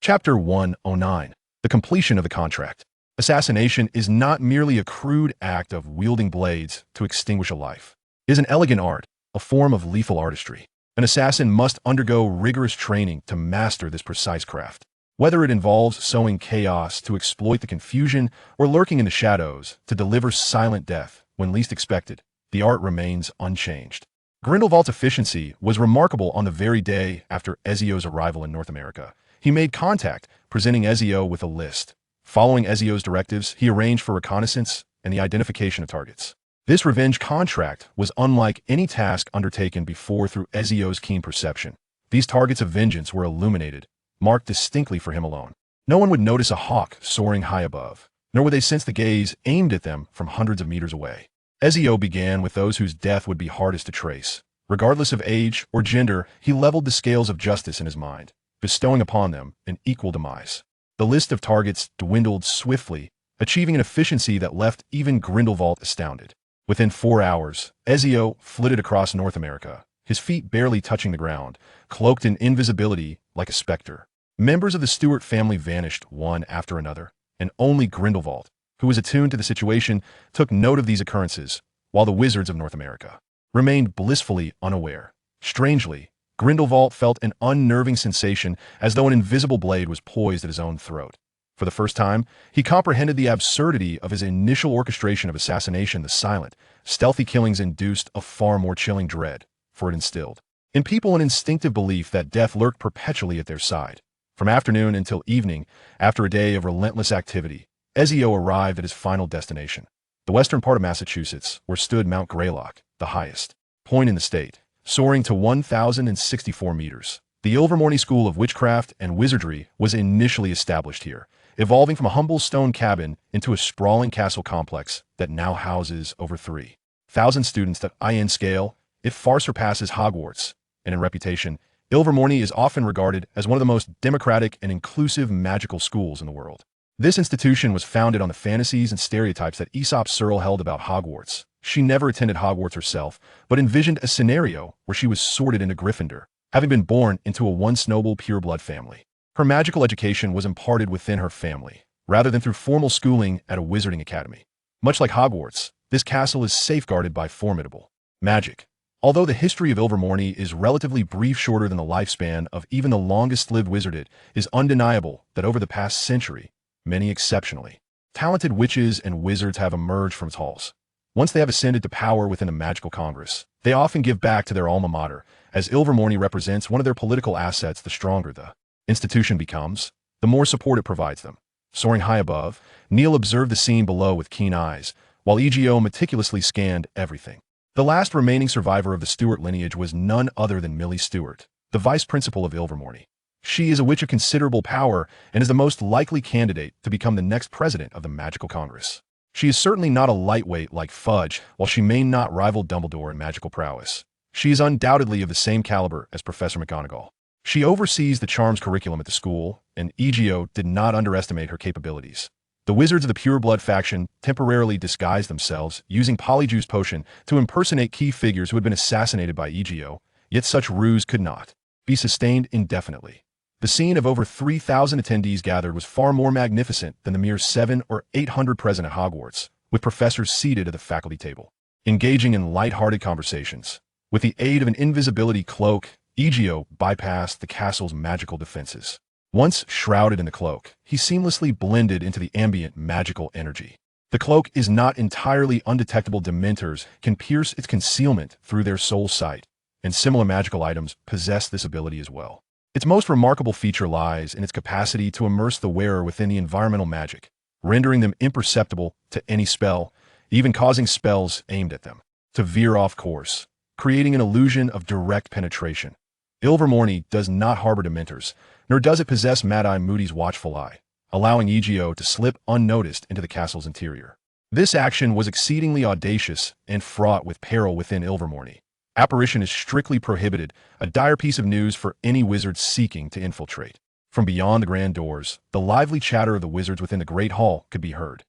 Chapter 109. The completion of the contract. Assassination is not merely a crude act of wielding blades to extinguish a life. It is an elegant art, a form of lethal artistry. An assassin must undergo rigorous training to master this precise craft. Whether it involves sowing chaos to exploit the confusion or lurking in the shadows to deliver silent death when least expected, the art remains unchanged. Grindelwald's efficiency was remarkable on the very day after Ezio's arrival in North America. He made contact, presenting Ezio with a list. Following Ezio's directives, he arranged for reconnaissance and the identification of targets. This revenge contract was unlike any task undertaken before through Ezio's keen perception. These targets of vengeance were illuminated, marked distinctly for him alone. No one would notice a hawk soaring high above, nor would they sense the gaze aimed at them from hundreds of meters away. Ezio began with those whose death would be hardest to trace. Regardless of age or gender, he leveled the scales of justice in his mind, bestowing upon them an equal demise. The list of targets dwindled swiftly, achieving an efficiency that left even Grindelwald astounded. Within 4 hours, Ezio flitted across North America, his feet barely touching the ground, cloaked in invisibility like a specter. Members of the Stewart family vanished one after another, and only Grindelwald, who was attuned to the situation, took note of these occurrences, while the wizards of North America remained blissfully unaware. Strangely, Grindelwald felt an unnerving sensation as though an invisible blade was poised at his own throat. For the first time, he comprehended the absurdity of his initial orchestration of assassination. The silent, stealthy killings induced a far more chilling dread, for it instilled in people an instinctive belief that death lurked perpetually at their side. From afternoon until evening, after a day of relentless activity, Ezio arrived at his final destination, the western part of Massachusetts, where stood Mount Greylock, the highest point in the state, soaring to 1,064 meters. The Ilvermorny School of Witchcraft and Wizardry was initially established here, evolving from a humble stone cabin into a sprawling castle complex that now houses over 3,000 students. At IN scale, it far surpasses Hogwarts, and in reputation, Ilvermorny is often regarded as one of the most democratic and inclusive magical schools in the world. This institution was founded on the fantasies and stereotypes that Aesop Searle held about Hogwarts. She never attended Hogwarts herself, but envisioned a scenario where she was sorted into Gryffindor, having been born into a once noble pureblood family. Her magical education was imparted within her family, rather than through formal schooling at a wizarding academy. Much like Hogwarts, this castle is safeguarded by formidable magic. Although the history of Ilvermorny is relatively brief, shorter than the lifespan of even the longest-lived wizard, it is undeniable that over the past century, many exceptionally talented witches and wizards have emerged from its halls. Once they have ascended to power within the magical congress, they often give back to their alma mater, as Ilvermorny represents one of their political assets. The stronger the institution becomes, the more support it provides them. Soaring high above, Neil observed the scene below with keen eyes, while Ezio meticulously scanned everything. The last remaining survivor of the Stewart lineage was none other than Millie Stewart, the vice principal of Ilvermorny. She is a witch of considerable power and is the most likely candidate to become the next president of the Magical Congress. She is certainly not a lightweight like Fudge, while she may not rival Dumbledore in magical prowess. She is undoubtedly of the same caliber as Professor McGonagall. She oversees the charms curriculum at the school, and Ezio did not underestimate her capabilities. The wizards of the Pureblood faction temporarily disguised themselves, using Polyjuice Potion to impersonate key figures who had been assassinated by Ezio, yet such ruse could not be sustained indefinitely. The scene of over 3,000 attendees gathered was far more magnificent than the mere 700 or 800 present at Hogwarts, with professors seated at the faculty table, engaging in light-hearted conversations. With the aid of an invisibility cloak, Ezio bypassed the castle's magical defenses. Once shrouded in the cloak, he seamlessly blended into the ambient magical energy. The cloak is not entirely undetectable. Dementors can pierce its concealment through their soul sight, and similar magical items possess this ability as well. Its most remarkable feature lies in its capacity to immerse the wearer within the environmental magic, rendering them imperceptible to any spell, even causing spells aimed at them to veer off course, creating an illusion of direct penetration. Ilvermorny does not harbor Dementors, nor does it possess Mad-Eye Moody's watchful eye, allowing Ezio to slip unnoticed into the castle's interior. This action was exceedingly audacious and fraught with peril within Ilvermorny. Apparition is strictly prohibited, a dire piece of news for any wizard seeking to infiltrate. From beyond the grand doors, the lively chatter of the wizards within the Great Hall could be heard.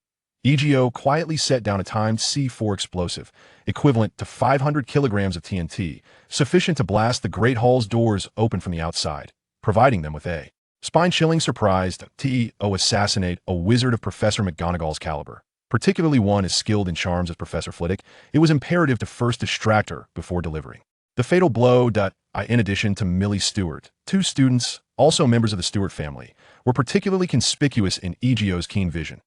Ezio quietly set down a timed C4 explosive, equivalent to 500 kilograms of TNT, sufficient to blast the Great Hall's doors open from the outside, providing them with a Spine-chilling surprised to assassinate a wizard of Professor McGonagall's caliber, particularly one as skilled in charms as Professor Flitwick. It was imperative to first distract her before delivering the fatal blow. In addition to Millie Stewart, two students, also members of the Stewart family, were particularly conspicuous in Ezio's keen vision.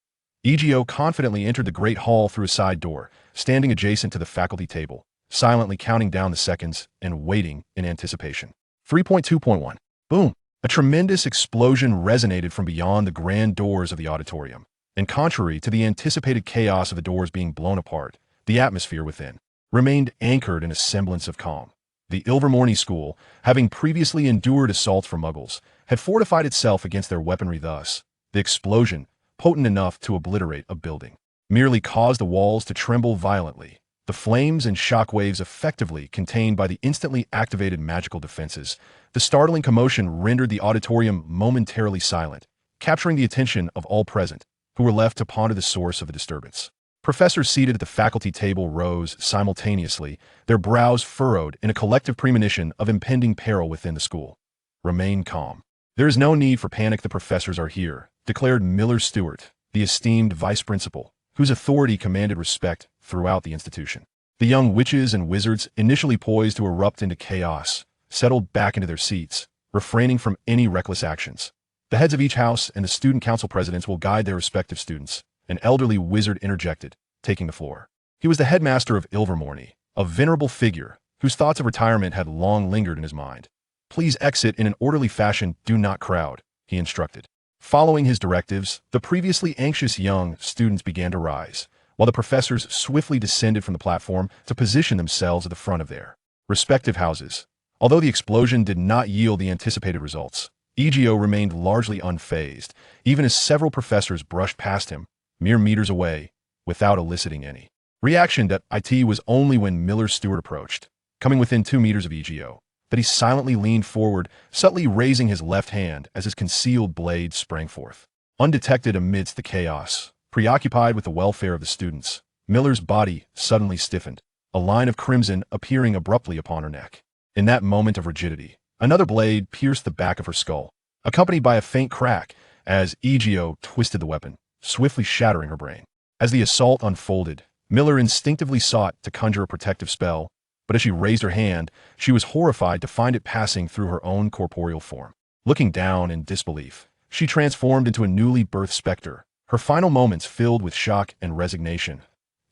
Ezio confidently entered the Great Hall through a side door, standing adjacent to the faculty table, silently counting down the seconds and waiting in anticipation. 3.2.1. Boom! A tremendous explosion resonated from beyond the grand doors of the auditorium, and contrary to the anticipated chaos of the doors being blown apart, the atmosphere within remained anchored in a semblance of calm. The Ilvermorny school, having previously endured assaults from Muggles, had fortified itself against their weaponry. Thus, the explosion, potent enough to obliterate a building, merely caused the walls to tremble violently. The flames and shockwaves effectively contained by the instantly activated magical defenses. The startling commotion rendered the auditorium momentarily silent, capturing the attention of all present, who were left to ponder the source of the disturbance. Professors seated at the faculty table rose simultaneously, their brows furrowed in a collective premonition of impending peril within the school. Remain calm. There is no need for panic. The professors are here, declared Miller Stewart, the esteemed vice principal, whose authority commanded respect throughout the institution. The young witches and wizards, initially poised to erupt into chaos, settled back into their seats, refraining from any reckless actions. The heads of each house and the student council presidents will guide their respective students. An elderly wizard interjected, taking the floor. He was the headmaster of Ilvermorny, a venerable figure whose thoughts of retirement had long lingered in his mind. Please exit in an orderly fashion. Do not crowd, he instructed. Following his directives, the previously anxious young students began to rise, while the professors swiftly descended from the platform to position themselves at the front of their respective houses. Although the explosion did not yield the anticipated results, Ezio remained largely unfazed, even as several professors brushed past him, mere meters away, without eliciting any reaction. It was only when Miller Stewart approached, coming within 2 meters of Ezio, that he silently leaned forward, subtly raising his left hand as his concealed blade sprang forth. Undetected amidst the chaos, preoccupied with the welfare of the students, Miller's body suddenly stiffened, a line of crimson appearing abruptly upon her neck. In that moment of rigidity, another blade pierced the back of her skull, accompanied by a faint crack as Ezio twisted the weapon, swiftly shattering her brain. As the assault unfolded, Miller instinctively sought to conjure a protective spell, but as she raised her hand, she was horrified to find it passing through her own corporeal form. Looking down in disbelief, she transformed into a newly birthed specter, her final moments filled with shock and resignation.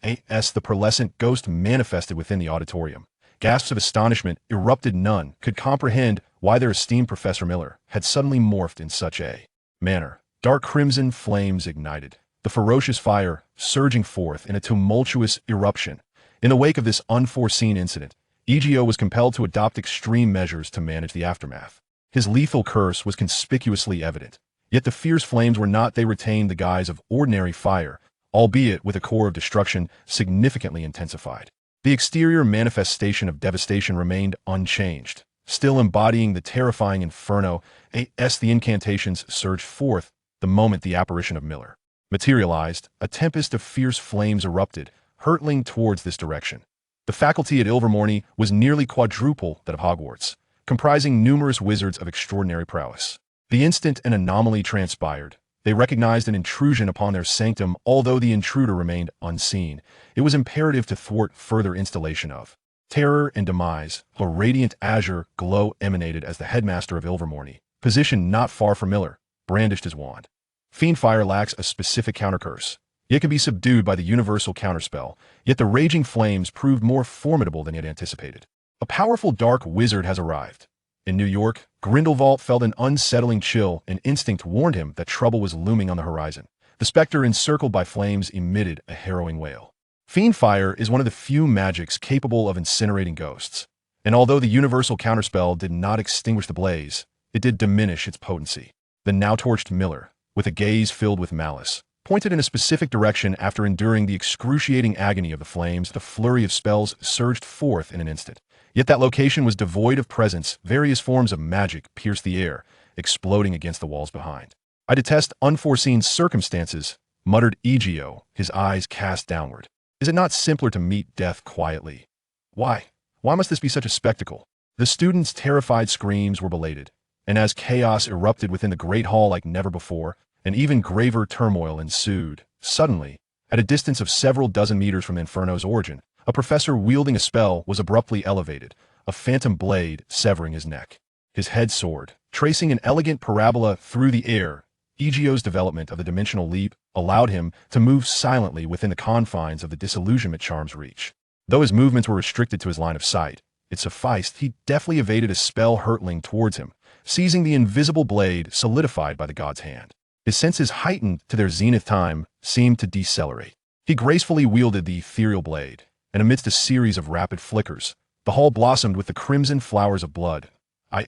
The pearlescent ghost manifested within the auditorium. Gasps of astonishment erupted. None could comprehend why their esteemed Professor Miller had suddenly morphed in such a manner. Dark crimson flames ignited, the ferocious fire surging forth in a tumultuous eruption. In the wake of this unforeseen incident, Ezio was compelled to adopt extreme measures to manage the aftermath. His lethal curse was conspicuously evident, yet the fierce flames were not. They retained the guise of ordinary fire, albeit with a core of destruction significantly intensified. The exterior manifestation of devastation remained unchanged, still embodying the terrifying Inferno. The incantations surged forth the moment the apparition of Miller materialized. A tempest of fierce flames erupted, hurtling towards this direction. The faculty at Ilvermorny was nearly quadruple that of Hogwarts, comprising numerous wizards of extraordinary prowess. The instant an anomaly transpired, they recognized an intrusion upon their sanctum. Although the intruder remained unseen, it was imperative to thwart further installation of terror and demise. A radiant azure glow emanated as the headmaster of Ilvermorny, positioned not far from Miller, brandished his wand. Fiendfire lacks a specific countercurse. It can be subdued by the universal counterspell, yet the raging flames proved more formidable than he had anticipated. A powerful dark wizard has arrived. In New York, Grindelwald felt an unsettling chill, and instinct warned him that trouble was looming on the horizon. The specter encircled by flames emitted a harrowing wail. Fiendfire is one of the few magics capable of incinerating ghosts, and although the universal counterspell did not extinguish the blaze, it did diminish its potency. The now torched Miller, with a gaze filled with malice, pointed in a specific direction. After enduring the excruciating agony of the flames, the flurry of spells surged forth in an instant. Yet that location was devoid of presence. Various forms of magic pierced the air, exploding against the walls behind. I detest unforeseen circumstances, muttered Ezio, his eyes cast downward. Is it not simpler to meet death quietly? Why must this be such a spectacle? The students' terrified screams were belated, and as chaos erupted within the Great Hall like never before, an even graver turmoil ensued. Suddenly, at a distance of several dozen meters from Inferno's origin, a professor wielding a spell was abruptly elevated, a phantom blade severing his neck. His head soared, tracing an elegant parabola through the air. Ezio's development of the dimensional leap allowed him to move silently within the confines of the disillusionment charm's reach. Though his movements were restricted to his line of sight, it sufficed he deftly evaded a spell hurtling towards him, seizing the invisible blade solidified by the god's hand. His senses, heightened to their zenith time, seemed to decelerate. He gracefully wielded the ethereal blade, and amidst a series of rapid flickers, the hall blossomed with the crimson flowers of blood.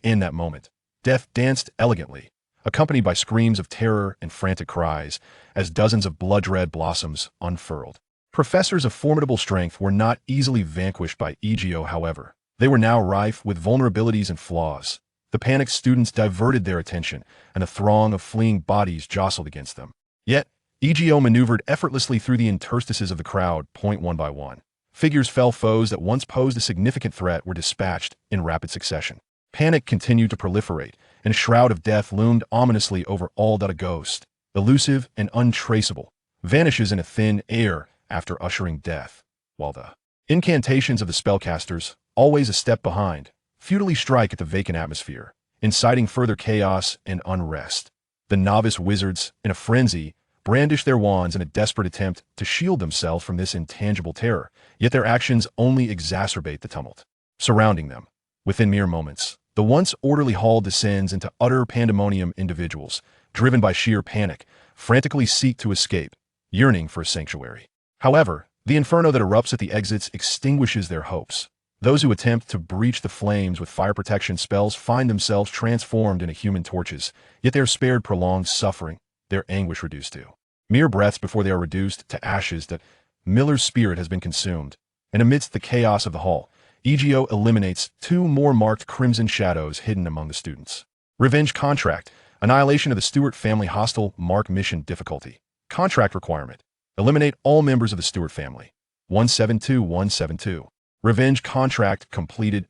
In that moment, death danced elegantly, accompanied by screams of terror and frantic cries, as dozens of blood-red blossoms unfurled. Professors of formidable strength were not easily vanquished by Ezio, however. They were now rife with vulnerabilities and flaws. The panicked students diverted their attention, and a throng of fleeing bodies jostled against them. Yet, Ezio maneuvered effortlessly through the interstices of the crowd, one by one. Figures fell, foes that once posed a significant threat were dispatched in rapid succession. Panic continued to proliferate, and a shroud of death loomed ominously over all that a ghost, elusive and untraceable, vanishes in a thin air after ushering death, while the incantations of the spellcasters, always a step behind, futilely strike at the vacant atmosphere, inciting further chaos and unrest. The novice wizards, in a frenzy, brandish their wands in a desperate attempt to shield themselves from this intangible terror, yet their actions only exacerbate the tumult surrounding them. Within mere moments, the once orderly hall descends into utter pandemonium. Individuals, driven by sheer panic, frantically seek to escape, yearning for a sanctuary. However, the inferno that erupts at the exits extinguishes their hopes. Those who attempt to breach the flames with fire protection spells find themselves transformed into human torches, yet they are spared prolonged suffering, their anguish reduced to mere breaths before they are reduced to ashes. That Miller's spirit has been consumed, and amidst the chaos of the hall, Ezio eliminates two more marked crimson shadows hidden among the students. Revenge contract. Annihilation of the Stewart family. Hostile mark mission difficulty. Contract requirement. Eliminate all members of the Stewart family. 172-172. Revenge contract completed.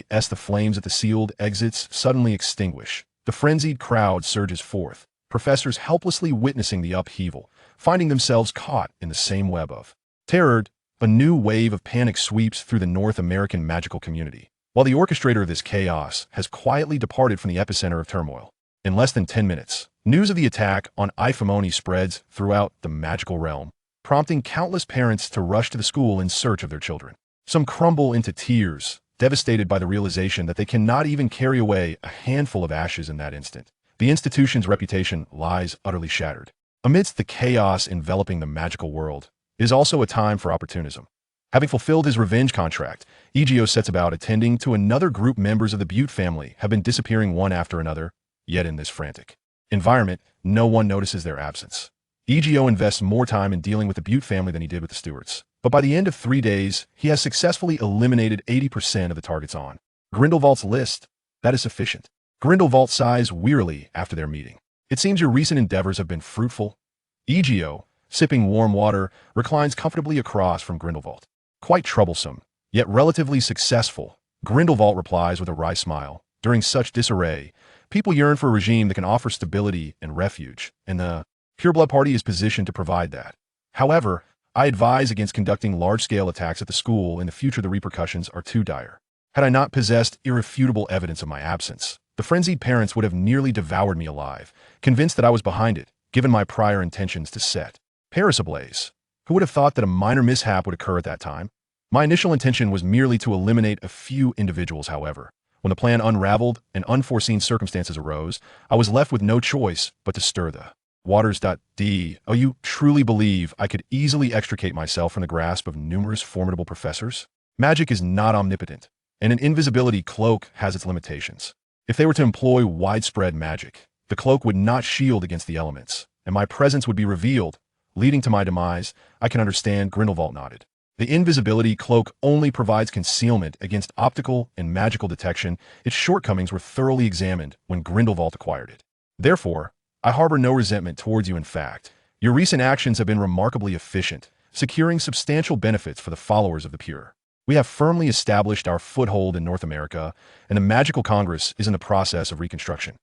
As the flames at the sealed exits suddenly extinguish, the frenzied crowd surges forth, professors helplessly witnessing the upheaval, finding themselves caught in the same web of terror. A new wave of panic sweeps through the North American magical community, while the orchestrator of this chaos has quietly departed from the epicenter of turmoil. In less than 10 minutes, news of the attack on Ilvermorny spreads throughout the magical realm, prompting countless parents to rush to the school in search of their children. Some crumble into tears, devastated by the realization that they cannot even carry away a handful of ashes in that instant. The institution's reputation lies utterly shattered. Amidst the chaos enveloping the magical world, it is also a time for opportunism. Having fulfilled his revenge contract, Ezio sets about attending to another group. Members of the Butte family have been disappearing one after another, yet in this frantic environment, no one notices their absence. Ezio invests more time in dealing with the Butte family than he did with the Stewarts, but by the end of 3 days, he has successfully eliminated 80% of the targets on Grindelwald's list. That is sufficient. Grindelwald sighs wearily after their meeting. It seems your recent endeavors have been fruitful. Ezio, sipping warm water, reclines comfortably across from Grindelwald. Quite troublesome, yet relatively successful, Grindelwald replies with a wry smile. During such disarray, people yearn for a regime that can offer stability and refuge, and the Pureblood Party is positioned to provide that. However, I advise against conducting large-scale attacks at the school. In the future, the repercussions are too dire. Had I not possessed irrefutable evidence of my absence, the frenzied parents would have nearly devoured me alive, convinced that I was behind it, given my prior intentions to set Paris ablaze. Who would have thought that a minor mishap would occur at that time? My initial intention was merely to eliminate a few individuals, however. When the plan unraveled and unforeseen circumstances arose, I was left with no choice but to stir the waters. Oh, you truly believe I could easily extricate myself from the grasp of numerous formidable professors? Magic is not omnipotent, and an invisibility cloak has its limitations. If they were to employ widespread magic, the cloak would not shield against the elements, and my presence would be revealed, leading to my demise. I can understand. Grindelwald nodded. The invisibility cloak only provides concealment against optical and magical detection. Its shortcomings were thoroughly examined when Grindelwald acquired it. Therefore, I harbor no resentment towards you. In fact, your recent actions have been remarkably efficient, securing substantial benefits for the followers of the pure. We have firmly established our foothold in North America, and the Magical Congress is in the process of reconstruction.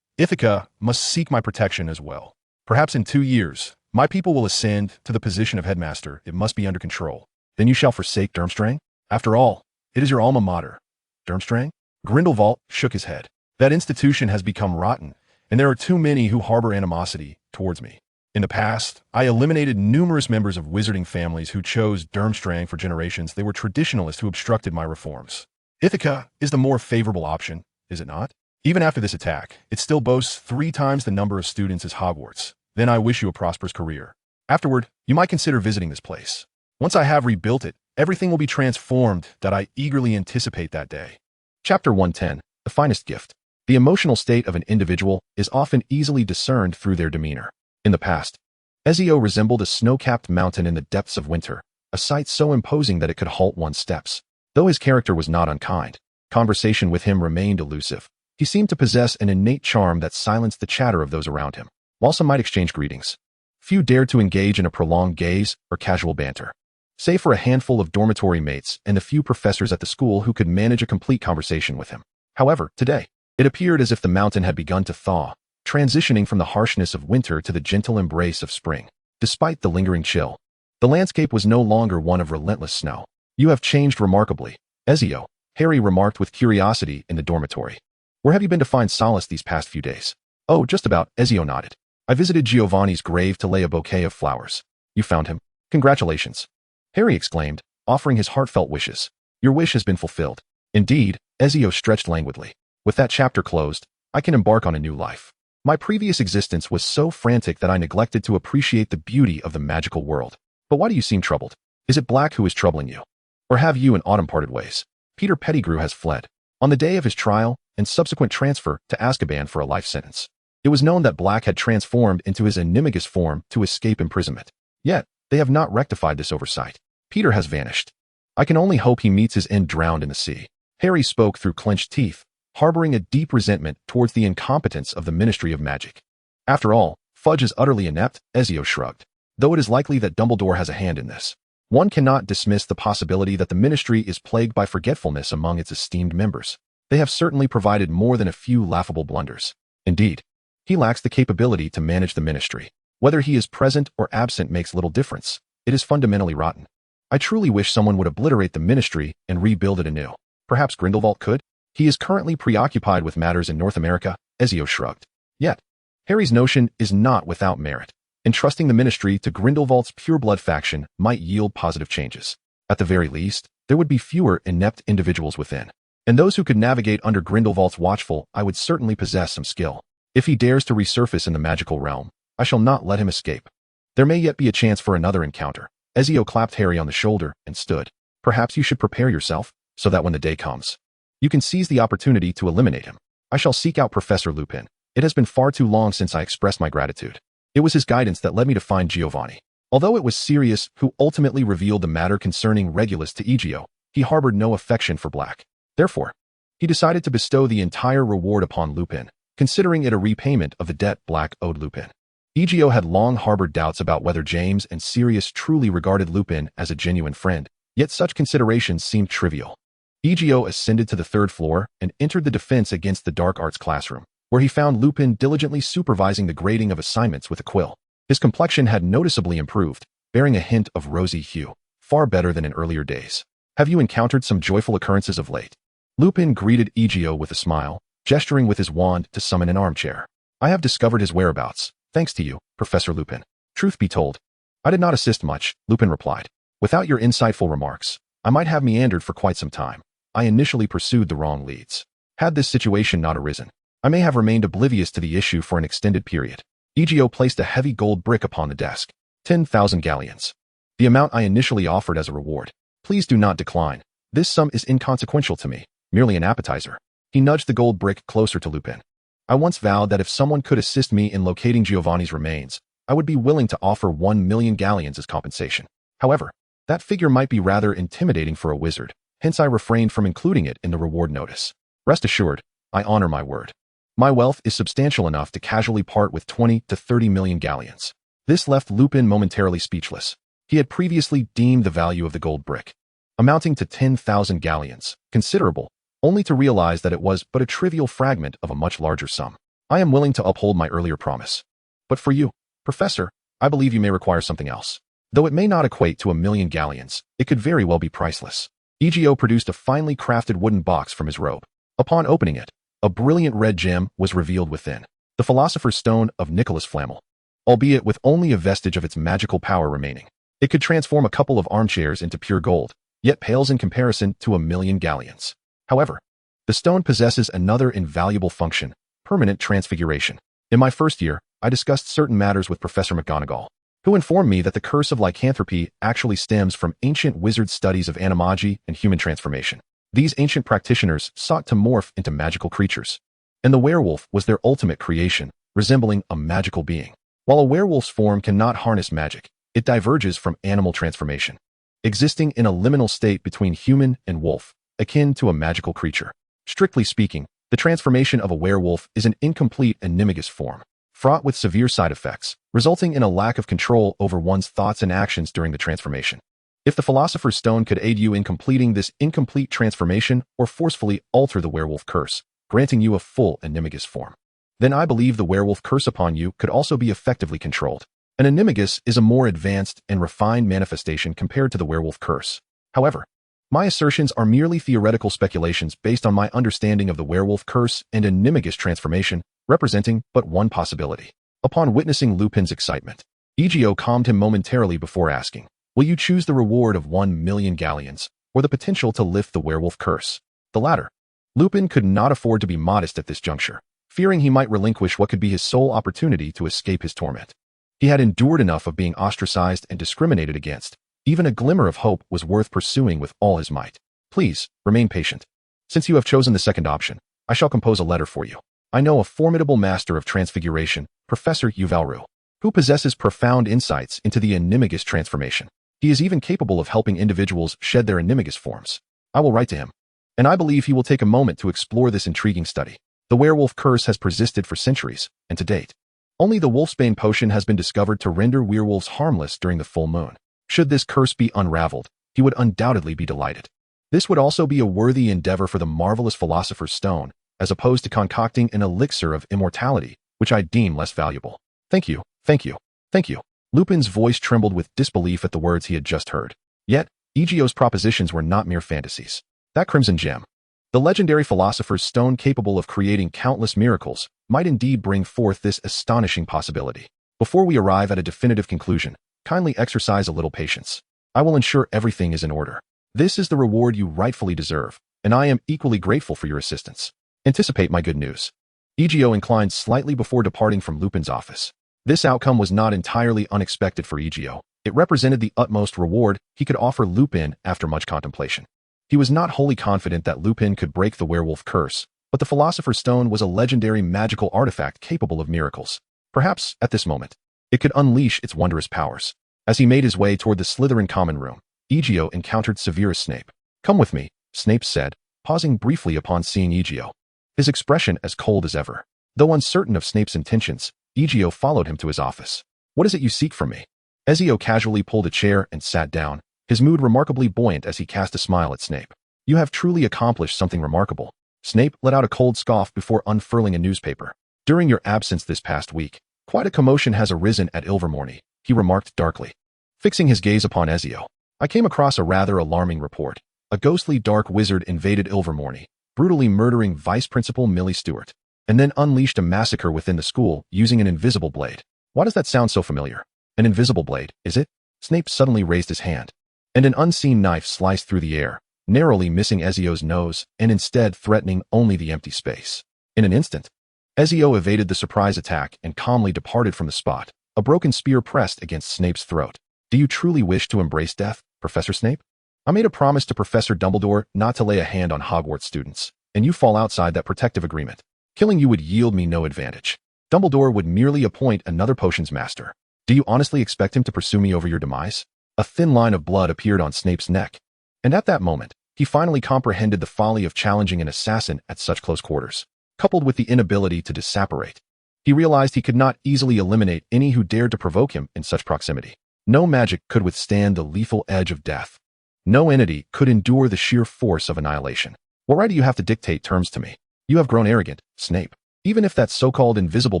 Ithaca must seek my protection as well. Perhaps in 2 years, my people will ascend to the position of headmaster. It must be under control. Then you shall forsake Durmstrang? After all, it is your alma mater. Durmstrang? Grindelwald shook his head. That institution has become rotten, and there are too many who harbor animosity towards me. In the past, I eliminated numerous members of wizarding families who chose Durmstrang for generations. They were traditionalists who obstructed my reforms. Ithaca is the more favorable option, is it not? Even after this attack, it still boasts 3 times the number of students as Hogwarts. Then I wish you a prosperous career. Afterward, you might consider visiting this place. Once I have rebuilt it, everything will be transformed. That I eagerly anticipate that day. Chapter 110, The Finest Gift. The emotional state of an individual is often easily discerned through their demeanor. In the past, Ezio resembled a snow-capped mountain in the depths of winter, a sight so imposing that it could halt one's steps. Though his character was not unkind, conversation with him remained elusive. He seemed to possess an innate charm that silenced the chatter of those around him. While some might exchange greetings, few dared to engage in a prolonged gaze or casual banter. Save for a handful of dormitory mates and the few professors at the school who could manage a complete conversation with him. However, today, it appeared as if the mountain had begun to thaw, transitioning from the harshness of winter to the gentle embrace of spring. Despite the lingering chill, the landscape was no longer one of relentless snow. You have changed remarkably, Ezio, Harry remarked with curiosity in the dormitory. Where have you been to find solace these past few days? Oh, just about, Ezio nodded. I visited Giovanni's grave to lay a bouquet of flowers. You found him? Congratulations. Harry exclaimed, offering his heartfelt wishes. Your wish has been fulfilled. Indeed, Ezio stretched languidly. With that chapter closed, I can embark on a new life. My previous existence was so frantic that I neglected to appreciate the beauty of the magical world. But why do you seem troubled? Is it Black who is troubling you? Or have you and Autumn parted ways? Peter Pettigrew has fled. On the day of his trial and subsequent transfer to Azkaban for a life sentence, it was known that Black had transformed into his animagus form to escape imprisonment. Yet, they have not rectified this oversight. Peter has vanished. I can only hope he meets his end drowned in the sea. Harry spoke through clenched teeth, harboring a deep resentment towards the incompetence of the Ministry of Magic. After all, Fudge is utterly inept, Ezio shrugged. Though it is likely that Dumbledore has a hand in this, one cannot dismiss the possibility that the Ministry is plagued by forgetfulness among its esteemed members. They have certainly provided more than a few laughable blunders. Indeed, he lacks the capability to manage the Ministry. Whether he is present or absent makes little difference. It is fundamentally rotten. I truly wish someone would obliterate the Ministry and rebuild it anew. Perhaps Grindelwald could? He is currently preoccupied with matters in North America, Ezio shrugged. Yet, Harry's notion is not without merit. Entrusting the Ministry to Grindelwald's pureblood faction might yield positive changes. At the very least, there would be fewer inept individuals within. And those who could navigate under Grindelwald's watchful eye would certainly possess some skill. If he dares to resurface in the magical realm, I shall not let him escape. There may yet be a chance for another encounter. Ezio clapped Harry on the shoulder and stood. Perhaps you should prepare yourself, so that when the day comes, you can seize the opportunity to eliminate him. I shall seek out Professor Lupin. It has been far too long since I expressed my gratitude. It was his guidance that led me to find Giovanni. Although it was Sirius who ultimately revealed the matter concerning Regulus to Ezio, he harbored no affection for Black. Therefore, he decided to bestow the entire reward upon Lupin, considering it a repayment of the debt Black owed Lupin. Ezio had long harbored doubts about whether James and Sirius truly regarded Lupin as a genuine friend, yet such considerations seemed trivial. Ezio ascended to the 3rd floor and entered the Defense Against the Dark Arts classroom, where he found Lupin diligently supervising the grading of assignments with a quill. His complexion had noticeably improved, bearing a hint of rosy hue, far better than in earlier days. Have you encountered some joyful occurrences of late? Lupin greeted Ezio with a smile, gesturing with his wand to summon an armchair. I have discovered his whereabouts, thanks to you, Professor Lupin. Truth be told, I did not assist much, Lupin replied. Without your insightful remarks, I might have meandered for quite some time. I initially pursued the wrong leads. Had this situation not arisen, I may have remained oblivious to the issue for an extended period. Ezio placed a heavy gold brick upon the desk. 10,000 galleons. The amount I initially offered as a reward. Please do not decline. This sum is inconsequential to me, merely an appetizer. He nudged the gold brick closer to Lupin. I once vowed that if someone could assist me in locating Giovanni's remains, I would be willing to offer 1 million galleons as compensation. However, that figure might be rather intimidating for a wizard, hence I refrained from including it in the reward notice. Rest assured, I honor my word. My wealth is substantial enough to casually part with 20 to 30 million galleons. This left Lupin momentarily speechless. He had previously deemed the value of the gold brick amounting to 10,000 galleons, considerable, only to realize that it was but a trivial fragment of a much larger sum. I am willing to uphold my earlier promise. But for you, Professor, I believe you may require something else. Though it may not equate to 1,000,000 galleons, it could very well be priceless. Ezio produced a finely crafted wooden box from his robe. Upon opening it, a brilliant red gem was revealed within, the Philosopher's Stone of Nicholas Flamel. Albeit with only a vestige of its magical power remaining, it could transform a couple of armchairs into pure gold, yet pales in comparison to 1,000,000 galleons. However, the stone possesses another invaluable function: permanent transfiguration. In my first year, I discussed certain matters with Professor McGonagall, who informed me that the curse of lycanthropy actually stems from ancient wizard studies of animagi and human transformation. These ancient practitioners sought to morph into magical creatures, and the werewolf was their ultimate creation, resembling a magical being. While a werewolf's form cannot harness magic, it diverges from animal transformation, existing in a liminal state between human and wolf, akin to a magical creature. Strictly speaking, the transformation of a werewolf is an incomplete animagus form, fraught with severe side effects, resulting in a lack of control over one's thoughts and actions during the transformation. If the Philosopher's Stone could aid you in completing this incomplete transformation or forcefully alter the werewolf curse, granting you a full animagus form, then I believe the werewolf curse upon you could also be effectively controlled. An animagus is a more advanced and refined manifestation compared to the werewolf curse. However, my assertions are merely theoretical speculations based on my understanding of the werewolf curse and animagus transformation, representing but one possibility. Upon witnessing Lupin's excitement, Ezio calmed him momentarily before asking, "Will you choose the reward of 1,000,000 galleons, or the potential to lift the werewolf curse?" The latter. Lupin could not afford to be modest at this juncture, fearing he might relinquish what could be his sole opportunity to escape his torment. He had endured enough of being ostracized and discriminated against. Even a glimmer of hope was worth pursuing with all his might. "Please, remain patient. Since you have chosen the second option, I shall compose a letter for you. I know a formidable master of transfiguration, Professor Uvalru, who possesses profound insights into the animagus transformation. He is even capable of helping individuals shed their animagus forms. I will write to him, and I believe he will take a moment to explore this intriguing study. The werewolf curse has persisted for centuries, and to date, only the wolfsbane potion has been discovered to render werewolves harmless during the full moon. Should this curse be unraveled, he would undoubtedly be delighted. This would also be a worthy endeavor for the marvelous Philosopher's Stone, as opposed to concocting an elixir of immortality, which I deem less valuable. Thank you, thank you, thank you." Lupin's voice trembled with disbelief at the words he had just heard. Yet, Ezio's propositions were not mere fantasies. That crimson gem, the legendary Philosopher's Stone capable of creating countless miracles, might indeed bring forth this astonishing possibility. Before we arrive at a definitive conclusion, kindly exercise a little patience. I will ensure everything is in order. This is the reward you rightfully deserve, and I am equally grateful for your assistance. Anticipate my good news." Ezio inclined slightly before departing from Lupin's office. This outcome was not entirely unexpected for Ezio. It represented the utmost reward he could offer Lupin after much contemplation. He was not wholly confident that Lupin could break the werewolf curse, but the Philosopher's Stone was a legendary magical artifact capable of miracles. Perhaps, at this moment, it could unleash its wondrous powers. As he made his way toward the Slytherin common room, Ezio encountered Severus Snape. "Come with me," Snape said, pausing briefly upon seeing Ezio, his expression as cold as ever. Though uncertain of Snape's intentions, Ezio followed him to his office. "What is it you seek from me?" Ezio casually pulled a chair and sat down, his mood remarkably buoyant as he cast a smile at Snape. "You have truly accomplished something remarkable." Snape let out a cold scoff before unfurling a newspaper. "During your absence this past week, quite a commotion has arisen at Ilvermorny," he remarked darkly. Fixing his gaze upon Ezio, "I came across a rather alarming report. A ghostly dark wizard invaded Ilvermorny, brutally murdering Vice Principal Millie Stewart, and then unleashed a massacre within the school using an invisible blade. Why does that sound so familiar? An invisible blade, is it?" Snape suddenly raised his hand, and an unseen knife sliced through the air, narrowly missing Ezio's nose and instead threatening only the empty space. In an instant, Ezio evaded the surprise attack and calmly departed from the spot, a broken spear pressed against Snape's throat. "Do you truly wish to embrace death, Professor Snape? I made a promise to Professor Dumbledore not to lay a hand on Hogwarts students, and you fall outside that protective agreement. Killing you would yield me no advantage. Dumbledore would merely appoint another potions master. Do you honestly expect him to pursue me over your demise?" A thin line of blood appeared on Snape's neck, and at that moment, he finally comprehended the folly of challenging an assassin at such close quarters. Coupled with the inability to disapparate, he realized he could not easily eliminate any who dared to provoke him in such proximity. No magic could withstand the lethal edge of death. No entity could endure the sheer force of annihilation. What right do you have to dictate terms to me? You have grown arrogant, Snape. Even if that so-called invisible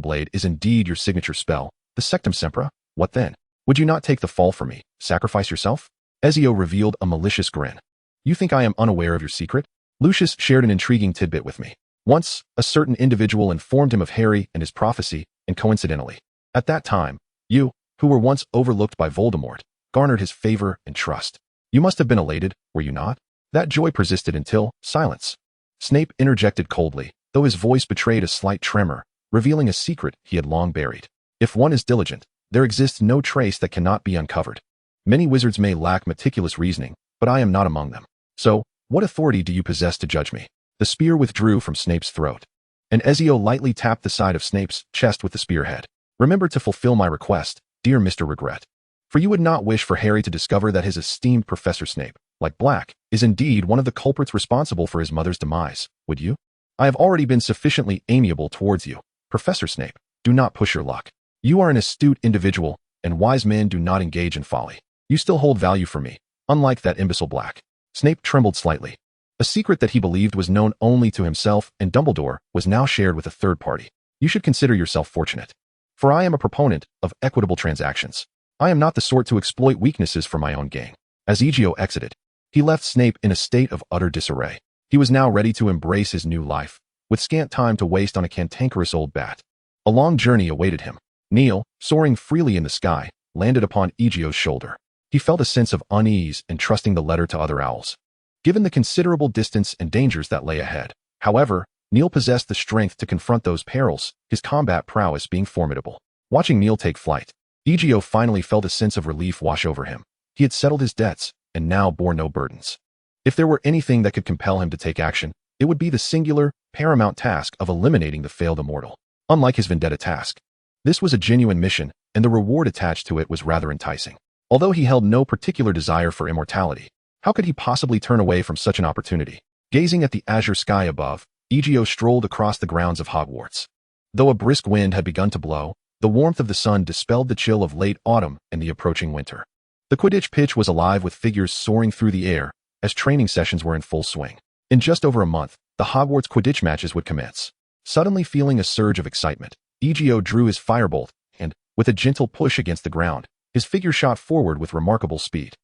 blade is indeed your signature spell, the Sectum Sempra, what then? Would you not take the fall for me, sacrifice yourself? Ezio revealed a malicious grin. You think I am unaware of your secret? Lucius shared an intriguing tidbit with me. Once, a certain individual informed him of Harry and his prophecy, and coincidentally, at that time, you, who were once overlooked by Voldemort, garnered his favor and trust. You must have been elated, were you not? That joy persisted until silence. Snape interjected coldly, though his voice betrayed a slight tremor, revealing a secret he had long buried. If one is diligent, there exists no trace that cannot be uncovered. Many wizards may lack meticulous reasoning, but I am not among them. So, what authority do you possess to judge me? The spear withdrew from Snape's throat, and Ezio lightly tapped the side of Snape's chest with the spearhead. Remember to fulfill my request, dear Mr. Regret. For you would not wish for Harry to discover that his esteemed Professor Snape, like Black, is indeed one of the culprits responsible for his mother's demise, would you? I have already been sufficiently amiable towards you, Professor Snape. Do not push your luck. You are an astute individual, and wise men do not engage in folly. You still hold value for me, unlike that imbecile Black. Snape trembled slightly. A secret that he believed was known only to himself and Dumbledore was now shared with a third party. You should consider yourself fortunate. For I am a proponent of equitable transactions. I am not the sort to exploit weaknesses for my own gain. As Ezio exited, he left Snape in a state of utter disarray. He was now ready to embrace his new life, with scant time to waste on a cantankerous old bat. A long journey awaited him. Neil, soaring freely in the sky, landed upon Ezio's shoulder. He felt a sense of unease entrusting the letter to other owls. Given the considerable distance and dangers that lay ahead, however, Neil possessed the strength to confront those perils, his combat prowess being formidable. Watching Neil take flight, Ezio finally felt a sense of relief wash over him. He had settled his debts, and now bore no burdens. If there were anything that could compel him to take action, it would be the singular, paramount task of eliminating the failed immortal. Unlike his vendetta task, this was a genuine mission, and the reward attached to it was rather enticing. Although he held no particular desire for immortality, how could he possibly turn away from such an opportunity? Gazing at the azure sky above, Ezio strolled across the grounds of Hogwarts. Though a brisk wind had begun to blow, the warmth of the sun dispelled the chill of late autumn and the approaching winter. The Quidditch pitch was alive with figures soaring through the air, as training sessions were in full swing. In just over a month, the Hogwarts Quidditch matches would commence. Suddenly feeling a surge of excitement, Ezio drew his firebolt, and, with a gentle push against the ground, his figure shot forward with remarkable speed.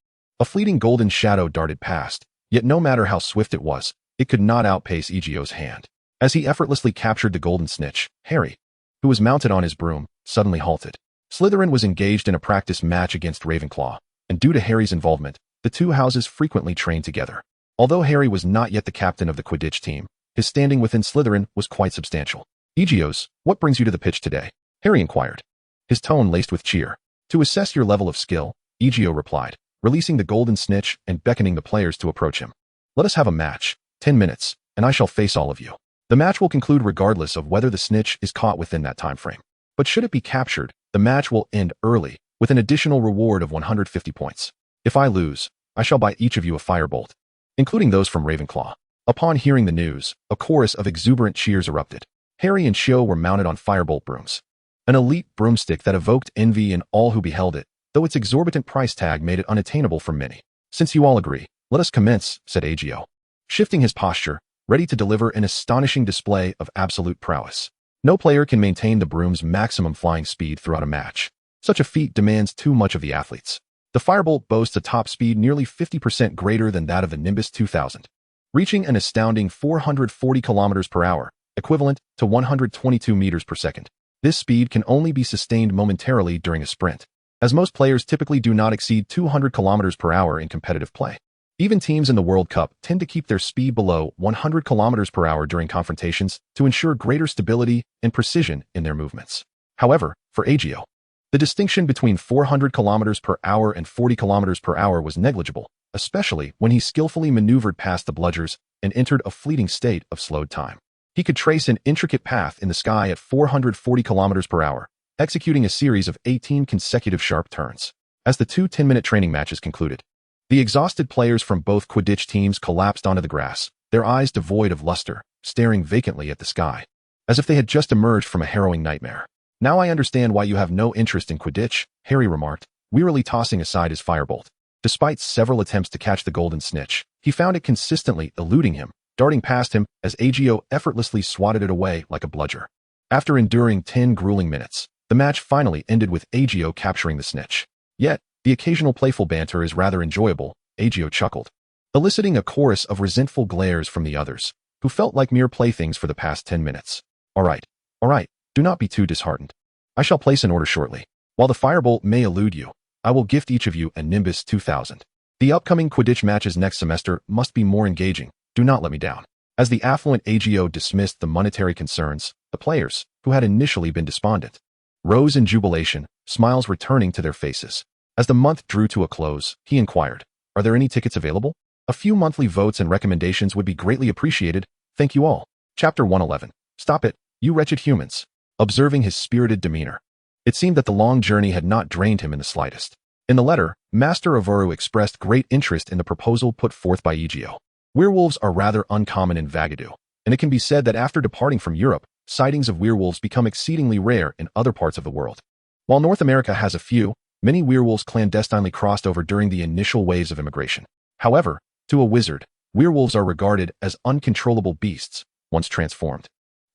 A fleeting golden shadow darted past, yet no matter how swift it was, it could not outpace Ezio's hand. As he effortlessly captured the golden snitch, Harry, who was mounted on his broom, suddenly halted. Slytherin was engaged in a practice match against Ravenclaw, and due to Harry's involvement, the two houses frequently trained together. Although Harry was not yet the captain of the Quidditch team, his standing within Slytherin was quite substantial. Egios, what brings you to the pitch today? Harry inquired, his tone laced with cheer. To assess your level of skill, Ezio replied, releasing the golden snitch and beckoning the players to approach him. Let us have a match, 10 minutes, and I shall face all of you. The match will conclude regardless of whether the snitch is caught within that time frame. But should it be captured, the match will end early, with an additional reward of 150 points. If I lose, I shall buy each of you a firebolt, including those from Ravenclaw. Upon hearing the news, a chorus of exuberant cheers erupted. Harry and Cho were mounted on firebolt brooms, an elite broomstick that evoked envy in all who beheld it, though its exorbitant price tag made it unattainable for many. Since you all agree, let us commence, said Ezio, shifting his posture, ready to deliver an astonishing display of absolute prowess. No player can maintain the broom's maximum flying speed throughout a match. Such a feat demands too much of the athletes. The firebolt boasts a top speed nearly 50% greater than that of the Nimbus 2000, reaching an astounding 440 kilometers per hour, equivalent to 122 meters per second. This speed can only be sustained momentarily during a sprint, as most players typically do not exceed 200 kilometers per hour in competitive play. Even teams in the World Cup tend to keep their speed below 100 kilometers per hour during confrontations to ensure greater stability and precision in their movements. However, for Ezio, the distinction between 400 kilometers per hour and 40 kilometers per hour was negligible, especially when he skillfully maneuvered past the bludgers and entered a fleeting state of slowed time. He could trace an intricate path in the sky at 440 kilometers per hour, executing a series of 18 consecutive sharp turns. As the two 10-minute training matches concluded, the exhausted players from both Quidditch teams collapsed onto the grass, their eyes devoid of luster, staring vacantly at the sky, as if they had just emerged from a harrowing nightmare. Now I understand why you have no interest in Quidditch, Harry remarked, wearily tossing aside his firebolt. Despite several attempts to catch the golden snitch, he found it consistently eluding him, darting past him as Ezio effortlessly swatted it away like a bludger. After enduring 10 grueling minutes, the match finally ended with Ezio capturing the snitch. Yet, the occasional playful banter is rather enjoyable, Ezio chuckled, eliciting a chorus of resentful glares from the others, who felt like mere playthings for the past 10 minutes. All right, do not be too disheartened. I shall place an order shortly. While the firebolt may elude you, I will gift each of you a Nimbus 2000. The upcoming Quidditch matches next semester must be more engaging. Do not let me down. As the affluent Ezio dismissed the monetary concerns, the players, who had initially been despondent, rose in jubilation, smiles returning to their faces. As the month drew to a close, he inquired, "Are there any tickets available? A few monthly votes and recommendations would be greatly appreciated. Thank you all." Chapter 111. Stop it, you wretched humans. Observing his spirited demeanor, it seemed that the long journey had not drained him in the slightest. In the letter, Master Ovaru expressed great interest in the proposal put forth by Ezio. Werewolves are rather uncommon in Vagadu, and it can be said that after departing from Europe, sightings of werewolves become exceedingly rare in other parts of the world. While North America has a few, many werewolves clandestinely crossed over during the initial waves of immigration. However, to a wizard, werewolves are regarded as uncontrollable beasts once transformed.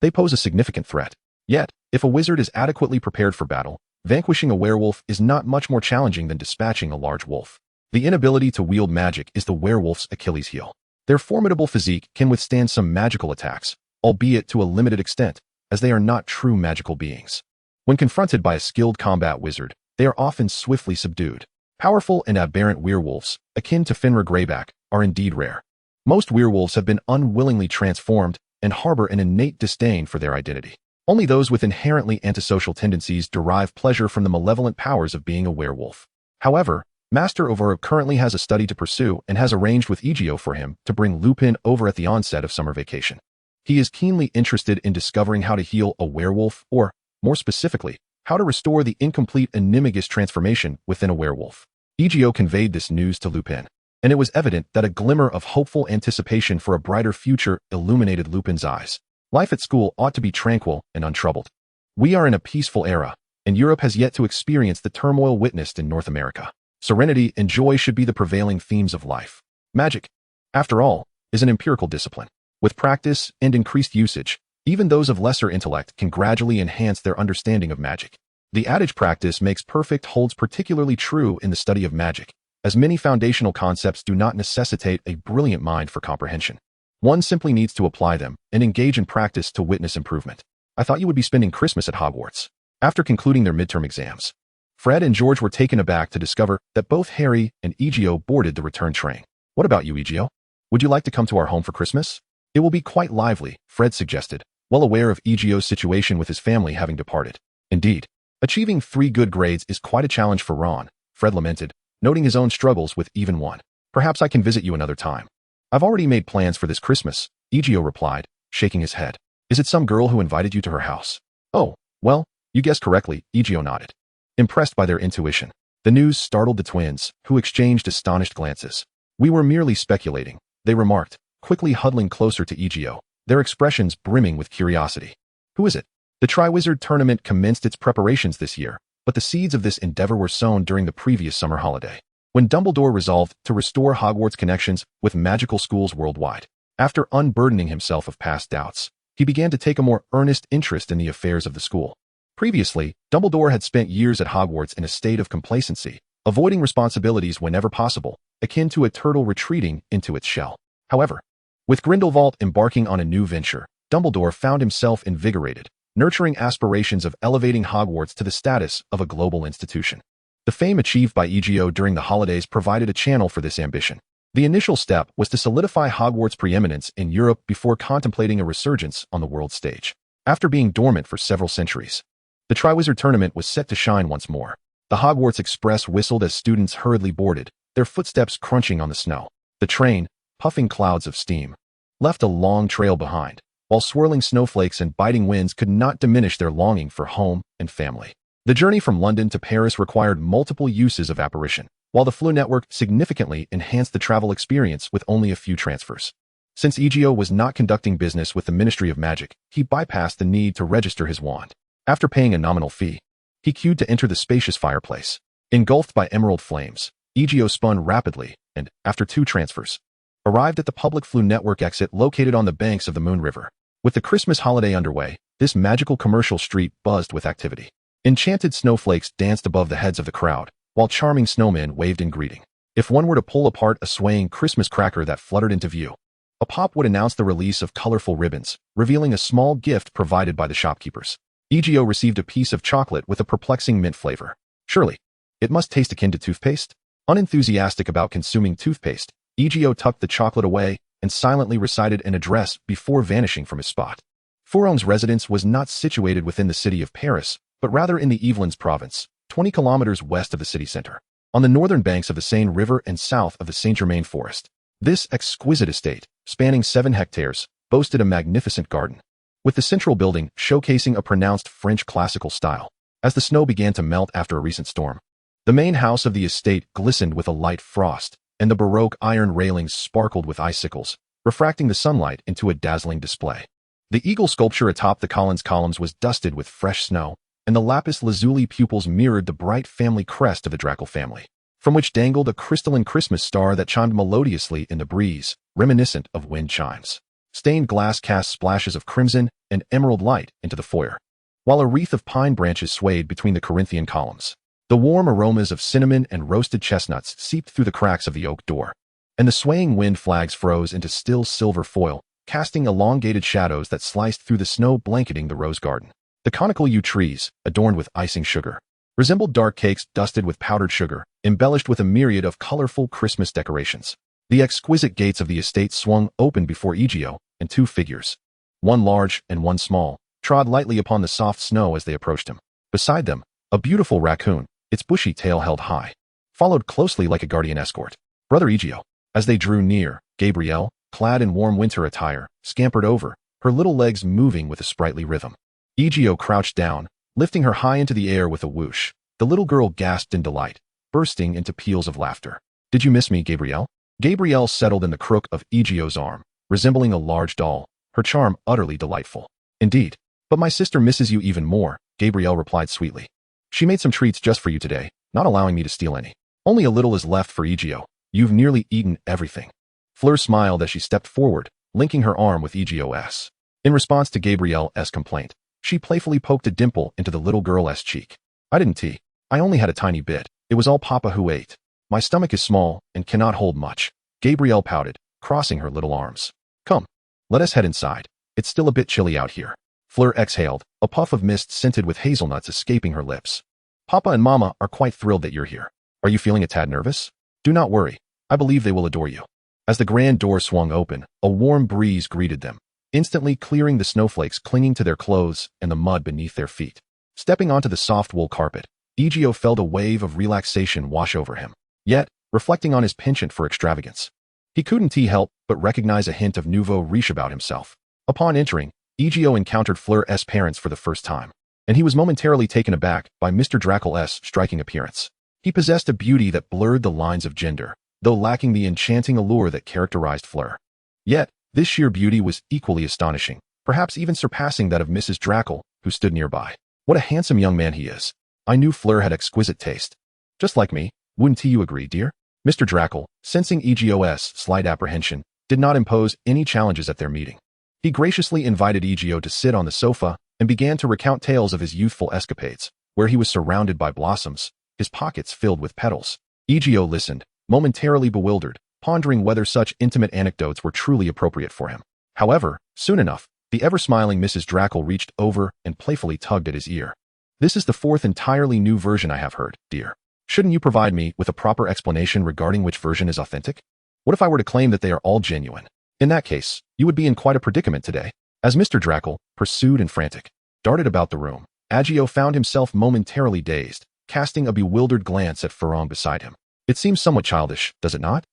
They pose a significant threat. Yet, if a wizard is adequately prepared for battle, vanquishing a werewolf is not much more challenging than dispatching a large wolf. The inability to wield magic is the werewolf's Achilles heel. Their formidable physique can withstand some magical attacks, albeit to a limited extent, as they are not true magical beings. When confronted by a skilled combat wizard, they are often swiftly subdued. Powerful and aberrant werewolves, akin to Fenrir Greyback, are indeed rare. Most werewolves have been unwillingly transformed and harbor an innate disdain for their identity. Only those with inherently antisocial tendencies derive pleasure from the malevolent powers of being a werewolf. However, Master Ovaru currently has a study to pursue and has arranged with Ezio for him to bring Lupin over at the onset of summer vacation. He is keenly interested in discovering how to heal a werewolf or, more specifically, how to restore the incomplete animagus transformation within a werewolf. Ezio conveyed this news to Lupin, and it was evident that a glimmer of hopeful anticipation for a brighter future illuminated Lupin's eyes. Life at school ought to be tranquil and untroubled. We are in a peaceful era, and Europe has yet to experience the turmoil witnessed in North America. Serenity and joy should be the prevailing themes of life. Magic, after all, is an empirical discipline. With practice and increased usage, even those of lesser intellect can gradually enhance their understanding of magic. The adage "practice makes perfect" holds particularly true in the study of magic, as many foundational concepts do not necessitate a brilliant mind for comprehension. One simply needs to apply them and engage in practice to witness improvement. I thought you would be spending Christmas at Hogwarts. After concluding their midterm exams, Fred and George were taken aback to discover that both Harry and Ezio boarded the return train. What about you, Ezio? Would you like to come to our home for Christmas? It will be quite lively, Fred suggested, well aware of Ezio's situation with his family having departed. Indeed, achieving 3 good grades is quite a challenge for Ron, Fred lamented, noting his own struggles with even one. Perhaps I can visit you another time. I've already made plans for this Christmas, Ezio replied, shaking his head. Is it some girl who invited you to her house? Oh, well, you guessed correctly, Ezio nodded, impressed by their intuition. The news startled the twins, who exchanged astonished glances. We were merely speculating, they remarked, quickly huddling closer to Ezio, their expressions brimming with curiosity. Who is it? The Triwizard Tournament commenced its preparations this year, but the seeds of this endeavor were sown during the previous summer holiday, when Dumbledore resolved to restore Hogwarts connections with magical schools worldwide. After unburdening himself of past doubts, he began to take a more earnest interest in the affairs of the school. Previously, Dumbledore had spent years at Hogwarts in a state of complacency, avoiding responsibilities whenever possible, akin to a turtle retreating into its shell. However, with Grindelwald embarking on a new venture, Dumbledore found himself invigorated, nurturing aspirations of elevating Hogwarts to the status of a global institution. The fame achieved by Ezio during the holidays provided a channel for this ambition. The initial step was to solidify Hogwarts' preeminence in Europe before contemplating a resurgence on the world stage. After being dormant for several centuries, the Triwizard Tournament was set to shine once more. The Hogwarts Express whistled as students hurriedly boarded, their footsteps crunching on the snow. The train, puffing clouds of steam, left a long trail behind, while swirling snowflakes and biting winds could not diminish their longing for home and family. The journey from London to Paris required multiple uses of apparition, while the Flu network significantly enhanced the travel experience with only a few transfers. Since Ezio was not conducting business with the Ministry of Magic, he bypassed the need to register his wand. After paying a nominal fee, he queued to enter the spacious fireplace. Engulfed by emerald flames, Ezio spun rapidly and, after 2 transfers, arrived at the public Flu network exit located on the banks of the Moon River. With the Christmas holiday underway, this magical commercial street buzzed with activity. Enchanted snowflakes danced above the heads of the crowd, while charming snowmen waved in greeting. If one were to pull apart a swaying Christmas cracker that fluttered into view, a pop would announce the release of colorful ribbons, revealing a small gift provided by the shopkeepers. Ezio received a piece of chocolate with a perplexing mint flavor. Surely, it must taste akin to toothpaste? Unenthusiastic about consuming toothpaste, Ezio tucked the chocolate away and silently recited an address before vanishing from his spot. Furon's residence was not situated within the city of Paris, but rather in the Yvelines province, 20 kilometers west of the city center, on the northern banks of the Seine River and south of the Saint-Germain forest. This exquisite estate, spanning 7 hectares, boasted a magnificent garden, with the central building showcasing a pronounced French classical style. As the snow began to melt after a recent storm, the main house of the estate glistened with a light frost, and the Baroque iron railings sparkled with icicles, refracting the sunlight into a dazzling display. The eagle sculpture atop the columns was dusted with fresh snow, and the lapis lazuli pupils mirrored the bright family crest of the Draco family, from which dangled a crystalline Christmas star that chimed melodiously in the breeze, reminiscent of wind chimes. Stained glass cast splashes of crimson and emerald light into the foyer, while a wreath of pine branches swayed between the Corinthian columns. The warm aromas of cinnamon and roasted chestnuts seeped through the cracks of the oak door, and the swaying wind flags froze into still silver foil, casting elongated shadows that sliced through the snow blanketing the rose garden. The conical yew trees, adorned with icing sugar, resembled dark cakes dusted with powdered sugar, embellished with a myriad of colorful Christmas decorations. The exquisite gates of the estate swung open before Ezio, and 2 figures, one large and one small, trod lightly upon the soft snow as they approached him. Beside them, a beautiful raccoon, its bushy tail held high, followed closely like a guardian escort. Brother Ezio. As they drew near, Gabrielle, clad in warm winter attire, scampered over, her little legs moving with a sprightly rhythm. Ezio crouched down, lifting her high into the air with a whoosh. The little girl gasped in delight, bursting into peals of laughter. Did you miss me, Gabrielle? Gabrielle settled in the crook of Ezio's arm, resembling a large doll, her charm utterly delightful. Indeed, but my sister misses you even more, Gabrielle replied sweetly. She made some treats just for you today, not allowing me to steal any. Only a little is left for Ezio. You've nearly eaten everything. Fleur smiled as she stepped forward, linking her arm with Ezio's. In response to Gabrielle's complaint, she playfully poked a dimple into the little girl's cheek. I didn't tea. I only had a tiny bit. It was all Papa who ate. My stomach is small and cannot hold much. Gabrielle pouted, crossing her little arms. Come, let us head inside. It's still a bit chilly out here. Fleur exhaled, a puff of mist scented with hazelnuts escaping her lips. Papa and Mama are quite thrilled that you're here. Are you feeling a tad nervous? Do not worry. I believe they will adore you. As the grand door swung open, a warm breeze greeted them, instantly clearing the snowflakes clinging to their clothes and the mud beneath their feet. Stepping onto the soft wool carpet, Ezio felt a wave of relaxation wash over him. Yet, reflecting on his penchant for extravagance, he couldn't help but recognize a hint of nouveau riche about himself. Upon entering, Ezio encountered Fleur's parents for the first time, and he was momentarily taken aback by Mr. Dracula's striking appearance. He possessed a beauty that blurred the lines of gender, though lacking the enchanting allure that characterized Fleur. Yet, this sheer beauty was equally astonishing, perhaps even surpassing that of Mrs. Dracle, who stood nearby. What a handsome young man he is. I knew Fleur had exquisite taste. Just like me, wouldn't you agree, dear? Mr. Dracle, sensing Ezio's slight apprehension, did not impose any challenges at their meeting. He graciously invited Ezio to sit on the sofa and began to recount tales of his youthful escapades, where he was surrounded by blossoms, his pockets filled with petals. Ezio listened, momentarily bewildered, pondering whether such intimate anecdotes were truly appropriate for him. However, soon enough, the ever-smiling Mrs. Dracle reached over and playfully tugged at his ear. This is the 4th entirely new version I have heard, dear. Shouldn't you provide me with a proper explanation regarding which version is authentic? What if I were to claim that they are all genuine? In that case, you would be in quite a predicament today. As Mr. Dracle, pursued and frantic, darted about the room, Ezio found himself momentarily dazed, casting a bewildered glance at Furon beside him. It seems somewhat childish, does it not?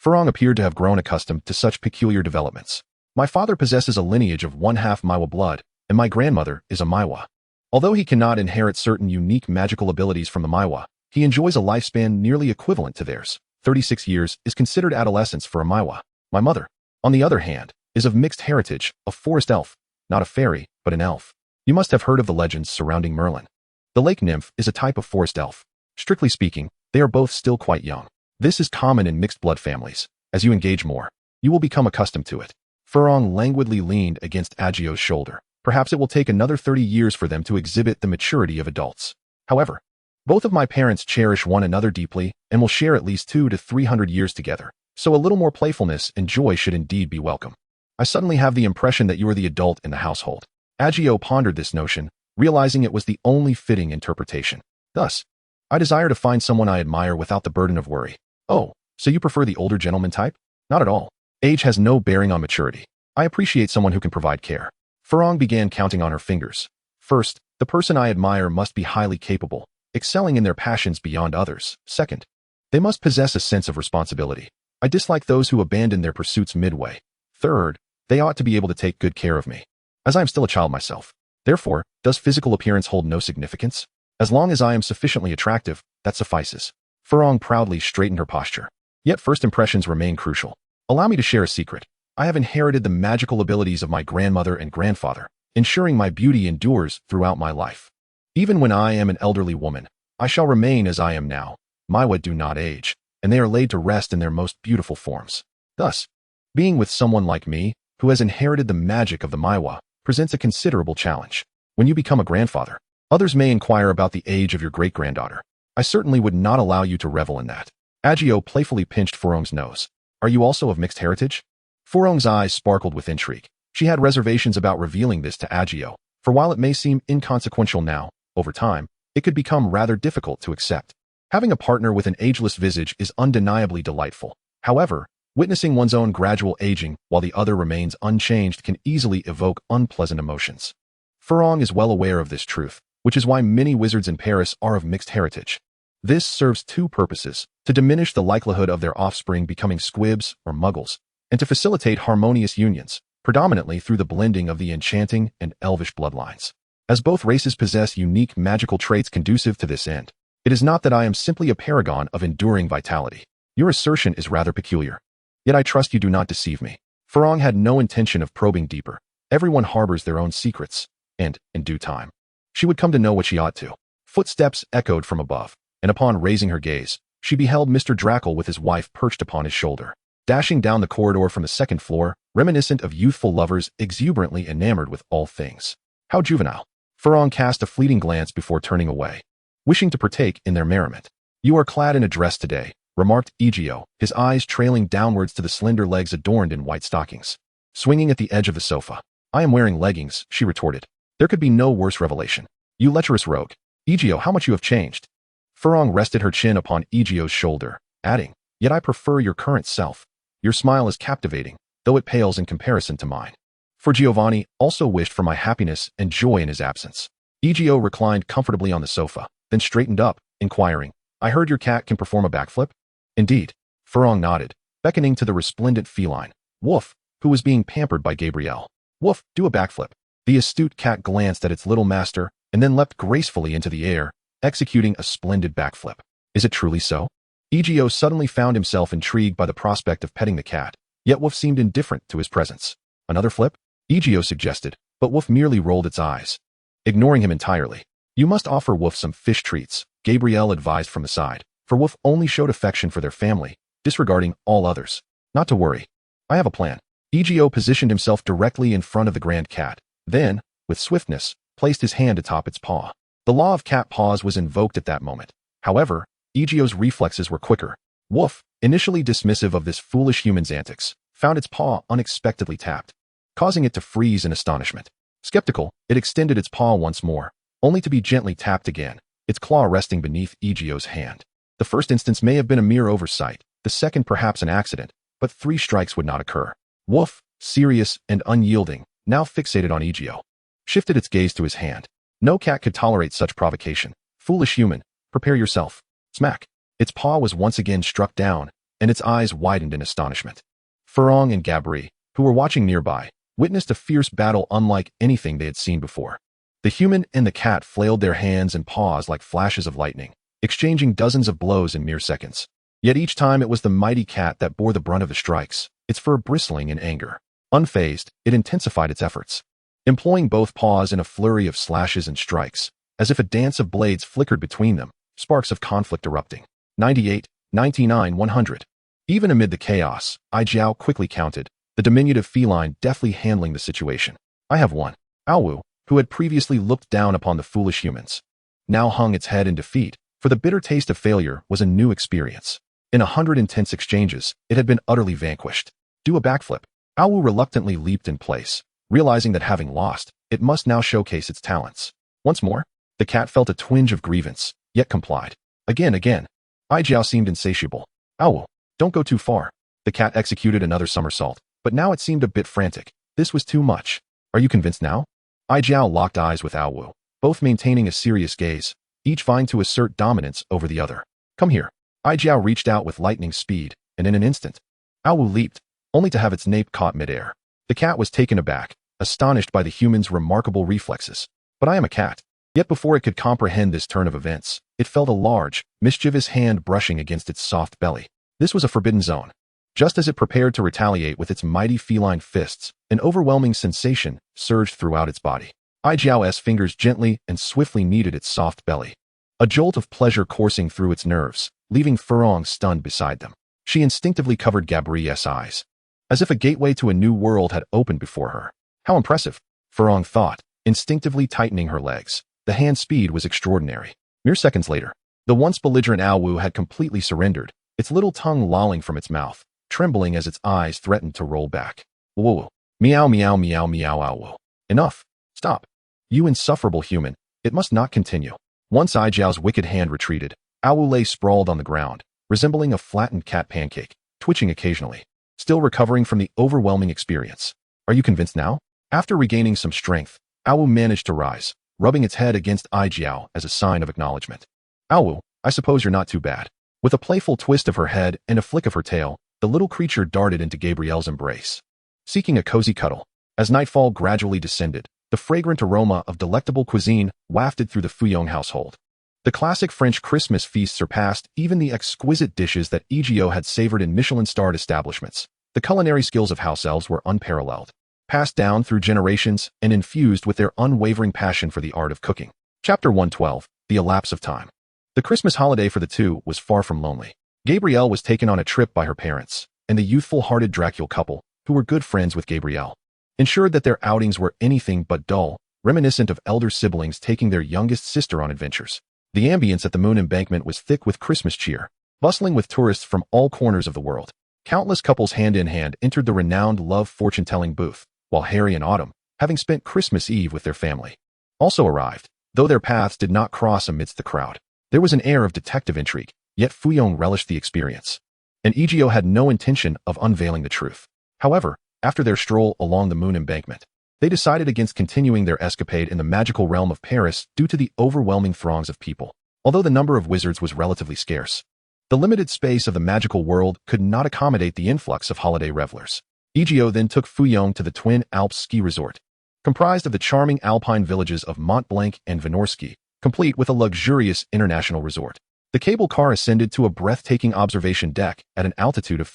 Furon appeared to have grown accustomed to such peculiar developments. My father possesses a lineage of 1/2 Maiwa blood, and my grandmother is a Maiwa. Although he cannot inherit certain unique magical abilities from the Maiwa, he enjoys a lifespan nearly equivalent to theirs. 36 years is considered adolescence for a Maiwa. My mother, on the other hand, is of mixed heritage, a forest elf, not a fairy, but an elf. You must have heard of the legends surrounding Merlin. The lake nymph is a type of forest elf. Strictly speaking, they are both still quite young. This is common in mixed blood families. As you engage more, you will become accustomed to it. Furong languidly leaned against Ezio's shoulder. Perhaps it will take another 30 years for them to exhibit the maturity of adults. However, both of my parents cherish one another deeply and will share at least 200 to 300 years together, so a little more playfulness and joy should indeed be welcome. I suddenly have the impression that you are the adult in the household. Ezio pondered this notion, realizing it was the only fitting interpretation. Thus, I desire to find someone I admire without the burden of worry. Oh, so you prefer the older gentleman type? Not at all. Age has no bearing on maturity. I appreciate someone who can provide care. Furong began counting on her fingers. First, the person I admire must be highly capable, excelling in their passions beyond others. Second, they must possess a sense of responsibility. I dislike those who abandon their pursuits midway. Third, they ought to be able to take good care of me, as I am still a child myself. Therefore, does physical appearance hold no significance? As long as I am sufficiently attractive, that suffices. Furong proudly straightened her posture. Yet first impressions remain crucial. Allow me to share a secret. I have inherited the magical abilities of my grandmother and grandfather, ensuring my beauty endures throughout my life. Even when I am an elderly woman, I shall remain as I am now. Maiwa do not age, and they are laid to rest in their most beautiful forms. Thus, being with someone like me, who has inherited the magic of the Maiwa, presents a considerable challenge. When you become a grandfather, others may inquire about the age of your great-granddaughter. I certainly would not allow you to revel in that. Ezio playfully pinched Furong's nose. Are you also of mixed heritage? Furong's eyes sparkled with intrigue. She had reservations about revealing this to Ezio, for while it may seem inconsequential now, over time, it could become rather difficult to accept. Having a partner with an ageless visage is undeniably delightful. However, witnessing one's own gradual aging while the other remains unchanged can easily evoke unpleasant emotions. Furong is well aware of this truth, which is why many wizards in Paris are of mixed heritage. This serves two purposes: to diminish the likelihood of their offspring becoming squibs or muggles, and to facilitate harmonious unions, predominantly through the blending of the enchanting and elvish bloodlines. As both races possess unique magical traits conducive to this end, it is not that I am simply a paragon of enduring vitality. Your assertion is rather peculiar. Yet I trust you do not deceive me. Furong had no intention of probing deeper. Everyone harbors their own secrets, and, in due time, she would come to know what she ought to. Footsteps echoed from above, and upon raising her gaze, she beheld Mr. Drackle with his wife perched upon his shoulder, dashing down the corridor from the second floor, reminiscent of youthful lovers exuberantly enamored with all things. How juvenile. Furong cast a fleeting glance before turning away, wishing to partake in their merriment. You are clad in a dress today, remarked Ezio, his eyes trailing downwards to the slender legs adorned in white stockings, swinging at the edge of the sofa. I am wearing leggings, she retorted. There could be no worse revelation. You lecherous rogue. Ezio, how much you have changed. Furong rested her chin upon Ezio's shoulder, adding, Yet I prefer your current self. Your smile is captivating, though it pales in comparison to mine. For Giovanni also wished for my happiness and joy in his absence. Ezio reclined comfortably on the sofa, then straightened up, inquiring, I heard your cat can perform a backflip? Indeed. Furong nodded, beckoning to the resplendent feline, Woof, who was being pampered by Gabrielle. Woof, do a backflip. The astute cat glanced at its little master and then leapt gracefully into the air, executing a splendid backflip. Is it truly so? Ezio suddenly found himself intrigued by the prospect of petting the cat, yet Woof seemed indifferent to his presence. Another flip? Ezio suggested, but Woof merely rolled its eyes, ignoring him entirely. You must offer Woof some fish treats, Gabrielle advised from the side, for Woof only showed affection for their family, disregarding all others. Not to worry. I have a plan. Ezio positioned himself directly in front of the grand cat, then, with swiftness, placed his hand atop its paw. The law of cat paws was invoked at that moment. However, Ezio's reflexes were quicker. Woof, initially dismissive of this foolish human's antics, found its paw unexpectedly tapped, causing it to freeze in astonishment. Skeptical, it extended its paw once more, only to be gently tapped again, its claw resting beneath Ezio's hand. The first instance may have been a mere oversight, the second perhaps an accident, but 3 strikes would not occur. Woof, serious and unyielding, now fixated on Ezio, shifted its gaze to his hand. No cat could tolerate such provocation. Foolish human, prepare yourself. Smack. Its paw was once again struck down, and its eyes widened in astonishment. Furong and Gabri, who were watching nearby, witnessed a fierce battle unlike anything they had seen before. The human and the cat flailed their hands and paws like flashes of lightning, exchanging dozens of blows in mere seconds. Yet each time it was the mighty cat that bore the brunt of the strikes, its fur bristling in anger. Unfazed, it intensified its efforts, employing both paws in a flurry of slashes and strikes, as if a dance of blades flickered between them, sparks of conflict erupting. 98. 99, 100. Even amid the chaos, Ai quickly counted, the diminutive feline deftly handling the situation. I have one. Awu, who had previously looked down upon the foolish humans, now hung its head in defeat, for the bitter taste of failure was a new experience. In 100 intense exchanges, it had been utterly vanquished. Do a backflip. Awu reluctantly leaped in place, realizing that having lost, it must now showcase its talents. Once more, the cat felt a twinge of grievance, yet complied. Again. Ai seemed insatiable. Awu, don't go too far. The cat executed another somersault, but now it seemed a bit frantic. This was too much. Are you convinced now? Ai locked eyes with Awu, both maintaining a serious gaze, each vying to assert dominance over the other. Come here. Ai reached out with lightning speed, and in an instant, Awu leaped, only to have its nape caught midair. The cat was taken aback, astonished by the human's remarkable reflexes. But I am a cat. Yet before it could comprehend this turn of events, it felt a large, mischievous hand brushing against its soft belly. This was a forbidden zone. Just as it prepared to retaliate with its mighty feline fists, an overwhelming sensation surged throughout its body. Aijiao's fingers gently and swiftly kneaded its soft belly. A jolt of pleasure coursing through its nerves, leaving Furong stunned beside them. She instinctively covered Gabrielle's eyes, as if a gateway to a new world had opened before her. How impressive, Furong thought, instinctively tightening her legs. The hand speed was extraordinary. Mere seconds later, the once belligerent Awu had completely surrendered, its little tongue lolling from its mouth, trembling as its eyes threatened to roll back. Whoa. Meow, meow, meow, meow, Awu. Enough. Stop. You insufferable human. It must not continue. Once Aijiao's wicked hand retreated, Awu lay sprawled on the ground, resembling a flattened cat pancake, twitching occasionally, still recovering from the overwhelming experience. Are you convinced now? After regaining some strength, Awu managed to rise, rubbing its head against Aijiao as a sign of acknowledgement. Awu, I suppose you're not too bad. With a playful twist of her head and a flick of her tail, the little creature darted into Gabrielle's embrace, seeking a cozy cuddle. As nightfall gradually descended, the fragrant aroma of delectable cuisine wafted through the Fuyong household. The classic French Christmas feast surpassed even the exquisite dishes that Ezio had savored in Michelin-starred establishments. The culinary skills of house elves were unparalleled, passed down through generations and infused with their unwavering passion for the art of cooking. Chapter 112, The Elapse of Time. The Christmas holiday for the two was far from lonely. Gabrielle was taken on a trip by her parents, and the youthful-hearted Dracule couple, who were good friends with Gabrielle, ensured that their outings were anything but dull, reminiscent of elder siblings taking their youngest sister on adventures. The ambience at the Moon Embankment was thick with Christmas cheer, bustling with tourists from all corners of the world. Countless couples hand in hand entered the renowned love fortune-telling booth, while Harry and Autumn, having spent Christmas Eve with their family, also arrived, though their paths did not cross amidst the crowd. There was an air of detective intrigue, yet Fuyong relished the experience, and Ezio had no intention of unveiling the truth. However, after their stroll along the Moon Embankment, they decided against continuing their escapade in the magical realm of Paris due to the overwhelming throngs of people. Although the number of wizards was relatively scarce, the limited space of the magical world could not accommodate the influx of holiday revelers. Ezio then took Fuyong to the Twin Alps ski resort, comprised of the charming alpine villages of Mont Blanc and Vynorski, complete with a luxurious international resort. The cable car ascended to a breathtaking observation deck at an altitude of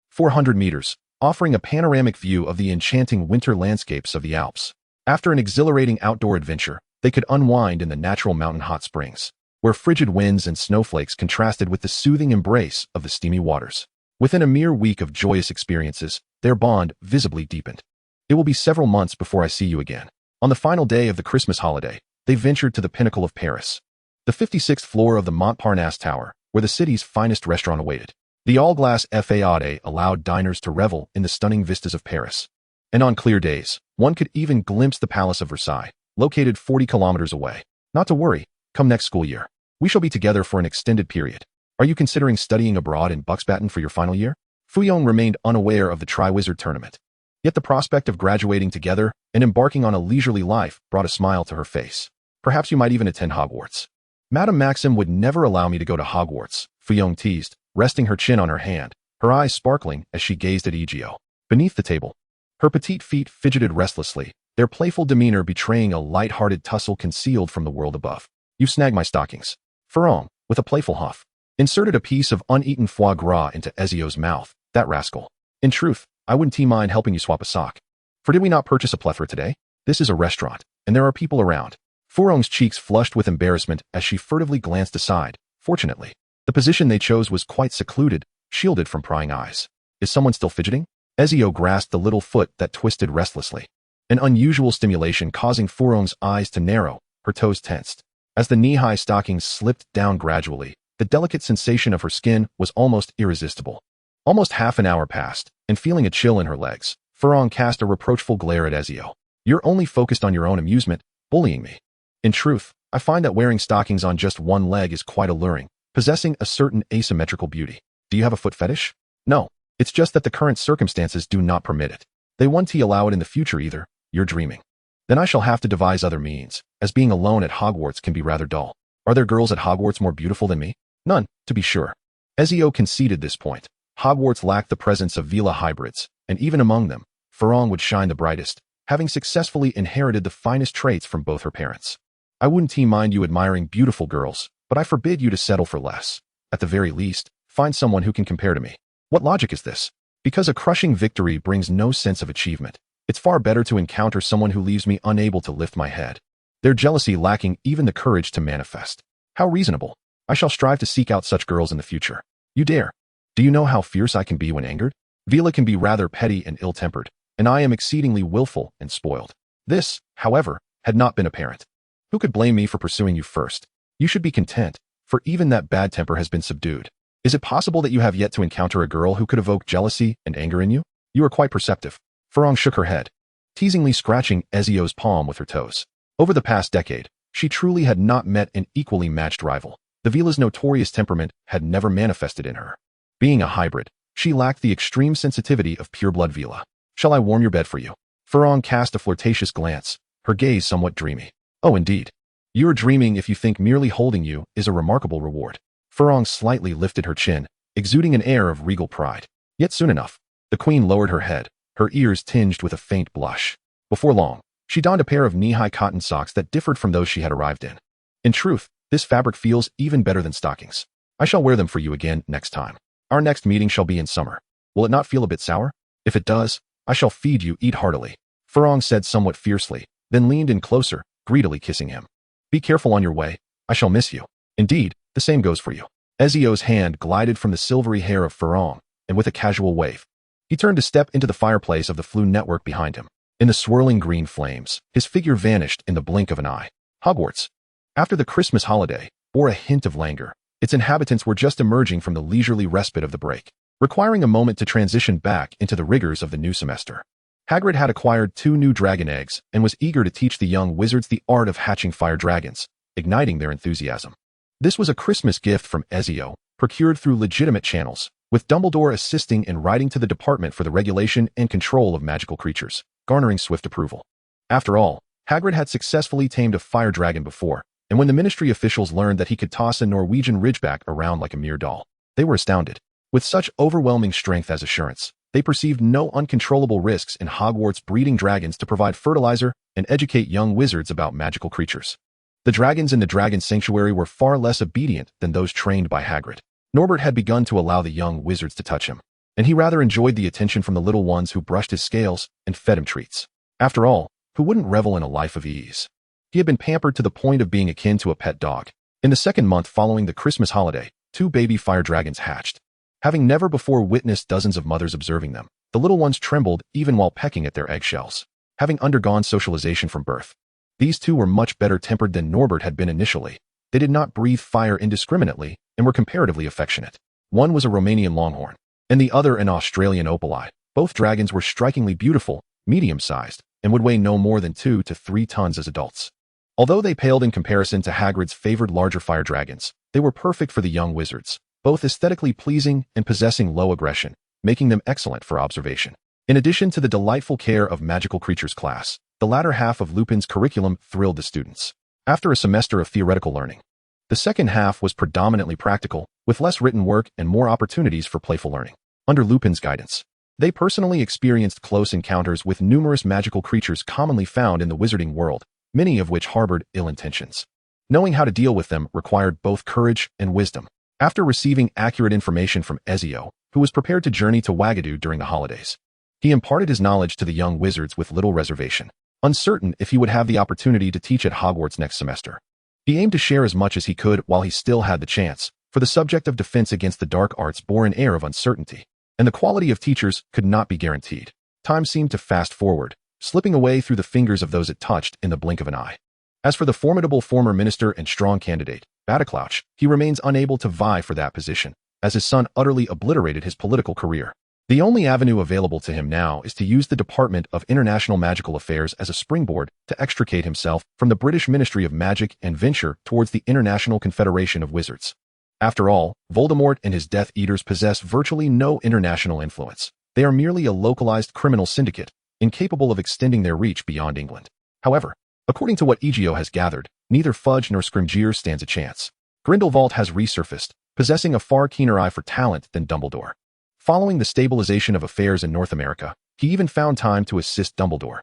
400 meters, offering a panoramic view of the enchanting winter landscapes of the Alps. After an exhilarating outdoor adventure, they could unwind in the natural mountain hot springs, where frigid winds and snowflakes contrasted with the soothing embrace of the steamy waters. Within a mere week of joyous experiences, their bond visibly deepened. It will be several months before I see you again. On the final day of the Christmas holiday, they ventured to the pinnacle of Paris, the 56th floor of the Montparnasse Tower, where the city's finest restaurant awaited. The all-glass faade allowed diners to revel in the stunning vistas of Paris. And on clear days, one could even glimpse the Palace of Versailles, located 40 kilometers away. Not to worry, come next school year, we shall be together for an extended period. Are you considering studying abroad in Buxbatten for your final year? Fuyong remained unaware of the Triwizard Tournament. Yet the prospect of graduating together and embarking on a leisurely life brought a smile to her face. Perhaps you might even attend Hogwarts. Madame Maxim would never allow me to go to Hogwarts, Fuyong teased, resting her chin on her hand, her eyes sparkling as she gazed at Ezio. Beneath the table, her petite feet fidgeted restlessly, their playful demeanor betraying a light-hearted tussle concealed from the world above. You snagged my stockings. Furong, with a playful huff, inserted a piece of uneaten foie gras into Ezio's mouth. That rascal. In truth, I wouldn't mind helping you swap a sock. For did we not purchase a plethora today? This is a restaurant, and there are people around. Furong's cheeks flushed with embarrassment as she furtively glanced aside. Fortunately, The position they chose was quite secluded, shielded from prying eyes. Is someone still fidgeting? Ezio grasped the little foot that twisted restlessly. An unusual stimulation causing Furong's eyes to narrow, her toes tensed. As the knee-high stockings slipped down gradually, the delicate sensation of her skin was almost irresistible. Almost half an hour passed, and feeling a chill in her legs, Furong cast a reproachful glare at Ezio. You're only focused on your own amusement, bullying me. In truth, I find that wearing stockings on just one leg is quite alluring, possessing a certain asymmetrical beauty. Do you have a foot fetish? No, it's just that the current circumstances do not permit it. They won't allow it in the future either. You're dreaming. Then I shall have to devise other means, as being alone at Hogwarts can be rather dull. Are there girls at Hogwarts more beautiful than me? None, to be sure. Ezio conceded this point. Hogwarts lacked the presence of Vila hybrids, and even among them, Furong would shine the brightest, having successfully inherited the finest traits from both her parents. I wouldn't mind you admiring beautiful girls, but I forbid you to settle for less. At the very least, find someone who can compare to me. What logic is this? Because a crushing victory brings no sense of achievement. It's far better to encounter someone who leaves me unable to lift my head. Their jealousy lacking even the courage to manifest. How reasonable. I shall strive to seek out such girls in the future. You dare. Do you know how fierce I can be when angered? Vila can be rather petty and ill-tempered, and I am exceedingly willful and spoiled. This, however, had not been apparent. Who could blame me for pursuing you first? You should be content, for even that bad temper has been subdued. Is it possible that you have yet to encounter a girl who could evoke jealousy and anger in you? You are quite perceptive. Furong shook her head, teasingly scratching Ezio's palm with her toes. Over the past decade, she truly had not met an equally matched rival. The Vila's notorious temperament had never manifested in her. Being a hybrid, she lacked the extreme sensitivity of pureblood Vila. Shall I warm your bed for you? Furong cast a flirtatious glance, her gaze somewhat dreamy. Oh, indeed. You are dreaming if you think merely holding you is a remarkable reward. Furong slightly lifted her chin, exuding an air of regal pride. Yet soon enough, the queen lowered her head, her ears tinged with a faint blush. Before long, she donned a pair of knee-high cotton socks that differed from those she had arrived in. In truth, this fabric feels even better than stockings. I shall wear them for you again next time. Our next meeting shall be in summer. Will it not feel a bit sour? If it does, I shall feed you, eat heartily. Furong said somewhat fiercely, then leaned in closer, greedily kissing him. Be careful on your way. I shall miss you. Indeed, the same goes for you. Ezio's hand glided from the silvery hair of Furong, and with a casual wave, he turned to step into the fireplace of the flue network behind him. In the swirling green flames, his figure vanished in the blink of an eye. Hogwarts, after the Christmas holiday, bore a hint of languor. Its inhabitants were just emerging from the leisurely respite of the break, requiring a moment to transition back into the rigors of the new semester. Hagrid had acquired 2 new dragon eggs and was eager to teach the young wizards the art of hatching fire dragons, igniting their enthusiasm. This was a Christmas gift from Ezio, procured through legitimate channels, with Dumbledore assisting in writing to the Department for the Regulation and Control of Magical Creatures, garnering swift approval. After all, Hagrid had successfully tamed a fire dragon before, and when the ministry officials learned that he could toss a Norwegian ridgeback around like a mere doll, they were astounded. With such overwhelming strength as assurance, they perceived no uncontrollable risks in Hogwarts breeding dragons to provide fertilizer and educate young wizards about magical creatures. The dragons in the Dragon Sanctuary were far less obedient than those trained by Hagrid. Norbert had begun to allow the young wizards to touch him, and he rather enjoyed the attention from the little ones who brushed his scales and fed him treats. After all, who wouldn't revel in a life of ease? He had been pampered to the point of being akin to a pet dog. In the second month following the Christmas holiday, 2 baby fire dragons hatched. Having never before witnessed dozens of mothers observing them, the little ones trembled even while pecking at their eggshells. Having undergone socialization from birth, these 2 were much better tempered than Norbert had been initially. They did not breathe fire indiscriminately and were comparatively affectionate. One was a Romanian longhorn, and the other an Australian opaleye. Both dragons were strikingly beautiful, medium-sized, and would weigh no more than 2 to 3 tons as adults. Although they paled in comparison to Hagrid's favored larger fire dragons, they were perfect for the young wizards, both aesthetically pleasing and possessing low aggression, making them excellent for observation. In addition to the delightful care of magical creatures class, the latter half of Lupin's curriculum thrilled the students. After a semester of theoretical learning, the second half was predominantly practical, with less written work and more opportunities for playful learning. Under Lupin's guidance, they personally experienced close encounters with numerous magical creatures commonly found in the wizarding world, many of which harbored ill intentions. Knowing how to deal with them required both courage and wisdom. After receiving accurate information from Ezio, who was prepared to journey to Wagadu during the holidays, he imparted his knowledge to the young wizards with little reservation, uncertain if he would have the opportunity to teach at Hogwarts next semester. He aimed to share as much as he could while he still had the chance, for the subject of defense against the dark arts bore an air of uncertainty, and the quality of teachers could not be guaranteed. Time seemed to fast forward, slipping away through the fingers of those it touched in the blink of an eye. As for the formidable former minister and strong candidate, Bataclouch, he remains unable to vie for that position, as his son utterly obliterated his political career. The only avenue available to him now is to use the Department of International Magical Affairs as a springboard to extricate himself from the British Ministry of Magic and venture towards the International Confederation of Wizards. After all, Voldemort and his Death Eaters possess virtually no international influence. They are merely a localized criminal syndicate, incapable of extending their reach beyond England. However, according to what Ezio has gathered, neither Fudge nor Scrimgeour stands a chance. Grindelwald has resurfaced, possessing a far keener eye for talent than Dumbledore. Following the stabilization of affairs in North America, he even found time to assist Dumbledore,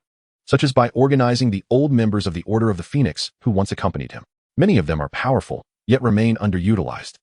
such as by organizing the old members of the Order of the Phoenix who once accompanied him. Many of them are powerful, yet remain underutilized.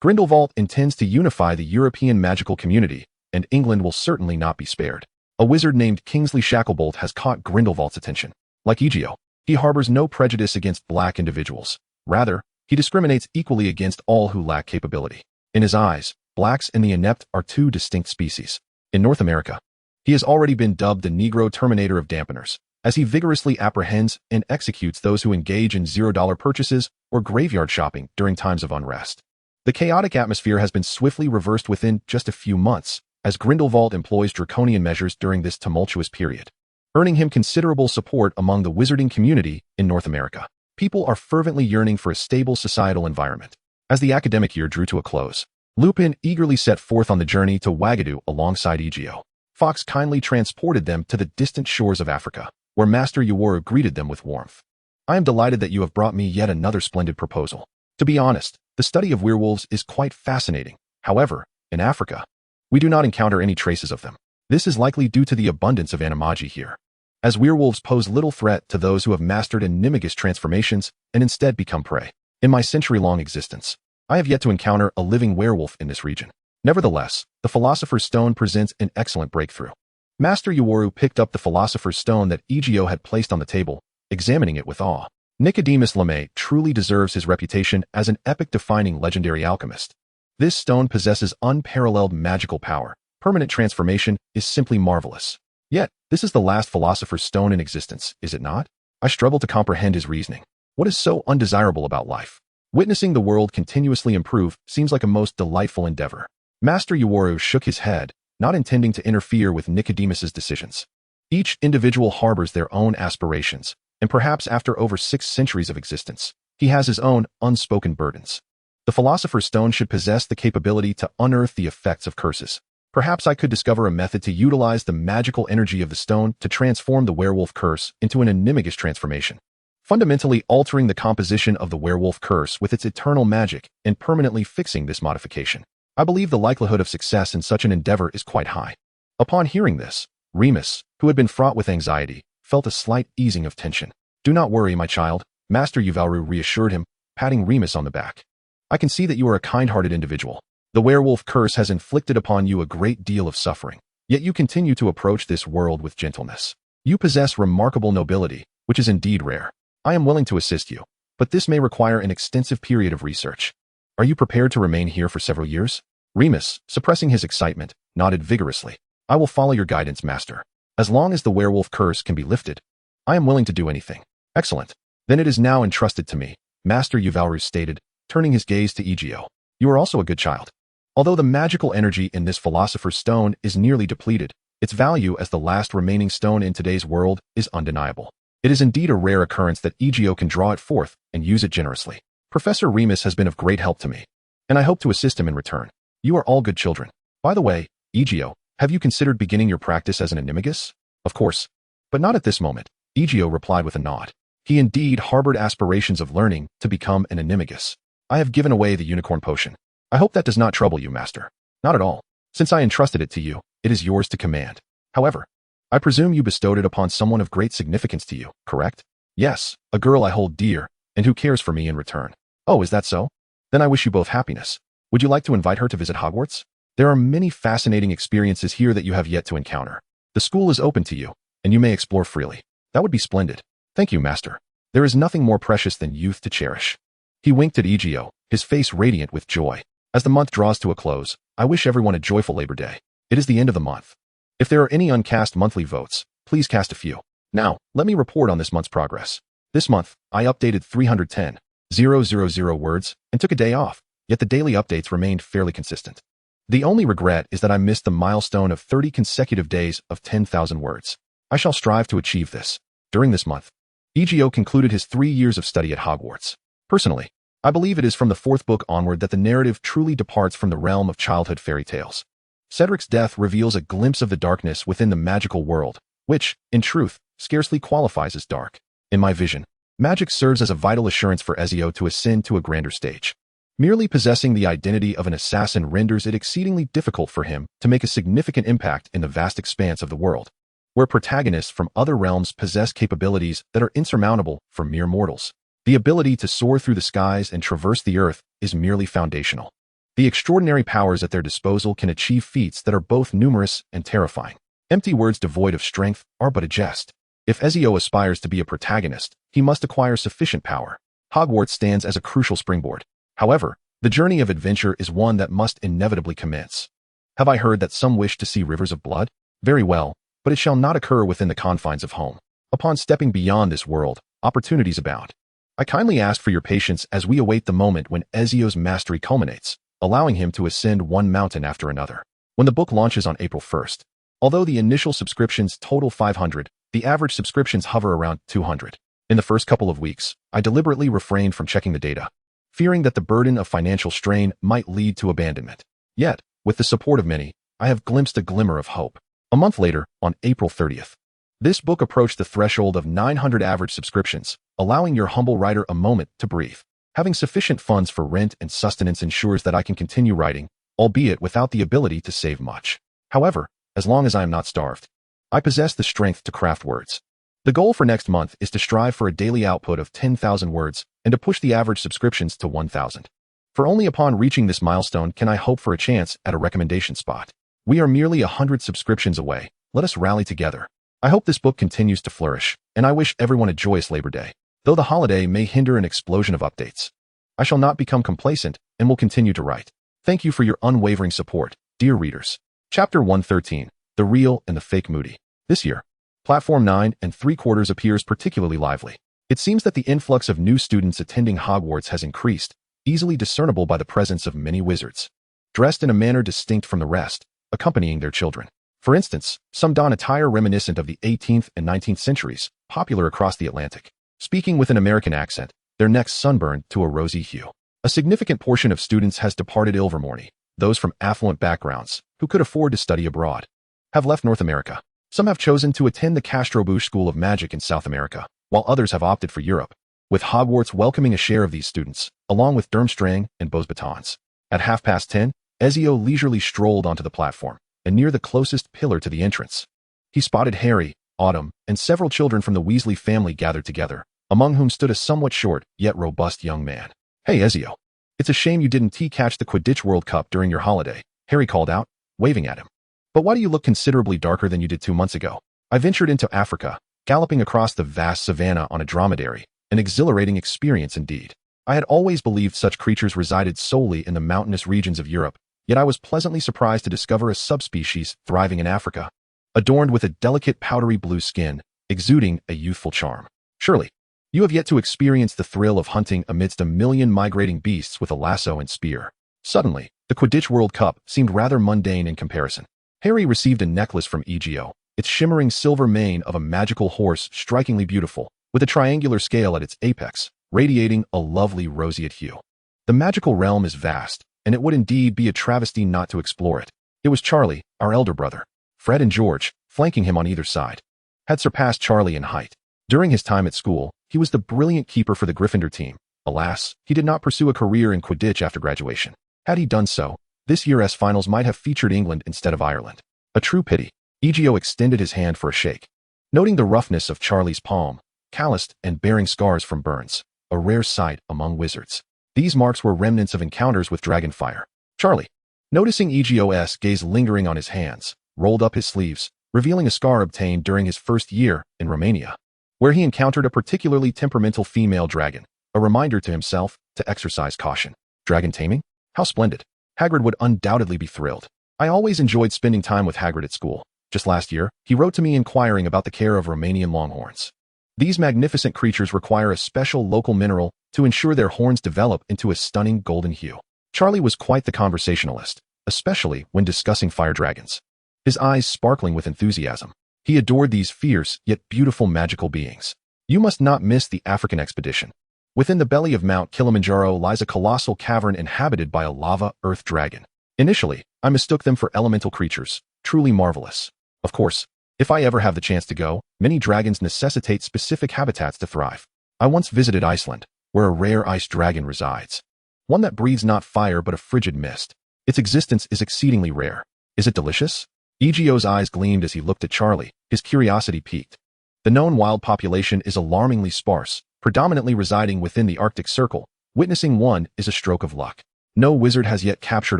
Grindelwald intends to unify the European magical community, and England will certainly not be spared. A wizard named Kingsley Shacklebolt has caught Grindelwald's attention. Like Ezio, he harbors no prejudice against black individuals. Rather, he discriminates equally against all who lack capability. In his eyes, blacks and the inept are two distinct species. In North America, he has already been dubbed the Negro Terminator of Dampeners, as he vigorously apprehends and executes those who engage in $0 purchases or graveyard shopping during times of unrest. The chaotic atmosphere has been swiftly reversed within just a few months, as Grindelwald employs draconian measures during this tumultuous period, earning him considerable support among the wizarding community in North America. People are fervently yearning for a stable societal environment. As the academic year drew to a close, Lupin eagerly set forth on the journey to Wagadu alongside Ezio. Fawkes kindly transported them to the distant shores of Africa, where Master Uwaru greeted them with warmth. I am delighted that you have brought me yet another splendid proposal. To be honest, the study of werewolves is quite fascinating. However, in Africa, we do not encounter any traces of them. This is likely due to the abundance of animagi here, as werewolves pose little threat to those who have mastered animagus transformations and instead become prey. In my century-long existence, I have yet to encounter a living werewolf in this region. Nevertheless, the Philosopher's Stone presents an excellent breakthrough. Master Uwaru picked up the Philosopher's Stone that Ezio had placed on the table, examining it with awe. Nicodemus Lamé truly deserves his reputation as an epic-defining legendary alchemist. This stone possesses unparalleled magical power. Permanent transformation is simply marvelous. Yet, this is the last Philosopher's Stone in existence, is it not? I struggle to comprehend his reasoning. What is so undesirable about life? Witnessing the world continuously improve seems like a most delightful endeavor. Master Uwaru shook his head, not intending to interfere with Nicodemus's decisions. Each individual harbors their own aspirations, and perhaps after over 6 centuries of existence, he has his own unspoken burdens. The Philosopher's Stone should possess the capability to unearth the effects of curses. Perhaps I could discover a method to utilize the magical energy of the stone to transform the werewolf curse into an animagus transformation, fundamentally altering the composition of the werewolf curse with its eternal magic and permanently fixing this modification. I believe the likelihood of success in such an endeavor is quite high. Upon hearing this, Remus, who had been fraught with anxiety, felt a slight easing of tension. Do not worry, my child, Master Uwaru reassured him, patting Remus on the back. I can see that you are a kind-hearted individual. The werewolf curse has inflicted upon you a great deal of suffering, yet you continue to approach this world with gentleness. You possess remarkable nobility, which is indeed rare. I am willing to assist you, but this may require an extensive period of research. Are you prepared to remain here for several years? Remus, suppressing his excitement, nodded vigorously. I will follow your guidance, Master. As long as the werewolf curse can be lifted, I am willing to do anything. Excellent. Then it is now entrusted to me, Master Uwaru stated, turning his gaze to Ezio. You are also a good child. Although the magical energy in this Philosopher's Stone is nearly depleted, its value as the last remaining stone in today's world is undeniable. It is indeed a rare occurrence that Ezio can draw it forth and use it generously. Professor Remus has been of great help to me, and I hope to assist him in return. You are all good children. By the way, Ezio, have you considered beginning your practice as an animagus? Of course, but not at this moment, Ezio replied with a nod. He indeed harbored aspirations of learning to become an animagus. I have given away the unicorn potion. I hope that does not trouble you, Master. Not at all. Since I entrusted it to you, it is yours to command. However, I presume you bestowed it upon someone of great significance to you, correct? Yes, a girl I hold dear, and who cares for me in return. Oh, is that so? Then I wish you both happiness. Would you like to invite her to visit Hogwarts? There are many fascinating experiences here that you have yet to encounter. The school is open to you, and you may explore freely. That would be splendid. Thank you, Master. There is nothing more precious than youth to cherish. He winked at Ezio, his face radiant with joy. As the month draws to a close, I wish everyone a joyful Labor Day. It is the end of the month. If there are any uncast monthly votes, please cast a few. Now, let me report on this month's progress. This month, I updated 310,000 words and took a day off, yet the daily updates remained fairly consistent. The only regret is that I missed the milestone of 30 consecutive days of 10,000 words. I shall strive to achieve this. During this month, Ezio concluded his 3 years of study at Hogwarts. Personally, I believe it is from the 4th book onward that the narrative truly departs from the realm of childhood fairy tales. Cedric's death reveals a glimpse of the darkness within the magical world, which, in truth, scarcely qualifies as dark. In my vision, magic serves as a vital assurance for Ezio to ascend to a grander stage. Merely possessing the identity of an assassin renders it exceedingly difficult for him to make a significant impact in the vast expanse of the world, where protagonists from other realms possess capabilities that are insurmountable for mere mortals. The ability to soar through the skies and traverse the earth is merely foundational. The extraordinary powers at their disposal can achieve feats that are both numerous and terrifying. Empty words devoid of strength are but a jest. If Ezio aspires to be a protagonist, he must acquire sufficient power. Hogwarts stands as a crucial springboard. However, the journey of adventure is one that must inevitably commence. Have I heard that some wish to see rivers of blood? Very well, but it shall not occur within the confines of home. Upon stepping beyond this world, opportunities abound. I kindly ask for your patience as we await the moment when Ezio's mastery culminates, allowing him to ascend one mountain after another. When the book launches on April 1st, although the initial subscriptions total 500, the average subscriptions hover around 200. In the first couple of weeks, I deliberately refrained from checking the data, fearing that the burden of financial strain might lead to abandonment. Yet, with the support of many, I have glimpsed a glimmer of hope. A month later, on April 30th, this book approached the threshold of 900 average subscriptions, allowing your humble writer a moment to breathe. Having sufficient funds for rent and sustenance ensures that I can continue writing, albeit without the ability to save much. However, as long as I am not starved, I possess the strength to craft words. The goal for next month is to strive for a daily output of 10,000 words and to push the average subscriptions to 1,000. For only upon reaching this milestone can I hope for a chance at a recommendation spot. We are merely 100 subscriptions away. Let us rally together. I hope this book continues to flourish, and I wish everyone a joyous Labor Day. Though the holiday may hinder an explosion of updates, I shall not become complacent and will continue to write. Thank you for your unwavering support, dear readers. Chapter 113, The Real and the Fake Moody. This year, Platform 9 3/4 appears particularly lively. It seems that the influx of new students attending Hogwarts has increased, easily discernible by the presence of many wizards, dressed in a manner distinct from the rest, accompanying their children. For instance, some don attire reminiscent of the 18th and 19th centuries, popular across the Atlantic. Speaking with an American accent, their necks sunburned to a rosy hue. A significant portion of students has departed Ilvermorny. Those from affluent backgrounds, who could afford to study abroad, have left North America. Some have chosen to attend the Castrobush School of Magic in South America, while others have opted for Europe, with Hogwarts welcoming a share of these students, along with Durmstrang and Beauxbatons. At 10:30, Ezio leisurely strolled onto the platform, and near the closest pillar to the entrance, he spotted Harry, Autumn, and several children from the Weasley family gathered together, among whom stood a somewhat short, yet robust young man. "Hey, Ezio. It's a shame you didn't catch the Quidditch World Cup during your holiday," Harry called out, waving at him. "But why do you look considerably darker than you did 2 months ago?" I ventured into Africa, galloping across the vast savannah on a dromedary, an exhilarating experience indeed. I had always believed such creatures resided solely in the mountainous regions of Europe, yet I was pleasantly surprised to discover a subspecies thriving in Africa, adorned with a delicate powdery blue skin, exuding a youthful charm. Surely, you have yet to experience the thrill of hunting amidst a million migrating beasts with a lasso and spear. Suddenly, the Quidditch World Cup seemed rather mundane in comparison. Harry received a necklace from Ezio, its shimmering silver mane of a magical horse strikingly beautiful, with a triangular scale at its apex, radiating a lovely roseate hue. The magical realm is vast, and it would indeed be a travesty not to explore it. It was Charlie, our elder brother. Fred and George, flanking him on either side, had surpassed Charlie in height. During his time at school, he was the brilliant keeper for the Gryffindor team. Alas, he did not pursue a career in Quidditch after graduation. Had he done so, this year's finals might have featured England instead of Ireland. A true pity. Ezio extended his hand for a shake. Noting the roughness of Charlie's palm, calloused and bearing scars from burns, a rare sight among wizards. These marks were remnants of encounters with dragonfire. Charlie, noticing Ezio's gaze lingering on his hands, rolled up his sleeves, revealing a scar obtained during his first year in Romania, where he encountered a particularly temperamental female dragon, a reminder to himself to exercise caution. Dragon taming? How splendid. Hagrid would undoubtedly be thrilled. I always enjoyed spending time with Hagrid at school. Just last year, he wrote to me inquiring about the care of Romanian longhorns. These magnificent creatures require a special local mineral to ensure their horns develop into a stunning golden hue. Charlie was quite the conversationalist, especially when discussing fire dragons. His eyes sparkling with enthusiasm. He adored these fierce yet beautiful magical beings. You must not miss the African expedition. Within the belly of Mount Kilimanjaro lies a colossal cavern inhabited by a lava earth dragon. Initially, I mistook them for elemental creatures, truly marvelous. Of course, if I ever have the chance to go, many dragons necessitate specific habitats to thrive. I once visited Iceland, where a rare ice dragon resides. One that breathes not fire but a frigid mist. Its existence is exceedingly rare. Is it delicious? Ezio's eyes gleamed as he looked at Charlie, his curiosity piqued. The known wild population is alarmingly sparse, predominantly residing within the Arctic Circle. Witnessing one is a stroke of luck. No wizard has yet captured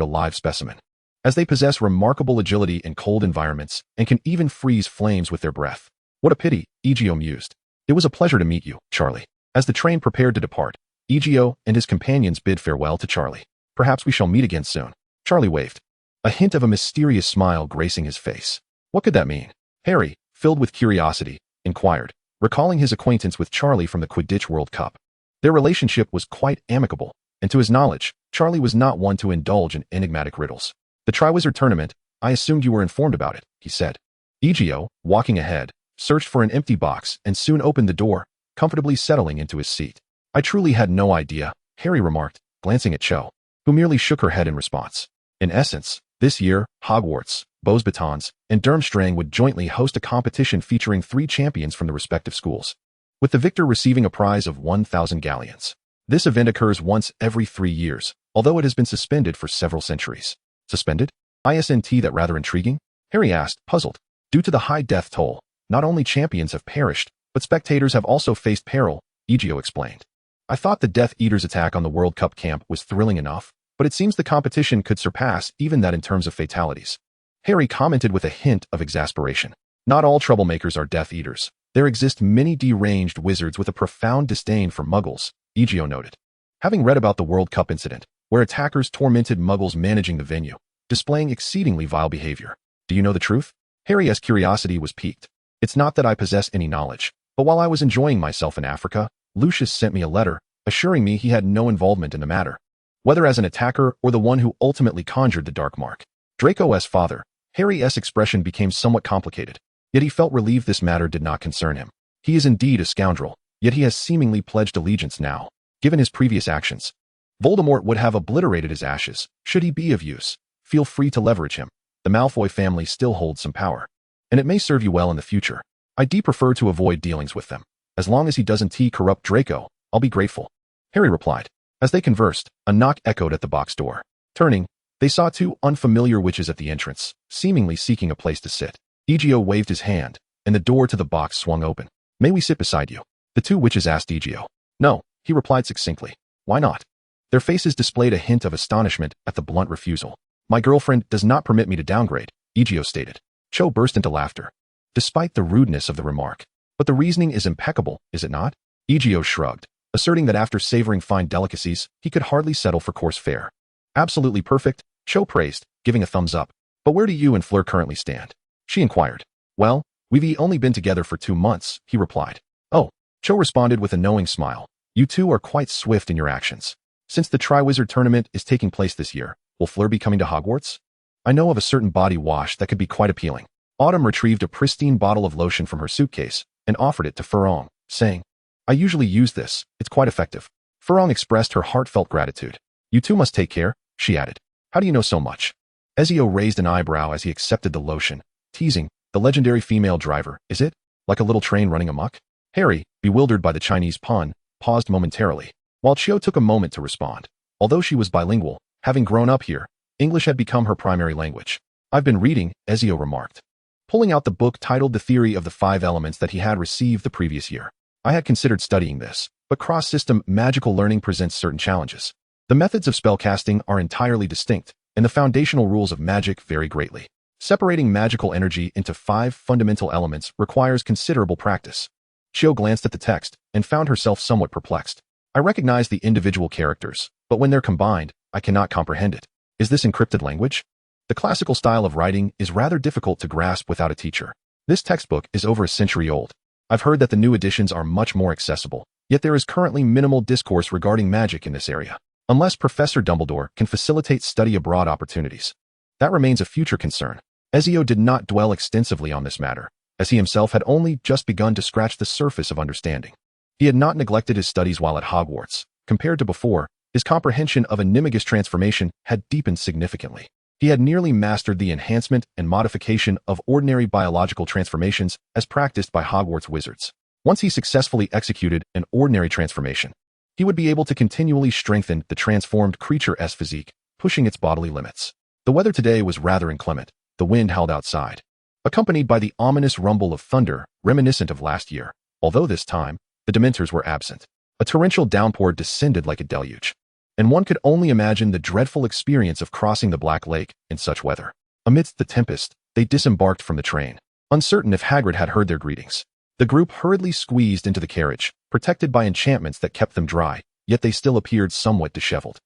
a live specimen, as they possess remarkable agility in cold environments and can even freeze flames with their breath. What a pity, Ezio mused. It was a pleasure to meet you, Charlie. As the train prepared to depart, Ezio and his companions bid farewell to Charlie. Perhaps we shall meet again soon. Charlie waved, a hint of a mysterious smile gracing his face. What could that mean? Harry, filled with curiosity, inquired, recalling his acquaintance with Charlie from the Quidditch World Cup. Their relationship was quite amicable, and to his knowledge, Charlie was not one to indulge in enigmatic riddles. The Triwizard Tournament, I assumed you were informed about it, he said. Ezio, walking ahead, searched for an empty box and soon opened the door, comfortably settling into his seat. I truly had no idea, Harry remarked, glancing at Cho, who merely shook her head in response. In essence, this year, Hogwarts, Beaux Batons, and Durmstrang would jointly host a competition featuring 3 champions from the respective schools, with the victor receiving a prize of 1,000 galleons. This event occurs once every 3 years, although it has been suspended for several centuries. Suspended? Isn't that rather intriguing? Harry asked, puzzled. Due to the high death toll, not only champions have perished, but spectators have also faced peril, Ezio explained. I thought the Death Eater's attack on the World Cup camp was thrilling enough, but it seems the competition could surpass even that in terms of fatalities. Harry commented with a hint of exasperation. Not all troublemakers are Death Eaters. There exist many deranged wizards with a profound disdain for muggles, Ezio noted. Having read about the World Cup incident, where attackers tormented muggles managing the venue, displaying exceedingly vile behavior. Do you know the truth? Harry's curiosity was piqued. It's not that I possess any knowledge, but while I was enjoying myself in Africa, Lucius sent me a letter, assuring me he had no involvement in the matter, whether as an attacker or the one who ultimately conjured the Dark Mark. Draco's father, Harry's expression became somewhat complicated, yet he felt relieved this matter did not concern him. He is indeed a scoundrel, yet he has seemingly pledged allegiance now, given his previous actions. Voldemort would have obliterated his ashes, should he be of use. Feel free to leverage him. The Malfoy family still holds some power, and it may serve you well in the future. I prefer to avoid dealings with them. As long as he doesn't corrupt Draco, I'll be grateful. Harry replied. As they conversed, a knock echoed at the box door. Turning, they saw 2 unfamiliar witches at the entrance, seemingly seeking a place to sit. Ezio waved his hand, and the door to the box swung open. May we sit beside you? The 2 witches asked Ezio. No, he replied succinctly. Why not? Their faces displayed a hint of astonishment at the blunt refusal. My girlfriend does not permit me to downgrade, Ezio stated. Cho burst into laughter, despite the rudeness of the remark. But the reasoning is impeccable, is it not? Ezio shrugged, asserting that after savoring fine delicacies, he could hardly settle for coarse fare. Absolutely perfect, Cho praised, giving a thumbs up. But where do you and Fleur currently stand? She inquired. Well, we've only been together for 2 months, he replied. Oh, Cho responded with a knowing smile. You 2 are quite swift in your actions. Since the Triwizard Tournament is taking place this year, will Fleur be coming to Hogwarts? I know of a certain body wash that could be quite appealing. Autumn retrieved a pristine bottle of lotion from her suitcase and offered it to Furong, saying, I usually use this, it's quite effective. Furong expressed her heartfelt gratitude. You 2 must take care, she added. How do you know so much? Ezio raised an eyebrow as he accepted the lotion, teasing, the legendary female driver, is it? Like a little train running amok? Harry, bewildered by the Chinese pun, paused momentarily, while Chio took a moment to respond. Although she was bilingual, having grown up here, English had become her primary language. I've been reading, Ezio remarked, pulling out the book titled The Theory of the 5 Elements that he had received the previous year. I had considered studying this, but cross-system magical learning presents certain challenges. The methods of spellcasting are entirely distinct, and the foundational rules of magic vary greatly. Separating magical energy into 5 fundamental elements requires considerable practice. Chio glanced at the text and found herself somewhat perplexed. I recognize the individual characters, but when they're combined, I cannot comprehend it. Is this encrypted language? The classical style of writing is rather difficult to grasp without a teacher. This textbook is over a century old. I've heard that the new editions are much more accessible, yet there is currently minimal discourse regarding magic in this area, unless Professor Dumbledore can facilitate study abroad opportunities. That remains a future concern. Ezio did not dwell extensively on this matter, as he himself had only just begun to scratch the surface of understanding. He had not neglected his studies while at Hogwarts. Compared to before, his comprehension of animagus transformation had deepened significantly. He had nearly mastered the enhancement and modification of ordinary biological transformations as practiced by Hogwarts wizards. Once he successfully executed an ordinary transformation, he would be able to continually strengthen the transformed creature's physique, pushing its bodily limits. The weather today was rather inclement. The wind howled outside, accompanied by the ominous rumble of thunder reminiscent of last year, although this time, the Dementors were absent. A torrential downpour descended like a deluge, and one could only imagine the dreadful experience of crossing the Black Lake in such weather. Amidst the tempest, they disembarked from the train, uncertain if Hagrid had heard their greetings. The group hurriedly squeezed into the carriage, protected by enchantments that kept them dry, yet they still appeared somewhat disheveled.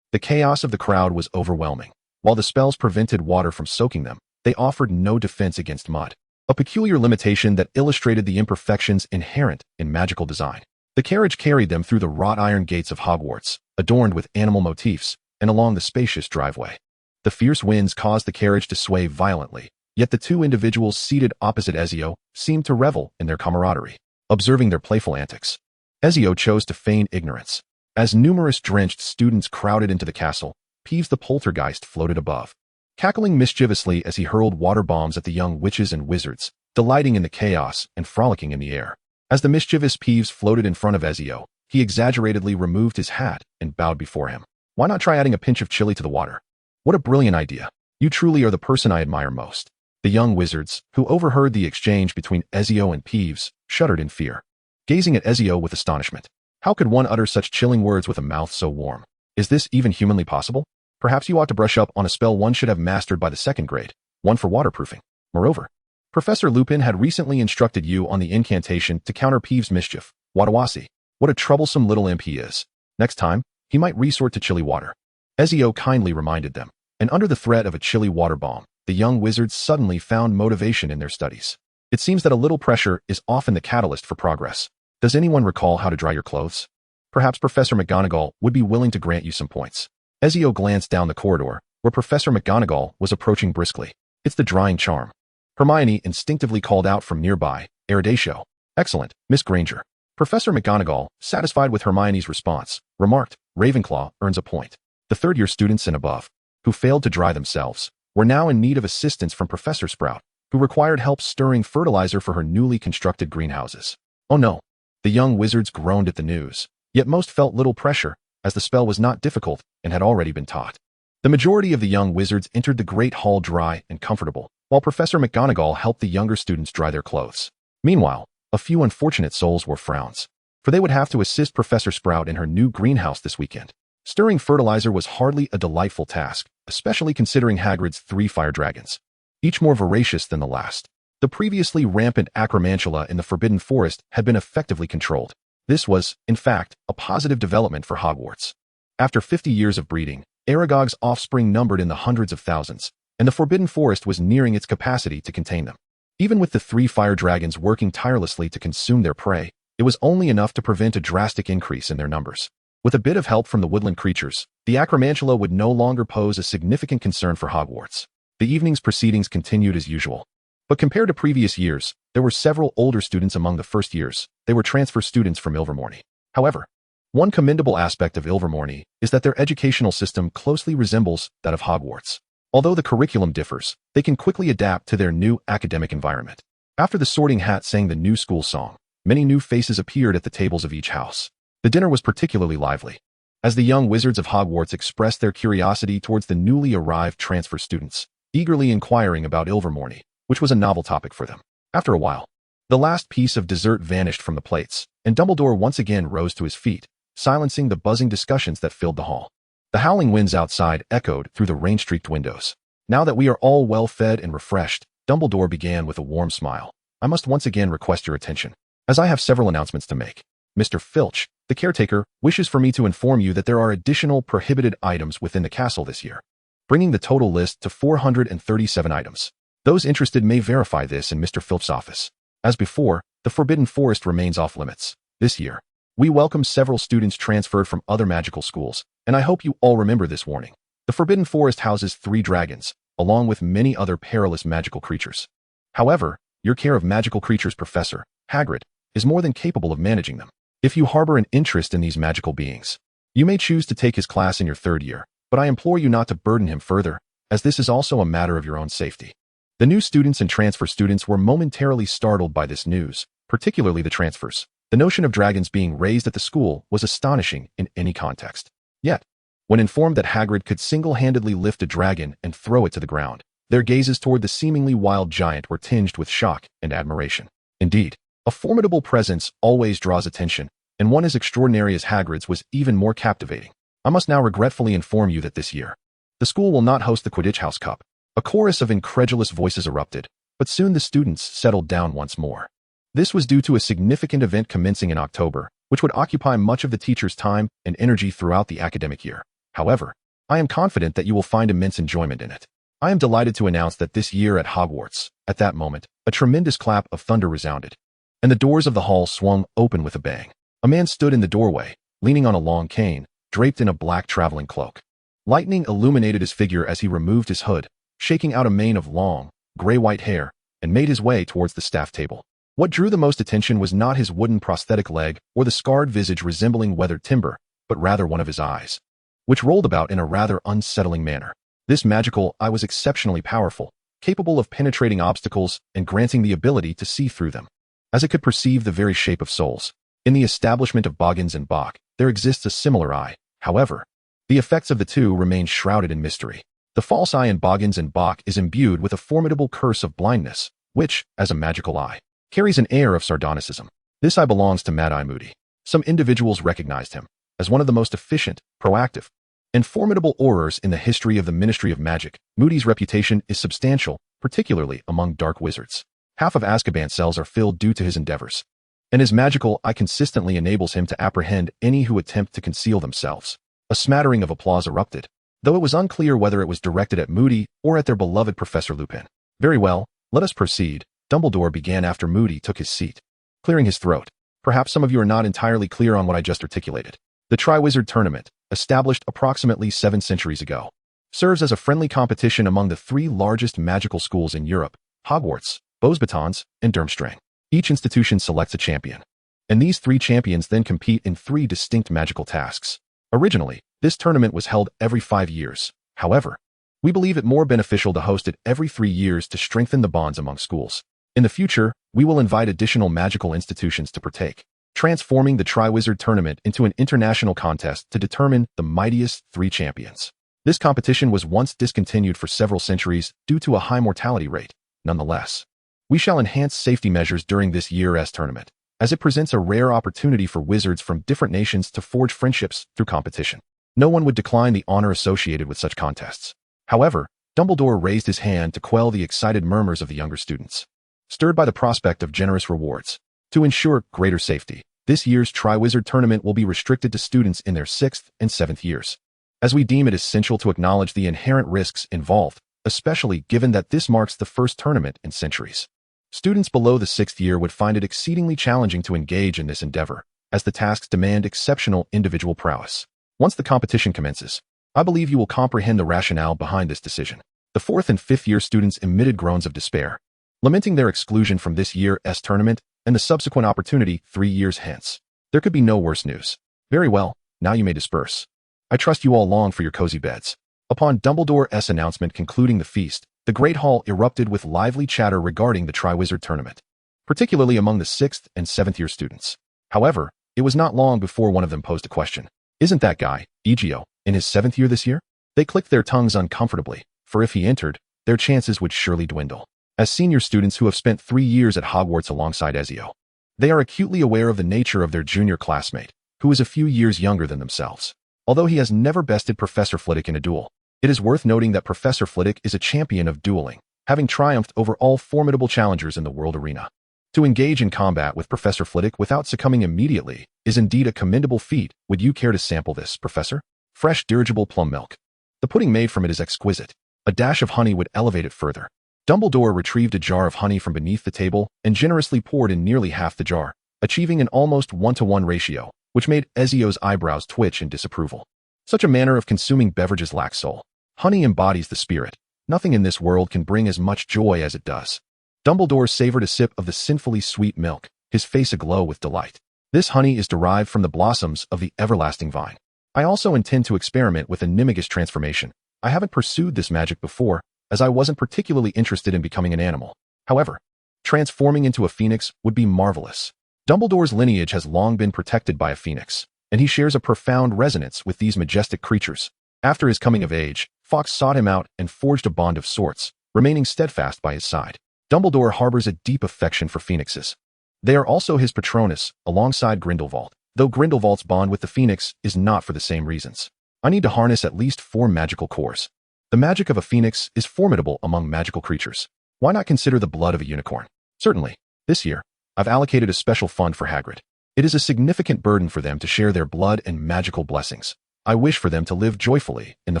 The chaos of the crowd was overwhelming. While the spells prevented water from soaking them, they offered no defense against mud, a peculiar limitation that illustrated the imperfections inherent in magical design. The carriage carried them through the wrought iron gates of Hogwarts, adorned with animal motifs, and along the spacious driveway. The fierce winds caused the carriage to sway violently, yet the two individuals seated opposite Ezio seemed to revel in their camaraderie, observing their playful antics. Ezio chose to feign ignorance. As numerous drenched students crowded into the castle, Peeves the poltergeist floated above, cackling mischievously as he hurled water bombs at the young witches and wizards, delighting in the chaos and frolicking in the air. As the mischievous Peeves floated in front of Ezio, he exaggeratedly removed his hat and bowed before him. Why not try adding a pinch of chili to the water? What a brilliant idea. You truly are the person I admire most. The young wizards, who overheard the exchange between Ezio and Peeves, shuddered in fear, gazing at Ezio with astonishment. How could one utter such chilling words with a mouth so warm? Is this even humanly possible? Perhaps you ought to brush up on a spell one should have mastered by the second grade, one for waterproofing. Moreover, Professor Lupin had recently instructed you on the incantation to counter Peeves' mischief. Wadawasi. What a troublesome little imp he is. Next time, he might resort to chilly water. Ezio kindly reminded them, and under the threat of a chilly water bomb, the young wizards suddenly found motivation in their studies. It seems that a little pressure is often the catalyst for progress. Does anyone recall how to dry your clothes? Perhaps Professor McGonagall would be willing to grant you some points. Ezio glanced down the corridor, where Professor McGonagall was approaching briskly. It's the drying charm. Hermione instinctively called out from nearby, Eridatio. Excellent, Miss Granger. Professor McGonagall, satisfied with Hermione's response, remarked, Ravenclaw earns a point. The third-year students and above, who failed to dry themselves, were now in need of assistance from Professor Sprout, who required help stirring fertilizer for her newly constructed greenhouses. Oh no. The young wizards groaned at the news, yet most felt little pressure, as the spell was not difficult and had already been taught. The majority of the young wizards entered the great hall dry and comfortable, while Professor McGonagall helped the younger students dry their clothes. Meanwhile, a few unfortunate souls wore frowns, for they would have to assist Professor Sprout in her new greenhouse this weekend. Stirring fertilizer was hardly a delightful task, especially considering Hagrid's 3 fire dragons, each more voracious than the last. The previously rampant acromantula in the Forbidden Forest had been effectively controlled. This was, in fact, a positive development for Hogwarts. After 50 years of breeding, Aragog's offspring numbered in the hundreds of thousands, and the Forbidden Forest was nearing its capacity to contain them. Even with the 3 fire dragons working tirelessly to consume their prey, it was only enough to prevent a drastic increase in their numbers. With a bit of help from the woodland creatures, the acromantula would no longer pose a significant concern for Hogwarts. The evening's proceedings continued as usual. But compared to previous years, there were several older students among the first years. They were transfer students from Ilvermorny. However, one commendable aspect of Ilvermorny is that their educational system closely resembles that of Hogwarts. Although the curriculum differs, they can quickly adapt to their new academic environment. After the Sorting Hat sang the new school song, many new faces appeared at the tables of each house. The dinner was particularly lively, as the young wizards of Hogwarts expressed their curiosity towards the newly arrived transfer students, eagerly inquiring about Ilvermorny, which was a novel topic for them. After a while, the last piece of dessert vanished from the plates, and Dumbledore once again rose to his feet, silencing the buzzing discussions that filled the hall. The howling winds outside echoed through the rain-streaked windows. Now that we are all well fed and refreshed, Dumbledore began with a warm smile. I must once again request your attention, as I have several announcements to make. Mr. Filch, the caretaker, wishes for me to inform you that there are additional prohibited items within the castle this year. bringing the total list to 437 items. Those interested may verify this in Mr. Philp's office. As before, the Forbidden Forest remains off limits. This year, we welcome several students transferred from other magical schools, and I hope you all remember this warning. The Forbidden Forest houses 3 dragons, along with many other perilous magical creatures. However, your care of magical creatures Professor Hagrid is more than capable of managing them. If you harbor an interest in these magical beings, you may choose to take his class in your 3rd year, but I implore you not to burden him further, as this is also a matter of your own safety. The new students and transfer students were momentarily startled by this news, particularly the transfers. The notion of dragons being raised at the school was astonishing in any context. Yet, when informed that Hagrid could single-handedly lift a dragon and throw it to the ground, their gazes toward the seemingly wild giant were tinged with shock and admiration. Indeed, a formidable presence always draws attention, and one as extraordinary as Hagrid's was even more captivating. I must now regretfully inform you that this year, the school will not host the Quidditch House Cup. A chorus of incredulous voices erupted, but soon the students settled down once more. This was due to a significant event commencing in October, which would occupy much of the teacher's time and energy throughout the academic year. However, I am confident that you will find immense enjoyment in it. I am delighted to announce that this year at Hogwarts, at that moment, a tremendous clap of thunder resounded, and the doors of the hall swung open with a bang. A man stood in the doorway, leaning on a long cane, draped in a black traveling cloak. Lightning illuminated his figure as he removed his hood, shaking out a mane of long, gray-white hair, and made his way towards the staff table. What drew the most attention was not his wooden prosthetic leg or the scarred visage resembling weathered timber, but rather one of his eyes, which rolled about in a rather unsettling manner. This magical eye was exceptionally powerful, capable of penetrating obstacles and granting the ability to see through them, as it could perceive the very shape of souls. In the establishment of Boggins and Bach, there exists a similar eye. However, the effects of the two remain shrouded in mystery. The false eye in Boggins and Bach is imbued with a formidable curse of blindness, which, as a magical eye, carries an air of sardonicism. This eye belongs to Mad-Eye Moody. Some individuals recognized him as one of the most efficient, proactive, and formidable aurors in the history of the Ministry of Magic. Moody's reputation is substantial, particularly among dark wizards. Half of Azkaban cells are filled due to his endeavors, and his magical eye consistently enables him to apprehend any who attempt to conceal themselves. A smattering of applause erupted, though it was unclear whether it was directed at Moody or at their beloved Professor Lupin. Very well, let us proceed, Dumbledore began after Moody took his seat, clearing his throat. Perhaps some of you are not entirely clear on what I just articulated. The Triwizard Tournament, established approximately 7 centuries ago, serves as a friendly competition among the 3 largest magical schools in Europe, Hogwarts, Beauxbatons, and Durmstrang. Each institution selects a champion, and these 3 champions then compete in 3 distinct magical tasks. Originally, this tournament was held every 5 years. However, we believe it more beneficial to host it every 3 years to strengthen the bonds among schools. In the future, we will invite additional magical institutions to partake, transforming the Triwizard Tournament into an international contest to determine the mightiest 3 champions. This competition was once discontinued for several centuries due to a high mortality rate. Nonetheless, we shall enhance safety measures during this year's tournament, as it presents a rare opportunity for wizards from different nations to forge friendships through competition. No one would decline the honor associated with such contests. However, Dumbledore raised his hand to quell the excited murmurs of the younger students, stirred by the prospect of generous rewards. To ensure greater safety, this year's Triwizard Tournament will be restricted to students in their 6th and 7th years, as we deem it essential to acknowledge the inherent risks involved, especially given that this marks the first tournament in centuries. Students below the 6th year would find it exceedingly challenging to engage in this endeavor, as the tasks demand exceptional individual prowess. Once the competition commences, I believe you will comprehend the rationale behind this decision. The 4th and 5th year students emitted groans of despair, lamenting their exclusion from this year's tournament and the subsequent opportunity 3 years hence. There could be no worse news. Very well, now you may disperse. I trust you all long for your cozy beds. Upon Dumbledore's announcement concluding the feast, the Great Hall erupted with lively chatter regarding the Triwizard Tournament, particularly among the 6th and 7th year students. However, it was not long before one of them posed a question. Isn't that guy, Ezio, in his 7th year this year? They clicked their tongues uncomfortably, for if he entered, their chances would surely dwindle. As senior students who have spent 3 years at Hogwarts alongside Ezio, they are acutely aware of the nature of their junior classmate, who is a few years younger than themselves. Although he has never bested Professor Flitwick in a duel, it is worth noting that Professor Flitwick is a champion of dueling, having triumphed over all formidable challengers in the world arena. To engage in combat with Professor Flitwick without succumbing immediately is indeed a commendable feat. Would you care to sample this, Professor? Fresh dirigible plum milk. The The pudding made from it is exquisite. A dash of honey would elevate it further. Dumbledore retrieved a jar of honey from beneath the table and generously poured in nearly half the jar, achieving an almost 1-to-1 ratio, which made Ezio's eyebrows twitch in disapproval. Such a manner of consuming beverages lacks soul. Honey embodies the spirit. Nothing in this world can bring as much joy as it does. Dumbledore savored a sip of the sinfully sweet milk, his face aglow with delight. This honey is derived from the blossoms of the everlasting vine. I also intend to experiment with a Nimigus transformation. I haven't pursued this magic before, as I wasn't particularly interested in becoming an animal. However, transforming into a phoenix would be marvelous. Dumbledore's lineage has long been protected by a phoenix, and he shares a profound resonance with these majestic creatures. After his coming of age, Fawkes sought him out and forged a bond of sorts, remaining steadfast by his side. Dumbledore harbors a deep affection for phoenixes. They are also his patronus, alongside Grindelwald, though Grindelwald's bond with the phoenix is not for the same reasons. I need to harness at least 4 magical cores. The magic of a phoenix is formidable among magical creatures. Why not consider the blood of a unicorn? Certainly. This year, I've allocated a special fund for Hagrid. It is a significant burden for them to share their blood and magical blessings. I wish for them to live joyfully in the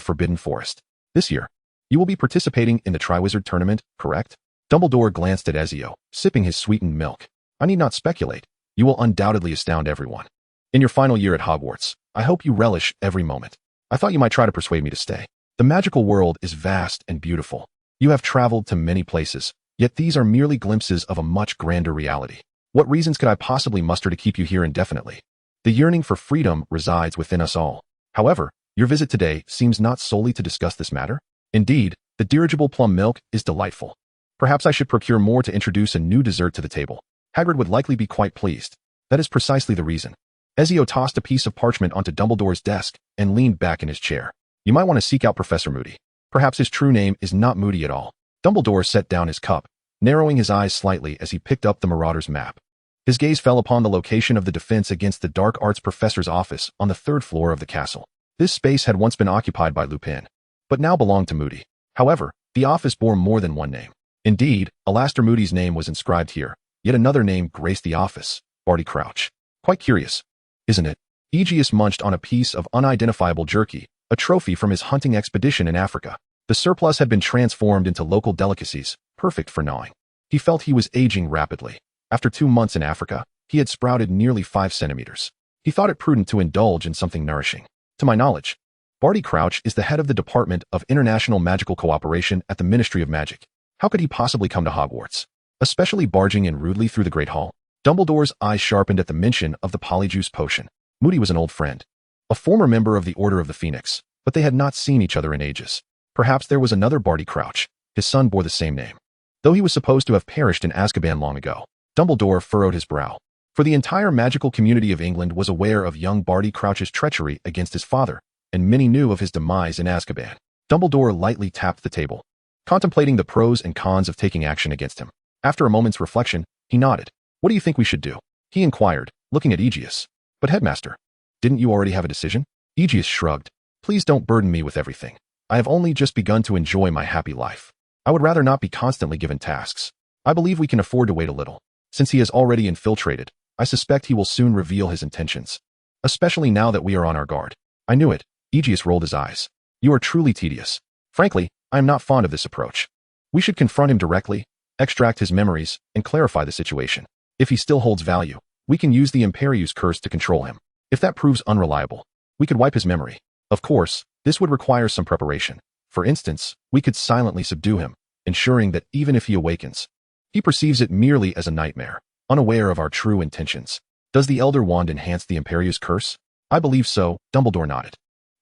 Forbidden Forest. This year, you will be participating in the Triwizard Tournament, correct? Dumbledore glanced at Ezio, sipping his sweetened milk. I need not speculate. You will undoubtedly astound everyone. In your final year at Hogwarts, I hope you relish every moment. I thought you might try to persuade me to stay. The magical world is vast and beautiful. You have traveled to many places, yet these are merely glimpses of a much grander reality. What reasons could I possibly muster to keep you here indefinitely? The yearning for freedom resides within us all. However, your visit today seems not solely to discuss this matter. Indeed, the dirigible plum milk is delightful. Perhaps I should procure more to introduce a new dessert to the table. Hagrid would likely be quite pleased. That is precisely the reason. Ezio tossed a piece of parchment onto Dumbledore's desk and leaned back in his chair. You might want to seek out Professor Moody. Perhaps his true name is not Moody at all. Dumbledore set down his cup, narrowing his eyes slightly as he picked up the Marauder's map. His gaze fell upon the location of the defense against the dark arts professor's office on the 3rd floor of the castle. This space had once been occupied by Lupin, but now belonged to Moody. However, the office bore more than one name. Indeed, Alastor Moody's name was inscribed here. Yet another name graced the office, Barty Crouch. Quite curious, isn't it? Aegeus munched on a piece of unidentifiable jerky, a trophy from his hunting expedition in Africa. The surplus had been transformed into local delicacies, perfect for gnawing. He felt he was aging rapidly. After 2 months in Africa, he had sprouted nearly 5 centimeters. He thought it prudent to indulge in something nourishing. To my knowledge, Barty Crouch is the head of the Department of International Magical Cooperation at the Ministry of Magic. How could he possibly come to Hogwarts? Especially barging in rudely through the Great Hall? Dumbledore's eyes sharpened at the mention of the polyjuice potion. Moody was an old friend, a former member of the Order of the Phoenix, but they had not seen each other in ages. Perhaps there was another Barty Crouch. His son bore the same name. Though he was supposed to have perished in Azkaban long ago, Dumbledore furrowed his brow. For the entire magical community of England was aware of young Barty Crouch's treachery against his father, and many knew of his demise in Azkaban. Dumbledore lightly tapped the table, contemplating the pros and cons of taking action against him. After a moment's reflection, he nodded. What do you think we should do? He inquired, looking at Aegeus. But Headmaster, didn't you already have a decision? Aegeus shrugged. Please don't burden me with everything. I have only just begun to enjoy my happy life. I would rather not be constantly given tasks. I believe we can afford to wait a little. Since he has already infiltrated, I suspect he will soon reveal his intentions. Especially now that we are on our guard. I knew it. Aegeus rolled his eyes. You are truly tedious. Frankly, I am not fond of this approach. We should confront him directly, extract his memories, and clarify the situation. If he still holds value, we can use the Imperius curse to control him. If that proves unreliable, we could wipe his memory. Of course, this would require some preparation. For instance, we could silently subdue him, ensuring that even if he awakens, he perceives it merely as a nightmare, unaware of our true intentions. Does the Elder Wand enhance the Imperius curse? I believe so, Dumbledore nodded.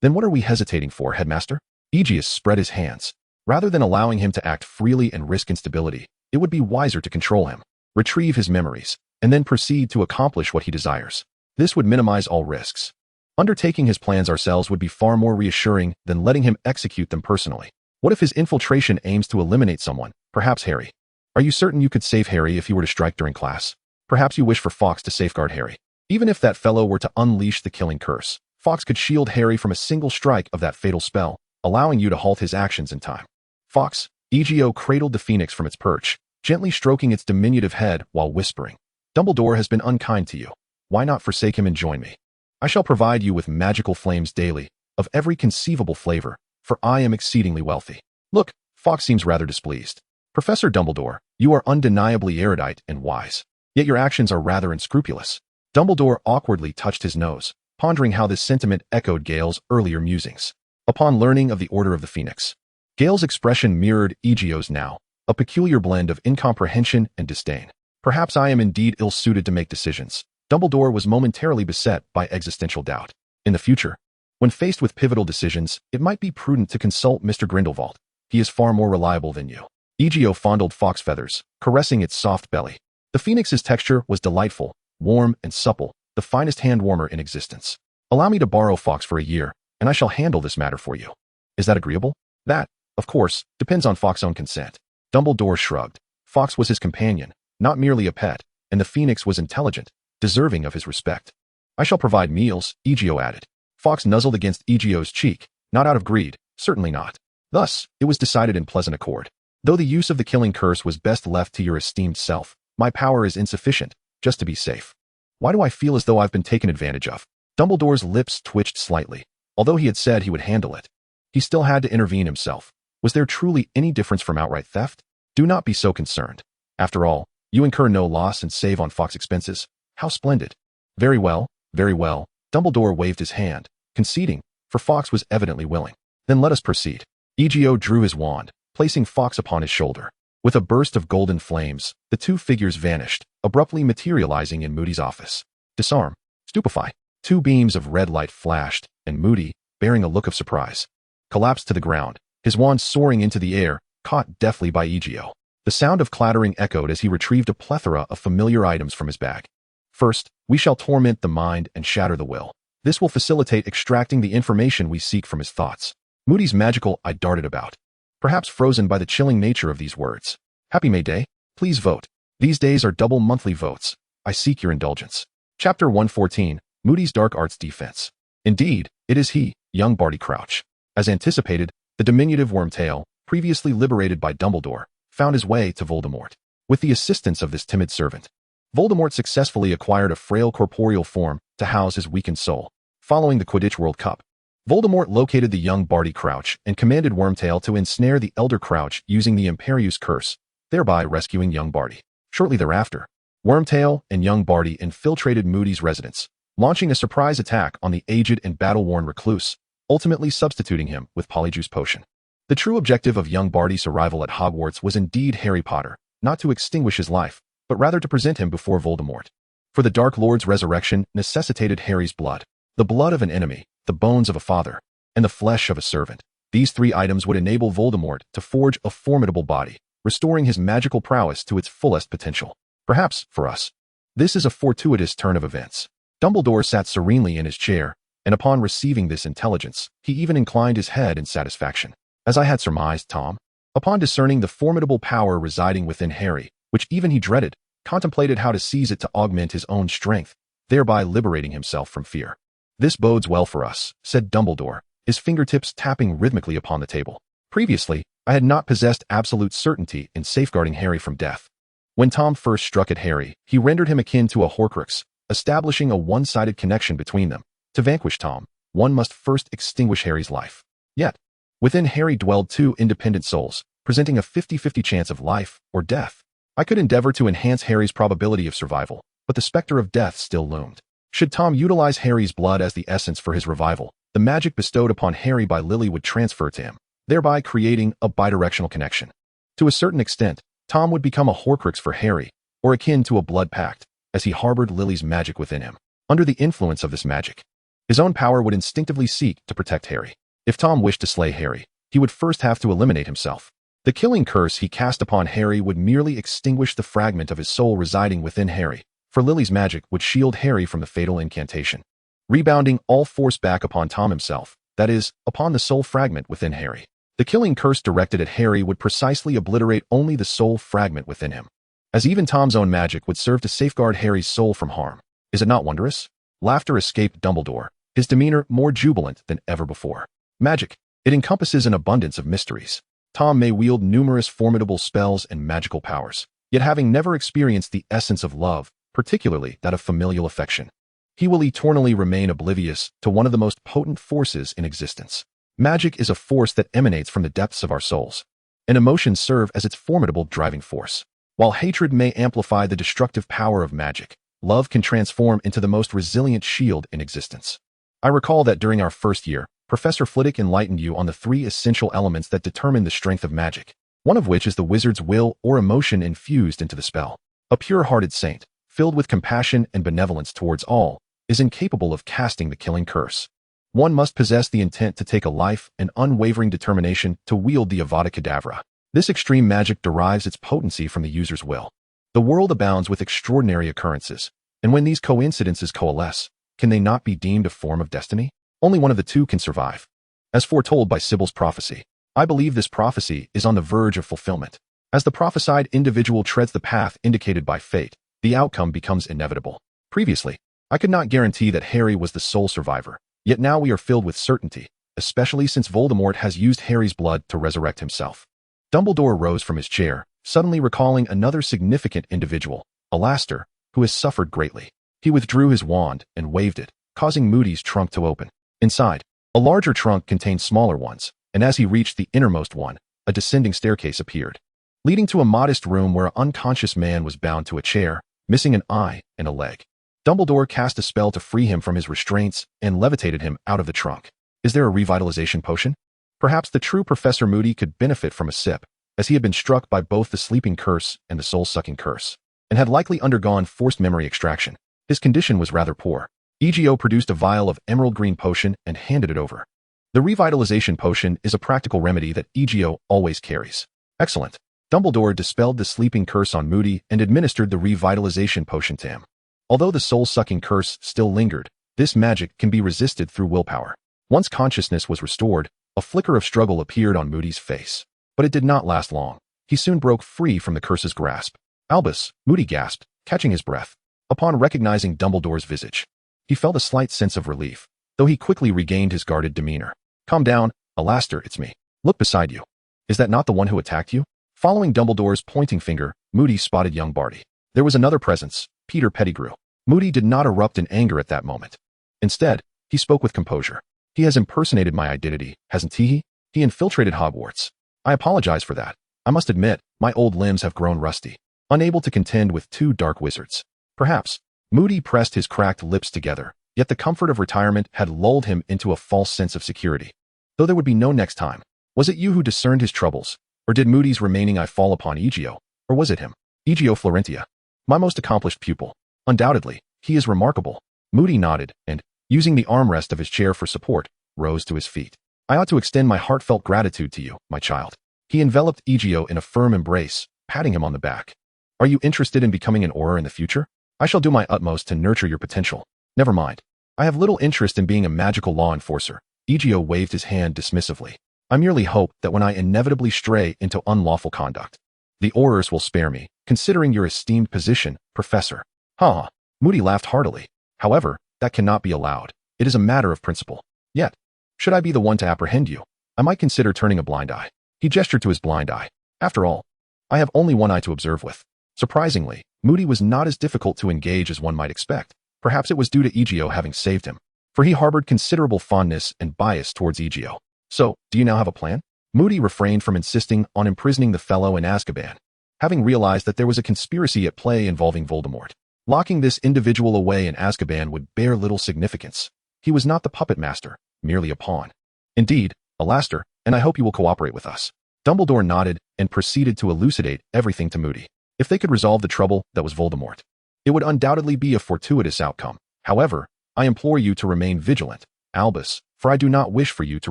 Then what are we hesitating for, Headmaster? Aegeus spread his hands. Rather than allowing him to act freely and risk instability, it would be wiser to control him, retrieve his memories, and then proceed to accomplish what he desires. This would minimize all risks. Undertaking his plans ourselves would be far more reassuring than letting him execute them personally. What if his infiltration aims to eliminate someone, perhaps Harry? Are you certain you could save Harry if he were to strike during class? Perhaps you wish for Fawkes to safeguard Harry. Even if that fellow were to unleash the killing curse, Fawkes could shield Harry from a single strike of that fatal spell, allowing you to halt his actions in time. Fawkes, Ezio cradled the phoenix from its perch, gently stroking its diminutive head while whispering, Dumbledore has been unkind to you. Why not forsake him and join me? I shall provide you with magical flames daily, of every conceivable flavor, for I am exceedingly wealthy. Look, Fawkes seems rather displeased. Professor Dumbledore, you are undeniably erudite and wise, yet your actions are rather unscrupulous. Dumbledore awkwardly touched his nose, pondering how this sentiment echoed Gale's earlier musings. Upon learning of the Order of the Phoenix, Gale's expression mirrored Ezio's now, a peculiar blend of incomprehension and disdain. Perhaps I am indeed ill-suited to make decisions. Dumbledore was momentarily beset by existential doubt. In the future, when faced with pivotal decisions, it might be prudent to consult Mr. Grindelwald. He is far more reliable than you. Ezio fondled Fawkes' feathers, caressing its soft belly. The phoenix's texture was delightful, warm and supple, the finest hand warmer in existence. Allow me to borrow Fawkes for a year, and I shall handle this matter for you. Is that agreeable? That, of course, depends on Fawkes' own consent. Dumbledore shrugged. Fawkes was his companion, not merely a pet, and the phoenix was intelligent, deserving of his respect. I shall provide meals, Ezio added. Fawkes nuzzled against Ezio's cheek, not out of greed, certainly not. Thus, it was decided in pleasant accord. Though the use of the killing curse was best left to your esteemed self, my power is insufficient, just to be safe. Why do I feel as though I've been taken advantage of? Dumbledore's lips twitched slightly. Although he had said he would handle it, he still had to intervene himself. Was there truly any difference from outright theft? Do not be so concerned. After all, you incur no loss and save on Fawkes' expenses. How splendid. Very well, very well. Dumbledore waved his hand, conceding, for Fawkes was evidently willing. Then let us proceed. Ezio drew his wand, placing Fawkes upon his shoulder. With a burst of golden flames, the two figures vanished, abruptly materializing in Moody's office. Disarm. Stupefy. Two beams of red light flashed, and Moody, bearing a look of surprise, collapsed to the ground, his wand soaring into the air, caught deftly by Ezio. The sound of clattering echoed as he retrieved a plethora of familiar items from his bag. First, we shall torment the mind and shatter the will. This will facilitate extracting the information we seek from his thoughts. Moody's magical eye darted about, perhaps frozen by the chilling nature of these words. Happy May Day. Please vote. These days are double monthly votes. I seek your indulgence. Chapter 114, Moody's Dark Arts Defense. Indeed, it is he, young Barty Crouch. As anticipated, the diminutive Wormtail, previously liberated by Dumbledore, found his way to Voldemort. With the assistance of this timid servant, Voldemort successfully acquired a frail corporeal form to house his weakened soul. Following the Quidditch World Cup, Voldemort located the young Barty Crouch and commanded Wormtail to ensnare the elder Crouch using the Imperius Curse, thereby rescuing young Barty. Shortly thereafter, Wormtail and young Barty infiltrated Moody's residence, launching a surprise attack on the aged and battle-worn recluse, ultimately substituting him with Polyjuice Potion. The true objective of young Barty's arrival at Hogwarts was indeed Harry Potter, not to extinguish his life, but rather to present him before Voldemort. For the Dark Lord's resurrection necessitated Harry's blood, the blood of an enemy, the bones of a father, and the flesh of a servant. These three items would enable Voldemort to forge a formidable body, restoring his magical prowess to its fullest potential. Perhaps, for us, this is a fortuitous turn of events. Dumbledore sat serenely in his chair, and upon receiving this intelligence, he even inclined his head in satisfaction. As I had surmised, Tom, upon discerning the formidable power residing within Harry, which even he dreaded, contemplated how to seize it to augment his own strength, thereby liberating himself from fear. This bodes well for us, said Dumbledore, his fingertips tapping rhythmically upon the table. Previously, I had not possessed absolute certainty in safeguarding Harry from death. When Tom first struck at Harry, he rendered him akin to a Horcrux, establishing a one-sided connection between them. To vanquish Tom, one must first extinguish Harry's life. Yet, within Harry dwelled two independent souls, presenting a 50-50 chance of life or death. I could endeavor to enhance Harry's probability of survival, but the specter of death still loomed. Should Tom utilize Harry's blood as the essence for his revival, the magic bestowed upon Harry by Lily would transfer to him, thereby creating a bidirectional connection. To a certain extent, Tom would become a Horcrux for Harry, or akin to a blood pact, as he harbored Lily's magic within him. Under the influence of this magic, his own power would instinctively seek to protect Harry. If Tom wished to slay Harry, he would first have to eliminate himself. The killing curse he cast upon Harry would merely extinguish the fragment of his soul residing within Harry, for Lily's magic would shield Harry from the fatal incantation, rebounding all force back upon Tom himself, that is, upon the soul fragment within Harry. The killing curse directed at Harry would precisely obliterate only the soul fragment within him, as even Tom's own magic would serve to safeguard Harry's soul from harm. Is it not wondrous? Laughter escaped Dumbledore, his demeanor more jubilant than ever before. Magic. It encompasses an abundance of mysteries. Tom may wield numerous formidable spells and magical powers, yet having never experienced the essence of love, particularly that of familial affection, he will eternally remain oblivious to one of the most potent forces in existence. Magic is a force that emanates from the depths of our souls, and emotions serve as its formidable driving force. While hatred may amplify the destructive power of magic, love can transform into the most resilient shield in existence. I recall that during our first year, Professor Flitwick enlightened you on the 3 essential elements that determine the strength of magic, one of which is the wizard's will or emotion infused into the spell. A pure-hearted saint, filled with compassion and benevolence towards all, is incapable of casting the killing curse. One must possess the intent to take a life and unwavering determination to wield the Avada Kedavra. This extreme magic derives its potency from the user's will. The world abounds with extraordinary occurrences, and when these coincidences coalesce, can they not be deemed a form of destiny? Only one of the two can survive. As foretold by Sibyl's prophecy, I believe this prophecy is on the verge of fulfillment. As the prophesied individual treads the path indicated by fate, the outcome becomes inevitable. Previously, I could not guarantee that Harry was the sole survivor, yet now we are filled with certainty, especially since Voldemort has used Harry's blood to resurrect himself. Dumbledore rose from his chair, suddenly recalling another significant individual, Alastor, who has suffered greatly. He withdrew his wand and waved it, causing Moody's trunk to open. Inside, a larger trunk contained smaller ones, and as he reached the innermost one, a descending staircase appeared, leading to a modest room where an unconscious man was bound to a chair, missing an eye and a leg. Dumbledore cast a spell to free him from his restraints and levitated him out of the trunk. Is there a revitalization potion? Perhaps the true Professor Moody could benefit from a sip, as he had been struck by both the sleeping curse and the soul-sucking curse, and had likely undergone forced memory extraction. His condition was rather poor. Ezio produced a vial of emerald green potion and handed it over. The revitalization potion is a practical remedy that Ezio always carries. Excellent. Dumbledore dispelled the sleeping curse on Moody and administered the revitalization potion to him. Although the soul-sucking curse still lingered, this magic can be resisted through willpower. Once consciousness was restored, a flicker of struggle appeared on Moody's face. But it did not last long. He soon broke free from the curse's grasp. Albus, Moody gasped, catching his breath. Upon recognizing Dumbledore's visage, he felt a slight sense of relief, though he quickly regained his guarded demeanor. Calm down, Alastor, it's me. Look beside you. Is that not the one who attacked you? Following Dumbledore's pointing finger, Moody spotted young Barty. There was another presence, Peter Pettigrew. Moody did not erupt in anger at that moment. Instead, he spoke with composure. He has impersonated my identity, hasn't he? He infiltrated Hogwarts. I apologize for that. I must admit, my old limbs have grown rusty, unable to contend with 2 dark wizards. Perhaps. Moody pressed his cracked lips together, yet the comfort of retirement had lulled him into a false sense of security. Though there would be no next time. Was it you who discerned his troubles? Or did Moody's remaining eye fall upon Ezio? Or was it him? Ezio Florentia. My most accomplished pupil. Undoubtedly, he is remarkable. Moody nodded and, using the armrest of his chair for support, rose to his feet. I ought to extend my heartfelt gratitude to you, my child. He enveloped Ezio in a firm embrace, patting him on the back. Are you interested in becoming an Auror in the future? I shall do my utmost to nurture your potential. Never mind. I have little interest in being a magical law enforcer. Ezio waved his hand dismissively. I merely hope that when I inevitably stray into unlawful conduct, the Aurors will spare me, considering your esteemed position, Professor. Ha! Moody laughed heartily. However, that cannot be allowed. It is a matter of principle. Yet, should I be the one to apprehend you, I might consider turning a blind eye. He gestured to his blind eye. After all, I have only one eye to observe with. Surprisingly, Moody was not as difficult to engage as one might expect. Perhaps it was due to Ezio having saved him, for he harbored considerable fondness and bias towards Ezio. So, do you now have a plan? Moody refrained from insisting on imprisoning the fellow in Azkaban, having realized that there was a conspiracy at play involving Voldemort. Locking this individual away in Azkaban would bear little significance. He was not the puppet master, merely a pawn. Indeed, Alastor, and I hope you will cooperate with us. Dumbledore nodded and proceeded to elucidate everything to Moody. If they could resolve the trouble that was Voldemort, it would undoubtedly be a fortuitous outcome. However, I implore you to remain vigilant, Albus, for I do not wish for you to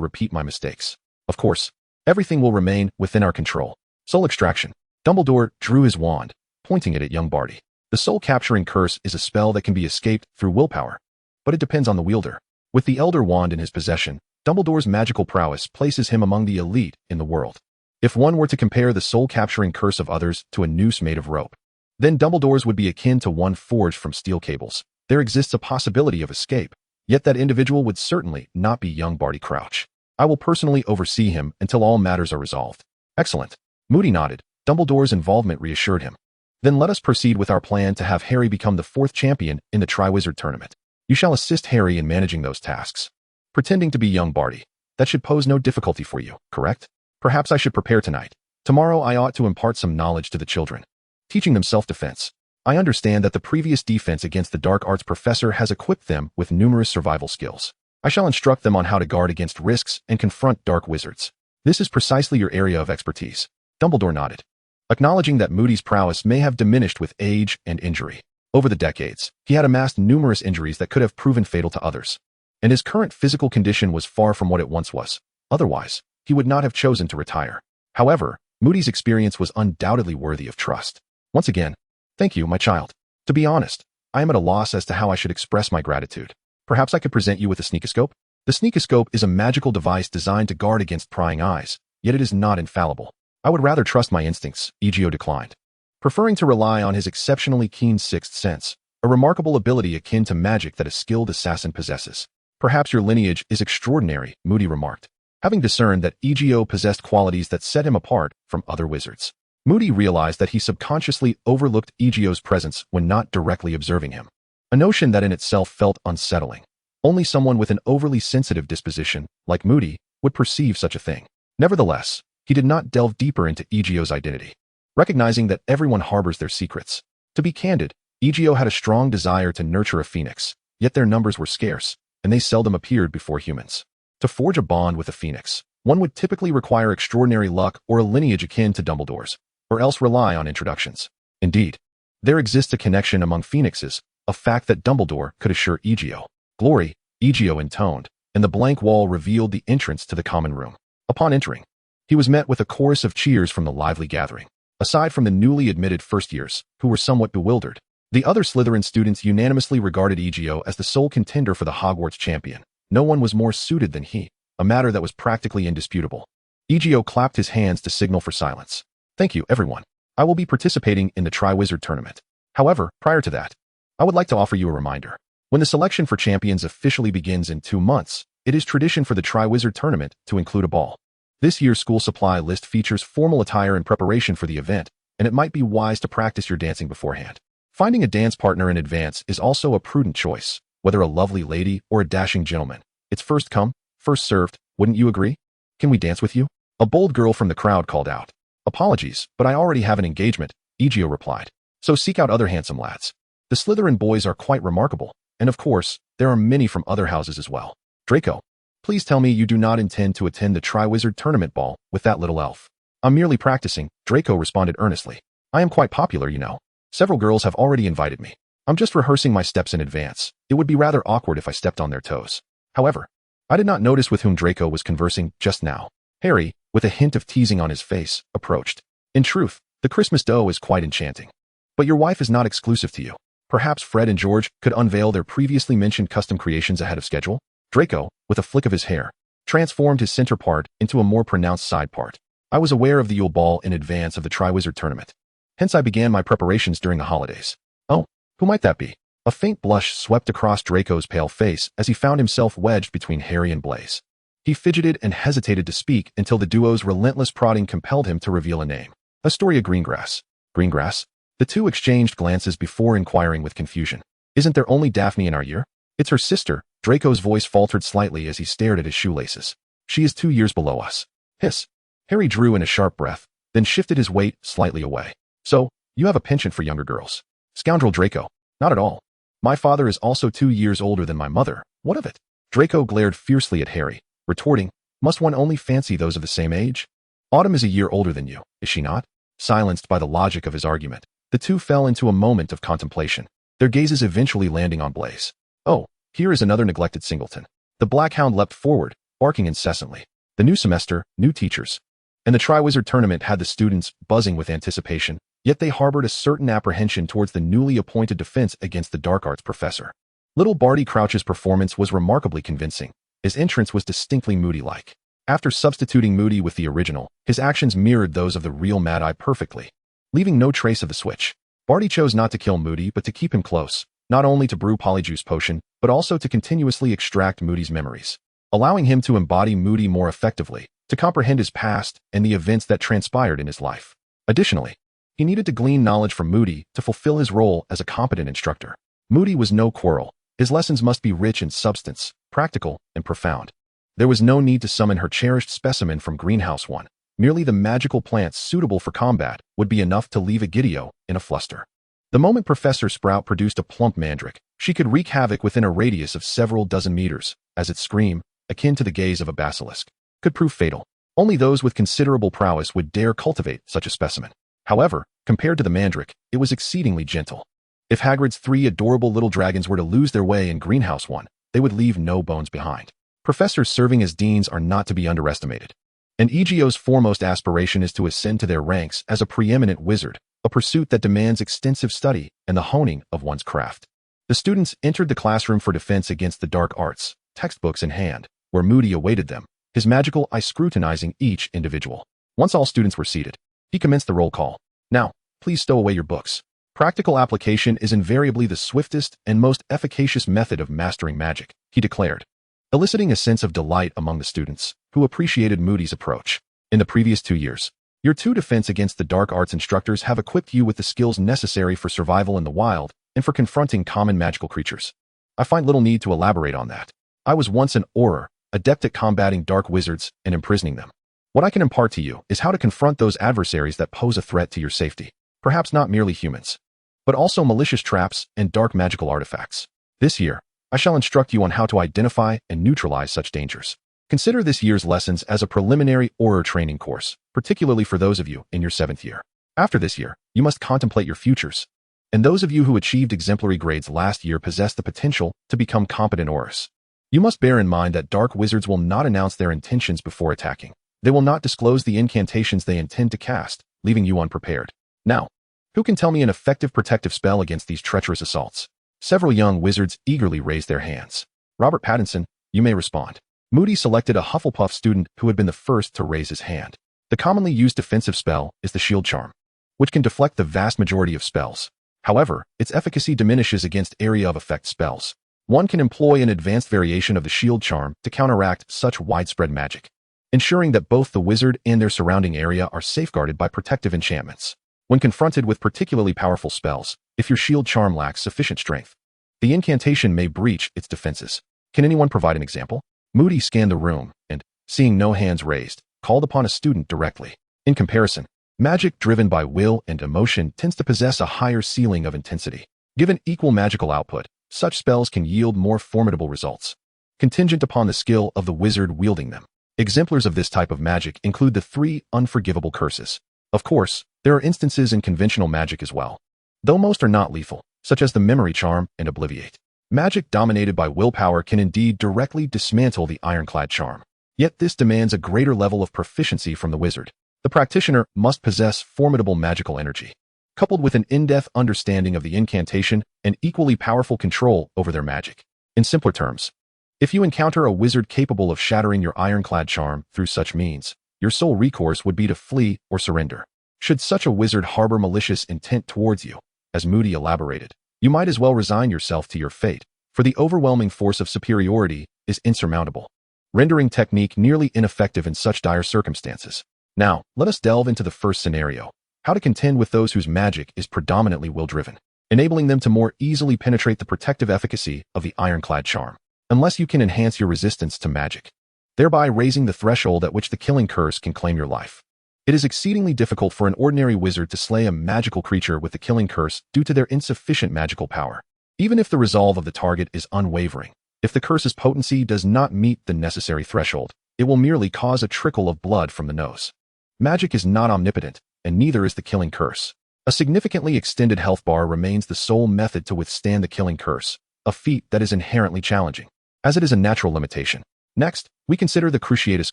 repeat my mistakes. Of course, everything will remain within our control. Soul extraction. Dumbledore drew his wand, pointing it at young Barty. The soul-capturing curse is a spell that can be escaped through willpower, but it depends on the wielder. With the Elder Wand in his possession, Dumbledore's magical prowess places him among the elite in the world. If one were to compare the soul-capturing curse of others to a noose made of rope, then Dumbledore's would be akin to one forged from steel cables. There exists a possibility of escape, yet that individual would certainly not be young Barty Crouch. I will personally oversee him until all matters are resolved. Excellent. Moody nodded. Dumbledore's involvement reassured him. Then let us proceed with our plan to have Harry become the 4th champion in the Triwizard Tournament. You shall assist Harry in managing those tasks. Pretending to be young Barty, That should pose no difficulty for you, correct? Perhaps I should prepare tonight. Tomorrow I ought to impart some knowledge to the children, teaching them self-defense. I understand that the previous defense against the dark arts professor has equipped them with numerous survival skills. I shall instruct them on how to guard against risks and confront dark wizards. This is precisely your area of expertise. Dumbledore nodded, acknowledging that Moody's prowess may have diminished with age and injury. Over the decades, he had amassed numerous injuries that could have proven fatal to others, and his current physical condition was far from what it once was. Otherwise, he would not have chosen to retire. However, Moody's experience was undoubtedly worthy of trust. Once again, thank you, my child. To be honest, I am at a loss as to how I should express my gratitude. Perhaps I could present you with a sneakoscope? The sneakoscope is a magical device designed to guard against prying eyes, yet it is not infallible. I would rather trust my instincts, Ezio declined, preferring to rely on his exceptionally keen sixth sense, a remarkable ability akin to magic that a skilled assassin possesses. Perhaps your lineage is extraordinary, Moody remarked, having discerned that Ezio possessed qualities that set him apart from other wizards. Moody realized that he subconsciously overlooked Ezio's presence when not directly observing him, a notion that in itself felt unsettling. Only someone with an overly sensitive disposition, like Moody, would perceive such a thing. Nevertheless, he did not delve deeper into Ezio's identity, recognizing that everyone harbors their secrets. To be candid, Ezio had a strong desire to nurture a phoenix, yet their numbers were scarce, and they seldom appeared before humans. To forge a bond with a phoenix, one would typically require extraordinary luck or a lineage akin to Dumbledore's, or else rely on introductions. Indeed, there exists a connection among phoenixes, a fact that Dumbledore could assure Ezio. Glory, Ezio intoned, and the blank wall revealed the entrance to the common room. Upon entering, he was met with a chorus of cheers from the lively gathering. Aside from the newly admitted first years, who were somewhat bewildered, the other Slytherin students unanimously regarded Ezio as the sole contender for the Hogwarts champion. No one was more suited than he, a matter that was practically indisputable. Ezio clapped his hands to signal for silence. Thank you, everyone. I will be participating in the Triwizard Tournament. However, prior to that, I would like to offer you a reminder. When the selection for champions officially begins in 2 months, it is tradition for the Triwizard Tournament to include a ball. This year's school supply list features formal attire in preparation for the event, and it might be wise to practice your dancing beforehand. Finding a dance partner in advance is also a prudent choice, whether a lovely lady or a dashing gentleman. It's first come, first served, wouldn't you agree? Can we dance with you? A bold girl from the crowd called out. Apologies, but I already have an engagement, Ezio replied. So seek out other handsome lads. The Slytherin boys are quite remarkable, and of course, there are many from other houses as well. Draco, please tell me you do not intend to attend the Triwizard Tournament ball with that little elf. I'm merely practicing, Draco responded earnestly. I am quite popular, you know. Several girls have already invited me. I'm just rehearsing my steps in advance. It would be rather awkward if I stepped on their toes. However, I did not notice with whom Draco was conversing just now. Harry, with a hint of teasing on his face, approached. In truth, the Christmas dough is quite enchanting. But your wife is not exclusive to you. Perhaps Fred and George could unveil their previously mentioned custom creations ahead of schedule? Draco, with a flick of his hair, transformed his center part into a more pronounced side part. I was aware of the Yule Ball in advance of the Triwizard Tournament. Hence I began my preparations during the holidays. Oh, who might that be? A faint blush swept across Draco's pale face as he found himself wedged between Harry and Blaise. He fidgeted and hesitated to speak until the duo's relentless prodding compelled him to reveal a name. Astoria Greengrass. Greengrass? The two exchanged glances before inquiring with confusion. Isn't there only Daphne in our year? It's her sister. Draco's voice faltered slightly as he stared at his shoelaces. She is 2 years below us. Hiss. Harry drew in a sharp breath, then shifted his weight slightly away. So, you have a penchant for younger girls. Scoundrel Draco. Not at all. My father is also 2 years older than my mother. What of it? Draco glared fiercely at Harry, retorting, must one only fancy those of the same age? Autumn is a year older than you, is she not? Silenced by the logic of his argument, the two fell into a moment of contemplation, their gazes eventually landing on Blaise. Oh, here is another neglected singleton. The Black Hound leapt forward, barking incessantly. The new semester, new teachers, and the Triwizard Tournament had the students buzzing with anticipation, yet they harbored a certain apprehension towards the newly appointed defense against the dark arts professor. Little Barty Crouch's performance was remarkably convincing. His entrance was distinctly Moody-like. After substituting Moody with the original, his actions mirrored those of the real Mad-Eye perfectly, leaving no trace of the switch. Barty chose not to kill Moody but to keep him close, not only to brew Polyjuice Potion, but also to continuously extract Moody's memories, allowing him to embody Moody more effectively, to comprehend his past and the events that transpired in his life. Additionally, he needed to glean knowledge from Moody to fulfill his role as a competent instructor. Moody was no quarrel. His lessons must be rich in substance, practical, and profound. There was no need to summon her cherished specimen from Greenhouse 1. Merely the magical plants suitable for combat would be enough to leave Egidio in a fluster. The moment Professor Sprout produced a plump mandrake, she could wreak havoc within a radius of several dozen meters, as its scream, akin to the gaze of a basilisk, could prove fatal. Only those with considerable prowess would dare cultivate such a specimen. However, compared to the mandrake, it was exceedingly gentle. If Hagrid's 3 adorable little dragons were to lose their way in Greenhouse 1, they would leave no bones behind. Professors serving as deans are not to be underestimated. And Egio's foremost aspiration is to ascend to their ranks as a preeminent wizard, a pursuit that demands extensive study and the honing of one's craft. The students entered the classroom for defense against the dark arts, textbooks in hand, where Moody awaited them, his magical eye scrutinizing each individual. Once all students were seated, he commenced the roll call. Now, please stow away your books. Practical application is invariably the swiftest and most efficacious method of mastering magic, he declared, eliciting a sense of delight among the students, who appreciated Moody's approach. In the previous 2 years, your 2 defense against the dark arts instructors have equipped you with the skills necessary for survival in the wild and for confronting common magical creatures. I find little need to elaborate on that. I was once an Auror, adept at combating dark wizards and imprisoning them. What I can impart to you is how to confront those adversaries that pose a threat to your safety. Perhaps not merely humans, but also malicious traps and dark magical artifacts. This year, I shall instruct you on how to identify and neutralize such dangers. Consider this year's lessons as a preliminary Auror training course, particularly for those of you in your 7th year. After this year, you must contemplate your futures. And those of you who achieved exemplary grades last year possess the potential to become competent Aurors. You must bear in mind that dark wizards will not announce their intentions before attacking. They will not disclose the incantations they intend to cast, leaving you unprepared. Now, who can tell me an effective protective spell against these treacherous assaults? Several young wizards eagerly raised their hands. Robert Pattinson, you may respond. Moody selected a Hufflepuff student who had been the first to raise his hand. The commonly used defensive spell is the Shield Charm, which can deflect the vast majority of spells. However, its efficacy diminishes against area of effect spells. One can employ an advanced variation of the Shield Charm to counteract such widespread magic, ensuring that both the wizard and their surrounding area are safeguarded by protective enchantments. When confronted with particularly powerful spells, if your Shield Charm lacks sufficient strength, the incantation may breach its defenses. Can anyone provide an example? Moody scanned the room and, seeing no hands raised, called upon a student directly. In comparison, magic driven by will and emotion tends to possess a higher ceiling of intensity. Given equal magical output, such spells can yield more formidable results, contingent upon the skill of the wizard wielding them. Exemplars of this type of magic include the 3 unforgivable curses. Of course, there are instances in conventional magic as well, though most are not lethal, such as the Memory Charm and Obliviate. Magic dominated by willpower can indeed directly dismantle the ironclad charm. Yet this demands a greater level of proficiency from the wizard. The practitioner must possess formidable magical energy, coupled with an in-depth understanding of the incantation and equally powerful control over their magic. In simpler terms, if you encounter a wizard capable of shattering your ironclad charm through such means, your sole recourse would be to flee or surrender. Should such a wizard harbor malicious intent towards you, as Moody elaborated, you might as well resign yourself to your fate, for the overwhelming force of superiority is insurmountable, rendering technique nearly ineffective in such dire circumstances. Now, let us delve into the first scenario, how to contend with those whose magic is predominantly will-driven, enabling them to more easily penetrate the protective efficacy of the ironclad charm, unless you can enhance your resistance to magic, thereby raising the threshold at which the killing curse can claim your life. It is exceedingly difficult for an ordinary wizard to slay a magical creature with the killing curse due to their insufficient magical power. Even if the resolve of the target is unwavering, if the curse's potency does not meet the necessary threshold, it will merely cause a trickle of blood from the nose. Magic is not omnipotent, and neither is the killing curse. A significantly extended health bar remains the sole method to withstand the killing curse, a feat that is inherently challenging, as it is a natural limitation. Next, we consider the Cruciatus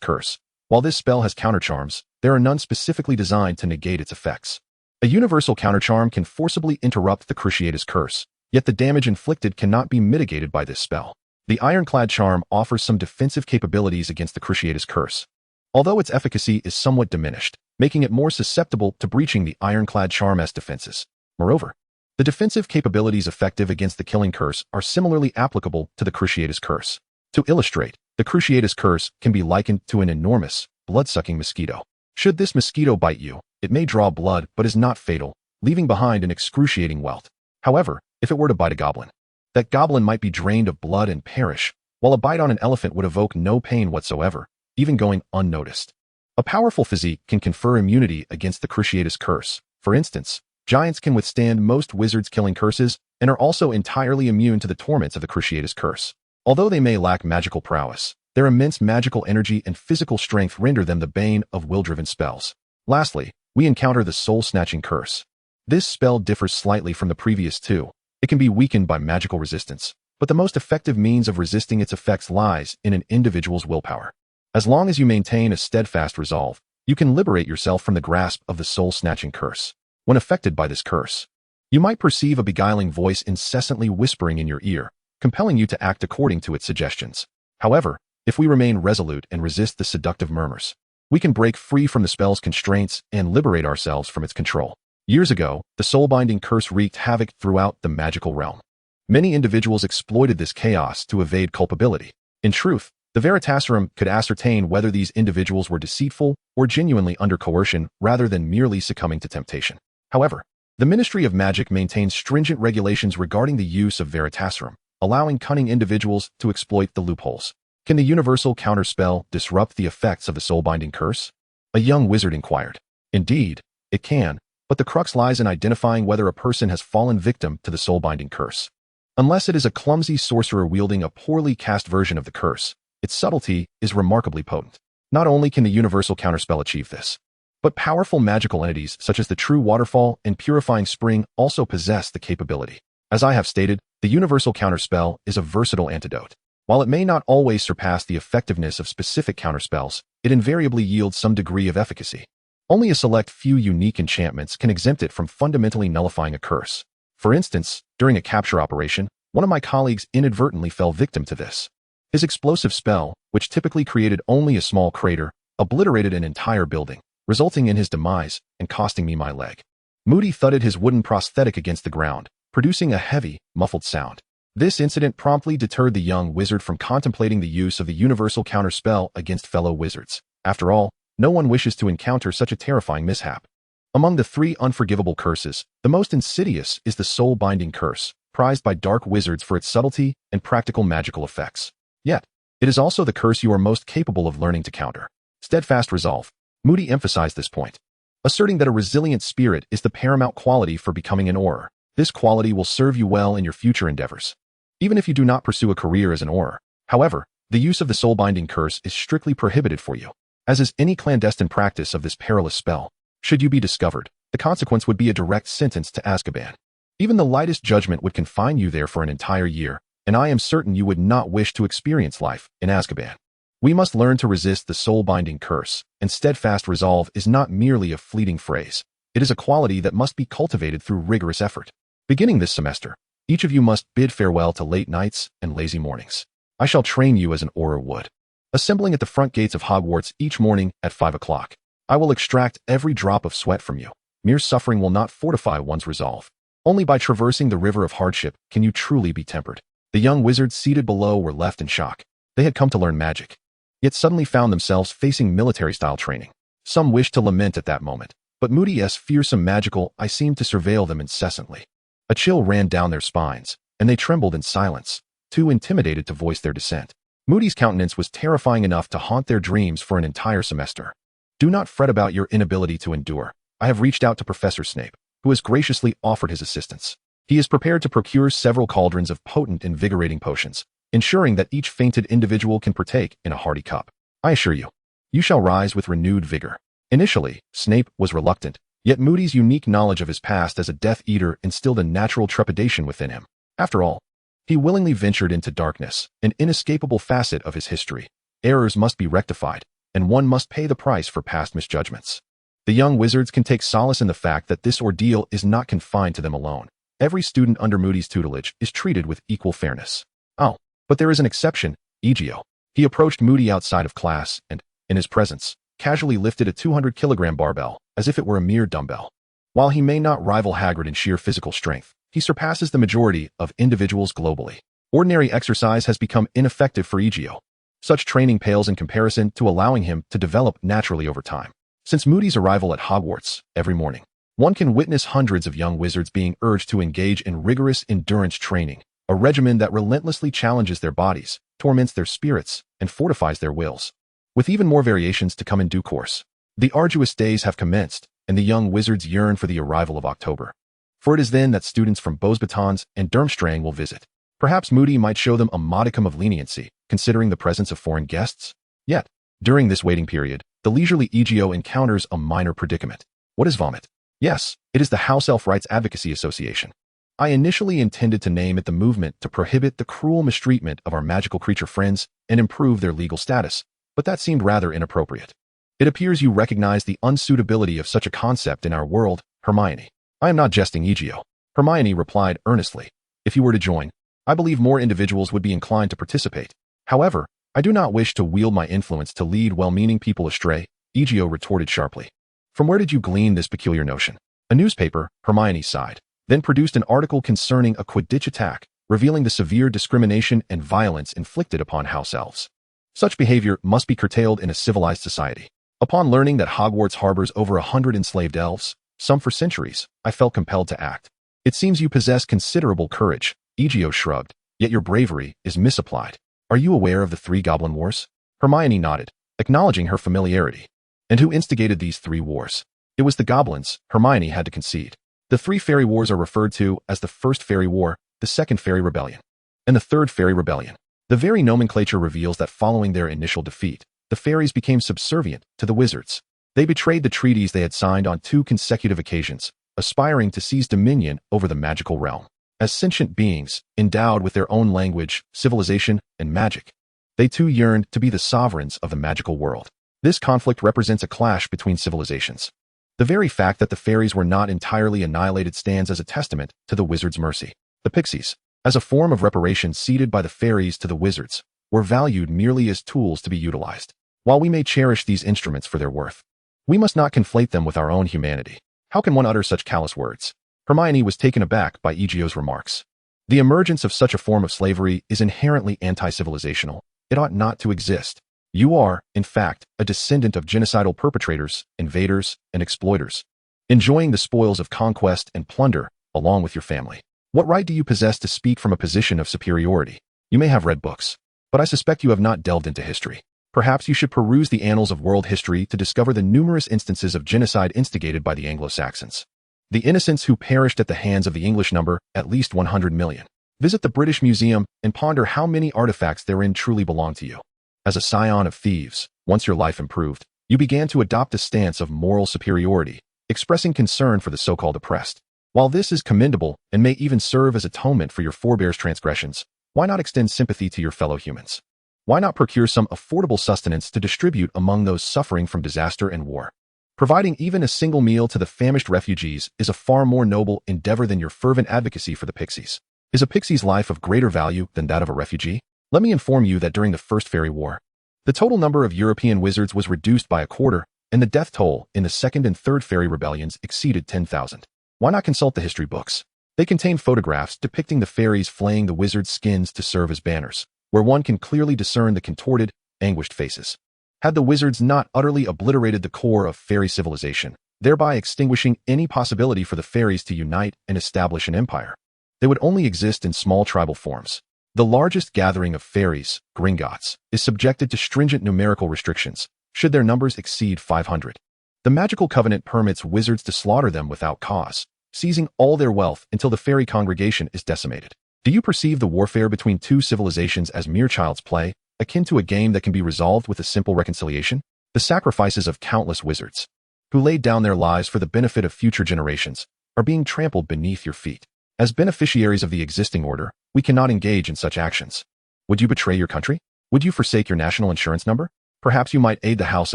Curse. While this spell has countercharms, there are none specifically designed to negate its effects. A universal countercharm can forcibly interrupt the Cruciatus Curse, yet the damage inflicted cannot be mitigated by this spell. The Ironclad Charm offers some defensive capabilities against the Cruciatus Curse, although its efficacy is somewhat diminished, making it more susceptible to breaching the Ironclad Charm's defenses. Moreover, the defensive capabilities effective against the Killing Curse are similarly applicable to the Cruciatus Curse. To illustrate, the Cruciatus Curse can be likened to an enormous, blood-sucking mosquito. Should this mosquito bite you, it may draw blood but is not fatal, leaving behind an excruciating welt. However, if it were to bite a goblin, that goblin might be drained of blood and perish, while a bite on an elephant would evoke no pain whatsoever, even going unnoticed. A powerful physique can confer immunity against the Cruciatus curse. For instance, giants can withstand most wizards' killing curses and are also entirely immune to the torments of the Cruciatus curse. Although they may lack magical prowess, their immense magical energy and physical strength render them the bane of will-driven spells. Lastly, we encounter the soul-snatching curse. This spell differs slightly from the previous two. It can be weakened by magical resistance, but the most effective means of resisting its effects lies in an individual's willpower. As long as you maintain a steadfast resolve, you can liberate yourself from the grasp of the soul-snatching curse. When affected by this curse, you might perceive a beguiling voice incessantly whispering in your ear, compelling you to act according to its suggestions. However, if we remain resolute and resist the seductive murmurs, we can break free from the spell's constraints and liberate ourselves from its control. Years ago, the soul-binding curse wreaked havoc throughout the magical realm. Many individuals exploited this chaos to evade culpability. In truth, the Veritaserum could ascertain whether these individuals were deceitful or genuinely under coercion rather than merely succumbing to temptation. However, the Ministry of Magic maintains stringent regulations regarding the use of Veritaserum, allowing cunning individuals to exploit the loopholes. Can the universal counterspell disrupt the effects of the soul-binding curse? A young wizard inquired. Indeed, it can, but the crux lies in identifying whether a person has fallen victim to the soul-binding curse. Unless it is a clumsy sorcerer wielding a poorly cast version of the curse, its subtlety is remarkably potent. Not only can the universal counterspell achieve this, but powerful magical entities such as the True Waterfall and Purifying Spring also possess the capability. As I have stated, the universal counterspell is a versatile antidote. While it may not always surpass the effectiveness of specific counterspells, it invariably yields some degree of efficacy. Only a select few unique enchantments can exempt it from fundamentally nullifying a curse. For instance, during a capture operation, one of my colleagues inadvertently fell victim to this. His explosive spell, which typically created only a small crater, obliterated an entire building, resulting in his demise and costing me my leg. Moody thudded his wooden prosthetic against the ground, producing a heavy, muffled sound. This incident promptly deterred the young wizard from contemplating the use of the universal counterspell against fellow wizards. After all, no one wishes to encounter such a terrifying mishap. Among the three unforgivable curses, the most insidious is the soul-binding curse, prized by dark wizards for its subtlety and practical magical effects. Yet, it is also the curse you are most capable of learning to counter. Steadfast resolve. Moody emphasized this point, asserting that a resilient spirit is the paramount quality for becoming an Auror. This quality will serve you well in your future endeavors, even if you do not pursue a career as an Auror. However, the use of the soul-binding curse is strictly prohibited for you, as is any clandestine practice of this perilous spell. Should you be discovered, the consequence would be a direct sentence to Azkaban. Even the lightest judgment would confine you there for an entire year, and I am certain you would not wish to experience life in Azkaban. We must learn to resist the soul-binding curse, and steadfast resolve is not merely a fleeting phrase. It is a quality that must be cultivated through rigorous effort. Beginning this semester, each of you must bid farewell to late nights and lazy mornings. I shall train you as an Auror would. Assembling at the front gates of Hogwarts each morning at 5 o'clock. I will extract every drop of sweat from you. Mere suffering will not fortify one's resolve. Only by traversing the river of hardship can you truly be tempered. The young wizards seated below were left in shock. They had come to learn magic, yet suddenly found themselves facing military-style training. Some wished to lament at that moment, but Moody's fearsome magical eye seemed to surveil them incessantly. A chill ran down their spines, and they trembled in silence, too intimidated to voice their dissent. Moody's countenance was terrifying enough to haunt their dreams for an entire semester. Do not fret about your inability to endure. I have reached out to Professor Snape, who has graciously offered his assistance. He is prepared to procure several cauldrons of potent, invigorating potions, ensuring that each fainted individual can partake in a hearty cup. I assure you, you shall rise with renewed vigor. Initially, Snape was reluctant, yet Moody's unique knowledge of his past as a Death Eater instilled a natural trepidation within him. After all, he willingly ventured into darkness, an inescapable facet of his history. Errors must be rectified, and one must pay the price for past misjudgments. The young wizards can take solace in the fact that this ordeal is not confined to them alone. Every student under Moody's tutelage is treated with equal fairness. Oh, but there is an exception, Ezio. He approached Moody outside of class and, in his presence, casually lifted a 200-kilogram barbell, as if it were a mere dumbbell. While he may not rival Hagrid in sheer physical strength, he surpasses the majority of individuals globally. Ordinary exercise has become ineffective for Ezio. Such training pales in comparison to allowing him to develop naturally over time. Since Moody's arrival at Hogwarts, every morning, one can witness hundreds of young wizards being urged to engage in rigorous endurance training, a regimen that relentlessly challenges their bodies torments their spirits, and fortifies their wills. With even more variations to come in due course. The arduous days have commenced, and the young wizards yearn for the arrival of October. For it is then that students from Beauxbatons and Durmstrang will visit. Perhaps Moody might show them a modicum of leniency, considering the presence of foreign guests. Yet, during this waiting period, the leisurely Ezio encounters a minor predicament. What is vomit? Yes, it is the House Elf Rights Advocacy Association. I initially intended to name it the movement to prohibit the cruel mistreatment of our magical creature friends and improve their legal status, but that seemed rather inappropriate. It appears you recognize the unsuitability of such a concept in our world, Hermione. I am not jesting, Ezio. Hermione replied earnestly. If you were to join, I believe more individuals would be inclined to participate. However, I do not wish to wield my influence to lead well-meaning people astray, Ezio retorted sharply. From where did you glean this peculiar notion? A newspaper, Hermione sighed, then produced an article concerning a Quidditch attack, revealing the severe discrimination and violence inflicted upon house elves. Such behavior must be curtailed in a civilized society. Upon learning that Hogwarts harbors over 100 enslaved elves, some for centuries, I felt compelled to act. It seems you possess considerable courage, Ezio shrugged, yet your bravery is misapplied. Are you aware of the 3 Goblin Wars? Hermione nodded, acknowledging her familiarity. And who instigated these 3 wars? It was the goblins, Hermione had to concede. The 3 Fairy Wars are referred to as the First Fairy War, the Second Fairy Rebellion, and the Third Fairy Rebellion. The very nomenclature reveals that following their initial defeat, the fairies became subservient to the wizards. They betrayed the treaties they had signed on 2 consecutive occasions, aspiring to seize dominion over the magical realm. As sentient beings, endowed with their own language, civilization, and magic, they too yearned to be the sovereigns of the magical world. This conflict represents a clash between civilizations. The very fact that the fairies were not entirely annihilated stands as a testament to the wizards' mercy. The pixies, as a form of reparation ceded by the fairies to the wizards, were valued merely as tools to be utilized. While we may cherish these instruments for their worth, we must not conflate them with our own humanity. How can one utter such callous words? Hermione was taken aback by Ezio's remarks. The emergence of such a form of slavery is inherently anti-civilizational. It ought not to exist. You are, in fact, a descendant of genocidal perpetrators, invaders, and exploiters, enjoying the spoils of conquest and plunder along with your family. What right do you possess to speak from a position of superiority? You may have read books, but I suspect you have not delved into history. Perhaps you should peruse the annals of world history to discover the numerous instances of genocide instigated by the Anglo-Saxons. The innocents who perished at the hands of the English number at least 100 million. Visit the British Museum and ponder how many artifacts therein truly belong to you. As a scion of thieves, once your life improved, you began to adopt a stance of moral superiority, expressing concern for the so-called oppressed. While this is commendable and may even serve as atonement for your forebears' transgressions, why not extend sympathy to your fellow humans? Why not procure some affordable sustenance to distribute among those suffering from disaster and war? Providing even a single meal to the famished refugees is a far more noble endeavor than your fervent advocacy for the pixies. Is a pixie's life of greater value than that of a refugee? Let me inform you that during the First Fairy War, the total number of European wizards was reduced by a quarter, and the death toll in the Second and Third Fairy Rebellions exceeded 10,000. Why not consult the history books? They contain photographs depicting the fairies flaying the wizards' skins to serve as banners, where one can clearly discern the contorted, anguished faces. Had the wizards not utterly obliterated the core of fairy civilization, thereby extinguishing any possibility for the fairies to unite and establish an empire, they would only exist in small tribal forms. The largest gathering of fairies, Gringotts, is subjected to stringent numerical restrictions, should their numbers exceed 500. The magical covenant permits wizards to slaughter them without cause, seizing all their wealth until the fairy congregation is decimated. Do you perceive the warfare between 2 civilizations as mere child's play, akin to a game that can be resolved with a simple reconciliation? The sacrifices of countless wizards, who laid down their lives for the benefit of future generations, are being trampled beneath your feet. As beneficiaries of the existing order, we cannot engage in such actions. Would you betray your country? Would you forsake your national insurance number? Perhaps you might aid the house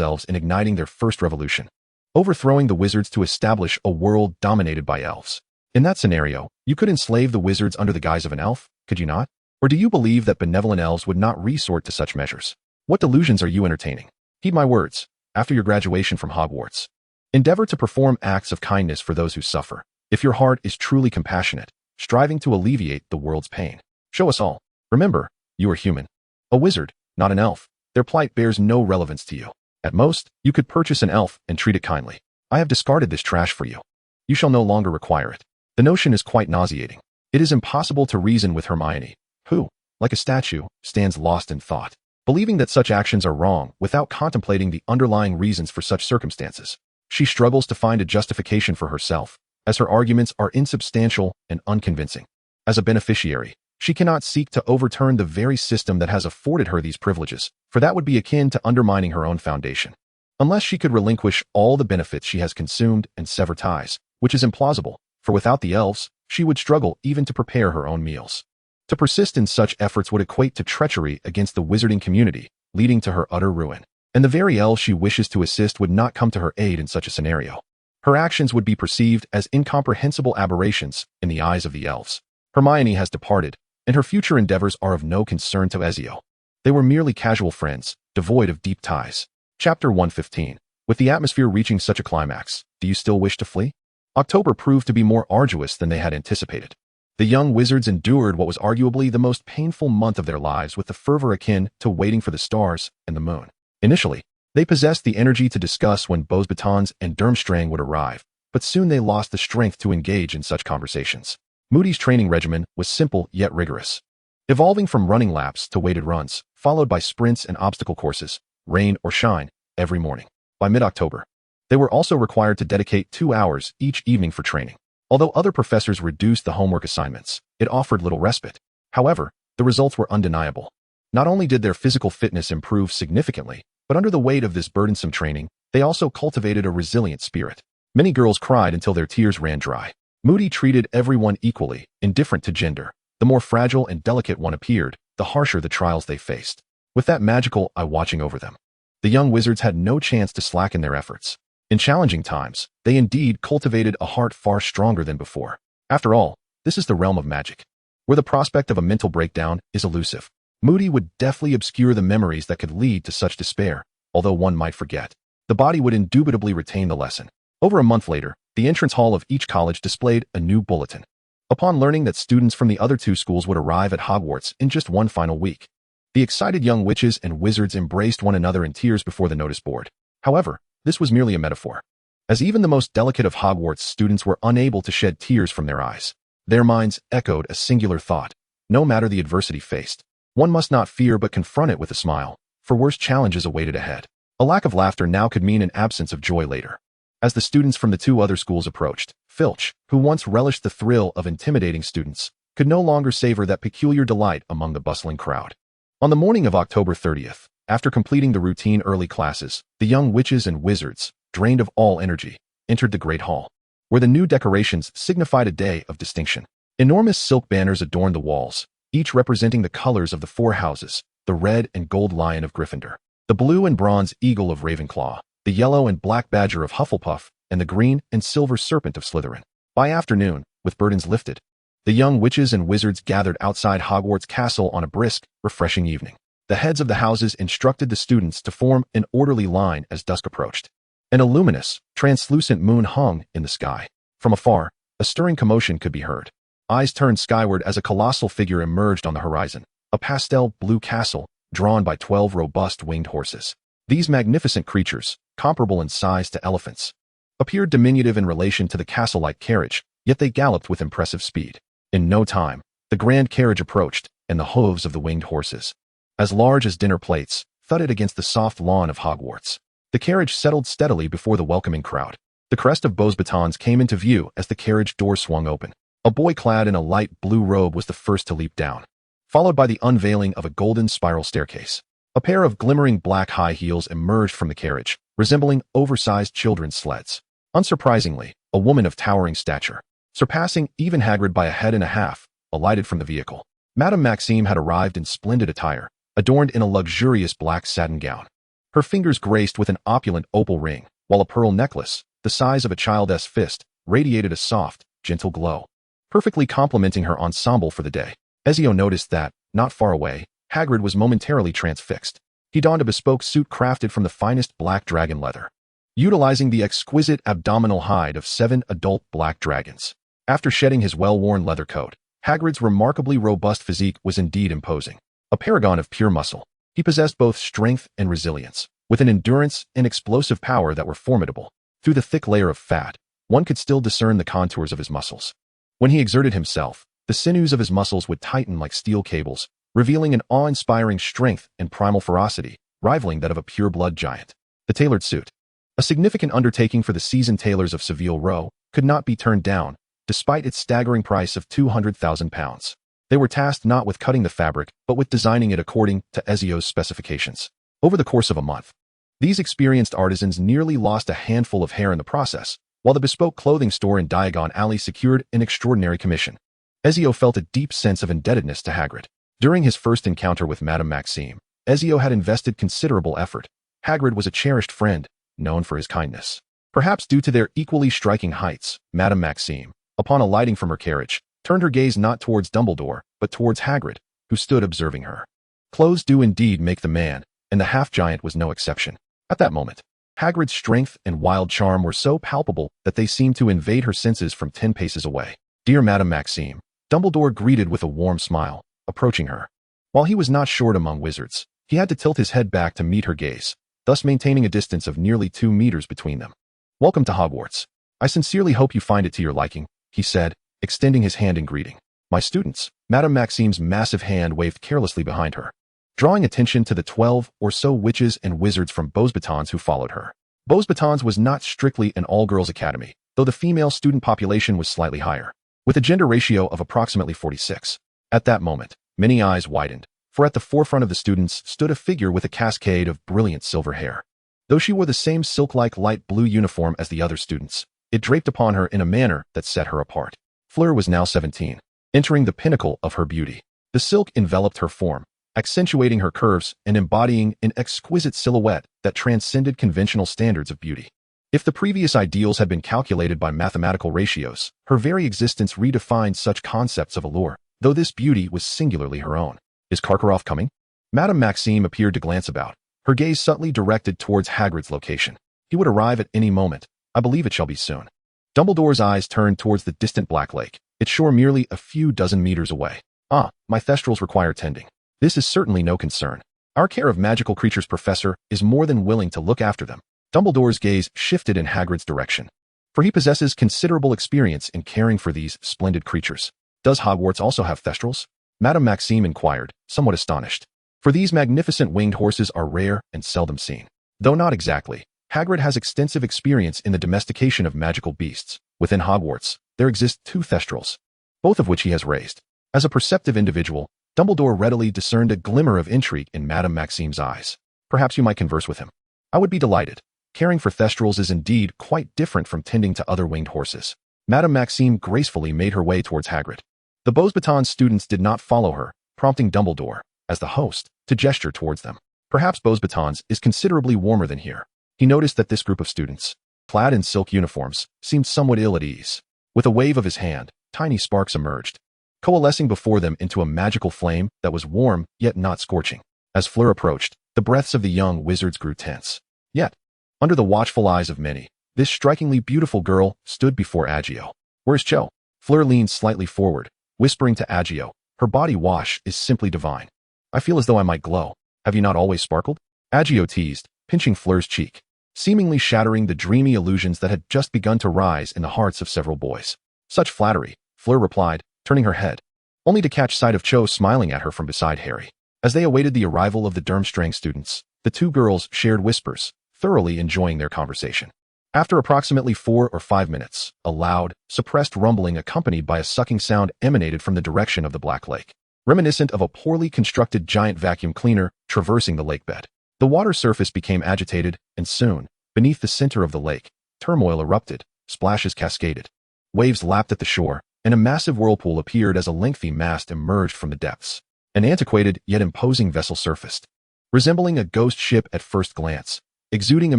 elves in igniting their first revolution, overthrowing the wizards to establish a world dominated by elves. In that scenario, you could enslave the wizards under the guise of an elf, could you not? Or do you believe that benevolent elves would not resort to such measures? What delusions are you entertaining? Heed my words. After your graduation from Hogwarts, endeavor to perform acts of kindness for those who suffer. If your heart is truly compassionate, striving to alleviate the world's pain, show us all. Remember, you are human. A wizard, not an elf. Their plight bears no relevance to you. At most, you could purchase an elf and treat it kindly. I have discarded this trash for you. You shall no longer require it. The notion is quite nauseating. It is impossible to reason with Hermione, who, like a statue, stands lost in thought, believing that such actions are wrong without contemplating the underlying reasons for such circumstances. She struggles to find a justification for herself, as her arguments are insubstantial and unconvincing. As a beneficiary, she cannot seek to overturn the very system that has afforded her these privileges, for that would be akin to undermining her own foundation. Unless she could relinquish all the benefits she has consumed and sever ties, which is implausible, for without the elves, she would struggle even to prepare her own meals. To persist in such efforts would equate to treachery against the wizarding community, leading to her utter ruin. And the very elves she wishes to assist would not come to her aid in such a scenario. Her actions would be perceived as incomprehensible aberrations in the eyes of the elves. Hermione has departed, and her future endeavors are of no concern to Ezio. They were merely casual friends, devoid of deep ties. Chapter 115. With the atmosphere reaching such a climax, do you still wish to flee? October proved to be more arduous than they had anticipated. The young wizards endured what was arguably the most painful month of their lives with the fervor akin to waiting for the stars and the moon. Initially, they possessed the energy to discuss when Beauxbatons and Durmstrang would arrive, but soon they lost the strength to engage in such conversations. Moody's training regimen was simple yet rigorous, evolving from running laps to weighted runs, followed by sprints and obstacle courses, rain or shine, every morning. By mid-October, they were also required to dedicate 2 hours each evening for training. Although other professors reduced the homework assignments, it offered little respite. However, the results were undeniable. Not only did their physical fitness improve significantly, but under the weight of this burdensome training, they also cultivated a resilient spirit. Many girls cried until their tears ran dry. Moody treated everyone equally, indifferent to gender. The more fragile and delicate one appeared, the harsher the trials they faced. With that magical eye watching over them, the young wizards had no chance to slacken their efforts. In challenging times, they indeed cultivated a heart far stronger than before. After all, this is the realm of magic, where the prospect of a mental breakdown is elusive. Moody would deftly obscure the memories that could lead to such despair, although one might forget. The body would indubitably retain the lesson. Over a month later, the entrance hall of each college displayed a new bulletin. Upon learning that students from the other 2 schools would arrive at Hogwarts in just one final week, the excited young witches and wizards embraced one another in tears before the notice board. However, this was merely a metaphor, as even the most delicate of Hogwarts students were unable to shed tears from their eyes. Their minds echoed a singular thought: no matter the adversity faced, one must not fear but confront it with a smile, for worse challenges awaited ahead. A lack of laughter now could mean an absence of joy later. As the students from the 2 other schools approached, Filch, who once relished the thrill of intimidating students, could no longer savor that peculiar delight among the bustling crowd. On the morning of October 30th, after completing the routine early classes, the young witches and wizards, drained of all energy, entered the Great Hall, where the new decorations signified a day of distinction. Enormous silk banners adorned the walls, each representing the colors of the 4 houses: the red and gold lion of Gryffindor, the blue and bronze eagle of Ravenclaw, the yellow and black badger of Hufflepuff, and the green and silver serpent of Slytherin. By afternoon, with burdens lifted, the young witches and wizards gathered outside Hogwarts Castle on a brisk, refreshing evening. The heads of the houses instructed the students to form an orderly line as dusk approached. An illuminous, translucent moon hung in the sky. From afar, a stirring commotion could be heard. Eyes turned skyward as a colossal figure emerged on the horizon, a pastel blue castle drawn by 12 robust winged horses. These magnificent creatures, comparable in size to elephants, appeared diminutive in relation to the castle-like carriage, yet they galloped with impressive speed. In no time, the grand carriage approached, and the hooves of the winged horses, as large as dinner plates, thudded against the soft lawn of Hogwarts. The carriage settled steadily before the welcoming crowd. The crest of Beauxbatons came into view as the carriage door swung open. A boy clad in a light blue robe was the first to leap down, followed by the unveiling of a golden spiral staircase. A pair of glimmering black high heels emerged from the carriage, resembling oversized children's sleds. Unsurprisingly, a woman of towering stature, surpassing even Hagrid by a head and a half, alighted from the vehicle. Madame Maxime had arrived in splendid attire, adorned in a luxurious black satin gown. Her fingers graced with an opulent opal ring, while a pearl necklace, the size of a child's fist, radiated a soft, gentle glow, perfectly complementing her ensemble for the day. Ezio noticed that, not far away, Hagrid was momentarily transfixed. He donned a bespoke suit crafted from the finest black dragon leather, utilizing the exquisite abdominal hide of 7 adult black dragons. After shedding his well-worn leather coat, Hagrid's remarkably robust physique was indeed imposing. A paragon of pure muscle, he possessed both strength and resilience, with an endurance and explosive power that were formidable. Through the thick layer of fat, one could still discern the contours of his muscles. When he exerted himself, the sinews of his muscles would tighten like steel cables, revealing an awe-inspiring strength and primal ferocity, rivaling that of a pure-blood giant. The tailored suit. A significant undertaking for the seasoned tailors of Savile Row could not be turned down, despite its staggering price of £200,000. They were tasked not with cutting the fabric, but with designing it according to Ezio's specifications. Over the course of a month, these experienced artisans nearly lost a handful of hair in the process, while the bespoke clothing store in Diagon Alley secured an extraordinary commission. Ezio felt a deep sense of indebtedness to Hagrid. During his first encounter with Madame Maxime, Ezio had invested considerable effort. Hagrid was a cherished friend, known for his kindness. Perhaps due to their equally striking heights, Madame Maxime, upon alighting from her carriage, turned her gaze not towards Dumbledore, but towards Hagrid, who stood observing her. Clothes do indeed make the man, and the half-giant was no exception. At that moment, Hagrid's strength and wild charm were so palpable that they seemed to invade her senses from 10 paces away. "Dear Madame Maxime," Dumbledore greeted with a warm smile, approaching her. While he was not short among wizards, he had to tilt his head back to meet her gaze, thus maintaining a distance of nearly 2 meters between them. "Welcome to Hogwarts. I sincerely hope you find it to your liking," he said, extending his hand in greeting. "My students." Madame Maxime's massive hand waved carelessly behind her, drawing attention to the 12 or so witches and wizards from Beauxbatons who followed her. Beauxbatons was not strictly an all-girls academy, though the female student population was slightly higher, with a gender ratio of approximately 46. At that moment, many eyes widened, for at the forefront of the students stood a figure with a cascade of brilliant silver hair. Though she wore the same silk-like light blue uniform as the other students, it draped upon her in a manner that set her apart. Fleur was now 17, entering the pinnacle of her beauty. The silk enveloped her form, accentuating her curves and embodying an exquisite silhouette that transcended conventional standards of beauty. If the previous ideals had been calculated by mathematical ratios, her very existence redefined such concepts of allure, though this beauty was singularly her own. "Is Karkaroff coming?" Madame Maxime appeared to glance about, her gaze subtly directed towards Hagrid's location. "He would arrive at any moment. I believe it shall be soon." Dumbledore's eyes turned towards the distant Black Lake, its shore merely a few dozen meters away. "Ah, my thestrals require tending. This is certainly no concern. Our care of magical creatures professor is more than willing to look after them." Dumbledore's gaze shifted in Hagrid's direction, for he possesses considerable experience in caring for these splendid creatures. "Does Hogwarts also have thestrals?" Madame Maxime inquired, somewhat astonished, for these magnificent winged horses are rare and seldom seen. Though not exactly, Hagrid has extensive experience in the domestication of magical beasts. Within Hogwarts, there exist 2 thestrals, both of which he has raised. As a perceptive individual, Dumbledore readily discerned a glimmer of intrigue in Madame Maxime's eyes. "Perhaps you might converse with him." "I would be delighted. Caring for thestrals is indeed quite different from tending to other winged horses." Madame Maxime gracefully made her way towards Hagrid. The Beauxbatons students did not follow her, prompting Dumbledore, as the host, to gesture towards them. Perhaps Beauxbatons is considerably warmer than here. He noticed that this group of students, clad in silk uniforms, seemed somewhat ill at ease. With a wave of his hand, tiny sparks emerged, coalescing before them into a magical flame that was warm yet not scorching. As Fleur approached, the breaths of the young wizards grew tense. Yet, under the watchful eyes of many, this strikingly beautiful girl stood before Agio. "Where's Cho?" Fleur leaned slightly forward, whispering to Agio, "Her body wash is simply divine. I feel as though I might glow. Have you not always sparkled?" Agio teased, pinching Fleur's cheek, seemingly shattering the dreamy illusions that had just begun to rise in the hearts of several boys. "Such flattery," Fleur replied, turning her head, only to catch sight of Cho smiling at her from beside Harry. As they awaited the arrival of the Durmstrang students, the 2 girls shared whispers, thoroughly enjoying their conversation. After approximately 4 or 5 minutes, a loud, suppressed rumbling accompanied by a sucking sound emanated from the direction of the Black Lake, reminiscent of a poorly constructed giant vacuum cleaner traversing the lake bed. The water surface became agitated, and soon, beneath the center of the lake, turmoil erupted, splashes cascaded. Waves lapped at the shore, and a massive whirlpool appeared as a lengthy mast emerged from the depths. An antiquated yet imposing vessel surfaced, resembling a ghost ship at first glance, exuding a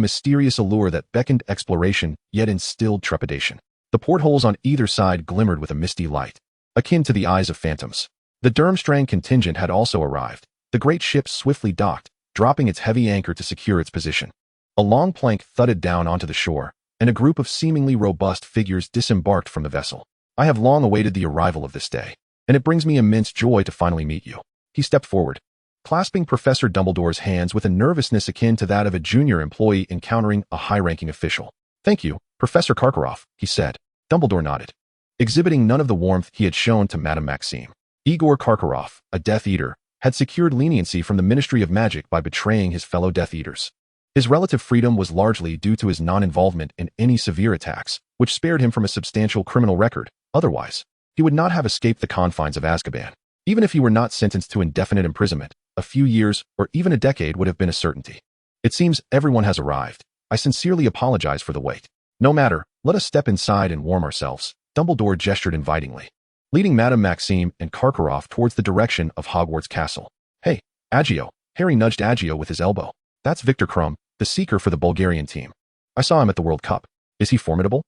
mysterious allure that beckoned exploration yet instilled trepidation. The portholes on either side glimmered with a misty light, akin to the eyes of phantoms. The Durmstrang contingent had also arrived. The great ship swiftly docked, dropping its heavy anchor to secure its position. A long plank thudded down onto the shore, and a group of seemingly robust figures disembarked from the vessel. "I have long awaited the arrival of this day, and it brings me immense joy to finally meet you." He stepped forward, clasping Professor Dumbledore's hands with a nervousness akin to that of a junior employee encountering a high-ranking official. "Thank you, Professor Karkaroff," he said. Dumbledore nodded, exhibiting none of the warmth he had shown to Madame Maxime. Igor Karkaroff, a Death Eater, had secured leniency from the Ministry of Magic by betraying his fellow Death Eaters. His relative freedom was largely due to his non-involvement in any severe attacks, which spared him from a substantial criminal record. Otherwise, he would not have escaped the confines of Azkaban. Even if he were not sentenced to indefinite imprisonment, a few years or even a decade would have been a certainty. It seems everyone has arrived. I sincerely apologize for the wait. No matter, let us step inside and warm ourselves. Dumbledore gestured invitingly, leading Madame Maxime and Karkaroff towards the direction of Hogwarts Castle. Hey, Agio. Harry nudged Agio with his elbow. That's Victor Krum, the seeker for the Bulgarian team. I saw him at the World Cup. Is he formidable?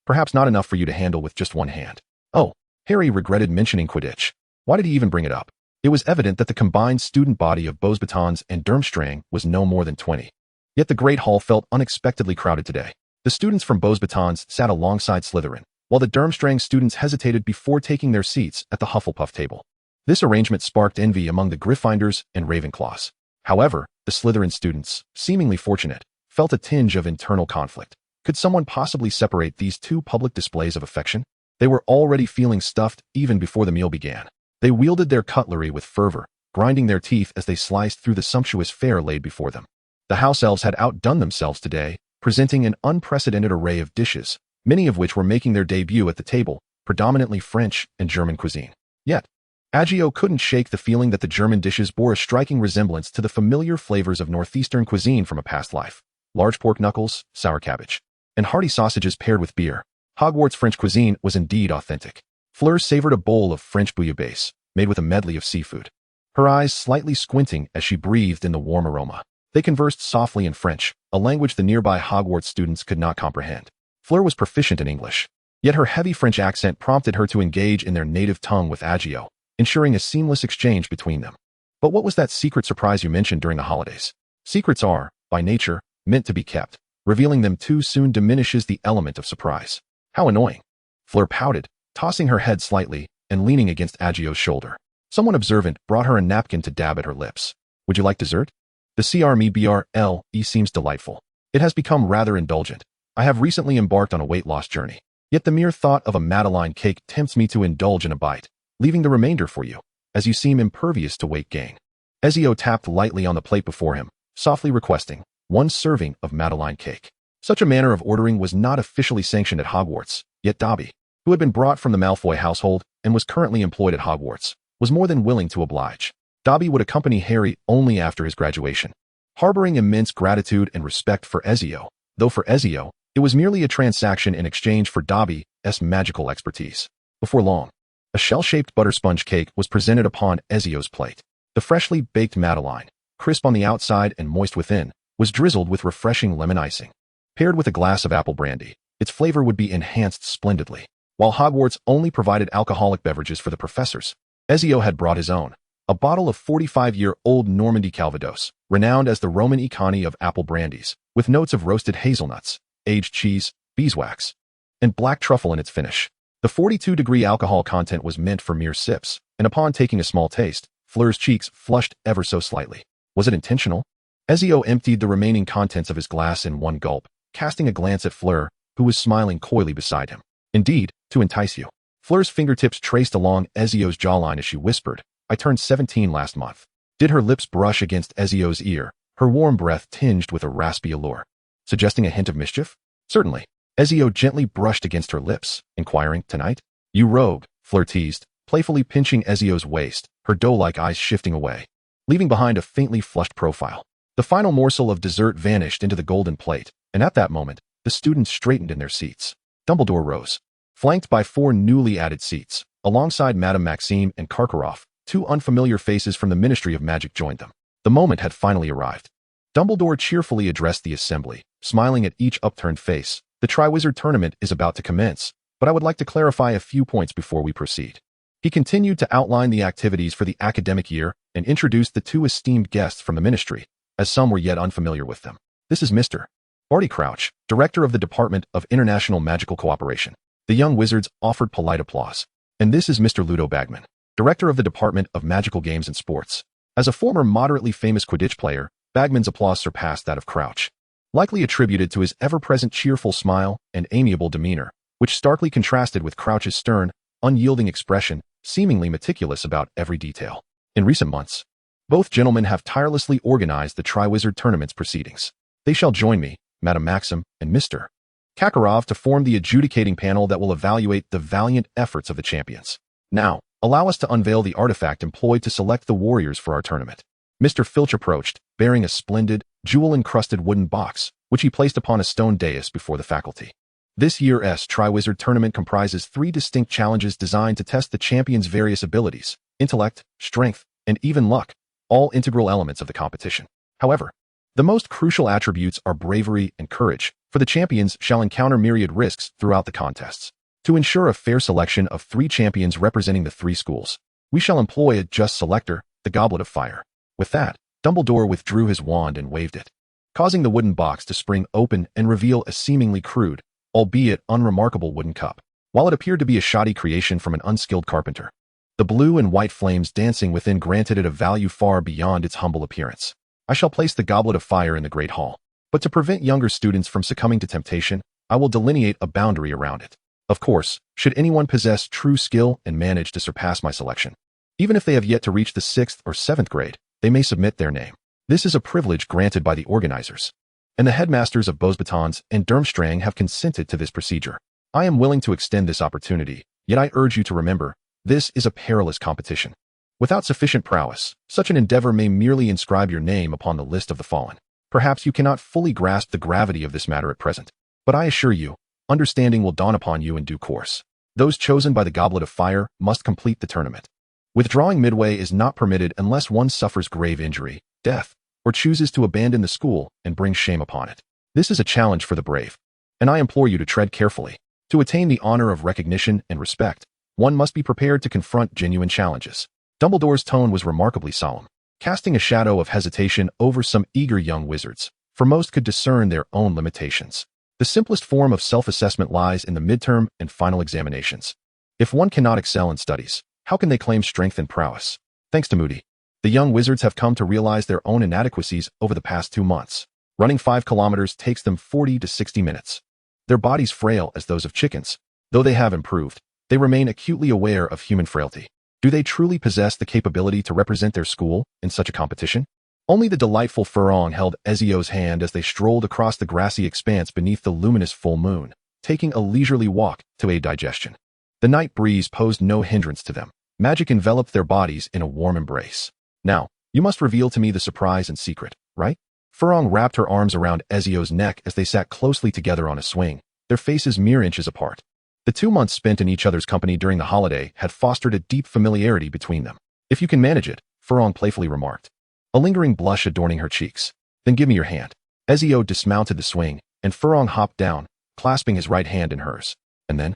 Perhaps not enough for you to handle with just one hand. Oh, Harry regretted mentioning Quidditch. Why did he even bring it up? It was evident that the combined student body of Beauxbatons and Durmstrang was no more than 20. Yet the Great Hall felt unexpectedly crowded today. The students from Beauxbatons sat alongside Slytherin, while the Durmstrang students hesitated before taking their seats at the Hufflepuff table. This arrangement sparked envy among the Gryffindors and Ravenclaws. However, the Slytherin students, seemingly fortunate, felt a tinge of internal conflict. Could someone possibly separate these two public displays of affection? They were already feeling stuffed even before the meal began. They wielded their cutlery with fervor, grinding their teeth as they sliced through the sumptuous fare laid before them. The house elves had outdone themselves today, presenting an unprecedented array of dishes, many of which were making their debut at the table, predominantly French and German cuisine. Yet, Agio couldn't shake the feeling that the German dishes bore a striking resemblance to the familiar flavors of northeastern cuisine from a past life. Large pork knuckles, sour cabbage, and hearty sausages paired with beer. Hogwarts French cuisine was indeed authentic. Fleur savored a bowl of French bouillabaisse, made with a medley of seafood, her eyes slightly squinting as she breathed in the warm aroma. They conversed softly in French, a language the nearby Hogwarts students could not comprehend. Fleur was proficient in English, yet her heavy French accent prompted her to engage in their native tongue with Agio, ensuring a seamless exchange between them. But what was that secret surprise you mentioned during the holidays? Secrets are, by nature, meant to be kept. Revealing them too soon diminishes the element of surprise. How annoying. Fleur pouted, tossing her head slightly and leaning against Agio's shoulder. Someone observant brought her a napkin to dab at her lips. Would you like dessert? The CRMEBRLE seems delightful. It has become rather indulgent. I have recently embarked on a weight loss journey. Yet the mere thought of a Madeleine cake tempts me to indulge in a bite, leaving the remainder for you, as you seem impervious to weight gain. Ezio tapped lightly on the plate before him, softly requesting 1 serving of Madeleine cake. Such a manner of ordering was not officially sanctioned at Hogwarts, yet Dobby, who had been brought from the Malfoy household and was currently employed at Hogwarts, was more than willing to oblige. Dobby would accompany Harry only after his graduation, harboring immense gratitude and respect for Ezio, though for Ezio, it was merely a transaction in exchange for Dobby's magical expertise. Before long, a shell-shaped butter sponge cake was presented upon Ezio's plate. The freshly baked Madeleine, crisp on the outside and moist within, was drizzled with refreshing lemon icing. Paired with a glass of apple brandy, its flavor would be enhanced splendidly. While Hogwarts only provided alcoholic beverages for the professors, Ezio had brought his own, a bottle of 45-year-old Normandy Calvados, renowned as the Roman economy of apple brandies, with notes of roasted hazelnuts, aged cheese, beeswax, and black truffle in its finish. The 42-degree alcohol content was meant for mere sips, and upon taking a small taste, Fleur's cheeks flushed ever so slightly. Was it intentional? Ezio emptied the remaining contents of his glass in one gulp, casting a glance at Fleur, who was smiling coyly beside him. Indeed, to entice you. Fleur's fingertips traced along Ezio's jawline as she whispered, I turned 17 last month. Did her lips brush against Ezio's ear, her warm breath tinged with a raspy allure, suggesting a hint of mischief? Certainly. Ezio gently brushed against her lips, inquiring, tonight? You rogue, Fleur teased, playfully pinching Ezio's waist, her doe-like eyes shifting away, leaving behind a faintly flushed profile. The final morsel of dessert vanished into the golden plate, and at that moment, the students straightened in their seats. Dumbledore rose, flanked by 4 newly added seats. Alongside Madame Maxime and Karkaroff, 2 unfamiliar faces from the Ministry of Magic joined them. The moment had finally arrived. Dumbledore cheerfully addressed the assembly, smiling at each upturned face. The Triwizard Tournament is about to commence, but I would like to clarify a few points before we proceed. He continued to outline the activities for the academic year and introduced the 2 esteemed guests from the Ministry, as some were yet unfamiliar with them. This is Mr. Barty Crouch, Director of the Department of International Magical Cooperation. The young wizards offered polite applause. And this is Mr. Ludo Bagman, Director of the Department of Magical Games and Sports. As a former moderately famous Quidditch player, Bagman's applause surpassed that of Crouch, likely attributed to his ever-present cheerful smile and amiable demeanor, which starkly contrasted with Crouch's stern, unyielding expression, seemingly meticulous about every detail. In recent months, both gentlemen have tirelessly organized the Triwizard Tournament's proceedings. They shall join me, Madam Maxim, and Mr. Kakarov to form the adjudicating panel that will evaluate the valiant efforts of the champions. Now, allow us to unveil the artifact employed to select the warriors for our tournament. Mr. Filch approached, bearing a splendid, jewel-encrusted wooden box, which he placed upon a stone dais before the faculty. This year's Triwizard Tournament comprises 3 distinct challenges designed to test the champions' various abilities, intellect, strength, and even luck, all integral elements of the competition. However, the most crucial attributes are bravery and courage, for the champions shall encounter myriad risks throughout the contests. To ensure a fair selection of 3 champions representing the 3 schools, we shall employ a just selector, the Goblet of Fire. With that, Dumbledore withdrew his wand and waved it, causing the wooden box to spring open and reveal a seemingly crude, albeit unremarkable wooden cup. While it appeared to be a shoddy creation from an unskilled carpenter, the blue and white flames dancing within granted it a value far beyond its humble appearance. I shall place the Goblet of Fire in the Great Hall, but to prevent younger students from succumbing to temptation, I will delineate a boundary around it. Of course, should anyone possess true skill and manage to surpass my selection, even if they have yet to reach the 6th or 7th grade, they may submit their name. This is a privilege granted by the organizers, and the headmasters of Beauxbatons and Durmstrang have consented to this procedure. I am willing to extend this opportunity, yet I urge you to remember, this is a perilous competition. Without sufficient prowess, such an endeavor may merely inscribe your name upon the list of the fallen. Perhaps you cannot fully grasp the gravity of this matter at present, but I assure you, understanding will dawn upon you in due course. Those chosen by the Goblet of Fire must complete the tournament. Withdrawing midway is not permitted unless one suffers grave injury, death, or chooses to abandon the school and bring shame upon it. This is a challenge for the brave, and I implore you to tread carefully. To attain the honor of recognition and respect, one must be prepared to confront genuine challenges. Dumbledore's tone was remarkably solemn, casting a shadow of hesitation over some eager young wizards, for most could discern their own limitations. The simplest form of self-assessment lies in the midterm and final examinations. If one cannot excel in studies, how can they claim strength and prowess? Thanks to Moody, the young wizards have come to realize their own inadequacies over the past 2 months. Running 5 kilometers takes them 40 to 60 minutes. Their bodies frail as those of chickens. Though they have improved, they remain acutely aware of human frailty. Do they truly possess the capability to represent their school in such a competition? Only the delightful Furong held Ezio's hand as they strolled across the grassy expanse beneath the luminous full moon, taking a leisurely walk to aid digestion. The night breeze posed no hindrance to them. Magic enveloped their bodies in a warm embrace. Now, you must reveal to me the surprise and secret, right? Furong wrapped her arms around Ezio's neck as they sat closely together on a swing, their faces mere inches apart. The 2 months spent in each other's company during the holiday had fostered a deep familiarity between them. If you can manage it, Furong playfully remarked, a lingering blush adorning her cheeks. Then give me your hand. Ezio dismounted the swing, and Furong hopped down, clasping his right hand in hers. And then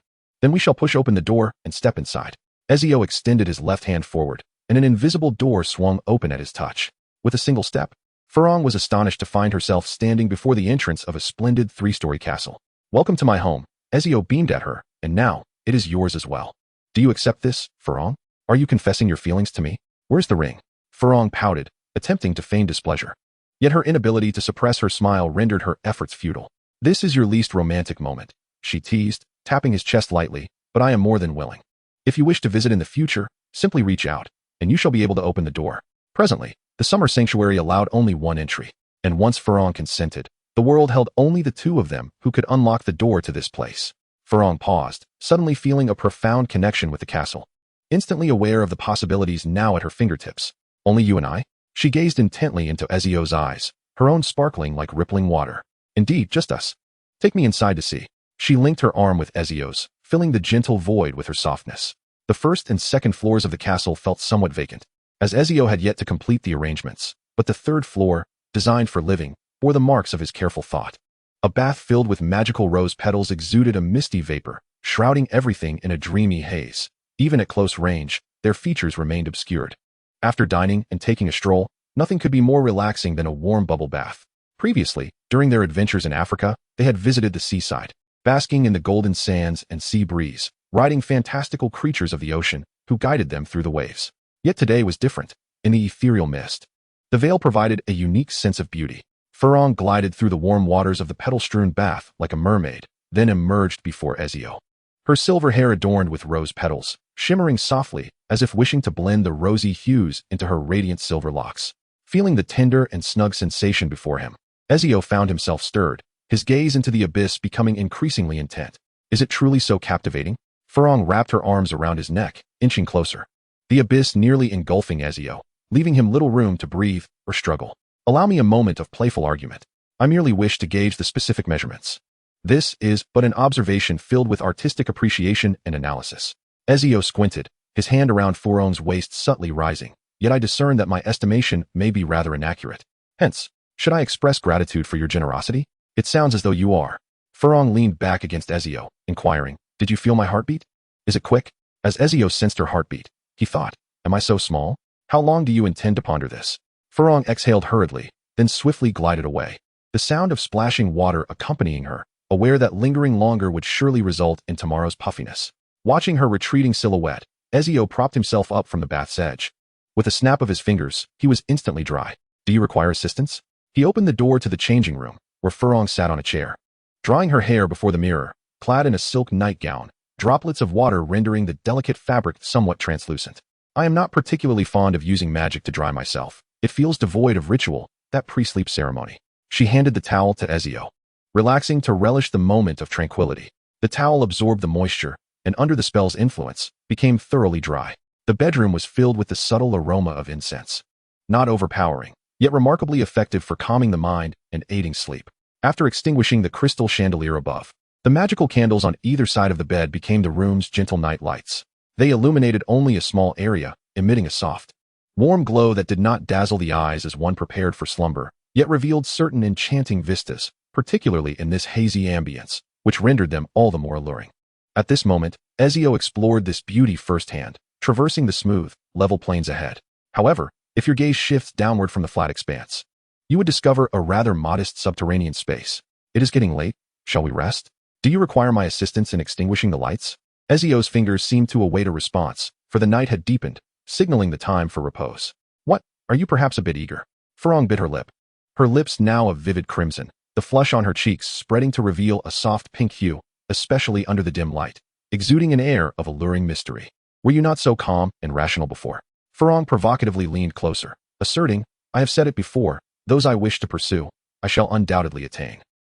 we shall push open the door and step inside. Ezio extended his left hand forward, and an invisible door swung open at his touch. With a single step, Furong was astonished to find herself standing before the entrance of a splendid 3-story castle. Welcome to my home, Ezio beamed at her, and now, it is yours as well. Do you accept this, Furong? Are you confessing your feelings to me? Where's the ring? Furong pouted, attempting to feign displeasure. Yet her inability to suppress her smile rendered her efforts futile. This is your least romantic moment, she teased, tapping his chest lightly, but I am more than willing. If you wish to visit in the future, simply reach out, and you shall be able to open the door. Presently, the summer sanctuary allowed only one entry, and once Furong consented, the world held only the 2 of them who could unlock the door to this place. Furong paused, suddenly feeling a profound connection with the castle, instantly aware of the possibilities now at her fingertips. Only you and I? She gazed intently into Ezio's eyes, her own sparkling like rippling water. Indeed, just us. Take me inside to see. She linked her arm with Ezio's, filling the gentle void with her softness. The 1st and 2nd floors of the castle felt somewhat vacant, as Ezio had yet to complete the arrangements, but the 3rd floor, designed for living, bore the marks of his careful thought. A bath filled with magical rose petals exuded a misty vapor, shrouding everything in a dreamy haze. Even at close range, their features remained obscured. After dining and taking a stroll, nothing could be more relaxing than a warm bubble bath. Previously, during their adventures in Africa, they had visited the seaside, basking in the golden sands and sea breeze, riding fantastical creatures of the ocean who guided them through the waves. Yet today was different. In the ethereal mist, the veil provided a unique sense of beauty. Furong glided through the warm waters of the petal-strewn bath like a mermaid, then emerged before Ezio. Her silver hair adorned with rose petals, shimmering softly as if wishing to blend the rosy hues into her radiant silver locks. Feeling the tender and snug sensation before him, Ezio found himself stirred, his gaze into the abyss becoming increasingly intent. Is it truly so captivating? Furong wrapped her arms around his neck, inching closer. The abyss nearly engulfing Ezio, leaving him little room to breathe or struggle. Allow me a moment of playful argument. I merely wish to gauge the specific measurements. This is but an observation filled with artistic appreciation and analysis. Ezio squinted, his hand around Furong's waist subtly rising, yet I discern that my estimation may be rather inaccurate. Hence, should I express gratitude for your generosity? It sounds as though you are. Furong leaned back against Ezio, inquiring, did you feel my heartbeat? Is it quick? As Ezio sensed her heartbeat, he thought, am I so small? How long do you intend to ponder this? Furong exhaled hurriedly, then swiftly glided away, the sound of splashing water accompanying her, aware that lingering longer would surely result in tomorrow's puffiness. Watching her retreating silhouette, Ezio propped himself up from the bath's edge. With a snap of his fingers, he was instantly dry. Do you require assistance? He opened the door to the changing room, where Furong sat on a chair. Drying her hair before the mirror, clad in a silk nightgown, droplets of water rendering the delicate fabric somewhat translucent. I am not particularly fond of using magic to dry myself. It feels devoid of ritual, that pre-sleep ceremony. She handed the towel to Ezio. Relaxing to relish the moment of tranquility, the towel absorbed the moisture, and under the spell's influence, became thoroughly dry. The bedroom was filled with the subtle aroma of incense. Not overpowering, yet remarkably effective for calming the mind and aiding sleep. After extinguishing the crystal chandelier above, the magical candles on either side of the bed became the room's gentle night lights. They illuminated only a small area, emitting a soft, warm glow that did not dazzle the eyes as one prepared for slumber, yet revealed certain enchanting vistas, particularly in this hazy ambience, which rendered them all the more alluring. At this moment, Ezio explored this beauty firsthand, traversing the smooth, level plains ahead. However, if your gaze shifts downward from the flat expanse, you would discover a rather modest subterranean space. It is getting late. Shall we rest? Do you require my assistance in extinguishing the lights? Ezio's fingers seemed to await a response, for the night had deepened, signaling the time for repose. What? Are you perhaps a bit eager? Furong bit her lip. Her lips now of vivid crimson, the flush on her cheeks spreading to reveal a soft pink hue, especially under the dim light, exuding an air of alluring mystery. Were you not so calm and rational before? Furong provocatively leaned closer, asserting, I have said it before, those I wish to pursue, I shall undoubtedly attain.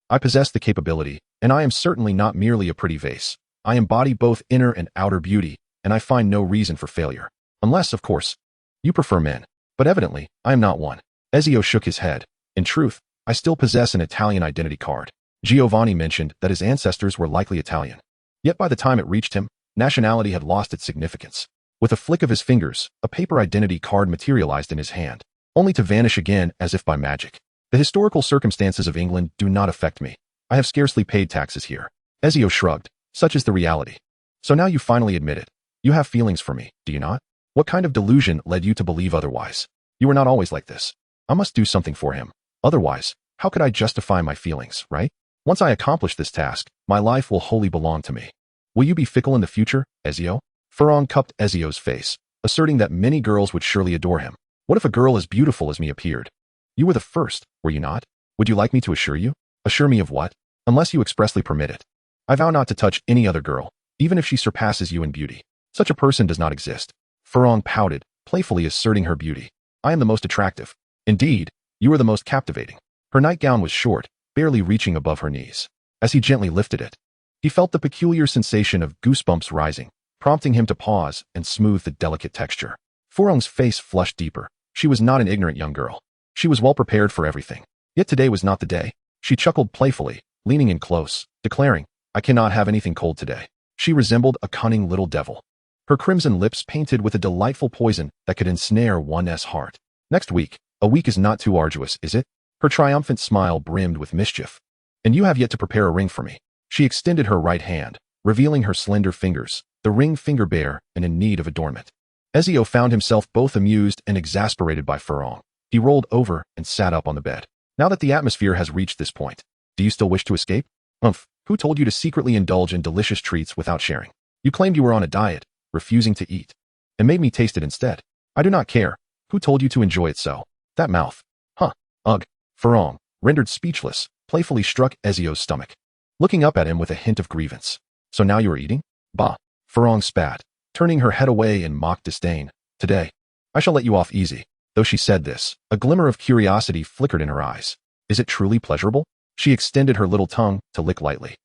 I possess the capability, and I am certainly not merely a pretty vase. I embody both inner and outer beauty, and I find no reason for failure. Unless, of course, you prefer men. But evidently, I am not one. Ezio shook his head. In truth, I still possess an Italian identity card. Giovanni mentioned that his ancestors were likely Italian. Yet by the time it reached him, nationality had lost its significance. With a flick of his fingers, a paper identity card materialized in his hand, only to vanish again as if by magic. The historical circumstances of England do not affect me. I have scarcely paid taxes here. Ezio shrugged. Such is the reality. So now you finally admit it. You have feelings for me, do you not? What kind of delusion led you to believe otherwise? You were not always like this. I must do something for him. Otherwise, how could I justify my feelings, right? Once I accomplish this task, my life will wholly belong to me. Will you be fickle in the future, Ezio? Furong cupped Ezio's face, asserting that many girls would surely adore him. What if a girl as beautiful as me appeared? You were the first, were you not? Would you like me to assure you? Assure me of what? Unless you expressly permit it. I vow not to touch any other girl, even if she surpasses you in beauty. Such a person does not exist. Furong pouted, playfully asserting her beauty. I am the most attractive. Indeed, you are the most captivating. Her nightgown was short, barely reaching above her knees. As he gently lifted it, he felt the peculiar sensation of goosebumps rising, prompting him to pause and smooth the delicate texture. Furong's face flushed deeper. She was not an ignorant young girl. She was well prepared for everything. Yet today was not the day. She chuckled playfully, leaning in close, declaring, I cannot have anything cold today. She resembled a cunning little devil. Her crimson lips painted with a delightful poison that could ensnare one's heart. Next week, a week is not too arduous, is it? Her triumphant smile brimmed with mischief. And you have yet to prepare a ring for me. She extended her right hand, revealing her slender fingers, the ring finger bare and in need of adornment. Ezio found himself both amused and exasperated by Furong. He rolled over and sat up on the bed. Now that the atmosphere has reached this point, do you still wish to escape? Who told you to secretly indulge in delicious treats without sharing? You claimed you were on a diet, refusing to eat, and made me taste it instead. I do not care. Who told you to enjoy it so? That mouth. Ugh. Furong, rendered speechless, playfully struck Ezio's stomach, looking up at him with a hint of grievance. So now you are eating? Bah. Furong spat, turning her head away in mock disdain. Today, I shall let you off easy. Though she said this, a glimmer of curiosity flickered in her eyes. Is it truly pleasurable? She extended her little tongue to lick lightly.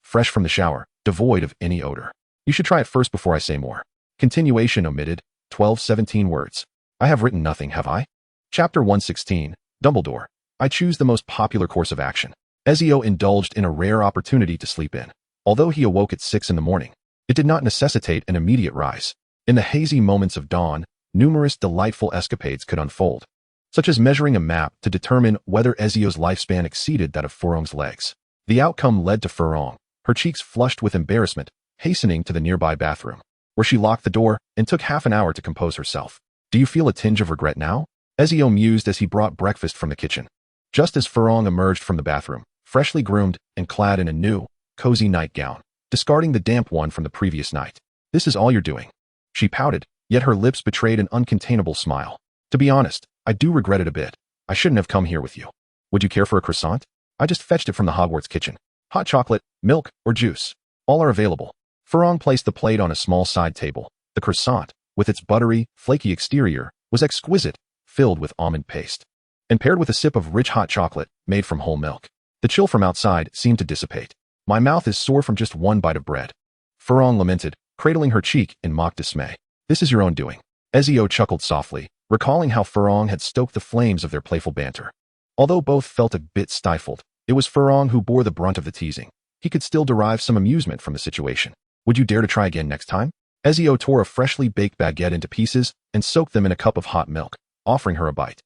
Fresh from the shower, devoid of any odor. You should try it first before I say more. Continuation omitted, 12-17 words. I have written nothing, have I? Chapter 116, Dumbledore. I choose the most popular course of action. Ezio indulged in a rare opportunity to sleep in. Although he awoke at 6 in the morning, it did not necessitate an immediate rise. In the hazy moments of dawn, numerous delightful escapades could unfold, such as measuring a map to determine whether Ezio's lifespan exceeded that of Furong's legs. The outcome led to Furong, her cheeks flushed with embarrassment, hastening to the nearby bathroom, where she locked the door and took half an hour to compose herself. Do you feel a tinge of regret now? Ezio mused as he brought breakfast from the kitchen. Just as Furong emerged from the bathroom, freshly groomed and clad in a new, cozy nightgown, discarding the damp one from the previous night. This is all you're doing. She pouted, yet her lips betrayed an uncontainable smile. To be honest, I do regret it a bit. I shouldn't have come here with you. Would you care for a croissant? I just fetched it from the Hogwarts kitchen. Hot chocolate, milk, or juice. All are available. Furong placed the plate on a small side table. The croissant, with its buttery, flaky exterior, was exquisite, filled with almond paste, and paired with a sip of rich hot chocolate made from whole milk. The chill from outside seemed to dissipate. My mouth is sore from just one bite of bread. Furong lamented, cradling her cheek in mock dismay. This is your own doing. Ezio chuckled softly, recalling how Furong had stoked the flames of their playful banter. Although both felt a bit stifled, it was Furong who bore the brunt of the teasing. He could still derive some amusement from the situation. Would you dare to try again next time? Ezio tore a freshly baked baguette into pieces and soaked them in a cup of hot milk, offering her a bite.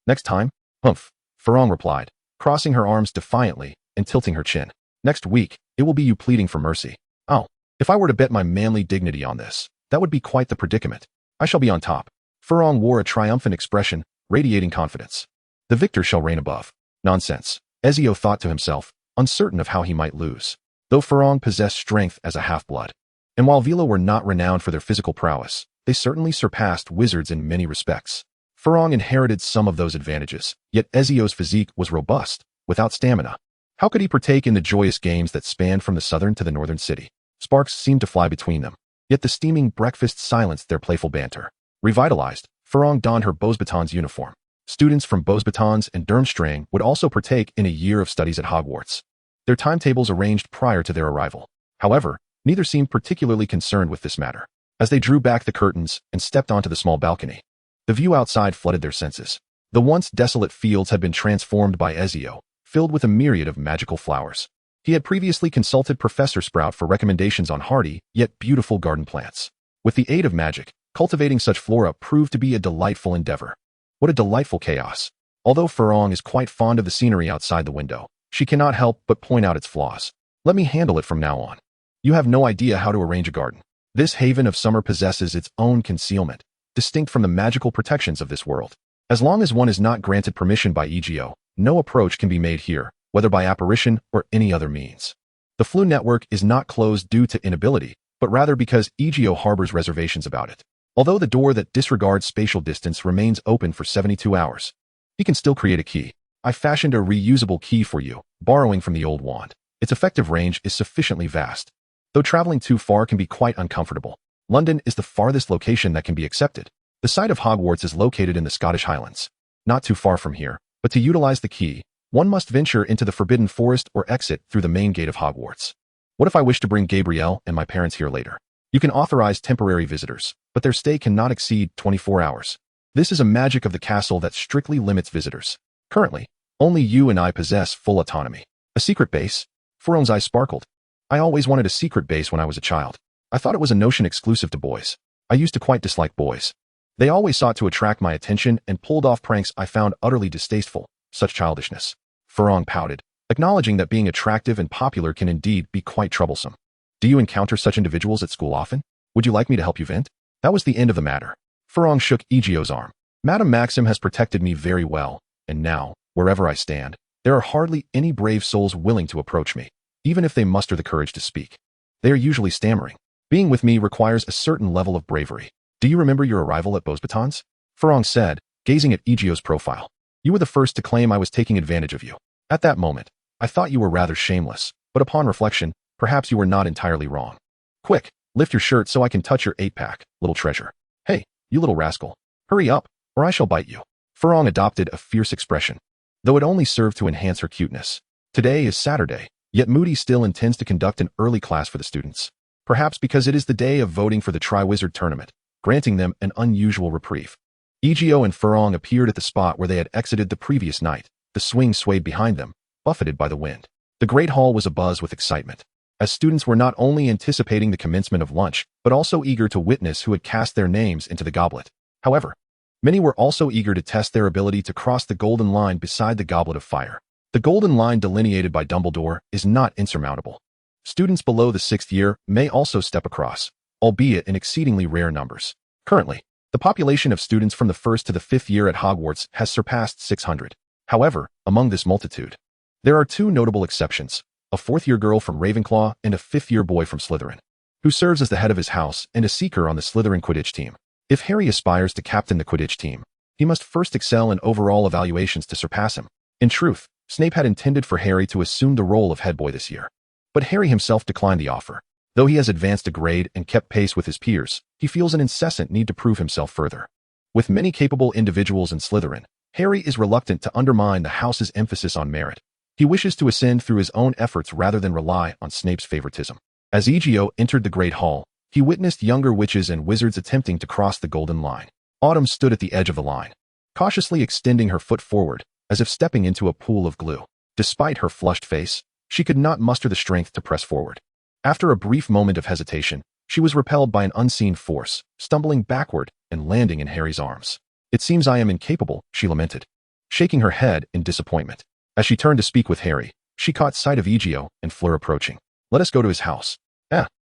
Next time? Humph, Furong replied, crossing her arms defiantly and tilting her chin. Next week, it will be you pleading for mercy. Oh, if I were to bet my manly dignity on this, that would be quite the predicament. I shall be on top. Furong wore a triumphant expression, radiating confidence. The victor shall reign above. Nonsense, Ezio thought to himself, uncertain of how he might lose. Though Furong possessed strength as a half-blood, and while Vila were not renowned for their physical prowess, they certainly surpassed wizards in many respects. Furong inherited some of those advantages, yet Ezio's physique was robust, without stamina. How could he partake in the joyous games that spanned from the southern to the northern city? Sparks seemed to fly between them, yet the steaming breakfast silenced their playful banter. Revitalized, Furong donned her Beauxbatons uniform. Students from Beauxbatons and Durmstrang would also partake in a year of studies at Hogwarts. Their timetables arranged prior to their arrival. However, neither seemed particularly concerned with this matter. As they drew back the curtains and stepped onto the small balcony, the view outside flooded their senses. The once desolate fields had been transformed by Ezio, filled with a myriad of magical flowers. He had previously consulted Professor Sprout for recommendations on hardy, yet beautiful garden plants. With the aid of magic, cultivating such flora proved to be a delightful endeavor. What a delightful chaos. Although Furong is quite fond of the scenery outside the window, she cannot help but point out its flaws. Let me handle it from now on. You have no idea how to arrange a garden. This haven of summer possesses its own concealment, distinct from the magical protections of this world. As long as one is not granted permission by Ezio, no approach can be made here, whether by apparition or any other means. The Flu network is not closed due to inability, but rather because Ezio harbors reservations about it. Although the door that disregards spatial distance remains open for 72 hours, he can still create a key. I fashioned a reusable key for you, borrowing from the old wand. Its effective range is sufficiently vast. Though traveling too far can be quite uncomfortable, London is the farthest location that can be accepted. The site of Hogwarts is located in the Scottish Highlands. Not too far from here, but to utilize the key, one must venture into the Forbidden Forest or exit through the main gate of Hogwarts. What if I wish to bring Gabrielle and my parents here later? You can authorize temporary visitors, but their stay cannot exceed 24 hours. This is a magic of the castle that strictly limits visitors. Currently, only you and I possess full autonomy. A secret base? Furong's eyes sparkled. I always wanted a secret base when I was a child. I thought it was a notion exclusive to boys. I used to quite dislike boys. They always sought to attract my attention and pulled off pranks I found utterly distasteful. Such childishness. Furong pouted, acknowledging that being attractive and popular can indeed be quite troublesome. Do you encounter such individuals at school often? Would you like me to help you vent? That was the end of the matter. Furong shook Ezio's arm. Madame Maxim has protected me very well, and now, wherever I stand, there are hardly any brave souls willing to approach me, even if they muster the courage to speak. They are usually stammering. Being with me requires a certain level of bravery. Do you remember your arrival at Beauxbatons? Furong said, gazing at Ezio's profile. You were the first to claim I was taking advantage of you. At that moment, I thought you were rather shameless, but upon reflection, perhaps you were not entirely wrong. Quick, Lift your shirt so I can touch your 8-pack, little treasure. Hey, you little rascal. Hurry up, or I shall bite you. Furong adopted a fierce expression, though it only served to enhance her cuteness. Today is Saturday, yet Moody still intends to conduct an early class for the students. Perhaps because it is the day of voting for the Triwizard Tournament, granting them an unusual reprieve. Ezio and Furong appeared at the spot where they had exited the previous night. The swing swayed behind them, buffeted by the wind. The Great Hall was abuzz with excitement, as students were not only anticipating the commencement of lunch, but also eager to witness who had cast their names into the goblet. However, many were also eager to test their ability to cross the golden line beside the goblet of fire. The golden line delineated by Dumbledore is not insurmountable. Students below the 6th year may also step across, albeit in exceedingly rare numbers. Currently, the population of students from the 1st to the 5th year at Hogwarts has surpassed 600. However, among this multitude, there are 2 notable exceptions, a 4th-year girl from Ravenclaw and a 5th-year boy from Slytherin, who serves as the head of his house and a seeker on the Slytherin Quidditch team. If Harry aspires to captain the Quidditch team, he must first excel in overall evaluations to surpass him. In truth, Snape had intended for Harry to assume the role of head boy this year. But Harry himself declined the offer. Though he has advanced a grade and kept pace with his peers, he feels an incessant need to prove himself further. With many capable individuals in Slytherin, Harry is reluctant to undermine the house's emphasis on merit. He wishes to ascend through his own efforts rather than rely on Snape's favoritism. As Ezio entered the Great Hall, he witnessed younger witches and wizards attempting to cross the golden line. Autumn stood at the edge of the line, cautiously extending her foot forward, as if stepping into a pool of glue. Despite her flushed face, she could not muster the strength to press forward. After a brief moment of hesitation, she was repelled by an unseen force, stumbling backward and landing in Harry's arms. It seems I am incapable, she lamented, shaking her head in disappointment. As she turned to speak with Harry, she caught sight of Ezio and Fleur approaching. Let us go to his house.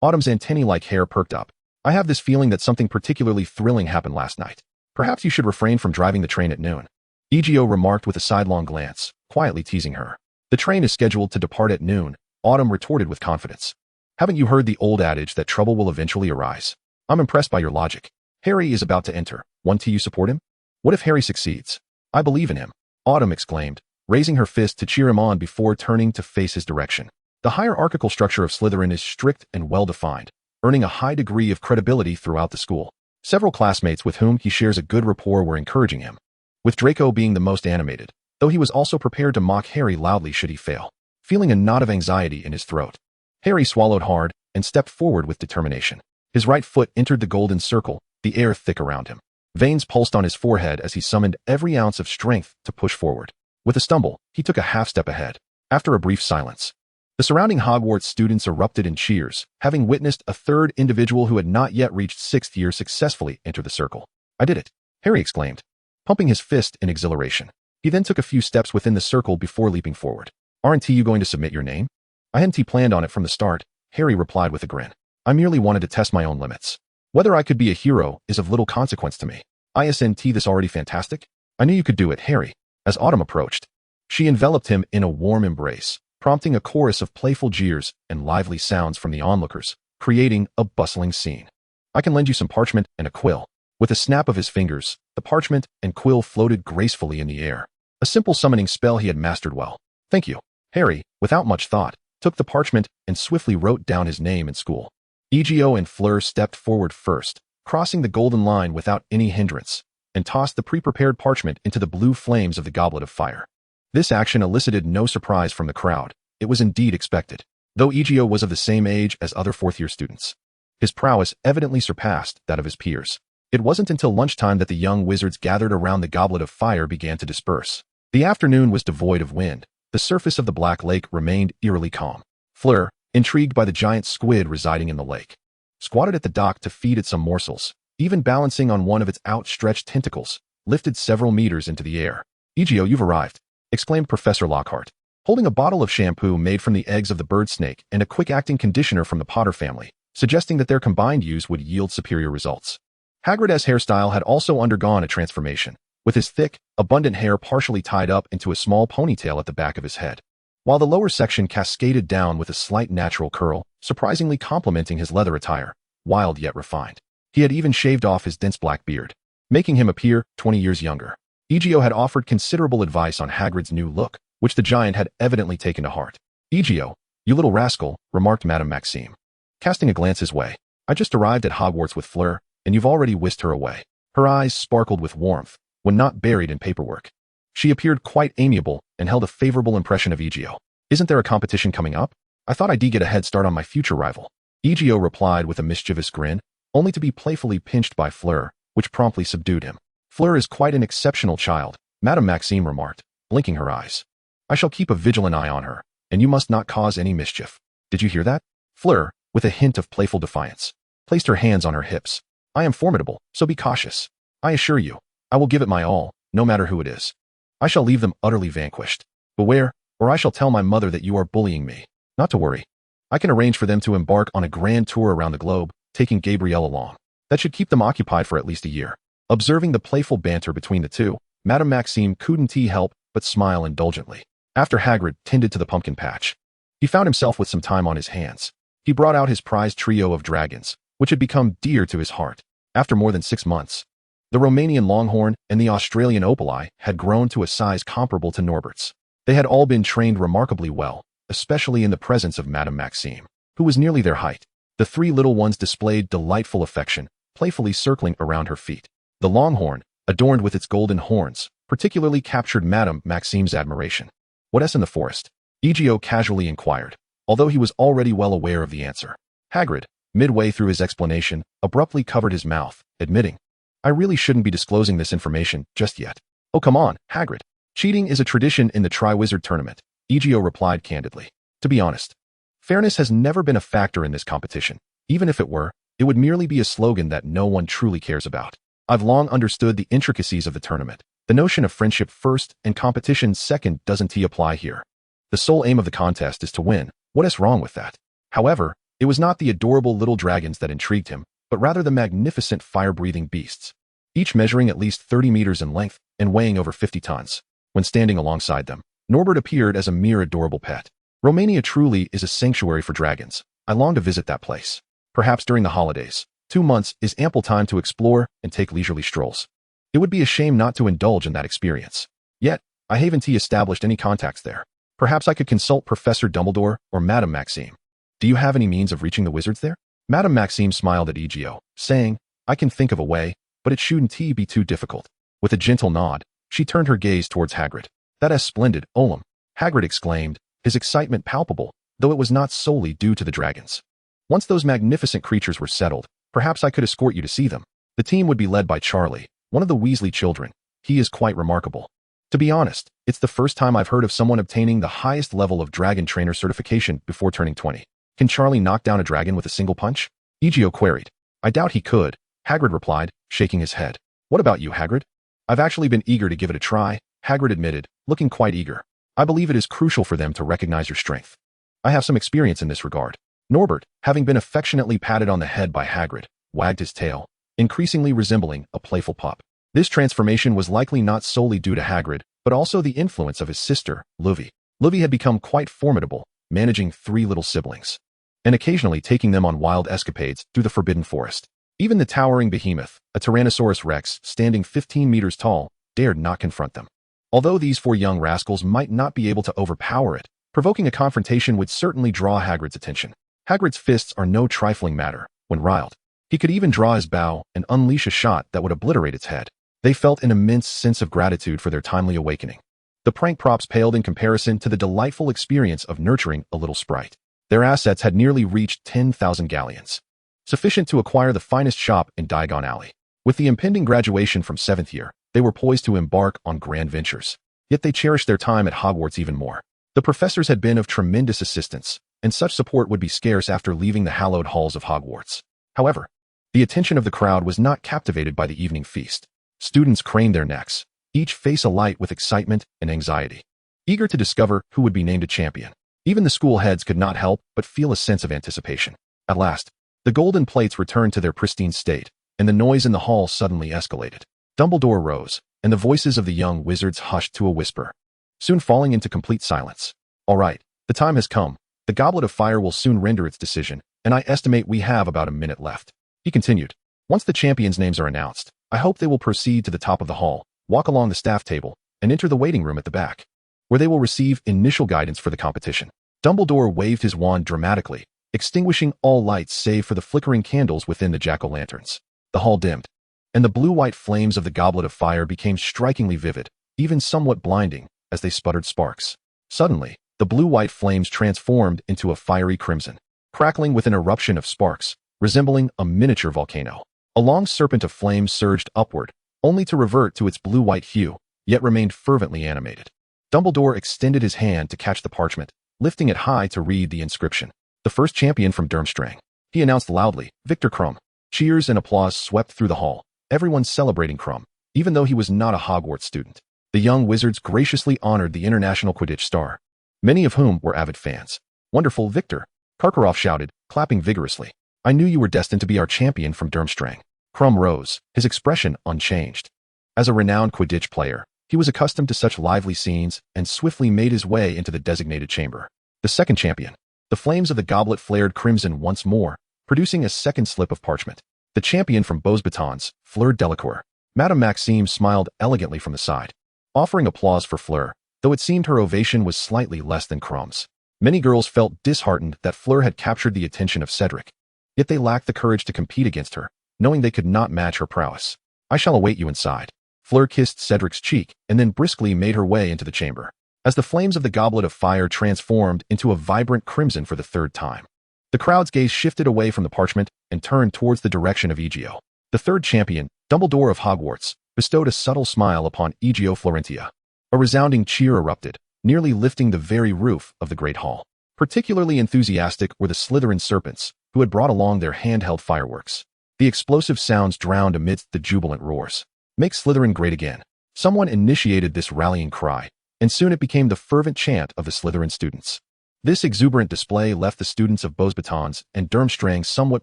Autumn's antennae-like hair perked up. I have this feeling that something particularly thrilling happened last night. Perhaps you should refrain from driving the train at noon. Ezio remarked with a sidelong glance, quietly teasing her. The train is scheduled to depart at noon, Autumn retorted with confidence. Haven't you heard the old adage that trouble will eventually arise? I'm impressed by your logic. Harry is about to enter. Want you support him? What if Harry succeeds? I believe in him, Autumn exclaimed, raising her fist to cheer him on before turning to face his direction. The hierarchical structure of Slytherin is strict and well-defined, earning a high degree of credibility throughout the school. Several classmates with whom he shares a good rapport were encouraging him, with Draco being the most animated, though he was also prepared to mock Harry loudly should he fail. Feeling a knot of anxiety in his throat, Harry swallowed hard and stepped forward with determination. His right foot entered the golden circle, the air thick around him. Veins pulsed on his forehead as he summoned every ounce of strength to push forward. With a stumble, he took a half step ahead. After a brief silence, the surrounding Hogwarts students erupted in cheers, having witnessed a third individual who had not yet reached 6th year successfully enter the circle. I did it, Harry exclaimed, pumping his fist in exhilaration. He then took a few steps within the circle before leaping forward. Aren't you going to submit your name? I hadn't planned on it from the start, Harry replied with a grin. I merely wanted to test my own limits. Whether I could be a hero is of little consequence to me. Isn't this already fantastic? I knew you could do it, Harry. As Autumn approached, she enveloped him in a warm embrace, prompting a chorus of playful jeers and lively sounds from the onlookers, creating a bustling scene. I can lend you some parchment and a quill. With a snap of his fingers, the parchment and quill floated gracefully in the air. A simple summoning spell he had mastered well. Thank you. Harry, without much thought, took the parchment and swiftly wrote down his name in school. Ezio and Fleur stepped forward first, crossing the golden line without any hindrance, and tossed the pre-prepared parchment into the blue flames of the goblet of fire. This action elicited no surprise from the crowd. It was indeed expected, though Ezio was of the same age as other 4th-year students. His prowess evidently surpassed that of his peers. It wasn't until lunchtime that the young wizards gathered around the goblet of fire began to disperse. The afternoon was devoid of wind. The surface of the Black Lake remained eerily calm. Fleur, intrigued by the giant squid residing in the lake, squatted at the dock to feed it some morsels, even balancing on one of its outstretched tentacles, lifted several meters into the air. Ezio, you've arrived, exclaimed Professor Lockhart, holding a bottle of shampoo made from the eggs of the bird snake and a quick-acting conditioner from the Potter family, suggesting that their combined use would yield superior results. Hagrid's hairstyle had also undergone a transformation, with his thick, abundant hair partially tied up into a small ponytail at the back of his head, while the lower section cascaded down with a slight natural curl, surprisingly complementing his leather attire, wild yet refined. He had even shaved off his dense black beard, making him appear 20 years younger. Ezio had offered considerable advice on Hagrid's new look, which the giant had evidently taken to heart. Ezio, you little rascal, remarked Madame Maxime, casting a glance his way. I just arrived at Hogwarts with Fleur, and you've already whisked her away. Her eyes sparkled with warmth, when not buried in paperwork. She appeared quite amiable and held a favorable impression of Ezio. Isn't there a competition coming up? I thought I'd get a head start on my future rival. Ezio replied with a mischievous grin, only to be playfully pinched by Fleur, which promptly subdued him. Fleur is quite an exceptional child, Madame Maxime remarked, blinking her eyes. I shall keep a vigilant eye on her, and you must not cause any mischief. Did you hear that? Fleur, with a hint of playful defiance, placed her hands on her hips. I am formidable, so be cautious. I assure you, I will give it my all, no matter who it is. I shall leave them utterly vanquished. Beware, or I shall tell my mother that you are bullying me. Not to worry. I can arrange for them to embark on a grand tour around the globe, taking Gabrielle along. That should keep them occupied for at least a year. Observing the playful banter between the two, Madame Maxime couldn't help but smile indulgently. After Hagrid tended to the pumpkin patch, he found himself with some time on his hands. He brought out his prized trio of dragons, which had become dear to his heart. After more than 6 months, the Romanian Longhorn and the Australian Opali had grown to a size comparable to Norbert's. They had all been trained remarkably well, especially in the presence of Madame Maxime, who was nearly their height. The 3 little ones displayed delightful affection, playfully circling around her feet. The Longhorn, adorned with its golden horns, particularly captured Madame Maxime's admiration. What's in the forest? Ezio casually inquired, although he was already well aware of the answer. Hagrid, midway through his explanation, abruptly covered his mouth, admitting, I really shouldn't be disclosing this information just yet. Oh, come on, Hagrid. Cheating is a tradition in the Triwizard Tournament, Ezio replied candidly. To be honest, fairness has never been a factor in this competition. Even if it were, it would merely be a slogan that no one truly cares about. I've long understood the intricacies of the tournament. The notion of friendship first and competition second doesn't apply here. The sole aim of the contest is to win. What is wrong with that? However, it was not the adorable little dragons that intrigued him, but rather the magnificent fire-breathing beasts, each measuring at least 30 meters in length and weighing over 50 tons. When standing alongside them, Norbert appeared as a mere adorable pet. Romania truly is a sanctuary for dragons. I long to visit that place. Perhaps during the holidays. 2 months is ample time to explore and take leisurely strolls. It would be a shame not to indulge in that experience. Yet, I haven't established any contacts there. Perhaps I could consult Professor Dumbledore or Madame Maxime. Do you have any means of reaching the wizards there? Madame Maxime smiled at Ezio, saying, I can think of a way, but it shouldn't be too difficult. With a gentle nod, she turned her gaze towards Hagrid. That is splendid, Olam, Hagrid exclaimed, his excitement palpable, though it was not solely due to the dragons. Once those magnificent creatures were settled, perhaps I could escort you to see them. The team would be led by Charlie, one of the Weasley children. He is quite remarkable. To be honest, it's the first time I've heard of someone obtaining the highest level of dragon trainer certification before turning 20. Can Charlie knock down a dragon with a single punch? Ezio queried. I doubt he could, Hagrid replied, shaking his head. What about you, Hagrid? I've actually been eager to give it a try, Hagrid admitted, looking quite eager. I believe it is crucial for them to recognize your strength. I have some experience in this regard. Norbert, having been affectionately patted on the head by Hagrid, wagged his tail, increasingly resembling a playful pup. This transformation was likely not solely due to Hagrid, but also the influence of his sister, Livy. Livy had become quite formidable, managing 3 little siblings, and occasionally taking them on wild escapades through the Forbidden Forest. Even the towering behemoth, a Tyrannosaurus Rex standing 15 meters tall, dared not confront them. Although these 4 young rascals might not be able to overpower it, provoking a confrontation would certainly draw Hagrid's attention. Hagrid's fists are no trifling matter. When riled, he could even draw his bow and unleash a shot that would obliterate its head. They felt an immense sense of gratitude for their timely awakening. The prank props paled in comparison to the delightful experience of nurturing a little sprite. Their assets had nearly reached 10,000 galleons, sufficient to acquire the finest shop in Diagon Alley. With the impending graduation from 7th year, they were poised to embark on grand ventures. Yet they cherished their time at Hogwarts even more. The professors had been of tremendous assistance, and such support would be scarce after leaving the hallowed halls of Hogwarts. However, the attention of the crowd was not captivated by the evening feast. Students craned their necks, each face alight with excitement and anxiety, eager to discover who would be named a champion. Even the school heads could not help but feel a sense of anticipation. At last, the golden plates returned to their pristine state, and the noise in the hall suddenly escalated. Dumbledore rose, and the voices of the young wizards hushed to a whisper, soon falling into complete silence. All right, the time has come. The Goblet of Fire will soon render its decision, and I estimate we have about a minute left. He continued. Once the champions' names are announced, I hope they will proceed to the top of the hall, walk along the staff table, and enter the waiting room at the back, where they will receive initial guidance for the competition. Dumbledore waved his wand dramatically, extinguishing all lights save for the flickering candles within the jack-o'-lanterns. The hall dimmed, and the blue-white flames of the goblet of fire became strikingly vivid, even somewhat blinding, as they sputtered sparks. Suddenly, the blue-white flames transformed into a fiery crimson, crackling with an eruption of sparks, resembling a miniature volcano. A long serpent of flames surged upward, only to revert to its blue-white hue, yet remained fervently animated. Dumbledore extended his hand to catch the parchment, lifting it high to read the inscription. The first champion from Durmstrang. He announced loudly, Victor Krum. Cheers and applause swept through the hall, everyone celebrating Krum, even though he was not a Hogwarts student. The young wizards graciously honored the international Quidditch star, many of whom were avid fans. Wonderful, Victor, Karkaroff shouted, clapping vigorously. I knew you were destined to be our champion from Durmstrang. Krum rose, his expression unchanged. As a renowned Quidditch player, he was accustomed to such lively scenes and swiftly made his way into the designated chamber. The second champion. The flames of the goblet flared crimson once more, producing a second slip of parchment. The champion from Beauxbatons, Fleur Delacour. Madame Maxime smiled elegantly from the side, offering applause for Fleur, though it seemed her ovation was slightly less than Krum's. Many girls felt disheartened that Fleur had captured the attention of Cedric, yet they lacked the courage to compete against her, knowing they could not match her prowess. I shall await you inside. Fleur kissed Cedric's cheek and then briskly made her way into the chamber, as the flames of the goblet of fire transformed into a vibrant crimson for the third time. The crowd's gaze shifted away from the parchment and turned towards the direction of Ezio. The third champion, Dumbledore of Hogwarts, bestowed a subtle smile upon Ezio Florentia. A resounding cheer erupted, nearly lifting the very roof of the great hall. Particularly enthusiastic were the Slytherin serpents, who had brought along their handheld fireworks. The explosive sounds drowned amidst the jubilant roars. Make Slytherin great again. Someone initiated this rallying cry, and soon it became the fervent chant of the Slytherin students. This exuberant display left the students of Beauxbatons and Durmstrang somewhat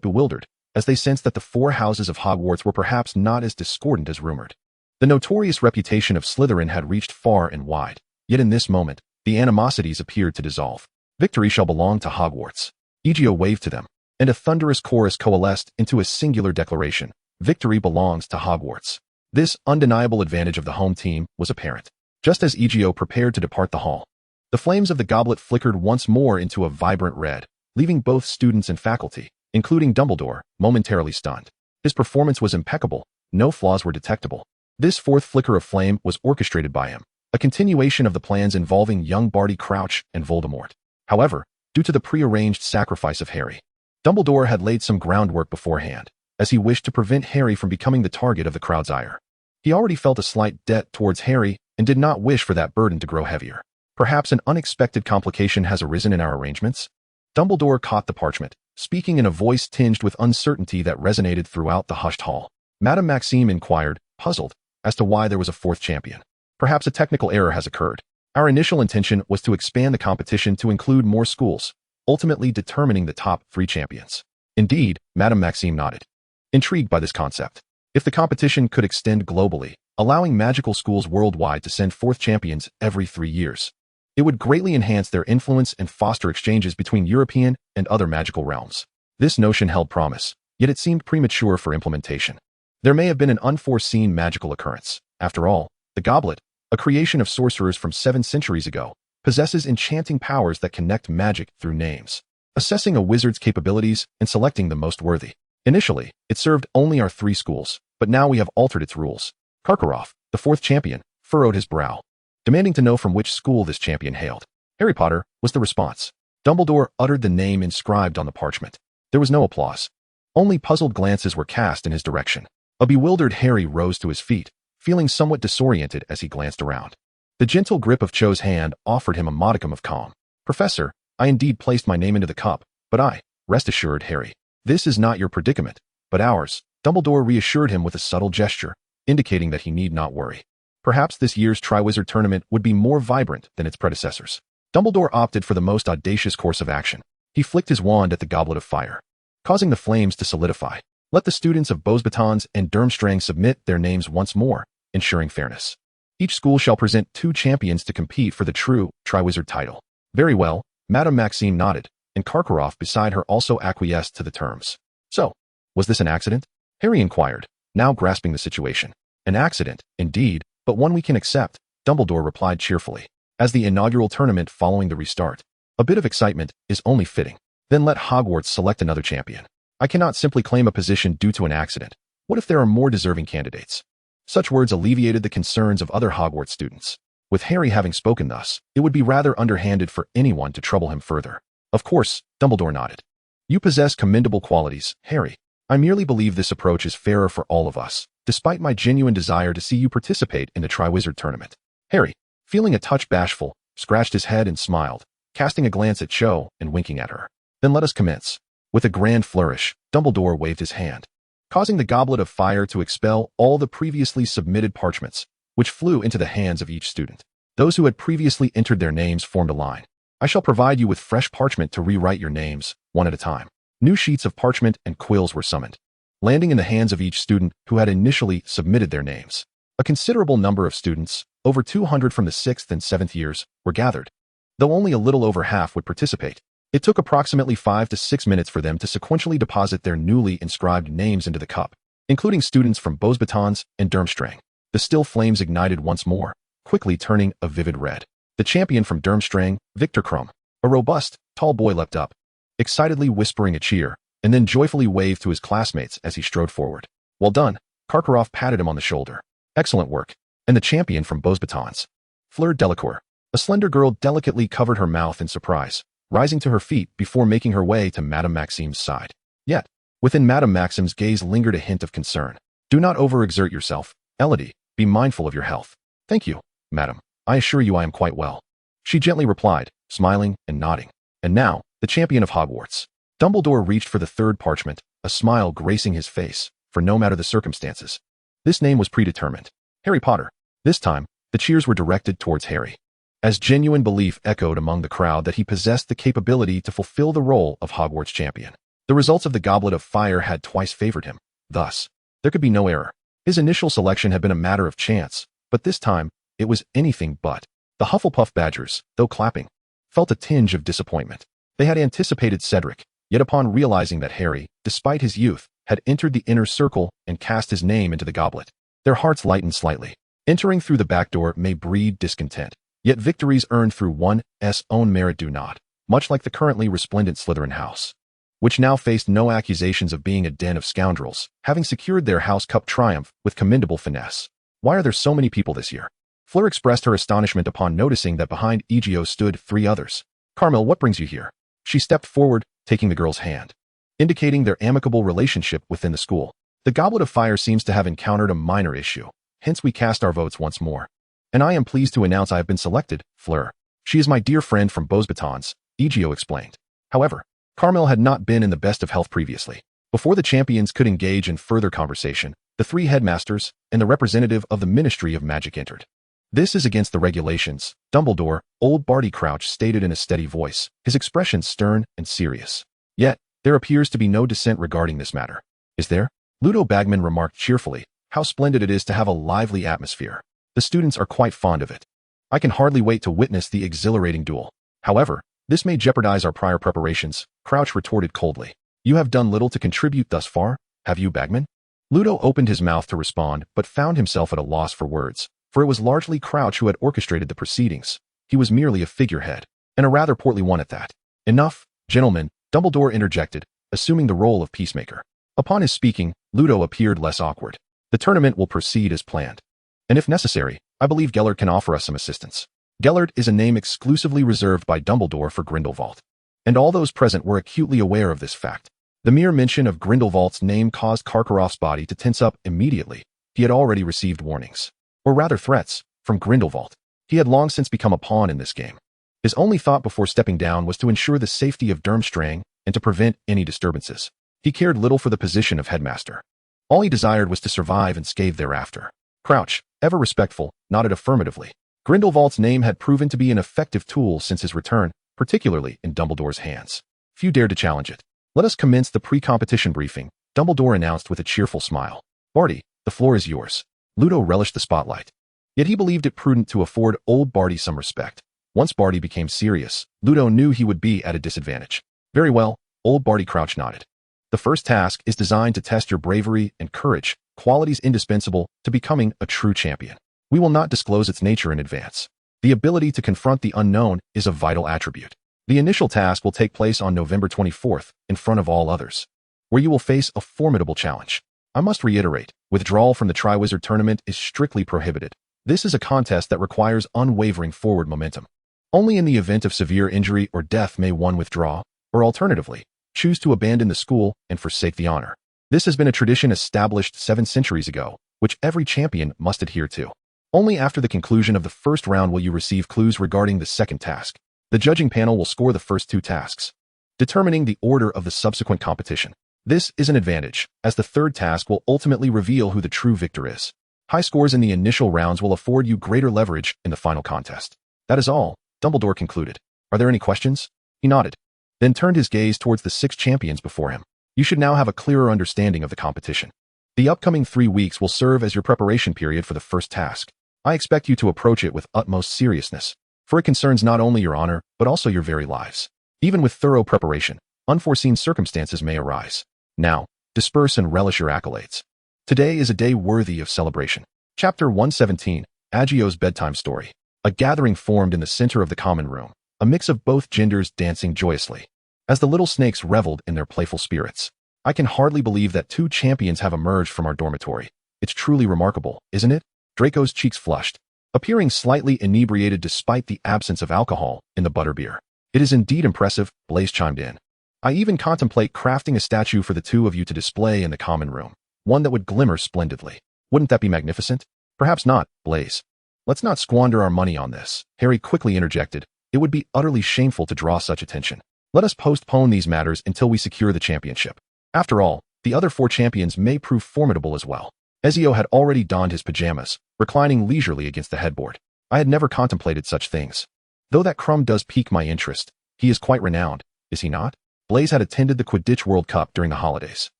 bewildered, as they sensed that the four houses of Hogwarts were perhaps not as discordant as rumored. The notorious reputation of Slytherin had reached far and wide, yet in this moment, the animosities appeared to dissolve. Victory shall belong to Hogwarts. Ezio waved to them, and a thunderous chorus coalesced into a singular declaration. Victory belongs to Hogwarts. This undeniable advantage of the home team was apparent. Just as Ezio prepared to depart the hall, the flames of the goblet flickered once more into a vibrant red, leaving both students and faculty, including Dumbledore, momentarily stunned. His performance was impeccable, no flaws were detectable. This fourth flicker of flame was orchestrated by him, a continuation of the plans involving young Barty Crouch and Voldemort. However, due to the prearranged sacrifice of Harry, Dumbledore had laid some groundwork beforehand, as he wished to prevent Harry from becoming the target of the crowd's ire. He already felt a slight debt towards Harry and did not wish for that burden to grow heavier. Perhaps an unexpected complication has arisen in our arrangements? Dumbledore caught the parchment, speaking in a voice tinged with uncertainty that resonated throughout the hushed hall. Madame Maxime inquired, puzzled, as to why there was a fourth champion. Perhaps a technical error has occurred. Our initial intention was to expand the competition to include more schools, ultimately determining the top 3 champions. Indeed, Madame Maxime nodded, intrigued by this concept. If the competition could extend globally, allowing magical schools worldwide to send fourth champions every 3 years, it would greatly enhance their influence and foster exchanges between European and other magical realms. This notion held promise, yet it seemed premature for implementation. There may have been an unforeseen magical occurrence. After all, the goblet, a creation of sorcerers from 7 centuries ago, possesses enchanting powers that connect magic through names, assessing a wizard's capabilities and selecting the most worthy. Initially, it served only our 3 schools, but now we have altered its rules. Karkaroff, the 4th champion, furrowed his brow, demanding to know from which school this champion hailed. Harry Potter was the response. Dumbledore uttered the name inscribed on the parchment. There was no applause. Only puzzled glances were cast in his direction. A bewildered Harry rose to his feet, feeling somewhat disoriented as he glanced around. The gentle grip of Cho's hand offered him a modicum of calm. Professor, I indeed placed my name into the cup, but rest assured, Harry, this is not your predicament, but ours. Dumbledore reassured him with a subtle gesture, indicating that he need not worry. Perhaps this year's Triwizard Tournament would be more vibrant than its predecessors. Dumbledore opted for the most audacious course of action. He flicked his wand at the goblet of fire, causing the flames to solidify. Let the students of Beauxbatons and Durmstrang submit their names once more, ensuring fairness. Each school shall present 2 champions to compete for the true Triwizard title. Very well, Madame Maxime nodded, and Karkaroff beside her also acquiesced to the terms. So, was this an accident? Harry inquired, now grasping the situation. An accident, indeed, but one we can accept, Dumbledore replied cheerfully. As the inaugural tournament following the restart, a bit of excitement is only fitting. Then let Hogwarts select another champion. I cannot simply claim a position due to an accident. What if there are more deserving candidates? Such words alleviated the concerns of other Hogwarts students. With Harry having spoken thus, it would be rather underhanded for anyone to trouble him further. Of course, Dumbledore nodded. You possess commendable qualities, Harry. I merely believe this approach is fairer for all of us, despite my genuine desire to see you participate in the Triwizard Tournament. Harry, feeling a touch bashful, scratched his head and smiled, casting a glance at Cho and winking at her. Then let us commence. With a grand flourish, Dumbledore waved his hand, causing the Goblet of Fire to expel all the previously submitted parchments, which flew into the hands of each student. Those who had previously entered their names formed a line. I shall provide you with fresh parchment to rewrite your names, one at a time. New sheets of parchment and quills were summoned, landing in the hands of each student who had initially submitted their names. A considerable number of students, over 200 from the 6th and 7th years, were gathered. Though only a little over half would participate, it took approximately 5 to 6 minutes for them to sequentially deposit their newly inscribed names into the cup, including students from Beauxbatons and Durmstrang. The still flames ignited once more, quickly turning a vivid red. The champion from Durmstrang, Victor Krum, a robust, tall boy, leapt up, excitedly whispering a cheer, and then joyfully waved to his classmates as he strode forward. Well done, Karkaroff patted him on the shoulder. Excellent work. And the champion from Beauxbatons, Fleur Delacour, a slender girl, delicately covered her mouth in surprise, rising to her feet before making her way to Madame Maxime's side. Yet, within Madame Maxime's gaze lingered a hint of concern. Do not overexert yourself, Elodie. Be mindful of your health. Thank you, madam. I assure you I am quite well. She gently replied, smiling and nodding. And now, the champion of Hogwarts. Dumbledore reached for the third parchment, a smile gracing his face, for no matter the circumstances, this name was predetermined. Harry Potter. This time, the cheers were directed towards Harry, as genuine belief echoed among the crowd that he possessed the capability to fulfill the role of Hogwarts champion. The results of the Goblet of Fire had twice favored him. Thus, there could be no error. His initial selection had been a matter of chance, but this time, it was anything but. The Hufflepuff Badgers, though clapping, felt a tinge of disappointment. They had anticipated Cedric, yet upon realizing that Harry, despite his youth, had entered the inner circle and cast his name into the goblet, their hearts lightened slightly. Entering through the back door may breed discontent, yet victories earned through one's own merit do not, much like the currently resplendent Slytherin house, which now faced no accusations of being a den of scoundrels, having secured their House Cup triumph with commendable finesse. Why are there so many people this year? Fleur expressed her astonishment upon noticing that behind Ezio stood 3 others. Carmel, what brings you here? She stepped forward, taking the girl's hand, indicating their amicable relationship within the school. The Goblet of Fire seems to have encountered a minor issue, hence we cast our votes once more. And I am pleased to announce I have been selected, Fleur. She is my dear friend from Beauxbatons, Ezio explained. However, Carmel had not been in the best of health previously. Before the champions could engage in further conversation, the 3 headmasters and the representative of the Ministry of Magic entered. This is against the regulations, Dumbledore, old Barty Crouch stated in a steady voice, his expression stern and serious. Yet, there appears to be no dissent regarding this matter. Is there? Ludo Bagman remarked cheerfully, how splendid it is to have a lively atmosphere. The students are quite fond of it. I can hardly wait to witness the exhilarating duel. However, this may jeopardize our prior preparations, Crouch retorted coldly. You have done little to contribute thus far, have you, Bagman? Ludo opened his mouth to respond, but found himself at a loss for words, for it was largely Crouch who had orchestrated the proceedings. He was merely a figurehead, and a rather portly one at that. Enough, gentlemen, Dumbledore interjected, assuming the role of peacemaker. Upon his speaking, Ludo appeared less awkward. The tournament will proceed as planned. And if necessary, I believe Gellert can offer us some assistance. Gellert is a name exclusively reserved by Dumbledore for Grindelwald, and all those present were acutely aware of this fact. The mere mention of Grindelwald's name caused Karkaroff's body to tense up immediately. He had already received warnings, or rather threats, from Grindelwald. He had long since become a pawn in this game. His only thought before stepping down was to ensure the safety of Durmstrang and to prevent any disturbances. He cared little for the position of headmaster. All he desired was to survive and scathe thereafter. Crouch, ever respectful, nodded affirmatively. Grindelwald's name had proven to be an effective tool since his return, particularly in Dumbledore's hands. Few dared to challenge it. Let us commence the pre-competition briefing, Dumbledore announced with a cheerful smile. Barty, the floor is yours. Ludo relished the spotlight. Yet he believed it prudent to afford old Barty some respect. Once Barty became serious, Ludo knew he would be at a disadvantage. Very well, old Barty Crouch nodded. The first task is designed to test your bravery and courage, qualities indispensable to becoming a true champion. We will not disclose its nature in advance. The ability to confront the unknown is a vital attribute. The initial task will take place on November 24th, in front of all others, where you will face a formidable challenge. I must reiterate, withdrawal from the Triwizard Tournament is strictly prohibited. This is a contest that requires unwavering forward momentum. Only in the event of severe injury or death may one withdraw, or alternatively, choose to abandon the school and forsake the honor. This has been a tradition established 7 centuries ago, which every champion must adhere to. Only after the conclusion of the first round will you receive clues regarding the second task. The judging panel will score the first 2 tasks, determining the order of the subsequent competition. This is an advantage, as the third task will ultimately reveal who the true victor is. High scores in the initial rounds will afford you greater leverage in the final contest. That is all, Dumbledore concluded. Are there any questions? He nodded, then turned his gaze towards the 6 champions before him. You should now have a clearer understanding of the competition. The upcoming 3 weeks will serve as your preparation period for the first task. I expect you to approach it with utmost seriousness, for it concerns not only your honor, but also your very lives. Even with thorough preparation, unforeseen circumstances may arise. Now, disperse and relish your accolades. Today is a day worthy of celebration. Chapter 117, Ezio's Bedtime Story. A gathering formed in the center of the common room, a mix of both genders dancing joyously, as the little snakes reveled in their playful spirits. I can hardly believe that 2 champions have emerged from our dormitory. It's truly remarkable, isn't it? Draco's cheeks flushed, appearing slightly inebriated despite the absence of alcohol in the butterbeer. It is indeed impressive, Blaise chimed in. I even contemplate crafting a statue for the 2 of you to display in the common room, one that would glimmer splendidly. Wouldn't that be magnificent? Perhaps not, Blaise. Let's not squander our money on this, Harry quickly interjected. It would be utterly shameful to draw such attention. Let us postpone these matters until we secure the championship. After all, the other 4 champions may prove formidable as well. Ezio had already donned his pajamas, reclining leisurely against the headboard. I had never contemplated such things. Though that crumb does pique my interest, he is quite renowned, is he not? Blaise had attended the Quidditch World Cup during the holidays.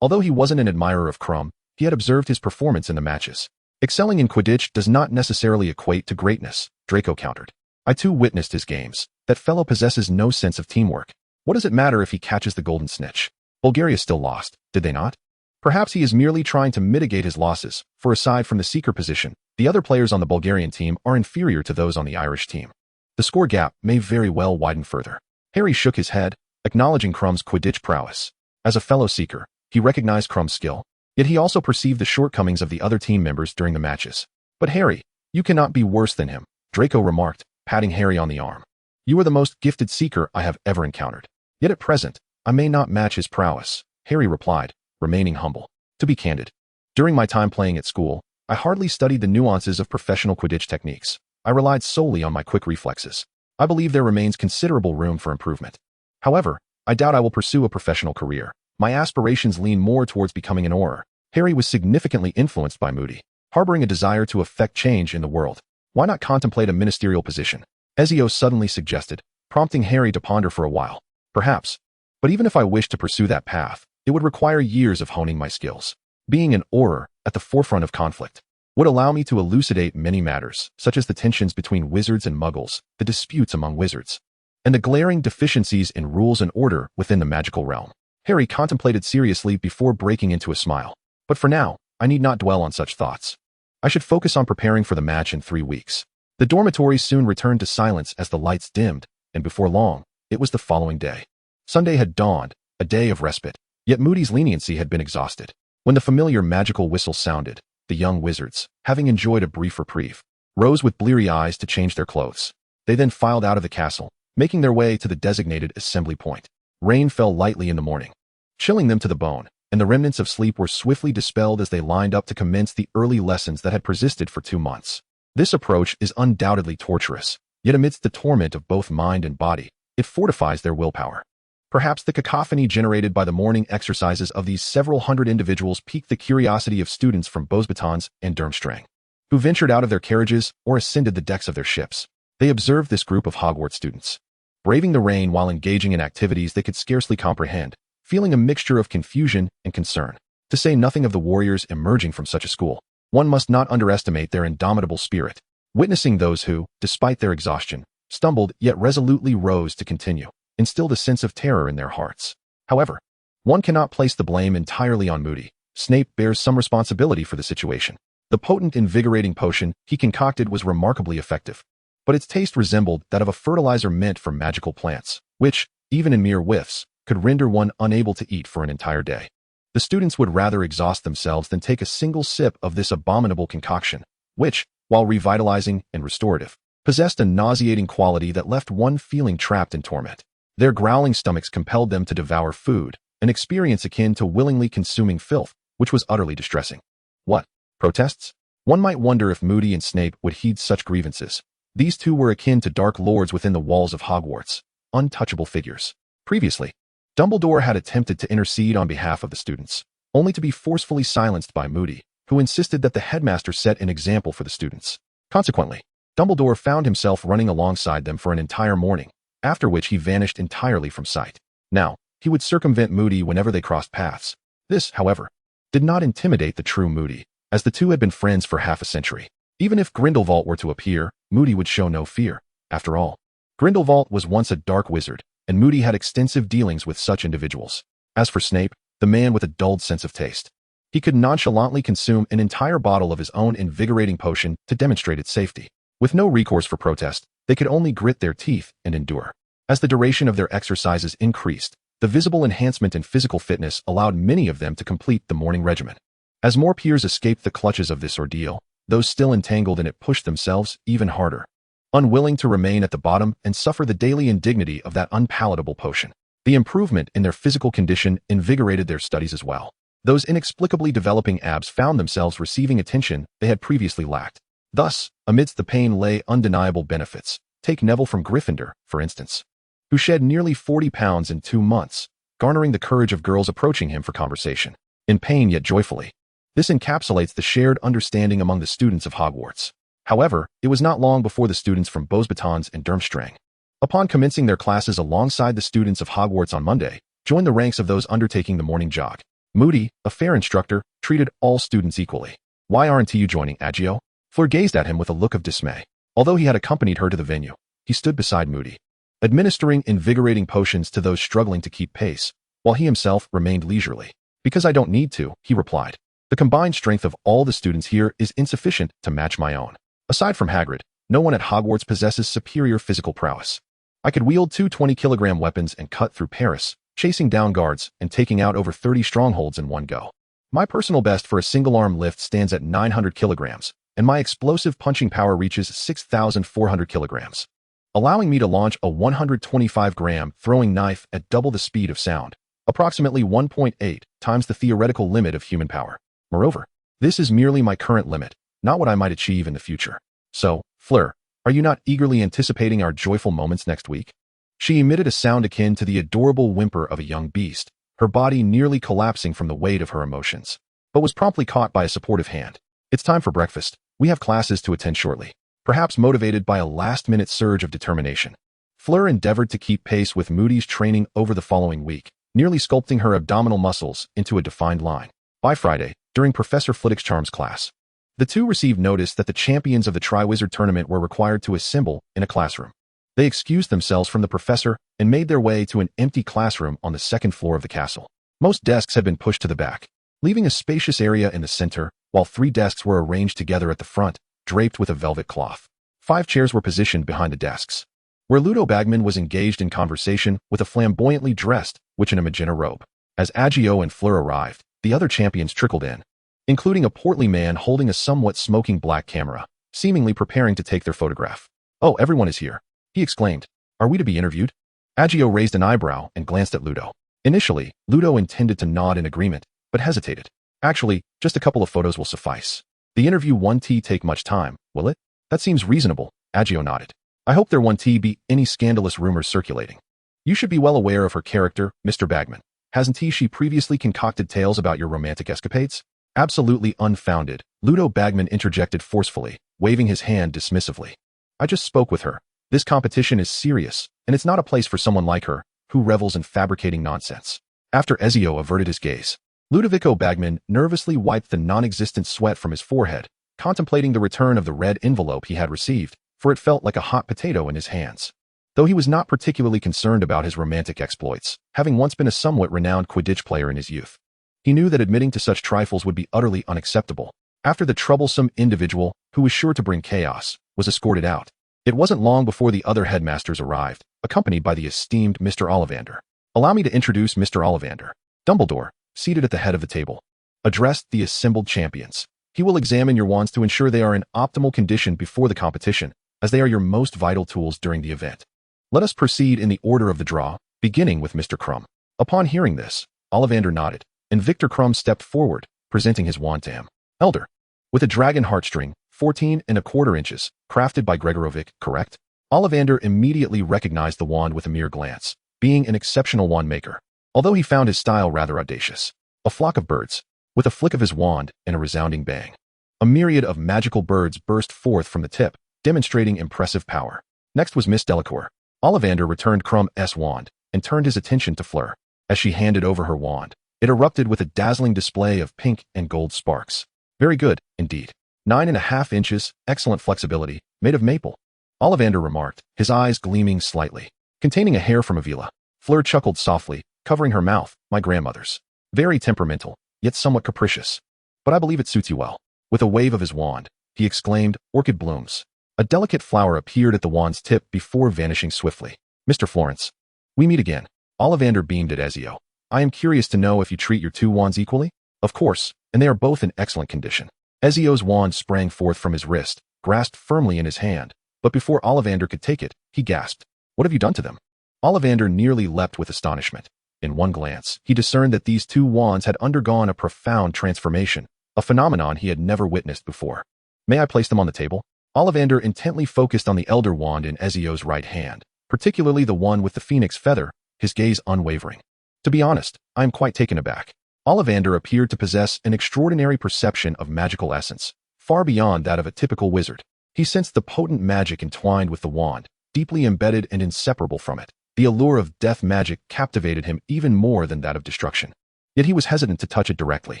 Although he wasn't an admirer of Crumb, he had observed his performance in the matches. Excelling in Quidditch does not necessarily equate to greatness, Draco countered. I too witnessed his games. That fellow possesses no sense of teamwork. What does it matter if he catches the golden snitch? Bulgaria still lost, did they not? Perhaps he is merely trying to mitigate his losses, for aside from the seeker position, the other players on the Bulgarian team are inferior to those on the Irish team. The score gap may very well widen further. Harry shook his head, acknowledging Crumb's Quidditch prowess. As a fellow seeker, he recognized Crumb's skill, yet he also perceived the shortcomings of the other team members during the matches. But Harry, you cannot be worse than him, Draco remarked, patting Harry on the arm. You are the most gifted seeker I have ever encountered. Yet at present, I may not match his prowess, Harry replied, remaining humble. To be candid, during my time playing at school, I hardly studied the nuances of professional Quidditch techniques. I relied solely on my quick reflexes. I believe there remains considerable room for improvement. However, I doubt I will pursue a professional career. My aspirations lean more towards becoming an auror. Harry was significantly influenced by Moody, harboring a desire to effect change in the world. Why not contemplate a ministerial position? Ezio suddenly suggested, prompting Harry to ponder for a while. Perhaps. But even if I wished to pursue that path, it would require years of honing my skills. Being an auror, at the forefront of conflict, would allow me to elucidate many matters, such as the tensions between wizards and muggles, the disputes among wizards, and the glaring deficiencies in rules and order within the magical realm. Harry contemplated seriously before breaking into a smile. But for now, I need not dwell on such thoughts. I should focus on preparing for the match in 3 weeks. The dormitory soon returned to silence as the lights dimmed, and before long, it was the following day. Sunday had dawned, a day of respite, yet Moody's leniency had been exhausted. When the familiar magical whistle sounded, the young wizards, having enjoyed a brief reprieve, rose with bleary eyes to change their clothes. They then filed out of the castle, making their way to the designated assembly point. Rain fell lightly in the morning, chilling them to the bone, and the remnants of sleep were swiftly dispelled as they lined up to commence the early lessons that had persisted for 2 months. This approach is undoubtedly torturous, yet amidst the torment of both mind and body, it fortifies their willpower. Perhaps the cacophony generated by the morning exercises of these several hundred individuals piqued the curiosity of students from Beauxbatons and Durmstrang, who ventured out of their carriages or ascended the decks of their ships. They observed this group of Hogwarts students, braving the rain while engaging in activities they could scarcely comprehend, feeling a mixture of confusion and concern. To say nothing of the warriors emerging from such a school, one must not underestimate their indomitable spirit. Witnessing those who, despite their exhaustion, stumbled yet resolutely rose to continue, instilled a sense of terror in their hearts. However, one cannot place the blame entirely on Moody. Snape bears some responsibility for the situation. The potent, invigorating potion he concocted was remarkably effective, but its taste resembled that of a fertilizer meant for magical plants, which, even in mere whiffs, could render one unable to eat for an entire day. The students would rather exhaust themselves than take a single sip of this abominable concoction, which, while revitalizing and restorative, possessed a nauseating quality that left one feeling trapped in torment. Their growling stomachs compelled them to devour food, an experience akin to willingly consuming filth, which was utterly distressing. What? Protests? One might wonder if Moody and Snape would heed such grievances. These two were akin to dark lords within the walls of Hogwarts, untouchable figures. Previously, Dumbledore had attempted to intercede on behalf of the students, only to be forcefully silenced by Moody, who insisted that the headmaster set an example for the students. Consequently, Dumbledore found himself running alongside them for an entire morning, after which he vanished entirely from sight. Now, he would circumvent Moody whenever they crossed paths. This, however, did not intimidate the true Moody, as the two had been friends for half a century. Even if Grindelwald were to appear, Moody would show no fear. After all, Grindelwald was once a dark wizard, and Moody had extensive dealings with such individuals. As for Snape, the man with a dulled sense of taste, he could nonchalantly consume an entire bottle of his own invigorating potion to demonstrate its safety. With no recourse for protest, they could only grit their teeth and endure. As the duration of their exercises increased, the visible enhancement in physical fitness allowed many of them to complete the morning regimen. As more peers escaped the clutches of this ordeal, those still entangled in it pushed themselves even harder, unwilling to remain at the bottom and suffer the daily indignity of that unpalatable potion. The improvement in their physical condition invigorated their studies as well. Those inexplicably developing abs found themselves receiving attention they had previously lacked. Thus, amidst the pain lay undeniable benefits. Take Neville from Gryffindor, for instance, who shed nearly 40 pounds in 2 months, garnering the courage of girls approaching him for conversation, in pain yet joyfully. This encapsulates the shared understanding among the students of Hogwarts. However, it was not long before the students from Beauxbatons and Durmstrang, upon commencing their classes alongside the students of Hogwarts on Monday, joined the ranks of those undertaking the morning jog. Moody, a fair instructor, treated all students equally. "Why aren't you joining, Ezio?" Fleur gazed at him with a look of dismay. Although he had accompanied her to the venue, he stood beside Moody, administering invigorating potions to those struggling to keep pace, while he himself remained leisurely. "Because I don't need to," he replied. "The combined strength of all the students here is insufficient to match my own. Aside from Hagrid, no one at Hogwarts possesses superior physical prowess. I could wield 2 20-kilogram weapons and cut through Paris, chasing down guards and taking out over 30 strongholds in one go. My personal best for a single-arm lift stands at 900 kilograms, and my explosive punching power reaches 6,400 kilograms, allowing me to launch a 125-gram throwing knife at double the speed of sound, approximately 1.8 times the theoretical limit of human power. Moreover, this is merely my current limit, not what I might achieve in the future. So, Fleur, are you not eagerly anticipating our joyful moments next week?" She emitted a sound akin to the adorable whimper of a young beast, her body nearly collapsing from the weight of her emotions, but was promptly caught by a supportive hand. "It's time for breakfast. We have classes to attend shortly." Perhaps motivated by a last-minute surge of determination, Fleur endeavored to keep pace with Moody's training over the following week, nearly sculpting her abdominal muscles into a defined line. By Friday, during Professor Flitwick's Charms class, the two received notice that the champions of the Triwizard Tournament were required to assemble in a classroom. They excused themselves from the professor and made their way to an empty classroom on the second floor of the castle. Most desks had been pushed to the back, leaving a spacious area in the center, while 3 desks were arranged together at the front, draped with a velvet cloth. 5 chairs were positioned behind the desks, where Ludo Bagman was engaged in conversation with a flamboyantly dressed witch in a magenta robe. As Ezio and Fleur arrived, the other champions trickled in, including a portly man holding a somewhat smoking black camera, seemingly preparing to take their photograph. "Oh, everyone is here," he exclaimed. "Are we to be interviewed?" Ezio raised an eyebrow and glanced at Ludo. Initially, Ludo intended to nod in agreement, but hesitated. "Actually, just a couple of photos will suffice. The interview won't take much time, will it?" "That seems reasonable," Ezio nodded. "I hope there won't be any scandalous rumors circulating. You should be well aware of her character, Mr. Bagman. Hasn't she previously concocted tales about your romantic escapades?" "Absolutely unfounded," Ludo Bagman interjected forcefully, waving his hand dismissively. "I just spoke with her. This competition is serious, and it's not a place for someone like her, who revels in fabricating nonsense." After Ezio averted his gaze, Ludovico Bagman nervously wiped the non-existent sweat from his forehead, contemplating the return of the red envelope he had received, for it felt like a hot potato in his hands. Though he was not particularly concerned about his romantic exploits, having once been a somewhat renowned Quidditch player in his youth, he knew that admitting to such trifles would be utterly unacceptable. After the troublesome individual, who was sure to bring chaos, was escorted out, It wasn't long before the other headmasters arrived, accompanied by the esteemed Mr. Ollivander. Allow me to introduce Mr. Ollivander. Dumbledore, seated at the head of the table, addressed the assembled champions. He will examine your wands to ensure they are in optimal condition before the competition, as they are your most vital tools during the event. Let us proceed in the order of the draw, beginning with Mr. Crumb. Upon hearing this, Ollivander nodded, and Victor Crumb stepped forward, presenting his wand to him. Elder, with a dragon heartstring, 14¼ inches, crafted by Gregorovic, correct? Ollivander immediately recognized the wand with a mere glance, being an exceptional wand maker, although he found his style rather audacious. A flock of birds, with a flick of his wand and a resounding bang. A myriad of magical birds burst forth from the tip, demonstrating impressive power. Next was Miss Delacour. Ollivander returned Crumb's wand and turned his attention to Fleur. As she handed over her wand, it erupted with a dazzling display of pink and gold sparks. Very good, indeed. 9½ inches, excellent flexibility, made of maple. Ollivander remarked, his eyes gleaming slightly. Containing a hair from Avila. Fleur chuckled softly, covering her mouth, my grandmother's. Very temperamental, yet somewhat capricious. But I believe it suits you well. With a wave of his wand, he exclaimed, orchid blooms. A delicate flower appeared at the wand's tip before vanishing swiftly. Mr. Florence. We meet again. Ollivander beamed at Ezio. I am curious to know if you treat your two wands equally? Of course, and they are both in excellent condition. Ezio's wand sprang forth from his wrist, grasped firmly in his hand, but before Ollivander could take it, he gasped. What have you done to them? Ollivander nearly leapt with astonishment. In one glance, he discerned that these two wands had undergone a profound transformation, a phenomenon he had never witnessed before. May I place them on the table? Ollivander intently focused on the elder wand in Ezio's right hand, particularly the one with the phoenix feather, his gaze unwavering. To be honest, I am quite taken aback. Ollivander appeared to possess an extraordinary perception of magical essence, far beyond that of a typical wizard. He sensed the potent magic entwined with the wand, deeply embedded and inseparable from it. The allure of death magic captivated him even more than that of destruction. Yet he was hesitant to touch it directly.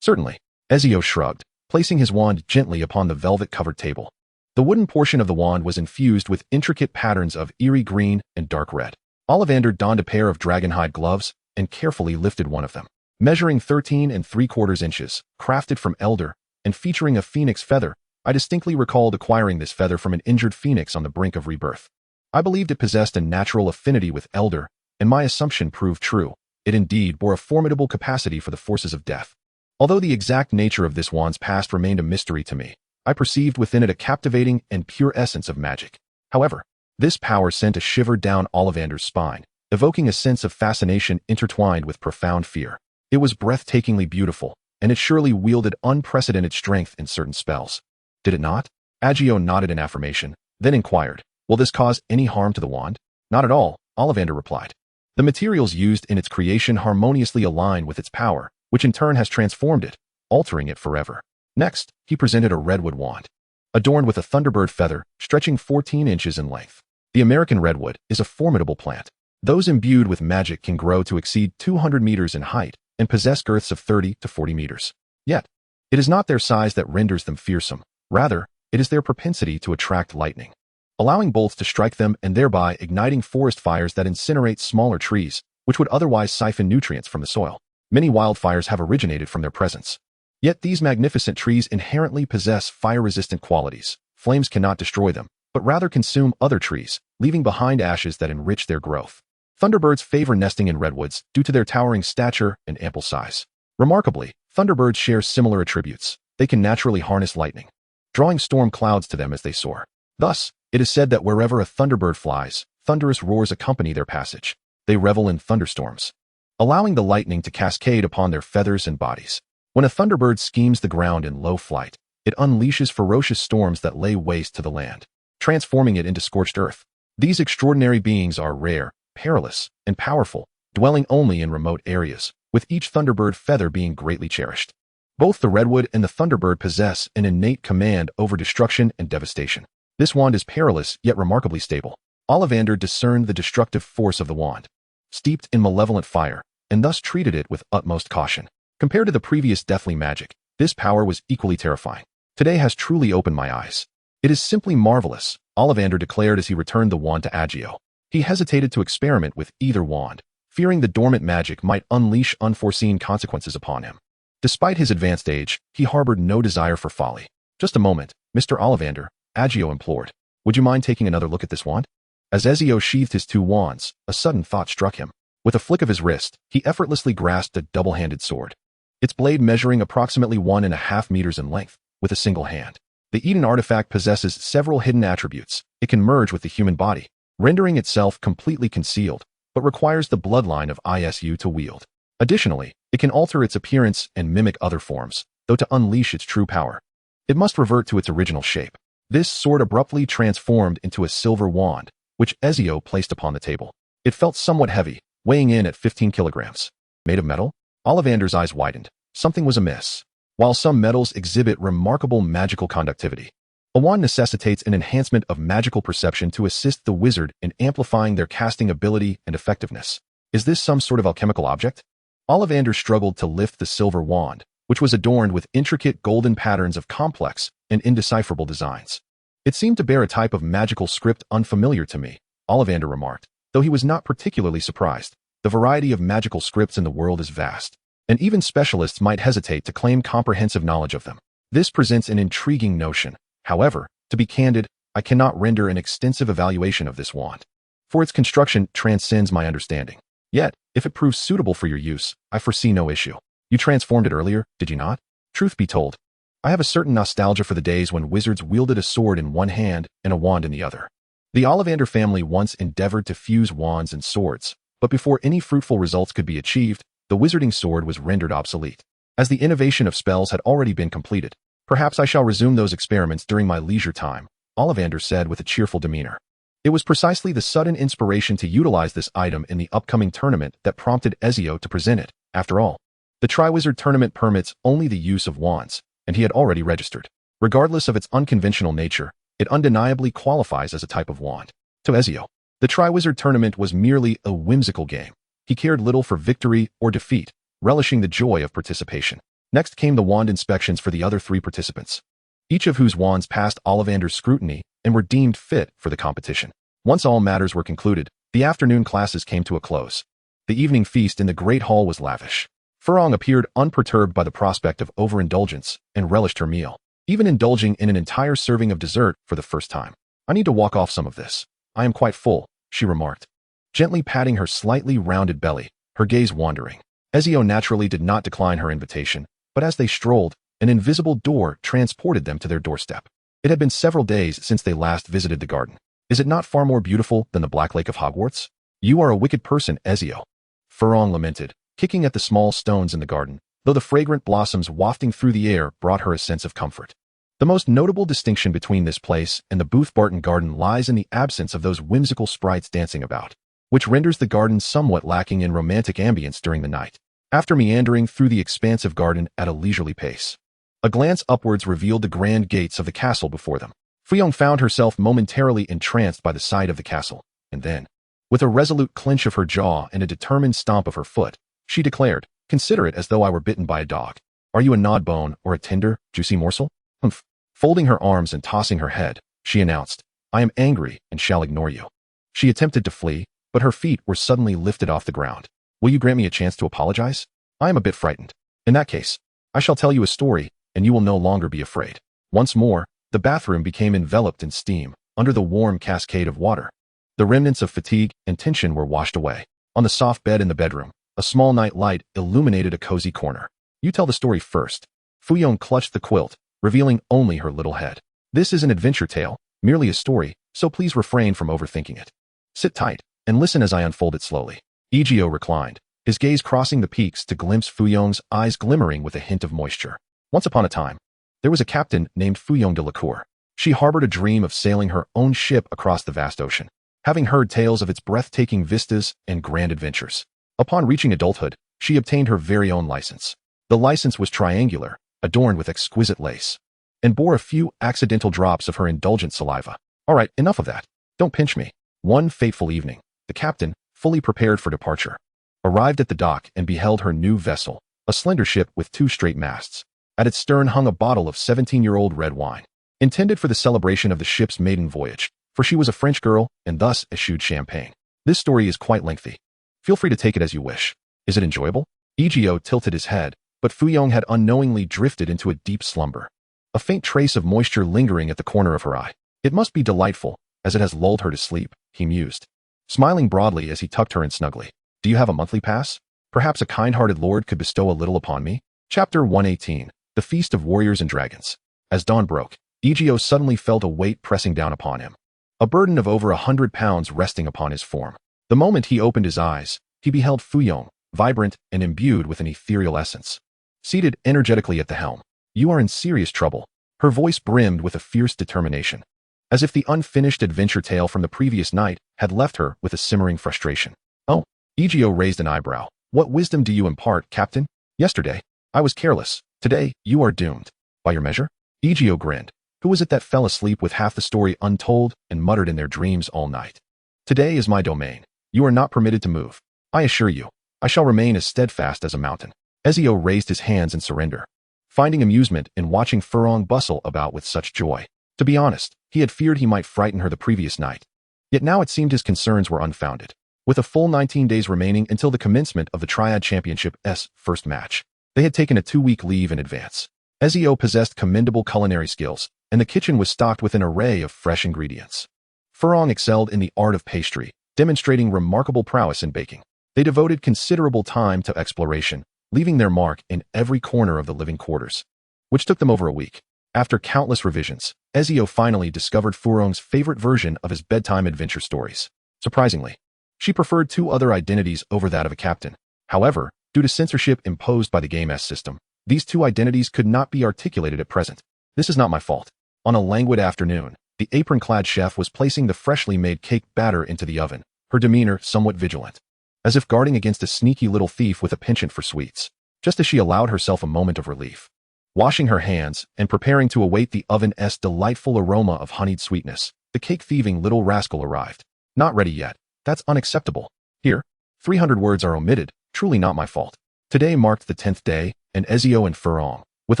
Certainly. Ezio shrugged, placing his wand gently upon the velvet-covered table. The wooden portion of the wand was infused with intricate patterns of eerie green and dark red. Ollivander donned a pair of dragonhide gloves and carefully lifted one of them. Measuring 13¾ inches, crafted from elder, and featuring a phoenix feather, I distinctly recalled acquiring this feather from an injured phoenix on the brink of rebirth. I believed it possessed a natural affinity with elder, and my assumption proved true. It indeed bore a formidable capacity for the forces of death. Although the exact nature of this wand's past remained a mystery to me, I perceived within it a captivating and pure essence of magic. However, this power sent a shiver down Ollivander's spine, evoking a sense of fascination intertwined with profound fear. It was breathtakingly beautiful, and it surely wielded unprecedented strength in certain spells. Did it not? Ezio nodded in affirmation, then inquired, will this cause any harm to the wand? Not at all, Ollivander replied. The materials used in its creation harmoniously align with its power, which in turn has transformed it, altering it forever. Next, he presented a redwood wand, adorned with a thunderbird feather stretching 14 inches in length. The American redwood is a formidable plant. Those imbued with magic can grow to exceed 200 meters in height and possess girths of 30 to 40 meters. Yet, it is not their size that renders them fearsome. Rather, it is their propensity to attract lightning, allowing bolts to strike them and thereby igniting forest fires that incinerate smaller trees, which would otherwise siphon nutrients from the soil. Many wildfires have originated from their presence. Yet these magnificent trees inherently possess fire-resistant qualities. Flames cannot destroy them, but rather consume other trees, leaving behind ashes that enrich their growth. Thunderbirds favor nesting in redwoods due to their towering stature and ample size. Remarkably, thunderbirds share similar attributes. They can naturally harness lightning, drawing storm clouds to them as they soar. Thus, it is said that wherever a thunderbird flies, thunderous roars accompany their passage. They revel in thunderstorms, allowing the lightning to cascade upon their feathers and bodies. When a thunderbird schemes the ground in low flight, it unleashes ferocious storms that lay waste to the land, transforming it into scorched earth. These extraordinary beings are rare, perilous, and powerful, dwelling only in remote areas, with each thunderbird feather being greatly cherished. Both the redwood and the thunderbird possess an innate command over destruction and devastation. This wand is perilous yet remarkably stable. Ollivander discerned the destructive force of the wand, steeped in malevolent fire, and thus treated it with utmost caution. Compared to the previous deathly magic, this power was equally terrifying. Today has truly opened my eyes. It is simply marvelous, Ollivander declared as he returned the wand to Ezio. He hesitated to experiment with either wand, fearing the dormant magic might unleash unforeseen consequences upon him. Despite his advanced age, he harbored no desire for folly. Just a moment, Mr. Ollivander, Ezio implored. Would you mind taking another look at this wand? As Ezio sheathed his two wands, a sudden thought struck him. With a flick of his wrist, he effortlessly grasped a double-handed sword. Its blade measuring approximately 1.5 meters in length, with a single hand. The Eden artifact possesses several hidden attributes. It can merge with the human body, rendering itself completely concealed, but requires the bloodline of ISU to wield. Additionally, it can alter its appearance and mimic other forms, though to unleash its true power, it must revert to its original shape. This sword abruptly transformed into a silver wand, which Ezio placed upon the table. It felt somewhat heavy, weighing in at 15 kilograms. Made of metal? Ollivander's eyes widened. Something was amiss. While some metals exhibit remarkable magical conductivity, a wand necessitates an enhancement of magical perception to assist the wizard in amplifying their casting ability and effectiveness. Is this some sort of alchemical object? Ollivander struggled to lift the silver wand, which was adorned with intricate golden patterns of complex and indecipherable designs. It seemed to bear a type of magical script unfamiliar to me, Ollivander remarked, though he was not particularly surprised. The variety of magical scripts in the world is vast, and even specialists might hesitate to claim comprehensive knowledge of them. This presents an intriguing notion. However, to be candid, I cannot render an extensive evaluation of this wand, for its construction transcends my understanding. Yet, if it proves suitable for your use, I foresee no issue. You transformed it earlier, did you not? Truth be told, I have a certain nostalgia for the days when wizards wielded a sword in one hand and a wand in the other. The Ollivander family once endeavored to fuse wands and swords, but before any fruitful results could be achieved, the wizarding sword was rendered obsolete. As the innovation of spells had already been completed, perhaps I shall resume those experiments during my leisure time, Ollivander said with a cheerful demeanor. It was precisely the sudden inspiration to utilize this item in the upcoming tournament that prompted Ezio to present it. After all, the Triwizard Tournament permits only the use of wands, and he had already registered. Regardless of its unconventional nature, it undeniably qualifies as a type of wand. To Ezio, the Triwizard Tournament was merely a whimsical game. He cared little for victory or defeat, relishing the joy of participation. Next came the wand inspections for the other 3 participants, each of whose wands passed Ollivander's scrutiny and were deemed fit for the competition. Once all matters were concluded, the afternoon classes came to a close. The evening feast in the Great Hall was lavish. Furong appeared unperturbed by the prospect of overindulgence and relished her meal, even indulging in an entire serving of dessert for the first time. I need to walk off some of this. I am quite full, she remarked, gently patting her slightly rounded belly, her gaze wandering. Ezio naturally did not decline her invitation, but as they strolled, an invisible door transported them to their doorstep. It had been several days since they last visited the garden. Is it not far more beautiful than the Black Lake of Hogwarts? You are a wicked person, Ezio, Furong lamented, kicking at the small stones in the garden, though the fragrant blossoms wafting through the air brought her a sense of comfort. The most notable distinction between this place and the Booth Barton garden lies in the absence of those whimsical sprites dancing about, which renders the garden somewhat lacking in romantic ambience during the night. After meandering through the expansive garden at a leisurely pace, a glance upwards revealed the grand gates of the castle before them. Fuyong found herself momentarily entranced by the sight of the castle, and then, with a resolute clench of her jaw and a determined stomp of her foot, she declared, "Consider it as though I were bitten by a dog. Are you a gnawed-bone or a tender, juicy morsel?" "Humph." Folding her arms and tossing her head, she announced, "I am angry and shall ignore you." She attempted to flee, but her feet were suddenly lifted off the ground. "Will you grant me a chance to apologize? I am a bit frightened. In that case, I shall tell you a story, and you will no longer be afraid." Once more, the bathroom became enveloped in steam, under the warm cascade of water. The remnants of fatigue and tension were washed away. On the soft bed in the bedroom, a small night light illuminated a cozy corner. "You tell the story first." Fuyong clutched the quilt, revealing only her little head. "This is an adventure tale, merely a story, so please refrain from overthinking it. Sit tight, and listen as I unfold it slowly." Ezio reclined, his gaze crossing the peaks to glimpse Fuyong's eyes glimmering with a hint of moisture. Once upon a time, there was a captain named Fuyong de la Cour. She harbored a dream of sailing her own ship across the vast ocean, having heard tales of its breathtaking vistas and grand adventures. Upon reaching adulthood, she obtained her very own license. The license was triangular, adorned with exquisite lace, and bore a few accidental drops of her indulgent saliva. "All right, enough of that. Don't pinch me." One fateful evening, the captain, fully prepared for departure, arrived at the dock and beheld her new vessel, a slender ship with 2 straight masts. At its stern hung a bottle of 17-year-old red wine, intended for the celebration of the ship's maiden voyage, for she was a French girl and thus eschewed champagne. This story is quite lengthy. Feel free to take it as you wish. Is it enjoyable? Ezio tilted his head, but Fuyong had unknowingly drifted into a deep slumber, a faint trace of moisture lingering at the corner of her eye. It must be delightful, as it has lulled her to sleep, he mused, smiling broadly as he tucked her in snugly. Do you have a monthly pass? Perhaps a kind-hearted lord could bestow a little upon me? Chapter 118. The Feast of Warriors and Dragons. As dawn broke, Ezio suddenly felt a weight pressing down upon him. A burden of over 100 pounds resting upon his form. The moment he opened his eyes, he beheld Fuyong, vibrant and imbued with an ethereal essence, seated energetically at the helm. You are in serious trouble. Her voice brimmed with a fierce determination, as if the unfinished adventure tale from the previous night had left her with a simmering frustration. Oh, Ezio raised an eyebrow. What wisdom do you impart, Captain? Yesterday, I was careless. Today, you are doomed. By your measure? Ezio grinned. Who was it that fell asleep with half the story untold and muttered in their dreams all night? Today is my domain. You are not permitted to move. I assure you, I shall remain as steadfast as a mountain. Ezio raised his hands in surrender, finding amusement in watching Furong bustle about with such joy. To be honest, he had feared he might frighten her the previous night. Yet now it seemed his concerns were unfounded. With a full 19 days remaining until the commencement of the Triad Championship's first match, they had taken a 2-week leave in advance. Ezio possessed commendable culinary skills, and the kitchen was stocked with an array of fresh ingredients. Furong excelled in the art of pastry, demonstrating remarkable prowess in baking. They devoted considerable time to exploration, leaving their mark in every corner of the living quarters, which took them over a week. After countless revisions, Ezio finally discovered Furong's favorite version of his bedtime adventure stories. Surprisingly, she preferred 2 other identities over that of a captain. However, due to censorship imposed by the game's system, these 2 identities could not be articulated at present. This is not my fault. On a languid afternoon, the apron-clad chef was placing the freshly made cake batter into the oven, her demeanor somewhat vigilant, as if guarding against a sneaky little thief with a penchant for sweets. Just as she allowed herself a moment of relief, washing her hands and preparing to await the oven's delightful aroma of honeyed sweetness, the cake-thieving little rascal arrived. Not ready yet. That's unacceptable. Here, 300 words are omitted, truly not my fault. Today marked the 10th day, and Ezio and Furong, with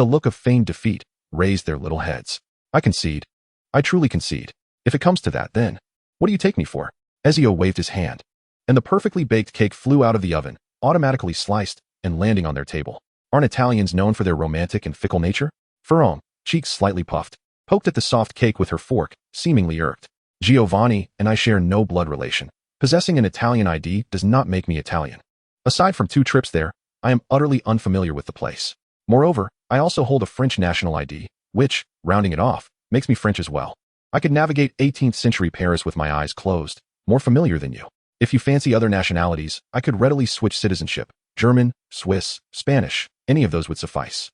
a look of feigned defeat, raised their little heads. I concede. I truly concede. If it comes to that, then what do you take me for? Ezio waved his hand, and the perfectly baked cake flew out of the oven, automatically sliced and landing on their table. Aren't Italians known for their romantic and fickle nature? Furong, cheeks slightly puffed, poked at the soft cake with her fork, seemingly irked. Giovanni and I share no blood relation. Possessing an Italian ID does not make me Italian. Aside from 2 trips there, I am utterly unfamiliar with the place. Moreover, I also hold a French national ID, which, rounding it off, makes me French as well. I could navigate 18th century Paris with my eyes closed, more familiar than you. If you fancy other nationalities, I could readily switch citizenship. German, Swiss, Spanish, any of those would suffice.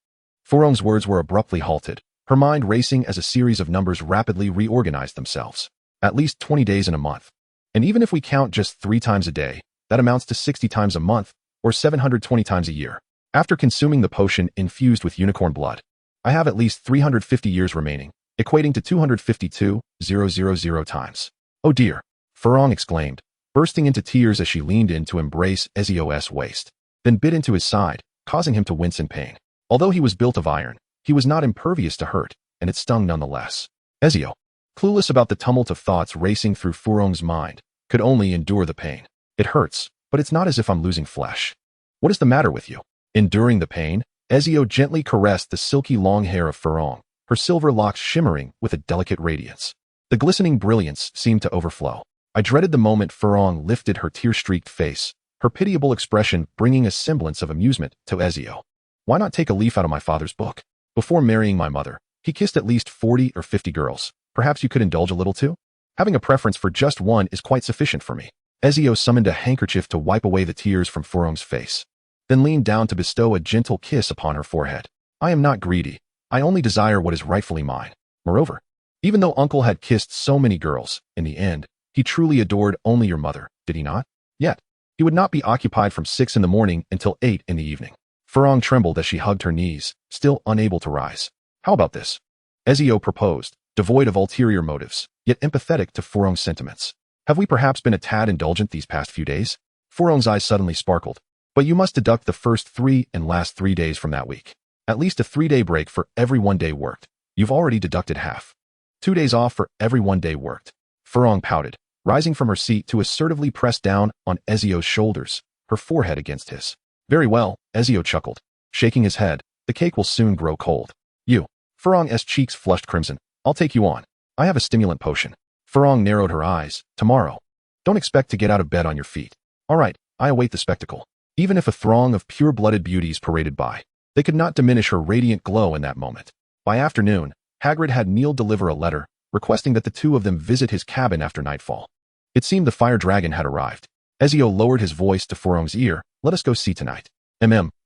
Furong's words were abruptly halted, her mind racing as a series of numbers rapidly reorganized themselves. At least 20 days in a month. And even if we count just 3 times a day, that amounts to 60 times a month, or 720 times a year. After consuming the potion infused with unicorn blood, I have at least 350 years remaining, equating to 252,000 times. Oh dear, Furong exclaimed, bursting into tears as she leaned in to embrace Ezio's waist, then bit into his side, causing him to wince in pain. Although he was built of iron, he was not impervious to hurt, and it stung nonetheless. Ezio, clueless about the tumult of thoughts racing through Furong's mind, could only endure the pain. It hurts, but it's not as if I'm losing flesh. What is the matter with you? Enduring the pain, Ezio gently caressed the silky long hair of Furong, her silver locks shimmering with a delicate radiance. The glistening brilliance seemed to overflow. I dreaded the moment Furong lifted her tear-streaked face, her pitiable expression bringing a semblance of amusement to Ezio. Why not take a leaf out of my father's book? Before marrying my mother, he kissed at least 40 or 50 girls. Perhaps you could indulge a little too? Having a preference for just one is quite sufficient for me. Ezio summoned a handkerchief to wipe away the tears from Furong's face, then leaned down to bestow a gentle kiss upon her forehead. I am not greedy. I only desire what is rightfully mine. Moreover, even though Uncle had kissed so many girls, in the end, he truly adored only your mother, did he not? Yet, he would not be occupied from 6 in the morning until 8 in the evening. Furong trembled as she hugged her knees, still unable to rise. How about this? Ezio proposed, devoid of ulterior motives, yet empathetic to Furong's sentiments. Have we perhaps been a tad indulgent these past few days? Furong's eyes suddenly sparkled. But you must deduct the first 3 and last 3 days from that week. At least a 3-day break for every 1 day worked. You've already deducted half. 2 days off for every 1 day worked. Furong pouted, rising from her seat to assertively press down on Ezio's shoulders, her forehead against his. Very well, Ezio chuckled, shaking his head. The cake will soon grow cold. You. Furong's cheeks flushed crimson. I'll take you on. I have a stimulant potion. Furong narrowed her eyes. Tomorrow. Don't expect to get out of bed on your feet. All right, I await the spectacle. Even if a throng of pure-blooded beauties paraded by, they could not diminish her radiant glow in that moment. By afternoon, Hagrid had Neil deliver a letter, requesting that the two of them visit his cabin after nightfall. It seemed the fire dragon had arrived. Ezio lowered his voice to Furong's ear. Let us go see tonight.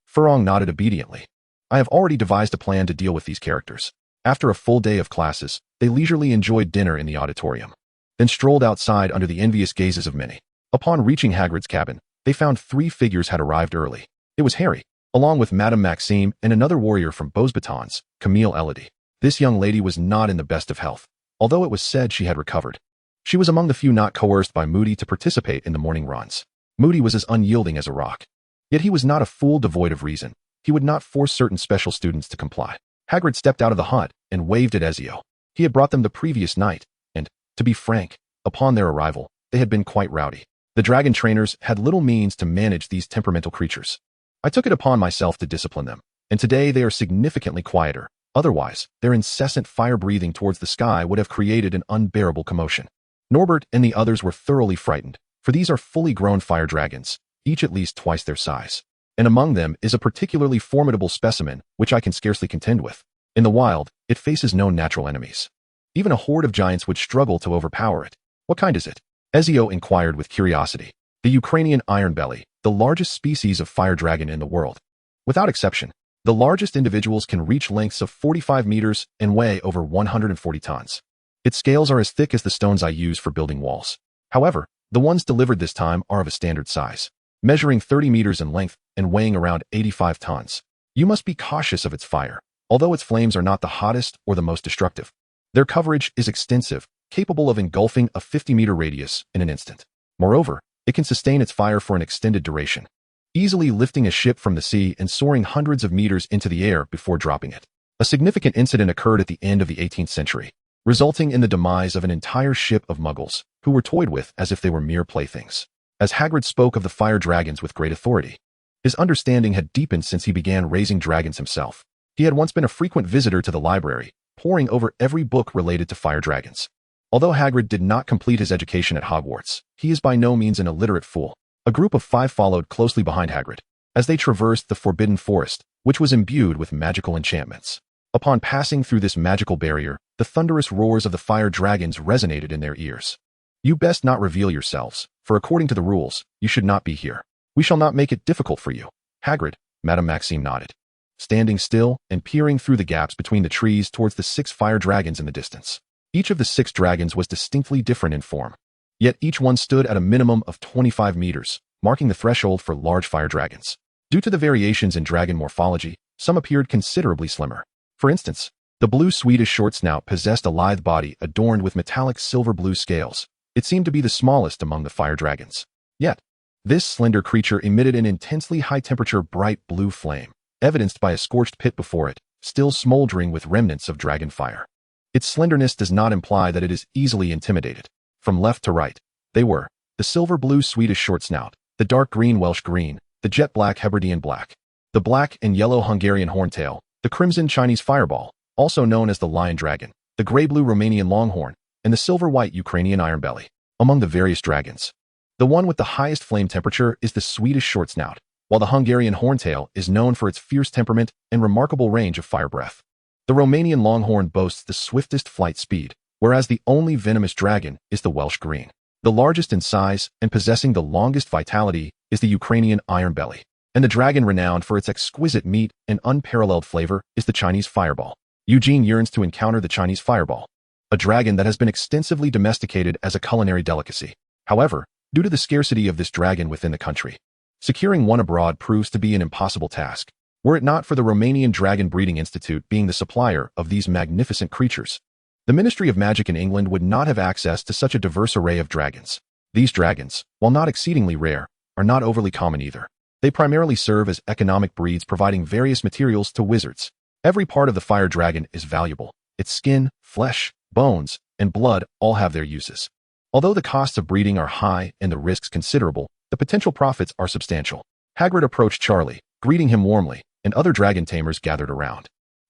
Furong nodded obediently. I have already devised a plan to deal with these characters. After a full day of classes, they leisurely enjoyed dinner in the auditorium, then strolled outside under the envious gazes of many. Upon reaching Hagrid's cabin, they found 3 figures had arrived early. It was Harry, along with Madame Maxime and another warrior from Beauxbatons, Camille Elodie. This young lady was not in the best of health, although it was said she had recovered. She was among the few not coerced by Moody to participate in the morning runs. Moody was as unyielding as a rock. Yet he was not a fool devoid of reason. He would not force certain special students to comply. Hagrid stepped out of the hut and waved at Ezio. He had brought them the previous night, and, to be frank, upon their arrival, they had been quite rowdy. The dragon trainers had little means to manage these temperamental creatures. I took it upon myself to discipline them, and today they are significantly quieter. Otherwise, their incessant fire-breathing towards the sky would have created an unbearable commotion. Norbert and the others were thoroughly frightened, for these are fully grown fire dragons, each at least twice their size. And among them is a particularly formidable specimen, which I can scarcely contend with. In the wild, it faces no natural enemies. Even a horde of giants would struggle to overpower it. What kind is it? Ezio inquired with curiosity. The Ukrainian ironbelly, the largest species of fire dragon in the world. Without exception, the largest individuals can reach lengths of 45 meters and weigh over 140 tons. Its scales are as thick as the stones I use for building walls. However, the ones delivered this time are of a standard size, measuring 30 meters in length and weighing around 85 tons. You must be cautious of its fire, although its flames are not the hottest or the most destructive. Their coverage is extensive, capable of engulfing a 50-meter radius in an instant. Moreover, it can sustain its fire for an extended duration, easily lifting a ship from the sea and soaring hundreds of meters into the air before dropping it. A significant incident occurred at the end of the 18th century, resulting in the demise of an entire ship of muggles, who were toyed with as if they were mere playthings. As Hagrid spoke of the fire dragons with great authority, his understanding had deepened since he began raising dragons himself. He had once been a frequent visitor to the library, poring over every book related to fire dragons. Although Hagrid did not complete his education at Hogwarts, he is by no means an illiterate fool. A group of 5 followed closely behind Hagrid, as they traversed the Forbidden Forest, which was imbued with magical enchantments. Upon passing through this magical barrier, the thunderous roars of the fire dragons resonated in their ears. You best not reveal yourselves, for according to the rules, you should not be here. We shall not make it difficult for you. Hagrid, Madame Maxime nodded, standing still and peering through the gaps between the trees towards the 6 fire dragons in the distance. Each of the 6 dragons was distinctly different in form, yet each one stood at a minimum of 25 meters, marking the threshold for large fire dragons. Due to the variations in dragon morphology, some appeared considerably slimmer. For instance, the blue Swedish short snout possessed a lithe body adorned with metallic silver-blue scales. It seemed to be the smallest among the fire dragons. Yet, this slender creature emitted an intensely high-temperature bright blue flame, evidenced by a scorched pit before it, still smoldering with remnants of dragon fire. Its slenderness does not imply that it is easily intimidated. From left to right, they were the silver-blue Swedish short snout, the dark green Welsh green, the jet-black Hebridean black, the black and yellow Hungarian horntail, the crimson Chinese fireball, also known as the lion dragon, the gray-blue Romanian longhorn, and the silver-white Ukrainian ironbelly. Among the various dragons, the one with the highest flame temperature is the Swedish short snout, while the Hungarian horntail is known for its fierce temperament and remarkable range of fire breath. The Romanian longhorn boasts the swiftest flight speed, whereas the only venomous dragon is the Welsh green. The largest in size and possessing the longest vitality is the Ukrainian ironbelly, and the dragon renowned for its exquisite meat and unparalleled flavor is the Chinese fireball. Eugene yearns to encounter the Chinese fireball, a dragon that has been extensively domesticated as a culinary delicacy. However, due to the scarcity of this dragon within the country, securing one abroad proves to be an impossible task, were it not for the Romanian Dragon Breeding Institute being the supplier of these magnificent creatures. The Ministry of Magic in England would not have access to such a diverse array of dragons. These dragons, while not exceedingly rare, are not overly common either. They primarily serve as economic breeds providing various materials to wizards. Every part of the fire dragon is valuable. Its skin, flesh, bones, and blood all have their uses. Although the costs of breeding are high and the risks considerable, the potential profits are substantial. Hagrid approached Charlie, greeting him warmly, and other dragon tamers gathered around.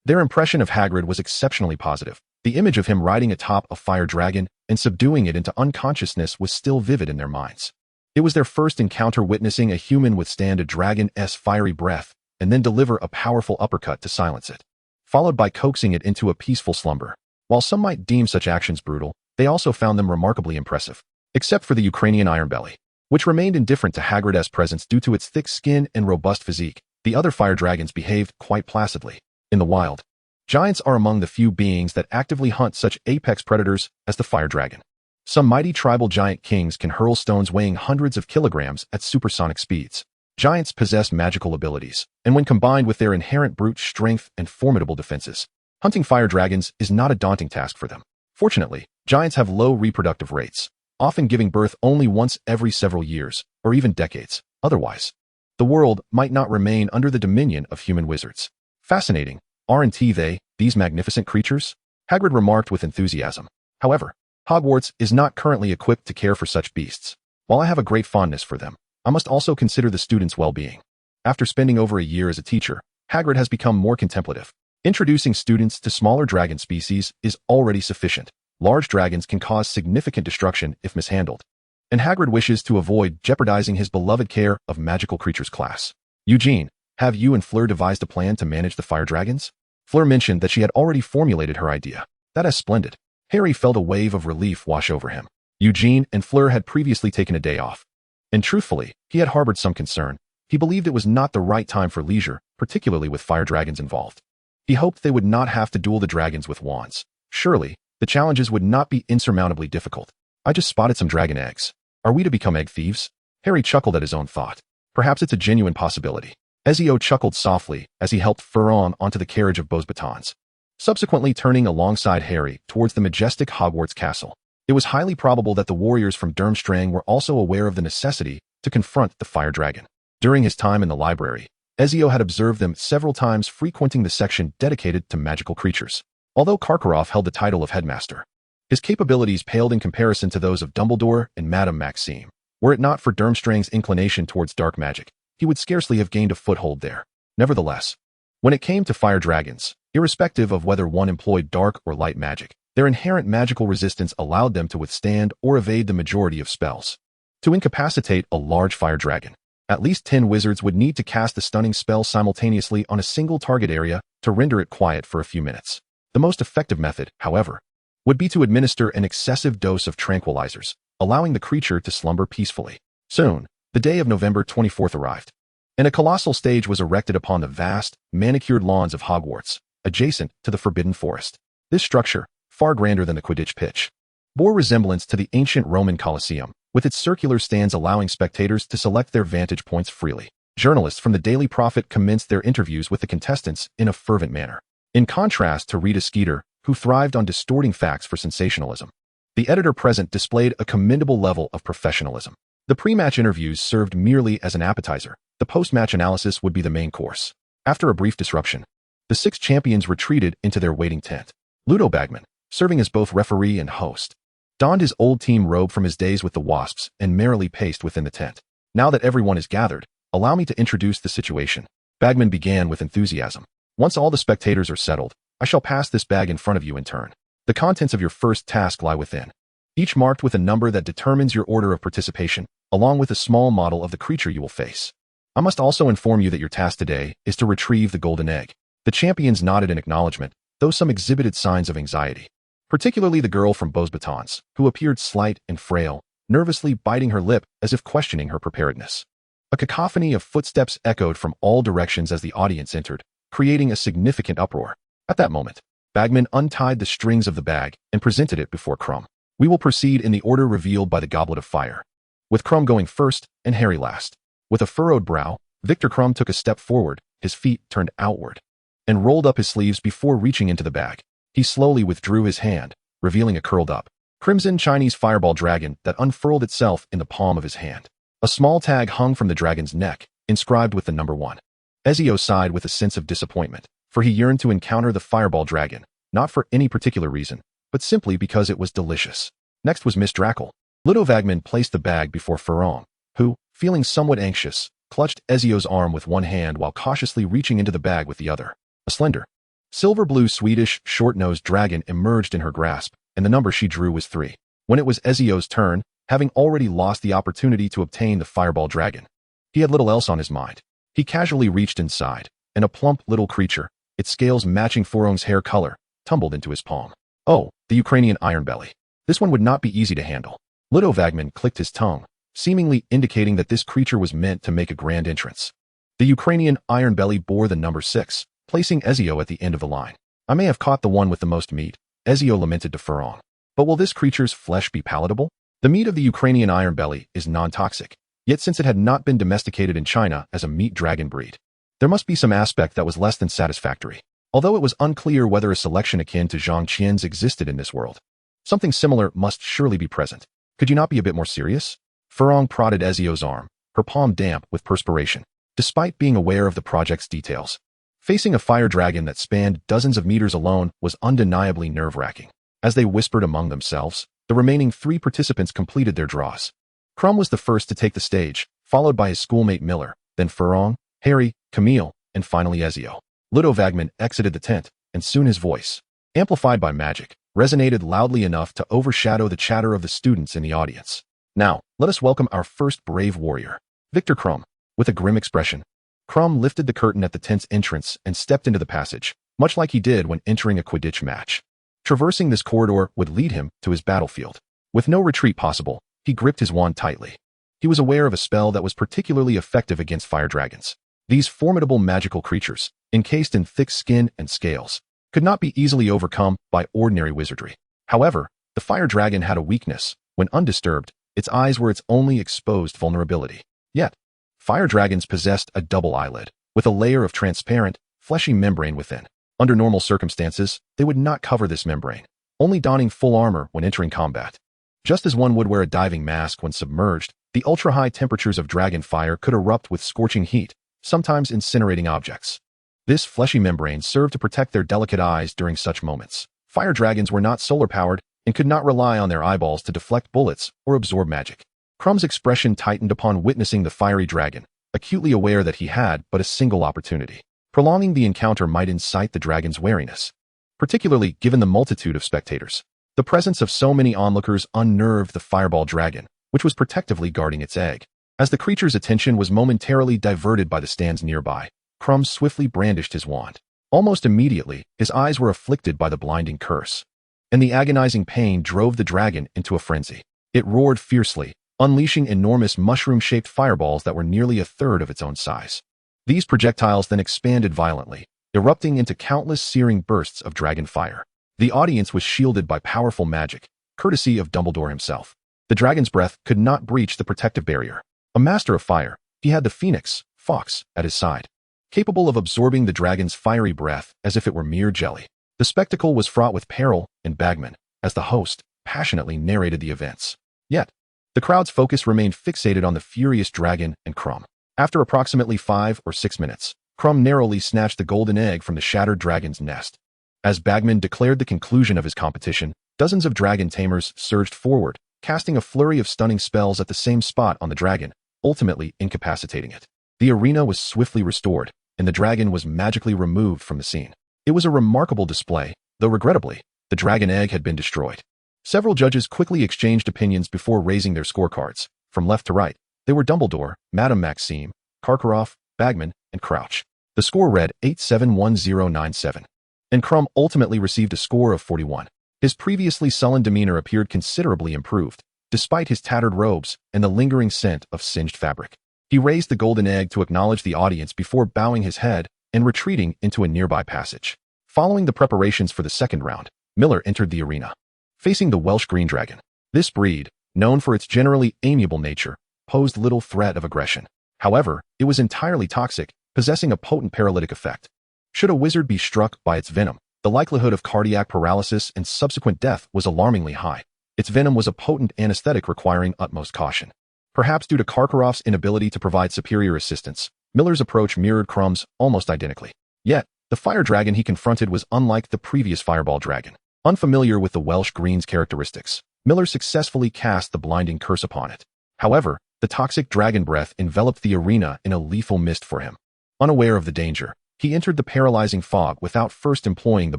Their impression of Hagrid was exceptionally positive. The image of him riding atop a fire dragon and subduing it into unconsciousness was still vivid in their minds. It was their first encounter witnessing a human withstand a dragon's fiery breath and then deliver a powerful uppercut to silence it, followed by coaxing it into a peaceful slumber. While some might deem such actions brutal, they also found them remarkably impressive, except for the Ukrainian Ironbelly, which remained indifferent to Hagrid's presence due to its thick skin and robust physique. The other fire dragons behaved quite placidly. In the wild, giants are among the few beings that actively hunt such apex predators as the fire dragon. Some mighty tribal giant kings can hurl stones weighing hundreds of kilograms at supersonic speeds. Giants possess magical abilities, and when combined with their inherent brute strength and formidable defenses, hunting fire dragons is not a daunting task for them. Fortunately, giants have low reproductive rates, often giving birth only once every several years, or even decades. Otherwise, the world might not remain under the dominion of human wizards. Fascinating, aren't they, these magnificent creatures? Hagrid remarked with enthusiasm. However, Hogwarts is not currently equipped to care for such beasts. While I have a great fondness for them, I must also consider the students' well-being. After spending over a year as a teacher, Hagrid has become more contemplative. Introducing students to smaller dragon species is already sufficient. Large dragons can cause significant destruction if mishandled, and Hagrid wishes to avoid jeopardizing his beloved care of magical creatures class. Eugene, have you and Fleur devised a plan to manage the fire dragons? Fleur mentioned that she had already formulated her idea. That is splendid. Harry felt a wave of relief wash over him. Eugene and Fleur had previously taken a day off, and truthfully, he had harbored some concern. He believed it was not the right time for leisure, particularly with fire dragons involved. He hoped they would not have to duel the dragons with wands. Surely, the challenges would not be insurmountably difficult. I just spotted some dragon eggs. Are we to become egg thieves? Harry chuckled at his own thought. Perhaps it's a genuine possibility. Ezio chuckled softly as he helped Fleur onto the carriage of Beau's batons, subsequently turning alongside Harry towards the majestic Hogwarts castle. It was highly probable that the warriors from Durmstrang were also aware of the necessity to confront the fire dragon. During his time in the library, Ezio had observed them several times frequenting the section dedicated to magical creatures. Although Karkaroff held the title of headmaster, his capabilities paled in comparison to those of Dumbledore and Madame Maxime. Were it not for Durmstrang's inclination towards dark magic, he would scarcely have gained a foothold there. Nevertheless, when it came to fire dragons, irrespective of whether one employed dark or light magic, their inherent magical resistance allowed them to withstand or evade the majority of spells. To incapacitate a large fire dragon, at least 10 wizards would need to cast the stunning spell simultaneously on a single target area to render it quiet for a few minutes. The most effective method, however, would be to administer an excessive dose of tranquilizers, allowing the creature to slumber peacefully. Soon, the day of November 24th arrived, and a colossal stage was erected upon the vast, manicured lawns of Hogwarts, adjacent to the Forbidden Forest. This structure, far grander than the Quidditch pitch, bore resemblance to the ancient Roman Colosseum, with its circular stands allowing spectators to select their vantage points freely. Journalists from the Daily Prophet commenced their interviews with the contestants in a fervent manner. In contrast to Rita Skeeter, who thrived on distorting facts for sensationalism, the editor present displayed a commendable level of professionalism. The pre-match interviews served merely as an appetizer. The post-match analysis would be the main course. After a brief disruption, the 6 champions retreated into their waiting tent. Ludo Bagman, serving as both referee and host, donned his old team robe from his days with the Wasps and merrily paced within the tent. Now that everyone is gathered, allow me to introduce the situation. Bagman began with enthusiasm. Once all the spectators are settled, I shall pass this bag in front of you in turn. The contents of your first task lie within, each marked with a number that determines your order of participation, along with a small model of the creature you will face. I must also inform you that your task today is to retrieve the golden egg. The champions nodded in acknowledgement, though some exhibited signs of anxiety, particularly the girl from Beau's batons, who appeared slight and frail, nervously biting her lip as if questioning her preparedness. A cacophony of footsteps echoed from all directions as the audience entered, creating a significant uproar. At that moment, Bagman untied the strings of the bag and presented it before Crumb. We will proceed in the order revealed by the Goblet of Fire, with Crumb going first and Harry last. With a furrowed brow, Victor Crumb took a step forward, his feet turned outward, and rolled up his sleeves before reaching into the bag. He slowly withdrew his hand, revealing a curled-up, crimson Chinese fireball dragon that unfurled itself in the palm of his hand. A small tag hung from the dragon's neck, inscribed with the number 1. Ezio sighed with a sense of disappointment, for he yearned to encounter the fireball dragon, not for any particular reason, but simply because it was delicious. Next was Miss Drackle. Ludo Bagman placed the bag before Ferrand, who, feeling somewhat anxious, clutched Ezio's arm with one hand while cautiously reaching into the bag with the other. A slender, Silver-blue Swedish short-nosed dragon emerged in her grasp, and the number she drew was 3. When it was Ezio's turn, having already lost the opportunity to obtain the fireball dragon, he had little else on his mind. He casually reached inside, and a plump little creature, its scales matching Forong's hair color, tumbled into his palm. Oh, the Ukrainian ironbelly. This one would not be easy to handle. Ludovagman clicked his tongue, seemingly indicating that this creature was meant to make a grand entrance. The Ukrainian ironbelly bore the number 6, placing Ezio at the end of the line. I may have caught the one with the most meat, Ezio lamented to Forong. But will this creature's flesh be palatable? The meat of the Ukrainian ironbelly is non-toxic, yet since it had not been domesticated in China as a meat dragon breed, there must be some aspect that was less than satisfactory. Although it was unclear whether a selection akin to Zhang Qian's existed in this world, something similar must surely be present. Could you not be a bit more serious? Forong prodded Ezio's arm, her palm damp with perspiration, despite being aware of the project's details. Facing a fire dragon that spanned dozens of meters alone was undeniably nerve-wracking. As they whispered among themselves, the remaining 3 participants completed their draws. Crumb was the first to take the stage, followed by his schoolmate Miller, then Forong, Harry, Camille, and finally Ezio. Ludovagman exited the tent, and soon his voice, amplified by magic, resonated loudly enough to overshadow the chatter of the students in the audience. Now, let us welcome our first brave warrior, Victor Crumb. With a grim expression, Crumb lifted the curtain at the tent's entrance and stepped into the passage, much like he did when entering a Quidditch match. Traversing this corridor would lead him to his battlefield. With no retreat possible, he gripped his wand tightly. He was aware of a spell that was particularly effective against fire dragons. These formidable magical creatures, encased in thick skin and scales, could not be easily overcome by ordinary wizardry. However, the fire dragon had a weakness. When undisturbed, its eyes were its only exposed vulnerability. Yet, fire dragons possessed a double eyelid, with a layer of transparent, fleshy membrane within. Under normal circumstances, they would not cover this membrane, only donning full armor when entering combat. Just as one would wear a diving mask when submerged, the ultra-high temperatures of dragon fire could erupt with scorching heat, sometimes incinerating objects. This fleshy membrane served to protect their delicate eyes during such moments. Fire dragons were not solar-powered and could not rely on their eyeballs to deflect bullets or absorb magic. Crumb's expression tightened upon witnessing the fiery dragon, acutely aware that he had but a single opportunity. Prolonging the encounter might incite the dragon's wariness, particularly given the multitude of spectators. The presence of so many onlookers unnerved the fireball dragon, which was protectively guarding its egg. As the creature's attention was momentarily diverted by the stands nearby, Crumb swiftly brandished his wand. Almost immediately, his eyes were afflicted by the blinding curse, and the agonizing pain drove the dragon into a frenzy. It roared fiercely, unleashing enormous mushroom-shaped fireballs that were nearly a third of its own size. These projectiles then expanded violently, erupting into countless searing bursts of dragon fire. The audience was shielded by powerful magic, courtesy of Dumbledore himself. The dragon's breath could not breach the protective barrier. A master of fire, he had the phoenix, Fox, at his side, capable of absorbing the dragon's fiery breath as if it were mere jelly. The spectacle was fraught with peril and Bagman, as the host, passionately narrated the events. Yet, the crowd's focus remained fixated on the furious dragon and Crumb. After approximately 5 or 6 minutes, Crumb narrowly snatched the golden egg from the shattered dragon's nest. As Bagman declared the conclusion of his competition, dozens of dragon tamers surged forward, casting a flurry of stunning spells at the same spot on the dragon, ultimately incapacitating it. The arena was swiftly restored, and the dragon was magically removed from the scene. It was a remarkable display, though regrettably, the dragon egg had been destroyed. Several judges quickly exchanged opinions before raising their scorecards. From left to right, they were Dumbledore, Madame Maxime, Karkaroff, Bagman, and Crouch. The score read 871097. And Crumb ultimately received a score of 41. His previously sullen demeanor appeared considerably improved, despite his tattered robes and the lingering scent of singed fabric. He raised the golden egg to acknowledge the audience before bowing his head and retreating into a nearby passage. Following the preparations for the second round, Miller entered the arena, facing the Welsh Green Dragon. This breed, known for its generally amiable nature, posed little threat of aggression. However, it was entirely toxic, possessing a potent paralytic effect. Should a wizard be struck by its venom, the likelihood of cardiac paralysis and subsequent death was alarmingly high. Its venom was a potent anesthetic requiring utmost caution. Perhaps due to Karkaroff's inability to provide superior assistance, Miller's approach mirrored Crumb's almost identically. Yet, the fire dragon he confronted was unlike the previous fireball dragon. Unfamiliar with the Welsh Green's characteristics, Miller successfully cast the blinding curse upon it. However, the toxic dragon breath enveloped the arena in a lethal mist for him. Unaware of the danger, He entered the paralyzing fog without first employing the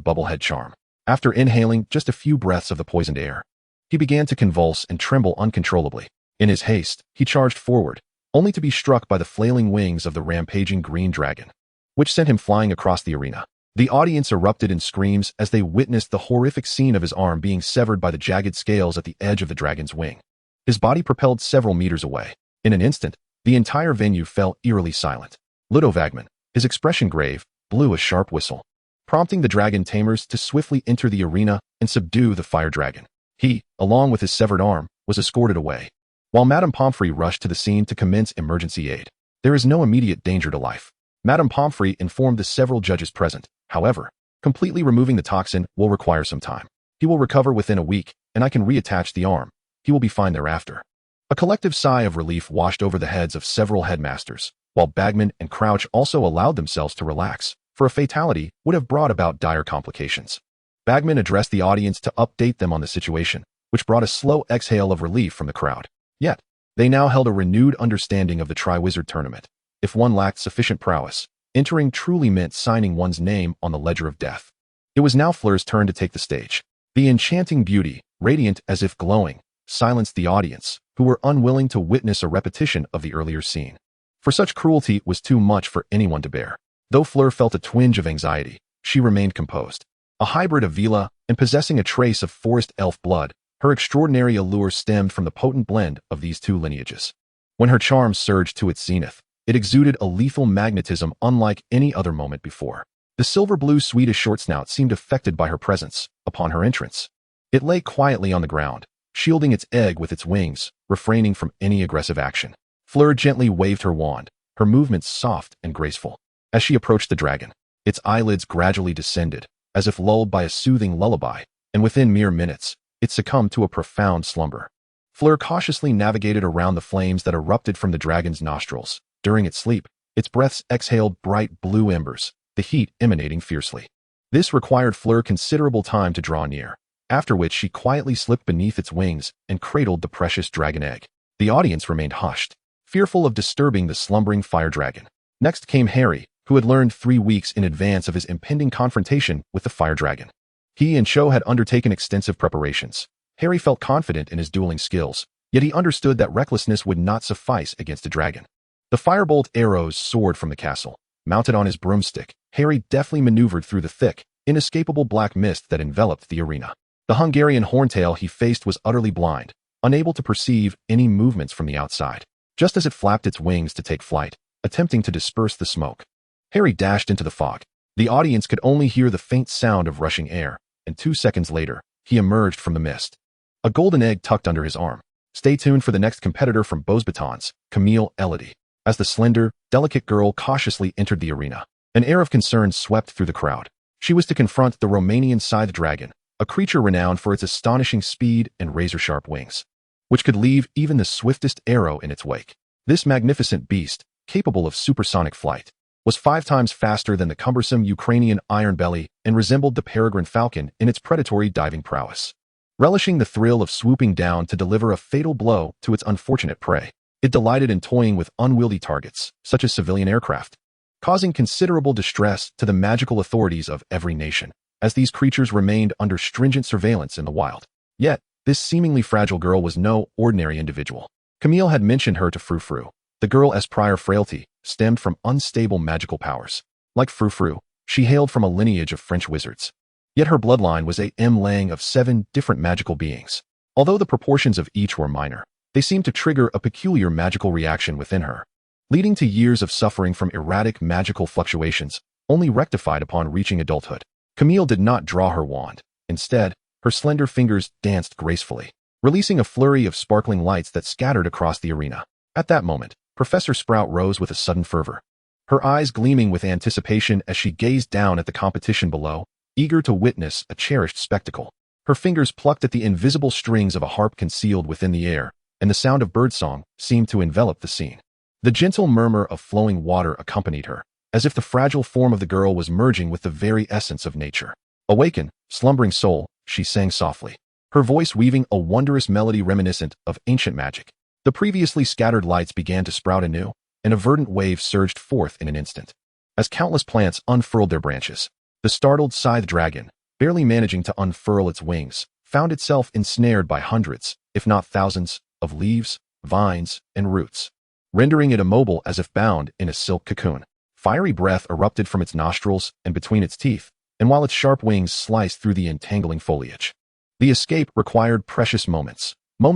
bubblehead charm. After inhaling just a few breaths of the poisoned air, he began to convulse and tremble uncontrollably. In his haste, he charged forward, only to be struck by the flailing wings of the rampaging green dragon, which sent him flying across the arena. The audience erupted in screams as they witnessed the horrific scene of his arm being severed by the jagged scales at the edge of the dragon's wing. His body propelled several meters away. In an instant, the entire venue fell eerily silent. Ludovagman, his expression grave, blew a sharp whistle, prompting the dragon tamers to swiftly enter the arena and subdue the fire dragon. He, along with his severed arm, was escorted away, while Madame Pomfrey rushed to the scene to commence emergency aid. There is no immediate danger to life, Madame Pomfrey informed the several judges present. However, completely removing the toxin will require some time. He will recover within a week, and I can reattach the arm. He will be fine thereafter. A collective sigh of relief washed over the heads of several headmasters, while Bagman and Crouch also allowed themselves to relax, for a fatality would have brought about dire complications. Bagman addressed the audience to update them on the situation, which brought a slow exhale of relief from the crowd. Yet, they now held a renewed understanding of the Triwizard Tournament. If one lacked sufficient prowess, entering truly meant signing one's name on the ledger of death. It was now Fleur's turn to take the stage. The enchanting beauty, radiant as if glowing, silenced the audience, who were unwilling to witness a repetition of the earlier scene. For such cruelty was too much for anyone to bear. Though Fleur felt a twinge of anxiety, she remained composed. A hybrid of Vila, and possessing a trace of forest elf blood, her extraordinary allure stemmed from the potent blend of these two lineages. When her charm surged to its zenith, it exuded a lethal magnetism unlike any other moment before. The silver-blue Swedish short snout seemed affected by her presence upon her entrance. It lay quietly on the ground, shielding its egg with its wings, refraining from any aggressive action. Fleur gently waved her wand, her movements soft and graceful. As she approached the dragon, its eyelids gradually descended, as if lulled by a soothing lullaby, and within mere minutes, it succumbed to a profound slumber. Fleur cautiously navigated around the flames that erupted from the dragon's nostrils. During its sleep, its breaths exhaled bright blue embers, the heat emanating fiercely. This required Fleur considerable time to draw near, after which she quietly slipped beneath its wings and cradled the precious dragon egg. The audience remained hushed, fearful of disturbing the slumbering fire dragon. Next came Harry, who had learned 3 weeks in advance of his impending confrontation with the fire dragon. He and Cho had undertaken extensive preparations. Harry felt confident in his dueling skills, yet he understood that recklessness would not suffice against a dragon. The firebolt arrows soared from the castle. Mounted on his broomstick, Harry deftly maneuvered through the thick, inescapable black mist that enveloped the arena. The Hungarian horntail he faced was utterly blind, unable to perceive any movements from the outside. Just as it flapped its wings to take flight, attempting to disperse the smoke, Harry dashed into the fog. The audience could only hear the faint sound of rushing air, and 2 seconds later, he emerged from the mist, a golden egg tucked under his arm. Stay tuned for the next competitor from Beauxbatons, Camille Elodie. As the slender, delicate girl cautiously entered the arena, an air of concern swept through the crowd. She was to confront the Romanian scythe dragon, a creature renowned for its astonishing speed and razor-sharp wings, which could leave even the swiftest arrow in its wake. This magnificent beast, capable of supersonic flight, was 5 times faster than the cumbersome Ukrainian Iron Belly and resembled the peregrine falcon in its predatory diving prowess. Relishing the thrill of swooping down to deliver a fatal blow to its unfortunate prey, it delighted in toying with unwieldy targets, such as civilian aircraft, causing considerable distress to the magical authorities of every nation, as these creatures remained under stringent surveillance in the wild. Yet, this seemingly fragile girl was no ordinary individual. Camille had mentioned her to Frou-Frou. The girl's prior frailty stemmed from unstable magical powers. Like Frou-Frou, she hailed from a lineage of French wizards. Yet her bloodline was a mlang of 7 different magical beings. Although the proportions of each were minor, they seemed to trigger a peculiar magical reaction within her, leading to years of suffering from erratic magical fluctuations, only rectified upon reaching adulthood. Camille did not draw her wand. Instead, her slender fingers danced gracefully, releasing a flurry of sparkling lights that scattered across the arena. At that moment, Professor Sprout rose with a sudden fervor, her eyes gleaming with anticipation as she gazed down at the competition below, eager to witness a cherished spectacle. Her fingers plucked at the invisible strings of a harp concealed within the air, and the sound of birdsong seemed to envelop the scene. The gentle murmur of flowing water accompanied her, as if the fragile form of the girl was merging with the very essence of nature. "Awaken, slumbering soul," she sang softly, her voice weaving a wondrous melody reminiscent of ancient magic. The previously scattered lights began to sprout anew, and a verdant wave surged forth in an instant. as countless plants unfurled their branches. The startled scythe dragon, barely managing to unfurl its wings, found itself ensnared by hundreds, if not thousands, of leaves, vines, and roots, rendering it immobile as if bound in a silk cocoon. Fiery breath erupted from its nostrils and between its teeth, and while its sharp wings sliced through the entangling foliage. The escape required precious moments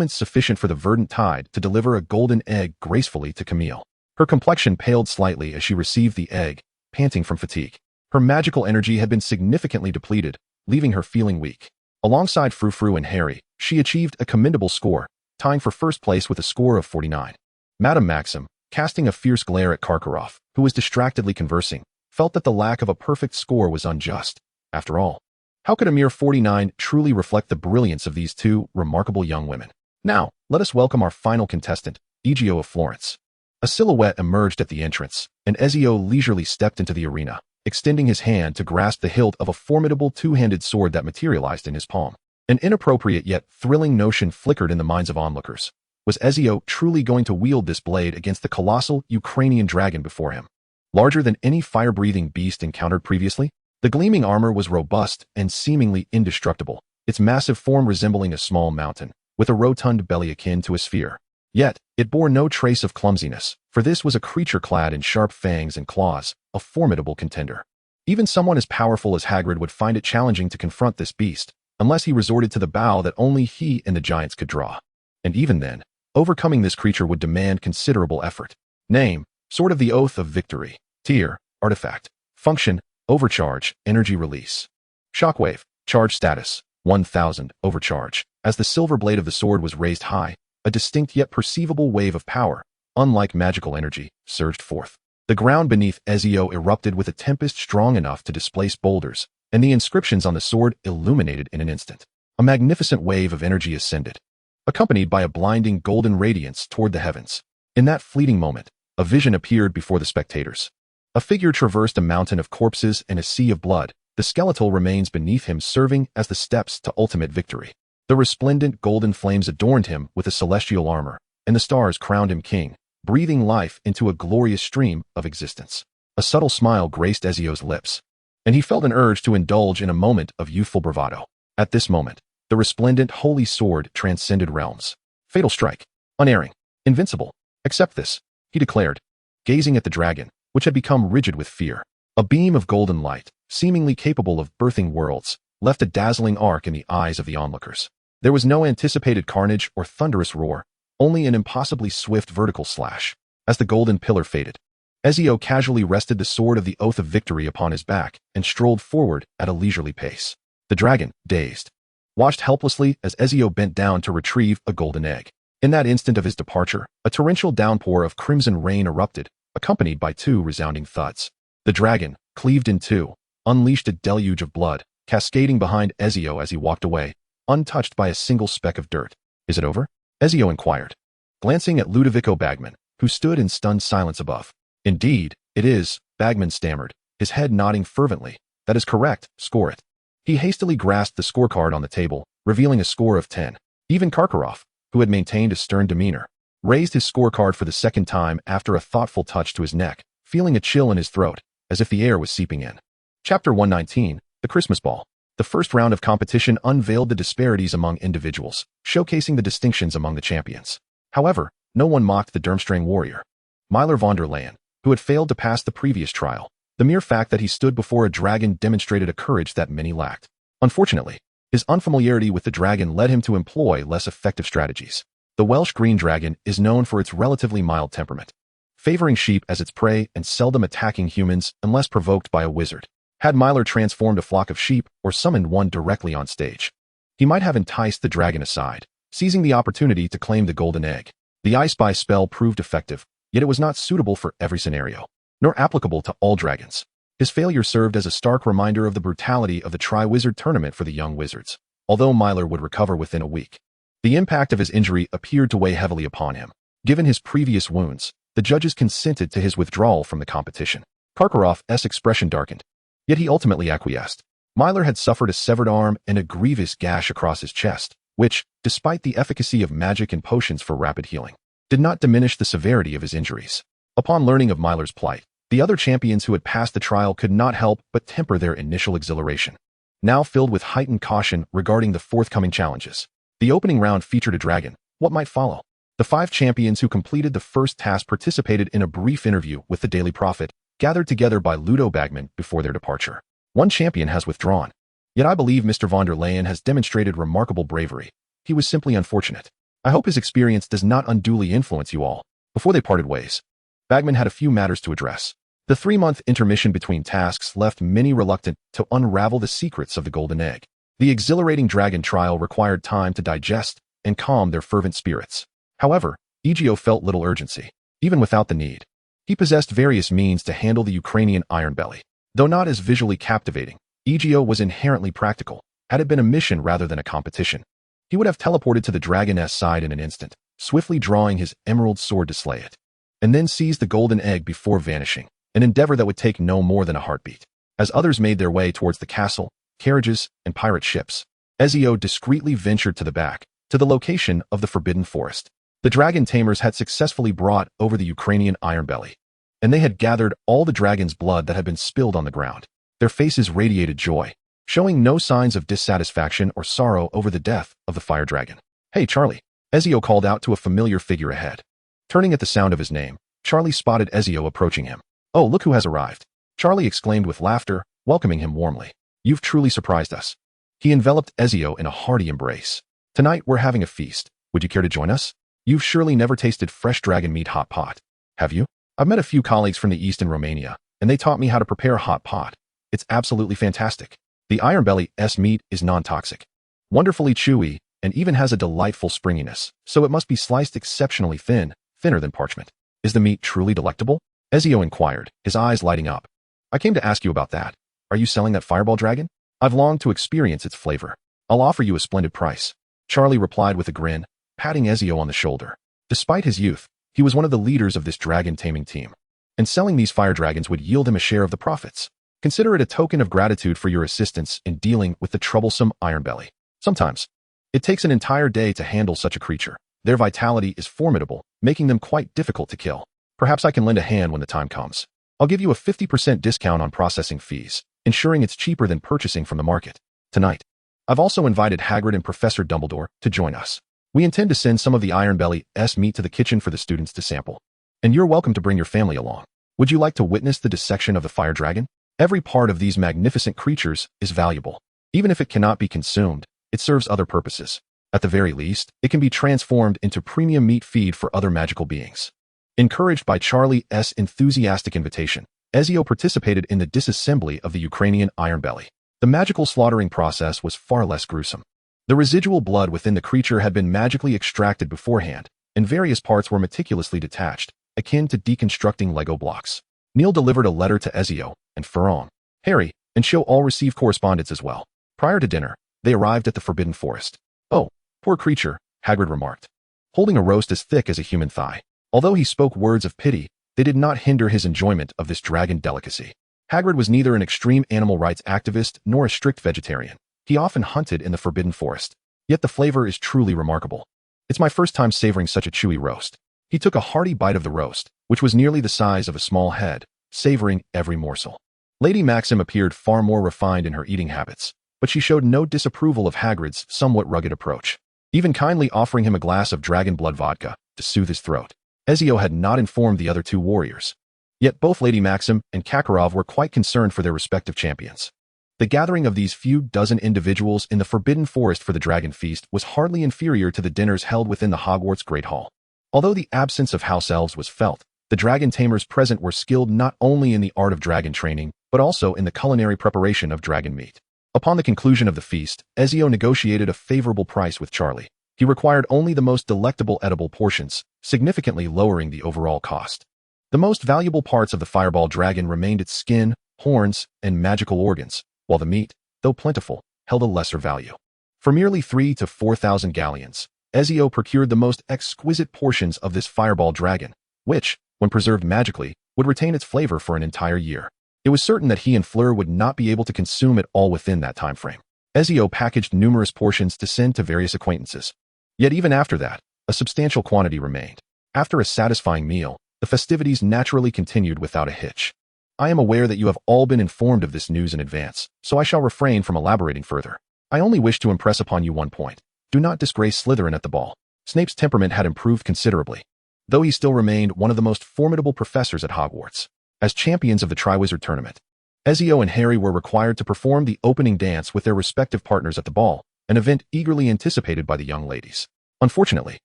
sufficient for the verdant tide to deliver a golden egg gracefully to Camille. Her complexion paled slightly as she received the egg, panting from fatigue. Her magical energy had been significantly depleted, leaving her feeling weak. Alongside Frou-Frou and Harry, she achieved a commendable score, tying for first place with a score of 49. Madame Maxim, casting a fierce glare at Karkaroff, who was distractedly conversing, felt that the lack of a perfect score was unjust. After all, how could a mere 49 truly reflect the brilliance of these two remarkable young women? Now, let us welcome our final contestant, Ezio of Florence. A silhouette emerged at the entrance, and Ezio leisurely stepped into the arena, extending his hand to grasp the hilt of a formidable two-handed sword that materialized in his palm. An inappropriate yet thrilling notion flickered in the minds of onlookers. Was Ezio truly going to wield this blade against the colossal Ukrainian dragon before him? Larger than any fire-breathing beast encountered previously, the gleaming armor was robust and seemingly indestructible, its massive form resembling a small mountain, with a rotund belly akin to a sphere. Yet, it bore no trace of clumsiness, for this was a creature clad in sharp fangs and claws, a formidable contender. Even someone as powerful as Hagrid would find it challenging to confront this beast, unless he resorted to the bow that only he and the giants could draw. And even then, overcoming this creature would demand considerable effort. Name, Sword of the Oath of Victory. Tier, Artifact. Function, Overcharge, Energy Release. Shockwave, Charge Status, 1000, Overcharge. As the silver blade of the sword was raised high, a distinct yet perceivable wave of power, unlike magical energy, surged forth. The ground beneath Ezio erupted with a tempest strong enough to displace boulders, and the inscriptions on the sword illuminated in an instant. A magnificent wave of energy ascended, accompanied by a blinding golden radiance toward the heavens. In that fleeting moment, a vision appeared before the spectators. A figure traversed a mountain of corpses and a sea of blood, the skeletal remains beneath him serving as the steps to ultimate victory. The resplendent golden flames adorned him with a celestial armor, and the stars crowned him king, breathing life into a glorious stream of existence. A subtle smile graced Ezio's lips, and he felt an urge to indulge in a moment of youthful bravado. At this moment, the resplendent holy sword transcended realms. Fatal strike. Unerring. Invincible. Accept this, he declared, gazing at the dragon, which had become rigid with fear. A beam of golden light, seemingly capable of birthing worlds, left a dazzling arc in the eyes of the onlookers. There was no anticipated carnage or thunderous roar, only an impossibly swift vertical slash. As the golden pillar faded, Ezio casually rested the sword of the Oath of Victory upon his back and strolled forward at a leisurely pace. The dragon, dazed, watched helplessly as Ezio bent down to retrieve a golden egg. In that instant of his departure, a torrential downpour of crimson rain erupted, accompanied by two resounding thuds. The dragon, cleaved in two, unleashed a deluge of blood, cascading behind Ezio as he walked away, untouched by a single speck of dirt. Is it over? Ezio inquired, glancing at Ludovico Bagman, who stood in stunned silence above. Indeed, it is, Bagman stammered, his head nodding fervently. That is correct, score it. He hastily grasped the scorecard on the table, revealing a score of 10. Even Karkaroff, who had maintained a stern demeanor, raised his scorecard for the second time after a thoughtful touch to his neck, feeling a chill in his throat, as if the air was seeping in. Chapter 119, The Christmas Ball. The first round of competition unveiled the disparities among individuals, showcasing the distinctions among the champions. However, no one mocked the Durmstrang warrior, Myler von der Leyen, who had failed to pass the previous trial. The mere fact that he stood before a dragon demonstrated a courage that many lacked. Unfortunately, his unfamiliarity with the dragon led him to employ less effective strategies. The Welsh green dragon is known for its relatively mild temperament, favoring sheep as its prey and seldom attacking humans unless provoked by a wizard. Had Myler transformed a flock of sheep or summoned one directly on stage, he might have enticed the dragon aside, seizing the opportunity to claim the golden egg. The I Spy spell proved effective, yet it was not suitable for every scenario, nor applicable to all dragons. His failure served as a stark reminder of the brutality of the Tri-Wizard tournament for the young wizards, although Myler would recover within a week. The impact of his injury appeared to weigh heavily upon him. Given his previous wounds, the judges consented to his withdrawal from the competition. Karkaroff's expression darkened, yet he ultimately acquiesced. Myler had suffered a severed arm and a grievous gash across his chest, which, despite the efficacy of magic and potions for rapid healing, did not diminish the severity of his injuries. Upon learning of Myler's plight, The other champions who had passed the trial could not help but temper their initial exhilaration, now filled with heightened caution regarding the forthcoming challenges. The opening round featured a dragon. What might follow? The 5 champions who completed the first task participated in a brief interview with the Daily Prophet, gathered together by Ludo Bagman before their departure. One champion has withdrawn. Yet I believe Mr. von der Leyen has demonstrated remarkable bravery. He was simply unfortunate. I hope his experience does not unduly influence you all. Before they parted ways, Bagman had a few matters to address. The 3-month intermission between tasks left many reluctant to unravel the secrets of the golden egg. The exhilarating dragon trial required time to digest and calm their fervent spirits. However, Ezio felt little urgency, even without the need. He possessed various means to handle the Ukrainian iron belly. Though not as visually captivating, Ezio was inherently practical. Had it been a mission rather than a competition, he would have teleported to the dragoness side in an instant, swiftly drawing his emerald sword to slay it, and then seize the golden egg before vanishing, an endeavor that would take no more than a heartbeat. As others made their way towards the castle, carriages, and pirate ships, Ezio discreetly ventured to the back, to the location of the Forbidden Forest. The dragon tamers had successfully brought over the Ukrainian iron belly, and they had gathered all the dragon's blood that had been spilled on the ground. Their faces radiated joy, showing no signs of dissatisfaction or sorrow over the death of the fire dragon. "Hey, Charlie," Ezio called out to a familiar figure ahead. Turning at the sound of his name, Charlie spotted Ezio approaching him. "Oh, look who has arrived," Charlie exclaimed with laughter, welcoming him warmly. "You've truly surprised us." He enveloped Ezio in a hearty embrace. "Tonight we're having a feast. Would you care to join us? You've surely never tasted fresh dragon meat hot pot, have you? I've met a few colleagues from the East in Romania, and they taught me how to prepare hot pot. It's absolutely fantastic. The iron belly's meat is non-toxic, wonderfully chewy, and even has a delightful springiness, so it must be sliced exceptionally thin, thinner than parchment. Is the meat truly delectable?" Ezio inquired, his eyes lighting up. "I came to ask you about that. Are you selling that fireball dragon? I've longed to experience its flavor. I'll offer you a splendid price," Charlie replied with a grin, patting Ezio on the shoulder. Despite his youth, he was one of the leaders of this dragon-taming team, and selling these fire dragons would yield him a share of the profits. Consider it a token of gratitude for your assistance in dealing with the troublesome iron belly. Sometimes, it takes an entire day to handle such a creature. Their vitality is formidable, making them quite difficult to kill. Perhaps I can lend a hand when the time comes. I'll give you a 50% discount on processing fees, ensuring it's cheaper than purchasing from the market. Tonight, I've also invited Hagrid and Professor Dumbledore to join us. We intend to send some of the iron belly's meat to the kitchen for the students to sample. And you're welcome to bring your family along. Would you like to witness the dissection of the fire dragon? Every part of these magnificent creatures is valuable. Even if it cannot be consumed, it serves other purposes. At the very least, it can be transformed into premium meat feed for other magical beings." Encouraged by Charlie's enthusiastic invitation, Ezio participated in the disassembly of the Ukrainian iron belly. The magical slaughtering process was far less gruesome. The residual blood within the creature had been magically extracted beforehand, and various parts were meticulously detached, akin to deconstructing Lego blocks. Neil delivered a letter to Ezio and Ferrong, Harry, and Cho all received correspondence as well. Prior to dinner, they arrived at the Forbidden Forest. "Oh, poor creature," Hagrid remarked, holding a roast as thick as a human thigh. Although he spoke words of pity, they did not hinder his enjoyment of this dragon delicacy. Hagrid was neither an extreme animal rights activist nor a strict vegetarian. He often hunted in the Forbidden Forest, yet the flavor is truly remarkable. "It's my first time savoring such a chewy roast." He took a hearty bite of the roast, which was nearly the size of a small head, savoring every morsel. Lady Maxim appeared far more refined in her eating habits, but she showed no disapproval of Hagrid's somewhat rugged approach, even kindly offering him a glass of dragon blood vodka to soothe his throat. Ezio had not informed the other 2 warriors, yet both Lady Maxim and Kakarov were quite concerned for their respective champions. The gathering of these few dozen individuals in the Forbidden Forest for the Dragon Feast was hardly inferior to the dinners held within the Hogwarts Great Hall. Although the absence of house elves was felt, the dragon tamers present were skilled not only in the art of dragon training, but also in the culinary preparation of dragon meat. Upon the conclusion of the feast, Ezio negotiated a favorable price with Charlie. He required only the most delectable edible portions, significantly lowering the overall cost. The most valuable parts of the fireball dragon remained its skin, horns, and magical organs, while the meat, though plentiful, held a lesser value. For merely 3,000 to 4,000 galleons, Ezio procured the most exquisite portions of this fireball dragon, which, when preserved magically, would retain its flavor for an entire year. It was certain that he and Fleur would not be able to consume it all within that time frame. Ezio packaged numerous portions to send to various acquaintances. Yet even after that, a substantial quantity remained. After a satisfying meal, the festivities naturally continued without a hitch. I am aware that you have all been informed of this news in advance, so I shall refrain from elaborating further. I only wish to impress upon you one point. Do not disgrace Slytherin at the ball. Snape's temperament had improved considerably, though he still remained one of the most formidable professors at Hogwarts. As champions of the Triwizard Tournament, Ezio and Harry were required to perform the opening dance with their respective partners at the ball, an event eagerly anticipated by the young ladies. Unfortunately,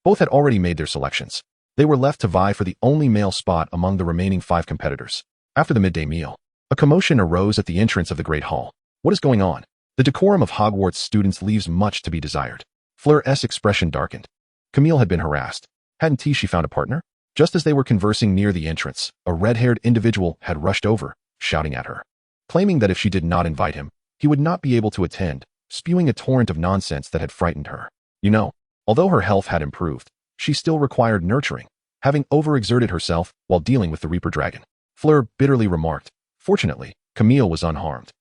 both had already made their selections. They were left to vie for the only male spot among the remaining 5 competitors. After the midday meal, a commotion arose at the entrance of the Great Hall. What is going on? The decorum of Hogwarts students leaves much to be desired. Fleur's expression darkened. Camille had been harassed. Hadn't she found a partner? Just as they were conversing near the entrance, a red-haired individual had rushed over, shouting at her, claiming that if she did not invite him, he would not be able to attend, spewing a torrent of nonsense that had frightened her. You know, although her health had improved, she still required nurturing, having overexerted herself while dealing with the Reaper Dragon. Fleur bitterly remarked. Fortunately, Camille was unharmed.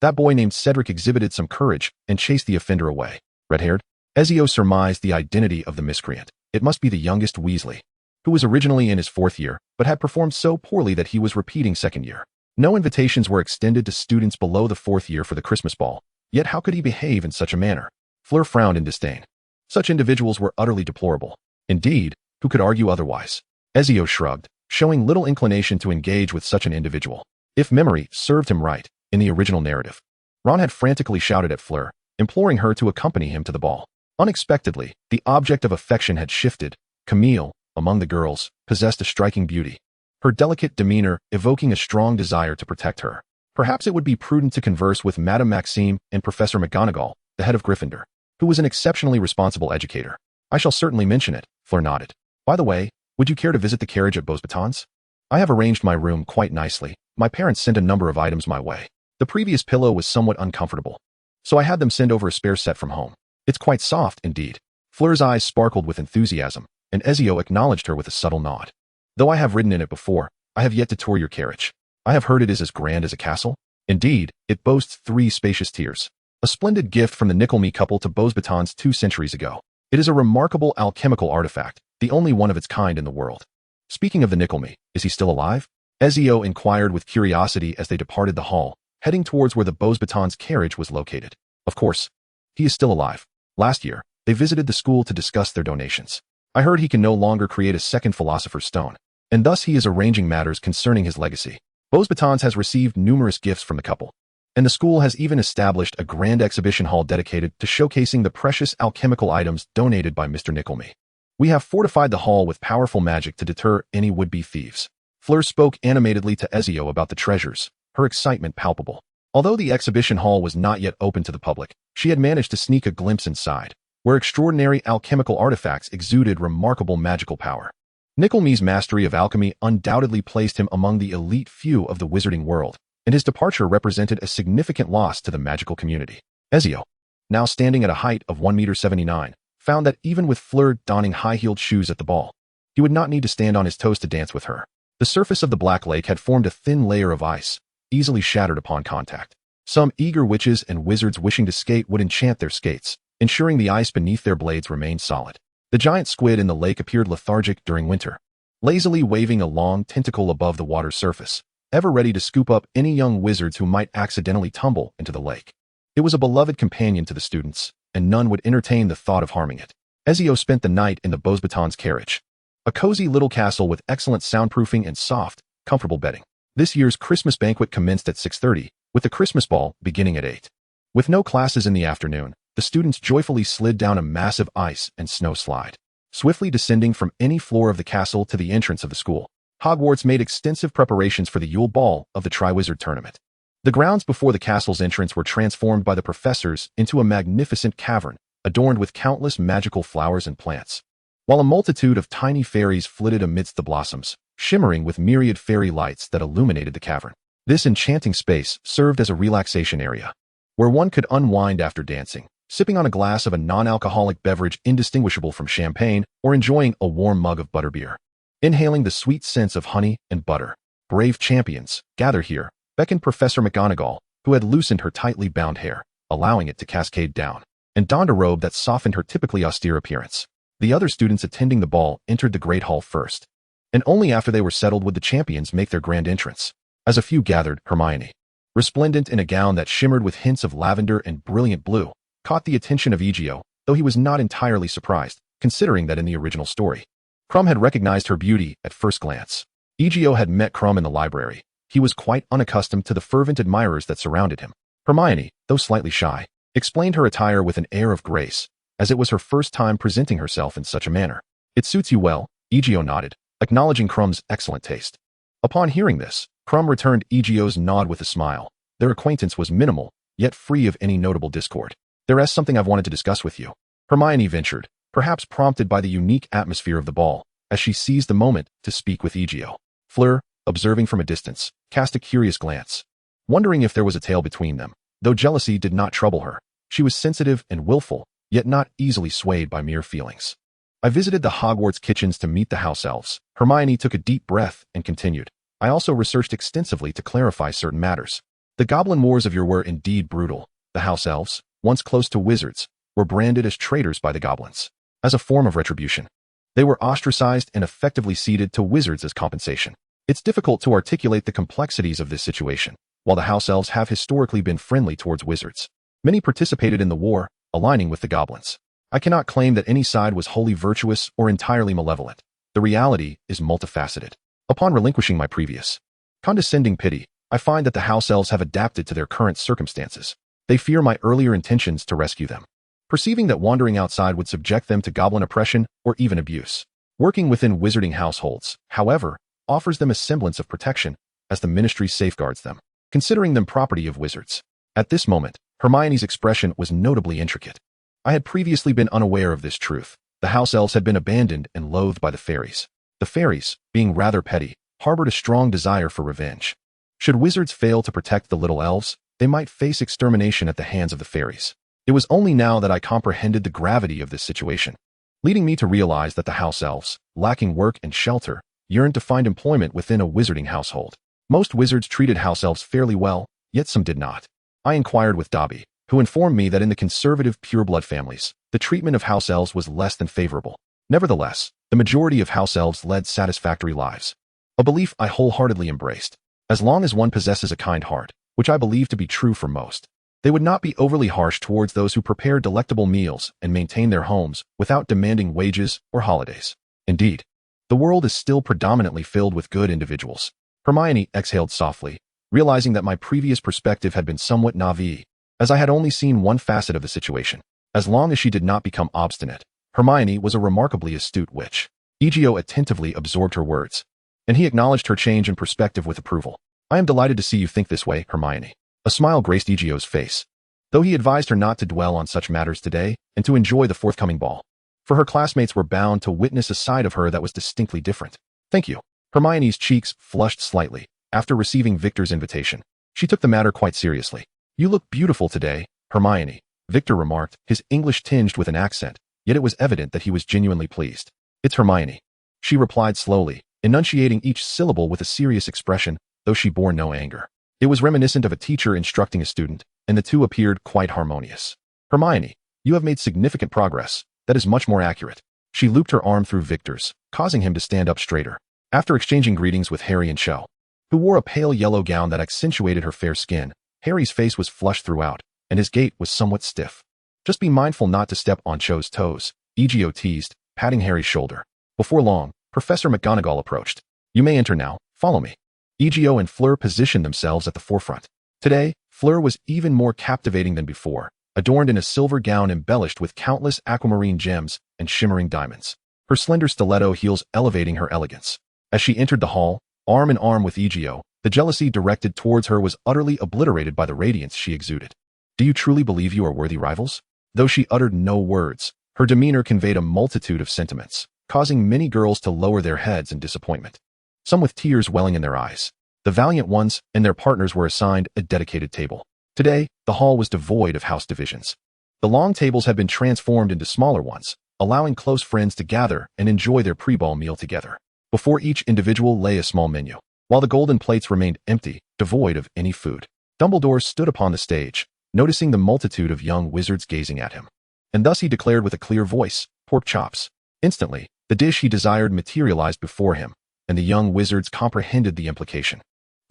That boy named Cedric exhibited some courage and chased the offender away. Red-haired, Ezio surmised the identity of the miscreant. It must be the youngest Weasley, who was originally in his 4th year, but had performed so poorly that he was repeating 2nd year. No invitations were extended to students below the 4th year for the Christmas ball, yet how could he behave in such a manner? Fleur frowned in disdain. Such individuals were utterly deplorable. Indeed, who could argue otherwise? Ezio shrugged, showing little inclination to engage with such an individual. If memory served him right, in the original narrative, Ron had frantically shouted at Fleur, imploring her to accompany him to the ball. Unexpectedly, the object of affection had shifted. Camille, among the girls, possessed a striking beauty, her delicate demeanor evoking a strong desire to protect her. Perhaps it would be prudent to converse with Madame Maxime and Professor McGonagall, the head of Gryffindor, who was an exceptionally responsible educator. I shall certainly mention it, Fleur nodded. By the way, would you care to visit the carriage at Beauxbatons? I have arranged my room quite nicely. My parents sent a number of items my way. The previous pillow was somewhat uncomfortable, so I had them send over a spare set from home. It's quite soft, indeed. Fleur's eyes sparkled with enthusiasm, and Ezio acknowledged her with a subtle nod. Though I have ridden in it before, I have yet to tour your carriage. I have heard it is as grand as a castle. Indeed, it boasts 3 spacious tiers. A splendid gift from the Nicholme couple to Beauxbatons 2 centuries ago. It is a remarkable alchemical artifact, the only one of its kind in the world. Speaking of the Nicholme, is he still alive? Ezio inquired with curiosity as they departed the hall, heading towards where the Beauxbatons carriage was located. Of course, he is still alive. Last year, they visited the school to discuss their donations. I heard he can no longer create a second Philosopher's Stone, and thus he is arranging matters concerning his legacy. Beauxbatons has received numerous gifts from the couple, and the school has even established a grand exhibition hall dedicated to showcasing the precious alchemical items donated by Mr. Nicholme. We have fortified the hall with powerful magic to deter any would-be thieves. Fleur spoke animatedly to Ezio about the treasures, her excitement palpable. Although the exhibition hall was not yet open to the public, she had managed to sneak a glimpse inside, where extraordinary alchemical artifacts exuded remarkable magical power. Nicholme's mastery of alchemy undoubtedly placed him among the elite few of the wizarding world, and his departure represented a significant loss to the magical community. Ezio, now standing at a height of 1.79 meters, found that even with Fleur donning high-heeled shoes at the ball, he would not need to stand on his toes to dance with her. The surface of the Black Lake had formed a thin layer of ice, easily shattered upon contact. Some eager witches and wizards wishing to skate would enchant their skates, ensuring the ice beneath their blades remained solid. The giant squid in the lake appeared lethargic during winter, lazily waving a long tentacle above the water's surface, ever ready to scoop up any young wizards who might accidentally tumble into the lake. It was a beloved companion to the students, and none would entertain the thought of harming it. Ezio spent the night in the Beauxbatons carriage, a cozy little castle with excellent soundproofing and soft, comfortable bedding. This year's Christmas banquet commenced at 6:30, with the Christmas ball beginning at 8. With no classes in the afternoon, the students joyfully slid down a massive ice and snow slide, swiftly descending from any floor of the castle to the entrance of the school. Hogwarts made extensive preparations for the Yule Ball of the Triwizard Tournament. The grounds before the castle's entrance were transformed by the professors into a magnificent cavern, adorned with countless magical flowers and plants, while a multitude of tiny fairies flitted amidst the blossoms, shimmering with myriad fairy lights that illuminated the cavern. This enchanting space served as a relaxation area, where one could unwind after dancing, sipping on a glass of a non-alcoholic beverage indistinguishable from champagne, or enjoying a warm mug of butterbeer. Inhaling the sweet scents of honey and butter, brave champions, gather here, beckoned Professor McGonagall, who had loosened her tightly bound hair, allowing it to cascade down, and donned a robe that softened her typically austere appearance. The other students attending the ball entered the Great Hall first, and only after they were settled would the champions make their grand entrance. As a few gathered, Hermione, resplendent in a gown that shimmered with hints of lavender and brilliant blue, caught the attention of Ezio, though he was not entirely surprised, considering that in the original story, Krum had recognized her beauty at first glance. Ezio had met Krum in the library. He was quite unaccustomed to the fervent admirers that surrounded him. Hermione, though slightly shy, explained her attire with an air of grace, as it was her first time presenting herself in such a manner. "It suits you well," Ezio nodded, acknowledging Krum's excellent taste. Upon hearing this, Krum returned Ezio's nod with a smile. Their acquaintance was minimal, yet free of any notable discord. "There is something I've wanted to discuss with you," Hermione ventured, perhaps prompted by the unique atmosphere of the ball, as she seized the moment to speak with Ezio. Fleur, observing from a distance, cast a curious glance, wondering if there was a tale between them. Though jealousy did not trouble her, she was sensitive and willful, yet not easily swayed by mere feelings. "I visited the Hogwarts kitchens to meet the house elves." Hermione took a deep breath and continued. "I also researched extensively to clarify certain matters. The goblin wars of yore were indeed brutal. The house elves, once close to wizards, were branded as traitors by the goblins. As a form of retribution, they were ostracized and effectively ceded to wizards as compensation. It's difficult to articulate the complexities of this situation. While the house elves have historically been friendly towards wizards, many participated in the war, aligning with the goblins. I cannot claim that any side was wholly virtuous or entirely malevolent. The reality is multifaceted. Upon relinquishing my previous condescending pity, I find that the house elves have adapted to their current circumstances. They fear my earlier intentions to rescue them, perceiving that wandering outside would subject them to goblin oppression or even abuse. Working within wizarding households, however, offers them a semblance of protection, as the ministry safeguards them, considering them property of wizards." At this moment, Hermione's expression was notably intricate. I had previously been unaware of this truth. The house elves had been abandoned and loathed by the fairies. The fairies, being rather petty, harbored a strong desire for revenge. Should wizards fail to protect the little elves, they might face extermination at the hands of the fairies. It was only now that I comprehended the gravity of this situation, leading me to realize that the house elves, lacking work and shelter, yearned to find employment within a wizarding household. Most wizards treated house elves fairly well, yet some did not. I inquired with Dobby, who informed me that in the conservative pureblood families, the treatment of house elves was less than favorable. Nevertheless, the majority of house elves led satisfactory lives, a belief I wholeheartedly embraced. As long as one possesses a kind heart, which I believe to be true for most, they would not be overly harsh towards those who prepare delectable meals and maintain their homes without demanding wages or holidays. Indeed, the world is still predominantly filled with good individuals. Hermione exhaled softly, realizing that my previous perspective had been somewhat naive, as I had only seen one facet of the situation. As long as she did not become obstinate, Hermione was a remarkably astute witch. Ezio attentively absorbed her words, and he acknowledged her change in perspective with approval. "I am delighted to see you think this way, Hermione." A smile graced Ezio's face, though he advised her not to dwell on such matters today and to enjoy the forthcoming ball, for her classmates were bound to witness a side of her that was distinctly different. "Thank you." Hermione's cheeks flushed slightly after receiving Victor's invitation. She took the matter quite seriously. "You look beautiful today, Hermione," Victor remarked, his English tinged with an accent, yet it was evident that he was genuinely pleased. "It's Hermione," she replied slowly, enunciating each syllable with a serious expression, though she bore no anger. It was reminiscent of a teacher instructing a student, and the two appeared quite harmonious. "Hermione, you have made significant progress. That is much more accurate." She looped her arm through Victor's, causing him to stand up straighter. After exchanging greetings with Harry and Cho, who wore a pale yellow gown that accentuated her fair skin, Harry's face was flushed throughout, and his gait was somewhat stiff. "Just be mindful not to step on Cho's toes," Ezio teased, patting Harry's shoulder. Before long, Professor McGonagall approached. "You may enter now. Follow me." Ezio and Fleur positioned themselves at the forefront. Today, Fleur was even more captivating than before, adorned in a silver gown embellished with countless aquamarine gems and shimmering diamonds, her slender stiletto heels elevating her elegance. As she entered the hall, arm in arm with Ezio, the jealousy directed towards her was utterly obliterated by the radiance she exuded. "Do you truly believe you are worthy rivals?" Though she uttered no words, her demeanor conveyed a multitude of sentiments, causing many girls to lower their heads in disappointment, some with tears welling in their eyes. The valiant ones and their partners were assigned a dedicated table. Today, the hall was devoid of house divisions. The long tables had been transformed into smaller ones, allowing close friends to gather and enjoy their pre-ball meal together. Before each individual lay a small menu, while the golden plates remained empty, devoid of any food. Dumbledore stood upon the stage, noticing the multitude of young wizards gazing at him. And thus he declared with a clear voice, "Pork chops." Instantly, the dish he desired materialized before him, and the young wizards comprehended the implication.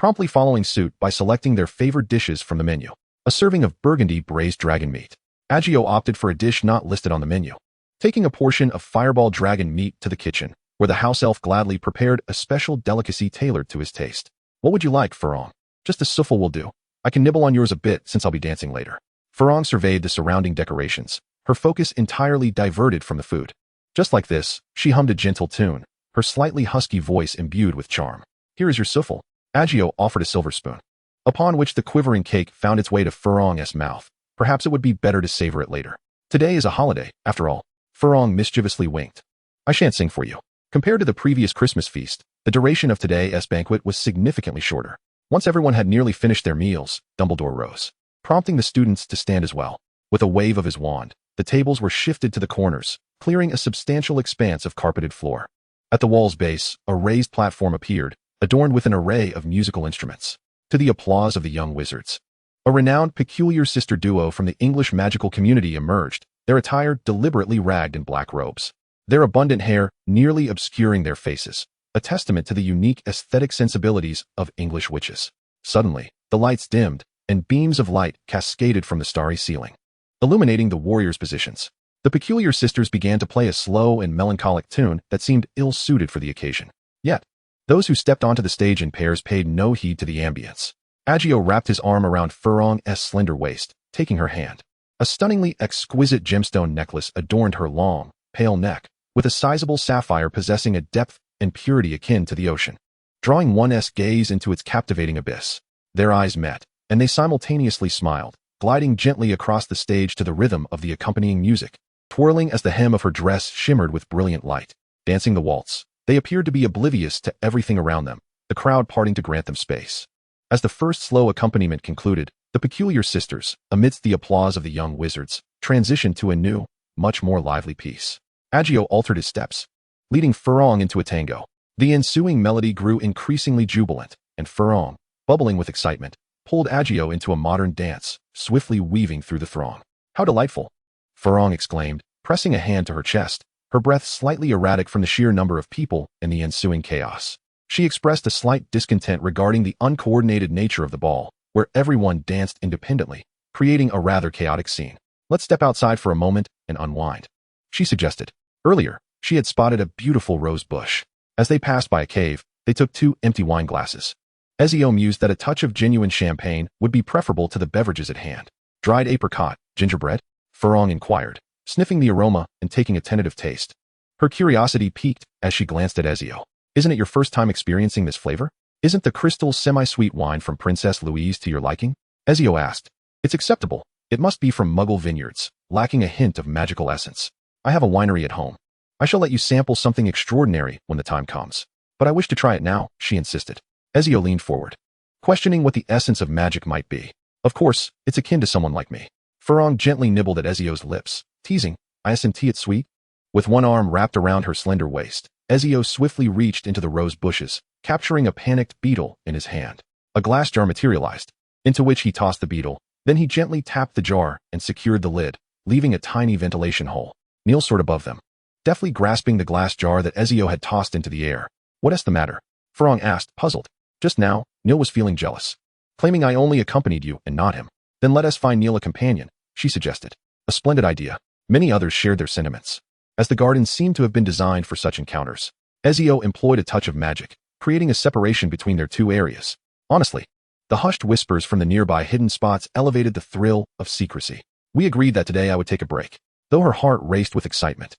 promptly following suit by selecting their favorite dishes from the menu. A serving of burgundy braised dragon meat. Ezio opted for a dish not listed on the menu, taking a portion of fireball dragon meat to the kitchen, where the house elf gladly prepared a special delicacy tailored to his taste. What would you like, Farong? Just a souffle will do. I can nibble on yours a bit since I'll be dancing later. Farong surveyed the surrounding decorations, her focus entirely diverted from the food. Just like this, she hummed a gentle tune, her slightly husky voice imbued with charm. Here is your souffle. Ezio offered a silver spoon, upon which the quivering cake found its way to Farong's mouth. Perhaps it would be better to savor it later. Today is a holiday, after all. Farong mischievously winked. I shan't sing for you. Compared to the previous Christmas feast, the duration of today's banquet was significantly shorter. Once everyone had nearly finished their meals, Dumbledore rose, prompting the students to stand as well. With a wave of his wand, the tables were shifted to the corners, clearing a substantial expanse of carpeted floor. At the wall's base, a raised platform appeared, adorned with an array of musical instruments. To the applause of the young wizards, a renowned peculiar sister duo from the English magical community emerged, their attire deliberately ragged in black robes, their abundant hair nearly obscuring their faces, a testament to the unique aesthetic sensibilities of English witches. Suddenly, the lights dimmed, and beams of light cascaded from the starry ceiling, illuminating the warriors' positions. The peculiar sisters began to play a slow and melancholic tune that seemed ill-suited for the occasion. Yet, those who stepped onto the stage in pairs paid no heed to the ambience. Ezio wrapped his arm around Farong's slender waist, taking her hand. A stunningly exquisite gemstone necklace adorned her long, pale neck, with a sizable sapphire possessing a depth and purity akin to the ocean. Drawing one's gaze into its captivating abyss, their eyes met, and they simultaneously smiled, gliding gently across the stage to the rhythm of the accompanying music. Twirling as the hem of her dress shimmered with brilliant light, dancing the waltz, they appeared to be oblivious to everything around them, the crowd parting to grant them space. As the first slow accompaniment concluded, the peculiar sisters, amidst the applause of the young wizards, transitioned to a new, much more lively piece. Ezio altered his steps, leading Farong into a tango. The ensuing melody grew increasingly jubilant, and Farong, bubbling with excitement, pulled Ezio into a modern dance, swiftly weaving through the throng. How delightful! Farong exclaimed, pressing a hand to her chest, her breath slightly erratic from the sheer number of people and the ensuing chaos. She expressed a slight discontent regarding the uncoordinated nature of the ball, where everyone danced independently, creating a rather chaotic scene. Let's step outside for a moment and unwind, she suggested. Earlier, she had spotted a beautiful rose bush. As they passed by a cave, they took 2 empty wine glasses. Ezio mused that a touch of genuine champagne would be preferable to the beverages at hand. Dried apricot, gingerbread? Farong inquired, sniffing the aroma and taking a tentative taste. Her curiosity piqued as she glanced at Ezio. Isn't it your first time experiencing this flavor? Isn't the crystal semi-sweet wine from Princess Louise to your liking? Ezio asked. It's acceptable. It must be from Muggle vineyards, lacking a hint of magical essence. I have a winery at home. I shall let you sample something extraordinary when the time comes. But I wish to try it now, she insisted. Ezio leaned forward, questioning what the essence of magic might be. Of course, it's akin to someone like me. Farong gently nibbled at Ezio's lips, teasing, isn't it sweet? With one arm wrapped around her slender waist, Ezio swiftly reached into the rose bushes, capturing a panicked beetle in his hand. A glass jar materialized, into which he tossed the beetle. Then he gently tapped the jar and secured the lid, leaving a tiny ventilation hole. Neil soared above them, deftly grasping the glass jar that Ezio had tossed into the air. What's the matter? Farong asked, puzzled. Just now, Neil was feeling jealous, claiming I only accompanied you and not him. Then let us find Neil a companion, she suggested. A splendid idea. Many others shared their sentiments, as the garden seemed to have been designed for such encounters. Ezio employed a touch of magic, creating a separation between their 2 areas. Honestly, the hushed whispers from the nearby hidden spots elevated the thrill of secrecy. We agreed that today I would take a break, though her heart raced with excitement.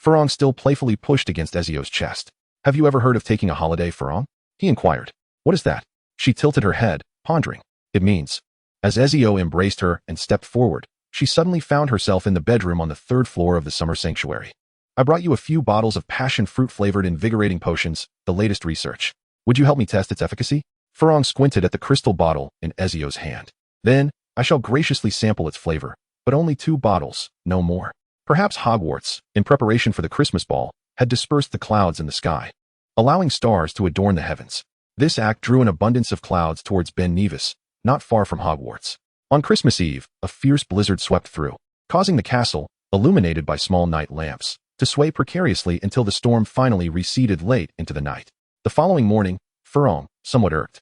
Farong still playfully pushed against Ezio's chest. Have you ever heard of taking a holiday, Farong? He inquired. What is that? She tilted her head, pondering. It means. As Ezio embraced her and stepped forward, she suddenly found herself in the bedroom on the 3rd floor of the summer sanctuary. I brought you a few bottles of passion fruit-flavored invigorating potions, the latest research. Would you help me test its efficacy? Farong squinted at the crystal bottle in Ezio's hand. Then, I shall graciously sample its flavor, but only 2 bottles, no more. Perhaps Hogwarts, in preparation for the Christmas ball, had dispersed the clouds in the sky, allowing stars to adorn the heavens. This act drew an abundance of clouds towards Ben Nevis, not far from Hogwarts. On Christmas Eve, a fierce blizzard swept through, causing the castle, illuminated by small night lamps, to sway precariously until the storm finally receded late into the night. The following morning, Farong, somewhat irked,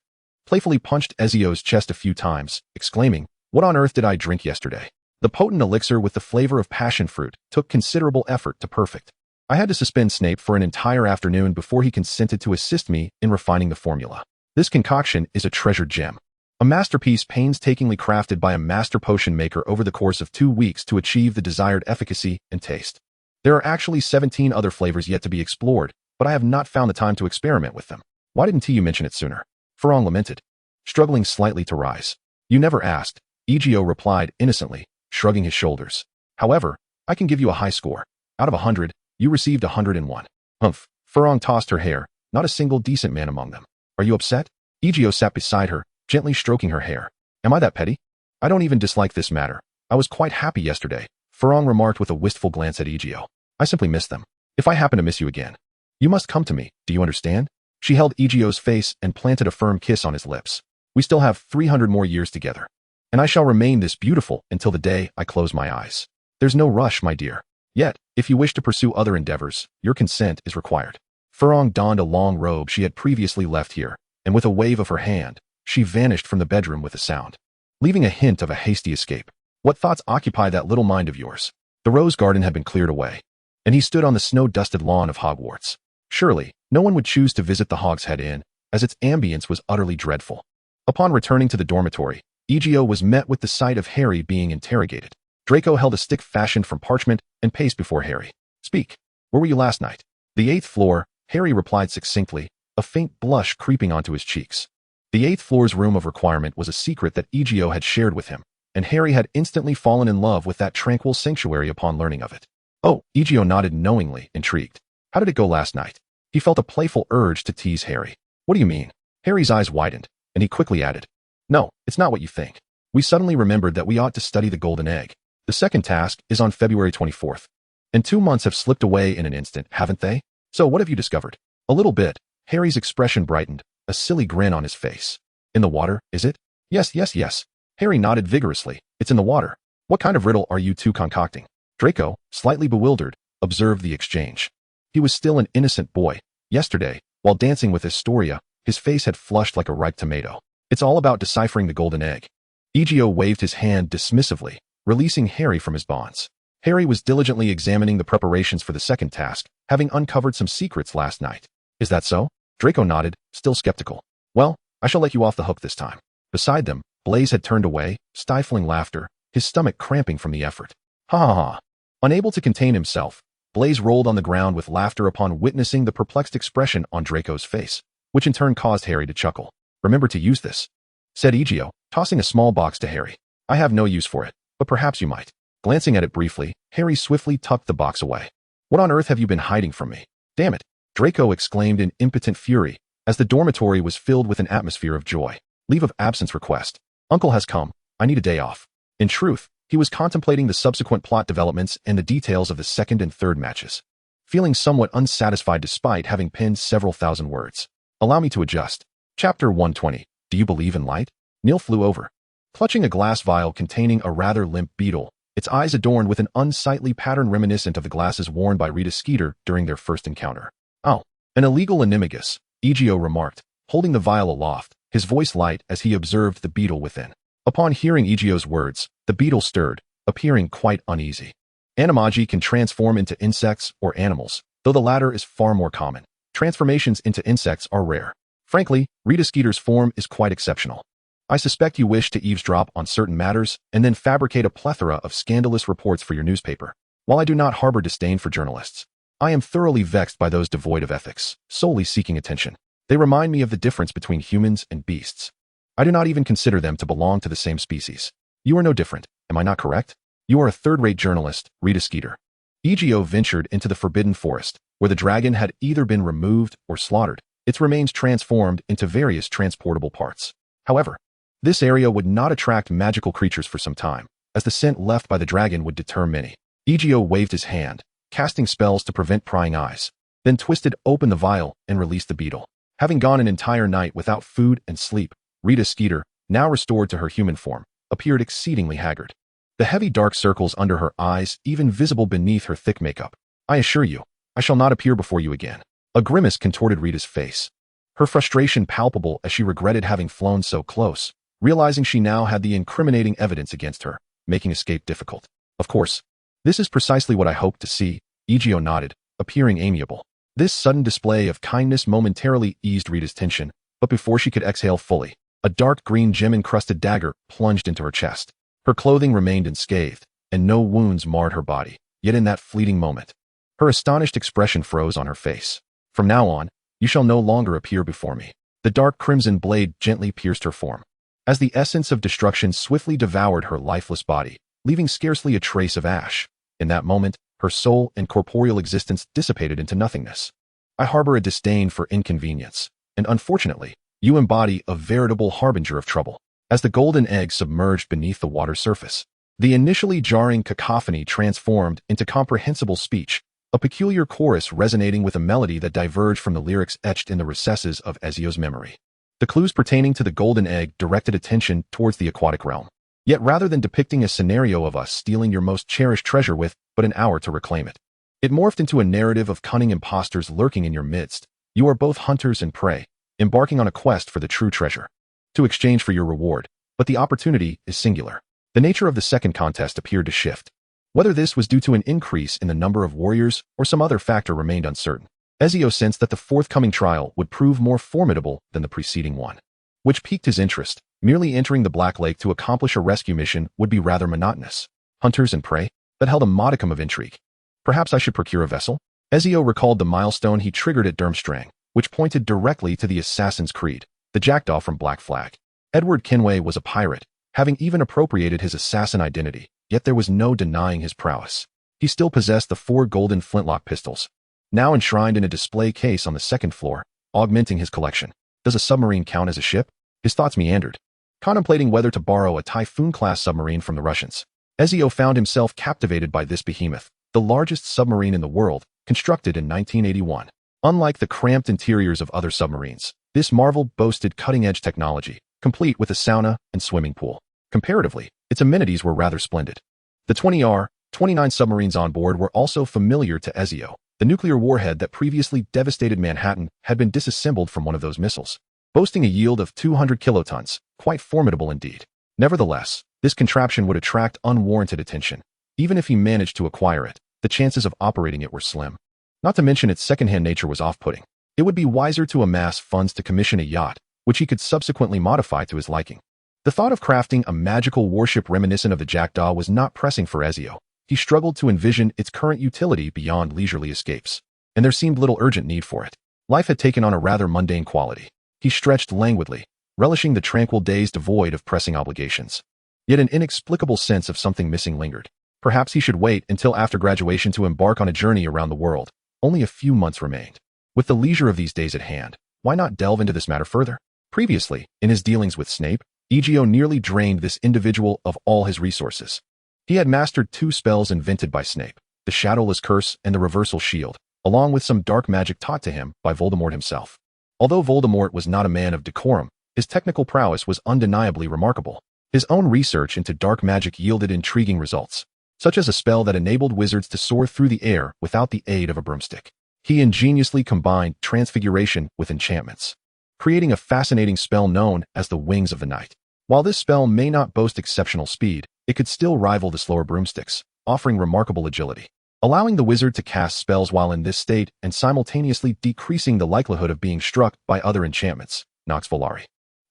playfully punched Ezio's chest a few times, exclaiming, "What on earth did I drink yesterday?" The potent elixir with the flavor of passion fruit took considerable effort to perfect. I had to suspend Snape for an entire afternoon before he consented to assist me in refining the formula. This concoction is a treasured gem. A masterpiece painstakingly crafted by a master potion maker over the course of 2 weeks to achieve the desired efficacy and taste. There are actually 17 other flavors yet to be explored, but I have not found the time to experiment with them. Why didn't you mention it sooner? Farong lamented, struggling slightly to rise. You never asked, Ezio replied innocently, shrugging his shoulders. However, I can give you a high score. Out of 100, you received 101. Humph. Farong tossed her hair, not a single decent man among them. Are you upset? Ezio sat beside her, gently stroking her hair. Am I that petty? I don't even dislike this matter. I was quite happy yesterday, Farong remarked with a wistful glance at Ezio. I simply miss them. If I happen to miss you again, you must come to me, do you understand? She held Ezio's face and planted a firm kiss on his lips. We still have 300 more years together. And I shall remain this beautiful until the day I close my eyes. There's no rush, my dear. Yet, if you wish to pursue other endeavors, your consent is required. Farong donned a long robe she had previously left here, and with a wave of her hand, she vanished from the bedroom with a sound, leaving a hint of a hasty escape. What thoughts occupy that little mind of yours? The rose garden had been cleared away, and he stood on the snow-dusted lawn of Hogwarts. Surely, no one would choose to visit the Hogshead Inn, as its ambience was utterly dreadful. Upon returning to the dormitory, Ezio was met with the sight of Harry being interrogated. Draco held a stick fashioned from parchment and paced before Harry. Speak. Where were you last night? The 8th floor, Harry replied succinctly, a faint blush creeping onto his cheeks. The 8th floor's room of requirement was a secret that Ezio had shared with him, and Harry had instantly fallen in love with that tranquil sanctuary upon learning of it. Oh, Ezio nodded knowingly, intrigued. How did it go last night? He felt a playful urge to tease Harry. What do you mean? Harry's eyes widened, and he quickly added, No, it's not what you think. We suddenly remembered that we ought to study the golden egg. The second task is on February 24th. And 2 months have slipped away in an instant, haven't they? So what have you discovered? A little bit. Harry's expression brightened, a silly grin on his face. In the water, is it? Yes. Harry nodded vigorously. It's in the water. What kind of riddle are you two concocting? Draco, slightly bewildered, observed the exchange. He was still an innocent boy. Yesterday, while dancing with Astoria, his face had flushed like a ripe tomato. It's all about deciphering the golden egg. Ezio waved his hand dismissively, releasing Harry from his bonds. Harry was diligently examining the preparations for the second task, having uncovered some secrets last night. Is that so? Draco nodded, still skeptical. Well, I shall let you off the hook this time. Beside them, Blaise had turned away, stifling laughter, his stomach cramping from the effort. Ha ha ha. Unable to contain himself, Blaise rolled on the ground with laughter upon witnessing the perplexed expression on Draco's face, which in turn caused Harry to chuckle. Remember to use this, said Ezio, tossing a small box to Harry. I have no use for it, but perhaps you might. Glancing at it briefly, Harry swiftly tucked the box away. What on earth have you been hiding from me? Damn it, Draco exclaimed in impotent fury, as the dormitory was filled with an atmosphere of joy. Leave of absence request. Uncle has come. I need a day off. In truth, he was contemplating the subsequent plot developments and the details of the second and third matches, feeling somewhat unsatisfied despite having penned several thousand words. Allow me to adjust. Chapter 120. Do you believe in light? Neil flew over, clutching a glass vial containing a rather limp beetle, its eyes adorned with an unsightly pattern reminiscent of the glasses worn by Rita Skeeter during their first encounter. Oh, an illegal animagus, Ezio remarked, holding the vial aloft, his voice light as he observed the beetle within. Upon hearing Ezio's words, the beetle stirred, appearing quite uneasy. Animagi can transform into insects or animals, though the latter is far more common. Transformations into insects are rare. Frankly, Rita Skeeter's form is quite exceptional. I suspect you wish to eavesdrop on certain matters and then fabricate a plethora of scandalous reports for your newspaper. While I do not harbor disdain for journalists, I am thoroughly vexed by those devoid of ethics, solely seeking attention. They remind me of the difference between humans and beasts. I do not even consider them to belong to the same species. You are no different, am I not correct? You are a third-rate journalist, Rita Skeeter. Ezio ventured into the Forbidden Forest, where the dragon had either been removed or slaughtered, its remains transformed into various transportable parts. However, this area would not attract magical creatures for some time, as the scent left by the dragon would deter many. Ezio waved his hand, casting spells to prevent prying eyes, then twisted open the vial and released the beetle. Having gone an entire night without food and sleep, Rita Skeeter, now restored to her human form, appeared exceedingly haggard. The heavy dark circles under her eyes even visible beneath her thick makeup. I assure you, I shall not appear before you again. A grimace contorted Rita's face. her frustration palpable as she regretted having flown so close, realizing she now had the incriminating evidence against her, making escape difficult. Of course, this is precisely what I hoped to see, Ezio nodded, appearing amiable. This sudden display of kindness momentarily eased Rita's tension, but before she could exhale fully, a dark green gem-encrusted dagger plunged into her chest. Her clothing remained unscathed, and no wounds marred her body, yet in that fleeting moment, her astonished expression froze on her face. From now on, you shall no longer appear before me. The dark crimson blade gently pierced her form, as the essence of destruction swiftly devoured her lifeless body, leaving scarcely a trace of ash. In that moment, her soul and corporeal existence dissipated into nothingness. I harbor a disdain for inconvenience, and unfortunately, you embody a veritable harbinger of trouble. As the golden egg submerged beneath the water's surface, the initially jarring cacophony transformed into comprehensible speech, a peculiar chorus resonating with a melody that diverged from the lyrics etched in the recesses of Ezio's memory. The clues pertaining to the golden egg directed attention towards the aquatic realm. Yet rather than depicting a scenario of us stealing your most cherished treasure with but an hour to reclaim it, it morphed into a narrative of cunning impostors lurking in your midst. You are both hunters and prey, embarking on a quest for the true treasure, to exchange for your reward, but the opportunity is singular. The nature of the second contest appeared to shift. Whether this was due to an increase in the number of warriors or some other factor remained uncertain. Ezio sensed that the forthcoming trial would prove more formidable than the preceding one, which piqued his interest. Merely entering the Black Lake to accomplish a rescue mission would be rather monotonous. Hunters and prey? That held a modicum of intrigue. Perhaps I should procure a vessel? Ezio recalled the milestone he triggered at Durmstrang, which pointed directly to the Assassin's Creed, the jackdaw from Black Flag. Edward Kenway was a pirate, having even appropriated his assassin identity, yet there was no denying his prowess. He still possessed the 4 golden flintlock pistols, now enshrined in a display case on the second floor, augmenting his collection. Does a submarine count as a ship? His thoughts meandered, contemplating whether to borrow a Typhoon-class submarine from the Russians. Ezio found himself captivated by this behemoth, the largest submarine in the world, constructed in 1981. Unlike the cramped interiors of other submarines, this marvel boasted cutting-edge technology, complete with a sauna and swimming pool. Comparatively, its amenities were rather splendid. The 20R-29 submarines on board were also familiar to Ezio. The nuclear warhead that previously devastated Manhattan had been disassembled from one of those missiles, boasting a yield of 200 kilotons, quite formidable indeed. Nevertheless, this contraption would attract unwarranted attention. Even if he managed to acquire it, the chances of operating it were slim. Not to mention its second-hand nature was off-putting. It would be wiser to amass funds to commission a yacht, which he could subsequently modify to his liking. The thought of crafting a magical warship reminiscent of the jackdaw was not pressing for Ezio. He struggled to envision its current utility beyond leisurely escapes, and there seemed little urgent need for it. Life had taken on a rather mundane quality. He stretched languidly, relishing the tranquil days devoid of pressing obligations. Yet an inexplicable sense of something missing lingered. Perhaps he should wait until after graduation to embark on a journey around the world. Only a few months remained. With the leisure of these days at hand, why not delve into this matter further? Previously, in his dealings with Snape, Ezio nearly drained this individual of all his resources. He had mastered 2 spells invented by Snape, the Shadowless Curse and the Reversal Shield, along with some dark magic taught to him by Voldemort himself. Although Voldemort was not a man of decorum, his technical prowess was undeniably remarkable. His own research into dark magic yielded intriguing results, such as a spell that enabled wizards to soar through the air without the aid of a broomstick. He ingeniously combined transfiguration with enchantments, creating a fascinating spell known as the Wings of the Night. While this spell may not boast exceptional speed, it could still rival the slower broomsticks, offering remarkable agility, allowing the wizard to cast spells while in this state and simultaneously decreasing the likelihood of being struck by other enchantments. Nox Volare.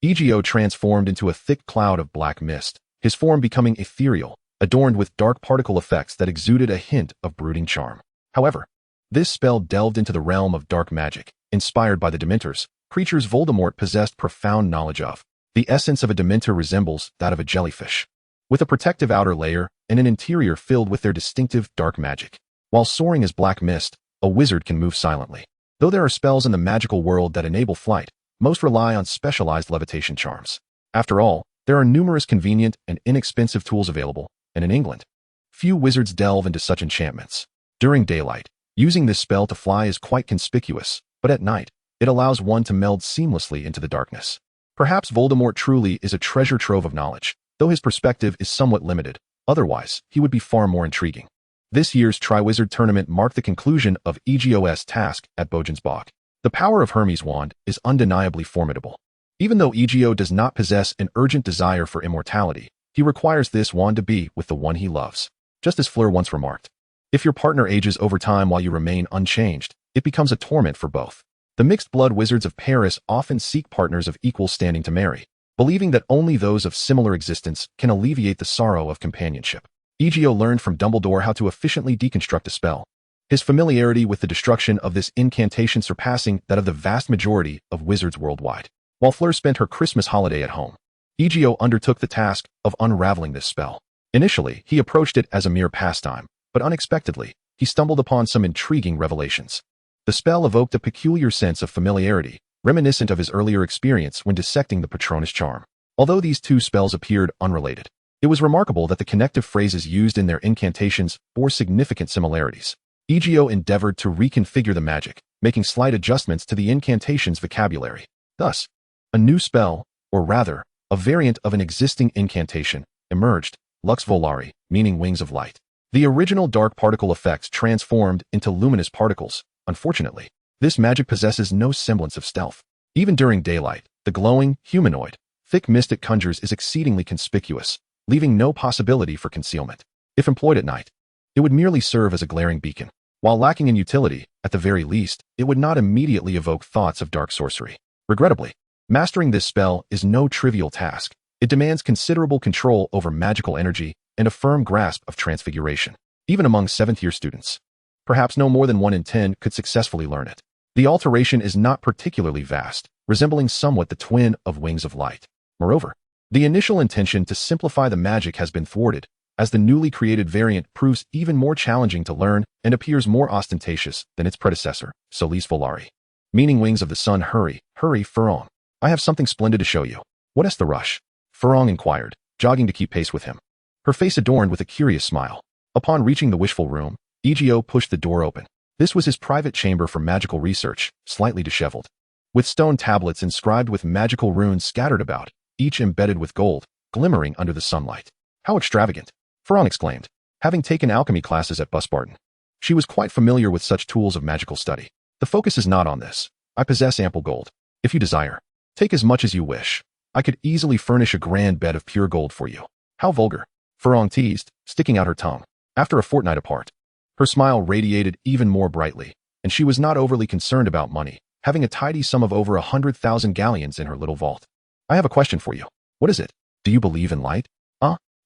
Ezio transformed into a thick cloud of black mist, his form becoming ethereal, adorned with dark particle effects that exuded a hint of brooding charm. However, this spell delved into the realm of dark magic, inspired by the Dementors, creatures Voldemort possessed profound knowledge of. The essence of a Dementor resembles that of a jellyfish, with a protective outer layer and an interior filled with their distinctive dark magic. While soaring as black mist, a wizard can move silently. Though there are spells in the magical world that enable flight, most rely on specialized levitation charms. After all, there are numerous convenient and inexpensive tools available, and in England, few wizards delve into such enchantments. During daylight, using this spell to fly is quite conspicuous, but at night, it allows one to meld seamlessly into the darkness. Perhaps Voldemort truly is a treasure trove of knowledge, though his perspective is somewhat limited. Otherwise, he would be far more intriguing. This year's Triwizard Tournament marked the conclusion of Ezio's task at Bojan's Bog. The power of Hermes' wand is undeniably formidable. Even though Ezio does not possess an urgent desire for immortality, he requires this wand to be with the one he loves. Just as Fleur once remarked, if your partner ages over time while you remain unchanged, it becomes a torment for both. The mixed-blood wizards of Paris often seek partners of equal standing to marry, believing that only those of similar existence can alleviate the sorrow of companionship. Ezio learned from Dumbledore how to efficiently deconstruct a spell, his familiarity with the destruction of this incantation surpassing that of the vast majority of wizards worldwide. While Fleur spent her Christmas holiday at home, Ezio undertook the task of unraveling this spell. Initially, he approached it as a mere pastime, but unexpectedly, he stumbled upon some intriguing revelations. The spell evoked a peculiar sense of familiarity, reminiscent of his earlier experience when dissecting the Patronus charm. Although these two spells appeared unrelated, it was remarkable that the connective phrases used in their incantations bore significant similarities. Ezio endeavored to reconfigure the magic, making slight adjustments to the incantation's vocabulary. Thus, a new spell, or rather, a variant of an existing incantation, emerged, Lux Volare, meaning wings of light. The original dark particle effects transformed into luminous particles. Unfortunately, this magic possesses no semblance of stealth. Even during daylight, the glowing, humanoid, thick mist it conjures is exceedingly conspicuous, leaving no possibility for concealment. If employed at night, it would merely serve as a glaring beacon. While lacking in utility, at the very least, it would not immediately evoke thoughts of dark sorcery. Regrettably, mastering this spell is no trivial task. It demands considerable control over magical energy and a firm grasp of transfiguration. Even among 7th-year students, perhaps no more than 1 in 10 could successfully learn it. The alteration is not particularly vast, resembling somewhat the twin of Wings of Light. Moreover, the initial intention to simplify the magic has been thwarted, as the newly created variant proves even more challenging to learn and appears more ostentatious than its predecessor, Solis Volare, meaning wings of the sun. Hurry, Furong. I have something splendid to show you. What is the rush? Furong inquired, jogging to keep pace with him, her face adorned with a curious smile. Upon reaching the wishful room, Ezio pushed the door open. This was his private chamber for magical research, slightly disheveled, with stone tablets inscribed with magical runes scattered about, each embedded with gold, glimmering under the sunlight. How extravagant! Furong exclaimed, having taken alchemy classes at Busbarton. She was quite familiar with such tools of magical study. The focus is not on this. I possess ample gold. If you desire, take as much as you wish. I could easily furnish a grand bed of pure gold for you. How vulgar! Furong teased, sticking out her tongue. After a fortnight apart, her smile radiated even more brightly, and she was not overly concerned about money, having a tidy sum of over 100,000 galleons in her little vault. I have a question for you. What is it? Do you believe in light?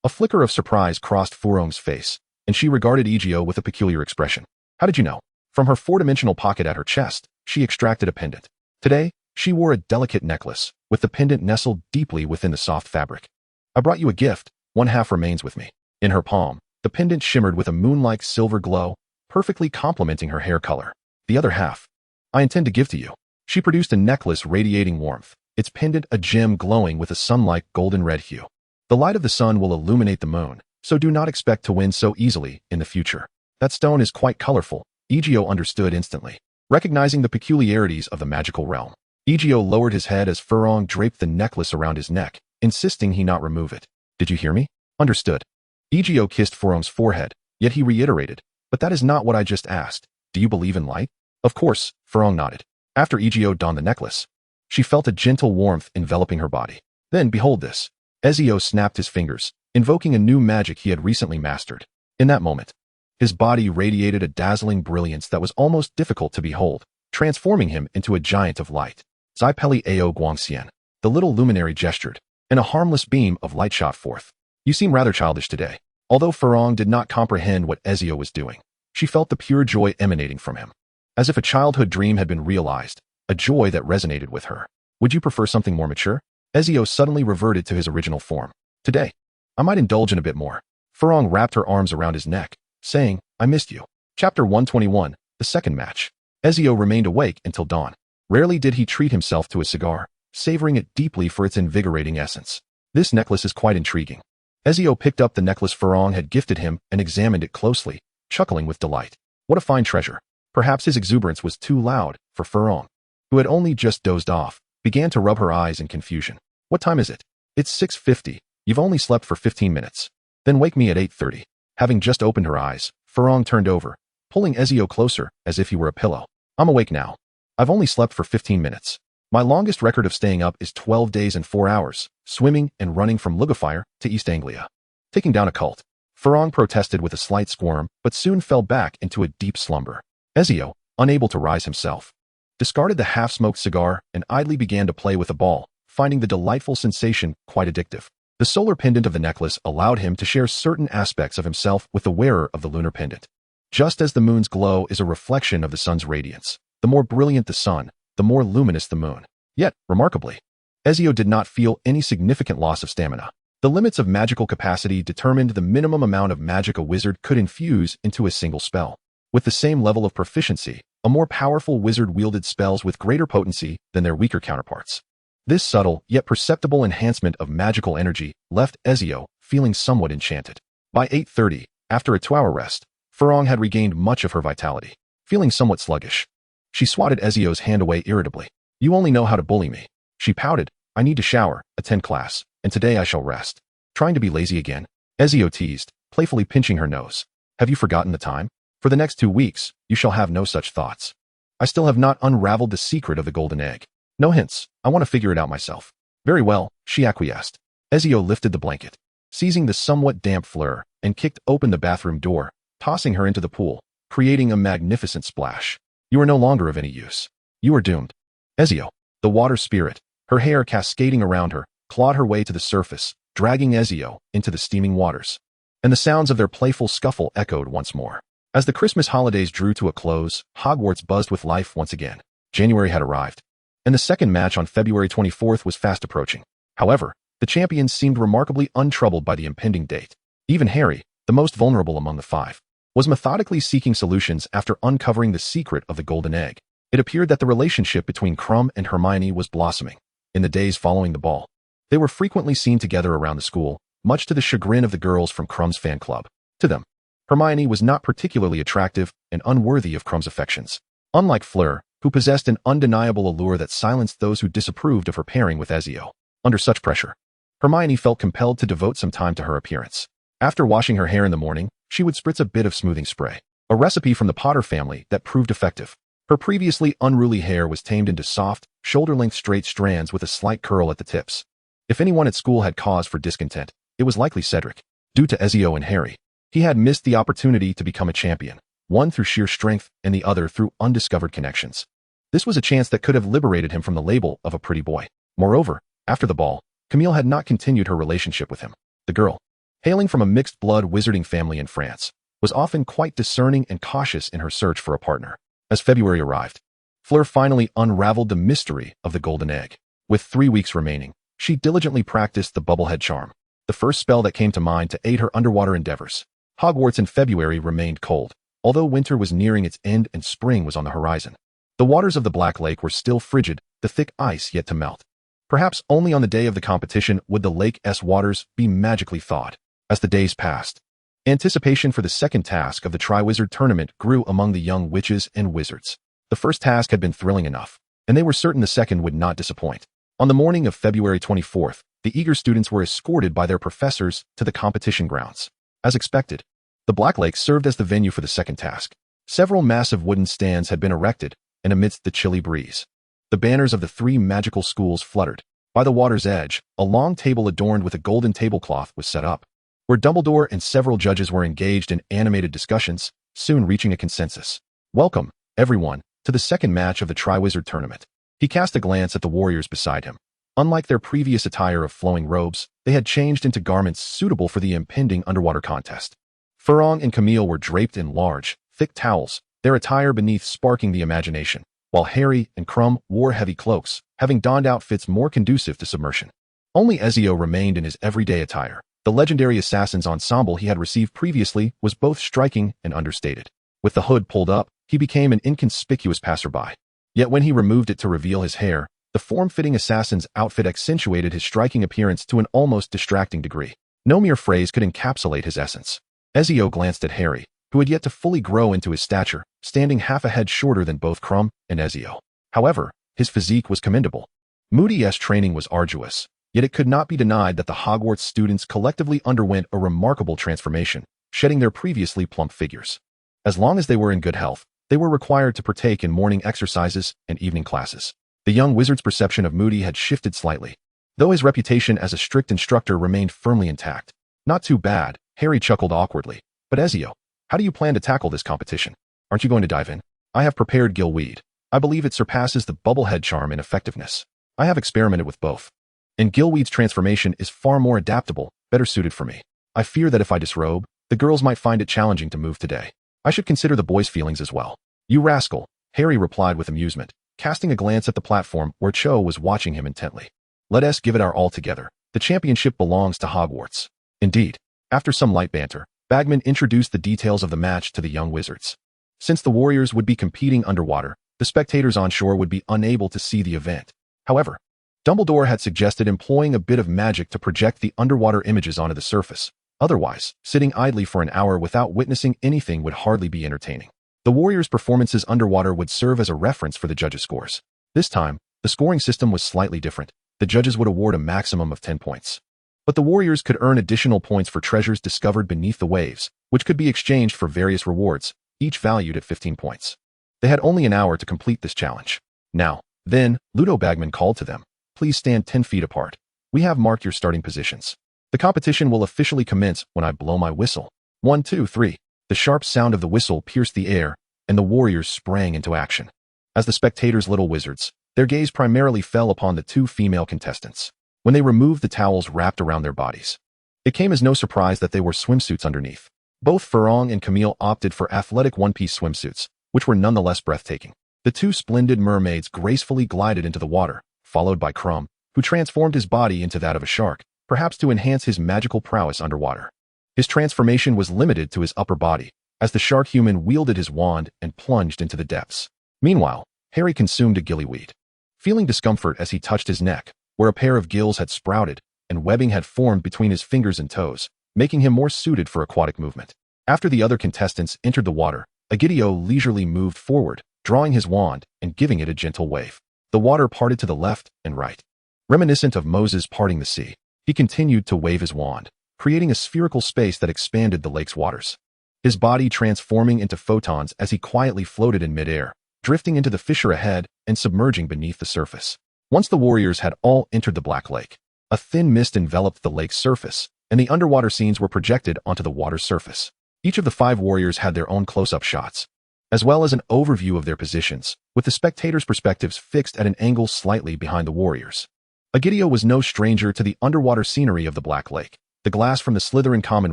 A flicker of surprise crossed Furong's face, and she regarded Ezio with a peculiar expression. How did you know? From her 4-dimensional pocket at her chest, she extracted a pendant. Today, she wore a delicate necklace, with the pendant nestled deeply within the soft fabric. I brought you a gift. One half remains with me. In her palm, the pendant shimmered with a moon-like silver glow, perfectly complementing her hair color. The other half, I intend to give to you. She produced a necklace radiating warmth, its pendant a gem glowing with a sun-like golden-red hue. The light of the sun will illuminate the moon, so do not expect to win so easily in the future. That stone is quite colorful. Ezio understood instantly, recognizing the peculiarities of the magical realm. Ezio lowered his head as Furong draped the necklace around his neck, insisting he not remove it. Did you hear me? Understood. Ezio kissed Furong's forehead, yet he reiterated, but that is not what I just asked. Do you believe in light? Of course, Furong nodded. After Ezio donned the necklace, she felt a gentle warmth enveloping her body. Then, behold this. Ezio snapped his fingers, invoking a new magic he had recently mastered. In that moment, his body radiated a dazzling brilliance that was almost difficult to behold, transforming him into a giant of light. Zaipeli Ao Guangxian. The little luminary gestured, and a harmless beam of light shot forth. You seem rather childish today. Although Furong did not comprehend what Ezio was doing, she felt the pure joy emanating from him. As if a childhood dream had been realized, a joy that resonated with her. Would you prefer something more mature? Ezio suddenly reverted to his original form. Today, I might indulge in a bit more. Furong wrapped her arms around his neck, saying, I missed you. Chapter 121, The Second Match. Ezio remained awake until dawn. Rarely did he treat himself to a cigar, savoring it deeply for its invigorating essence. This necklace is quite intriguing. Ezio picked up the necklace Furong had gifted him and examined it closely, chuckling with delight. What a fine treasure. Perhaps his exuberance was too loud for Furong, who had only just dozed off, began to rub her eyes in confusion. What time is it? It's 6:50. You've only slept for 15 minutes. Then wake me at 8:30. Having just opened her eyes, Furong turned over, pulling Ezio closer as if he were a pillow. I'm awake now. I've only slept for 15 minutes. My longest record of staying up is 12 days and 4 hours, swimming and running from Lugafire to East Anglia. Taking down a cult. Farong protested with a slight squirm, but soon fell back into a deep slumber. Ezio, unable to rise himself, discarded the half-smoked cigar and idly began to play with a ball, finding the delightful sensation quite addictive. The solar pendant of the necklace allowed him to share certain aspects of himself with the wearer of the lunar pendant. Just as the moon's glow is a reflection of the sun's radiance, the more brilliant the sun, the more luminous the moon. Yet, remarkably, Ezio did not feel any significant loss of stamina. The limits of magical capacity determined the minimum amount of magic a wizard could infuse into a single spell. With the same level of proficiency, a more powerful wizard wielded spells with greater potency than their weaker counterparts. This subtle, yet perceptible enhancement of magical energy left Ezio feeling somewhat enchanted. By 8:30, after a 2-hour rest, Farong had regained much of her vitality. Feeling somewhat sluggish, she swatted Ezio's hand away irritably. You only know how to bully me. She pouted. I need to shower, attend class, and today I shall rest. Trying to be lazy again? Ezio teased, playfully pinching her nose. Have you forgotten the time? For the next 2 weeks, you shall have no such thoughts. I still have not unraveled the secret of the golden egg. No hints. I want to figure it out myself. Very well, she acquiesced. Ezio lifted the blanket, seizing the somewhat damp Fleur, and kicked open the bathroom door, tossing her into the pool, creating a magnificent splash. You are no longer of any use. You are doomed. Ezio, the water spirit, her hair cascading around her, clawed her way to the surface, dragging Ezio into the steaming waters. And the sounds of their playful scuffle echoed once more. As the Christmas holidays drew to a close, Hogwarts buzzed with life once again. January had arrived, and the second match on February 24th was fast approaching. However, the champions seemed remarkably untroubled by the impending date. Even Harry, the most vulnerable among the five, was methodically seeking solutions after uncovering the secret of the golden egg. It appeared that the relationship between Krum and Hermione was blossoming. In the days following the ball, they were frequently seen together around the school, much to the chagrin of the girls from Krum's fan club. To them, Hermione was not particularly attractive and unworthy of Krum's affections. Unlike Fleur, who possessed an undeniable allure that silenced those who disapproved of her pairing with Ezio. Under such pressure, Hermione felt compelled to devote some time to her appearance. After washing her hair in the morning, she would spritz a bit of smoothing spray, a recipe from the Potter family that proved effective. Her previously unruly hair was tamed into soft, shoulder-length straight strands with a slight curl at the tips. If anyone at school had cause for discontent, it was likely Cedric. Due to Ezio and Harry, he had missed the opportunity to become a champion, one through sheer strength and the other through undiscovered connections. This was a chance that could have liberated him from the label of a pretty boy. Moreover, after the ball, Camille had not continued her relationship with him. The girl, hailing from a mixed-blood wizarding family in France, was often quite discerning and cautious in her search for a partner. As February arrived, Fleur finally unraveled the mystery of the golden egg. With 3 weeks remaining, she diligently practiced the bubblehead charm, the first spell that came to mind to aid her underwater endeavors. Hogwarts in February remained cold, although winter was nearing its end and spring was on the horizon. The waters of the Black Lake were still frigid, the thick ice yet to melt. Perhaps only on the day of the competition would the lake's waters be magically thawed. As the days passed, anticipation for the second task of the Triwizard Tournament grew among the young witches and wizards. The first task had been thrilling enough, and they were certain the second would not disappoint. On the morning of February 24th, the eager students were escorted by their professors to the competition grounds. As expected, the Black Lake served as the venue for the second task. Several massive wooden stands had been erected, and amidst the chilly breeze, the banners of the 3 magical schools fluttered. By the water's edge, a long table adorned with a golden tablecloth was set up, where Dumbledore and several judges were engaged in animated discussions, soon reaching a consensus. Welcome, everyone, to the second match of the Triwizard Tournament. He cast a glance at the warriors beside him. Unlike their previous attire of flowing robes, they had changed into garments suitable for the impending underwater contest. Farong and Camille were draped in large, thick towels, their attire beneath sparking the imagination, while Harry and Krum wore heavy cloaks, having donned outfits more conducive to submersion. Only Ezio remained in his everyday attire. The legendary assassin's ensemble he had received previously was both striking and understated. With the hood pulled up, he became an inconspicuous passerby. Yet when he removed it to reveal his hair, the form-fitting assassin's outfit accentuated his striking appearance to an almost distracting degree. No mere phrase could encapsulate his essence. Ezio glanced at Harry, who had yet to fully grow into his stature, standing half a head shorter than both Krum and Ezio. However, his physique was commendable. Moody's training was arduous, yet it could not be denied that the Hogwarts students collectively underwent a remarkable transformation, shedding their previously plump figures. As long as they were in good health, They were required to partake in morning exercises and evening classes. The young wizard's perception of Moody had shifted slightly, though his reputation as a strict instructor remained firmly intact. Not too bad, Harry chuckled awkwardly. But Ezio, how do you plan to tackle this competition? Aren't you going to dive in? I have prepared Gilweed. I believe it surpasses the bubblehead charm in effectiveness. I have experimented with both. And Gilweed's transformation is far more adaptable, better suited for me. I fear that if I disrobe, the girls might find it challenging to move today. I should consider the boys' feelings as well. You rascal, Harry replied with amusement, casting a glance at the platform where Cho was watching him intently. Let us give it our all together. The championship belongs to Hogwarts. Indeed. After some light banter, Bagman introduced the details of the match to the young wizards. Since the warriors would be competing underwater, the spectators on shore would be unable to see the event. However, Dumbledore had suggested employing a bit of magic to project the underwater images onto the surface. Otherwise, sitting idly for an hour without witnessing anything would hardly be entertaining. The warriors' performances underwater would serve as a reference for the judges' scores. This time, the scoring system was slightly different. The judges would award a maximum of 10 points. But the warriors could earn additional points for treasures discovered beneath the waves, which could be exchanged for various rewards, each valued at 15 points. They had only an hour to complete this challenge. Now, then, Ludo Bagman called to them. Please stand 10 feet apart. We have marked your starting positions. The competition will officially commence when I blow my whistle. 1, 2, 3. The sharp sound of the whistle pierced the air, and the warriors sprang into action. As the spectators' little wizards, their gaze primarily fell upon the two female contestants. When they removed the towels wrapped around their bodies, it came as no surprise that they wore swimsuits underneath. Both Farong and Camille opted for athletic one-piece swimsuits, which were nonetheless breathtaking. The two splendid mermaids gracefully glided into the water, followed by Crumb, who transformed his body into that of a shark, perhaps to enhance his magical prowess underwater. His transformation was limited to his upper body, as the shark human wielded his wand and plunged into the depths. Meanwhile, Harry consumed a gillyweed. Feeling discomfort as he touched his neck, where a pair of gills had sprouted, and webbing had formed between his fingers and toes, making him more suited for aquatic movement. After the other contestants entered the water, Egidio leisurely moved forward, drawing his wand and giving it a gentle wave. The water parted to the left and right. Reminiscent of Moses parting the sea, he continued to wave his wand, creating a spherical space that expanded the lake's waters. His body transforming into photons as he quietly floated in midair, drifting into the fissure ahead and submerging beneath the surface. Once the warriors had all entered the Black Lake, a thin mist enveloped the lake's surface, and the underwater scenes were projected onto the water's surface. Each of the 5 warriors had their own close-up shots, as well as an overview of their positions, with the spectators' perspectives fixed at an angle slightly behind the warriors. Egidio was no stranger to the underwater scenery of the Black Lake. The glass from the Slytherin common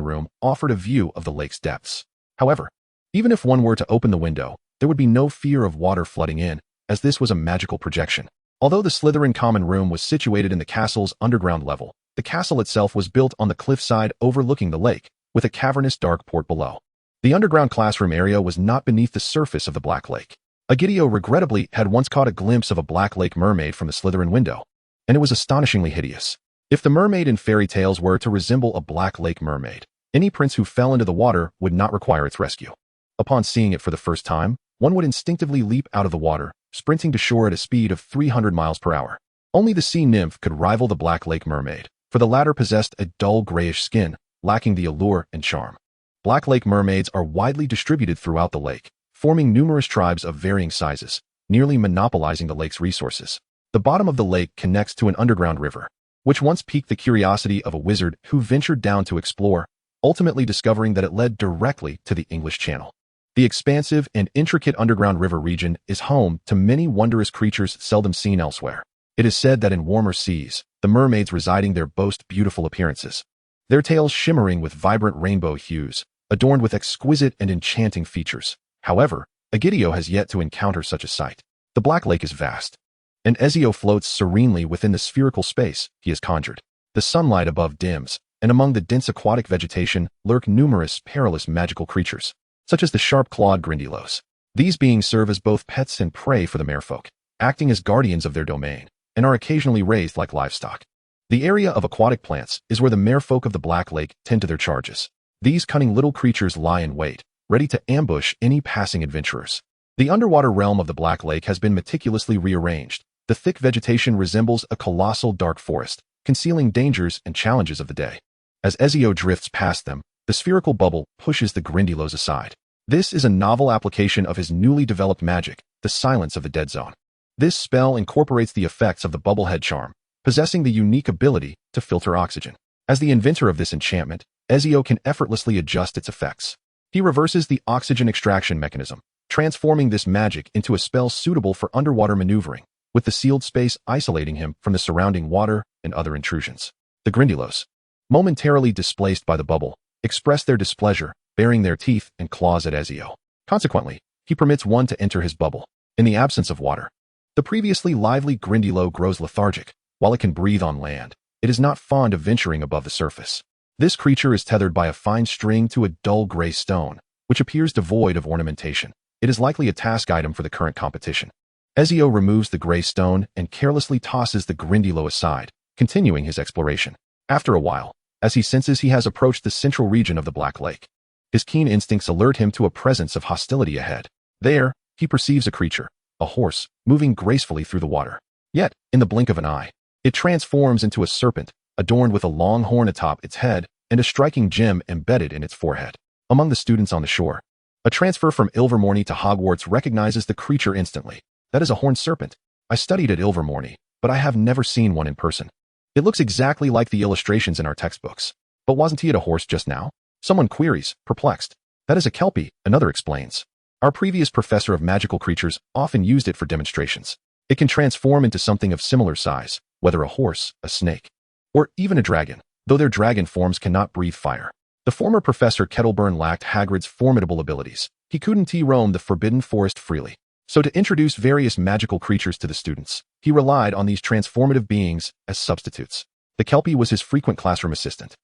room offered a view of the lake's depths. However, even if one were to open the window, there would be no fear of water flooding in, as this was a magical projection. Although the Slytherin common room was situated in the castle's underground level, the castle itself was built on the cliffside overlooking the lake, with a cavernous dark port below. The underground classroom area was not beneath the surface of the Black Lake. Egidio regrettably had once caught a glimpse of a Black Lake mermaid from the Slytherin window, and it was astonishingly hideous. If the mermaid in fairy tales were to resemble a Black Lake mermaid, any prince who fell into the water would not require its rescue. Upon seeing it for the first time, one would instinctively leap out of the water, sprinting to shore at a speed of 300 miles per hour. Only the sea nymph could rival the Black Lake mermaid, for the latter possessed a dull grayish skin, lacking the allure and charm. Black Lake mermaids are widely distributed throughout the lake, forming numerous tribes of varying sizes, nearly monopolizing the lake's resources. The bottom of the lake connects to an underground river, which once piqued the curiosity of a wizard who ventured down to explore, ultimately discovering that it led directly to the English Channel. The expansive and intricate underground river region is home to many wondrous creatures seldom seen elsewhere. It is said that in warmer seas, the mermaids residing there boast beautiful appearances, their tails shimmering with vibrant rainbow hues, adorned with exquisite and enchanting features. However, Egidio has yet to encounter such a sight. The Black Lake is vast, and Ezio floats serenely within the spherical space he has conjured. The sunlight above dims, and among the dense aquatic vegetation lurk numerous perilous magical creatures, such as the sharp-clawed Grindylows. These beings serve as both pets and prey for the merfolk, acting as guardians of their domain, and are occasionally raised like livestock. The area of aquatic plants is where the merfolk of the Black Lake tend to their charges. These cunning little creatures lie in wait, ready to ambush any passing adventurers. The underwater realm of the Black Lake has been meticulously rearranged. The thick vegetation resembles a colossal dark forest, concealing dangers and challenges of the day. As Ezio drifts past them, the spherical bubble pushes the Grindylows aside. This is a novel application of his newly developed magic, the Silence of the Dead Zone. This spell incorporates the effects of the bubblehead charm, possessing the unique ability to filter oxygen. As the inventor of this enchantment, Ezio can effortlessly adjust its effects. He reverses the oxygen extraction mechanism, transforming this magic into a spell suitable for underwater maneuvering, with the sealed space isolating him from the surrounding water and other intrusions. The Grindylows, momentarily displaced by the bubble, express their displeasure, baring their teeth and claws at Ezio. Consequently, he permits one to enter his bubble. In the absence of water, the previously lively Grindylow grows lethargic. While it can breathe on land, it is not fond of venturing above the surface. This creature is tethered by a fine string to a dull gray stone, which appears devoid of ornamentation. It is likely a task item for the current competition. Ezio removes the gray stone and carelessly tosses the Grindylow aside, continuing his exploration. After a while, as he senses he has approached the central region of the Black Lake, his keen instincts alert him to a presence of hostility ahead. There, he perceives a creature, a horse, moving gracefully through the water. Yet, in the blink of an eye, it transforms into a serpent, adorned with a long horn atop its head and a striking gem embedded in its forehead. Among the students on the shore, a transfer from Ilvermorny to Hogwarts recognizes the creature instantly. That is a horned serpent. I studied at Ilvermorny, but I have never seen one in person. It looks exactly like the illustrations in our textbooks. But wasn't he at a horse just now? Someone queries, perplexed. That is a kelpie, another explains. Our previous professor of magical creatures often used it for demonstrations. It can transform into something of similar size, whether a horse, a snake, or even a dragon, though their dragon forms cannot breathe fire. The former Professor Kettleburn lacked Hagrid's formidable abilities. He couldn't roam the forbidden forest freely. So to introduce various magical creatures to the students, he relied on these transformative beings as substitutes. The kelpie was his frequent classroom assistant.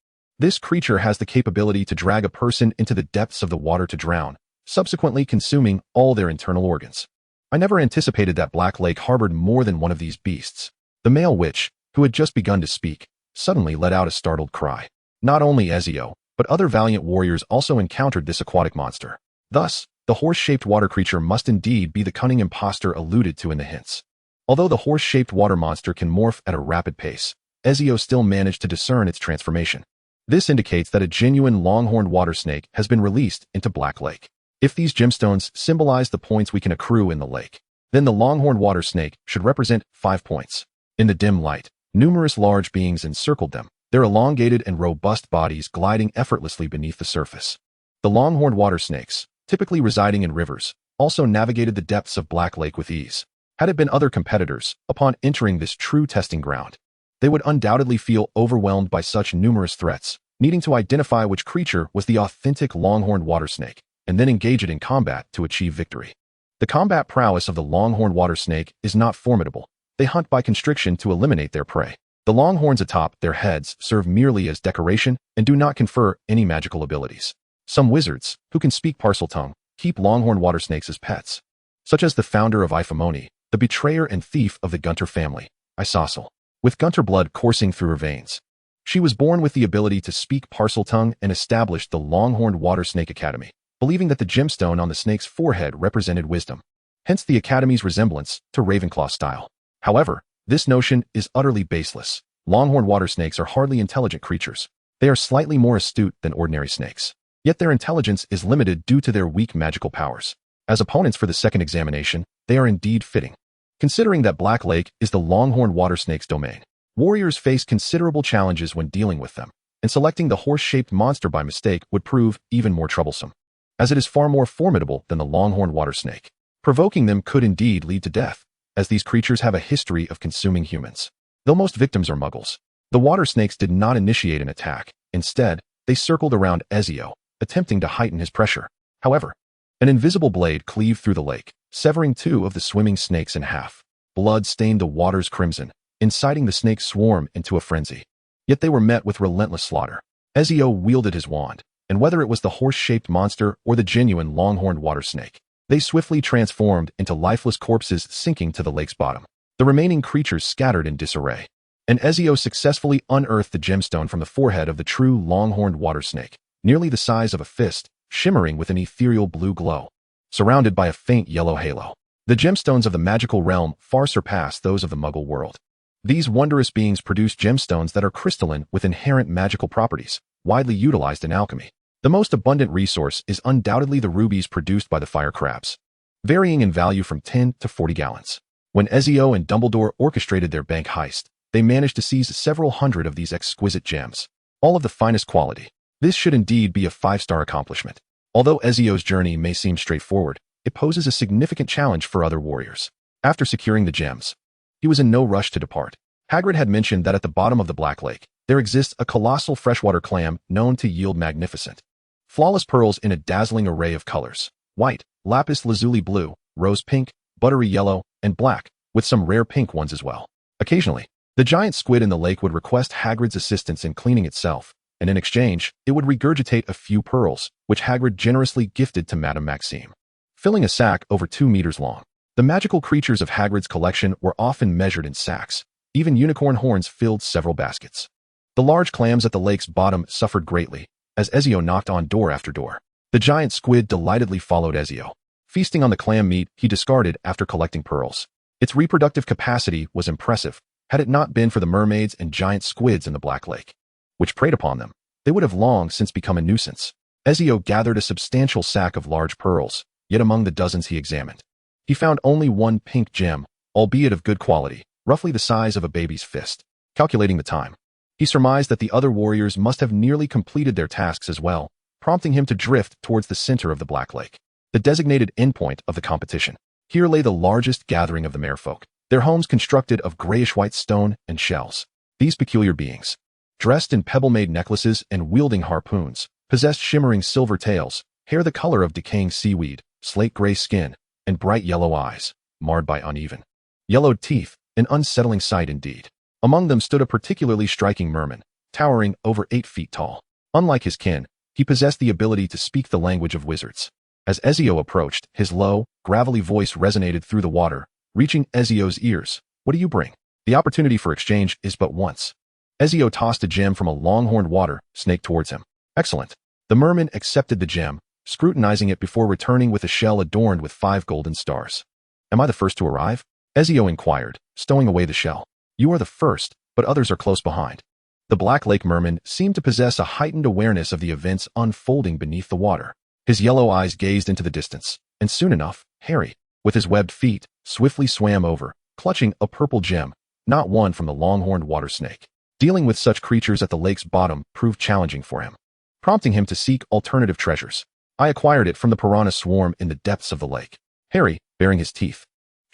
This creature has the capability to drag a person into the depths of the water to drown, subsequently consuming all their internal organs. I never anticipated that Black Lake harbored more than one of these beasts. The male witch, who had just begun to speak, suddenly let out a startled cry. Not only Ezio, but other valiant warriors also encountered this aquatic monster. Thus, the horse-shaped water creature must indeed be the cunning imposter alluded to in the hints. Although the horse-shaped water monster can morph at a rapid pace, Ezio still managed to discern its transformation. This indicates that a genuine longhorned water snake has been released into Black Lake. If these gemstones symbolize the points we can accrue in the lake, then the longhorned water snake should represent 5 points. In the dim light, numerous large beings encircled them, their elongated and robust bodies gliding effortlessly beneath the surface. The longhorned water snakes, typically residing in rivers, also navigated the depths of Black Lake with ease. Had it been other competitors, upon entering this true testing ground, they would undoubtedly feel overwhelmed by such numerous threats, needing to identify which creature was the authentic longhorned water snake, and then engage it in combat to achieve victory. The combat prowess of the longhorned water snake is not formidable. They hunt by constriction to eliminate their prey. The long horns atop their heads serve merely as decoration and do not confer any magical abilities. Some wizards, who can speak Parseltongue, keep longhorn water snakes as pets, such as the founder of Ilvermorny, the betrayer and thief of the Gunter family, Isosceles, with Gunter blood coursing through her veins. She was born with the ability to speak Parseltongue and established the Longhorned Water Snake Academy, believing that the gemstone on the snake's forehead represented wisdom, hence the Academy's resemblance to Ravenclaw style. However, this notion is utterly baseless. Longhorn water snakes are hardly intelligent creatures. They are slightly more astute than ordinary snakes. Yet their intelligence is limited due to their weak magical powers. As opponents for the second examination, they are indeed fitting. Considering that Black Lake is the longhorn water snake's domain, warriors face considerable challenges when dealing with them, and selecting the horse-shaped monster by mistake would prove even more troublesome, as it is far more formidable than the longhorn water snake. Provoking them could indeed lead to death, as these creatures have a history of consuming humans. Though most victims are muggles, the water snakes did not initiate an attack. Instead, they circled around Ezio, attempting to heighten his pressure. However, an invisible blade cleaved through the lake, severing 2 of the swimming snakes in half. Blood stained the waters crimson, inciting the snake swarm into a frenzy. Yet they were met with relentless slaughter. Ezio wielded his wand, and whether it was the horse-shaped monster or the genuine longhorned water snake, they swiftly transformed into lifeless corpses sinking to the lake's bottom. The remaining creatures scattered in disarray, and Ezio successfully unearthed the gemstone from the forehead of the true longhorned water snake, nearly the size of a fist, shimmering with an ethereal blue glow, surrounded by a faint yellow halo. The gemstones of the magical realm far surpass those of the Muggle world. These wondrous beings produce gemstones that are crystalline with inherent magical properties, widely utilized in alchemy. The The most abundant resource is undoubtedly the rubies produced by the fire crabs, varying in value from 10 to 40 gallons. When Ezio and Dumbledore orchestrated their bank heist, they managed to seize several hundred of these exquisite gems, all of the finest quality. This should indeed be a 5-star accomplishment. Although Ezio's journey may seem straightforward, it poses a significant challenge for other warriors. After securing the gems, he was in no rush to depart. Hagrid had mentioned that at the bottom of the Black Lake, there exists a colossal freshwater clam known to yield magnificent, flawless pearls in a dazzling array of colors: white, lapis lazuli blue, rose pink, buttery yellow, and black, with some rare pink ones as well. Occasionally, the giant squid in the lake would request Hagrid's assistance in cleaning itself, and in exchange, it would regurgitate a few pearls, which Hagrid generously gifted to Madame Maxime, filling a sack over 2 meters long. The magical creatures of Hagrid's collection were often measured in sacks. Even unicorn horns filled several baskets. The large clams at the lake's bottom suffered greatly, as Ezio knocked on door after door. The giant squid delightedly followed Ezio, feasting on the clam meat he discarded after collecting pearls. Its reproductive capacity was impressive. Had it not been for the mermaids and giant squids in the Black Lake, which preyed upon them, they would have long since become a nuisance. Ezio gathered a substantial sack of large pearls, yet among the dozens he examined, he found only one pink gem, albeit of good quality, roughly the size of a baby's fist. Calculating the time, he surmised that the other warriors must have nearly completed their tasks as well, prompting him to drift towards the center of the Black Lake, the designated endpoint of the competition. Here lay the largest gathering of the merfolk, their homes constructed of grayish-white stone and shells. These peculiar beings, dressed in pebble-made necklaces and wielding harpoons, possessed shimmering silver tails, hair the color of decaying seaweed, slate-gray skin, and bright yellow eyes, marred by uneven, yellowed teeth, an unsettling sight indeed. Among them stood a particularly striking merman, towering over 8 feet tall. Unlike his kin, he possessed the ability to speak the language of wizards. As Ezio approached, his low, gravelly voice resonated through the water, reaching Ezio's ears. "What do you bring?" The opportunity for exchange is but once. Ezio tossed a gem from a long-horned water snake towards him. "Excellent." The merman accepted the gem, scrutinizing it before returning with a shell adorned with 5 golden stars. "Am I the first to arrive?" Ezio inquired, stowing away the shell. "You are the first, but others are close behind." The Black Lake merman seemed to possess a heightened awareness of the events unfolding beneath the water. His yellow eyes gazed into the distance, and soon enough, Harry, with his webbed feet, swiftly swam over, clutching a purple gem, not one from the long-horned water snake. Dealing with such creatures at the lake's bottom proved challenging for him, prompting him to seek alternative treasures. "I acquired it from the piranha swarm in the depths of the lake." Harry, baring his teeth,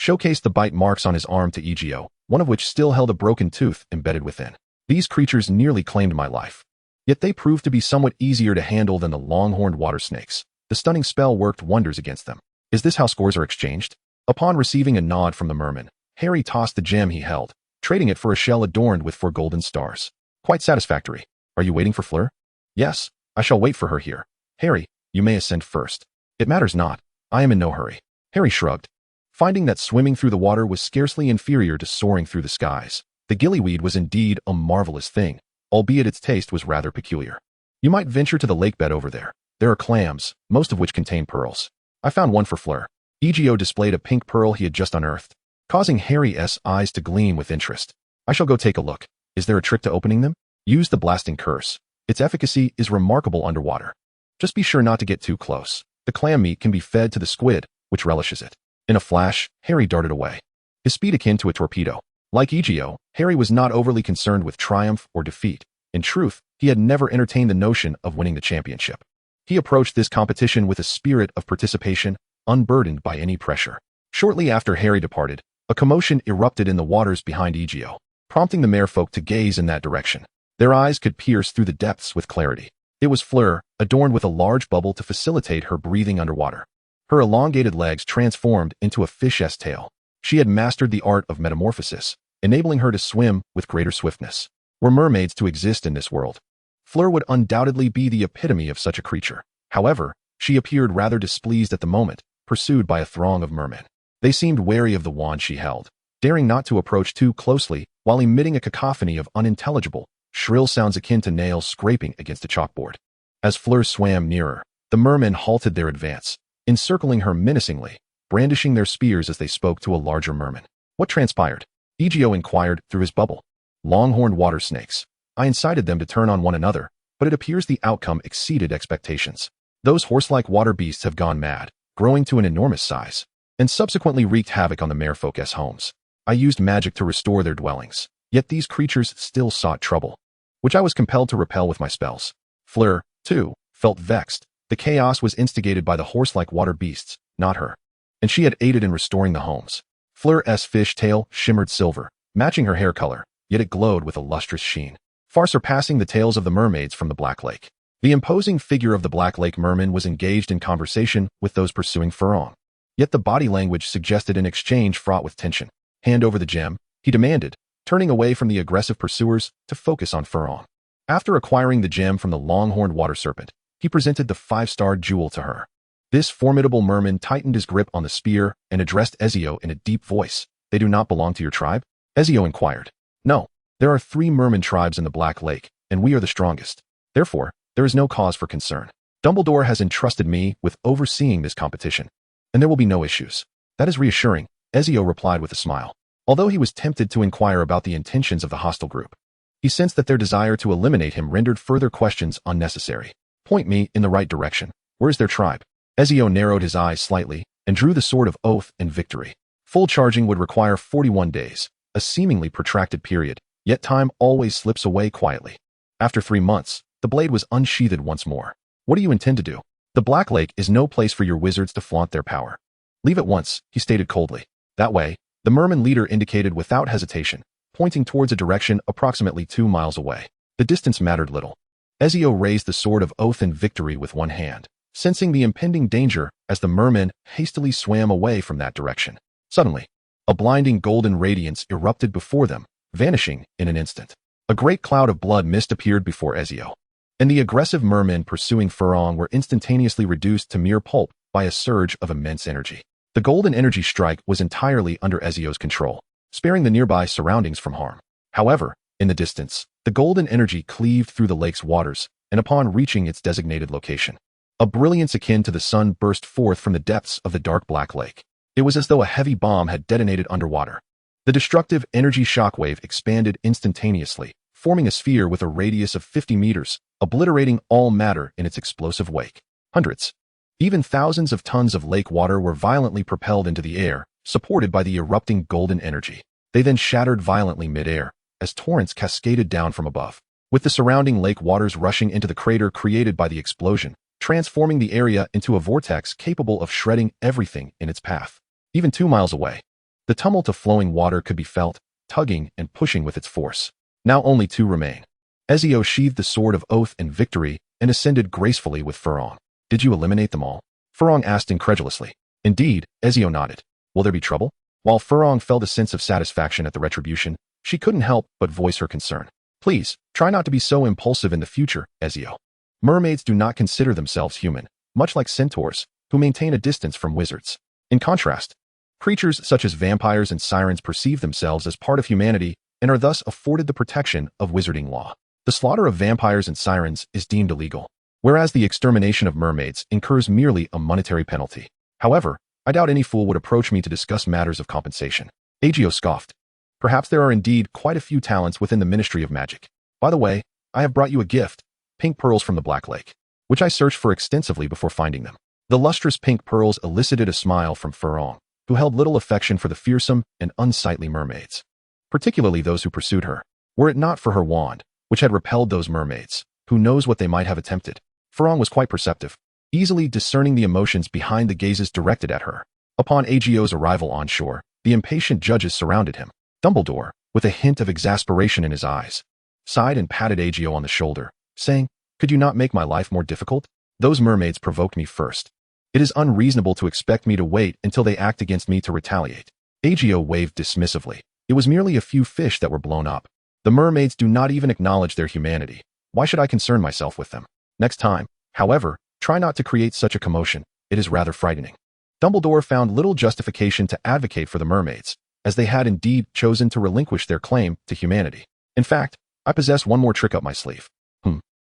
showcased the bite marks on his arm to Ezio, one of which still held a broken tooth embedded within. "These creatures nearly claimed my life. Yet they proved to be somewhat easier to handle than the long-horned water snakes. The stunning spell worked wonders against them." "Is this how scores are exchanged?" Upon receiving a nod from the merman, Harry tossed the gem he held, trading it for a shell adorned with 4 golden stars. "Quite satisfactory. Are you waiting for Fleur?" "Yes, I shall wait for her here." "Harry, you may ascend first." "It matters not. I am in no hurry." Harry shrugged, finding that swimming through the water was scarcely inferior to soaring through the skies. The gillyweed was indeed a marvelous thing, albeit its taste was rather peculiar. "You might venture to the lake bed over there. There are clams, most of which contain pearls. I found one for Fleur." Ezio displayed a pink pearl he had just unearthed, causing Harry's eyes to gleam with interest. "I shall go take a look. Is there a trick to opening them?" "Use the blasting curse. Its efficacy is remarkable underwater. Just be sure not to get too close. The clam meat can be fed to the squid, which relishes it." In a flash, Harry darted away, his speed akin to a torpedo. Like Ezio, Harry was not overly concerned with triumph or defeat. In truth, he had never entertained the notion of winning the championship. He approached this competition with a spirit of participation, unburdened by any pressure. Shortly after Harry departed, a commotion erupted in the waters behind Ezio, prompting the merfolk to gaze in that direction. Their eyes could pierce through the depths with clarity. It was Fleur, adorned with a large bubble to facilitate her breathing underwater. Her elongated legs transformed into a fish's tail. She had mastered the art of metamorphosis, enabling her to swim with greater swiftness. Were mermaids to exist in this world, Fleur would undoubtedly be the epitome of such a creature. However, she appeared rather displeased at the moment, pursued by a throng of mermen. They seemed wary of the wand she held, daring not to approach too closely while emitting a cacophony of unintelligible, shrill sounds akin to nails scraping against a chalkboard. As Fleur swam nearer, the mermen halted their advance, encircling her menacingly, brandishing their spears as they spoke to a larger merman. "What transpired?" Ezio inquired through his bubble. "Long-horned water snakes. I incited them to turn on one another, but it appears the outcome exceeded expectations. Those horse-like water beasts have gone mad, growing to an enormous size, and subsequently wreaked havoc on the merfolk's homes. I used magic to restore their dwellings, yet these creatures still sought trouble, which I was compelled to repel with my spells. Fleur, too, felt vexed. The chaos was instigated by the horse-like water beasts, not her, and she had aided in restoring the homes. Fleur's fish tail shimmered silver, matching her hair color, yet it glowed with a lustrous sheen, far surpassing the tails of the mermaids from the Black Lake. The imposing figure of the Black Lake merman was engaged in conversation with those pursuing Furong, yet the body language suggested an exchange fraught with tension. Hand over the gem, he demanded, turning away from the aggressive pursuers to focus on Furong. After acquiring the gem from the long-horned water serpent, he presented the 5-star jewel to her. This formidable merman tightened his grip on the spear and addressed Ezio in a deep voice. They do not belong to your tribe? Ezio inquired. No, there are 3 merman tribes in the Black Lake, and we are the strongest. Therefore, there is no cause for concern. Dumbledore has entrusted me with overseeing this competition, and there will be no issues. That is reassuring, Ezio replied with a smile. Although he was tempted to inquire about the intentions of the hostile group, he sensed that their desire to eliminate him rendered further questions unnecessary. Point me in the right direction. Where is their tribe? Ezio narrowed his eyes slightly and drew the sword of oath and victory. Full charging would require 41 days, a seemingly protracted period, yet time always slips away quietly. After 3 months, the blade was unsheathed once more. What do you intend to do? The Black Lake is no place for your wizards to flaunt their power. Leave at once, he stated coldly. That way, the merman leader indicated without hesitation, pointing towards a direction approximately 2 miles away. The distance mattered little. Ezio raised the sword of oath and victory with one hand, sensing the impending danger as the merman hastily swam away from that direction. Suddenly, a blinding golden radiance erupted before them, vanishing in an instant. A great cloud of blood mist appeared before Ezio, and the aggressive mermen pursuing Furong were instantaneously reduced to mere pulp by a surge of immense energy. The golden energy strike was entirely under Ezio's control, sparing the nearby surroundings from harm. However, in the distance, the golden energy cleaved through the lake's waters, and upon reaching its designated location, a brilliance akin to the sun burst forth from the depths of the dark Black Lake. It was as though a heavy bomb had detonated underwater. The destructive energy shockwave expanded instantaneously, forming a sphere with a radius of 50 meters, obliterating all matter in its explosive wake. Hundreds, even thousands of tons of lake water were violently propelled into the air, supported by the erupting golden energy. They then shattered violently mid-air, as torrents cascaded down from above, with the surrounding lake waters rushing into the crater created by the explosion, transforming the area into a vortex capable of shredding everything in its path. Even 2 miles away, the tumult of flowing water could be felt, tugging and pushing with its force. Now only 2 remain. Ezio sheathed the sword of oath and victory and ascended gracefully with Furong. Did you eliminate them all? Furong asked incredulously. Indeed, Ezio nodded. Will there be trouble? While Furong felt a sense of satisfaction at the retribution, she couldn't help but voice her concern. Please, try not to be so impulsive in the future, Ezio. Mermaids do not consider themselves human, much like centaurs, who maintain a distance from wizards. In contrast, creatures such as vampires and sirens perceive themselves as part of humanity and are thus afforded the protection of wizarding law. The slaughter of vampires and sirens is deemed illegal, whereas the extermination of mermaids incurs merely a monetary penalty. However, I doubt any fool would approach me to discuss matters of compensation. Ezio scoffed. Perhaps there are indeed quite a few talents within the Ministry of Magic. By the way, I have brought you a gift, pink pearls from the Black Lake, which I searched for extensively before finding them. The lustrous pink pearls elicited a smile from Furong, who held little affection for the fearsome and unsightly mermaids, particularly those who pursued her. Were it not for her wand, which had repelled those mermaids, who knows what they might have attempted? Furong was quite perceptive, easily discerning the emotions behind the gazes directed at her. Upon Ezio's arrival on shore, the impatient judges surrounded him. Dumbledore, with a hint of exasperation in his eyes, sighed and patted Ezio on the shoulder, saying, "Could you not make my life more difficult? Those mermaids provoked me first. It is unreasonable to expect me to wait until they act against me to retaliate." Ezio waved dismissively. It was merely a few fish that were blown up. The mermaids do not even acknowledge their humanity. Why should I concern myself with them? Next time, however, try not to create such a commotion. It is rather frightening. Dumbledore found little justification to advocate for the mermaids, as they had indeed chosen to relinquish their claim to humanity. In fact, I possess one more trick up my sleeve.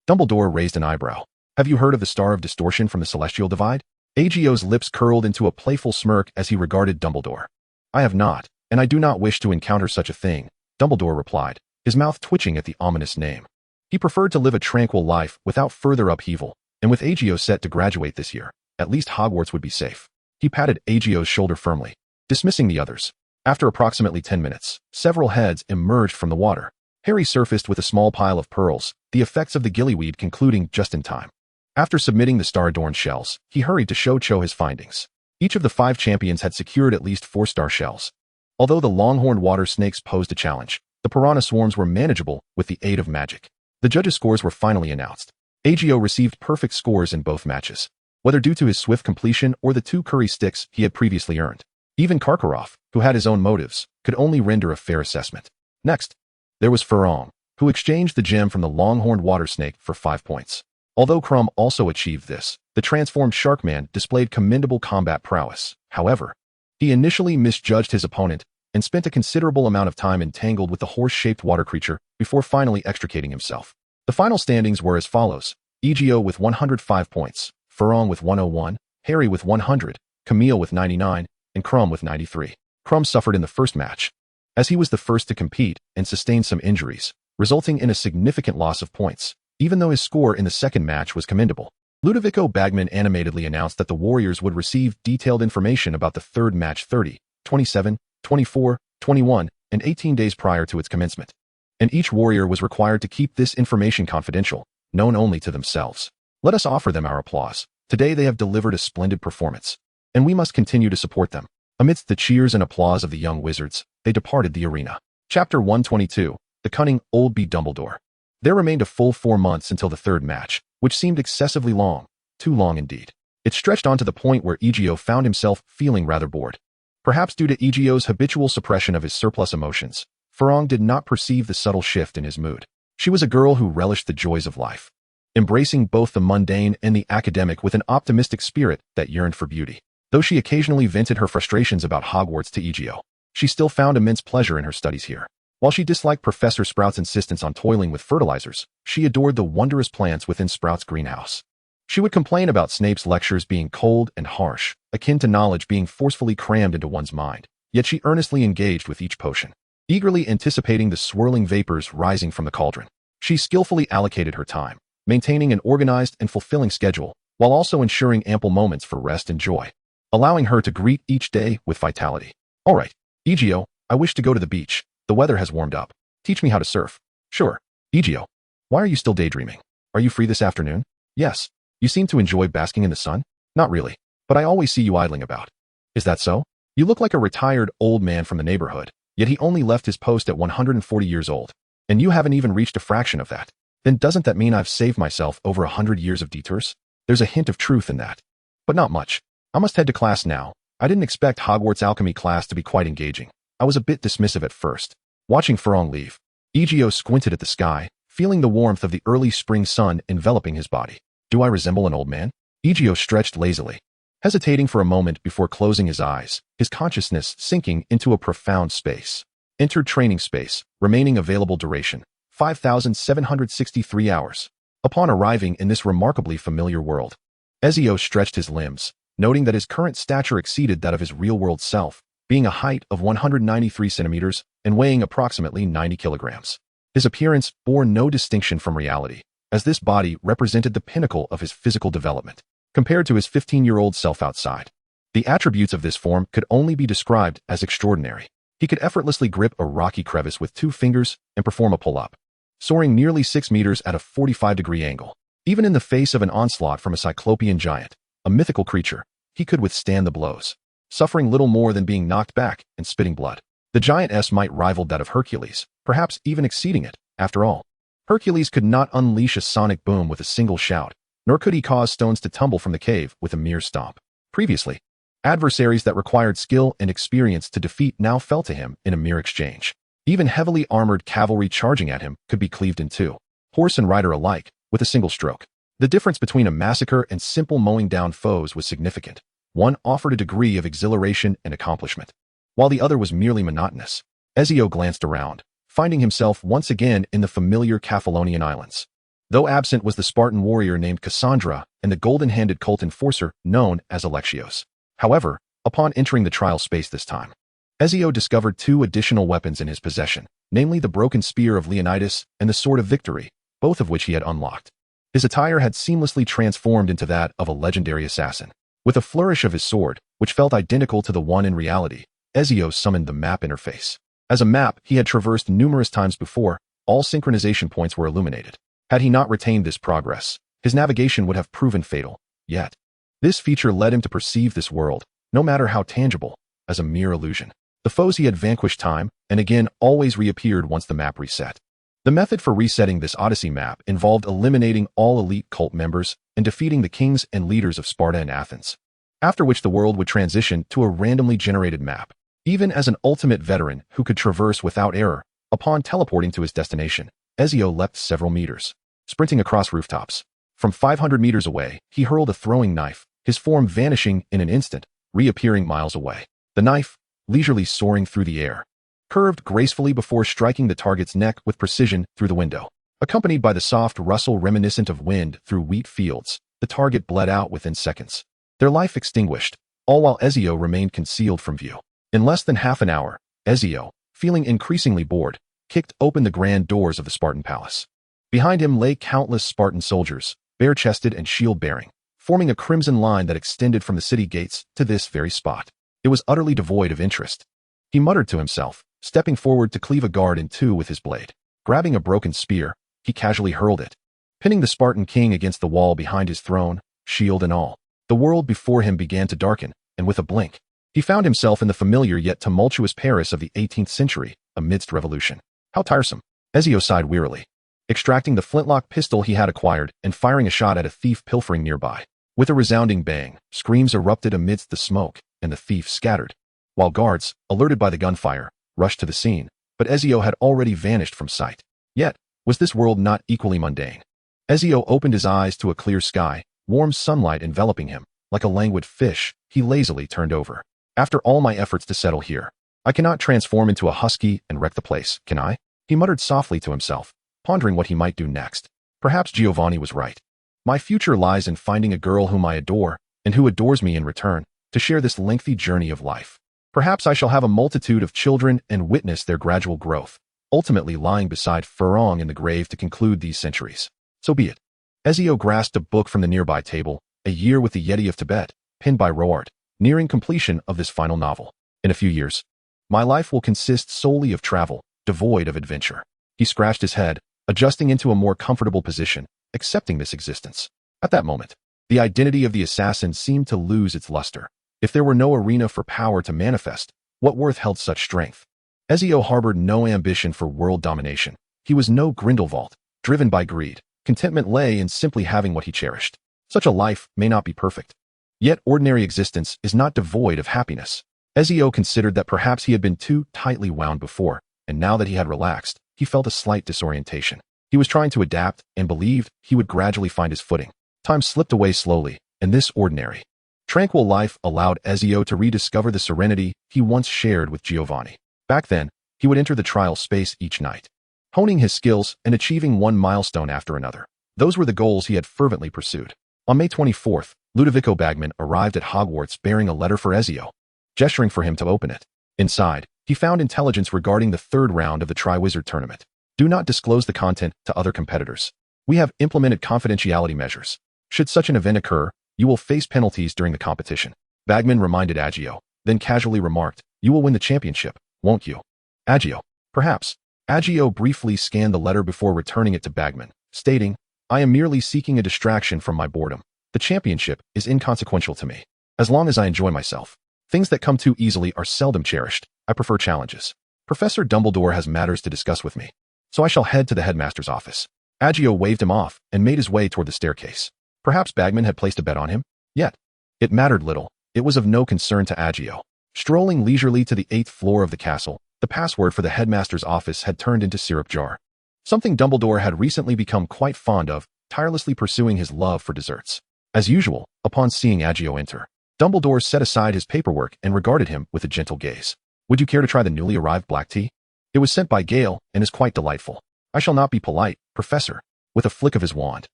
Dumbledore raised an eyebrow. Have you heard of the Star of Distortion from the Celestial Divide? Ezio's lips curled into a playful smirk as he regarded Dumbledore. I have not, and I do not wish to encounter such a thing, Dumbledore replied, his mouth twitching at the ominous name. He preferred to live a tranquil life without further upheaval, and with Ezio set to graduate this year, at least Hogwarts would be safe. He patted Ezio's shoulder firmly, dismissing the others. After approximately 10 minutes, several heads emerged from the water. Harry surfaced with a small pile of pearls, the effects of the gillyweed concluding just in time. After submitting the star-adorned shells, he hurried to show Cho his findings. Each of the 5 champions had secured at least 4-star shells. Although the longhorned water snakes posed a challenge, the piranha swarms were manageable with the aid of magic. The judges' scores were finally announced. Ezio received perfect scores in both matches, whether due to his swift completion or the 2 curry sticks he had previously earned. Even Karkaroff, who had his own motives, could only render a fair assessment. Next, there was Farong, who exchanged the gem from the longhorned water snake for 5 points. Although Crumb also achieved this, the transformed Sharkman displayed commendable combat prowess. However, he initially misjudged his opponent and spent a considerable amount of time entangled with the horse-shaped water creature before finally extricating himself. The final standings were as follows: Ezio with 105 points, Farong with 101, Harry with 100, Camille with 99, and Crumb with 93. Crumb suffered in the first match, as he was the first to compete and sustained some injuries, resulting in a significant loss of points, even though his score in the second match was commendable. Ludovico Bagman animatedly announced that the Warriors would receive detailed information about the third match 30, 27, 24, 21, and 18 days prior to its commencement. And each Warrior was required to keep this information confidential, known only to themselves. Let us offer them our applause. Today they have delivered a splendid performance, and we must continue to support them. Amidst the cheers and applause of the young wizards, they departed the arena. Chapter 122, The Cunning Old Bee Dumbledore. There remained a full 4 months until the third match, which seemed excessively long, too long indeed. It stretched on to the point where Ezio found himself feeling rather bored. Perhaps due to Ezio's habitual suppression of his surplus emotions, Farong did not perceive the subtle shift in his mood. She was a girl who relished the joys of life, embracing both the mundane and the academic with an optimistic spirit that yearned for beauty. Though she occasionally vented her frustrations about Hogwarts to Ezio, she still found immense pleasure in her studies here. While she disliked Professor Sprout's insistence on toiling with fertilizers, she adored the wondrous plants within Sprout's greenhouse. She would complain about Snape's lectures being cold and harsh, akin to knowledge being forcefully crammed into one's mind, yet she earnestly engaged with each potion, eagerly anticipating the swirling vapors rising from the cauldron. She skillfully allocated her time, maintaining an organized and fulfilling schedule, while also ensuring ample moments for rest and joy, allowing her to greet each day with vitality. All right, Ezio, I wish to go to the beach. The weather has warmed up. Teach me how to surf. Sure. Ezio, why are you still daydreaming? Are you free this afternoon? Yes. You seem to enjoy basking in the sun? Not really, but I always see you idling about. Is that so? You look like a retired old man from the neighborhood, yet he only left his post at 140 years old, and you haven't even reached a fraction of that. Then doesn't that mean I've saved myself over 100 years of detours? There's a hint of truth in that, but not much. I must head to class now. I didn't expect Hogwarts alchemy class to be quite engaging. I was a bit dismissive at first. Watching Farong leave, Ezio squinted at the sky, feeling the warmth of the early spring sun enveloping his body. Do I resemble an old man? Ezio stretched lazily, hesitating for a moment before closing his eyes, his consciousness sinking into a profound space. Entered training space, remaining available duration, 5,763 hours. Upon arriving in this remarkably familiar world, Ezio stretched his limbs, noting that his current stature exceeded that of his real-world self, being a height of 193 centimeters and weighing approximately 90 kilograms. His appearance bore no distinction from reality, as this body represented the pinnacle of his physical development, compared to his 15-year-old self outside. The attributes of this form could only be described as extraordinary. He could effortlessly grip a rocky crevice with 2 fingers and perform a pull-up, soaring nearly 6 meters at a 45-degree angle. Even in the face of an onslaught from a cyclopean giant, a mythical creature, he could withstand the blows, suffering little more than being knocked back and spitting blood. The giantess might rival that of Hercules, perhaps even exceeding it. After all, Hercules could not unleash a sonic boom with a single shout, nor could he cause stones to tumble from the cave with a mere stomp. Previously, adversaries that required skill and experience to defeat now fell to him in a mere exchange. Even heavily armored cavalry charging at him could be cleaved in two, horse and rider alike, with a single stroke. The difference between a massacre and simple mowing down foes was significant. One offered a degree of exhilaration and accomplishment, while the other was merely monotonous. Ezio glanced around, finding himself once again in the familiar Caphalonian Islands. Though absent was the Spartan warrior named Cassandra and the golden-handed cult enforcer known as Alexios. However, upon entering the trial space this time, Ezio discovered 2 additional weapons in his possession, namely the broken spear of Leonidas and the sword of victory, both of which he had unlocked. His attire had seamlessly transformed into that of a legendary assassin. With a flourish of his sword, which felt identical to the one in reality, Ezio summoned the map interface. As a map he had traversed numerous times before, all synchronization points were illuminated. Had he not retained this progress, his navigation would have proven fatal. Yet, this feature led him to perceive this world, no matter how tangible, as a mere illusion. The foes he had vanquished time and again always reappeared once the map reset. The method for resetting this Odyssey map involved eliminating all elite cult members and defeating the kings and leaders of Sparta and Athens, after which the world would transition to a randomly generated map. Even as an ultimate veteran who could traverse without error, upon teleporting to his destination, Ezio leapt several meters, sprinting across rooftops. From 500 meters away, he hurled a throwing knife, his form vanishing in an instant, reappearing miles away. The knife, leisurely soaring through the air, curved gracefully before striking the target's neck with precision through the window. Accompanied by the soft rustle reminiscent of wind through wheat fields, the target bled out within seconds, their life extinguished, all while Ezio remained concealed from view. In less than half an hour, Ezio, feeling increasingly bored, kicked open the grand doors of the Spartan palace. Behind him lay countless Spartan soldiers, bare-chested and shield-bearing, forming a crimson line that extended from the city gates to this very spot. It was utterly devoid of interest. He muttered to himself, stepping forward to cleave a guard in two with his blade. Grabbing a broken spear, he casually hurled it, pinning the Spartan king against the wall behind his throne, shield and all. The world before him began to darken, and with a blink, he found himself in the familiar yet tumultuous Paris of the 18th century, amidst revolution. How tiresome. Ezio sighed wearily, extracting the flintlock pistol he had acquired and firing a shot at a thief pilfering nearby. With a resounding bang, screams erupted amidst the smoke, and the thief scattered, while guards, alerted by the gunfire, rushed to the scene, but Ezio had already vanished from sight. Yet, was this world not equally mundane? Ezio opened his eyes to a clear sky, warm sunlight enveloping him. Like a languid fish, he lazily turned over. After all my efforts to settle here, I cannot transform into a husky and wreck the place, can I? He muttered softly to himself, pondering what he might do next. Perhaps Giovanni was right. My future lies in finding a girl whom I adore, and who adores me in return, to share this lengthy journey of life. Perhaps I shall have a multitude of children and witness their gradual growth, ultimately lying beside Ferrong in the grave to conclude these centuries. So be it. Ezio grasped a book from the nearby table, A Year with the Yeti of Tibet, penned by Roard, nearing completion of this final novel. In a few years, my life will consist solely of travel, devoid of adventure. He scratched his head, adjusting into a more comfortable position, accepting this existence. At that moment, the identity of the assassin seemed to lose its luster. If there were no arena for power to manifest, what worth held such strength? Ezio harbored no ambition for world domination. He was no Grindelwald, driven by greed. Contentment lay in simply having what he cherished. Such a life may not be perfect. Yet ordinary existence is not devoid of happiness. Ezio considered that perhaps he had been too tightly wound before, and now that he had relaxed, he felt a slight disorientation. He was trying to adapt and believed he would gradually find his footing. Time slipped away slowly, and this ordinary, tranquil life allowed Ezio to rediscover the serenity he once shared with Giovanni. Back then, he would enter the trial space each night, honing his skills and achieving one milestone after another. Those were the goals he had fervently pursued. On May 24th, Ludovico Bagman arrived at Hogwarts bearing a letter for Ezio, gesturing for him to open it. Inside, he found intelligence regarding the third round of the Triwizard Tournament. Do not disclose the content to other competitors. We have implemented confidentiality measures. Should such an event occur, you will face penalties during the competition. Bagman reminded Agio, then casually remarked, you will win the championship, won't you? Agio, perhaps. Agio briefly scanned the letter before returning it to Bagman, stating, I am merely seeking a distraction from my boredom. The championship is inconsequential to me. As long as I enjoy myself. Things that come too easily are seldom cherished. I prefer challenges. Professor Dumbledore has matters to discuss with me, so I shall head to the headmaster's office. Agio waved him off and made his way toward the staircase. Perhaps Bagman had placed a bet on him? Yet, it mattered little. It was of no concern to Agio. Strolling leisurely to the 8th floor of the castle, the password for the headmaster's office had turned into syrup jar. Something Dumbledore had recently become quite fond of, tirelessly pursuing his love for desserts. As usual, upon seeing Agio enter, Dumbledore set aside his paperwork and regarded him with a gentle gaze. Would you care to try the newly arrived black tea? It was sent by Gale and is quite delightful. I shall not be polite, Professor. With a flick of his wand,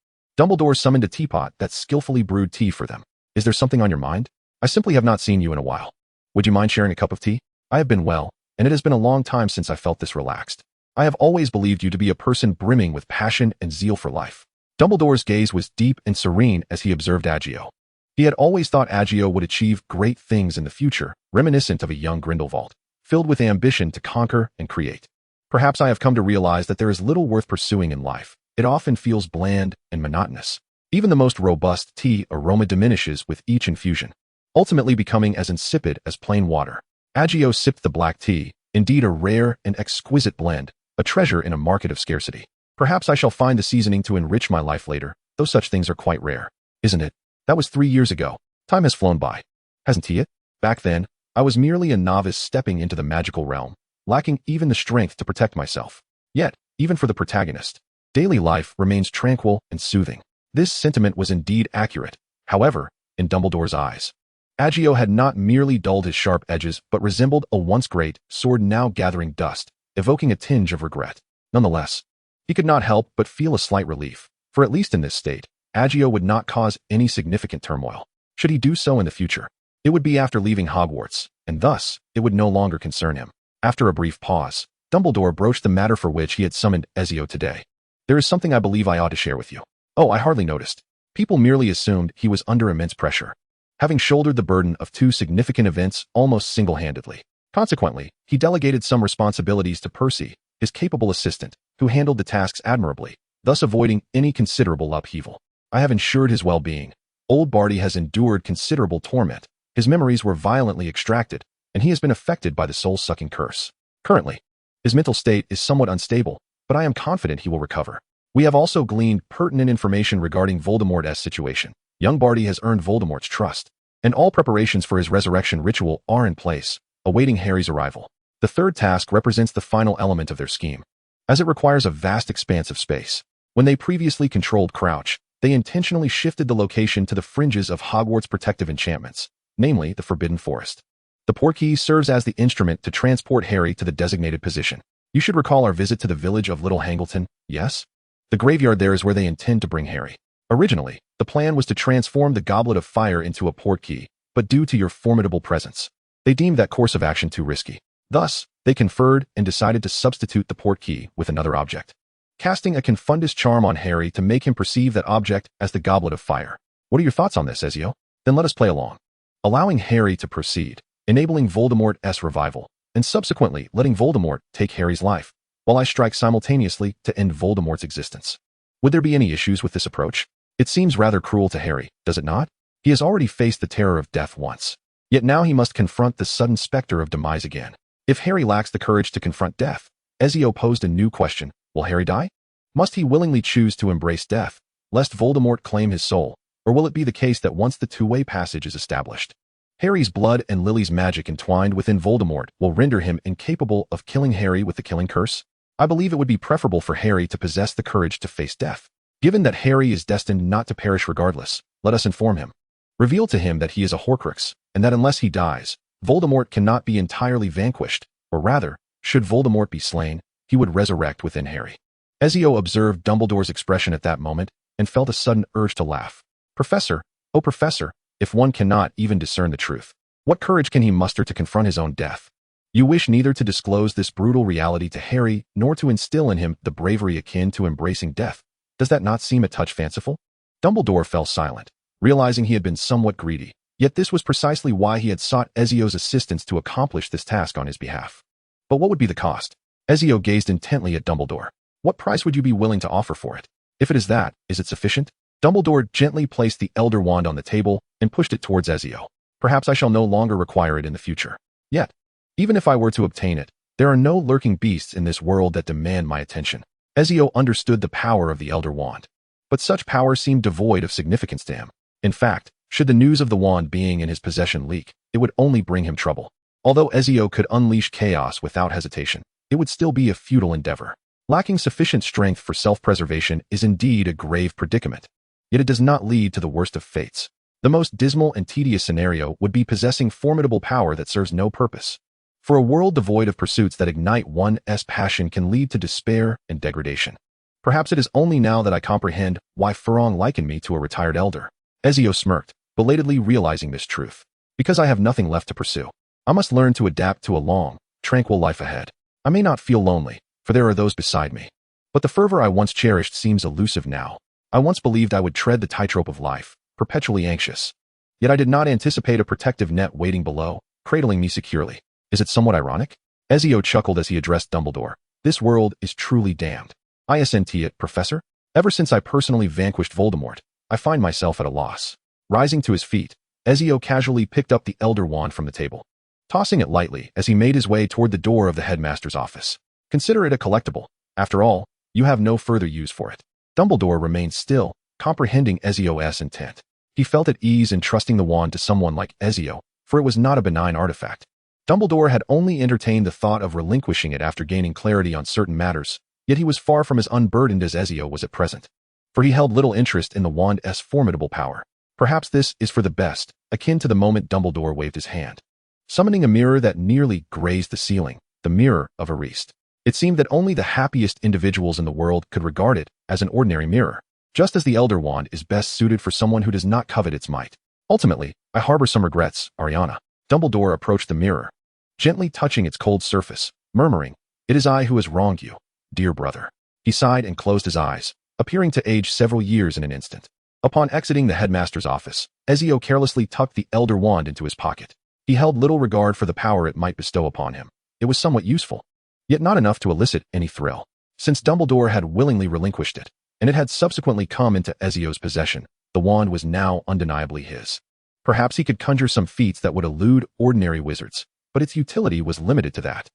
Dumbledore summoned a teapot that skillfully brewed tea for them. Is there something on your mind? I simply have not seen you in a while. Would you mind sharing a cup of tea? I have been well, and it has been a long time since I felt this relaxed. I have always believed you to be a person brimming with passion and zeal for life. Dumbledore's gaze was deep and serene as he observed Ezio. He had always thought Ezio would achieve great things in the future, reminiscent of a young Grindelwald, filled with ambition to conquer and create. Perhaps I have come to realize that there is little worth pursuing in life. It often feels bland and monotonous. Even the most robust tea aroma diminishes with each infusion, ultimately becoming as insipid as plain water. Ezio sipped the black tea, indeed a rare and exquisite blend, a treasure in a market of scarcity. Perhaps I shall find the seasoning to enrich my life later, though such things are quite rare, isn't it? That was 3 years ago. Time has flown by. Hasn't he it? Back then, I was merely a novice stepping into the magical realm, lacking even the strength to protect myself. Yet, even for the protagonist, daily life remains tranquil and soothing. This sentiment was indeed accurate. However, in Dumbledore's eyes, Ezio had not merely dulled his sharp edges but resembled a once great sword now gathering dust, evoking a tinge of regret. Nonetheless, he could not help but feel a slight relief, for at least in this state, Ezio would not cause any significant turmoil. Should he do so in the future, it would be after leaving Hogwarts, and thus, it would no longer concern him. After a brief pause, Dumbledore broached the matter for which he had summoned Ezio today. There is something I believe I ought to share with you. Oh, I hardly noticed. People merely assumed he was under immense pressure, having shouldered the burden of 2 significant events almost single-handedly. Consequently, he delegated some responsibilities to Percy, his capable assistant, who handled the tasks admirably, thus avoiding any considerable upheaval. I have ensured his well-being. Old Barty has endured considerable torment. His memories were violently extracted, and he has been affected by the soul-sucking curse. Currently, his mental state is somewhat unstable, but I am confident he will recover. We have also gleaned pertinent information regarding Voldemort's situation. Young Barty has earned Voldemort's trust, and all preparations for his resurrection ritual are in place, awaiting Harry's arrival. The third task represents the final element of their scheme, as it requires a vast expanse of space. When they previously controlled Crouch, they intentionally shifted the location to the fringes of Hogwarts' protective enchantments, namely the Forbidden Forest. The Portkey serves as the instrument to transport Harry to the designated position. You should recall our visit to the village of Little Hangleton, yes? The graveyard there is where they intend to bring Harry. Originally, the plan was to transform the Goblet of Fire into a Portkey, but due to your formidable presence, they deemed that course of action too risky. Thus, they conferred and decided to substitute the Portkey with another object, casting a Confundus charm on Harry to make him perceive that object as the Goblet of Fire. What are your thoughts on this, Ezio? Then let us play along. Allowing Harry to proceed, enabling Voldemort's revival, and subsequently letting Voldemort take Harry's life, while I strike simultaneously to end Voldemort's existence. Would there be any issues with this approach? It seems rather cruel to Harry, does it not? He has already faced the terror of death once, yet now he must confront the sudden specter of demise again. If Harry lacks the courage to confront death, Ezio posed a new question: will Harry die? Must he willingly choose to embrace death, lest Voldemort claim his soul, or will it be the case that once the two-way passage is established, Harry's blood and Lily's magic entwined within Voldemort will render him incapable of killing Harry with the killing curse? I believe it would be preferable for Harry to possess the courage to face death. Given that Harry is destined not to perish regardless, let us inform him. Reveal to him that he is a Horcrux, and that unless he dies, Voldemort cannot be entirely vanquished, or rather, should Voldemort be slain, he would resurrect within Harry. Ezio observed Dumbledore's expression at that moment, and felt a sudden urge to laugh. Professor, oh Professor, if one cannot even discern the truth, what courage can he muster to confront his own death? You wish neither to disclose this brutal reality to Harry, nor to instill in him the bravery akin to embracing death. Does that not seem a touch fanciful? Dumbledore fell silent, realizing he had been somewhat greedy, yet this was precisely why he had sought Ezio's assistance to accomplish this task on his behalf. But what would be the cost? Ezio gazed intently at Dumbledore. What price would you be willing to offer for it? If it is that, is it sufficient? Dumbledore gently placed the Elder Wand on the table and pushed it towards Ezio. Perhaps I shall no longer require it in the future. Yet, even if I were to obtain it, there are no lurking beasts in this world that demand my attention. Ezio understood the power of the Elder Wand, but such power seemed devoid of significance to him. In fact, should the news of the wand being in his possession leak, it would only bring him trouble. Although Ezio could unleash chaos without hesitation, it would still be a futile endeavor. Lacking sufficient strength for self-preservation is indeed a grave predicament. Yet it does not lead to the worst of fates. The most dismal and tedious scenario would be possessing formidable power that serves no purpose. For a world devoid of pursuits that ignite one's passion can lead to despair and degradation. Perhaps it is only now that I comprehend why Farong likened me to a retired elder. Ezio smirked, belatedly realizing this truth. Because I have nothing left to pursue, I must learn to adapt to a long, tranquil life ahead. I may not feel lonely, for there are those beside me. But the fervor I once cherished seems elusive now. I once believed I would tread the tightrope of life, perpetually anxious. Yet I did not anticipate a protective net waiting below, cradling me securely. Is it somewhat ironic? Ezio chuckled as he addressed Dumbledore. This world is truly damned. Isn't it, Professor? Ever since I personally vanquished Voldemort, I find myself at a loss. Rising to his feet, Ezio casually picked up the Elder Wand from the table, tossing it lightly as he made his way toward the door of the headmaster's office. Consider it a collectible. After all, you have no further use for it. Dumbledore remained still, comprehending Ezio's intent. He felt at ease in trusting the wand to someone like Ezio, for it was not a benign artifact. Dumbledore had only entertained the thought of relinquishing it after gaining clarity on certain matters, yet he was far from as unburdened as Ezio was at present, for he held little interest in the wand's formidable power. Perhaps this is for the best, akin to the moment Dumbledore waved his hand, summoning a mirror that nearly grazed the ceiling, the mirror of Ariste. It seemed that only the happiest individuals in the world could regard it as an ordinary mirror, just as the Elder Wand is best suited for someone who does not covet its might. Ultimately, I harbor some regrets, Ariana. Dumbledore approached the mirror, gently touching its cold surface, murmuring, "It is I who has wronged you, dear brother." He sighed and closed his eyes, appearing to age several years in an instant. Upon exiting the headmaster's office, Ezio carelessly tucked the Elder Wand into his pocket. He held little regard for the power it might bestow upon him. It was somewhat useful, yet not enough to elicit any thrill. Since Dumbledore had willingly relinquished it, and it had subsequently come into Ezio's possession, the wand was now undeniably his. Perhaps he could conjure some feats that would elude ordinary wizards, but its utility was limited to that.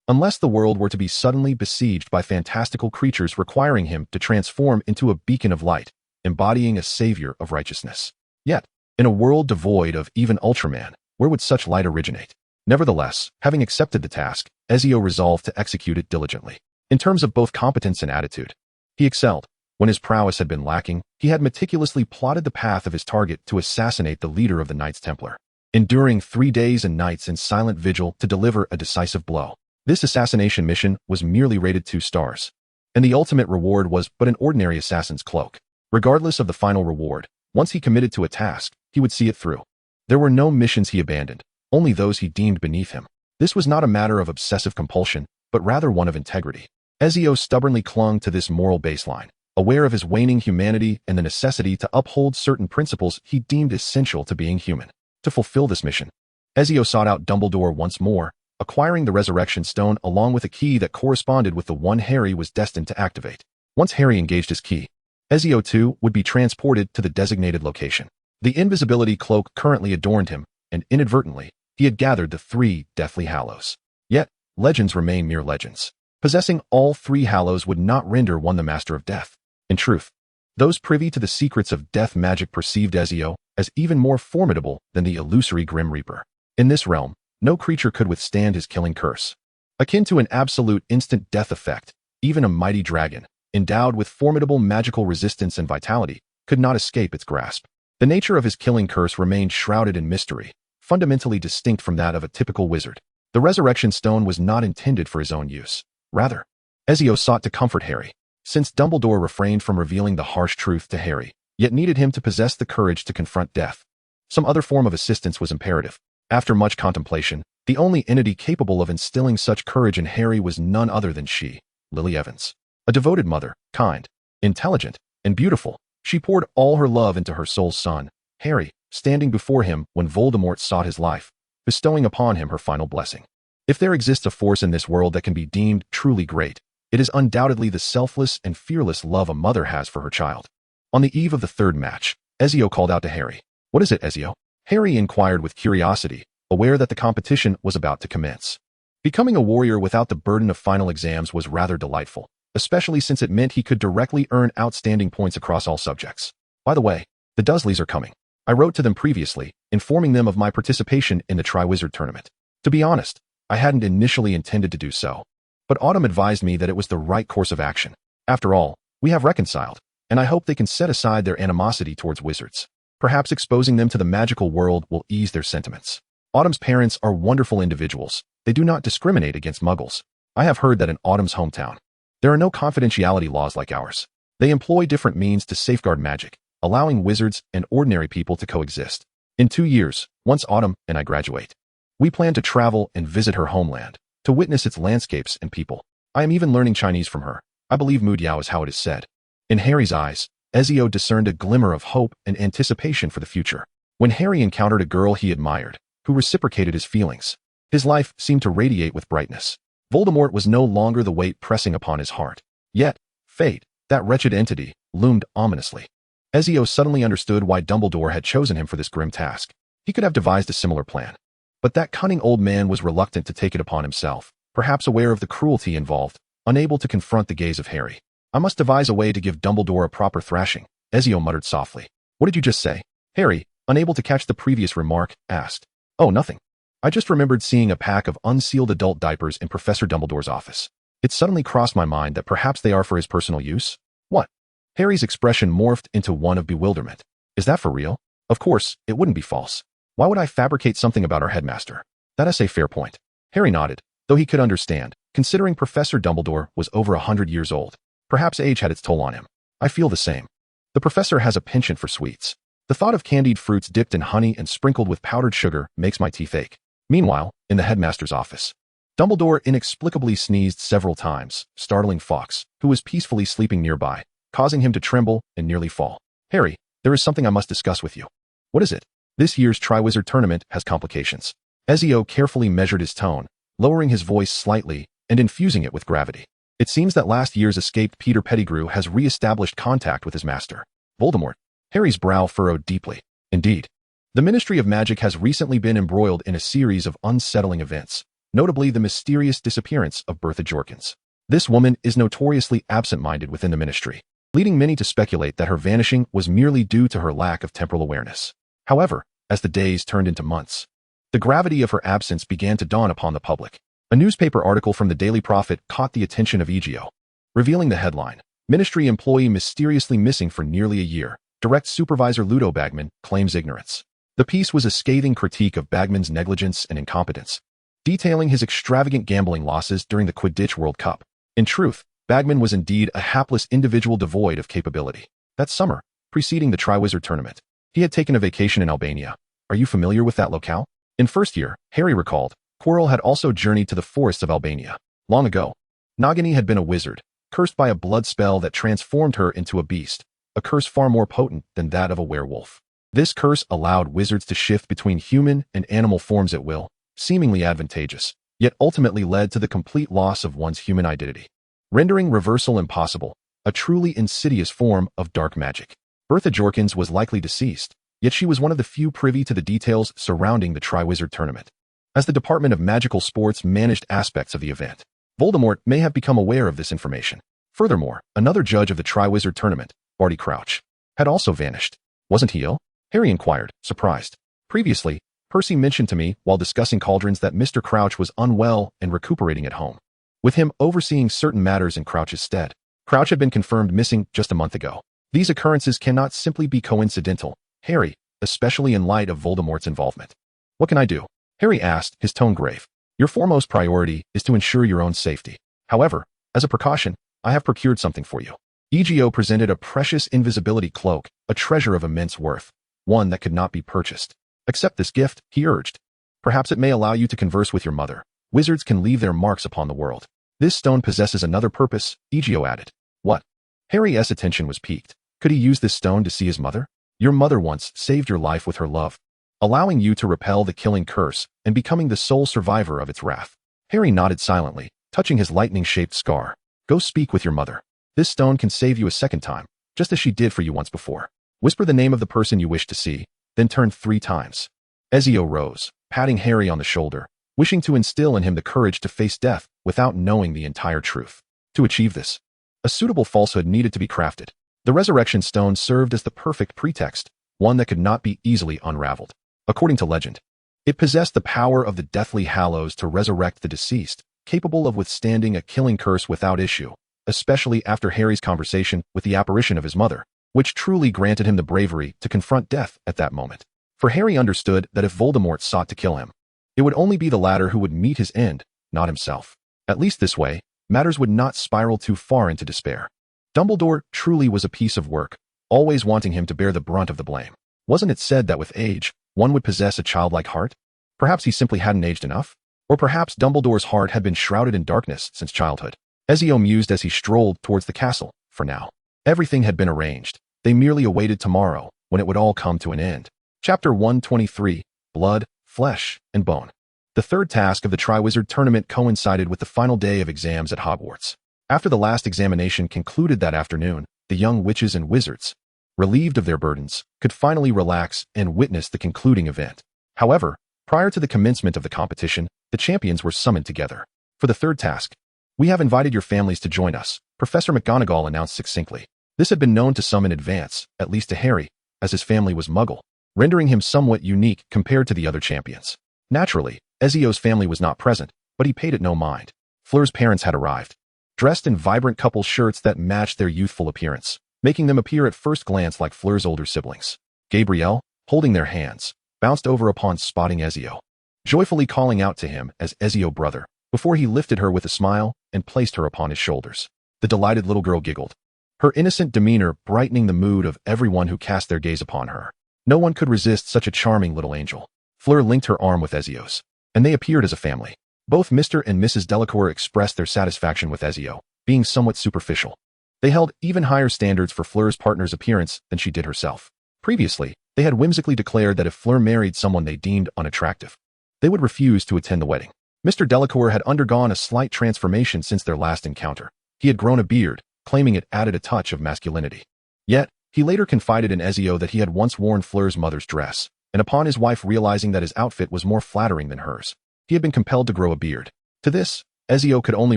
Unless the world were to be suddenly besieged by fantastical creatures requiring him to transform into a beacon of light, embodying a savior of righteousness. Yet, in a world devoid of even Ultraman, where would such light originate? Nevertheless, having accepted the task, Ezio resolved to execute it diligently. In terms of both competence and attitude, he excelled. When his prowess had been lacking, he had meticulously plotted the path of his target to assassinate the leader of the Knights Templar, enduring 3 days and nights in silent vigil to deliver a decisive blow. This assassination mission was merely rated 2 stars, and the ultimate reward was but an ordinary assassin's cloak. Regardless of the final reward, once he committed to a task, he would see it through. There were no missions he abandoned, only those he deemed beneath him. This was not a matter of obsessive compulsion, but rather one of integrity. Ezio stubbornly clung to this moral baseline, aware of his waning humanity and the necessity to uphold certain principles he deemed essential to being human. To fulfill this mission, Ezio sought out Dumbledore once more, acquiring the Resurrection Stone along with a key that corresponded with the one Harry was destined to activate. Once Harry engaged his key, Ezio too would be transported to the designated location. The invisibility cloak currently adorned him, and inadvertently, he had gathered the 3 Deathly Hallows. Yet, legends remain mere legends. Possessing all 3 Hallows would not render one the master of death. In truth, those privy to the secrets of death magic perceived Ezio as even more formidable than the illusory Grim Reaper. In this realm, no creature could withstand his killing curse. Akin to an absolute instant death effect, even a mighty dragon, endowed with formidable magical resistance and vitality, could not escape its grasp. The nature of his killing curse remained shrouded in mystery, fundamentally distinct from that of a typical wizard. The Resurrection Stone was not intended for his own use. Rather, Ezio sought to comfort Harry, since Dumbledore refrained from revealing the harsh truth to Harry, yet needed him to possess the courage to confront death. Some other form of assistance was imperative. After much contemplation, the only entity capable of instilling such courage in Harry was none other than she, Lily Evans. A devoted mother, kind, intelligent, and beautiful, she poured all her love into her soul's son, Harry, standing before him when Voldemort sought his life, bestowing upon him her final blessing. If there exists a force in this world that can be deemed truly great, it is undoubtedly the selfless and fearless love a mother has for her child. On the eve of the 3rd match, Ezio called out to Harry. "What is it, Ezio?" Harry inquired with curiosity, aware that the competition was about to commence. Becoming a warrior without the burden of final exams was rather delightful, especially since it meant he could directly earn outstanding points across all subjects. By the way, the Dursleys are coming. I wrote to them previously, informing them of my participation in the Triwizard Tournament. To be honest, I hadn't initially intended to do so, but Autumn advised me that it was the right course of action. After all, we have reconciled, and I hope they can set aside their animosity towards wizards. Perhaps exposing them to the magical world will ease their sentiments. Autumn's parents are wonderful individuals. They do not discriminate against muggles. I have heard that in Autumn's hometown, there are no confidentiality laws like ours. They employ different means to safeguard magic, allowing wizards and ordinary people to coexist. In 2 years, once Autumn and I graduate, we plan to travel and visit her homeland, to witness its landscapes and people. I am even learning Chinese from her. I believe Mu Diao is how it is said. In Harry's eyes, Ezio discerned a glimmer of hope and anticipation for the future. When Harry encountered a girl he admired, who reciprocated his feelings, his life seemed to radiate with brightness. Voldemort was no longer the weight pressing upon his heart. Yet, fate, that wretched entity, loomed ominously. Ezio suddenly understood why Dumbledore had chosen him for this grim task. He could have devised a similar plan. But that cunning old man was reluctant to take it upon himself, perhaps aware of the cruelty involved, unable to confront the gaze of Harry. I must devise a way to give Dumbledore a proper thrashing, Ezio muttered softly. What did you just say? Harry, unable to catch the previous remark, asked. Oh, nothing. I just remembered seeing a pack of unsealed adult diapers in Professor Dumbledore's office. It suddenly crossed my mind that perhaps they are for his personal use. What? Harry's expression morphed into one of bewilderment. Is that for real? Of course, it wouldn't be false. Why would I fabricate something about our headmaster? That is a fair point. Harry nodded, though he could understand, considering Professor Dumbledore was over 100 years old. Perhaps age had its toll on him. I feel the same. The professor has a penchant for sweets. The thought of candied fruits dipped in honey and sprinkled with powdered sugar makes my teeth ache. Meanwhile, in the headmaster's office, Dumbledore inexplicably sneezed several times, startling Fawkes, who was peacefully sleeping nearby, causing him to tremble and nearly fall. Harry, there is something I must discuss with you. What is it? This year's Triwizard Tournament has complications. Ezio carefully measured his tone, lowering his voice slightly and infusing it with gravity. It seems that last year's escaped Peter Pettigrew has re-established contact with his master, Voldemort. Harry's brow furrowed deeply. Indeed. The Ministry of Magic has recently been embroiled in a series of unsettling events, notably the mysterious disappearance of Bertha Jorkins. This woman is notoriously absent-minded within the ministry, leading many to speculate that her vanishing was merely due to her lack of temporal awareness. However, as the days turned into months, the gravity of her absence began to dawn upon the public. A newspaper article from the Daily Prophet caught the attention of Ezio, revealing the headline, Ministry Employee Mysteriously Missing for Nearly a Year. Direct Supervisor Ludo Bagman claims ignorance. The piece was a scathing critique of Bagman's negligence and incompetence, detailing his extravagant gambling losses during the Quidditch World Cup. In truth, Bagman was indeed a hapless individual devoid of capability. That summer, preceding the Triwizard Tournament, he had taken a vacation in Albania. Are you familiar with that locale? In first year, Harry recalled, Quirrell had also journeyed to the forests of Albania. Long ago, Nagini had been a wizard, cursed by a blood spell that transformed her into a beast, a curse far more potent than that of a werewolf. This curse allowed wizards to shift between human and animal forms at will, seemingly advantageous, yet ultimately led to the complete loss of one's human identity, rendering reversal impossible, a truly insidious form of dark magic. Bertha Jorkins was likely deceased, yet she was one of the few privy to the details surrounding the Triwizard Tournament. As the Department of Magical Sports managed aspects of the event, Voldemort may have become aware of this information. Furthermore, another judge of the Triwizard Tournament, Barty Crouch, had also vanished. Wasn't he ill? Harry inquired, surprised. Previously, Percy mentioned to me while discussing cauldrons that Mr. Crouch was unwell and recuperating at home, with him overseeing certain matters in Crouch's stead. Crouch had been confirmed missing just a month ago. These occurrences cannot simply be coincidental, Harry, especially in light of Voldemort's involvement. What can I do? Harry asked, his tone grave. Your foremost priority is to ensure your own safety. However, as a precaution, I have procured something for you. Ezio presented a precious invisibility cloak, a treasure of immense worth, one that could not be purchased. Accept this gift, he urged. Perhaps it may allow you to converse with your mother. Wizards can leave their marks upon the world. This stone possesses another purpose, Ezio added. What? Harry's attention was piqued. Could he use this stone to see his mother? Your mother once saved your life with her love, allowing you to repel the killing curse and becoming the sole survivor of its wrath. Harry nodded silently, touching his lightning-shaped scar. Go speak with your mother. This stone can save you a second time, just as she did for you once before. Whisper the name of the person you wish to see, then turn 3 times. Ezio rose, patting Harry on the shoulder, wishing to instill in him the courage to face death without knowing the entire truth. To achieve this, a suitable falsehood needed to be crafted. The resurrection stone served as the perfect pretext, one that could not be easily unraveled. According to legend, it possessed the power of the Deathly Hallows to resurrect the deceased, capable of withstanding a killing curse without issue, especially after Harry's conversation with the apparition of his mother, which truly granted him the bravery to confront death at that moment. For Harry understood that if Voldemort sought to kill him, it would only be the latter who would meet his end, not himself. At least this way, matters would not spiral too far into despair. Dumbledore truly was a piece of work, always wanting him to bear the brunt of the blame. Wasn't it said that with age, one would possess a childlike heart? Perhaps he simply hadn't aged enough? Or perhaps Dumbledore's heart had been shrouded in darkness since childhood. Ezio mused as he strolled towards the castle. For now, everything had been arranged. They merely awaited tomorrow, when it would all come to an end. Chapter 123, Blood, Flesh, and Bone. The third task of the Triwizard Tournament coincided with the final day of exams at Hogwarts. After the last examination concluded that afternoon, the young witches and wizards, relieved of their burdens, could finally relax and witness the concluding event. However, prior to the commencement of the competition, the champions were summoned together. For the third task, "We have invited your families to join us," Professor McGonagall announced succinctly. This had been known to some in advance, at least to Harry, as his family was Muggle, rendering him somewhat unique compared to the other champions. Naturally, Ezio's family was not present, but he paid it no mind. Fleur's parents had arrived, dressed in vibrant couple shirts that matched their youthful appearance, making them appear at first glance like Fleur's older siblings. Gabrielle, holding their hands, bounced over upon spotting Ezio, joyfully calling out to him as Ezio brother, before he lifted her with a smile and placed her upon his shoulders. The delighted little girl giggled, her innocent demeanor brightening the mood of everyone who cast their gaze upon her. No one could resist such a charming little angel. Fleur linked her arm with Ezio's, and they appeared as a family. Both Mr. and Mrs. Delacour expressed their satisfaction with Ezio, being somewhat superficial. They held even higher standards for Fleur's partner's appearance than she did herself. Previously, they had whimsically declared that if Fleur married someone they deemed unattractive, they would refuse to attend the wedding. Mr. Delacour had undergone a slight transformation since their last encounter. He had grown a beard, claiming it added a touch of masculinity. Yet, he later confided in Ezio that he had once worn Fleur's mother's dress, and upon his wife realizing that his outfit was more flattering than hers, he had been compelled to grow a beard. To this, Ezio could only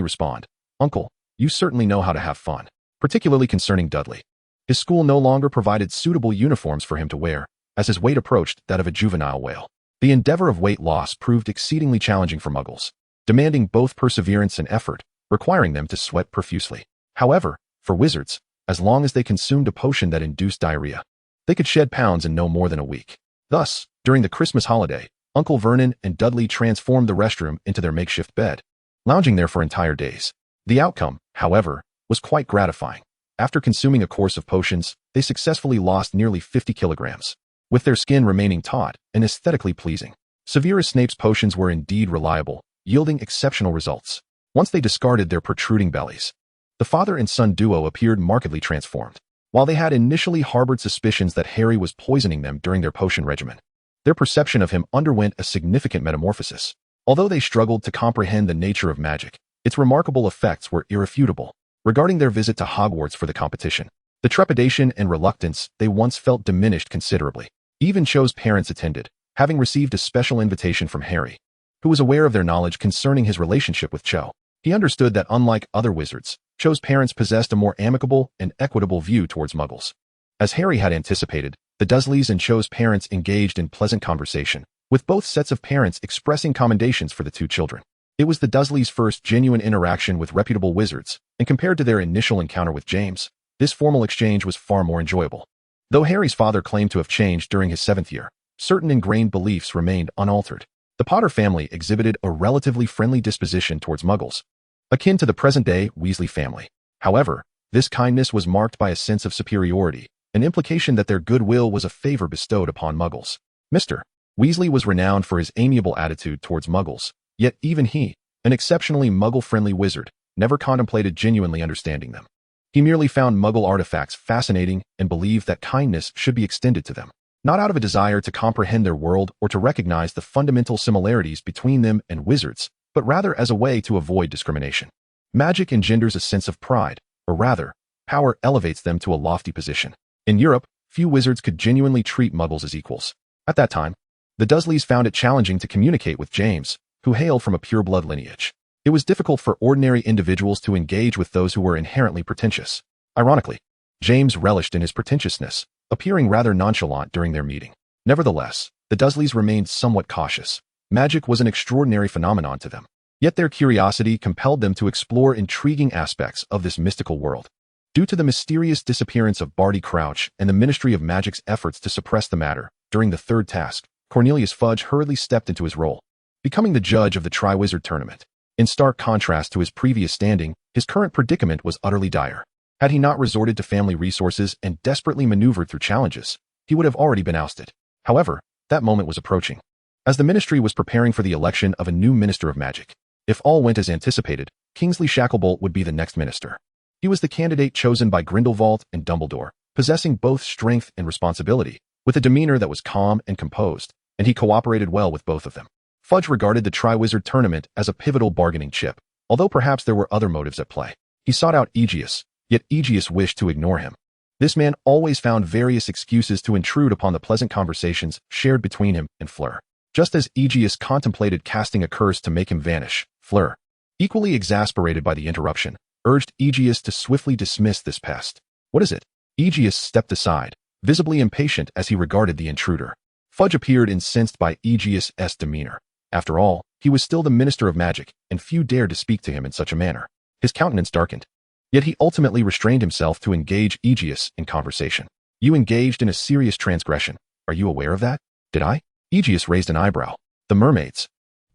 respond, "Uncle, you certainly know how to have fun," particularly concerning Dudley. His school no longer provided suitable uniforms for him to wear, as his weight approached that of a juvenile whale. The endeavor of weight loss proved exceedingly challenging for Muggles, demanding both perseverance and effort, requiring them to sweat profusely. However, for wizards, as long as they consumed a potion that induced diarrhea, they could shed pounds in no more than a week. Thus, during the Christmas holiday, Uncle Vernon and Dudley transformed the restroom into their makeshift bed, lounging there for entire days. The outcome, however, was quite gratifying. After consuming a course of potions, they successfully lost nearly 50 kilograms, with their skin remaining taut and aesthetically pleasing. Severus Snape's potions were indeed reliable, yielding exceptional results. Once they discarded their protruding bellies, the father and son duo appeared markedly transformed. While they had initially harbored suspicions that Harry was poisoning them during their potion regimen, their perception of him underwent a significant metamorphosis. Although they struggled to comprehend the nature of magic, its remarkable effects were irrefutable. Regarding their visit to Hogwarts for the competition, the trepidation and reluctance they once felt diminished considerably. Even Cho's parents attended, having received a special invitation from Harry, who was aware of their knowledge concerning his relationship with Cho. He understood that unlike other wizards, Cho's parents possessed a more amicable and equitable view towards Muggles. As Harry had anticipated, the Dursleys and Cho's parents engaged in pleasant conversation, with both sets of parents expressing commendations for the two children. It was the Dursleys' first genuine interaction with reputable wizards, and compared to their initial encounter with James, this formal exchange was far more enjoyable. Though Harry's father claimed to have changed during his 7th year, certain ingrained beliefs remained unaltered. The Potter family exhibited a relatively friendly disposition towards Muggles, akin to the present-day Weasley family. However, this kindness was marked by a sense of superiority, an implication that their goodwill was a favor bestowed upon Muggles. Mr. Weasley was renowned for his amiable attitude towards Muggles, yet even he, an exceptionally Muggle-friendly wizard, never contemplated genuinely understanding them. He merely found Muggle artifacts fascinating and believed that kindness should be extended to them, not out of a desire to comprehend their world or to recognize the fundamental similarities between them and wizards, but rather as a way to avoid discrimination. Magic engenders a sense of pride, or rather, power elevates them to a lofty position. In Europe, few wizards could genuinely treat Muggles as equals. At that time, the Dursleys found it challenging to communicate with James, who hailed from a pure-blood lineage. It was difficult for ordinary individuals to engage with those who were inherently pretentious. Ironically, James relished in his pretentiousness, appearing rather nonchalant during their meeting. Nevertheless, the Dursleys remained somewhat cautious. Magic was an extraordinary phenomenon to them, yet their curiosity compelled them to explore intriguing aspects of this mystical world. Due to the mysterious disappearance of Barty Crouch and the Ministry of Magic's efforts to suppress the matter, during the third task, Cornelius Fudge hurriedly stepped into his role, becoming the judge of the Triwizard Tournament. In stark contrast to his previous standing, his current predicament was utterly dire. Had he not resorted to family resources and desperately maneuvered through challenges, he would have already been ousted. However, that moment was approaching. As the ministry was preparing for the election of a new Minister of Magic, if all went as anticipated, Kingsley Shacklebolt would be the next minister. He was the candidate chosen by Grindelwald and Dumbledore, possessing both strength and responsibility, with a demeanor that was calm and composed, and he cooperated well with both of them. Fudge regarded the Triwizard Tournament as a pivotal bargaining chip, although perhaps there were other motives at play. He sought out Aegeus, yet Aegeus wished to ignore him. This man always found various excuses to intrude upon the pleasant conversations shared between him and Fleur. Just as Aegeus contemplated casting a curse to make him vanish, Fleur, equally exasperated by the interruption, urged Aegeus to swiftly dismiss this pest. What is it? Aegeus stepped aside, visibly impatient as he regarded the intruder. Fudge appeared incensed by Aegeus' demeanor. After all, he was still the Minister of Magic, and few dared to speak to him in such a manner. His countenance darkened. Yet he ultimately restrained himself to engage Aegeus in conversation. You engaged in a serious transgression. Are you aware of that? Did I? Aegeus raised an eyebrow. The mermaids.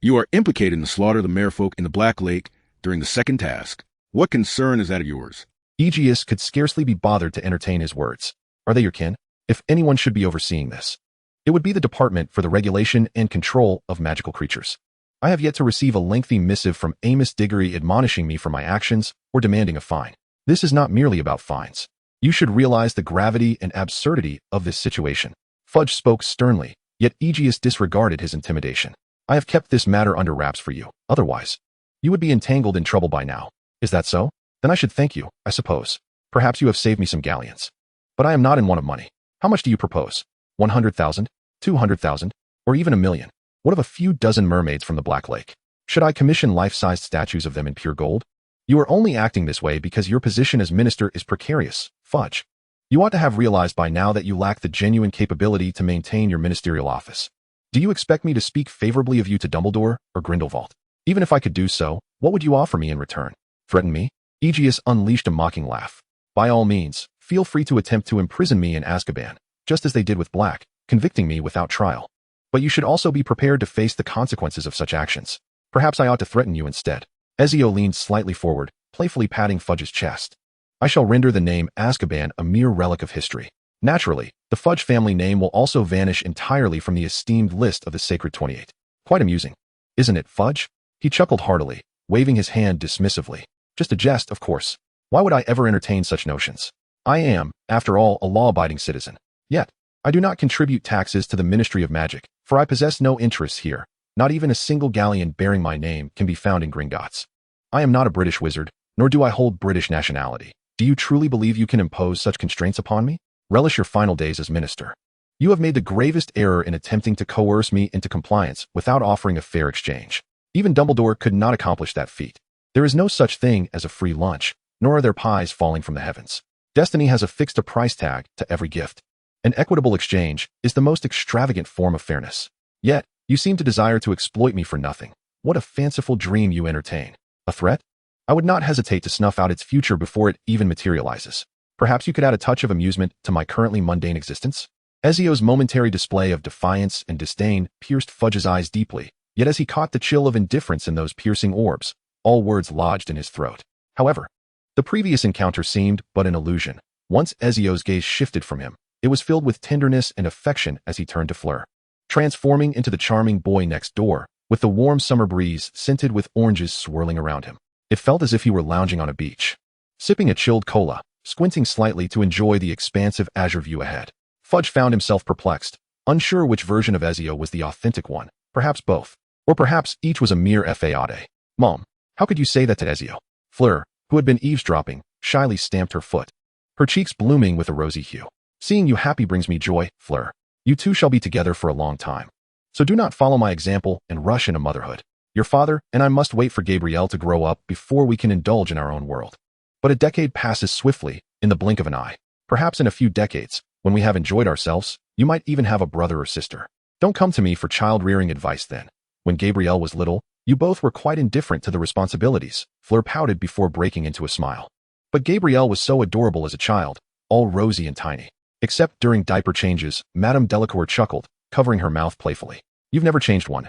You are implicated in the slaughter of the merfolk in the Black Lake during the second task. What concern is that of yours? Aegeus could scarcely be bothered to entertain his words. Are they your kin? If anyone should be overseeing this, it would be the Department for the Regulation and Control of Magical Creatures. I have yet to receive a lengthy missive from Amos Diggory admonishing me for my actions or demanding a fine. This is not merely about fines. You should realize the gravity and absurdity of this situation. Fudge spoke sternly, yet Aegeus disregarded his intimidation. I have kept this matter under wraps for you. Otherwise, you would be entangled in trouble by now. Is that so? Then I should thank you, I suppose. Perhaps you have saved me some galleons. But I am not in want of money. How much do you propose? 100,000? 200,000? Or even 1,000,000? What of a few dozen mermaids from the Black Lake? Should I commission life-sized statues of them in pure gold? You are only acting this way because your position as minister is precarious, Fudge. You ought to have realized by now that you lack the genuine capability to maintain your ministerial office. Do you expect me to speak favorably of you to Dumbledore or Grindelwald? Even if I could do so, what would you offer me in return? Threaten me? Aegeus unleashed a mocking laugh. By all means, feel free to attempt to imprison me in Azkaban, just as they did with Black, convicting me without trial. But you should also be prepared to face the consequences of such actions. Perhaps I ought to threaten you instead. Ezio leaned slightly forward, playfully patting Fudge's chest. I shall render the name Azkaban a mere relic of history. Naturally, the Fudge family name will also vanish entirely from the esteemed list of the Sacred 28. Quite amusing. Isn't it, Fudge? He chuckled heartily, waving his hand dismissively. Just a jest, of course. Why would I ever entertain such notions? I am, after all, a law-abiding citizen. Yet, I do not contribute taxes to the Ministry of Magic, for I possess no interests here. Not even a single galleon bearing my name can be found in Gringotts. I am not a British wizard, nor do I hold British nationality. Do you truly believe you can impose such constraints upon me? Relish your final days as minister. You have made the gravest error in attempting to coerce me into compliance without offering a fair exchange. Even Dumbledore could not accomplish that feat. There is no such thing as a free lunch, nor are there pies falling from the heavens. Destiny has affixed a price tag to every gift. An equitable exchange is the most extravagant form of fairness. Yet, you seem to desire to exploit me for nothing. What a fanciful dream you entertain. A threat? I would not hesitate to snuff out its future before it even materializes. Perhaps you could add a touch of amusement to my currently mundane existence? Ezio's momentary display of defiance and disdain pierced Fudge's eyes deeply, yet as he caught the chill of indifference in those piercing orbs, all words lodged in his throat. However, the previous encounter seemed but an illusion. Once Ezio's gaze shifted from him, it was filled with tenderness and affection as he turned to Fleur, transforming into the charming boy next door, with the warm summer breeze scented with oranges swirling around him. It felt as if he were lounging on a beach, sipping a chilled cola, squinting slightly to enjoy the expansive azure view ahead. Fudge found himself perplexed, unsure which version of Ezio was the authentic one, perhaps both, or perhaps each was a mere fade. Mom, how could you say that to Ezio? Fleur, who had been eavesdropping, shyly stamped her foot, her cheeks blooming with a rosy hue. Seeing you happy brings me joy, Fleur. You two shall be together for a long time. So do not follow my example and rush into motherhood. Your father and I must wait for Gabrielle to grow up before we can indulge in our own world. But a decade passes swiftly, in the blink of an eye. Perhaps in a few decades, when we have enjoyed ourselves, you might even have a brother or sister. Don't come to me for child-rearing advice then. When Gabrielle was little, you both were quite indifferent to the responsibilities. Fleur pouted before breaking into a smile. But Gabrielle was so adorable as a child, all rosy and tiny. Except during diaper changes, Madame Delacour chuckled, covering her mouth playfully. You've never changed one,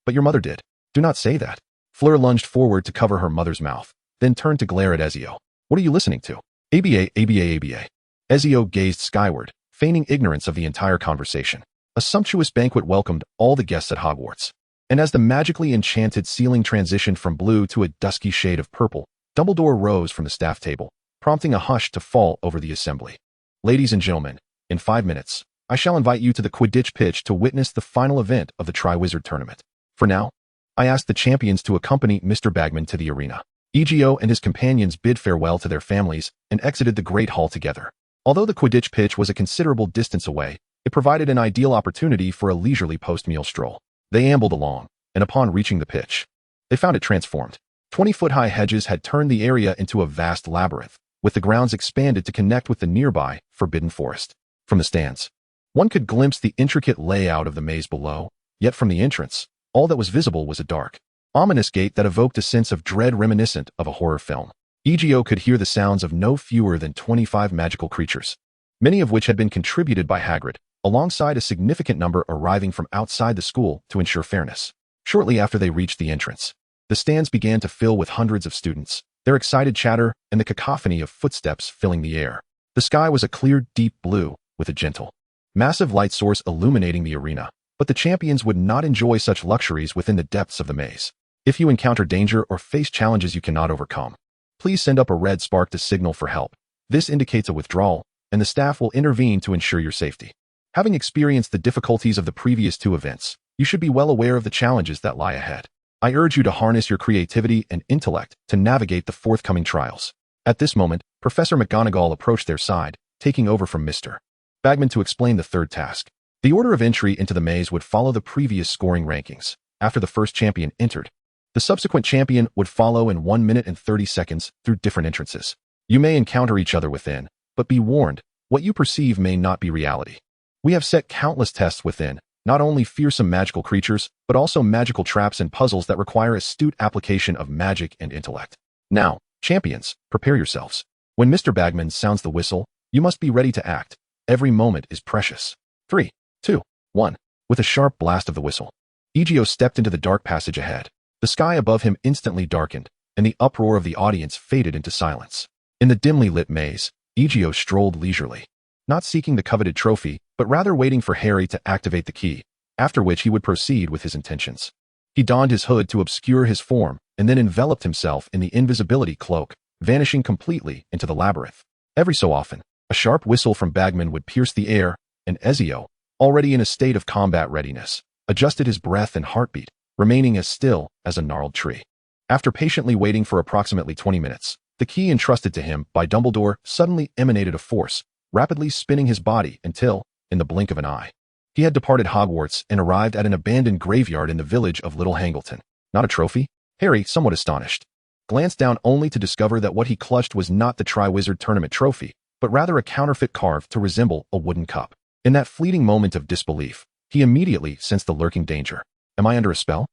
but your mother did. Do not say that. Fleur lunged forward to cover her mother's mouth, then turned to glare at Ezio. What are you listening to? ABA. Ezio gazed skyward, feigning ignorance of the entire conversation. A sumptuous banquet welcomed all the guests at Hogwarts. And as the magically enchanted ceiling transitioned from blue to a dusky shade of purple, Dumbledore rose from the staff table, prompting a hush to fall over the assembly. Ladies and gentlemen, in 5 minutes, I shall invite you to the Quidditch pitch to witness the final event of the Triwizard Tournament. For now, I ask the champions to accompany Mr. Bagman to the arena. Ezio and his companions bid farewell to their families and exited the Great Hall together. Although the Quidditch pitch was a considerable distance away, it provided an ideal opportunity for a leisurely post-meal stroll. They ambled along, and upon reaching the pitch, they found it transformed. 20-foot-high hedges had turned the area into a vast labyrinth, with the grounds expanded to connect with the nearby Forbidden Forest. From the stands, one could glimpse the intricate layout of the maze below, yet from the entrance, all that was visible was a dark, ominous gate that evoked a sense of dread reminiscent of a horror film. Ezio could hear the sounds of no fewer than 25 magical creatures, many of which had been contributed by Hagrid, alongside a significant number arriving from outside the school to ensure fairness. Shortly after they reached the entrance, the stands began to fill with hundreds of students, their excited chatter and the cacophony of footsteps filling the air. The sky was a clear, deep blue, with a gentle, massive light source illuminating the arena, but the champions would not enjoy such luxuries within the depths of the maze. If you encounter danger or face challenges you cannot overcome, please send up a red spark to signal for help. This indicates a withdrawal, and the staff will intervene to ensure your safety. Having experienced the difficulties of the previous 2 events, you should be well aware of the challenges that lie ahead. I urge you to harness your creativity and intellect to navigate the forthcoming trials. At this moment, Professor McGonagall approached their side, taking over from Mr. Bagman to explain the 3rd task. The order of entry into the maze would follow the previous scoring rankings. After the first champion entered, the subsequent champion would follow in 1 minute and 30 seconds through different entrances. You may encounter each other within, but be warned, what you perceive may not be reality. We have set countless tests within, not only fearsome magical creatures, but also magical traps and puzzles that require astute application of magic and intellect. Now, champions, prepare yourselves. When Mr. Bagman sounds the whistle, you must be ready to act. Every moment is precious. 3, 2, 1. With a sharp blast of the whistle, Ezio stepped into the dark passage ahead. The sky above him instantly darkened, and the uproar of the audience faded into silence. In the dimly lit maze, Ezio strolled leisurely, not seeking the coveted trophy, but rather waiting for Harry to activate the key, after which he would proceed with his intentions. He donned his hood to obscure his form, and then enveloped himself in the invisibility cloak, vanishing completely into the labyrinth. Every so often, a sharp whistle from Bagman would pierce the air, and Ezio, already in a state of combat readiness, adjusted his breath and heartbeat, remaining as still as a gnarled tree. After patiently waiting for approximately 20 minutes, the key entrusted to him by Dumbledore suddenly emanated a force, rapidly spinning his body until, in the blink of an eye, he had departed Hogwarts and arrived at an abandoned graveyard in the village of Little Hangleton. Not a trophy? Harry, somewhat astonished, glanced down only to discover that what he clutched was not the Triwizard Tournament trophy, but rather a counterfeit carved to resemble a wooden cup. In that fleeting moment of disbelief, he immediately sensed the lurking danger. Am I under a spell?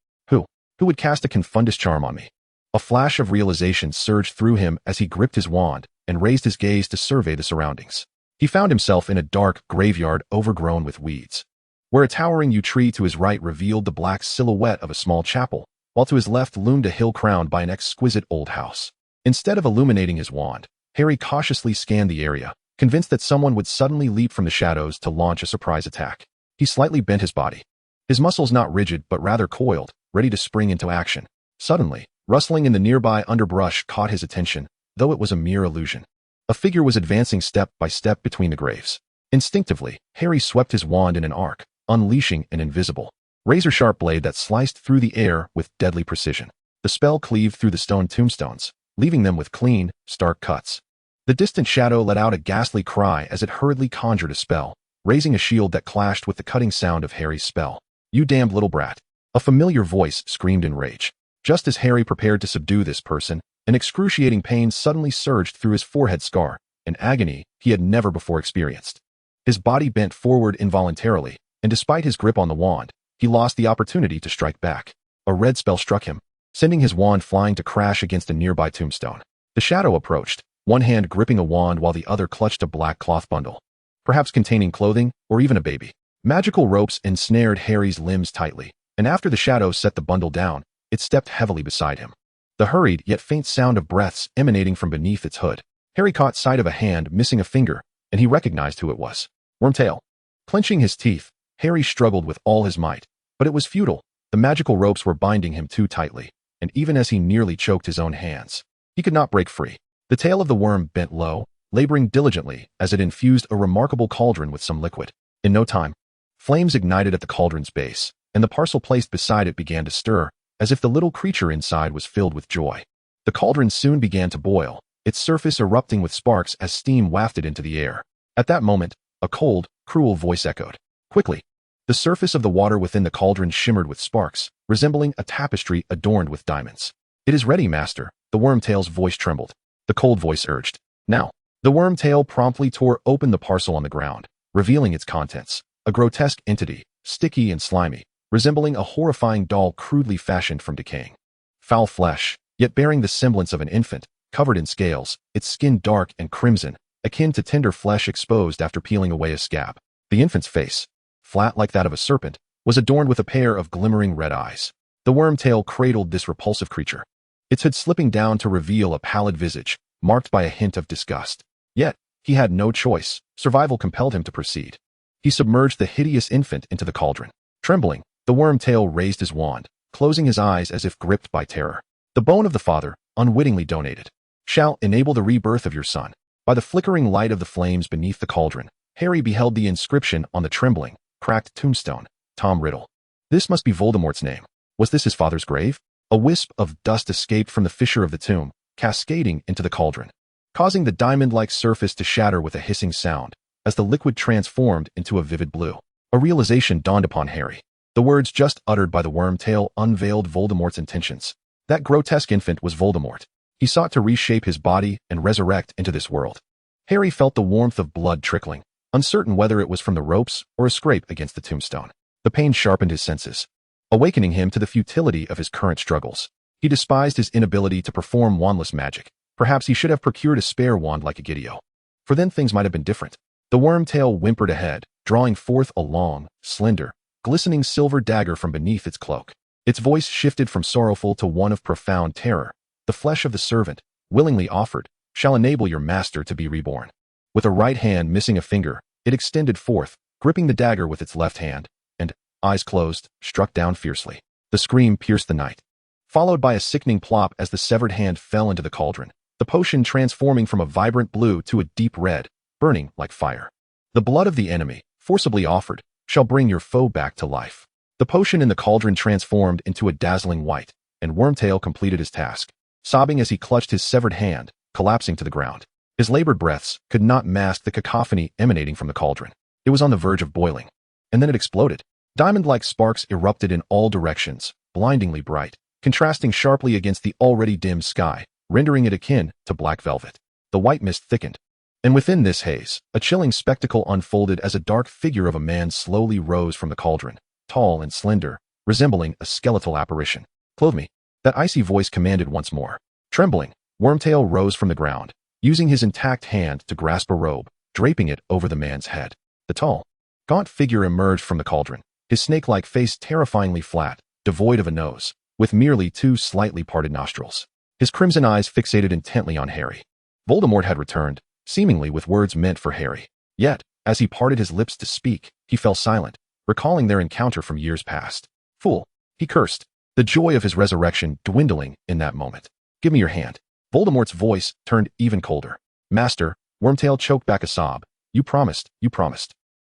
Who would cast a Confundus charm on me? A flash of realization surged through him as he gripped his wand and raised his gaze to survey the surroundings. He found himself in a dark graveyard overgrown with weeds, where a towering yew tree to his right revealed the black silhouette of a small chapel, while to his left loomed a hill crowned by an exquisite old house. Instead of illuminating his wand, Harry cautiously scanned the area, convinced that someone would suddenly leap from the shadows to launch a surprise attack. He slightly bent his body, his muscles not rigid but rather coiled, ready to spring into action. Suddenly, rustling in the nearby underbrush caught his attention, though it was a mere illusion. A figure was advancing step by step between the graves. Instinctively, Harry swept his wand in an arc, unleashing an invisible, razor-sharp blade that sliced through the air with deadly precision. The spell cleaved through the stone tombstones, leaving them with clean, stark cuts. The distant shadow let out a ghastly cry as it hurriedly conjured a spell, raising a shield that clashed with the cutting sound of Harry's spell. "You damned little brat!" A familiar voice screamed in rage. Just as Harry prepared to subdue this person, an excruciating pain suddenly surged through his forehead scar, an agony he had never before experienced. His body bent forward involuntarily, and despite his grip on the wand, he lost the opportunity to strike back. A red spell struck him, sending his wand flying to crash against a nearby tombstone. The shadow approached, one hand gripping a wand while the other clutched a black cloth bundle, perhaps containing clothing or even a baby. Magical ropes ensnared Harry's limbs tightly, and after the shadow set the bundle down, it stepped heavily beside him. The hurried yet faint sound of breaths emanating from beneath its hood. Harry caught sight of a hand missing a finger, and he recognized who it was. Wormtail. Clenching his teeth, Harry struggled with all his might, but it was futile. The magical ropes were binding him too tightly, and even as he nearly choked his own hands, he could not break free. The tail of the worm bent low, laboring diligently as it infused a remarkable cauldron with some liquid. In no time, flames ignited at the cauldron's base, and the parcel placed beside it began to stir, as if the little creature inside was filled with joy. The cauldron soon began to boil, its surface erupting with sparks as steam wafted into the air. At that moment, a cold, cruel voice echoed. Quickly, the surface of the water within the cauldron shimmered with sparks, resembling a tapestry adorned with diamonds. "It is ready, master," the wormtail's voice trembled. The cold voice urged. "Now." The wormtail promptly tore open the parcel on the ground, revealing its contents, a grotesque entity, sticky and slimy, resembling a horrifying doll crudely fashioned from decaying. Foul flesh, yet bearing the semblance of an infant, covered in scales, its skin dark and crimson, akin to tender flesh exposed after peeling away a scab. The infant's face, flat like that of a serpent, was adorned with a pair of glimmering red eyes. The wormtail cradled this repulsive creature, its hood slipping down to reveal a pallid visage, marked by a hint of disgust. Yet, he had no choice. Survival compelled him to proceed. He submerged the hideous infant into the cauldron. Trembling, the wormtail raised his wand, closing his eyes as if gripped by terror. "The bone of the father, unwittingly donated, shall enable the rebirth of your son." By the flickering light of the flames beneath the cauldron, Harry beheld the inscription on the trembling, cracked tombstone, Tom Riddle. This must be Voldemort's name. Was this his father's grave? A wisp of dust escaped from the fissure of the tomb, cascading into the cauldron, causing the diamond-like surface to shatter with a hissing sound, as the liquid transformed into a vivid blue. A realization dawned upon Harry. The words just uttered by the wormtail unveiled Voldemort's intentions. That grotesque infant was Voldemort. He sought to reshape his body and resurrect into this world. Harry felt the warmth of blood trickling, uncertain whether it was from the ropes or a scrape against the tombstone. The pain sharpened his senses, awakening him to the futility of his current struggles. He despised his inability to perform wandless magic. Perhaps he should have procured a spare wand like Egidio, for then things might have been different. The wormtail whimpered ahead, drawing forth a long, slender, glistening silver dagger from beneath its cloak. Its voice shifted from sorrowful to one of profound terror. "The flesh of the servant, willingly offered, shall enable your master to be reborn." With a right hand missing a finger, it extended forth, gripping the dagger with its left hand, and, eyes closed, struck down fiercely. The scream pierced the night, followed by a sickening plop as the severed hand fell into the cauldron, the potion transforming from a vibrant blue to a deep red, burning like fire. "The blood of the enemy, forcibly offered, shall bring your foe back to life." The potion in the cauldron transformed into a dazzling white, and Wormtail completed his task, sobbing as he clutched his severed hand, collapsing to the ground. His labored breaths could not mask the cacophony emanating from the cauldron. It was on the verge of boiling. And then it exploded. Diamond-like sparks erupted in all directions, blindingly bright, contrasting sharply against the already dim sky, rendering it akin to black velvet. The white mist thickened, and within this haze, a chilling spectacle unfolded as a dark figure of a man slowly rose from the cauldron, tall and slender, resembling a skeletal apparition. "Clothe me," that icy voice commanded once more. Trembling, Wormtail rose from the ground, using his intact hand to grasp a robe, draping it over the man's head. The tall, gaunt figure emerged from the cauldron, his snake-like face terrifyingly flat, devoid of a nose, with merely two slightly parted nostrils. His crimson eyes fixated intently on Harry. Voldemort had returned, seemingly with words meant for Harry. Yet, as he parted his lips to speak, he fell silent, recalling their encounter from years past. "Fool," he cursed, the joy of his resurrection dwindling in that moment. "Give me your hand." Voldemort's voice turned even colder. "Master," Wormtail choked back a sob. You promised.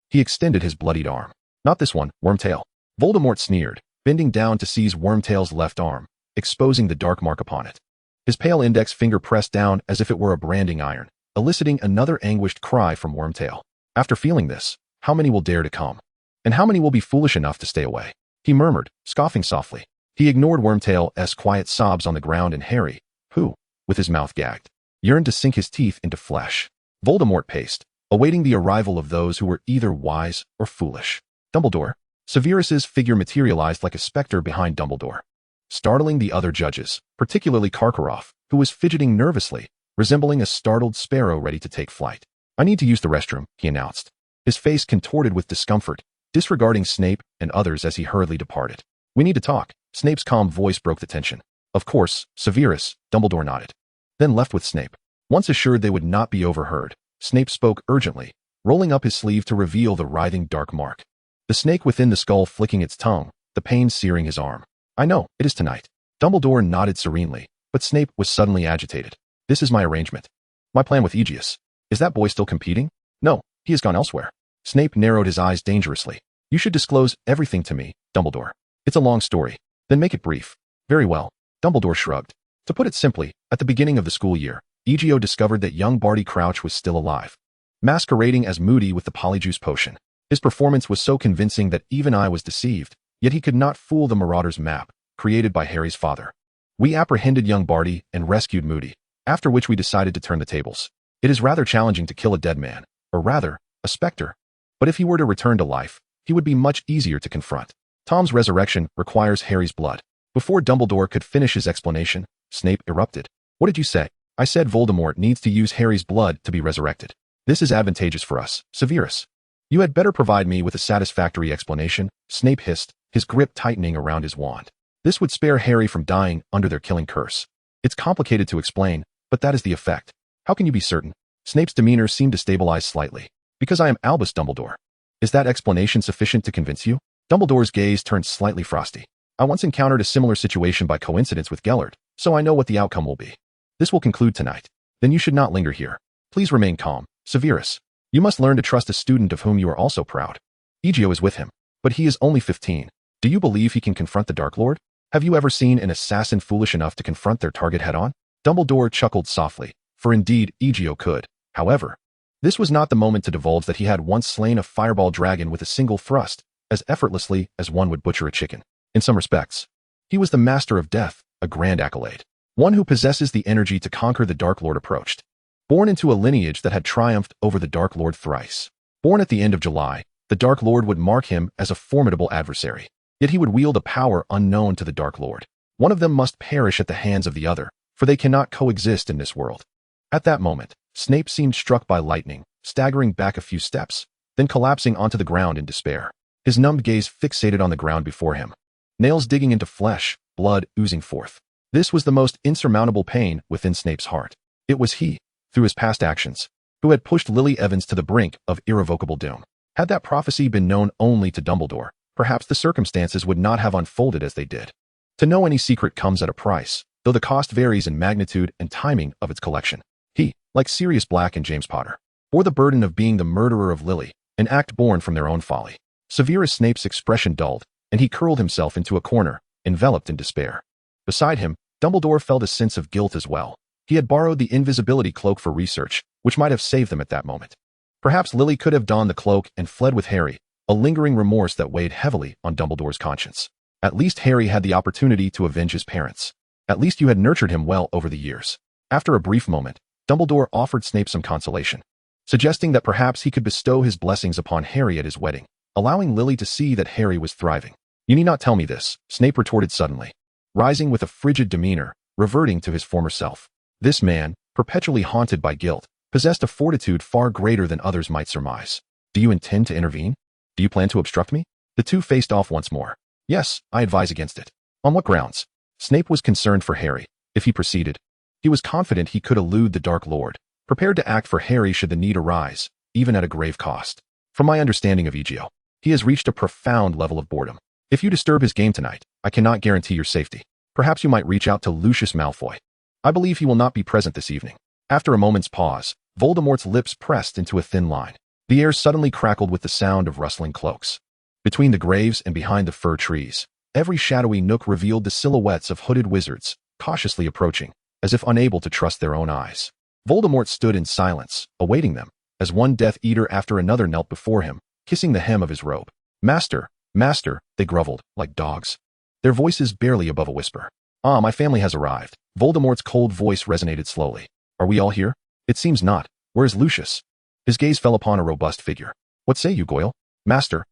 He extended his bloodied arm. "Not this one, Wormtail." Voldemort sneered, bending down to seize Wormtail's left arm, exposing the dark mark upon it. His pale index finger pressed down as if it were a branding iron, eliciting another anguished cry from Wormtail. "After feeling this, how many will dare to come? And how many will be foolish enough to stay away?" He murmured, scoffing softly. He ignored Wormtail's quiet sobs on the ground, and Harry, who, with his mouth gagged, yearned to sink his teeth into flesh. Voldemort paced, awaiting the arrival of those who were either wise or foolish. Dumbledore. Severus's figure materialized like a specter behind Dumbledore, startling the other judges, particularly Karkaroff, who was fidgeting nervously, resembling a startled sparrow ready to take flight. "I need to use the restroom," he announced, his face contorted with discomfort, disregarding Snape and others as he hurriedly departed. "We need to talk." Snape's calm voice broke the tension. "Of course, Severus," Dumbledore nodded, then left with Snape. Once assured they would not be overheard, Snape spoke urgently, rolling up his sleeve to reveal the writhing dark mark. The snake within the skull flicking its tongue, the pain searing his arm. I know, it is tonight. Dumbledore nodded serenely, but Snape was suddenly agitated. This is my arrangement. My plan with Aegeus. Is that boy still competing? No, he has gone elsewhere. Snape narrowed his eyes dangerously. You should disclose everything to me, Dumbledore. It's a long story. Then make it brief. Very well. Dumbledore shrugged. To put it simply, at the beginning of the school year, Ezio discovered that young Barty Crouch was still alive, masquerading as Moody with the Polyjuice potion. His performance was so convincing that even I was deceived, yet he could not fool the Marauders map, created by Harry's father. We apprehended young Barty and rescued Moody, after which we decided to turn the tables. It is rather challenging to kill a dead man, or rather, a specter. But if he were to return to life, he would be much easier to confront. Tom's resurrection requires Harry's blood. Before Dumbledore could finish his explanation, Snape erupted. What did you say? I said Voldemort needs to use Harry's blood to be resurrected. This is advantageous for us, Severus. You had better provide me with a satisfactory explanation, Snape hissed, his grip tightening around his wand. This would spare Harry from dying under their killing curse. It's complicated to explain, but that is the effect. How can you be certain? Snape's demeanor seemed to stabilize slightly. Because I am Albus Dumbledore. Is that explanation sufficient to convince you? Dumbledore's gaze turned slightly frosty. I once encountered a similar situation by coincidence with Gellert, so I know what the outcome will be. This will conclude tonight. Then you should not linger here. Please remain calm, Severus. You must learn to trust a student of whom you are also proud. Ezio is with him, but he is only 15. Do you believe he can confront the Dark Lord? Have you ever seen an assassin foolish enough to confront their target head-on? Dumbledore chuckled softly, for indeed Ezio could. However, this was not the moment to divulge that he had once slain a fireball dragon with a single thrust, as effortlessly as one would butcher a chicken. In some respects, he was the master of death, a grand accolade. One who possesses the energy to conquer the Dark Lord approached. Born into a lineage that had triumphed over the Dark Lord thrice. Born at the end of July, the Dark Lord would mark him as a formidable adversary. Yet he would wield a power unknown to the Dark Lord. One of them must perish at the hands of the other, for they cannot coexist in this world. At that moment, Snape seemed struck by lightning, staggering back a few steps, then collapsing onto the ground in despair. His numbed gaze fixated on the ground before him. Nails digging into flesh, blood oozing forth. This was the most insurmountable pain within Snape's heart. It was he, through his past actions, who had pushed Lily Evans to the brink of irrevocable doom. Had that prophecy been known only to Dumbledore, perhaps the circumstances would not have unfolded as they did. To know any secret comes at a price, though the cost varies in magnitude and timing of its collection. He, like Sirius Black and James Potter, bore the burden of being the murderer of Lily, an act born from their own folly. Severus Snape's expression dulled, and he curled himself into a corner, enveloped in despair. Beside him, Dumbledore felt a sense of guilt as well. He had borrowed the invisibility cloak for research, which might have saved them at that moment. Perhaps Lily could have donned the cloak and fled with Harry, a lingering remorse that weighed heavily on Dumbledore's conscience. At least Harry had the opportunity to avenge his parents. At least you had nurtured him well over the years. After a brief moment, Dumbledore offered Snape some consolation, suggesting that perhaps he could bestow his blessings upon Harry at his wedding, allowing Lily to see that Harry was thriving. You need not tell me this, Snape retorted suddenly, rising with a frigid demeanor, reverting to his former self. This man, perpetually haunted by guilt, possessed a fortitude far greater than others might surmise. Do you intend to intervene? Do you plan to obstruct me? The two faced off once more. Yes, I advise against it. On what grounds? Snape was concerned for Harry. If he proceeded, he was confident he could elude the Dark Lord, prepared to act for Harry should the need arise, even at a grave cost. From my understanding of Ezio, he has reached a profound level of boredom. If you disturb his game tonight, I cannot guarantee your safety. Perhaps you might reach out to Lucius Malfoy. I believe he will not be present this evening. After a moment's pause, Voldemort's lips pressed into a thin line. The air suddenly crackled with the sound of rustling cloaks. Between the graves and behind the fir trees, every shadowy nook revealed the silhouettes of hooded wizards, cautiously approaching, as if unable to trust their own eyes. Voldemort stood in silence, awaiting them, as one Death Eater after another knelt before him, kissing the hem of his robe. Master, Master, they groveled, like dogs, their voices barely above a whisper. Ah, my family has arrived. Voldemort's cold voice resonated slowly. Are we all here? It seems not. Where is Lucius? His gaze fell upon a robust figure. What say you, Goyle? Master,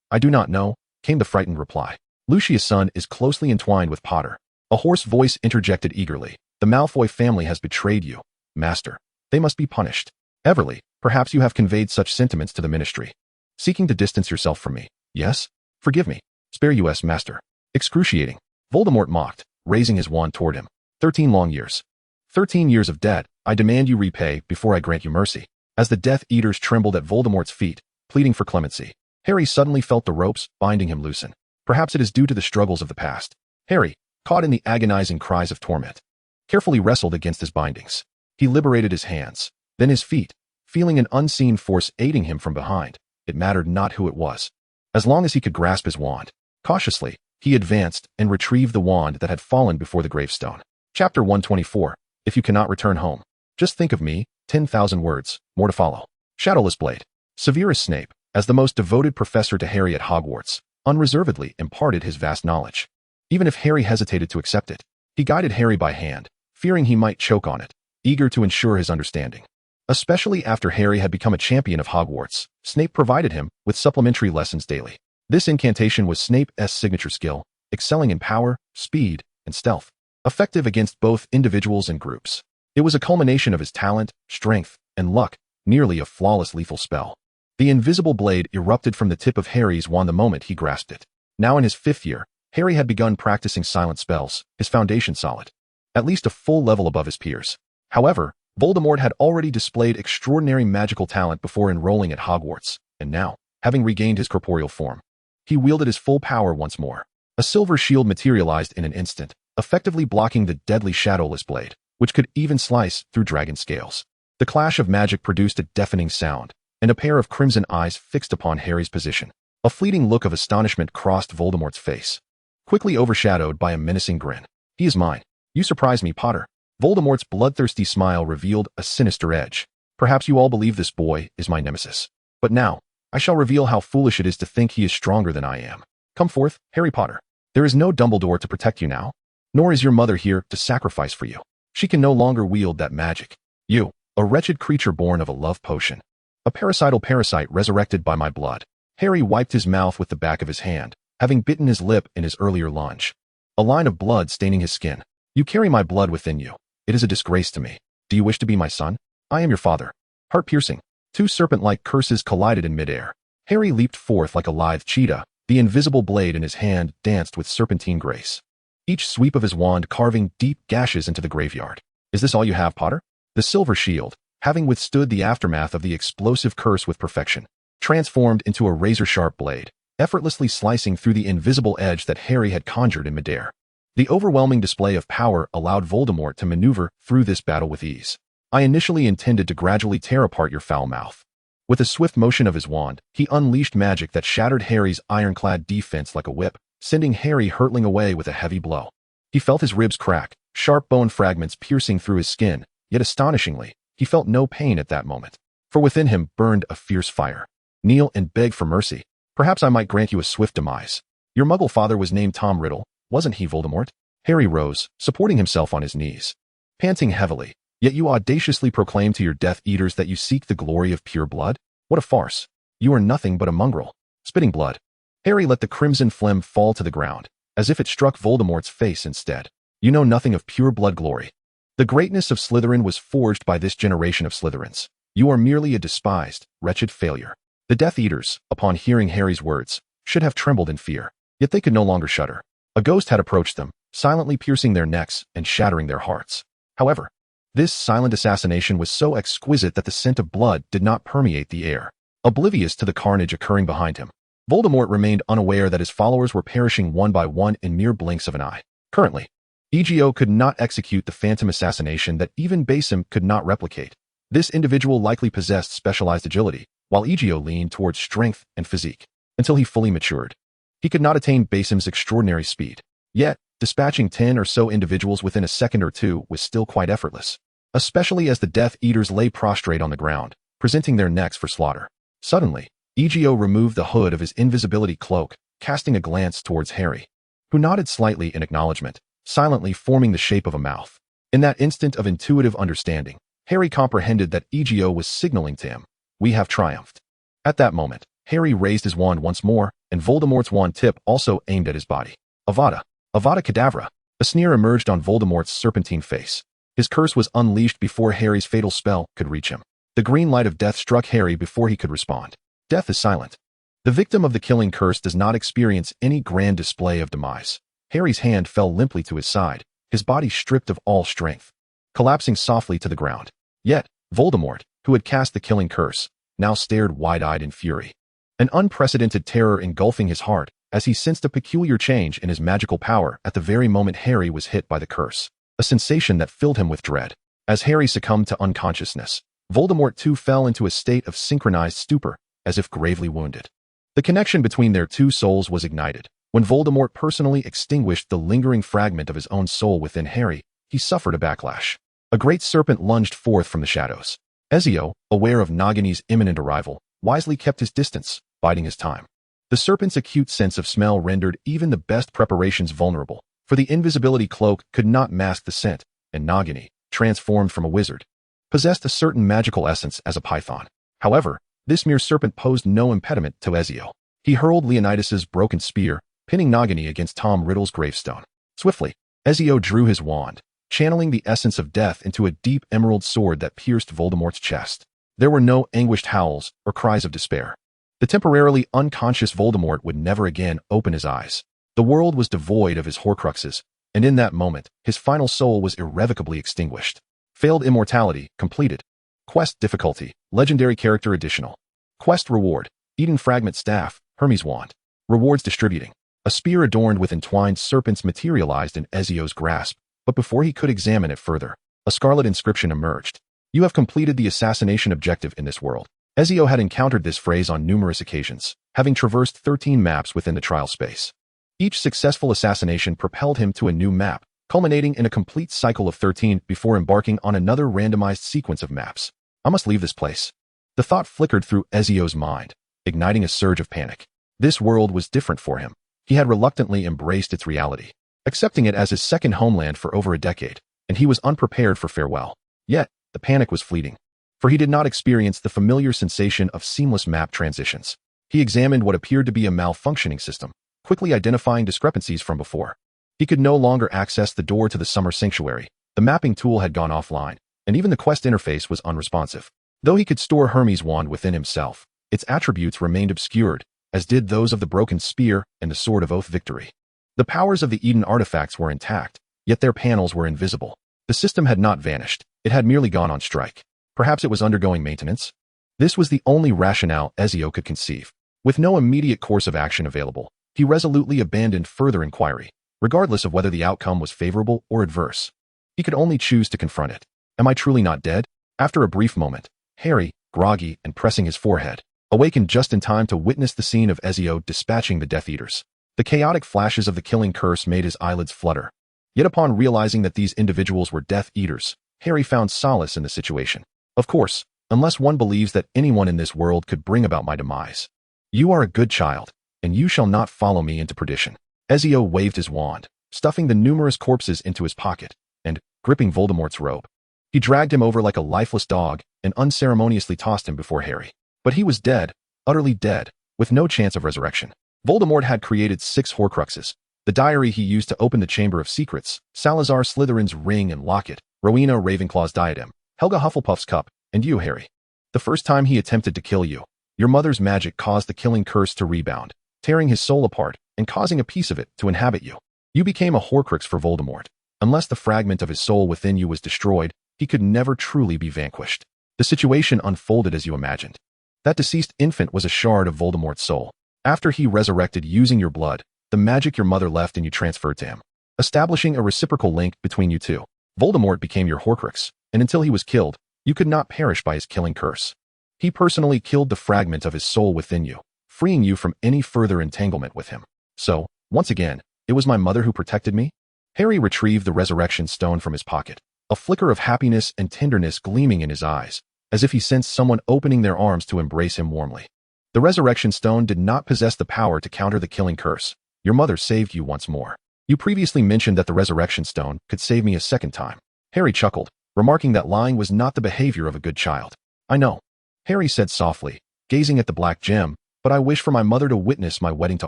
I do not know, came the frightened reply. Lucius' son is closely entwined with Potter. A hoarse voice interjected eagerly. The Malfoy family has betrayed you, Master. They must be punished. Everly, perhaps you have conveyed such sentiments to the ministry, seeking to distance yourself from me. Yes? Forgive me. Spare us, Master. Excruciating. Voldemort mocked, raising his wand toward him. 13 long years. 13 years of debt, I demand you repay before I grant you mercy. As the Death Eaters trembled at Voldemort's feet, pleading for clemency, Harry suddenly felt the ropes binding him loosen. Perhaps it is due to the struggles of the past. Harry, caught in the agonizing cries of torment, carefully wrestled against his bindings. He liberated his hands, then his feet, feeling an unseen force aiding him from behind. It mattered not who it was. As long as he could grasp his wand. Cautiously, he advanced and retrieved the wand that had fallen before the gravestone. Chapter 124. If you cannot return home, just think of me. 10,000 words, more to follow. Shadowless Blade. Severus Snape, as the most devoted professor to Harry at Hogwarts, unreservedly imparted his vast knowledge. Even if Harry hesitated to accept it, he guided Harry by hand, fearing he might choke on it, eager to ensure his understanding. Especially after Harry had become a champion of Hogwarts, Snape provided him with supplementary lessons daily. This incantation was Snape's signature skill, excelling in power, speed, and stealth, effective against both individuals and groups. It was a culmination of his talent, strength, and luck, nearly a flawless lethal spell. The invisible blade erupted from the tip of Harry's wand the moment he grasped it. Now in his 5th year, Harry had begun practicing silent spells, his foundation solid, at least a full level above his peers. However, Voldemort had already displayed extraordinary magical talent before enrolling at Hogwarts, and now, having regained his corporeal form, he wielded his full power once more. A silver shield materialized in an instant, effectively blocking the deadly Shadowless Blade, which could even slice through dragon scales. The clash of magic produced a deafening sound, and a pair of crimson eyes fixed upon Harry's position. A fleeting look of astonishment crossed Voldemort's face, quickly overshadowed by a menacing grin. He is mine. You surprise me, Potter. Voldemort's bloodthirsty smile revealed a sinister edge. Perhaps you all believe this boy is my nemesis. But now, I shall reveal how foolish it is to think he is stronger than I am. Come forth, Harry Potter. There is no Dumbledore to protect you now, nor is your mother here to sacrifice for you. She can no longer wield that magic. You, a wretched creature born of a love potion, a parasital parasite resurrected by my blood. Harry wiped his mouth with the back of his hand, having bitten his lip in his earlier lunge. A line of blood staining his skin. You carry my blood within you. It is a disgrace to me. Do you wish to be my son? I am your father. Heart-piercing. 2 serpent-like curses collided in midair. Harry leaped forth like a lithe cheetah. The invisible blade in his hand danced with serpentine grace, each sweep of his wand carving deep gashes into the graveyard. Is this all you have, Potter? The silver shield, having withstood the aftermath of the explosive curse with perfection, transformed into a razor-sharp blade, effortlessly slicing through the invisible edge that Harry had conjured in midair. The overwhelming display of power allowed Voldemort to maneuver through this battle with ease. I initially intended to gradually tear apart your foul mouth. With a swift motion of his wand, he unleashed magic that shattered Harry's ironclad defense like a whip, sending Harry hurtling away with a heavy blow. He felt his ribs crack, sharp bone fragments piercing through his skin, yet astonishingly, he felt no pain at that moment. For within him burned a fierce fire. Kneel and beg for mercy. Perhaps I might grant you a swift demise. Your muggle father was named Tom Riddle, wasn't he, Voldemort? Harry rose, supporting himself on his knees, panting heavily. Yet you audaciously proclaim to your Death Eaters that you seek the glory of pure blood? What a farce. You are nothing but a mongrel. Spitting blood. Harry let the crimson phlegm fall to the ground, as if it struck Voldemort's face instead. You know nothing of pure blood glory. The greatness of Slytherin was forged by this generation of Slytherins. You are merely a despised, wretched failure. The Death Eaters, upon hearing Harry's words, should have trembled in fear, yet they could no longer shudder. A ghost had approached them, silently piercing their necks and shattering their hearts. However, this silent assassination was so exquisite that the scent of blood did not permeate the air. Oblivious to the carnage occurring behind him, Voldemort remained unaware that his followers were perishing one by one in mere blinks of an eye. Currently, Ezio could not execute the phantom assassination that even Basim could not replicate. This individual likely possessed specialized agility, while Ezio leaned towards strength and physique. Until he fully matured, he could not attain Basim's extraordinary speed. Yet, dispatching 10 or so individuals within a second or two was still quite effortless, especially as the Death Eaters lay prostrate on the ground, presenting their necks for slaughter. Suddenly, Ezio removed the hood of his invisibility cloak, casting a glance towards Harry, who nodded slightly in acknowledgement, silently forming the shape of a mouth. In that instant of intuitive understanding, Harry comprehended that Ezio was signaling to him, "We have triumphed." At that moment, Harry raised his wand once more, and Voldemort's wand tip also aimed at his body. Avada! Avada Kedavra! A sneer emerged on Voldemort's serpentine face. His curse was unleashed before Harry's fatal spell could reach him. The green light of death struck Harry before he could respond. Death is silent. The victim of the killing curse does not experience any grand display of demise. Harry's hand fell limply to his side, his body stripped of all strength, collapsing softly to the ground. Yet, Voldemort, who had cast the killing curse, now stared wide-eyed in fury. An unprecedented terror engulfing his heart, as he sensed a peculiar change in his magical power at the very moment Harry was hit by the curse, a sensation that filled him with dread. As Harry succumbed to unconsciousness, Voldemort too fell into a state of synchronized stupor, as if gravely wounded. The connection between their two souls was ignited. When Voldemort personally extinguished the lingering fragment of his own soul within Harry, he suffered a backlash. A great serpent lunged forth from the shadows. Ezio, aware of Nagini's imminent arrival, wisely kept his distance, biding his time. The serpent's acute sense of smell rendered even the best preparations vulnerable, for the invisibility cloak could not mask the scent, and Nagini, transformed from a wizard, possessed a certain magical essence as a python. However, this mere serpent posed no impediment to Ezio. He hurled Leonidas's broken spear, pinning Nagini against Tom Riddle's gravestone. Swiftly, Ezio drew his wand, channeling the essence of death into a deep emerald sword that pierced Voldemort's chest. There were no anguished howls or cries of despair. The temporarily unconscious Voldemort would never again open his eyes. The world was devoid of his Horcruxes, and in that moment, his final soul was irrevocably extinguished. Failed immortality, completed. Quest difficulty, legendary character additional. Quest reward, Eden Fragment Staff, Hermes Wand. Rewards distributing. A spear adorned with entwined serpents materialized in Ezio's grasp, but before he could examine it further, a scarlet inscription emerged. You have completed the assassination objective in this world. Ezio had encountered this phrase on numerous occasions, having traversed 13 maps within the trial space. Each successful assassination propelled him to a new map, culminating in a complete cycle of 13 before embarking on another randomized sequence of maps. I must leave this place. The thought flickered through Ezio's mind, igniting a surge of panic. This world was different for him. He had reluctantly embraced its reality, accepting it as his second homeland for over a decade, and he was unprepared for farewell. Yet, the panic was fleeting, for he did not experience the familiar sensation of seamless map transitions. He examined what appeared to be a malfunctioning system, quickly identifying discrepancies from before. He could no longer access the door to the Summer Sanctuary. The mapping tool had gone offline, and even the quest interface was unresponsive. Though he could store Hermes' wand within himself, its attributes remained obscured, as did those of the broken spear and the Sword of Oath Victory. The powers of the Eden artifacts were intact, yet their panels were invisible. The system had not vanished, it had merely gone on strike. Perhaps it was undergoing maintenance? This was the only rationale Ezio could conceive. With no immediate course of action available, he resolutely abandoned further inquiry, regardless of whether the outcome was favorable or adverse. He could only choose to confront it. Am I truly not dead? After a brief moment, Harry, groggy and pressing his forehead, awakened just in time to witness the scene of Ezio dispatching the Death Eaters. The chaotic flashes of the killing curse made his eyelids flutter. Yet upon realizing that these individuals were Death Eaters, Harry found solace in the situation. Of course, unless one believes that anyone in this world could bring about my demise. You are a good child, and you shall not follow me into perdition. Ezio waved his wand, stuffing the numerous corpses into his pocket, and, gripping Voldemort's robe, he dragged him over like a lifeless dog and unceremoniously tossed him before Harry. But he was dead, utterly dead, with no chance of resurrection. Voldemort had created 6 Horcruxes: the diary he used to open the Chamber of Secrets, Salazar Slytherin's ring and locket, Rowena Ravenclaw's diadem, Helga Hufflepuff's cup, and you, Harry. The first time he attempted to kill you, your mother's magic caused the killing curse to rebound, tearing his soul apart and causing a piece of it to inhabit you. You became a Horcrux for Voldemort. Unless the fragment of his soul within you was destroyed, he could never truly be vanquished. The situation unfolded as you imagined. That deceased infant was a shard of Voldemort's soul. After he resurrected using your blood, the magic your mother left and you transferred to him, establishing a reciprocal link between you two. Voldemort became your Horcrux, and until he was killed, you could not perish by his killing curse. He personally killed the fragment of his soul within you, freeing you from any further entanglement with him. So, once again, it was my mother who protected me? Harry retrieved the resurrection stone from his pocket, a flicker of happiness and tenderness gleaming in his eyes, as if he sensed someone opening their arms to embrace him warmly. The resurrection stone did not possess the power to counter the killing curse. Your mother saved you once more. You previously mentioned that the resurrection stone could save me a second time. Harry chuckled, remarking that lying was not the behavior of a good child. I know, Harry said softly, gazing at the black gem, but I wish for my mother to witness my wedding to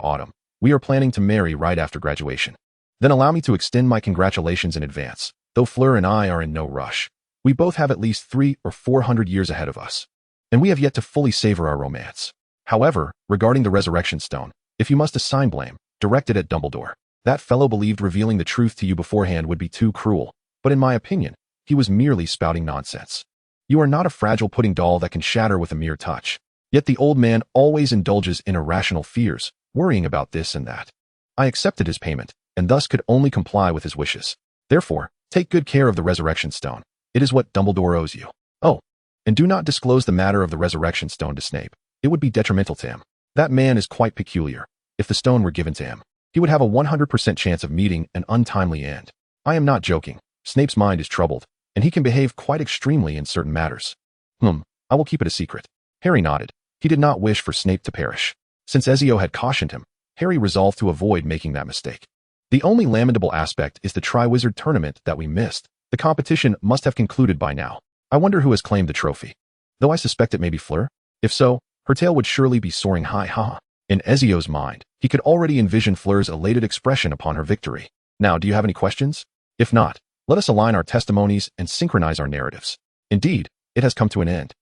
Autumn. We are planning to marry right after graduation. Then allow me to extend my congratulations in advance, though Fleur and I are in no rush. We both have at least 300 or 400 years ahead of us, and we have yet to fully savor our romance. However, regarding the resurrection stone, if you must assign blame, direct it at Dumbledore. That fellow believed revealing the truth to you beforehand would be too cruel, but in my opinion, he was merely spouting nonsense. You are not a fragile pudding doll that can shatter with a mere touch. Yet the old man always indulges in irrational fears, worrying about this and that. I accepted his payment, and thus could only comply with his wishes. Therefore, take good care of the resurrection stone. It is what Dumbledore owes you. Oh, and do not disclose the matter of the resurrection stone to Snape. It would be detrimental to him. That man is quite peculiar. If the stone were given to him, he would have a 100% chance of meeting an untimely end. I am not joking. Snape's mind is troubled, and he can behave quite extremely in certain matters. I will keep it a secret. Harry nodded. He did not wish for Snape to perish. Since Ezio had cautioned him, Harry resolved to avoid making that mistake. The only lamentable aspect is the Triwizard Tournament that we missed. The competition must have concluded by now. I wonder who has claimed the trophy. Though I suspect it may be Fleur. If so, her tail would surely be soaring high, haha. In Ezio's mind, he could already envision Fleur's elated expression upon her victory. Now, do you have any questions? If not, let us align our testimonies and synchronize our narratives. Indeed, it has come to an end.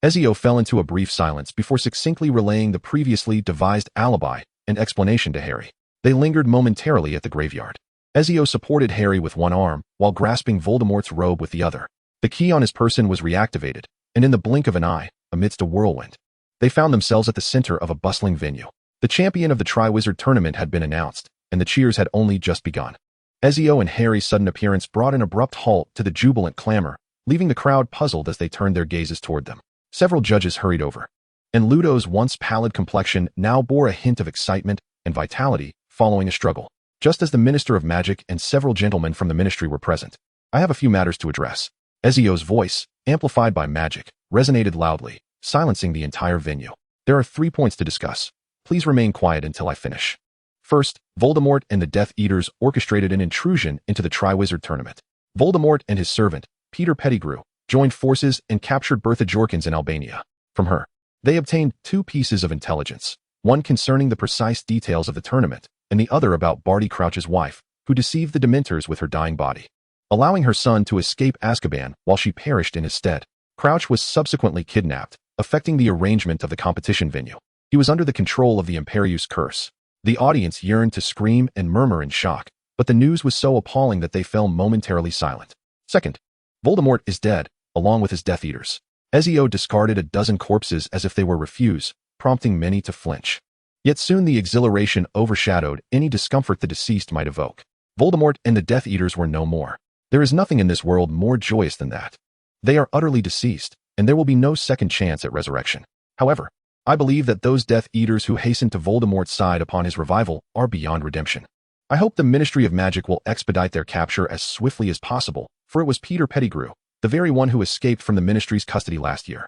Ezio fell into a brief silence before succinctly relaying the previously devised alibi and explanation to Harry. They lingered momentarily at the graveyard. Ezio supported Harry with one arm while grasping Voldemort's robe with the other. The key on his person was reactivated, and in the blink of an eye, amidst a whirlwind, they found themselves at the center of a bustling venue. The champion of the Triwizard Tournament had been announced, and the cheers had only just begun. Ezio and Harry's sudden appearance brought an abrupt halt to the jubilant clamor, leaving the crowd puzzled as they turned their gazes toward them. Several judges hurried over, and Ludo's once pallid complexion now bore a hint of excitement and vitality following a struggle. Just as the Minister of Magic and several gentlemen from the ministry were present, I have a few matters to address. Ezio's voice, amplified by magic, resonated loudly, silencing the entire venue. There are 3 points to discuss. Please remain quiet until I finish. First, Voldemort and the Death Eaters orchestrated an intrusion into the Triwizard Tournament. Voldemort and his servant, Peter Pettigrew, joined forces and captured Bertha Jorkins in Albania. From her, they obtained 2 pieces of intelligence, one concerning the precise details of the tournament, and the other about Barty Crouch's wife, who deceived the Dementors with her dying body, allowing her son to escape Azkaban while she perished in his stead. Crouch was subsequently kidnapped, affecting the arrangement of the competition venue. He was under the control of the Imperius Curse. The audience yearned to scream and murmur in shock, but the news was so appalling that they fell momentarily silent. Second, Voldemort is dead, along with his Death Eaters. Ezio discarded a dozen corpses as if they were refuse, prompting many to flinch. Yet soon the exhilaration overshadowed any discomfort the deceased might evoke. Voldemort and the Death Eaters were no more. There is nothing in this world more joyous than that. They are utterly deceased, and there will be no second chance at resurrection. However, I believe that those Death Eaters who hastened to Voldemort's side upon his revival are beyond redemption. I hope the Ministry of Magic will expedite their capture as swiftly as possible, for it was Peter Pettigrew, the very one who escaped from the Ministry's custody last year,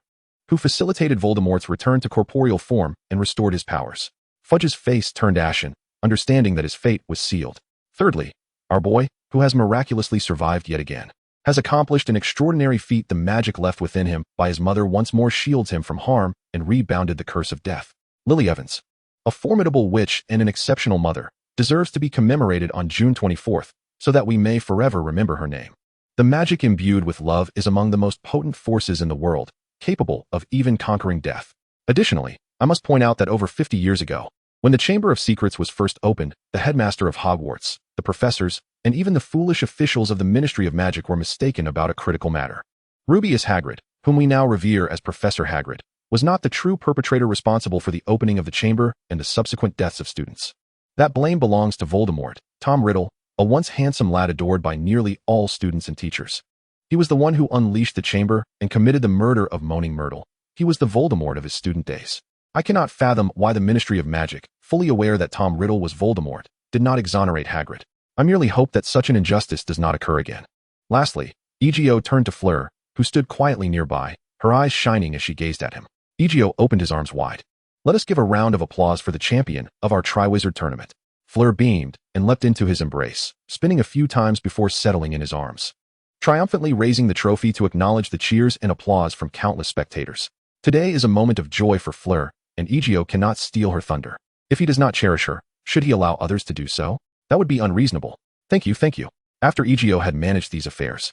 who facilitated Voldemort's return to corporeal form and restored his powers. Fudge's face turned ashen, understanding that his fate was sealed. Thirdly, our boy, who has miraculously survived yet again, has accomplished an extraordinary feat. The magic left within him by his mother once more shields him from harm and rebounded the curse of death. Lily Evans, a formidable witch and an exceptional mother, deserves to be commemorated on June 24th, so that we may forever remember her name. The magic imbued with love is among the most potent forces in the world, capable of even conquering death. Additionally, I must point out that over 50 years ago, when the Chamber of Secrets was first opened, the headmaster of Hogwarts, the professors, and even the foolish officials of the Ministry of Magic were mistaken about a critical matter. Rubeus Hagrid, whom we now revere as Professor Hagrid, was not the true perpetrator responsible for the opening of the chamber and the subsequent deaths of students. That blame belongs to Voldemort, Tom Riddle, a once handsome lad adored by nearly all students and teachers. He was the one who unleashed the chamber and committed the murder of Moaning Myrtle. He was the Voldemort of his student days. I cannot fathom why the Ministry of Magic, fully aware that Tom Riddle was Voldemort, did not exonerate Hagrid. I merely hope that such an injustice does not occur again. Lastly, Ezio turned to Fleur, who stood quietly nearby, her eyes shining as she gazed at him. Ezio opened his arms wide. Let us give a round of applause for the champion of our Triwizard Tournament. Fleur beamed and leapt into his embrace, spinning a few times before settling in his arms, triumphantly raising the trophy to acknowledge the cheers and applause from countless spectators. Today is a moment of joy for Fleur, and Ezio cannot steal her thunder. If he does not cherish her, should he allow others to do so? That would be unreasonable. Thank you, thank you. After Ezio had managed these affairs,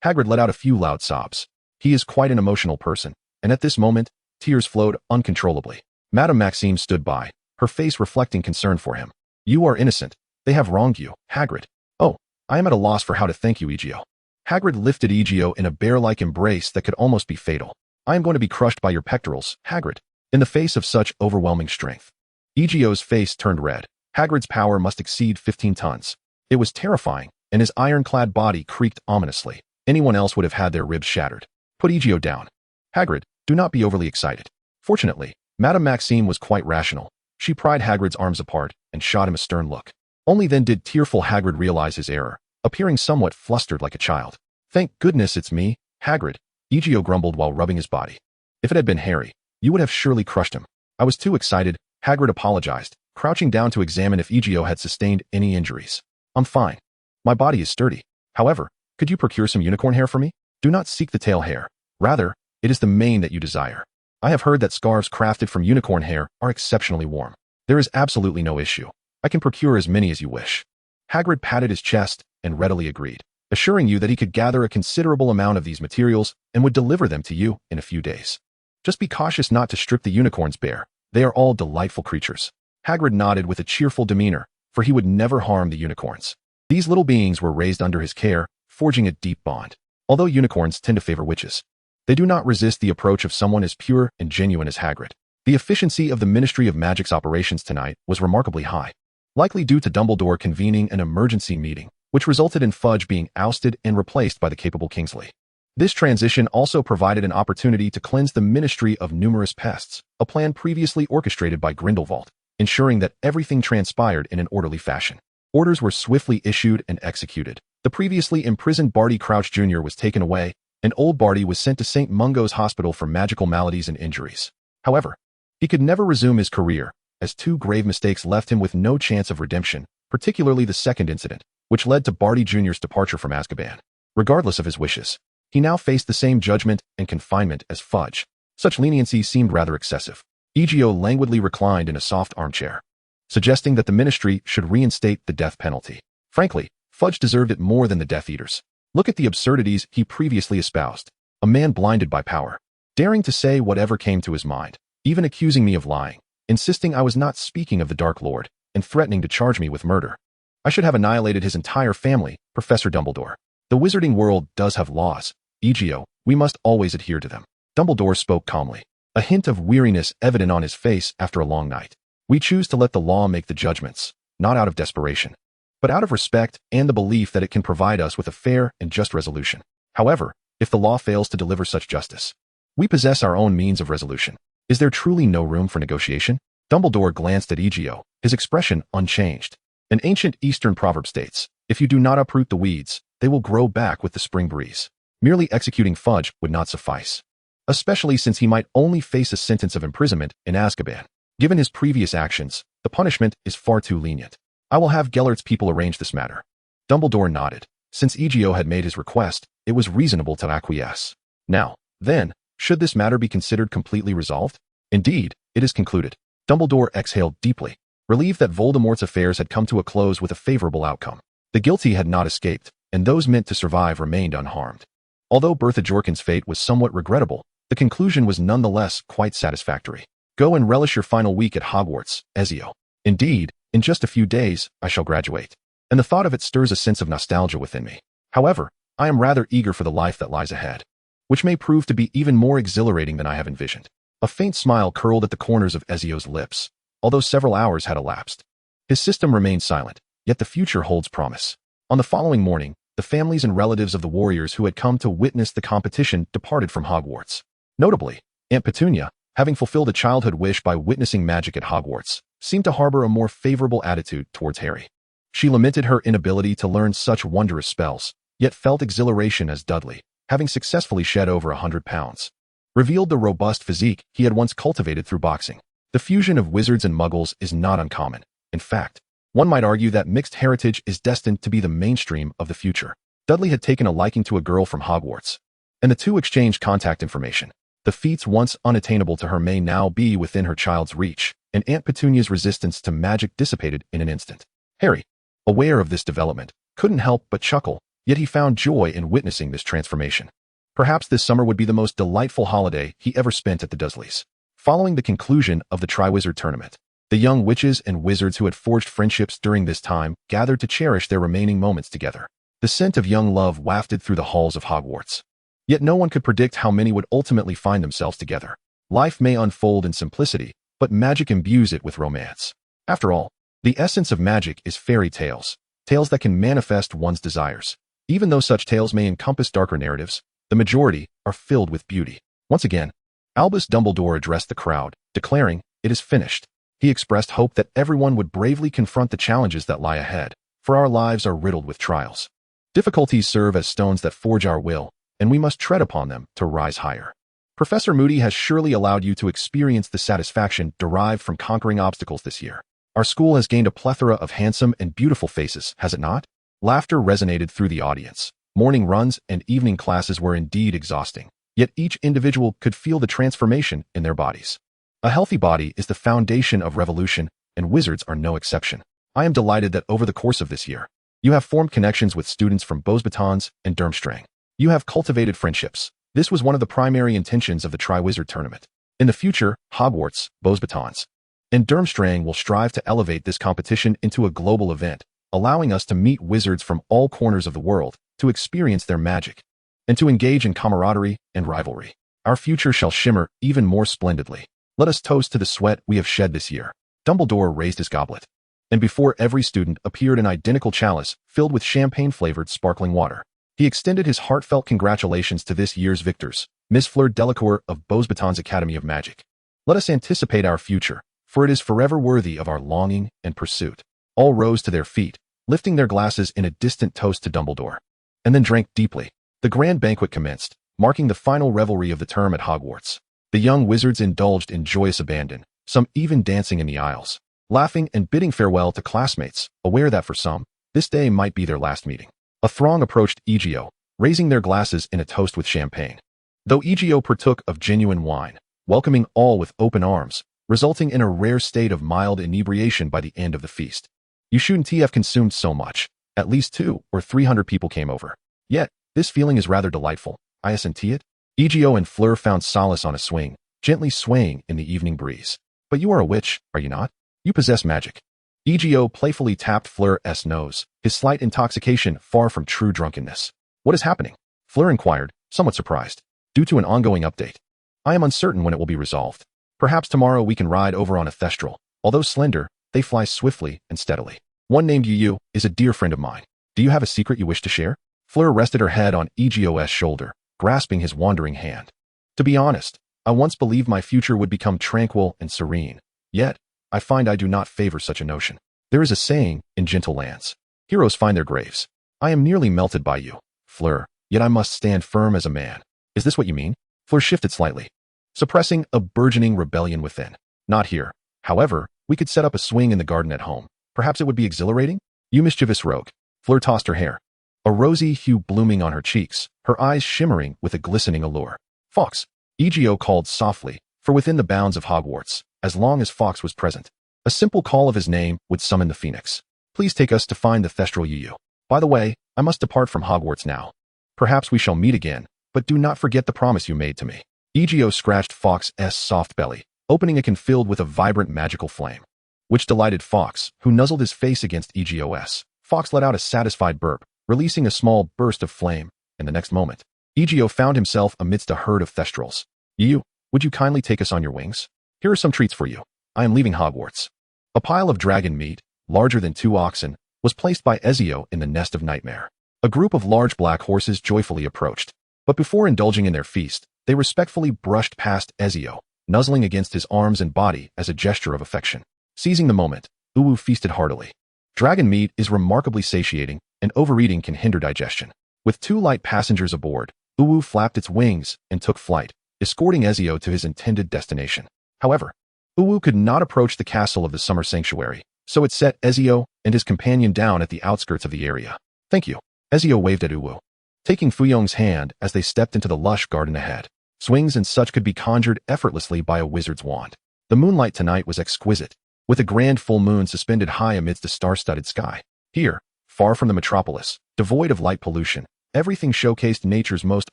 Hagrid let out a few loud sobs. He is quite an emotional person, and at this moment, tears flowed uncontrollably. Madame Maxime stood by, her face reflecting concern for him. You are innocent. They have wronged you, Hagrid. Oh, I am at a loss for how to thank you, Ezio. Hagrid lifted Ezio in a bear-like embrace that could almost be fatal. I am going to be crushed by your pectorals, Hagrid. In the face of such overwhelming strength, Ezio's face turned red. Hagrid's power must exceed 15 tons. It was terrifying, and his ironclad body creaked ominously. Anyone else would have had their ribs shattered. Put Ezio down. Hagrid, do not be overly excited. Fortunately, Madame Maxime was quite rational. She pried Hagrid's arms apart and shot him a stern look. Only then did tearful Hagrid realize his error, appearing somewhat flustered like a child. Thank goodness it's me, Hagrid, Ezio grumbled while rubbing his body. If it had been Harry, you would have surely crushed him. I was too excited, Hagrid apologized, crouching down to examine if Ezio had sustained any injuries. I'm fine. My body is sturdy. However, could you procure some unicorn hair for me? Do not seek the tail hair. Rather, it is the mane that you desire. I have heard that scarves crafted from unicorn hair are exceptionally warm. There is absolutely no issue. I can procure as many as you wish. Hagrid patted his chest and readily agreed, assuring you that he could gather a considerable amount of these materials and would deliver them to you in a few days. Just be cautious not to strip the unicorns bare. They are all delightful creatures. Hagrid nodded with a cheerful demeanor, for he would never harm the unicorns. These little beings were raised under his care, forging a deep bond. Although unicorns tend to favor witches, they do not resist the approach of someone as pure and genuine as Hagrid. The efficiency of the Ministry of Magic's operations tonight was remarkably high, likely due to Dumbledore convening an emergency meeting, which resulted in Fudge being ousted and replaced by the capable Kingsley. This transition also provided an opportunity to cleanse the Ministry of numerous pests, a plan previously orchestrated by Grindelwald, ensuring that everything transpired in an orderly fashion. Orders were swiftly issued and executed. The previously imprisoned Barty Crouch Jr. was taken away, and old Barty was sent to St. Mungo's Hospital for magical maladies and injuries. However, he could never resume his career, as two grave mistakes left him with no chance of redemption, particularly the second incident, which led to Barty Jr.'s departure from Azkaban. Regardless of his wishes, he now faced the same judgment and confinement as Fudge. Such leniency seemed rather excessive. Ezio languidly reclined in a soft armchair, suggesting that the Ministry should reinstate the death penalty. Frankly, Fudge deserved it more than the Death Eaters. Look at the absurdities he previously espoused. A man blinded by power, daring to say whatever came to his mind, even accusing me of lying, insisting I was not speaking of the Dark Lord, and threatening to charge me with murder. I should have annihilated his entire family, Professor Dumbledore. The Wizarding World does have laws. Ezio, we must always adhere to them. Dumbledore spoke calmly, a hint of weariness evident on his face after a long night. We choose to let the law make the judgments, not out of desperation, but out of respect and the belief that it can provide us with a fair and just resolution. However, if the law fails to deliver such justice, we possess our own means of resolution. Is there truly no room for negotiation? Dumbledore glanced at Ezio, his expression unchanged. An ancient Eastern proverb states, if you do not uproot the weeds, they will grow back with the spring breeze. Merely executing Fudge would not suffice, especially since he might only face a sentence of imprisonment in Azkaban. Given his previous actions, the punishment is far too lenient. I will have Gellert's people arrange this matter. Dumbledore nodded. Since Ezio had made his request, it was reasonable to acquiesce. Now, then, should this matter be considered completely resolved? Indeed, it is concluded. Dumbledore exhaled deeply, relieved that Voldemort's affairs had come to a close with a favorable outcome. The guilty had not escaped, and those meant to survive remained unharmed. Although Bertha Jorkin's fate was somewhat regrettable, the conclusion was nonetheless quite satisfactory. Go and relish your final week at Hogwarts, Ezio. Indeed, in just a few days, I shall graduate, and the thought of it stirs a sense of nostalgia within me. However, I am rather eager for the life that lies ahead, which may prove to be even more exhilarating than I have envisioned. A faint smile curled at the corners of Ezio's lips, although several hours had elapsed. His system remained silent, yet the future holds promise. On the following morning, the families and relatives of the warriors who had come to witness the competition departed from Hogwarts. Notably, Aunt Petunia, having fulfilled a childhood wish by witnessing magic at Hogwarts, seemed to harbor a more favorable attitude towards Harry. She lamented her inability to learn such wondrous spells, yet felt exhilaration as Dudley, having successfully shed over 100 pounds, revealed the robust physique he had once cultivated through boxing. The fusion of wizards and muggles is not uncommon. In fact, one might argue that mixed heritage is destined to be the mainstream of the future. Dudley had taken a liking to a girl from Hogwarts, and the two exchanged contact information. The feats once unattainable to her may now be within her child's reach, and Aunt Petunia's resistance to magic dissipated in an instant. Harry, aware of this development, couldn't help but chuckle, yet he found joy in witnessing this transformation. Perhaps this summer would be the most delightful holiday he ever spent at the Dursleys. Following the conclusion of the Triwizard Tournament, the young witches and wizards who had forged friendships during this time gathered to cherish their remaining moments together. The scent of young love wafted through the halls of Hogwarts. Yet no one could predict how many would ultimately find themselves together. Life may unfold in simplicity, but magic imbues it with romance. After all, the essence of magic is fairy tales, tales that can manifest one's desires. Even though such tales may encompass darker narratives, the majority are filled with beauty. Once again, Albus Dumbledore addressed the crowd, declaring, "It is finished." He expressed hope that everyone would bravely confront the challenges that lie ahead, for our lives are riddled with trials. Difficulties serve as stones that forge our will, and we must tread upon them to rise higher. Professor Moody has surely allowed you to experience the satisfaction derived from conquering obstacles this year. Our school has gained a plethora of handsome and beautiful faces, has it not? Laughter resonated through the audience. Morning runs and evening classes were indeed exhausting, yet each individual could feel the transformation in their bodies. A healthy body is the foundation of revolution, and wizards are no exception. I am delighted that over the course of this year, you have formed connections with students from Beauxbatons and Durmstrang. You have cultivated friendships. This was one of the primary intentions of the Triwizard Tournament. In the future, Hogwarts, Beauxbatons, and Durmstrang will strive to elevate this competition into a global event, allowing us to meet wizards from all corners of the world, to experience their magic, and to engage in camaraderie and rivalry. Our future shall shimmer even more splendidly. Let us toast to the sweat we have shed this year. Dumbledore raised his goblet, and before every student appeared an identical chalice filled with champagne-flavored sparkling water. He extended his heartfelt congratulations to this year's victors, Miss Fleur Delacour of Beauxbatons Academy of Magic. Let us anticipate our future, for it is forever worthy of our longing and pursuit. All rose to their feet, lifting their glasses in a distant toast to Dumbledore, and then drank deeply. The grand banquet commenced, marking the final revelry of the term at Hogwarts. The young wizards indulged in joyous abandon, some even dancing in the aisles, laughing and bidding farewell to classmates, aware that for some, this day might be their last meeting. A throng approached Ezio, raising their glasses in a toast with champagne. Though Ezio partook of genuine wine, welcoming all with open arms, resulting in a rare state of mild inebriation by the end of the feast. You shouldn't have consumed so much. At least 200 or 300 people came over. Yet, this feeling is rather delightful. I assent it. Ezio and Fleur found solace on a swing, gently swaying in the evening breeze. But you are a witch, are you not? You possess magic. Ezio playfully tapped Fleur's nose, his slight intoxication far from true drunkenness. What is happening? Fleur inquired, somewhat surprised. Due to an ongoing update. I am uncertain when it will be resolved. Perhaps tomorrow we can ride over on a thestral. Although slender, they fly swiftly and steadily. One named Yu is a dear friend of mine. Do you have a secret you wish to share? Fleur rested her head on Ezio's shoulder, grasping his wandering hand. To be honest, I once believed my future would become tranquil and serene. Yet, I find I do not favor such a notion. There is a saying in gentle lands. Heroes find their graves. I am nearly melted by you, Fleur, yet I must stand firm as a man. Is this what you mean? Fleur shifted slightly, suppressing a burgeoning rebellion within. Not here. However, we could set up a swing in the garden at home. Perhaps it would be exhilarating? You mischievous rogue. Fleur tossed her hair, a rosy hue blooming on her cheeks, her eyes shimmering with a glistening allure. Fawkes, Ezio called softly, for within the bounds of Hogwarts, as long as Fawkes was present, a simple call of his name would summon the Phoenix. Please take us to find the Thestral Yu. By the way, I must depart from Hogwarts now. Perhaps we shall meet again, but do not forget the promise you made to me. Ezio scratched Fawkes' soft belly, opening it filled with a vibrant magical flame, which delighted Fawkes, who nuzzled his face against Ezio's. Fawkes let out a satisfied burp, releasing a small burst of flame, and the next moment, Ezio found himself amidst a herd of Thestrals. Yu, would you kindly take us on your wings? Here are some treats for you. I am leaving Hogwarts. A pile of dragon meat, larger than 2 oxen, was placed by Ezio in the nest of Nightmare. A group of large black horses joyfully approached, but before indulging in their feast, they respectfully brushed past Ezio, nuzzling against his arms and body as a gesture of affection. Seizing the moment, Uwu feasted heartily. Dragon meat is remarkably satiating, and overeating can hinder digestion. With 2 light passengers aboard, Uwu flapped its wings and took flight, escorting Ezio to his intended destination. However, Uwu could not approach the castle of the Summer Sanctuary, so it set Ezio and his companion down at the outskirts of the area. Thank you. Ezio waved at Uwu, taking Fuyong's hand as they stepped into the lush garden ahead. Swings and such could be conjured effortlessly by a wizard's wand. The moonlight tonight was exquisite, with a grand full moon suspended high amidst the star-studded sky. Here, far from the metropolis, devoid of light pollution, everything showcased nature's most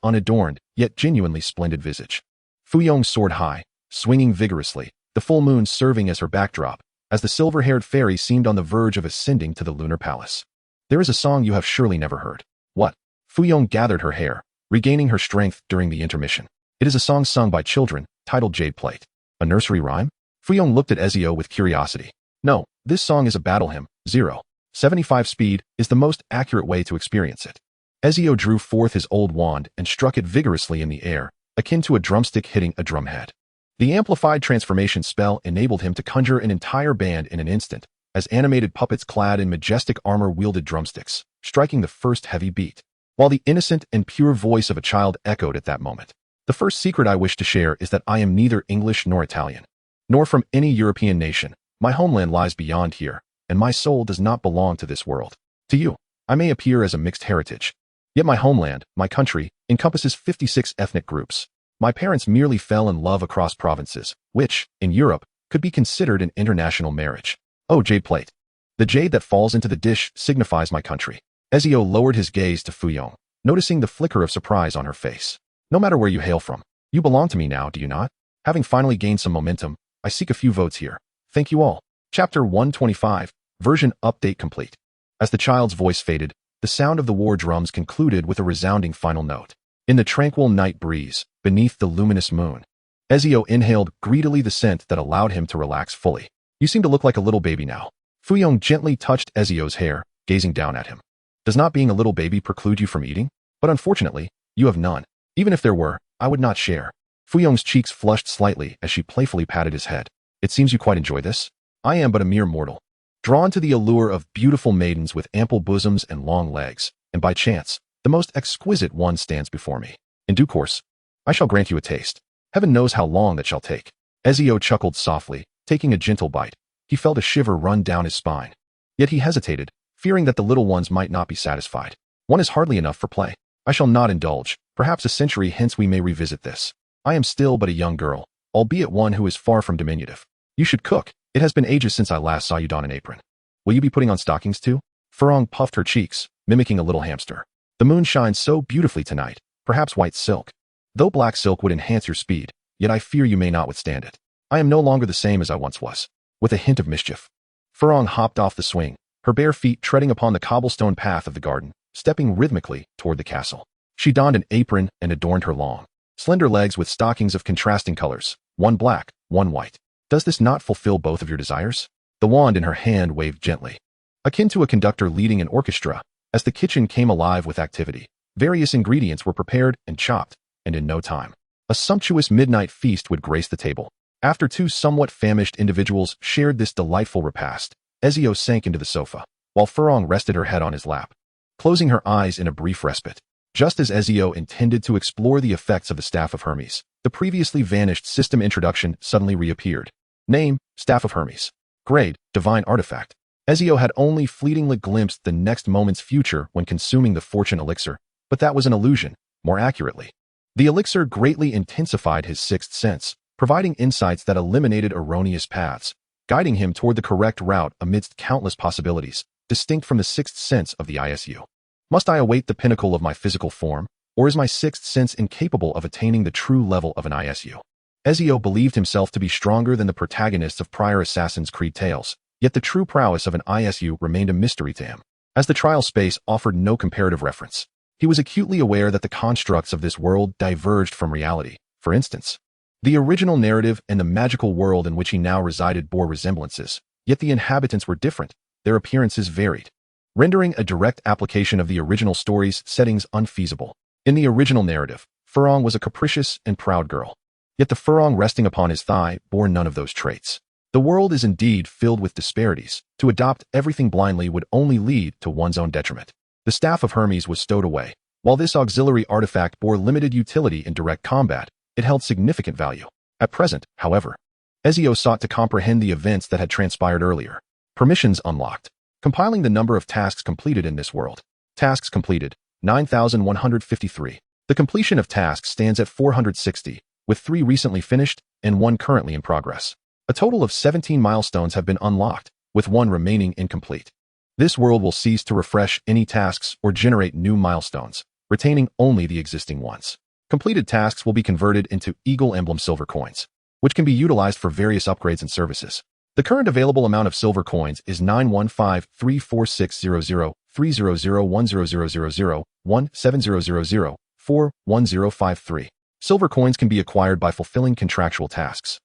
unadorned, yet genuinely splendid visage. Fuyong soared high, swinging vigorously, the full moon serving as her backdrop, as the silver-haired fairy seemed on the verge of ascending to the lunar palace. There is a song you have surely never heard. What? Fuyong gathered her hair, regaining her strength during the intermission. It is a song sung by children, titled Jade Plate. A nursery rhyme? Fuyong looked at Ezio with curiosity. No, this song is a battle hymn, 0.75 speed is the most accurate way to experience it. Ezio drew forth his old wand and struck it vigorously in the air, akin to a drumstick hitting a drumhead. The amplified transformation spell enabled him to conjure an entire band in an instant, as animated puppets clad in majestic armor wielded drumsticks, striking the first heavy beat, while the innocent and pure voice of a child echoed at that moment. The first secret I wish to share is that I am neither English nor Italian, nor from any European nation. My homeland lies beyond here, and my soul does not belong to this world. To you, I may appear as a mixed heritage. Yet my homeland, my country, encompasses 56 ethnic groups. My parents merely fell in love across provinces, which, in Europe, could be considered an international marriage. Oh, jade plate. The jade that falls into the dish signifies my country. Ezio lowered his gaze to Fuyong, noticing the flicker of surprise on her face. No matter where you hail from, you belong to me now, do you not? Having finally gained some momentum, I seek a few votes here. Thank you all. Chapter 125, version update complete. As the child's voice faded, the sound of the war drums concluded with a resounding final note. In the tranquil night breeze, beneath the luminous moon, Ezio inhaled greedily the scent that allowed him to relax fully. You seem to look like a little baby now. Fuyong gently touched Ezio's hair, gazing down at him. Does not being a little baby preclude you from eating? But unfortunately, you have none. Even if there were, I would not share. Fuyong's cheeks flushed slightly as she playfully patted his head. It seems you quite enjoy this. I am but a mere mortal, drawn to the allure of beautiful maidens with ample bosoms and long legs, and by chance, the most exquisite one stands before me. In due course, I shall grant you a taste. Heaven knows how long that shall take. Ezio chuckled softly, taking a gentle bite. He felt a shiver run down his spine. Yet he hesitated, fearing that the little ones might not be satisfied. One is hardly enough for play. I shall not indulge. Perhaps a century hence we may revisit this. I am still but a young girl, albeit one who is far from diminutive. You should cook. It has been ages since I last saw you don an apron. Will you be putting on stockings too? Furong puffed her cheeks, mimicking a little hamster. The moon shines so beautifully tonight, perhaps white silk. Though black silk would enhance your speed, yet I fear you may not withstand it. I am no longer the same as I once was. With a hint of mischief, Furong hopped off the swing, her bare feet treading upon the cobblestone path of the garden, stepping rhythmically toward the castle. She donned an apron and adorned her long, slender legs with stockings of contrasting colors, one black, one white. Does this not fulfill both of your desires? The wand in her hand waved gently, akin to a conductor leading an orchestra. As the kitchen came alive with activity, various ingredients were prepared and chopped, and in no time, a sumptuous midnight feast would grace the table. After two somewhat famished individuals shared this delightful repast, Ezio sank into the sofa, while Furong rested her head on his lap, closing her eyes in a brief respite. Just as Ezio intended to explore the effects of the Staff of Hermes, the previously vanished system introduction suddenly reappeared. Name, Staff of Hermes. Grade, Divine Artifact. Ezio had only fleetingly glimpsed the next moment's future when consuming the fortune elixir, but that was an illusion. More accurately, the elixir greatly intensified his sixth sense, providing insights that eliminated erroneous paths, guiding him toward the correct route amidst countless possibilities, distinct from the sixth sense of the ISU. Must I await the pinnacle of my physical form, or is my sixth sense incapable of attaining the true level of an ISU? Ezio believed himself to be stronger than the protagonists of prior Assassin's Creed tales, yet the true prowess of an ISU remained a mystery to him. As the trial space offered no comparative reference, he was acutely aware that the constructs of this world diverged from reality. For instance, the original narrative and the magical world in which he now resided bore resemblances, yet the inhabitants were different, their appearances varied, rendering a direct application of the original story's settings unfeasible. In the original narrative, Furong was a capricious and proud girl, yet the Furong resting upon his thigh bore none of those traits. The world is indeed filled with disparities. To adopt everything blindly would only lead to one's own detriment. The Staff of Hermes was stowed away. While this auxiliary artifact bore limited utility in direct combat, it held significant value. At present, however, Ezio sought to comprehend the events that had transpired earlier. Permissions unlocked. Compiling the number of tasks completed in this world. Tasks completed, 9,153. The completion of tasks stands at 460, with 3 recently finished and 1 currently in progress. A total of 17 milestones have been unlocked, with 1 remaining incomplete. This world will cease to refresh any tasks or generate new milestones, retaining only the existing ones. Completed tasks will be converted into Eagle Emblem silver coins, which can be utilized for various upgrades and services. The current available amount of silver coins is 915-34600-300-1000-1700-41053. Silver coins can be acquired by fulfilling contractual tasks.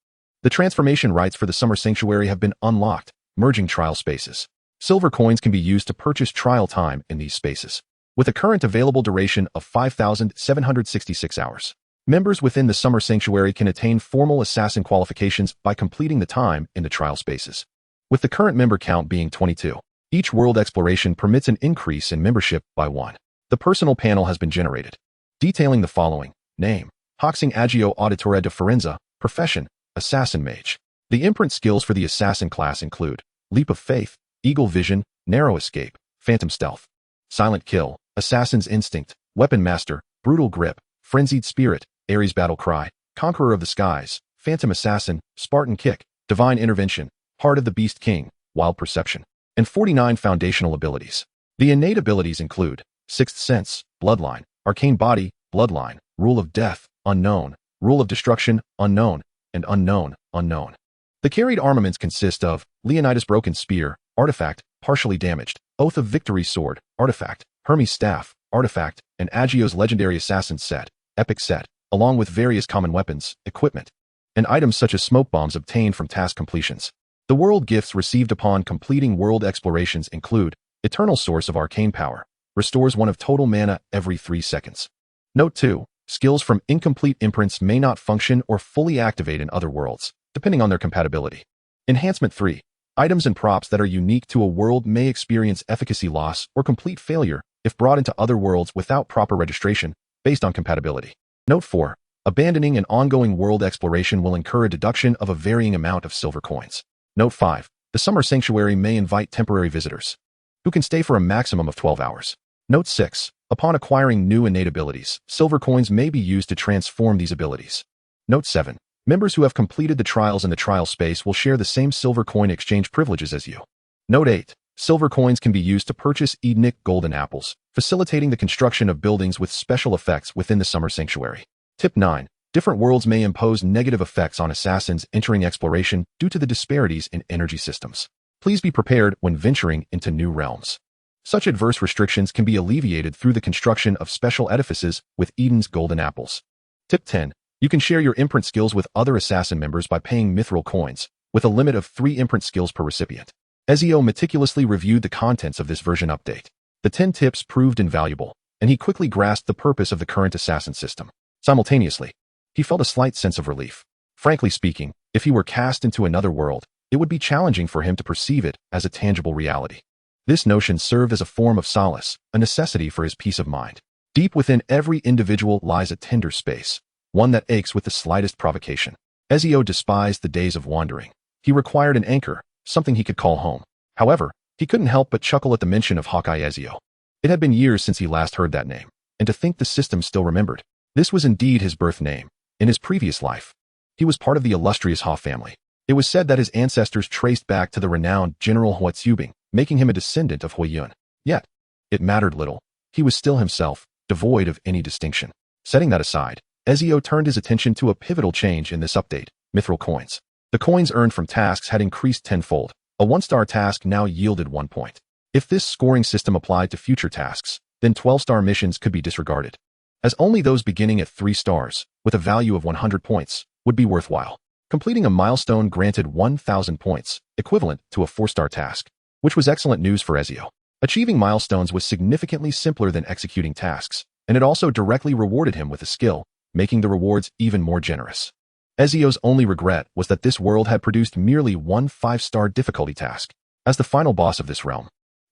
The transformation rights for the Summer Sanctuary have been unlocked, merging trial spaces. Silver coins can be used to purchase trial time in these spaces, with a current available duration of 5,766 hours. Members within the Summer Sanctuary can attain formal assassin qualifications by completing the time in the trial spaces. With the current member count being 22, each world exploration permits an increase in membership by 1. The personal panel has been generated, detailing the following: name, Hoxing Agio Auditore de Forenza, profession, assassin mage. The imprint skills for the assassin class include Leap of Faith, Eagle Vision, Narrow Escape, Phantom Stealth, Silent Kill, Assassin's Instinct, Weapon Master, Brutal Grip, Frenzied Spirit, Ares Battle Cry, Conqueror of the Skies, Phantom Assassin, Spartan Kick, Divine Intervention, Heart of the Beast King, Wild Perception, and 49 foundational abilities. The innate abilities include Sixth Sense, Bloodline, Arcane Body, Bloodline, Rule of Death, Unknown, Rule of Destruction, Unknown, and Unknown, Unknown. The carried armaments consist of Leonidas Broken Spear, Artifact, partially damaged, Oath of Victory Sword, Artifact, Hermes Staff, Artifact, and Agio's Legendary Assassin Set, Epic Set, along with various common weapons, equipment, and items such as smoke bombs obtained from task completions. The world gifts received upon completing world explorations include Eternal Source of Arcane Power, restores 1 of total mana every 3 seconds. Note 2. Skills from incomplete imprints may not function or fully activate in other worlds, depending on their compatibility. Enhancement 3. Items and props that are unique to a world may experience efficacy loss or complete failure if brought into other worlds without proper registration based on compatibility. Note 4. Abandoning an ongoing world exploration will incur a deduction of a varying amount of silver coins. Note 5. The Summer Sanctuary may invite temporary visitors, who can stay for a maximum of 12 hours. Note 6. Upon acquiring new innate abilities, silver coins may be used to transform these abilities. Note 7. Members who have completed the trials in the trial space will share the same silver coin exchange privileges as you. Note 8. Silver coins can be used to purchase Edenic golden apples, facilitating the construction of buildings with special effects within the Summer Sanctuary. Tip 9. Different worlds may impose negative effects on assassins entering exploration due to the disparities in energy systems. Please be prepared when venturing into new realms. Such adverse restrictions can be alleviated through the construction of special edifices with Eden's golden apples. Tip 10. You can share your imprint skills with other assassin members by paying mithril coins, with a limit of 3 imprint skills per recipient. Ezio meticulously reviewed the contents of this version update. The 10 tips proved invaluable, and he quickly grasped the purpose of the current assassin system. Simultaneously, he felt a slight sense of relief. Frankly speaking, if he were cast into another world, it would be challenging for him to perceive it as a tangible reality. This notion served as a form of solace, a necessity for his peace of mind. Deep within every individual lies a tender space, one that aches with the slightest provocation. Ezio despised the days of wandering. He required an anchor, something he could call home. However, he couldn't help but chuckle at the mention of Hawkeye Ezio. It had been years since he last heard that name, and to think the system still remembered. This was indeed his birth name. In his previous life, he was part of the illustrious Ha family. It was said that his ancestors traced back to the renowned General Huatsubing, making him a descendant of Huiyun. Yet, it mattered little. He was still himself, devoid of any distinction. Setting that aside, Ezio turned his attention to a pivotal change in this update: mithril coins. The coins earned from tasks had increased tenfold. A 1-star task now yielded 1 point. If this scoring system applied to future tasks, then 12-star missions could be disregarded, as only those beginning at 3 stars, with a value of 100 points, would be worthwhile. Completing a milestone granted 1,000 points, equivalent to a 4-star task, which was excellent news for Ezio. Achieving milestones was significantly simpler than executing tasks, and it also directly rewarded him with a skill, making the rewards even more generous. Ezio's only regret was that this world had produced merely 1 5-star difficulty task. As the final boss of this realm,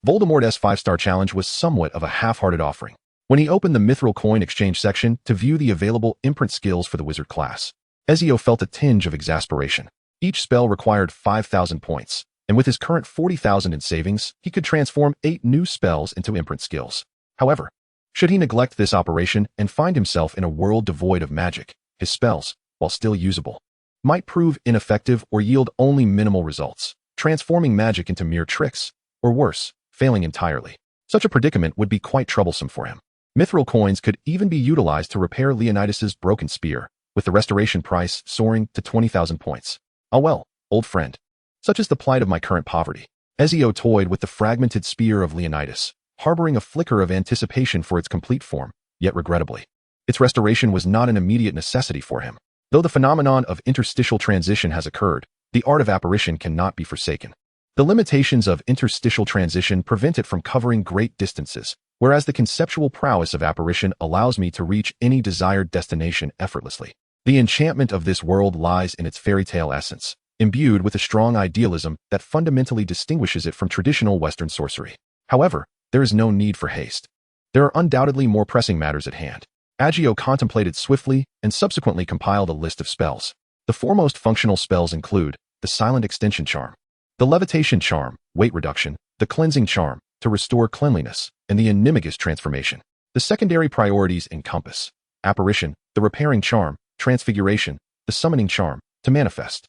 Voldemort's 5-star challenge was somewhat of a half-hearted offering. When he opened the mithril coin exchange section to view the available imprint skills for the wizard class, Ezio felt a tinge of exasperation. Each spell required 5,000 points, and with his current 40,000 in savings, he could transform 8 new spells into imprint skills. However, should he neglect this operation and find himself in a world devoid of magic, his spells, while still usable, might prove ineffective or yield only minimal results, transforming magic into mere tricks, or worse, failing entirely. Such a predicament would be quite troublesome for him. Mithril coins could even be utilized to repair Leonidas's broken spear, with the restoration price soaring to 20,000 points. Ah well, old friend. Such is the plight of my current poverty. Ezio toyed with the fragmented spear of Leonidas, harboring a flicker of anticipation for its complete form, yet regrettably, its restoration was not an immediate necessity for him. Though the phenomenon of interstitial transition has occurred, the art of apparition cannot be forsaken. The limitations of interstitial transition prevent it from covering great distances, whereas the conceptual prowess of apparition allows me to reach any desired destination effortlessly. The enchantment of this world lies in its fairy tale essence, imbued with a strong idealism that fundamentally distinguishes it from traditional Western sorcery. However, there is no need for haste. There are undoubtedly more pressing matters at hand. Ezio contemplated swiftly and subsequently compiled a list of spells. The foremost functional spells include the Silent Extension Charm, the Levitation Charm, weight reduction, the Cleansing Charm, to restore cleanliness, and the Animagus Transformation. The secondary priorities encompass Apparition, the Repairing Charm, Transfiguration, the Summoning Charm, to manifest,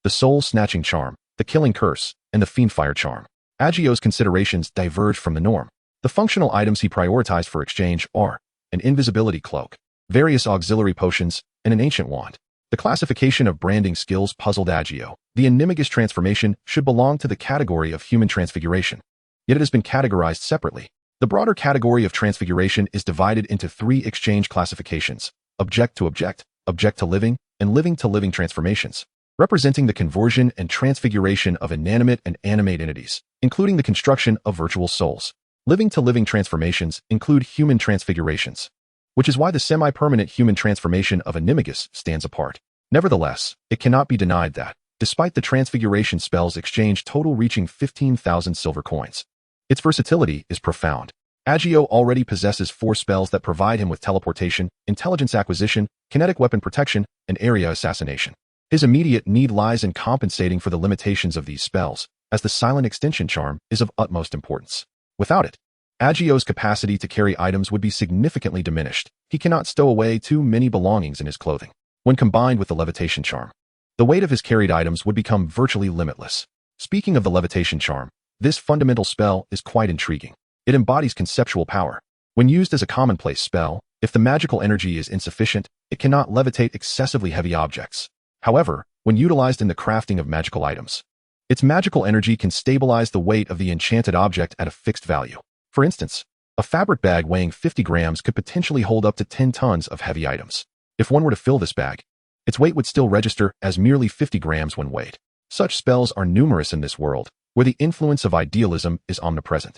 the Soul Snatching Charm, the Killing Curse, and the Fiendfire Charm. Ezio's considerations diverge from the norm. The functional items he prioritized for exchange are an invisibility cloak, various auxiliary potions, and an ancient wand. The classification of branding skills puzzled Ezio. The Animagus Transformation should belong to the category of human transfiguration, yet it has been categorized separately. The broader category of transfiguration is divided into 3 exchange classifications: object to object, object to living, and living to living transformations, representing the conversion and transfiguration of inanimate and animate entities, including the construction of virtual souls. Living to living transformations include human transfigurations, which is why the semi-permanent human transformation of Animagus stands apart. Nevertheless, it cannot be denied that, despite the transfiguration spell's exchange total reaching 15,000 silver coins, its versatility is profound. Ezio already possesses 4 spells that provide him with teleportation, intelligence acquisition, kinetic weapon protection, and area assassination. His immediate need lies in compensating for the limitations of these spells, as the Silent Extension Charm is of utmost importance. Without it, Ezio's capacity to carry items would be significantly diminished. He cannot stow away too many belongings in his clothing. When combined with the Levitation Charm, the weight of his carried items would become virtually limitless. Speaking of the Levitation Charm, this fundamental spell is quite intriguing. It embodies conceptual power. When used as a commonplace spell, if the magical energy is insufficient, it cannot levitate excessively heavy objects. However, when utilized in the crafting of magical items, its magical energy can stabilize the weight of the enchanted object at a fixed value. For instance, a fabric bag weighing 50 grams could potentially hold up to 10 tons of heavy items. If one were to fill this bag, its weight would still register as merely 50 grams when weighed. Such spells are numerous in this world, where the influence of idealism is omnipresent.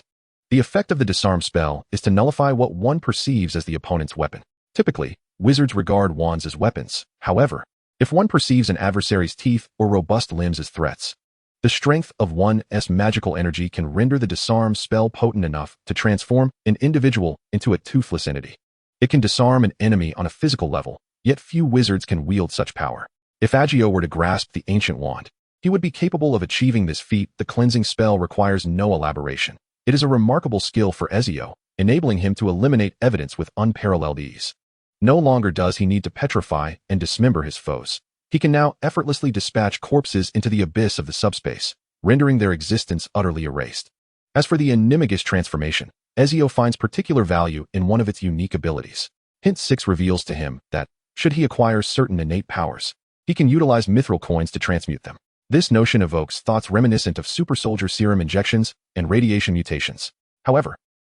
The effect of the disarm spell is to nullify what one perceives as the opponent's weapon. Typically, wizards regard wands as weapons. However, if one perceives an adversary's teeth or robust limbs as threats, the strength of one's magical energy can render the disarm spell potent enough to transform an individual into a toothless entity. It can disarm an enemy on a physical level, yet few wizards can wield such power. If Ezio were to grasp the ancient wand, he would be capable of achieving this feat. The cleansing spell requires no elaboration. It is a remarkable skill for Ezio, enabling him to eliminate evidence with unparalleled ease. No longer does he need to petrify and dismember his foes. He can now effortlessly dispatch corpses into the abyss of the subspace, rendering their existence utterly erased. As for the Animagus Transformation, Ezio finds particular value in one of its unique abilities. Hint 6 reveals to him that, should he acquire certain innate powers, he can utilize mithril coins to transmute them. This notion evokes thoughts reminiscent of super soldier serum injections and radiation mutations. However,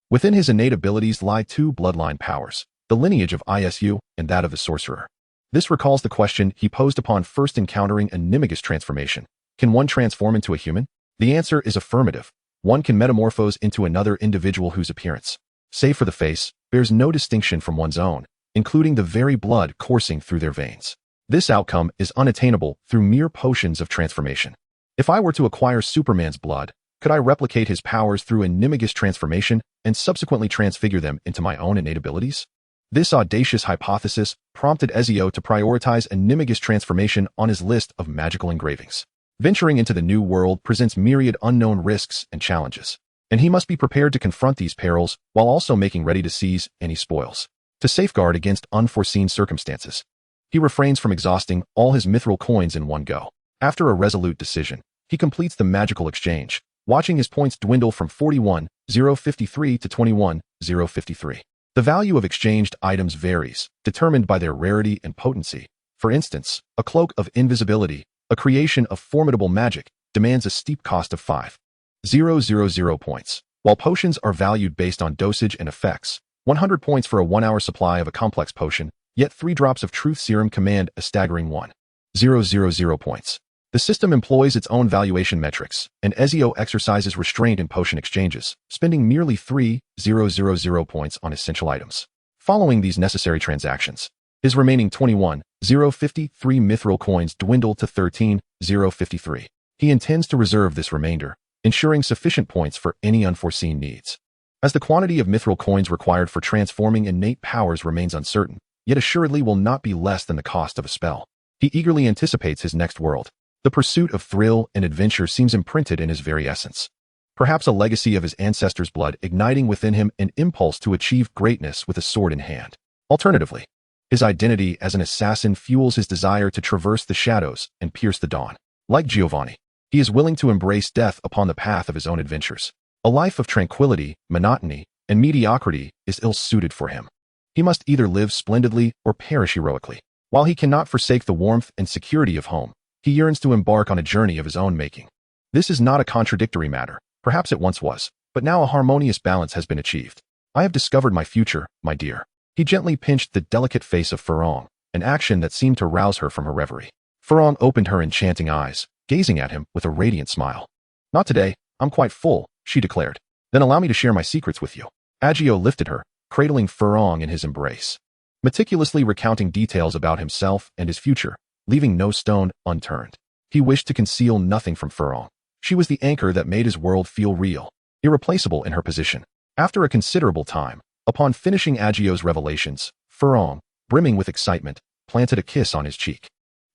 within his innate abilities lie 2 bloodline powers, the lineage of Isu and that of the sorcerer. This recalls the question he posed upon first encountering Animagus Transformation. Can one transform into a human? The answer is affirmative. One can metamorphose into another individual whose appearance, save for the face, bears no distinction from one's own, including the very blood coursing through their veins. This outcome is unattainable through mere potions of transformation. If I were to acquire Superman's blood, could I replicate his powers through Animagus Transformation and subsequently transfigure them into my own innate abilities? This audacious hypothesis prompted Ezio to prioritize Animagus Transformation on his list of magical engravings. Venturing into the new world presents myriad unknown risks and challenges, and he must be prepared to confront these perils while also making ready to seize any spoils. To safeguard against unforeseen circumstances, he refrains from exhausting all his mithril coins in one go. After a resolute decision, he completes the magical exchange, watching his points dwindle from 41,053 to 21,053. The value of exchanged items varies, determined by their rarity and potency. For instance, a cloak of invisibility, a creation of formidable magic, demands a steep cost of 5,000 points, while potions are valued based on dosage and effects. 100 points for a 1-hour supply of a complex potion yet 3 drops of truth serum command a staggering 1,000 points. The system employs its own valuation metrics, and Ezio exercises restraint in potion exchanges, spending merely 3,000 points on essential items. Following these necessary transactions, his remaining 21,053 mithril coins dwindle to 13,053. He intends to reserve this remainder, ensuring sufficient points for any unforeseen needs. As the quantity of mithril coins required for transforming innate powers remains uncertain, yet assuredly will not be less than the cost of a spell, he eagerly anticipates his next world. The pursuit of thrill and adventure seems imprinted in his very essence. Perhaps a legacy of his ancestors' blood igniting within him an impulse to achieve greatness with a sword in hand. Alternatively, his identity as an assassin fuels his desire to traverse the shadows and pierce the dawn. Like Giovanni, he is willing to embrace death upon the path of his own adventures. A life of tranquility, monotony, and mediocrity is ill-suited for him. He must either live splendidly or perish heroically. While he cannot forsake the warmth and security of home, he yearns to embark on a journey of his own making. This is not a contradictory matter. Perhaps it once was, but now a harmonious balance has been achieved. I have discovered my future, my dear. He gently pinched the delicate face of Ferrong, an action that seemed to rouse her from her reverie. Ferrong opened her enchanting eyes, gazing at him with a radiant smile. Not today, I'm quite full, she declared. Then allow me to share my secrets with you. Ezio lifted her, cradling Ferrong in his embrace, meticulously recounting details about himself and his future, leaving no stone unturned. He wished to conceal nothing from Ferrong. She was the anchor that made his world feel real, irreplaceable in her position. After a considerable time, upon finishing Ezio's revelations, Ferrong, brimming with excitement, planted a kiss on his cheek.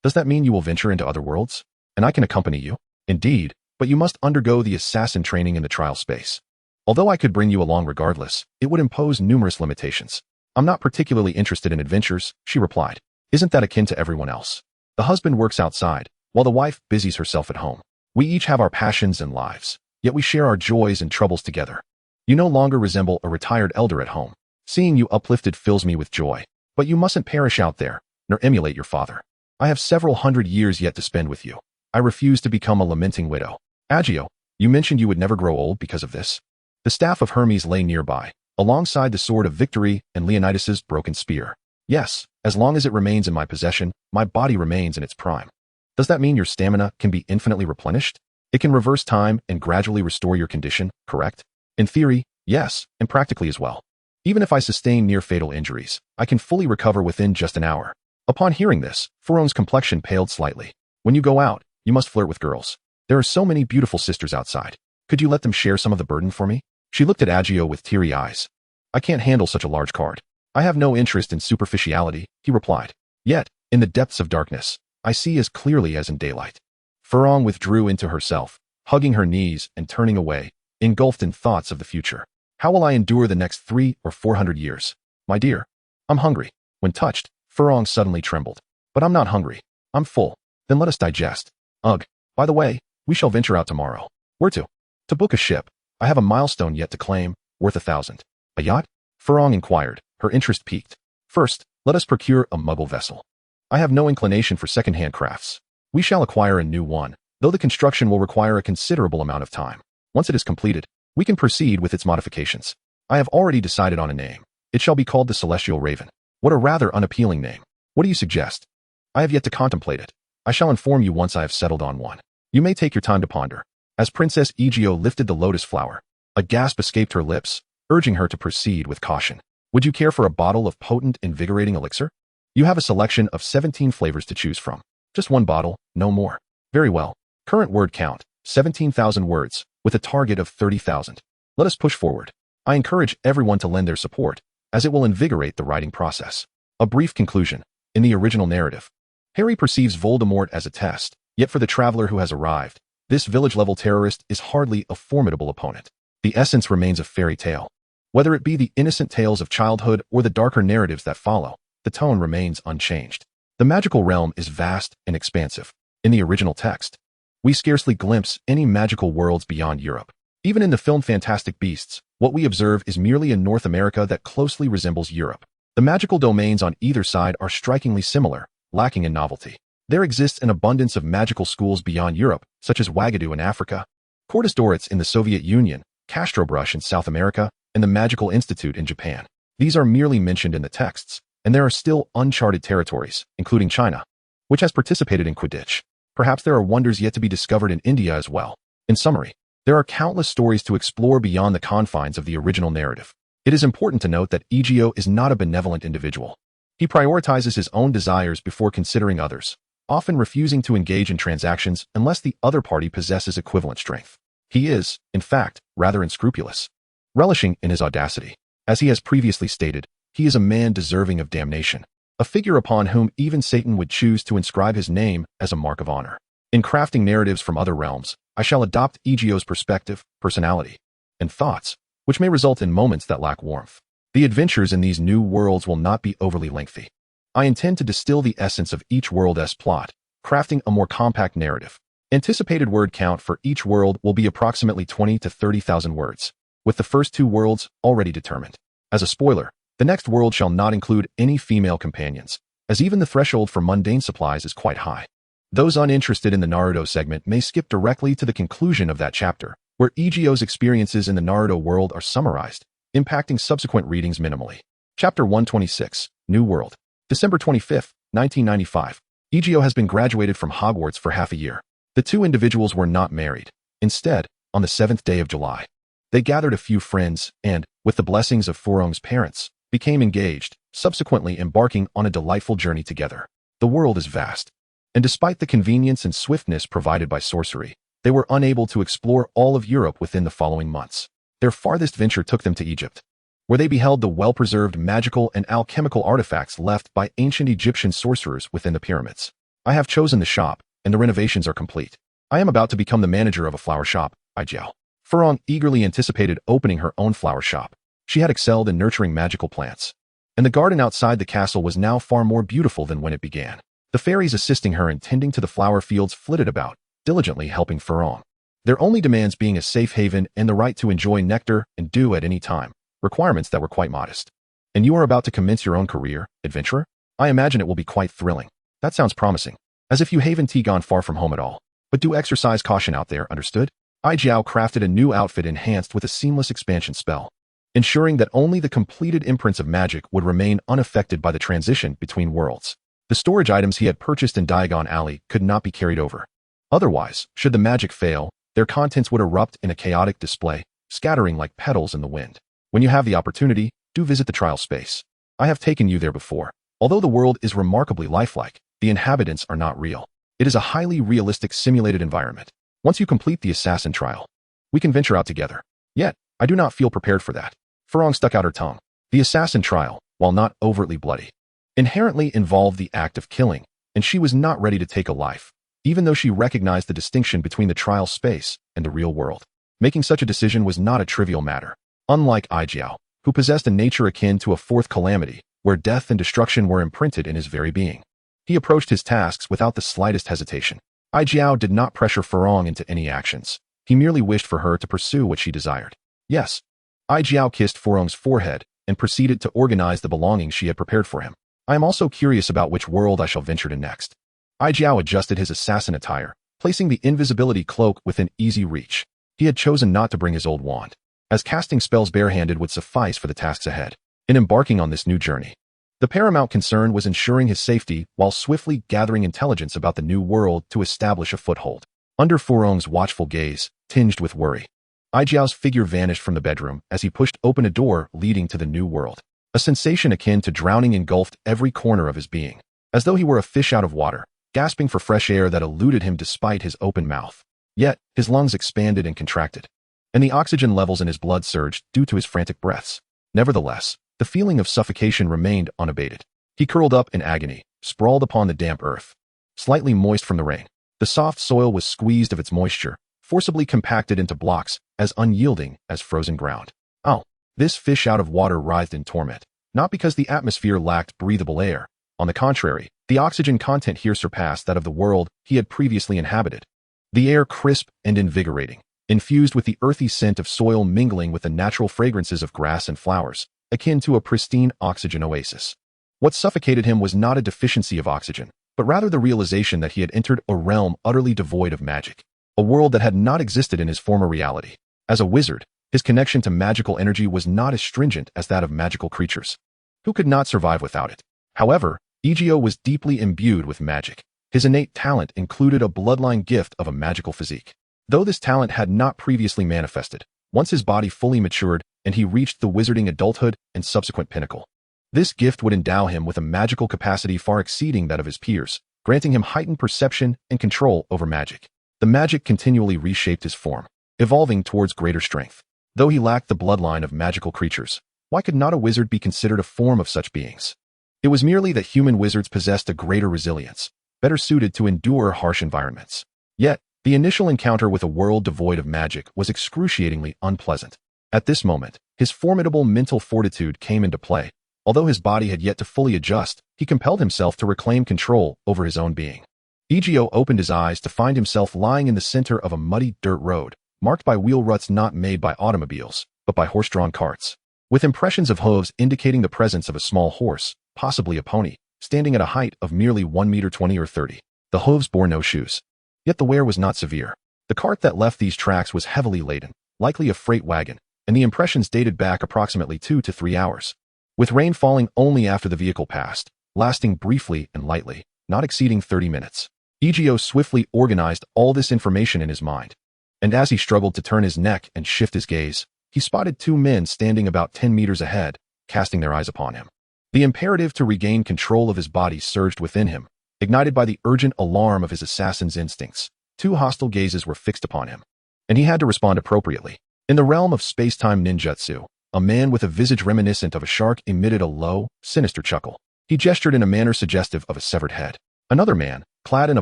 Does that mean you will venture into other worlds? And I can accompany you? Indeed, but you must undergo the assassin training in the trial space. Although I could bring you along regardless, it would impose numerous limitations. I'm not particularly interested in adventures, she replied. Isn't that akin to everyone else? The husband works outside, while the wife busies herself at home. We each have our passions and lives, yet we share our joys and troubles together. You no longer resemble a retired elder at home. Seeing you uplifted fills me with joy. But you mustn't perish out there, nor emulate your father. I have several hundred years yet to spend with you. I refuse to become a lamenting widow. Ezio, you mentioned you would never grow old because of this. The staff of Hermes lay nearby, alongside the sword of victory and Leonidas's broken spear. Yes, as long as it remains in my possession, my body remains in its prime. Does that mean your stamina can be infinitely replenished? It can reverse time and gradually restore your condition, correct? In theory, yes, and practically as well. Even if I sustain near-fatal injuries, I can fully recover within just an hour. Upon hearing this, Ferrong's complexion paled slightly. When you go out, you must flirt with girls. There are so many beautiful sisters outside. Could you let them share some of the burden for me? She looked at Ezio with teary eyes. I can't handle such a large card. I have no interest in superficiality, he replied. Yet, in the depths of darkness, I see as clearly as in daylight. Ferrong withdrew into herself, hugging her knees and turning away, engulfed in thoughts of the future. How will I endure the next 300 or 400 years? My dear, I'm hungry. When touched, Ferrong suddenly trembled. But I'm not hungry. I'm full. Then let us digest. Ugh. By the way, we shall venture out tomorrow. Where to? To book a ship. I have a milestone yet to claim, worth 1,000. A yacht? Ferrong inquired, her interest piqued. First, let us procure a muggle vessel. I have no inclination for second-hand crafts. We shall acquire a new one, though the construction will require a considerable amount of time. Once it is completed, we can proceed with its modifications. I have already decided on a name. It shall be called the Celestial Raven. What a rather unappealing name. What do you suggest? I have yet to contemplate it. I shall inform you once I have settled on one. You may take your time to ponder. As Princess Ezio lifted the lotus flower, a gasp escaped her lips, urging her to proceed with caution. Would you care for a bottle of potent, invigorating elixir? You have a selection of 17 flavors to choose from. Just one bottle, no more. Very well. Current word count, 17,000 words, with a target of 30,000. Let us push forward. I encourage everyone to lend their support, as it will invigorate the writing process. A brief conclusion. In the original narrative, Harry perceives Voldemort as a test, yet for the traveler who has arrived, this village-level terrorist is hardly a formidable opponent. The essence remains a fairy tale. Whether it be the innocent tales of childhood or the darker narratives that follow, the tone remains unchanged. The magical realm is vast and expansive. In the original text, we scarcely glimpse any magical worlds beyond Europe. Even in the film Fantastic Beasts, what we observe is merely a North America that closely resembles Europe. The magical domains on either side are strikingly similar, lacking in novelty. There exists an abundance of magical schools beyond Europe, such as Wagadu in Africa, Cortes Doritz in the Soviet Union, Castrobrush in South America, and the Magical Institute in Japan. These are merely mentioned in the texts, And there are still uncharted territories, including China, which has participated in Quidditch. Perhaps there are wonders yet to be discovered in India as well. In summary, there are countless stories to explore beyond the confines of the original narrative. It is important to note that Ezio is not a benevolent individual. He prioritizes his own desires before considering others, often refusing to engage in transactions unless the other party possesses equivalent strength. He is, in fact, rather unscrupulous, relishing in his audacity. As he has previously stated, he is a man deserving of damnation, a figure upon whom even Satan would choose to inscribe his name as a mark of honor. In crafting narratives from other realms, I shall adopt Ezio's perspective, personality, and thoughts, which may result in moments that lack warmth. The adventures in these new worlds will not be overly lengthy. I intend to distill the essence of each world's plot, crafting a more compact narrative. Anticipated word count for each world will be approximately 20 to 30,000 words, with the first 2 worlds already determined. As a spoiler, the next world shall not include any female companions, as even the threshold for mundane supplies is quite high. Those uninterested in the Naruto segment may skip directly to the conclusion of that chapter, where Ezio's experiences in the Naruto world are summarized, impacting subsequent readings minimally. Chapter 126, New World. December 25, 1995. Ezio has been graduated from Hogwarts for half a year. The 2 individuals were not married. Instead, on the 7th day of July, they gathered a few friends and, with the blessings of Furong's parents, became engaged, subsequently embarking on a delightful journey together. The world is vast, and despite the convenience and swiftness provided by sorcery, they were unable to explore all of Europe within the following months. Their farthest venture took them to Egypt, where they beheld the well-preserved magical and alchemical artifacts left by ancient Egyptian sorcerers within the pyramids. I have chosen the shop, and the renovations are complete. I am about to become the manager of a flower shop, Ezio. Furong eagerly anticipated opening her own flower shop. She had excelled in nurturing magical plants, and the garden outside the castle was now far more beautiful than when it began. The fairies assisting her in tending to the flower fields flitted about, diligently helping Furong. Their only demands being a safe haven and the right to enjoy nectar and dew at any time, requirements that were quite modest. And you are about to commence your own career, adventurer? I imagine it will be quite thrilling. That sounds promising. As if you haven't gone far from home at all. But do exercise caution out there, understood? Ezio crafted a new outfit enhanced with a seamless expansion spell, ensuring that only the completed imprints of magic would remain unaffected by the transition between worlds. The storage items he had purchased in Diagon Alley could not be carried over. Otherwise, should the magic fail, their contents would erupt in a chaotic display, scattering like petals in the wind. When you have the opportunity, do visit the trial space. I have taken you there before. Although the world is remarkably lifelike, the inhabitants are not real. It is a highly realistic simulated environment. Once you complete the assassin trial, we can venture out together. Yet, I do not feel prepared for that. Furong stuck out her tongue. The assassin trial, while not overtly bloody, inherently involved the act of killing, and she was not ready to take a life, even though she recognized the distinction between the trial space and the real world. Making such a decision was not a trivial matter. Unlike Ezio, who possessed a nature akin to a fourth calamity, where death and destruction were imprinted in his very being, he approached his tasks without the slightest hesitation. Ezio did not pressure Furong into any actions. He merely wished for her to pursue what she desired. Yes. Ezio kissed Furong's forehead and proceeded to organize the belongings she had prepared for him. I am also curious about which world I shall venture to next. Ezio adjusted his assassin attire, placing the invisibility cloak within easy reach. He had chosen not to bring his old wand, as casting spells barehanded would suffice for the tasks ahead. In embarking on this new journey, the paramount concern was ensuring his safety while swiftly gathering intelligence about the new world to establish a foothold. Under Furong's watchful gaze, tinged with worry, Ezio's figure vanished from the bedroom as he pushed open a door leading to the new world. A sensation akin to drowning engulfed every corner of his being, as though he were a fish out of water, gasping for fresh air that eluded him despite his open mouth. Yet, his lungs expanded and contracted, and the oxygen levels in his blood surged due to his frantic breaths. Nevertheless, the feeling of suffocation remained unabated. He curled up in agony, sprawled upon the damp earth, slightly moist from the rain. The soft soil was squeezed of its moisture, forcibly compacted into blocks as unyielding as frozen ground. Oh, this fish out of water writhed in torment, not because the atmosphere lacked breathable air. On the contrary, the oxygen content here surpassed that of the world he had previously inhabited. The air crisp and invigorating, infused with the earthy scent of soil mingling with the natural fragrances of grass and flowers, akin to a pristine oxygen oasis. What suffocated him was not a deficiency of oxygen, but rather the realization that he had entered a realm utterly devoid of magic, a world that had not existed in his former reality. As a wizard, his connection to magical energy was not as stringent as that of magical creatures, who could not survive without it. However, Ezio was deeply imbued with magic. His innate talent included a bloodline gift of a magical physique. Though this talent had not previously manifested, once his body fully matured and he reached the wizarding adulthood and subsequent pinnacle, this gift would endow him with a magical capacity far exceeding that of his peers, granting him heightened perception and control over magic. The magic continually reshaped his form, evolving towards greater strength. Though he lacked the bloodline of magical creatures, why could not a wizard be considered a form of such beings? It was merely that human wizards possessed a greater resilience, better suited to endure harsh environments. Yet, the initial encounter with a world devoid of magic was excruciatingly unpleasant. At this moment, his formidable mental fortitude came into play. Although his body had yet to fully adjust, he compelled himself to reclaim control over his own being. Ezio opened his eyes to find himself lying in the center of a muddy dirt road, marked by wheel ruts not made by automobiles, but by horse-drawn carts, with impressions of hooves indicating the presence of a small horse, possibly a pony, standing at a height of merely 1 meter 20 or 30. The hooves bore no shoes. Yet the wear was not severe. The cart that left these tracks was heavily laden, likely a freight wagon, and the impressions dated back approximately 2 to 3 hours. With rain falling only after the vehicle passed, lasting briefly and lightly, not exceeding 30 minutes. Ezio swiftly organized all this information in his mind. And as he struggled to turn his neck and shift his gaze, he spotted 2 men standing about 10 meters ahead, casting their eyes upon him. The imperative to regain control of his body surged within him, ignited by the urgent alarm of his assassin's instincts. 2 hostile gazes were fixed upon him, and he had to respond appropriately. In the realm of space-time ninjutsu, a man with a visage reminiscent of a shark emitted a low, sinister chuckle. He gestured in a manner suggestive of a severed head. Another man, clad in a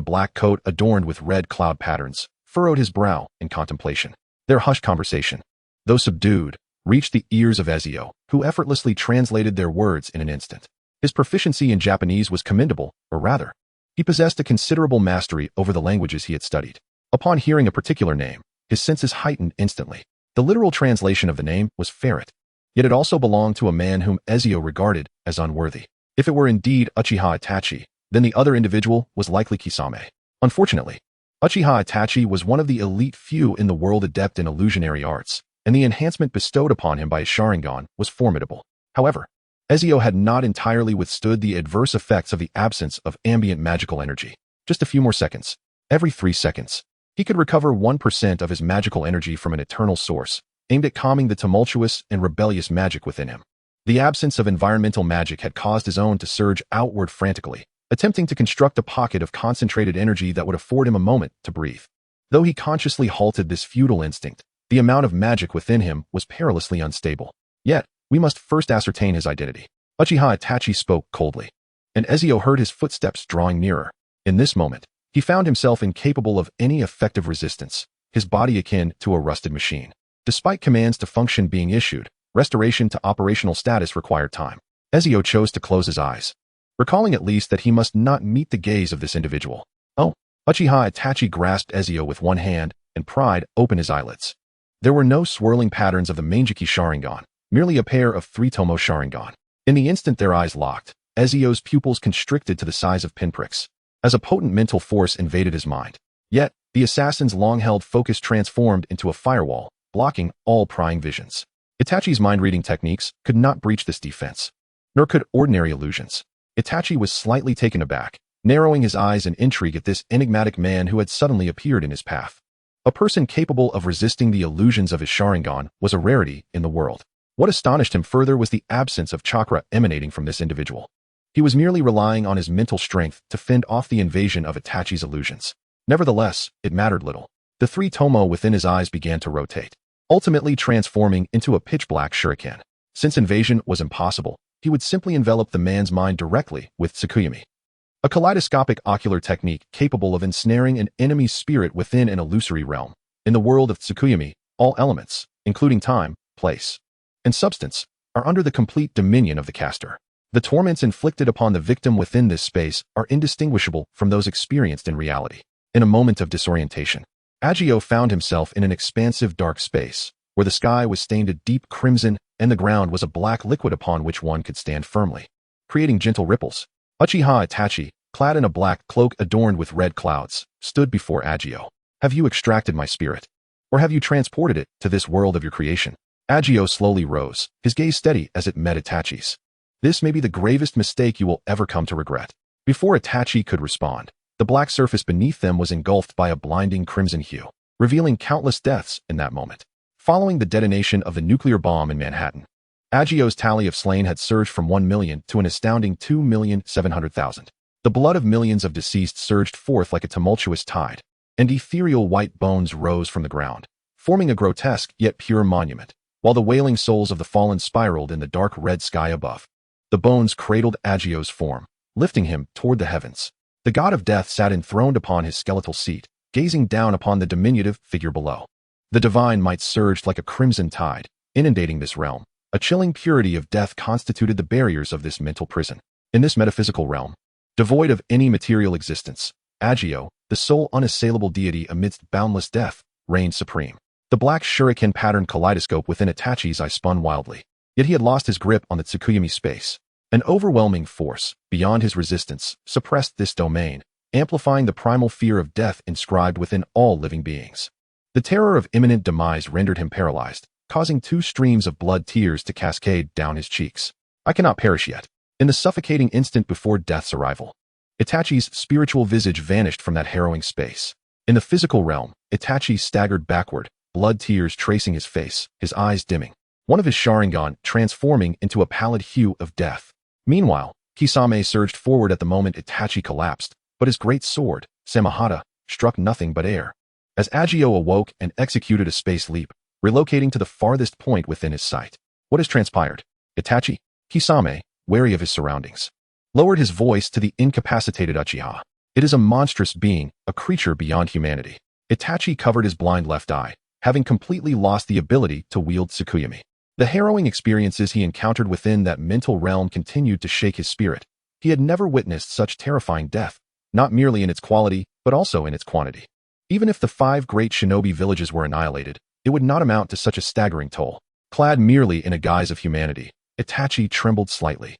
black coat adorned with red cloud patterns, furrowed his brow in contemplation. Their hushed conversation, though subdued, reached the ears of Ezio, who effortlessly translated their words in an instant. His proficiency in Japanese was commendable, or rather, he possessed a considerable mastery over the languages he had studied. Upon hearing a particular name, his senses heightened instantly. The literal translation of the name was ferret, yet it also belonged to a man whom Ezio regarded as unworthy. If it were indeed Uchiha Itachi, then the other individual was likely Kisame. Unfortunately, Uchiha Itachi was one of the elite few in the world adept in illusionary arts, and the enhancement bestowed upon him by his Sharingan was formidable. However, Ezio had not entirely withstood the adverse effects of the absence of ambient magical energy. Just a few more seconds. Every 3 seconds, he could recover 1% of his magical energy from an eternal source, aimed at calming the tumultuous and rebellious magic within him. The absence of environmental magic had caused his own to surge outward frantically, attempting to construct a pocket of concentrated energy that would afford him a moment to breathe. Though he consciously halted this futile instinct, the amount of magic within him was perilously unstable. Yet, we must first ascertain his identity. Uchiha Itachi spoke coldly, and Ezio heard his footsteps drawing nearer. In this moment, he found himself incapable of any effective resistance, his body akin to a rusted machine. Despite commands to function being issued, restoration to operational status required time. Ezio chose to close his eyes, recalling at least that he must not meet the gaze of this individual. Oh, Uchiha Itachi grasped Ezio with one hand and pried open his eyelids. There were no swirling patterns of the Mangeki Sharingan, merely a pair of 3 Tomo Sharingan. In the instant their eyes locked, Ezio's pupils constricted to the size of pinpricks, as a potent mental force invaded his mind. Yet, the assassin's long-held focus transformed into a firewall, blocking all prying visions. Itachi's mind-reading techniques could not breach this defense, nor could ordinary illusions. Itachi was slightly taken aback, narrowing his eyes in intrigue at this enigmatic man who had suddenly appeared in his path. A person capable of resisting the illusions of his Sharingan was a rarity in the world. What astonished him further was the absence of chakra emanating from this individual. He was merely relying on his mental strength to fend off the invasion of Itachi's illusions. Nevertheless, it mattered little. The 3 Tomo within his eyes began to rotate, ultimately transforming into a pitch-black shuriken. Since invasion was impossible, he would simply envelop the man's mind directly with Tsukuyami, a kaleidoscopic ocular technique capable of ensnaring an enemy's spirit within an illusory realm. In the world of Tsukuyami, all elements, including time, place, and substance, are under the complete dominion of the caster. The torments inflicted upon the victim within this space are indistinguishable from those experienced in reality. In a moment of disorientation, Ezio found himself in an expansive dark space, where the sky was stained a deep crimson and the ground was a black liquid upon which one could stand firmly, creating gentle ripples. Uchiha Itachi, clad in a black cloak adorned with red clouds, stood before Ezio. Have you extracted my spirit? Or have you transported it to this world of your creation? Ezio slowly rose, his gaze steady as it met Itachi's. This may be the gravest mistake you will ever come to regret. Before Itachi could respond, the black surface beneath them was engulfed by a blinding crimson hue, revealing countless deaths in that moment. Following the detonation of the nuclear bomb in Manhattan, Ezio's tally of slain had surged from 1 million to an astounding 2,700,000. The blood of millions of deceased surged forth like a tumultuous tide, and ethereal white bones rose from the ground, forming a grotesque yet pure monument, while the wailing souls of the fallen spiraled in the dark red sky above. The bones cradled Ezio's form, lifting him toward the heavens. The god of death sat enthroned upon his skeletal seat, gazing down upon the diminutive figure below. The divine might surged like a crimson tide, inundating this realm. A chilling purity of death constituted the barriers of this mental prison. In this metaphysical realm, devoid of any material existence, Ezio, the sole unassailable deity amidst boundless death, reigned supreme. The black shuriken-patterned kaleidoscope within Itachi's eye spun wildly. Yet he had lost his grip on the Tsukuyomi space. An overwhelming force, beyond his resistance, suppressed this domain, amplifying the primal fear of death inscribed within all living beings. The terror of imminent demise rendered him paralyzed, causing 2 streams of blood tears to cascade down his cheeks. I cannot perish yet. In the suffocating instant before death's arrival, Itachi's spiritual visage vanished from that harrowing space. In the physical realm, Itachi staggered backward, blood tears tracing his face, his eyes dimming, one of his Sharingan transforming into a pallid hue of death. Meanwhile, Kisame surged forward at the moment Itachi collapsed, but his great sword, Samahata, struck nothing but air. As Ezio awoke and executed a space leap, relocating to the farthest point within his sight. What has transpired? Itachi? Kisame, wary of his surroundings, lowered his voice to the incapacitated Uchiha. It is a monstrous being, a creature beyond humanity. Itachi covered his blind left eye, having completely lost the ability to wield Tsukuyomi. The harrowing experiences he encountered within that mental realm continued to shake his spirit. He had never witnessed such terrifying death, not merely in its quality, but also in its quantity. Even if the 5 great shinobi villages were annihilated, it would not amount to such a staggering toll. Clad merely in a guise of humanity, Itachi trembled slightly.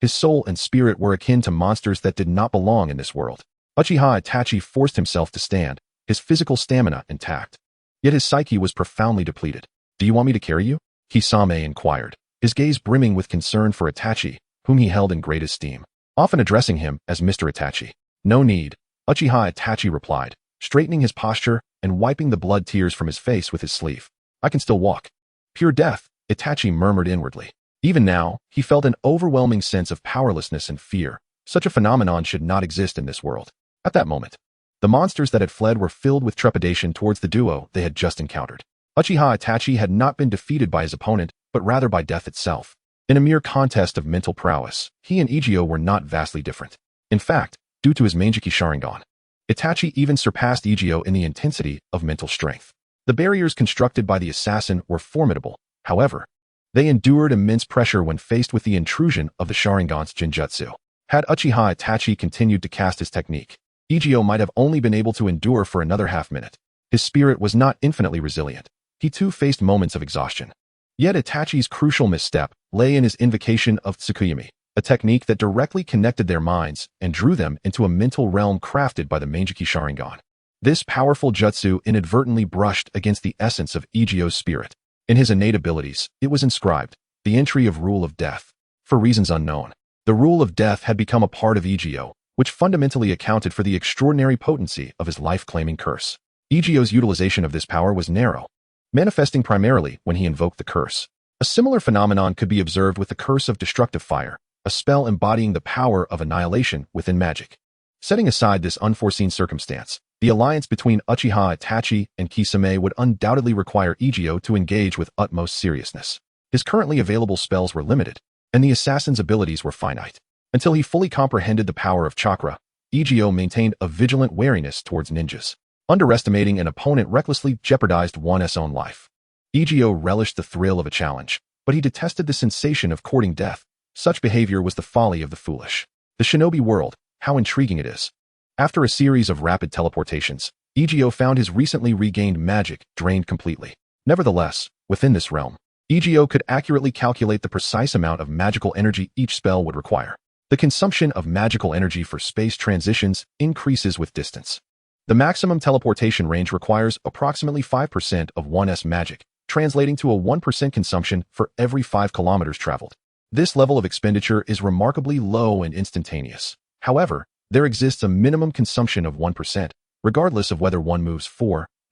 His soul and spirit were akin to monsters that did not belong in this world. Uchiha Itachi forced himself to stand, his physical stamina intact. Yet his psyche was profoundly depleted. Do you want me to carry you? Kisame inquired, his gaze brimming with concern for Itachi, whom he held in great esteem, often addressing him as Mr. Itachi. No need, Uchiha Itachi replied, straightening his posture and wiping the blood tears from his face with his sleeve. I can still walk. Pure death, Itachi murmured inwardly. Even now, he felt an overwhelming sense of powerlessness and fear. Such a phenomenon should not exist in this world. At that moment, the monsters that had fled were filled with trepidation towards the duo they had just encountered. Uchiha Itachi had not been defeated by his opponent, but rather by death itself. In a mere contest of mental prowess, he and Ezio were not vastly different. In fact, due to his Manjiki Sharingan, Itachi even surpassed Ezio in the intensity of mental strength. The barriers constructed by the assassin were formidable, however. They endured immense pressure when faced with the intrusion of the Sharingan's Jinjutsu. Had Uchiha Itachi continued to cast his technique, Ezio might have only been able to endure for another half-minute. His spirit was not infinitely resilient. He too faced moments of exhaustion. Yet Itachi's crucial misstep lay in his invocation of Tsukuyomi, a technique that directly connected their minds and drew them into a mental realm crafted by the Manjiki Sharingan. This powerful jutsu inadvertently brushed against the essence of Ezio's spirit. In his innate abilities, it was inscribed, the entry of Rule of Death. For reasons unknown, the Rule of Death had become a part of Ezio, which fundamentally accounted for the extraordinary potency of his life-claiming curse. Ezio's utilization of this power was narrow, manifesting primarily when he invoked the curse. A similar phenomenon could be observed with the Curse of Destructive Fire, a spell embodying the power of annihilation within magic. Setting aside this unforeseen circumstance, the alliance between Uchiha Itachi and Kisame would undoubtedly require Ezio to engage with utmost seriousness. His currently available spells were limited, and the assassin's abilities were finite. Until he fully comprehended the power of chakra, Ezio maintained a vigilant wariness towards ninjas. Underestimating an opponent recklessly jeopardized one's own life. Ezio relished the thrill of a challenge, but he detested the sensation of courting death. Such behavior was the folly of the foolish. The shinobi world, how intriguing it is. After a series of rapid teleportations, Ezio found his recently regained magic drained completely. Nevertheless, within this realm, Ezio could accurately calculate the precise amount of magical energy each spell would require. The consumption of magical energy for space transitions increases with distance. The maximum teleportation range requires approximately 5% of one's magic, translating to a 1% consumption for every 5 kilometers traveled. This level of expenditure is remarkably low and instantaneous. However, there exists a minimum consumption of 1%, regardless of whether one moves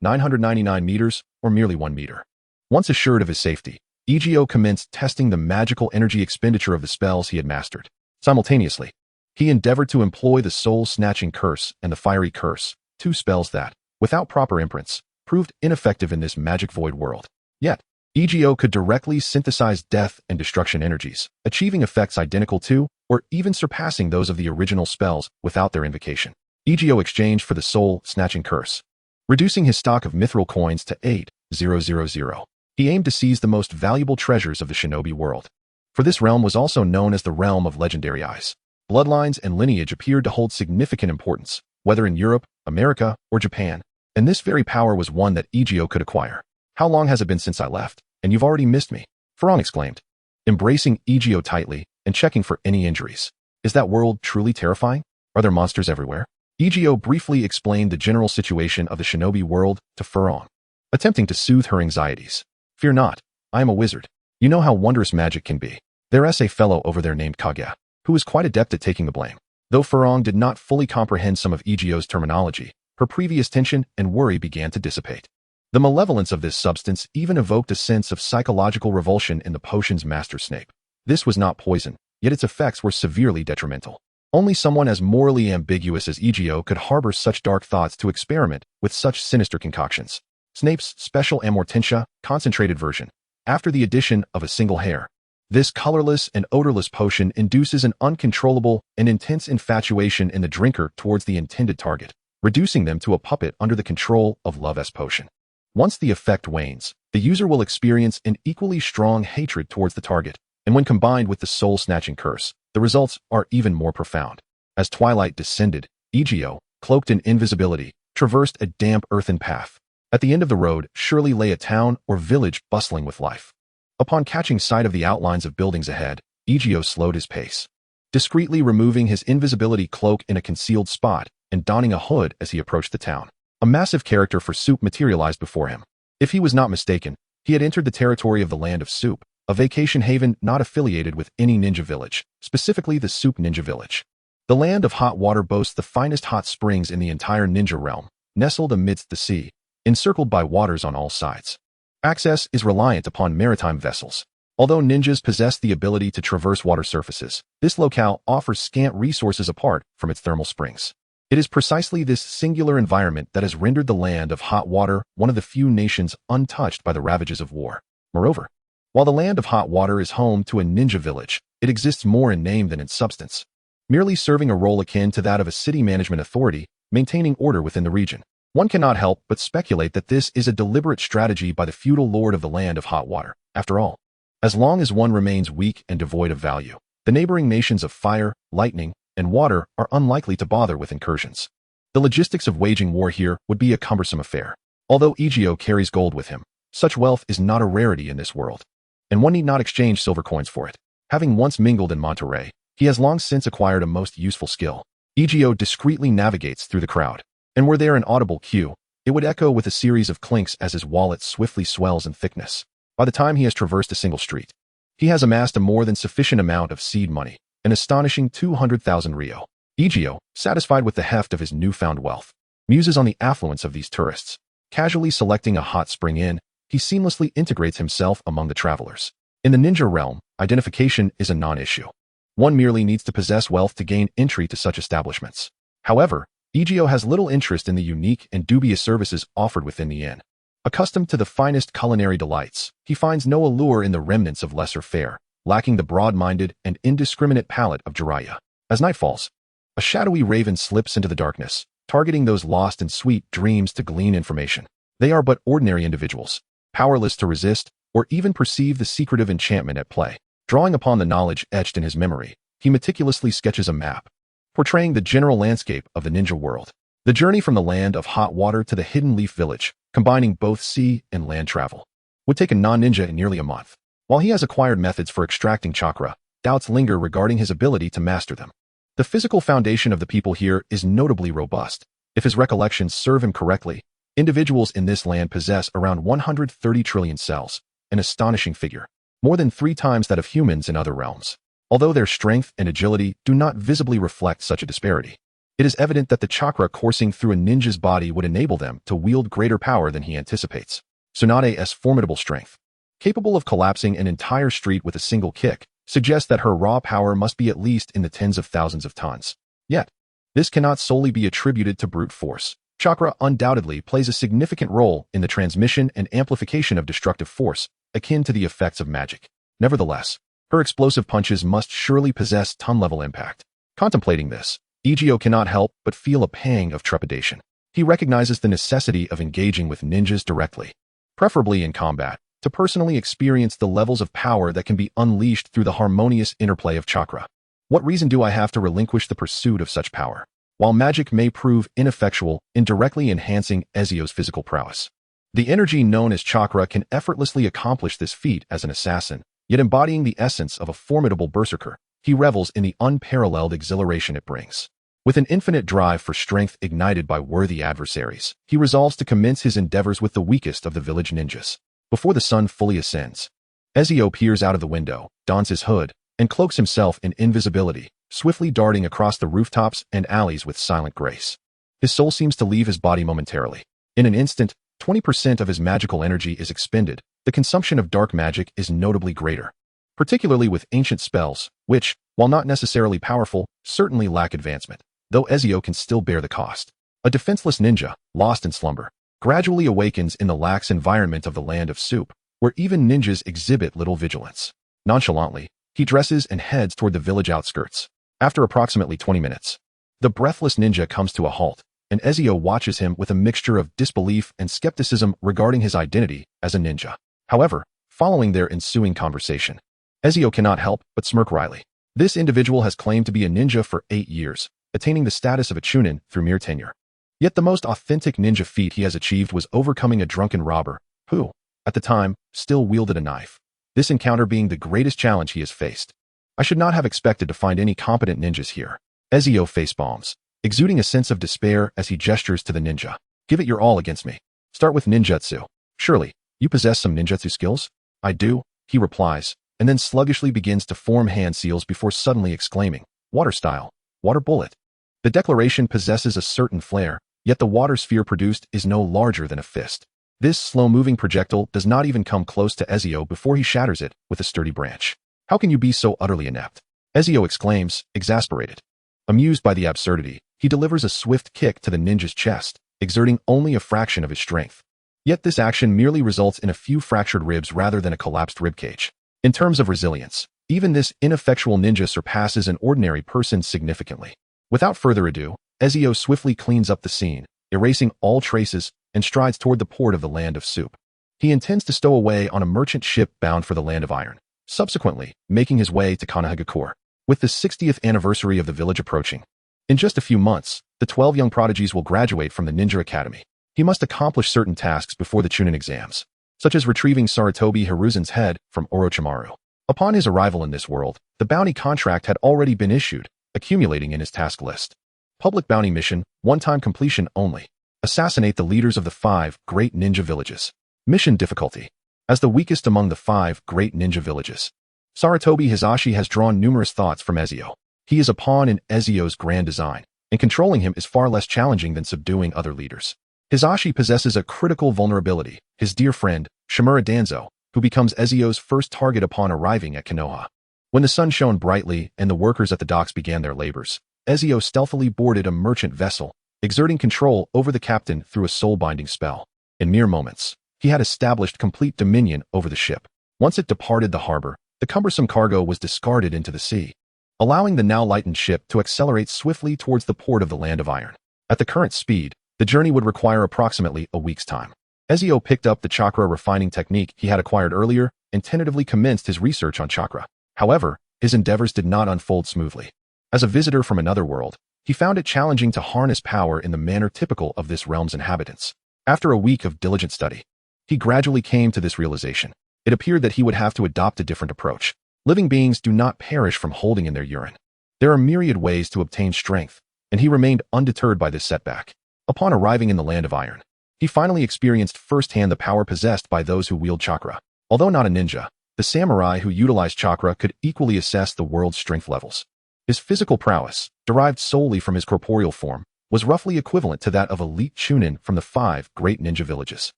999 meters, or merely 1 meter. Once assured of his safety, Ezio commenced testing the magical energy expenditure of the spells he had mastered. Simultaneously, he endeavored to employ the soul-snatching curse and the fiery curse, two spells that, without proper imprints, proved ineffective in this magic void world. Yet, Ezio could directly synthesize death and destruction energies, achieving effects identical to, or even surpassing those of the original spells without their invocation. Ezio exchanged for the soul-snatching curse, reducing his stock of mithril coins to 8,000. He aimed to seize the most valuable treasures of the shinobi world. For this realm was also known as the realm of legendary eyes. Bloodlines and lineage appeared to hold significant importance, whether in Europe, America, or Japan, and this very power was one that Ezio could acquire. "How long has it been since I left, and you've already missed me?" Farong exclaimed, embracing Ezio tightly and checking for any injuries. "Is that world truly terrifying? Are there monsters everywhere?" Ezio briefly explained the general situation of the shinobi world to Farong, attempting to soothe her anxieties. "Fear not, I am a wizard. You know how wondrous magic can be. There's a fellow over there named Kaguya, who is quite adept at taking the blame." Though Farong did not fully comprehend some of Ezio's terminology, her previous tension and worry began to dissipate. The malevolence of this substance even evoked a sense of psychological revulsion in the potion's master Snape. This was not poison, yet its effects were severely detrimental. Only someone as morally ambiguous as Ezio could harbor such dark thoughts to experiment with such sinister concoctions. Snape's special amortentia, concentrated version, after the addition of a single hair. This colorless and odorless potion induces an uncontrollable and intense infatuation in the drinker towards the intended target, reducing them to a puppet under the control of Love's potion. Once the effect wanes, the user will experience an equally strong hatred towards the target, and when combined with the soul-snatching curse, the results are even more profound. As twilight descended, Ezio, cloaked in invisibility, traversed a damp earthen path. At the end of the road surely lay a town or village bustling with life. Upon catching sight of the outlines of buildings ahead, Ezio slowed his pace, discreetly removing his invisibility cloak in a concealed spot and donning a hood as he approached the town. A massive character for Soup materialized before him. If he was not mistaken, he had entered the territory of the Land of Soup, a vacation haven not affiliated with any ninja village, specifically the Soup Ninja Village. The Land of Hot Water boasts the finest hot springs in the entire ninja realm, nestled amidst the sea, encircled by waters on all sides. Access is reliant upon maritime vessels. Although ninjas possess the ability to traverse water surfaces, this locale offers scant resources apart from its thermal springs. It is precisely this singular environment that has rendered the Land of Hot Water one of the few nations untouched by the ravages of war. Moreover, while the Land of Hot Water is home to a ninja village, it exists more in name than in substance, merely serving a role akin to that of a city management authority, maintaining order within the region. One cannot help but speculate that this is a deliberate strategy by the feudal lord of the Land of Hot Water. After all, as long as one remains weak and devoid of value, the neighboring nations of fire, lightning, and water are unlikely to bother with incursions. The logistics of waging war here would be a cumbersome affair. Although Ezio carries gold with him, such wealth is not a rarity in this world, and one need not exchange silver coins for it. Having once mingled in Monterey, he has long since acquired a most useful skill. Ezio discreetly navigates through the crowd, and were there an audible cue, it would echo with a series of clinks as his wallet swiftly swells in thickness. By the time he has traversed a single street, he has amassed a more than sufficient amount of seed money, an astonishing 200,000 Rio. Ezio, satisfied with the heft of his newfound wealth, muses on the affluence of these tourists. Casually selecting a hot spring inn, he seamlessly integrates himself among the travelers. In the ninja realm, identification is a non-issue. One merely needs to possess wealth to gain entry to such establishments. However, Ezio has little interest in the unique and dubious services offered within the inn. Accustomed to the finest culinary delights, he finds no allure in the remnants of lesser fare, lacking the broad-minded and indiscriminate palate of Jiraiya. As night falls, a shadowy raven slips into the darkness, targeting those lost in sweet dreams to glean information. They are but ordinary individuals, powerless to resist or even perceive the secretive enchantment at play. Drawing upon the knowledge etched in his memory, he meticulously sketches a map, portraying the general landscape of the ninja world. The journey from the Land of Hot Water to the Hidden Leaf Village, combining both sea and land travel, would take a non-ninja in nearly a month. While he has acquired methods for extracting chakra, doubts linger regarding his ability to master them. The physical foundation of the people here is notably robust. If his recollections serve him correctly, individuals in this land possess around 130 trillion cells, an astonishing figure. more than 3 times that of humans in other realms. Although their strength and agility do not visibly reflect such a disparity, it is evident that the chakra coursing through a ninja's body would enable them to wield greater power than he anticipates. Tsunade's formidable strength, capable of collapsing an entire street with a single kick, suggests that her raw power must be at least in the tens of thousands of tons. Yet, this cannot solely be attributed to brute force. Chakra undoubtedly plays a significant role in the transmission and amplification of destructive force, akin to the effects of magic. Nevertheless, her explosive punches must surely possess ton-level impact. Contemplating this, Ezio cannot help but feel a pang of trepidation. He recognizes the necessity of engaging with ninjas directly, preferably in combat, to personally experience the levels of power that can be unleashed through the harmonious interplay of chakra. What reason do I have to relinquish the pursuit of such power? While magic may prove ineffectual in directly enhancing Ezio's physical prowess, the energy known as chakra can effortlessly accomplish this feat as an assassin, yet embodying the essence of a formidable berserker. He revels in the unparalleled exhilaration it brings. With an infinite drive for strength ignited by worthy adversaries, he resolves to commence his endeavors with the weakest of the village ninjas. Before the sun fully ascends, Ezio peers out of the window, dons his hood, and cloaks himself in invisibility, swiftly darting across the rooftops and alleys with silent grace. His soul seems to leave his body momentarily. In an instant, 20% of his magical energy is expended. The consumption of dark magic is notably greater, particularly with ancient spells, which, while not necessarily powerful, certainly lack advancement, though Ezio can still bear the cost. A defenseless ninja, lost in slumber, gradually awakens in the lax environment of the Land of Soup, where even ninjas exhibit little vigilance. Nonchalantly, he dresses and heads toward the village outskirts. After approximately 20 minutes, the breathless ninja comes to a halt, and Ezio watches him with a mixture of disbelief and skepticism regarding his identity as a ninja. However, following their ensuing conversation, Ezio cannot help but smirk wryly. This individual has claimed to be a ninja for 8 years, attaining the status of a chunin through mere tenure. Yet the most authentic ninja feat he has achieved was overcoming a drunken robber, who, at the time, still wielded a knife. This encounter being the greatest challenge he has faced. I should not have expected to find any competent ninjas here. Ezio facepalms, exuding a sense of despair as he gestures to the ninja. Give it your all against me. Start with ninjutsu. Surely, you possess some ninjutsu skills? I do, he replies, and then sluggishly begins to form hand seals before suddenly exclaiming, water style, water bullet. The declaration possesses a certain flair, yet the water sphere produced is no larger than a fist. This slow-moving projectile does not even come close to Ezio before he shatters it with a sturdy branch. How can you be so utterly inept? Ezio exclaims, exasperated. Amused by the absurdity, he delivers a swift kick to the ninja's chest, exerting only a fraction of his strength. Yet this action merely results in a few fractured ribs rather than a collapsed ribcage. In terms of resilience, even this ineffectual ninja surpasses an ordinary person significantly. Without further ado, Ezio swiftly cleans up the scene, erasing all traces, and strides toward the port of the Land of Soup. He intends to stow away on a merchant ship bound for the Land of Iron, subsequently making his way to Konohagakure. With the 60th anniversary of the village approaching, in just a few months, the 12 young prodigies will graduate from the Ninja Academy. He must accomplish certain tasks before the Chunin exams, such as retrieving Sarutobi Hiruzen's head from Orochimaru. Upon his arrival in this world, the bounty contract had already been issued, accumulating in his task list. Public bounty mission, one-time completion only. Assassinate the leaders of the 5 great ninja villages. Mission difficulty. As the weakest among the 5 great ninja villages, Sarutobi Hisashi has drawn numerous thoughts from Ezio. He is a pawn in Ezio's grand design, and controlling him is far less challenging than subduing other leaders. Hisashi possesses a critical vulnerability, his dear friend, Shimura Danzo, who becomes Ezio's first target upon arriving at Konoha. When the sun shone brightly and the workers at the docks began their labors, Ezio stealthily boarded a merchant vessel, exerting control over the captain through a soul-binding spell. In mere moments, he had established complete dominion over the ship. Once it departed the harbor, the cumbersome cargo was discarded into the sea, allowing the now lightened ship to accelerate swiftly towards the port of the Land of Iron. At the current speed, the journey would require approximately a week's time. Ezio picked up the chakra refining technique he had acquired earlier and tentatively commenced his research on chakra. However, his endeavors did not unfold smoothly. As a visitor from another world, he found it challenging to harness power in the manner typical of this realm's inhabitants. After a week of diligent study, he gradually came to this realization. It appeared that he would have to adopt a different approach. Living beings do not perish from holding in their urine. There are myriad ways to obtain strength, and he remained undeterred by this setback. Upon arriving in the Land of Iron, he finally experienced firsthand the power possessed by those who wield chakra. Although not a ninja, the samurai who utilized chakra could equally assess the world's strength levels. His physical prowess, derived solely from his corporeal form, was roughly equivalent to that of elite chunin from the 5 great ninja villages.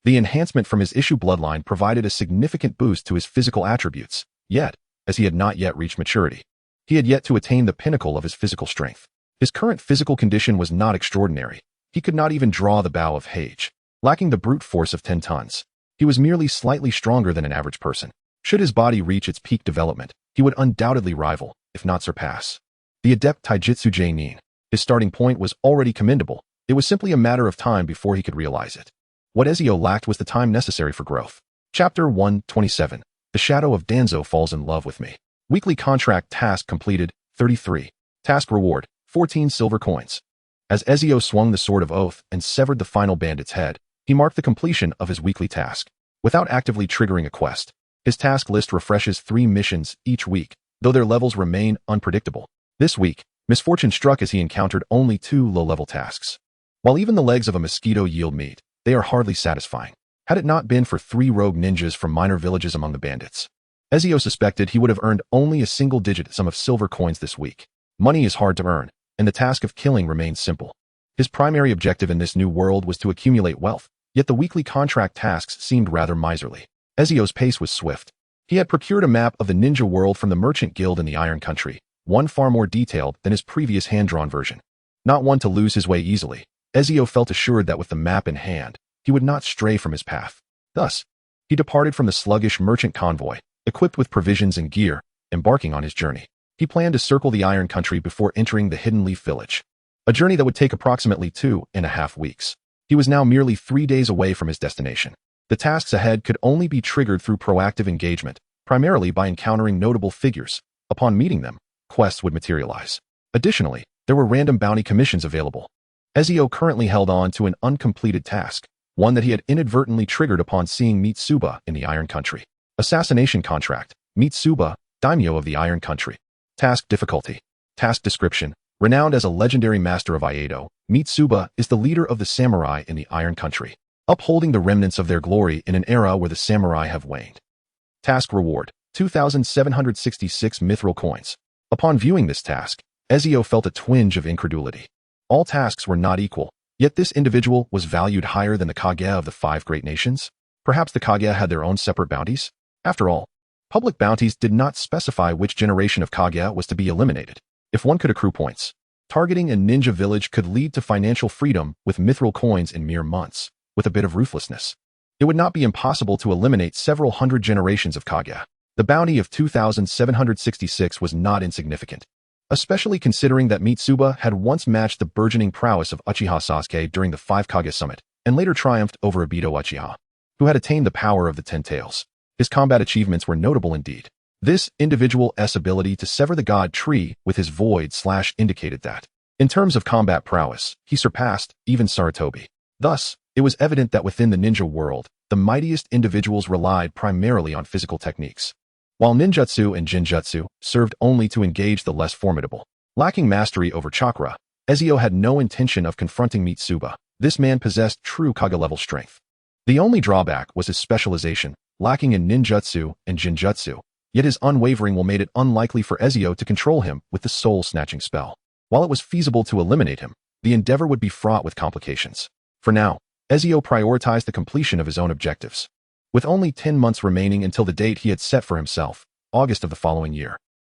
The enhancement from his issue bloodline provided a significant boost to his physical attributes, yet, as he had not yet reached maturity, he had yet to attain the pinnacle of his physical strength. His current physical condition was not extraordinary. He could not even draw the bow of Hage, lacking the brute force of 10 tons. He was merely slightly stronger than an average person. Should his body reach its peak development, he would undoubtedly rival, if not surpass, the adept Taijutsu J-Nin. His starting point was already commendable. It was simply a matter of time before he could realize it. What Ezio lacked was the time necessary for growth. Chapter 127. The Shadow of Danzo Falls in Love with Me. Weekly contract task completed, 33. Task reward, 14 silver coins. As Ezio swung the Sword of Oath and severed the final bandit's head, he marked the completion of his weekly task. Without actively triggering a quest, his task list refreshes 3 missions each week, though their levels remain unpredictable. This week, misfortune struck as he encountered only 2 low-level tasks. While even the legs of a mosquito yield meat, they are hardly satisfying. Had it not been for 3 rogue ninjas from minor villages among the bandits, Ezio suspected he would have earned only a single-digit sum of silver coins this week. Money is hard to earn, and the task of killing remains simple. His primary objective in this new world was to accumulate wealth, yet the weekly contract tasks seemed rather miserly. Ezio's pace was swift. He had procured a map of the ninja world from the merchant guild in the Iron Country, one far more detailed than his previous hand-drawn version. Not one to lose his way easily, Ezio felt assured that with the map in hand, he would not stray from his path. Thus, he departed from the sluggish merchant convoy, equipped with provisions and gear, embarking on his journey. He planned to circle the Iron Country before entering the Hidden Leaf Village, a journey that would take approximately 2.5 weeks. He was now merely 3 days away from his destination. The tasks ahead could only be triggered through proactive engagement, primarily by encountering notable figures. Upon meeting them, quests would materialize. Additionally, there were random bounty commissions available. Ezio currently held on to an uncompleted task, one that he had inadvertently triggered upon seeing Mitsuba in the Iron Country. Assassination contract, Mitsuba, daimyo of the Iron Country. Task difficulty. Task description. Renowned as a legendary master of Iaido, Mitsuba is the leader of the samurai in the Iron Country, upholding the remnants of their glory in an era where the samurai have waned. Task reward, 2,766 mithril coins. Upon viewing this task, Ezio felt a twinge of incredulity. All tasks were not equal, yet this individual was valued higher than the Kage of the 5 great nations. Perhaps the Kage had their own separate bounties? After all, public bounties did not specify which generation of Kage was to be eliminated. If one could accrue points, targeting a ninja village could lead to financial freedom with mithril coins in mere months. With a bit of ruthlessness, it would not be impossible to eliminate several hundred generations of Kage. The bounty of 2,766 was not insignificant, especially considering that Mitsuba had once matched the burgeoning prowess of Uchiha Sasuke during the 5 Kage Summit, and later triumphed over Obito Uchiha, who had attained the power of the 10 Tails. His combat achievements were notable indeed. This individual's ability to sever the god tree with his void slash indicated that, in terms of combat prowess, he surpassed even Sarutobi. Thus, it was evident that within the ninja world, the mightiest individuals relied primarily on physical techniques, while ninjutsu and jinjutsu served only to engage the less formidable. Lacking mastery over chakra, Ezio had no intention of confronting Mitsuba. This man possessed true Kage-level strength. The only drawback was his specialization, lacking in ninjutsu and jinjutsu, yet his unwavering will made it unlikely for Ezio to control him with the soul-snatching spell. While it was feasible to eliminate him, the endeavor would be fraught with complications. For now, Ezio prioritized the completion of his own objectives. With only 10 months remaining until the date he had set for himself, August of the following year,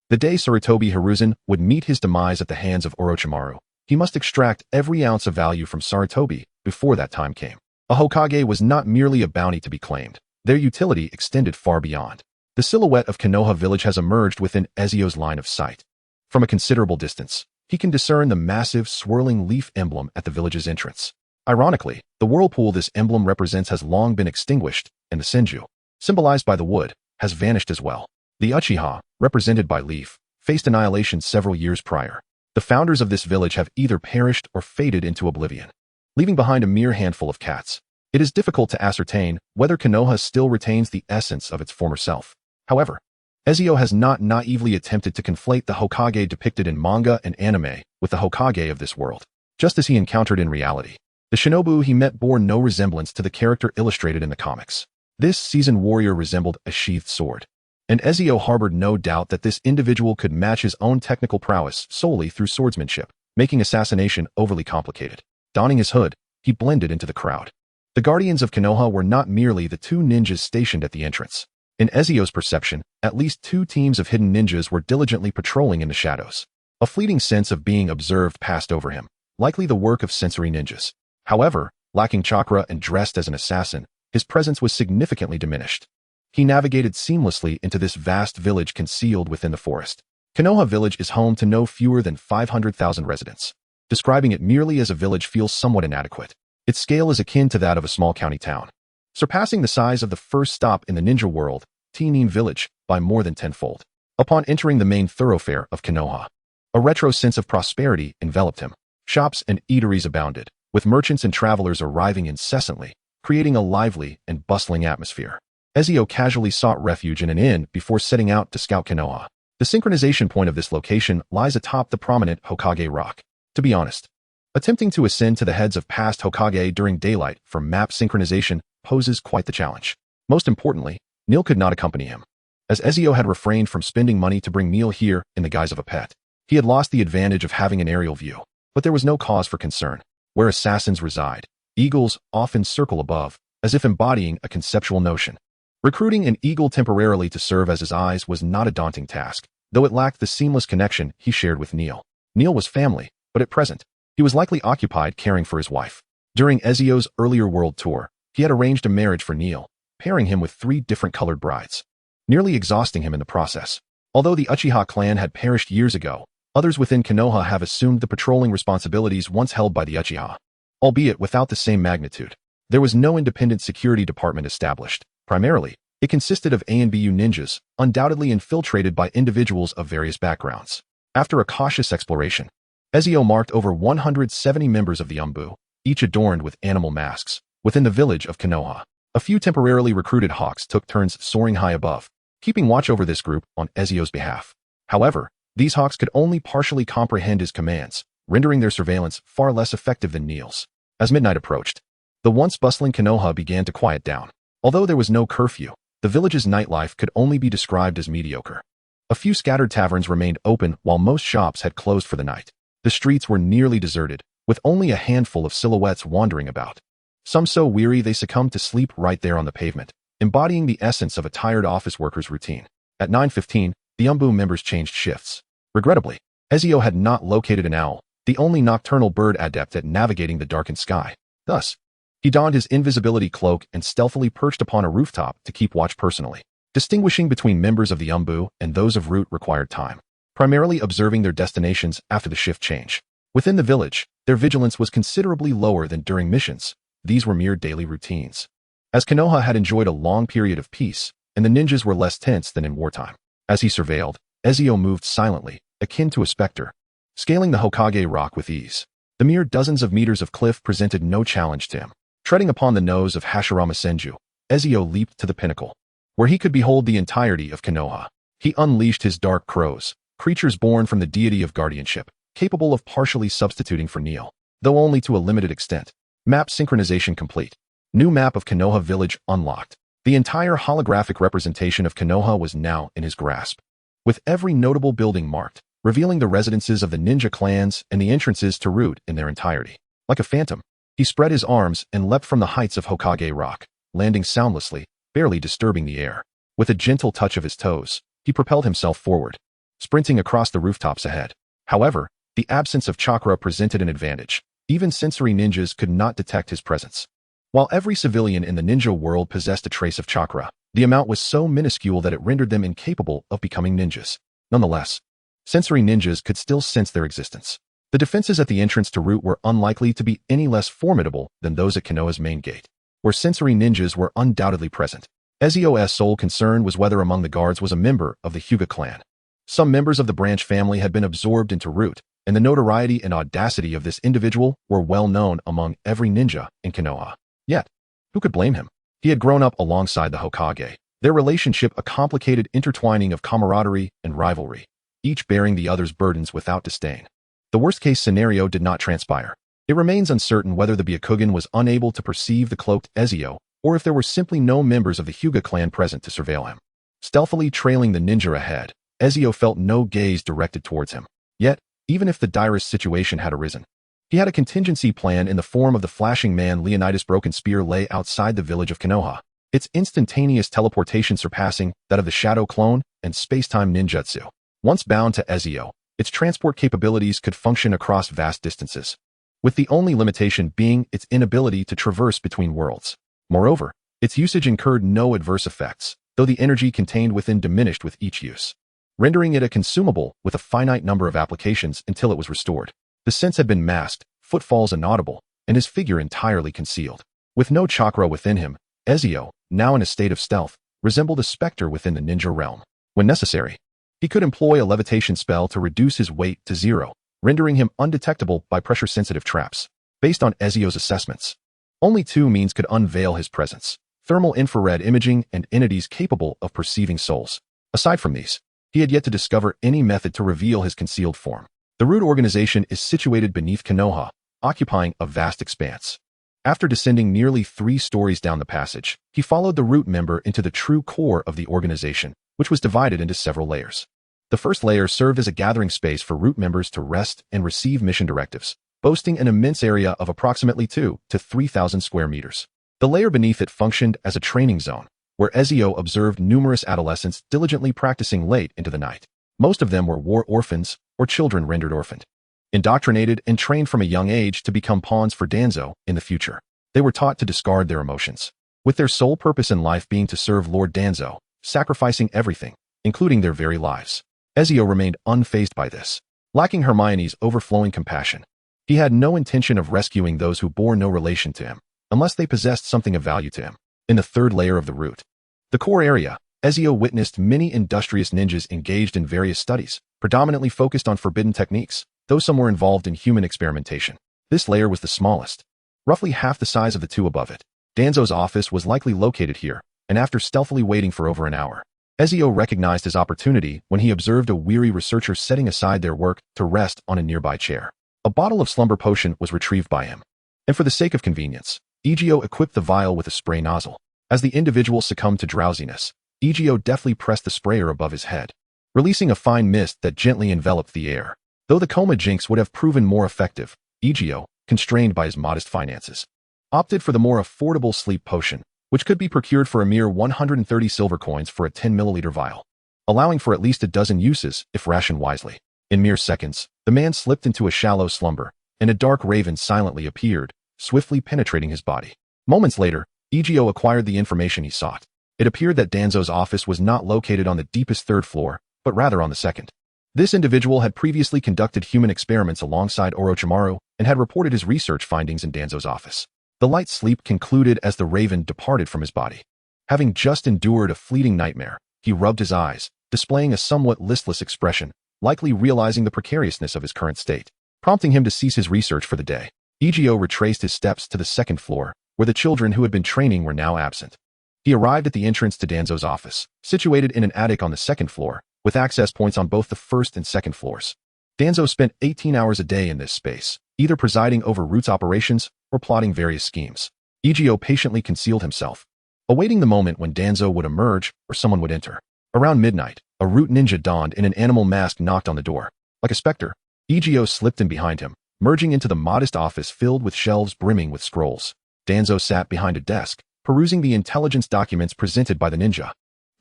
the day Sarutobi Hiruzen would meet his demise at the hands of Orochimaru, he must extract every ounce of value from Sarutobi before that time came. A Hokage was not merely a bounty to be claimed. Their utility extended far beyond. The silhouette of Konoha village has emerged within Ezio's line of sight. From a considerable distance, he can discern the massive, swirling leaf emblem at the village's entrance. Ironically, the whirlpool this emblem represents has long been extinguished, and the Senju, symbolized by the wood, has vanished as well. The Uchiha, represented by Leaf, faced annihilation several years prior. The founders of this village have either perished or faded into oblivion, leaving behind a mere handful of cats. It is difficult to ascertain whether Konoha still retains the essence of its former self. However, Ezio has not naively attempted to conflate the Hokage depicted in manga and anime with the Hokage of this world. Just as he encountered in reality, the shinobu he met bore no resemblance to the character illustrated in the comics. This seasoned warrior resembled a sheathed sword. and Ezio harbored no doubt that this individual could match his own technical prowess solely through swordsmanship, making assassination overly complicated. Donning his hood, he blended into the crowd. The Guardians of Konoha were not merely the two ninjas stationed at the entrance. In Ezio's perception, at least two teams of hidden ninjas were diligently patrolling in the shadows. A fleeting sense of being observed passed over him, likely the work of sensory ninjas. However, lacking chakra and dressed as an assassin, his presence was significantly diminished. He navigated seamlessly into this vast village concealed within the forest. Konoha Village is home to no fewer than 500,000 residents. Describing it merely as a village feels somewhat inadequate. Its scale is akin to that of a small county town, surpassing the size of the first stop in the ninja world, Tinin Village, by more than tenfold. Upon entering the main thoroughfare of Konoha, a retro sense of prosperity enveloped him. Shops and eateries abounded, with merchants and travelers arriving incessantly, creating a lively and bustling atmosphere. Ezio casually sought refuge in an inn before setting out to scout Konoha. The synchronization point of this location lies atop the prominent Hokage Rock. To be honest, attempting to ascend to the heads of past Hokage during daylight for map synchronization poses quite the challenge. Most importantly, Neil could not accompany him, as Ezio had refrained from spending money to bring Neil here in the guise of a pet. He had lost the advantage of having an aerial view, but there was no cause for concern. Where assassins reside, eagles often circle above, as if embodying a conceptual notion. Recruiting an eagle temporarily to serve as his eyes was not a daunting task, though it lacked the seamless connection he shared with Neil. Neil was family, but at present, he was likely occupied caring for his wife. During Ezio's earlier world tour, he had arranged a marriage for Neil, pairing him with 3 different colored brides, nearly exhausting him in the process. Although the Uchiha clan had perished years ago, others within Konoha have assumed the patrolling responsibilities once held by the Uchiha, albeit without the same magnitude. There was no independent security department established. Primarily, it consisted of A and BU ninjas, undoubtedly infiltrated by individuals of various backgrounds. After a cautious exploration, Ezio marked over 170 members of the Umbu, each adorned with animal masks, within the village of Konoha. A few temporarily recruited hawks took turns soaring high above, keeping watch over this group on Ezio's behalf. However, these hawks could only partially comprehend his commands, rendering their surveillance far less effective than Neil's. As midnight approached, the once bustling Konoha began to quiet down. Although there was no curfew, the village's nightlife could only be described as mediocre. A few scattered taverns remained open while most shops had closed for the night. The streets were nearly deserted, with only a handful of silhouettes wandering about. Some so weary they succumbed to sleep right there on the pavement, embodying the essence of a tired office worker's routine. At 9:15, the Umbu members changed shifts. Regrettably, Ezio had not located an owl, the only nocturnal bird adept at navigating the darkened sky. Thus, he donned his invisibility cloak and stealthily perched upon a rooftop to keep watch personally. Distinguishing between members of the Umbu and those of Root required time, primarily observing their destinations after the shift change. Within the village, their vigilance was considerably lower than during missions. These were mere daily routines. As Konoha had enjoyed a long period of peace, and the ninjas were less tense than in wartime. As he surveilled, Ezio moved silently, akin to a specter, scaling the Hokage Rock with ease. The mere dozens of meters of cliff presented no challenge to him. Treading upon the nose of Hashirama Senju, Ezio leaped to the pinnacle, where he could behold the entirety of Konoha. He unleashed his dark crows, creatures born from the deity of guardianship, capable of partially substituting for Neil, though only to a limited extent. Map synchronization complete. New map of Konoha Village unlocked. The entire holographic representation of Konoha was now in his grasp, with every notable building marked, revealing the residences of the ninja clans and the entrances to Root in their entirety. Like a phantom, he spread his arms and leapt from the heights of Hokage Rock, landing soundlessly, barely disturbing the air. With a gentle touch of his toes, he propelled himself forward, sprinting across the rooftops ahead. However, the absence of chakra presented an advantage. Even sensory ninjas could not detect his presence. While every civilian in the ninja world possessed a trace of chakra, the amount was so minuscule that it rendered them incapable of becoming ninjas. Nonetheless, sensory ninjas could still sense their existence. The defenses at the entrance to Root were unlikely to be any less formidable than those at Konoha's main gate, where sensory ninjas were undoubtedly present. Ezio's sole concern was whether among the guards was a member of the Hyuga clan. Some members of the branch family had been absorbed into Root, and the notoriety and audacity of this individual were well known among every ninja in Konoha. Yet, who could blame him? He had grown up alongside the Hokage, their relationship a complicated intertwining of camaraderie and rivalry, each bearing the other's burdens without disdain. The worst-case scenario did not transpire. It remains uncertain whether the Byakugan was unable to perceive the cloaked Ezio, or if there were simply no members of the Hyuga clan present to surveil him. Stealthily trailing the ninja ahead, Ezio felt no gaze directed towards him. Yet, even if the direst situation had arisen, he had a contingency plan in the form of the flashing man Leonidas' broken spear lay outside the village of Konoha, its instantaneous teleportation surpassing that of the Shadow Clone and space-time ninjutsu. Once bound to Ezio, its transport capabilities could function across vast distances, with the only limitation being its inability to traverse between worlds. Moreover, its usage incurred no adverse effects, though the energy contained within diminished with each use, rendering it a consumable with a finite number of applications until it was restored. The sense had been masked, footfalls inaudible, and his figure entirely concealed. With no chakra within him, Ezio, now in a state of stealth, resembled a specter within the ninja realm. When necessary, he could employ a levitation spell to reduce his weight to 0, rendering him undetectable by pressure-sensitive traps. Based on Ezio's assessments, only 2 means could unveil his presence: thermal infrared imaging and entities capable of perceiving souls. Aside from these, he had yet to discover any method to reveal his concealed form. The root organization is situated beneath Konoha, occupying a vast expanse. After descending nearly 3 stories down the passage, he followed the root member into the true core of the organization, which was divided into several layers. The first layer served as a gathering space for root members to rest and receive mission directives, boasting an immense area of approximately 2,000 to 3,000 square meters. The layer beneath it functioned as a training zone, where Ezio observed numerous adolescents diligently practicing late into the night. Most of them were war orphans or children rendered orphaned, indoctrinated and trained from a young age to become pawns for Danzo in the future. They were taught to discard their emotions, with their sole purpose in life being to serve Lord Danzo, sacrificing everything, including their very lives. Ezio remained unfazed by this. Lacking Hermione's overflowing compassion, he had no intention of rescuing those who bore no relation to him, unless they possessed something of value to him. In the third layer of the root, the core area, Ezio witnessed many industrious ninjas engaged in various studies, predominantly focused on forbidden techniques, though some were involved in human experimentation. This layer was the smallest, roughly half the size of the 2 above it. Danzo's office was likely located here, and after stealthily waiting for over an hour, Ezio recognized his opportunity when he observed a weary researcher setting aside their work to rest on a nearby chair. A bottle of slumber potion was retrieved by him, and for the sake of convenience, Ezio equipped the vial with a spray nozzle. As the individual succumbed to drowsiness, Ezio deftly pressed the sprayer above his head, releasing a fine mist that gently enveloped the air. Though the coma jinx would have proven more effective, Ezio, constrained by his modest finances, opted for the more affordable sleep potion, which could be procured for a mere 130 silver coins for a 10-milliliter vial, allowing for at least a dozen uses if rationed wisely. In mere seconds, the man slipped into a shallow slumber, and a dark raven silently appeared, swiftly penetrating his body. Moments later, Ezio acquired the information he sought. It appeared that Danzo's office was not located on the deepest 3rd floor, but rather on the 2nd. This individual had previously conducted human experiments alongside Orochimaru and had reported his research findings in Danzo's office. The light sleep concluded as the raven departed from his body. Having just endured a fleeting nightmare, he rubbed his eyes, displaying a somewhat listless expression, likely realizing the precariousness of his current state, prompting him to cease his research for the day. Ezio retraced his steps to the 2nd floor, where the children who had been training were now absent. He arrived at the entrance to Danzo's office, situated in an attic on the 2nd floor, with access points on both the 1st and 2nd floors. Danzo spent 18 hours a day in this space, either presiding over Root's operations or plotting various schemes. Ezio patiently concealed himself, awaiting the moment when Danzo would emerge or someone would enter. Around midnight, a Root ninja donned in an animal mask knocked on the door. Like a specter, Ezio slipped in behind him, merging into the modest office filled with shelves brimming with scrolls. Danzo sat behind a desk, perusing the intelligence documents presented by the ninja.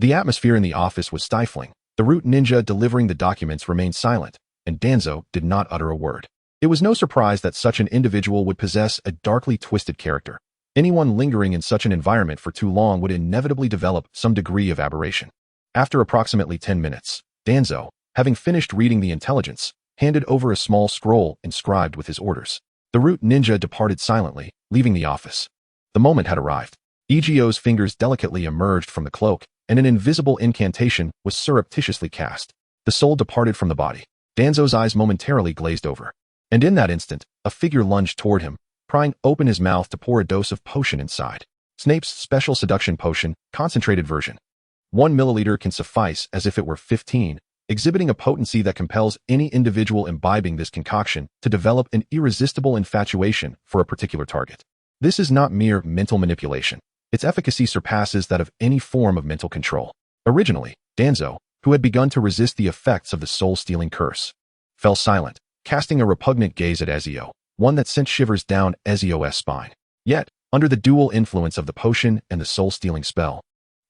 The atmosphere in the office was stifling. The Root ninja delivering the documents remained silent, and Danzo did not utter a word. It was no surprise that such an individual would possess a darkly twisted character. Anyone lingering in such an environment for too long would inevitably develop some degree of aberration. After approximately 10 minutes, Danzo, having finished reading the intelligence, handed over a small scroll inscribed with his orders. The Root ninja departed silently, leaving the office. The moment had arrived. Ezio's fingers delicately emerged from the cloak, and an invisible incantation was surreptitiously cast. The soul departed from the body. Danzo's eyes momentarily glazed over, and in that instant, a figure lunged toward him, prying open his mouth to pour a dose of potion inside. Snape's special seduction potion, concentrated version. 1 milliliter can suffice as if it were 15, exhibiting a potency that compels any individual imbibing this concoction to develop an irresistible infatuation for a particular target. This is not mere mental manipulation. Its efficacy surpasses that of any form of mental control. Originally, Danzo, who had begun to resist the effects of the soul-stealing curse, fell silent, casting a repugnant gaze at Ezio, one that sent shivers down Ezio's spine. Yet, under the dual influence of the potion and the soul-stealing spell,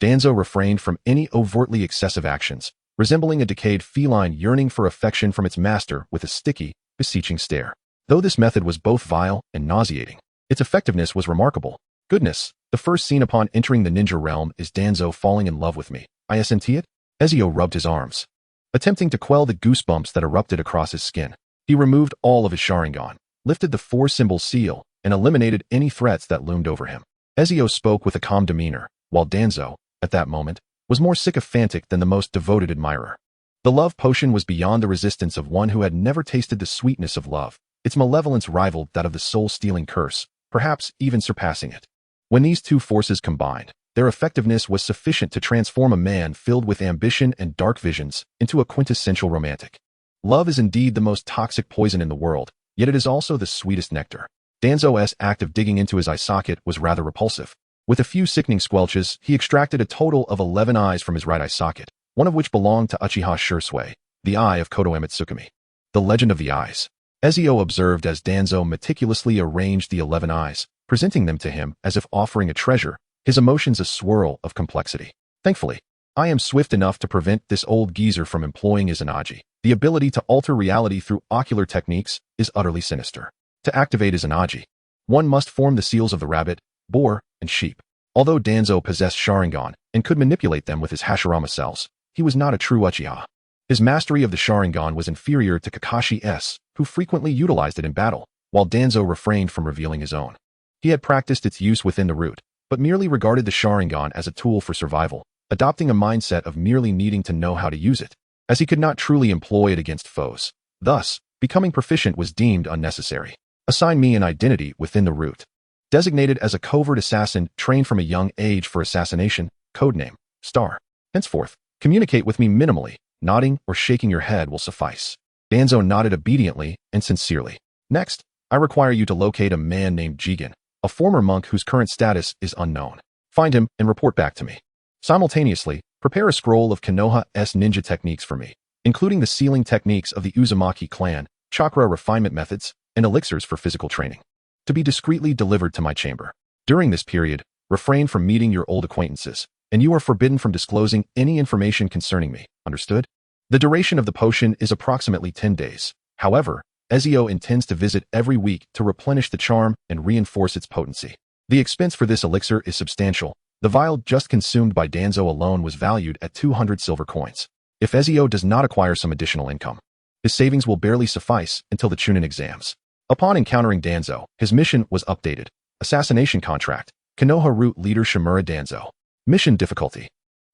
Danzo refrained from any overtly excessive actions, resembling a decayed feline yearning for affection from its master with a sticky, beseeching stare. Though this method was both vile and nauseating, its effectiveness was remarkable. Goodness, the first scene upon entering the ninja realm is Danzo falling in love with me. I sent it? Ezio rubbed his arms, attempting to quell the goosebumps that erupted across his skin. He removed all of his Sharingan, lifted the four-symbol seal, and eliminated any threats that loomed over him. Ezio spoke with a calm demeanor, while Danzo, at that moment, was more sycophantic than the most devoted admirer. The love potion was beyond the resistance of one who had never tasted the sweetness of love. Its malevolence rivaled that of the soul-stealing curse, perhaps even surpassing it. When these two forces combined, their effectiveness was sufficient to transform a man filled with ambition and dark visions into a quintessential romantic. Love is indeed the most toxic poison in the world, yet it is also the sweetest nectar. Danzo's act of digging into his eye socket was rather repulsive. With a few sickening squelches, he extracted a total of 11 eyes from his right eye socket, one of which belonged to Uchiha Shursui, the eye of Kotoeme Tsukumi. The Legend of the Eyes. Ezio observed as Danzo meticulously arranged the 11 eyes, presenting them to him as if offering a treasure, his emotions a swirl of complexity. Thankfully, I am swift enough to prevent this old geezer from employing his Anaji. The ability to alter reality through ocular techniques is utterly sinister. To activate his Anaji, one must form the seals of the rabbit, boar, and sheep. Although Danzo possessed Sharingan and could manipulate them with his Hashirama cells, he was not a true Uchiha. His mastery of the Sharingan was inferior to Kakashi's, who frequently utilized it in battle, while Danzo refrained from revealing his own. He had practiced its use within the root, but merely regarded the Sharingan as a tool for survival, adopting a mindset of merely needing to know how to use it, as he could not truly employ it against foes. Thus, becoming proficient was deemed unnecessary. Assign me an identity within the root. Designated as a covert assassin trained from a young age for assassination, codename, Star. Henceforth, communicate with me minimally, nodding or shaking your head will suffice. Danzo nodded obediently and sincerely. Next, I require you to locate a man named Jigen, a former monk whose current status is unknown. Find him and report back to me. Simultaneously, prepare a scroll of Konoha's ninja techniques for me, including the sealing techniques of the Uzumaki clan, chakra refinement methods, and elixirs for physical training, to be discreetly delivered to my chamber. During this period, refrain from meeting your old acquaintances, and you are forbidden from disclosing any information concerning me. Understood? The duration of the potion is approximately 10 days. However, Ezio intends to visit every week to replenish the charm and reinforce its potency. The expense for this elixir is substantial. The vial just consumed by Danzo alone was valued at 200 silver coins. If Ezio does not acquire some additional income, his savings will barely suffice until the Chunin exams. Upon encountering Danzo, his mission was updated. Assassination contract. Konoha Root Leader Shimura Danzo. Mission difficulty.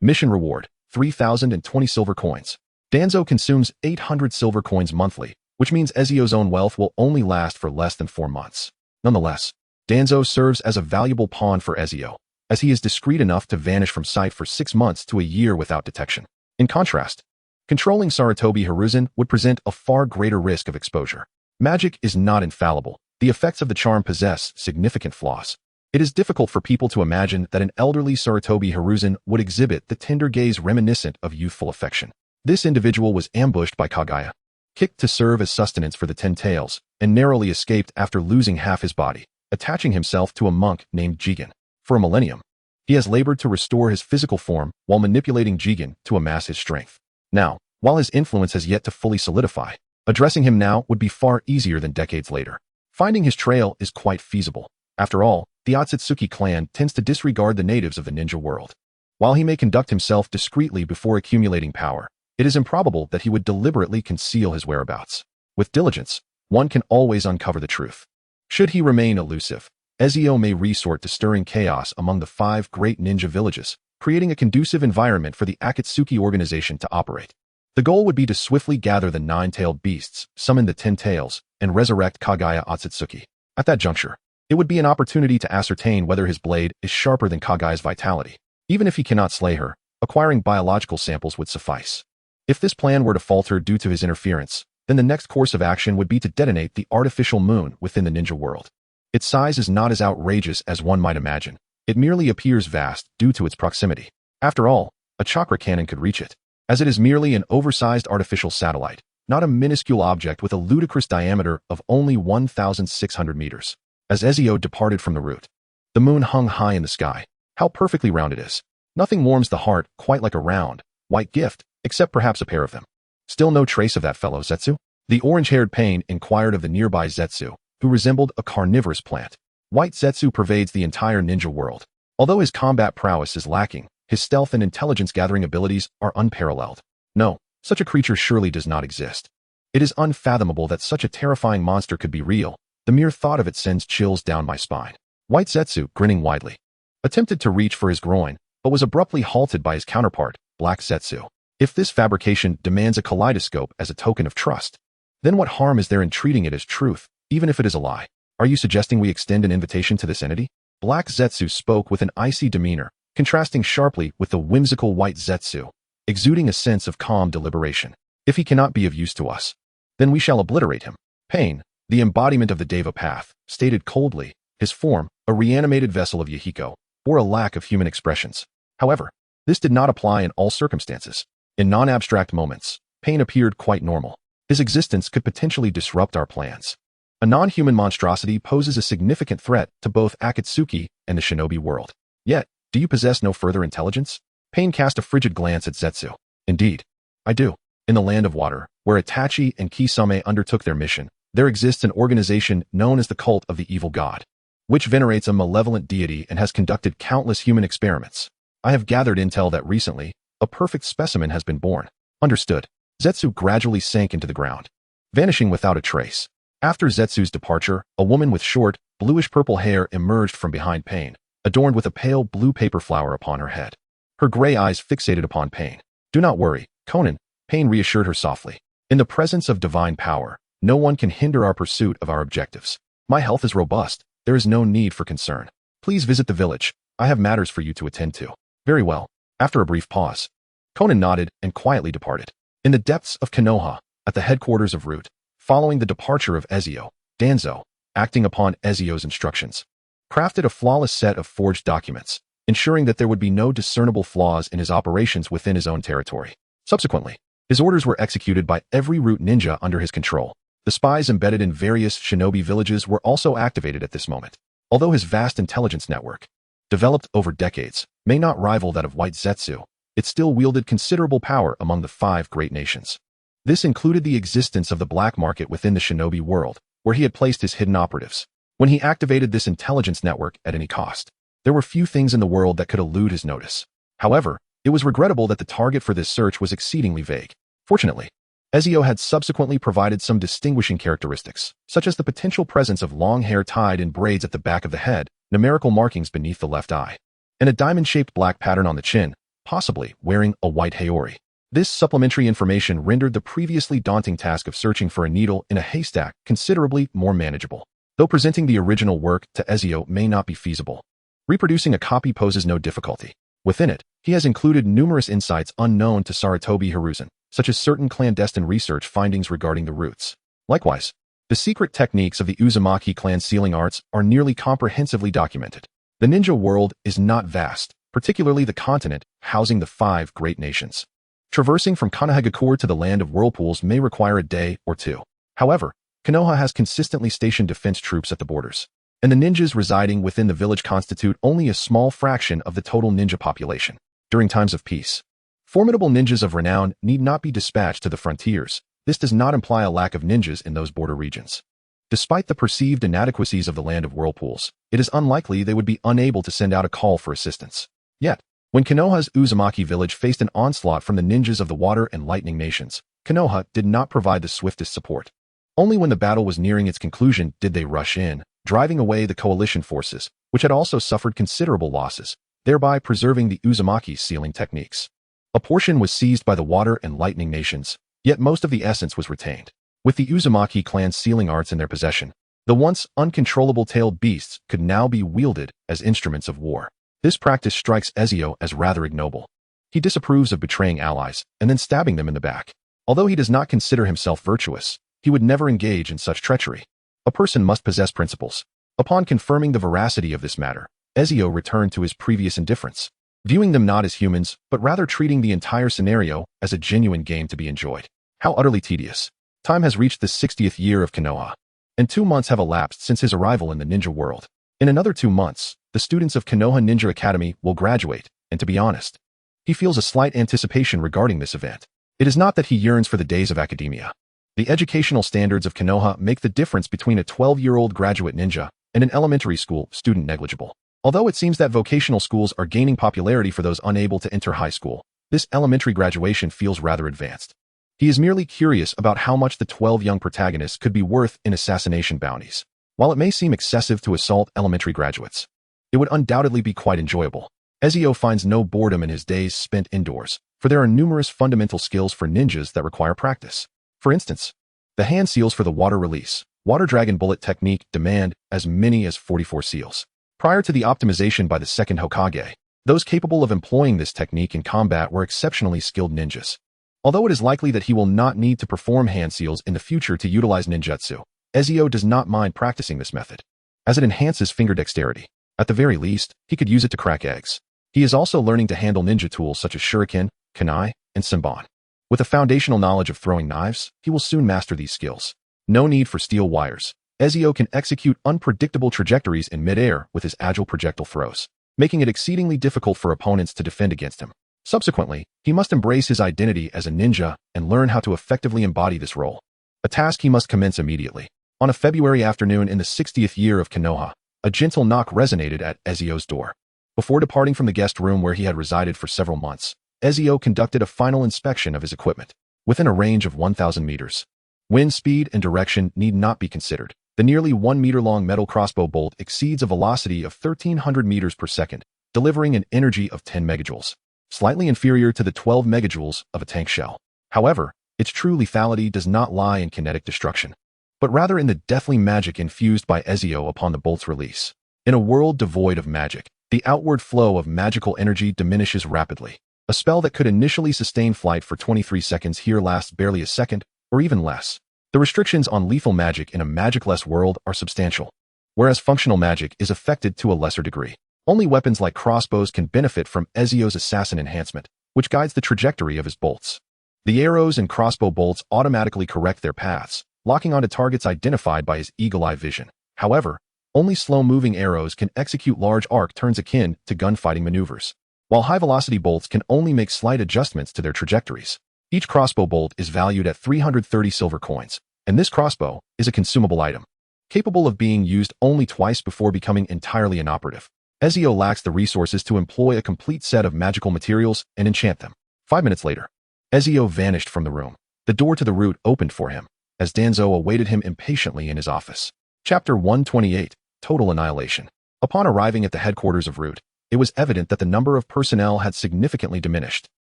Mission reward, 3,020 silver coins. Danzo consumes 800 silver coins monthly, which means Ezio's own wealth will only last for less than 4 months. Nonetheless, Danzo serves as a valuable pawn for Ezio, as he is discreet enough to vanish from sight for 6 months to a year without detection. In contrast, controlling Sarutobi Hiruzen would present a far greater risk of exposure. Magic is not infallible. The effects of the charm possess significant flaws. It is difficult for people to imagine that an elderly Sarutobi Hiruzen would exhibit the tender gaze reminiscent of youthful affection. This individual was ambushed by Kaguya, kicked to serve as sustenance for the 10 tails, and narrowly escaped after losing half his body, attaching himself to a monk named Jigen. For a millennium, he has labored to restore his physical form while manipulating Jigen to amass his strength. Now, while his influence has yet to fully solidify, addressing him now would be far easier than decades later. Finding his trail is quite feasible. After all, the Otsutsuki clan tends to disregard the natives of the ninja world. While he may conduct himself discreetly before accumulating power, it is improbable that he would deliberately conceal his whereabouts. With diligence, one can always uncover the truth. Should he remain elusive, Ezio may resort to stirring chaos among the 5 great ninja villages, creating a conducive environment for the Akatsuki organization to operate. The goal would be to swiftly gather the 9-tailed beasts, summon the 10 tails, and resurrect Kaguya Otsutsuki. At that juncture, it would be an opportunity to ascertain whether his blade is sharper than Kaguya's vitality. Even if he cannot slay her, acquiring biological samples would suffice. If this plan were to falter due to his interference, then the next course of action would be to detonate the artificial moon within the ninja world. Its size is not as outrageous as one might imagine. It merely appears vast due to its proximity. After all, A chakra cannon could reach it, as it is merely an oversized artificial satellite, not a minuscule object with a ludicrous diameter of only 1,600 meters. As Ezio departed from the route, the moon hung high in the sky. How perfectly round it is. Nothing warms the heart quite like a round, white gift, except perhaps a pair of them. Still no trace of that fellow Zetsu? The orange-haired Pain inquired of the nearby Zetsu, who resembled a carnivorous plant. White Zetsu pervades the entire ninja world. Although his combat prowess is lacking, his stealth and intelligence-gathering abilities are unparalleled. No, such a creature surely does not exist. It is unfathomable that such a terrifying monster could be real. The mere thought of it sends chills down my spine. White Zetsu, grinning widely, attempted to reach for his groin, but was abruptly halted by his counterpart, Black Zetsu. If this fabrication demands a kaleidoscope as a token of trust, then what harm is there in treating it as truth, even if it is a lie? Are you suggesting we extend an invitation to this entity? Black Zetsu spoke with an icy demeanor, contrasting sharply with the whimsical White Zetsu, exuding a sense of calm deliberation. If he cannot be of use to us, then we shall obliterate him. Pain, the embodiment of the Deva path, stated coldly, his form, a reanimated vessel of Yahiko, bore a lack of human expressions. However, this did not apply in all circumstances. In non-abstract moments, Pain appeared quite normal. His existence could potentially disrupt our plans. A non-human monstrosity poses a significant threat to both Akatsuki and the shinobi world. Yet, do you possess no further intelligence? Pain cast a frigid glance at Zetsu. Indeed, I do. In the Land of Water, where Itachi and Kisame undertook their mission, there exists an organization known as the Cult of the Evil God, which venerates a malevolent deity and has conducted countless human experiments. I have gathered intel that recently, a perfect specimen has been born. Understood. Zetsu gradually sank into the ground, vanishing without a trace. After Zetsu's departure, a woman with short, bluish-purple hair emerged from behind Pain, adorned with a pale blue paper flower upon her head. Her gray eyes fixated upon Pain. Do not worry, Conan, Pain reassured her softly. In the presence of divine power, no one can hinder our pursuit of our objectives. My health is robust. There is no need for concern. Please visit the village. I have matters for you to attend to. Very well. After a brief pause, Conan nodded and quietly departed. In the depths of Konoha, at the headquarters of Root, following the departure of Ezio, Danzo, acting upon Ezio's instructions, crafted a flawless set of forged documents, ensuring that there would be no discernible flaws in his operations within his own territory. Subsequently, his orders were executed by every Root ninja under his control. The spies embedded in various shinobi villages were also activated at this moment. Although his vast intelligence network, developed over decades, may not rival that of White Zetsu, it still wielded considerable power among the 5 great nations. This included the existence of the black market within the shinobi world, where he had placed his hidden operatives. When he activated this intelligence network at any cost, there were few things in the world that could elude his notice. However, it was regrettable that the target for this search was exceedingly vague. Fortunately, Ezio had subsequently provided some distinguishing characteristics, such as the potential presence of long hair tied in braids at the back of the head, numerical markings beneath the left eye, and a diamond-shaped black pattern on the chin, possibly wearing a white haori. This supplementary information rendered the previously daunting task of searching for a needle in a haystack considerably more manageable. Though presenting the original work to Ezio may not be feasible, reproducing a copy poses no difficulty. Within it, he has included numerous insights unknown to Sarutobi Hiruzen, such as certain clandestine research findings regarding the roots. Likewise, the secret techniques of the Uzumaki clan sealing arts are nearly comprehensively documented. The ninja world is not vast, particularly the continent housing the 5 great nations. Traversing from Konohagakure to the Land of Whirlpools may require a day or two. However, Konoha has consistently stationed defense troops at the borders, and the ninjas residing within the village constitute only a small fraction of the total ninja population. During times of peace, formidable ninjas of renown need not be dispatched to the frontiers. This does not imply a lack of ninjas in those border regions. Despite the perceived inadequacies of the Land of Whirlpools, it is unlikely they would be unable to send out a call for assistance. Yet, when Konoha's Uzumaki village faced an onslaught from the ninjas of the Water and Lightning nations, Konoha did not provide the swiftest support. Only when the battle was nearing its conclusion did they rush in, driving away the coalition forces, which had also suffered considerable losses, thereby preserving the Uzumaki's sealing techniques. A portion was seized by the Water and Lightning nations, yet most of the essence was retained. With the Uzumaki clan's sealing arts in their possession, the once uncontrollable tailed beasts could now be wielded as instruments of war. This practice strikes Ezio as rather ignoble. He disapproves of betraying allies and then stabbing them in the back. Although he does not consider himself virtuous, he would never engage in such treachery. A person must possess principles. Upon confirming the veracity of this matter, Ezio returned to his previous indifference. viewing them not as humans, but rather treating the entire scenario as a genuine game to be enjoyed. How utterly tedious. Time has reached the 60th year of Konoha, and 2 months have elapsed since his arrival in the ninja world. In another 2 months, the students of Konoha Ninja Academy will graduate, and to be honest, he feels a slight anticipation regarding this event. It is not that he yearns for the days of academia. The educational standards of Konoha make the difference between a 12-year-old graduate ninja and an elementary school student negligible. Although it seems that vocational schools are gaining popularity for those unable to enter high school, this elementary graduation feels rather advanced. He is merely curious about how much the 12 young protagonists could be worth in assassination bounties. While it may seem excessive to assault elementary graduates, it would undoubtedly be quite enjoyable. Ezio finds no boredom in his days spent indoors, for there are numerous fundamental skills for ninjas that require practice. For instance, the hand seals for the water release, water dragon bullet technique demand as many as 44 seals. Prior to the optimization by the second Hokage, those capable of employing this technique in combat were exceptionally skilled ninjas. Although it is likely that he will not need to perform hand seals in the future to utilize ninjutsu, Ezio does not mind practicing this method, as it enhances finger dexterity. At the very least, he could use it to crack eggs. He is also learning to handle ninja tools such as shuriken, kunai, and senbon. With a foundational knowledge of throwing knives, he will soon master these skills. No need for steel wires. Ezio can execute unpredictable trajectories in midair with his agile projectile throws, making it exceedingly difficult for opponents to defend against him. Subsequently, he must embrace his identity as a ninja and learn how to effectively embody this role, a task he must commence immediately. On a February afternoon in the 60th year of Konoha, a gentle knock resonated at Ezio's door. Before departing from the guest room where he had resided for several months, Ezio conducted a final inspection of his equipment. Within a range of 1,000 meters, wind speed and direction need not be considered. The nearly 1-meter-long metal crossbow bolt exceeds a velocity of 1,300 meters per second, delivering an energy of 10 megajoules, slightly inferior to the 12 megajoules of a tank shell. However, its true lethality does not lie in kinetic destruction, but rather in the deathly magic infused by Ezio upon the bolt's release. In a world devoid of magic, the outward flow of magical energy diminishes rapidly. A spell that could initially sustain flight for 23 seconds here lasts barely a second, or even less. The restrictions on lethal magic in a magic-less world are substantial, whereas functional magic is affected to a lesser degree. Only weapons like crossbows can benefit from Ezio's assassin enhancement, which guides the trajectory of his bolts. The arrows and crossbow bolts automatically correct their paths, locking onto targets identified by his eagle-eye vision. However, only slow-moving arrows can execute large arc turns akin to gunfighting maneuvers, while high-velocity bolts can only make slight adjustments to their trajectories. Each crossbow bolt is valued at 330 silver coins, and this crossbow is a consumable item, capable of being used only twice before becoming entirely inoperative. Ezio lacks the resources to employ a complete set of magical materials and enchant them. 5 minutes later, Ezio vanished from the room. The door to the route opened for him, as Danzo awaited him impatiently in his office. Chapter 128, Total Annihilation. Upon arriving at the headquarters of Root, it was evident that the number of personnel had significantly diminished,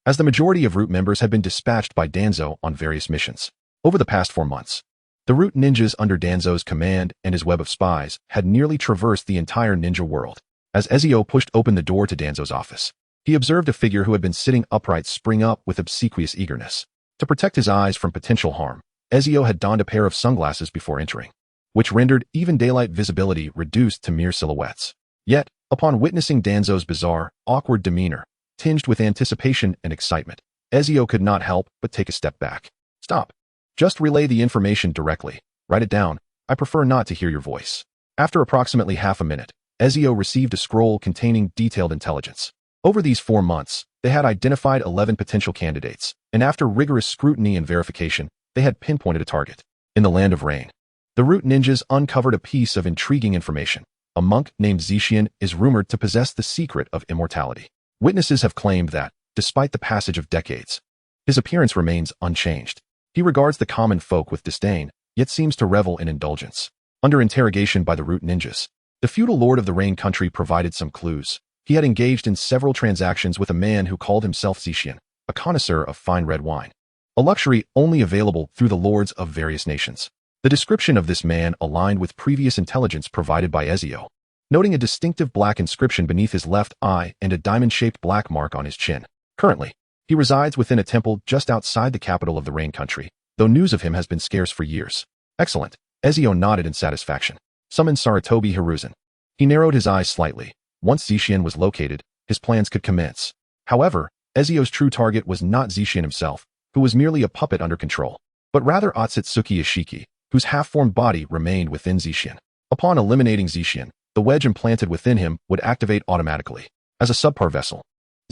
as the majority of Root members had been dispatched by Danzo on various missions. Over the past 4 months, the Root ninjas under Danzo's command and his web of spies had nearly traversed the entire ninja world. As Ezio pushed open the door to Danzo's office, he observed a figure who had been sitting upright spring up with obsequious eagerness. To protect his eyes from potential harm, Ezio had donned a pair of sunglasses before entering, which rendered even daylight visibility reduced to mere silhouettes. Yet, upon witnessing Danzo's bizarre, awkward demeanor, tinged with anticipation and excitement, Ezio could not help but take a step back. Stop. Just relay the information directly. Write it down. I prefer not to hear your voice. After approximately half a minute, Ezio received a scroll containing detailed intelligence. Over these 4 months, they had identified 11 potential candidates, and after rigorous scrutiny and verification, they had pinpointed a target. In the Land of Rain, the Root ninjas uncovered a piece of intriguing information. A monk named Zishian is rumored to possess the secret of immortality. Witnesses have claimed that, despite the passage of decades, his appearance remains unchanged. He regards the common folk with disdain, yet seems to revel in indulgence. Under interrogation by the Root ninjas, the feudal lord of the Rain country provided some clues. He had engaged in several transactions with a man who called himself Zishian, a connoisseur of fine red wine, a luxury only available through the lords of various nations. The description of this man aligned with previous intelligence provided by Ezio, noting a distinctive black inscription beneath his left eye and a diamond-shaped black mark on his chin. Currently, he resides within a temple just outside the capital of the Rain country, though news of him has been scarce for years. Excellent. Ezio nodded in satisfaction. Summon Saratobi Hiruzen. He narrowed his eyes slightly. Once Zishian was located, his plans could commence. However, Ezio's true target was not Zishin himself, who was merely a puppet under control, but rather Otsutsuki Ishiki, whose half-formed body remained within Zishin. Upon eliminating Zishin, the wedge implanted within him would activate automatically. As a subpar vessel,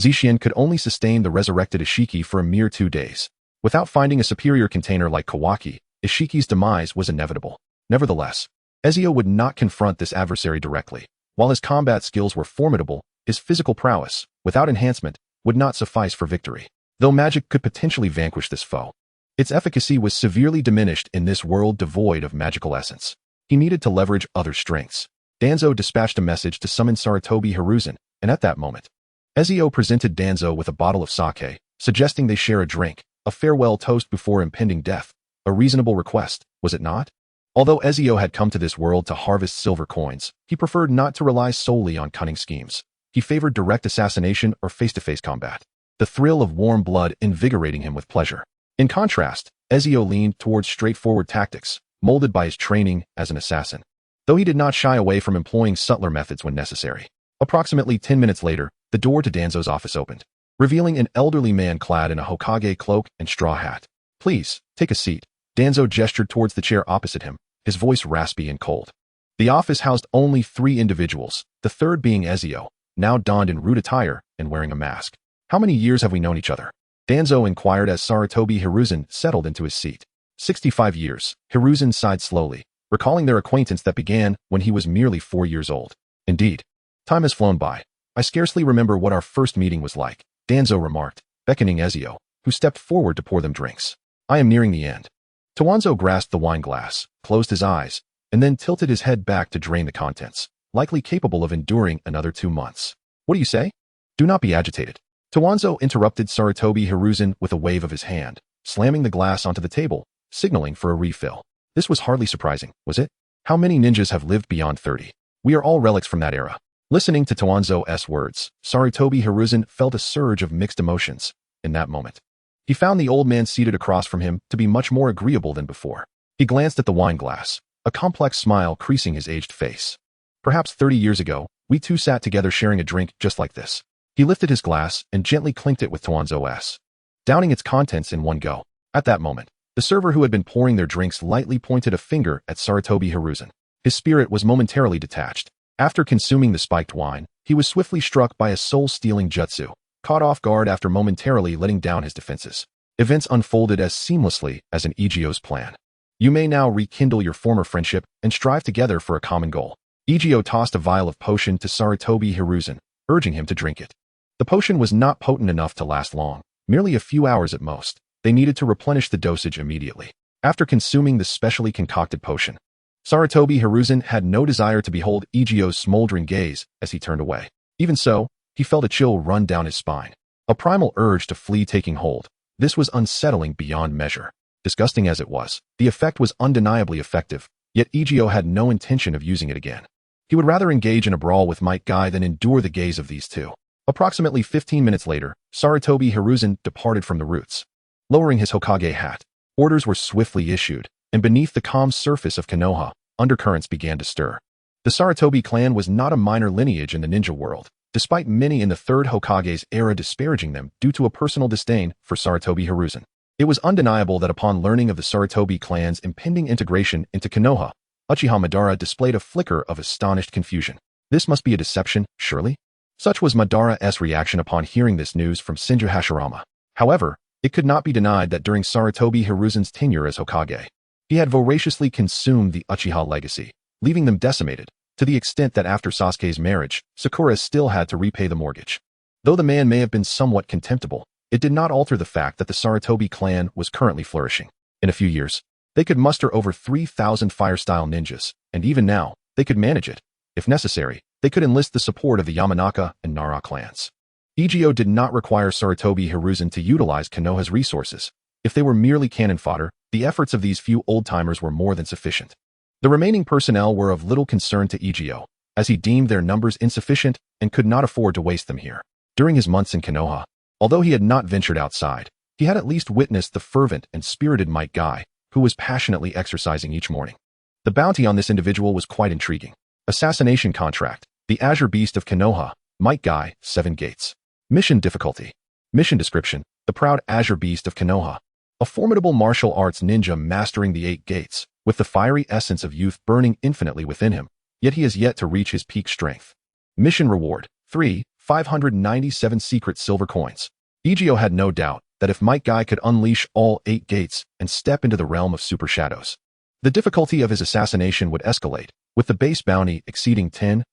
Zishin could only sustain the resurrected Ishiki for a mere 2 days. Without finding a superior container like Kawaki, Ishiki's demise was inevitable. Nevertheless, Ezio would not confront this adversary directly. While his combat skills were formidable, his physical prowess, without enhancement, would not suffice for victory. Though magic could potentially vanquish this foe, its efficacy was severely diminished in this world devoid of magical essence. He needed to leverage other strengths. Danzo dispatched a message to summon Sarutobi Hiruzen, and at that moment, Ezio presented Danzo with a bottle of sake, suggesting they share a drink, a farewell toast before impending death. A reasonable request, was it not? Although Ezio had come to this world to harvest silver coins, he preferred not to rely solely on cunning schemes. He favored direct assassination or face-to-face combat, the thrill of warm blood invigorating him with pleasure. In contrast, Ezio leaned towards straightforward tactics, molded by his training as an assassin, though he did not shy away from employing subtler methods when necessary. Approximately 10 minutes later, the door to Danzo's office opened, revealing an elderly man clad in a Hokage cloak and straw hat. "Please, take a seat." Danzo gestured towards the chair opposite him, his voice raspy and cold. The office housed only 3 individuals, the third being Ezio, now donned in rude attire and wearing a mask. "How many years have we known each other?" Danzo inquired as Sarutobi Hiruzen settled into his seat. 65 years, Hiruzen sighed slowly, recalling their acquaintance that began when he was merely 4 years old. "Indeed. Time has flown by. I scarcely remember what our first meeting was like," Danzo remarked, beckoning Ezio, who stepped forward to pour them drinks. "I am nearing the end." Tawanzo grasped the wine glass, closed his eyes, and then tilted his head back to drain the contents, likely capable of enduring another 2 months. "What do you say?" "Do not be agitated." Tawanzo interrupted Sarutobi Hiruzen with a wave of his hand, slamming the glass onto the table, signaling for a refill. This was hardly surprising, was it? How many ninjas have lived beyond 30? We are all relics from that era. Listening to Tawanzo's words, Sarutobi Hiruzen felt a surge of mixed emotions. In that moment, he found the old man seated across from him to be much more agreeable than before. He glanced at the wine glass, a complex smile creasing his aged face. "Perhaps 30 years ago, we two sat together sharing a drink just like this." He lifted his glass and gently clinked it with Tawanzo's, downing its contents in one go. At that moment, the server who had been pouring their drinks lightly pointed a finger at Sarutobi Hiruzen. His spirit was momentarily detached. After consuming the spiked wine, he was swiftly struck by a soul-stealing jutsu, caught off guard after momentarily letting down his defenses. Events unfolded as seamlessly as an Egio's plan. "You may now rekindle your former friendship and strive together for a common goal." Egio tossed a vial of potion to Sarutobi Hiruzen, urging him to drink it. The potion was not potent enough to last long, merely a few hours at most. They needed to replenish the dosage immediately. After consuming the specially concocted potion, Sarutobi Hiruzen had no desire to behold Egio's smoldering gaze as he turned away. Even so, he felt a chill run down his spine, a primal urge to flee taking hold. This was unsettling beyond measure. Disgusting as it was, the effect was undeniably effective, yet Egio had no intention of using it again. He would rather engage in a brawl with Might Guy than endure the gaze of these two. Approximately 15 minutes later, Sarutobi Hiruzen departed from the roots. Lowering his Hokage hat, orders were swiftly issued, and beneath the calm surface of Konoha, undercurrents began to stir. The Sarutobi clan was not a minor lineage in the ninja world, despite many in the Third Hokage's era disparaging them due to a personal disdain for Sarutobi Hiruzen. It was undeniable that upon learning of the Sarutobi clan's impending integration into Konoha, Uchiha Madara displayed a flicker of astonished confusion. This must be a deception, surely? Such was Madara's reaction upon hearing this news from Shinju Hashirama. However, it could not be denied that during Sarutobi Hiruzen's tenure as Hokage, he had voraciously consumed the Uchiha legacy, leaving them decimated, to the extent that after Sasuke's marriage, Sakura still had to repay the mortgage. Though the man may have been somewhat contemptible, it did not alter the fact that the Sarutobi clan was currently flourishing. In a few years, they could muster over 3,000 fire-style ninjas, and even now, they could manage it. If necessary, they could enlist the support of the Yamanaka and Nara clans. Egio did not require Sarutobi Hiruzen to utilize Konoha's resources. If they were merely cannon fodder, the efforts of these few old-timers were more than sufficient. The remaining personnel were of little concern to Egio, as he deemed their numbers insufficient and could not afford to waste them here. During his months in Konoha, although he had not ventured outside, he had at least witnessed the fervent and spirited Might Guy, who was passionately exercising each morning. The bounty on this individual was quite intriguing. Assassination contract, the Azure Beast of Konoha, Might Guy, 7 Gates. Mission difficulty. Mission description: the proud azure beast of Konoha. A formidable martial arts ninja mastering the 8 gates, with the fiery essence of youth burning infinitely within him, yet he has yet to reach his peak strength. Mission reward: 597 secret silver coins. Ezio had no doubt that if Might Guy could unleash all 8 gates and step into the realm of super shadows, the difficulty of his assassination would escalate, with the base bounty exceeding 10,000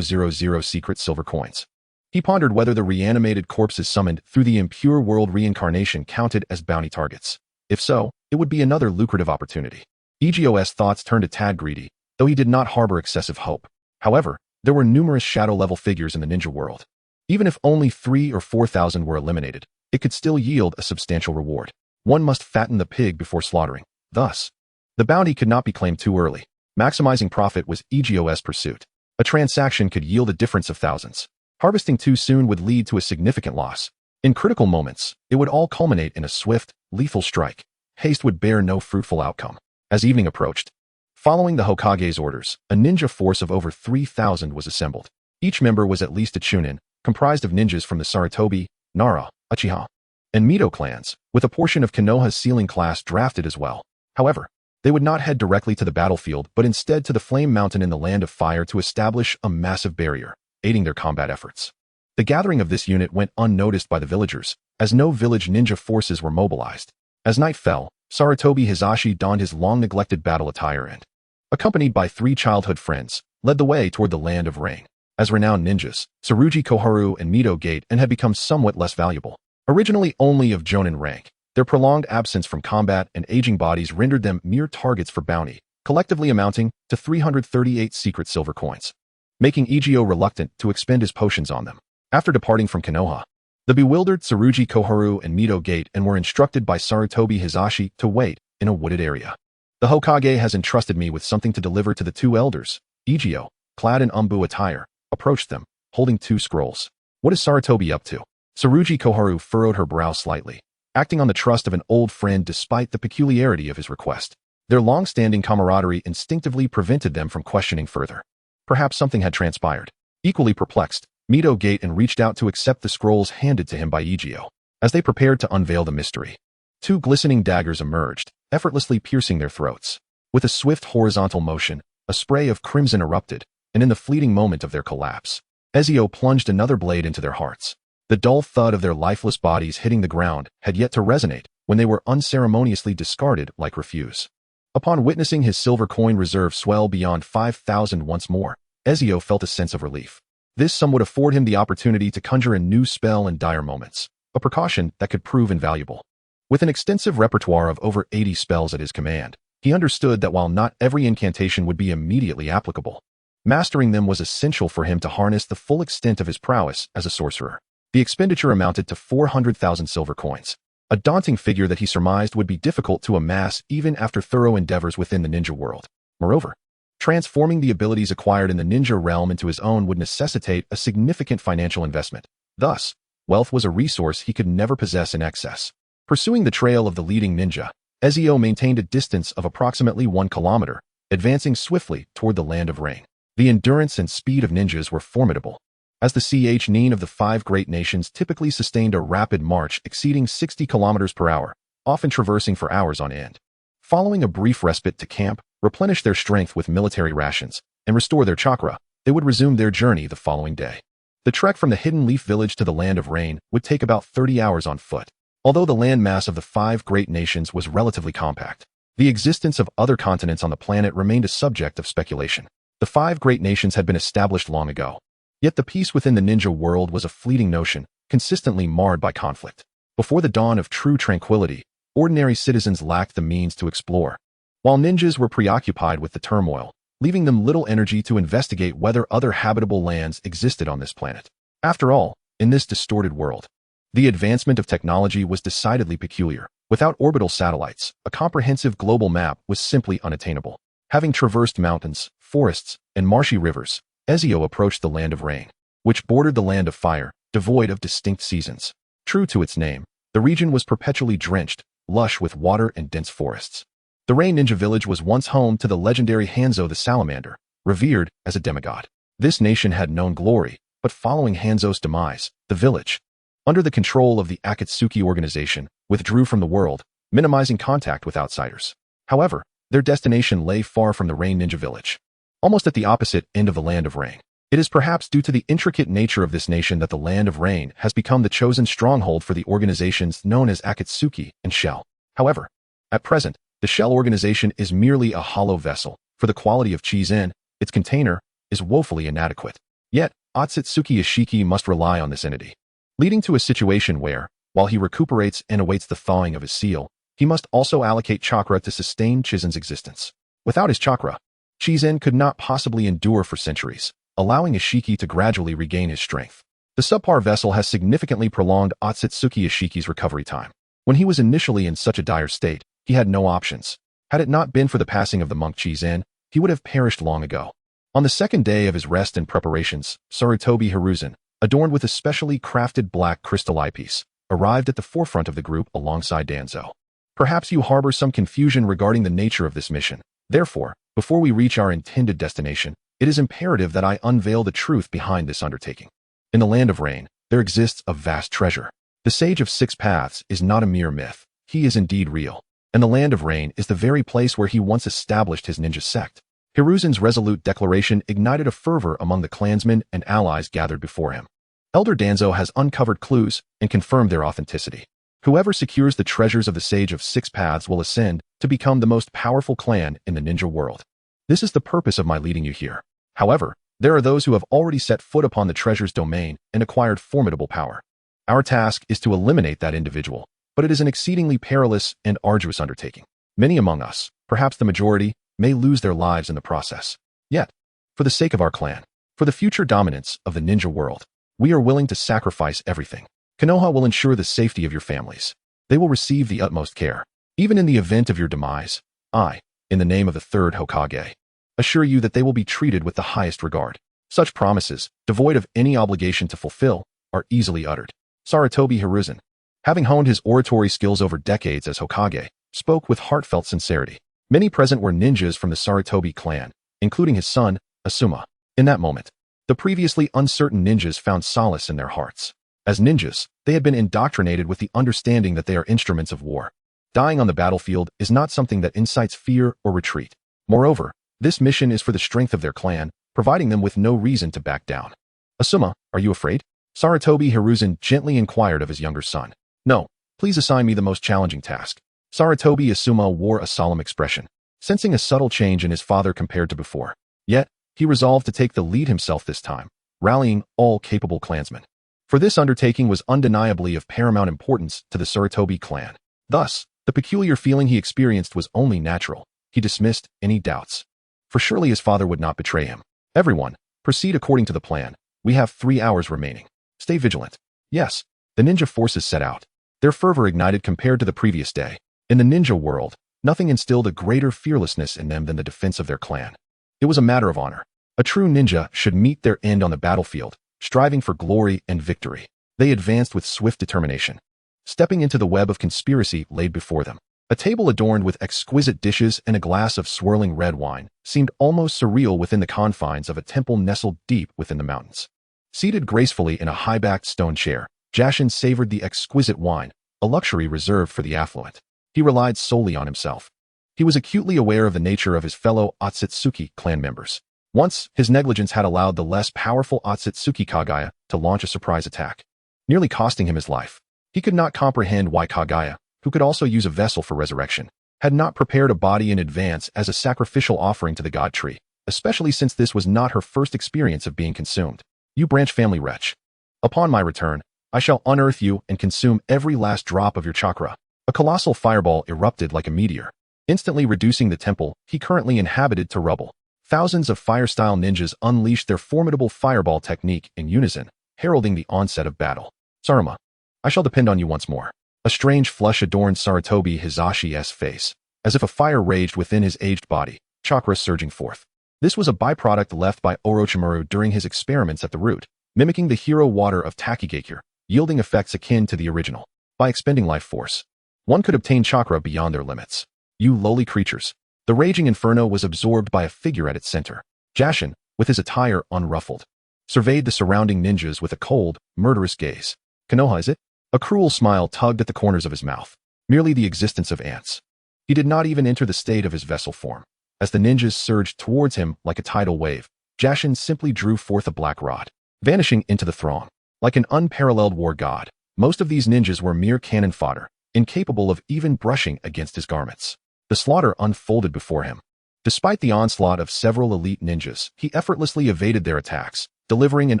secret silver coins. He pondered whether the reanimated corpses summoned through the impure world reincarnation counted as bounty targets. If so, it would be another lucrative opportunity. Ezio's thoughts turned a tad greedy, though he did not harbor excessive hope. However, there were numerous shadow-level figures in the ninja world. Even if only 3,000 or 4,000 were eliminated, it could still yield a substantial reward. One must fatten the pig before slaughtering. Thus, the bounty could not be claimed too early. Maximizing profit was Ezio's pursuit. A transaction could yield a difference of thousands. Harvesting too soon would lead to a significant loss. In critical moments, it would all culminate in a swift, lethal strike. Haste would bear no fruitful outcome. As evening approached, following the Hokage's orders, a ninja force of over 3,000 was assembled. Each member was at least a chunin, comprised of ninjas from the Sarutobi, Nara, Uchiha, and Mito clans, with a portion of Konoha's sealing class drafted as well. However, they would not head directly to the battlefield but instead to the Flame Mountain in the Land of Fire to establish a massive barrier, aiding their combat efforts. The gathering of this unit went unnoticed by the villagers, as no village ninja forces were mobilized. As night fell, Sarutobi Hisashi donned his long-neglected battle attire and, accompanied by 3 childhood friends, led the way toward the Land of Rain. As renowned ninjas, Tsurugi Koharu and Mito Gate and had become somewhat less valuable. Originally only of jonin rank, their prolonged absence from combat and aging bodies rendered them mere targets for bounty, collectively amounting to 338 secret silver coins, making Ezio reluctant to expend his potions on them. After departing from Konoha, the bewildered Tsurugi Koharu and Mito Gate and were instructed by Sarutobi Hisashi to wait in a wooded area. The Hokage has entrusted me with something to deliver to the 2 elders. Ezio, clad in umbu attire, approached them, holding 2 scrolls. What is Sarutobi up to? Tsurugi Koharu furrowed her brow slightly, acting on the trust of an old friend despite the peculiarity of his request. Their long-standing camaraderie instinctively prevented them from questioning further. Perhaps something had transpired. Equally perplexed, Mito Gate and reached out to accept the scrolls handed to him by Ezio. As they prepared to unveil the mystery, 2 glistening daggers emerged, effortlessly piercing their throats. With a swift horizontal motion, a spray of crimson erupted, and in the fleeting moment of their collapse, Ezio plunged another blade into their hearts. The dull thud of their lifeless bodies hitting the ground had yet to resonate when they were unceremoniously discarded like refuse. Upon witnessing his silver coin reserve swell beyond 5,000 once more, Ezio felt a sense of relief. This sum would afford him the opportunity to conjure a new spell in dire moments, a precaution that could prove invaluable. With an extensive repertoire of over 80 spells at his command, he understood that while not every incantation would be immediately applicable, mastering them was essential for him to harness the full extent of his prowess as a sorcerer. The expenditure amounted to 400,000 silver coins, a daunting figure that he surmised would be difficult to amass even after thorough endeavors within the ninja world. Moreover, transforming the abilities acquired in the ninja realm into his own would necessitate a significant financial investment. Thus, wealth was a resource he could never possess in excess. Pursuing the trail of the leading ninja, Ezio maintained a distance of approximately 1 kilometer, advancing swiftly toward the Land of Rain. The endurance and speed of ninjas were formidable, as the CHNine of the 5 great nations typically sustained a rapid march exceeding 60 kilometers per hour, often traversing for hours on end. Following a brief respite to camp, replenish their strength with military rations, and restore their chakra, they would resume their journey the following day. The trek from the Hidden Leaf Village to the Land of Rain would take about 30 hours on foot. Although the landmass of the 5 great nations was relatively compact, the existence of other continents on the planet remained a subject of speculation. The 5 great nations had been established long ago, yet the peace within the ninja world was a fleeting notion, consistently marred by conflict. Before the dawn of true tranquility, ordinary citizens lacked the means to explore, while ninjas were preoccupied with the turmoil, leaving them little energy to investigate whether other habitable lands existed on this planet. After all, in this distorted world, the advancement of technology was decidedly peculiar. Without orbital satellites, a comprehensive global map was simply unattainable. Having traversed mountains, forests, and marshy rivers, Ezio approached the Land of Rain, which bordered the Land of Fire, devoid of distinct seasons. True to its name, the region was perpetually drenched, lush with water and dense forests. The Rain Ninja Village was once home to the legendary Hanzo the Salamander, revered as a demigod. This nation had known glory, But following Hanzo's demise, the village, under the control of the Akatsuki organization, withdrew from the world, minimizing contact with outsiders. However, their destination lay far from the Rain Ninja Village, almost at the opposite end of the Land of Rain. It is perhaps due to the intricate nature of this nation that the Land of Rain has become the chosen stronghold for the organizations known as Akatsuki and Shell. However, at present, the Shell organization is merely a hollow vessel, for the quality of Chizen, its container, is woefully inadequate. Yet, Otsutsuki Ishiki must rely on this entity, leading to a situation where, while he recuperates and awaits the thawing of his seal, he must also allocate chakra to sustain Chizen's existence. Without his chakra, Chizen could not possibly endure for centuries, allowing Ishiki to gradually regain his strength. The subpar vessel has significantly prolonged Otsutsuki Ishiki's recovery time. When he was initially in such a dire state, he had no options. Had it not been for the passing of the monk Chizen, he would have perished long ago. On the second day of his rest and preparations, Sarutobi Hiruzen, adorned with a specially crafted black crystal eyepiece, arrived at the forefront of the group alongside Danzo. Perhaps you harbor some confusion regarding the nature of this mission. Therefore, before we reach our intended destination, it is imperative that I unveil the truth behind this undertaking. In the Land of Rain, there exists a vast treasure. The Sage of Six Paths is not a mere myth. He is indeed real. And the Land of Rain is the very place where he once established his ninja sect. Hiruzen's resolute declaration ignited a fervor among the clansmen and allies gathered before him. Elder Danzo has uncovered clues and confirmed their authenticity. Whoever secures the treasures of the Sage of Six Paths will ascend to become the most powerful clan in the ninja world. This is the purpose of my leading you here. However, there are those who have already set foot upon the treasure's domain and acquired formidable power. Our task is to eliminate that individual, but it is an exceedingly perilous and arduous undertaking. Many among us, perhaps the majority, may lose their lives in the process. Yet, for the sake of our clan, for the future dominance of the ninja world, we are willing to sacrifice everything. Konoha will ensure the safety of your families. They will receive the utmost care. Even in the event of your demise, I, in the name of the third Hokage, assure you that they will be treated with the highest regard. Such promises, devoid of any obligation to fulfill, are easily uttered. Sarutobi Hiruzen, having honed his oratory skills over decades as Hokage, spoke with heartfelt sincerity. Many present were ninjas from the Sarutobi clan, including his son, Asuma. In that moment, the previously uncertain ninjas found solace in their hearts. As ninjas, they had been indoctrinated with the understanding that they are instruments of war. Dying on the battlefield is not something that incites fear or retreat. Moreover, this mission is for the strength of their clan, providing them with no reason to back down. Asuma, are you afraid? Sarutobi Hiruzen gently inquired of his younger son. No, please assign me the most challenging task. Sarutobi Asuma wore a solemn expression, sensing a subtle change in his father compared to before. Yet, he resolved to take the lead himself this time, rallying all capable clansmen. For this undertaking was undeniably of paramount importance to the Sarutobi clan. Thus, the peculiar feeling he experienced was only natural. He dismissed any doubts. For surely his father would not betray him. Everyone, proceed according to the plan. We have 3 hours remaining. Stay vigilant. Yes, the ninja forces set out. Their fervor ignited compared to the previous day. In the ninja world, nothing instilled a greater fearlessness in them than the defense of their clan. It was a matter of honor. A true ninja should meet their end on the battlefield, striving for glory and victory. They advanced with swift determination, stepping into the web of conspiracy laid before them. A table adorned with exquisite dishes and a glass of swirling red wine seemed almost surreal within the confines of a temple nestled deep within the mountains. Seated gracefully in a high-backed stone chair, Jashin savored the exquisite wine, a luxury reserved for the affluent. He relied solely on himself. He was acutely aware of the nature of his fellow Otsutsuki clan members. Once, his negligence had allowed the less powerful Otsutsuki Kagaya to launch a surprise attack, nearly costing him his life. He could not comprehend why Kagaya, who could also use a vessel for resurrection, had not prepared a body in advance as a sacrificial offering to the god tree, especially since this was not her first experience of being consumed. You branch family wretch. Upon my return, I shall unearth you and consume every last drop of your chakra. A colossal fireball erupted like a meteor, instantly reducing the temple he currently inhabited to rubble. Thousands of fire-style ninjas unleashed their formidable fireball technique in unison, heralding the onset of battle. Saruma, I shall depend on you once more. A strange flush adorned Sarutobi Hizashi's face, as if a fire raged within his aged body, chakra surging forth. This was a byproduct left by Orochimaru during his experiments at the root, mimicking the hero water of Takigakure, yielding effects akin to the original. By expending life force, one could obtain chakra beyond their limits. You lowly creatures. The raging inferno was absorbed by a figure at its center. Jashin, with his attire unruffled, surveyed the surrounding ninjas with a cold, murderous gaze. Konoha, is it? A cruel smile tugged at the corners of his mouth. Merely the existence of ants. He did not even enter the state of his vessel form. As the ninjas surged towards him like a tidal wave, Jashin simply drew forth a black rod, vanishing into the throng. Like an unparalleled war god, most of these ninjas were mere cannon fodder, incapable of even brushing against his garments. The slaughter unfolded before him. Despite the onslaught of several elite ninjas, he effortlessly evaded their attacks, delivering an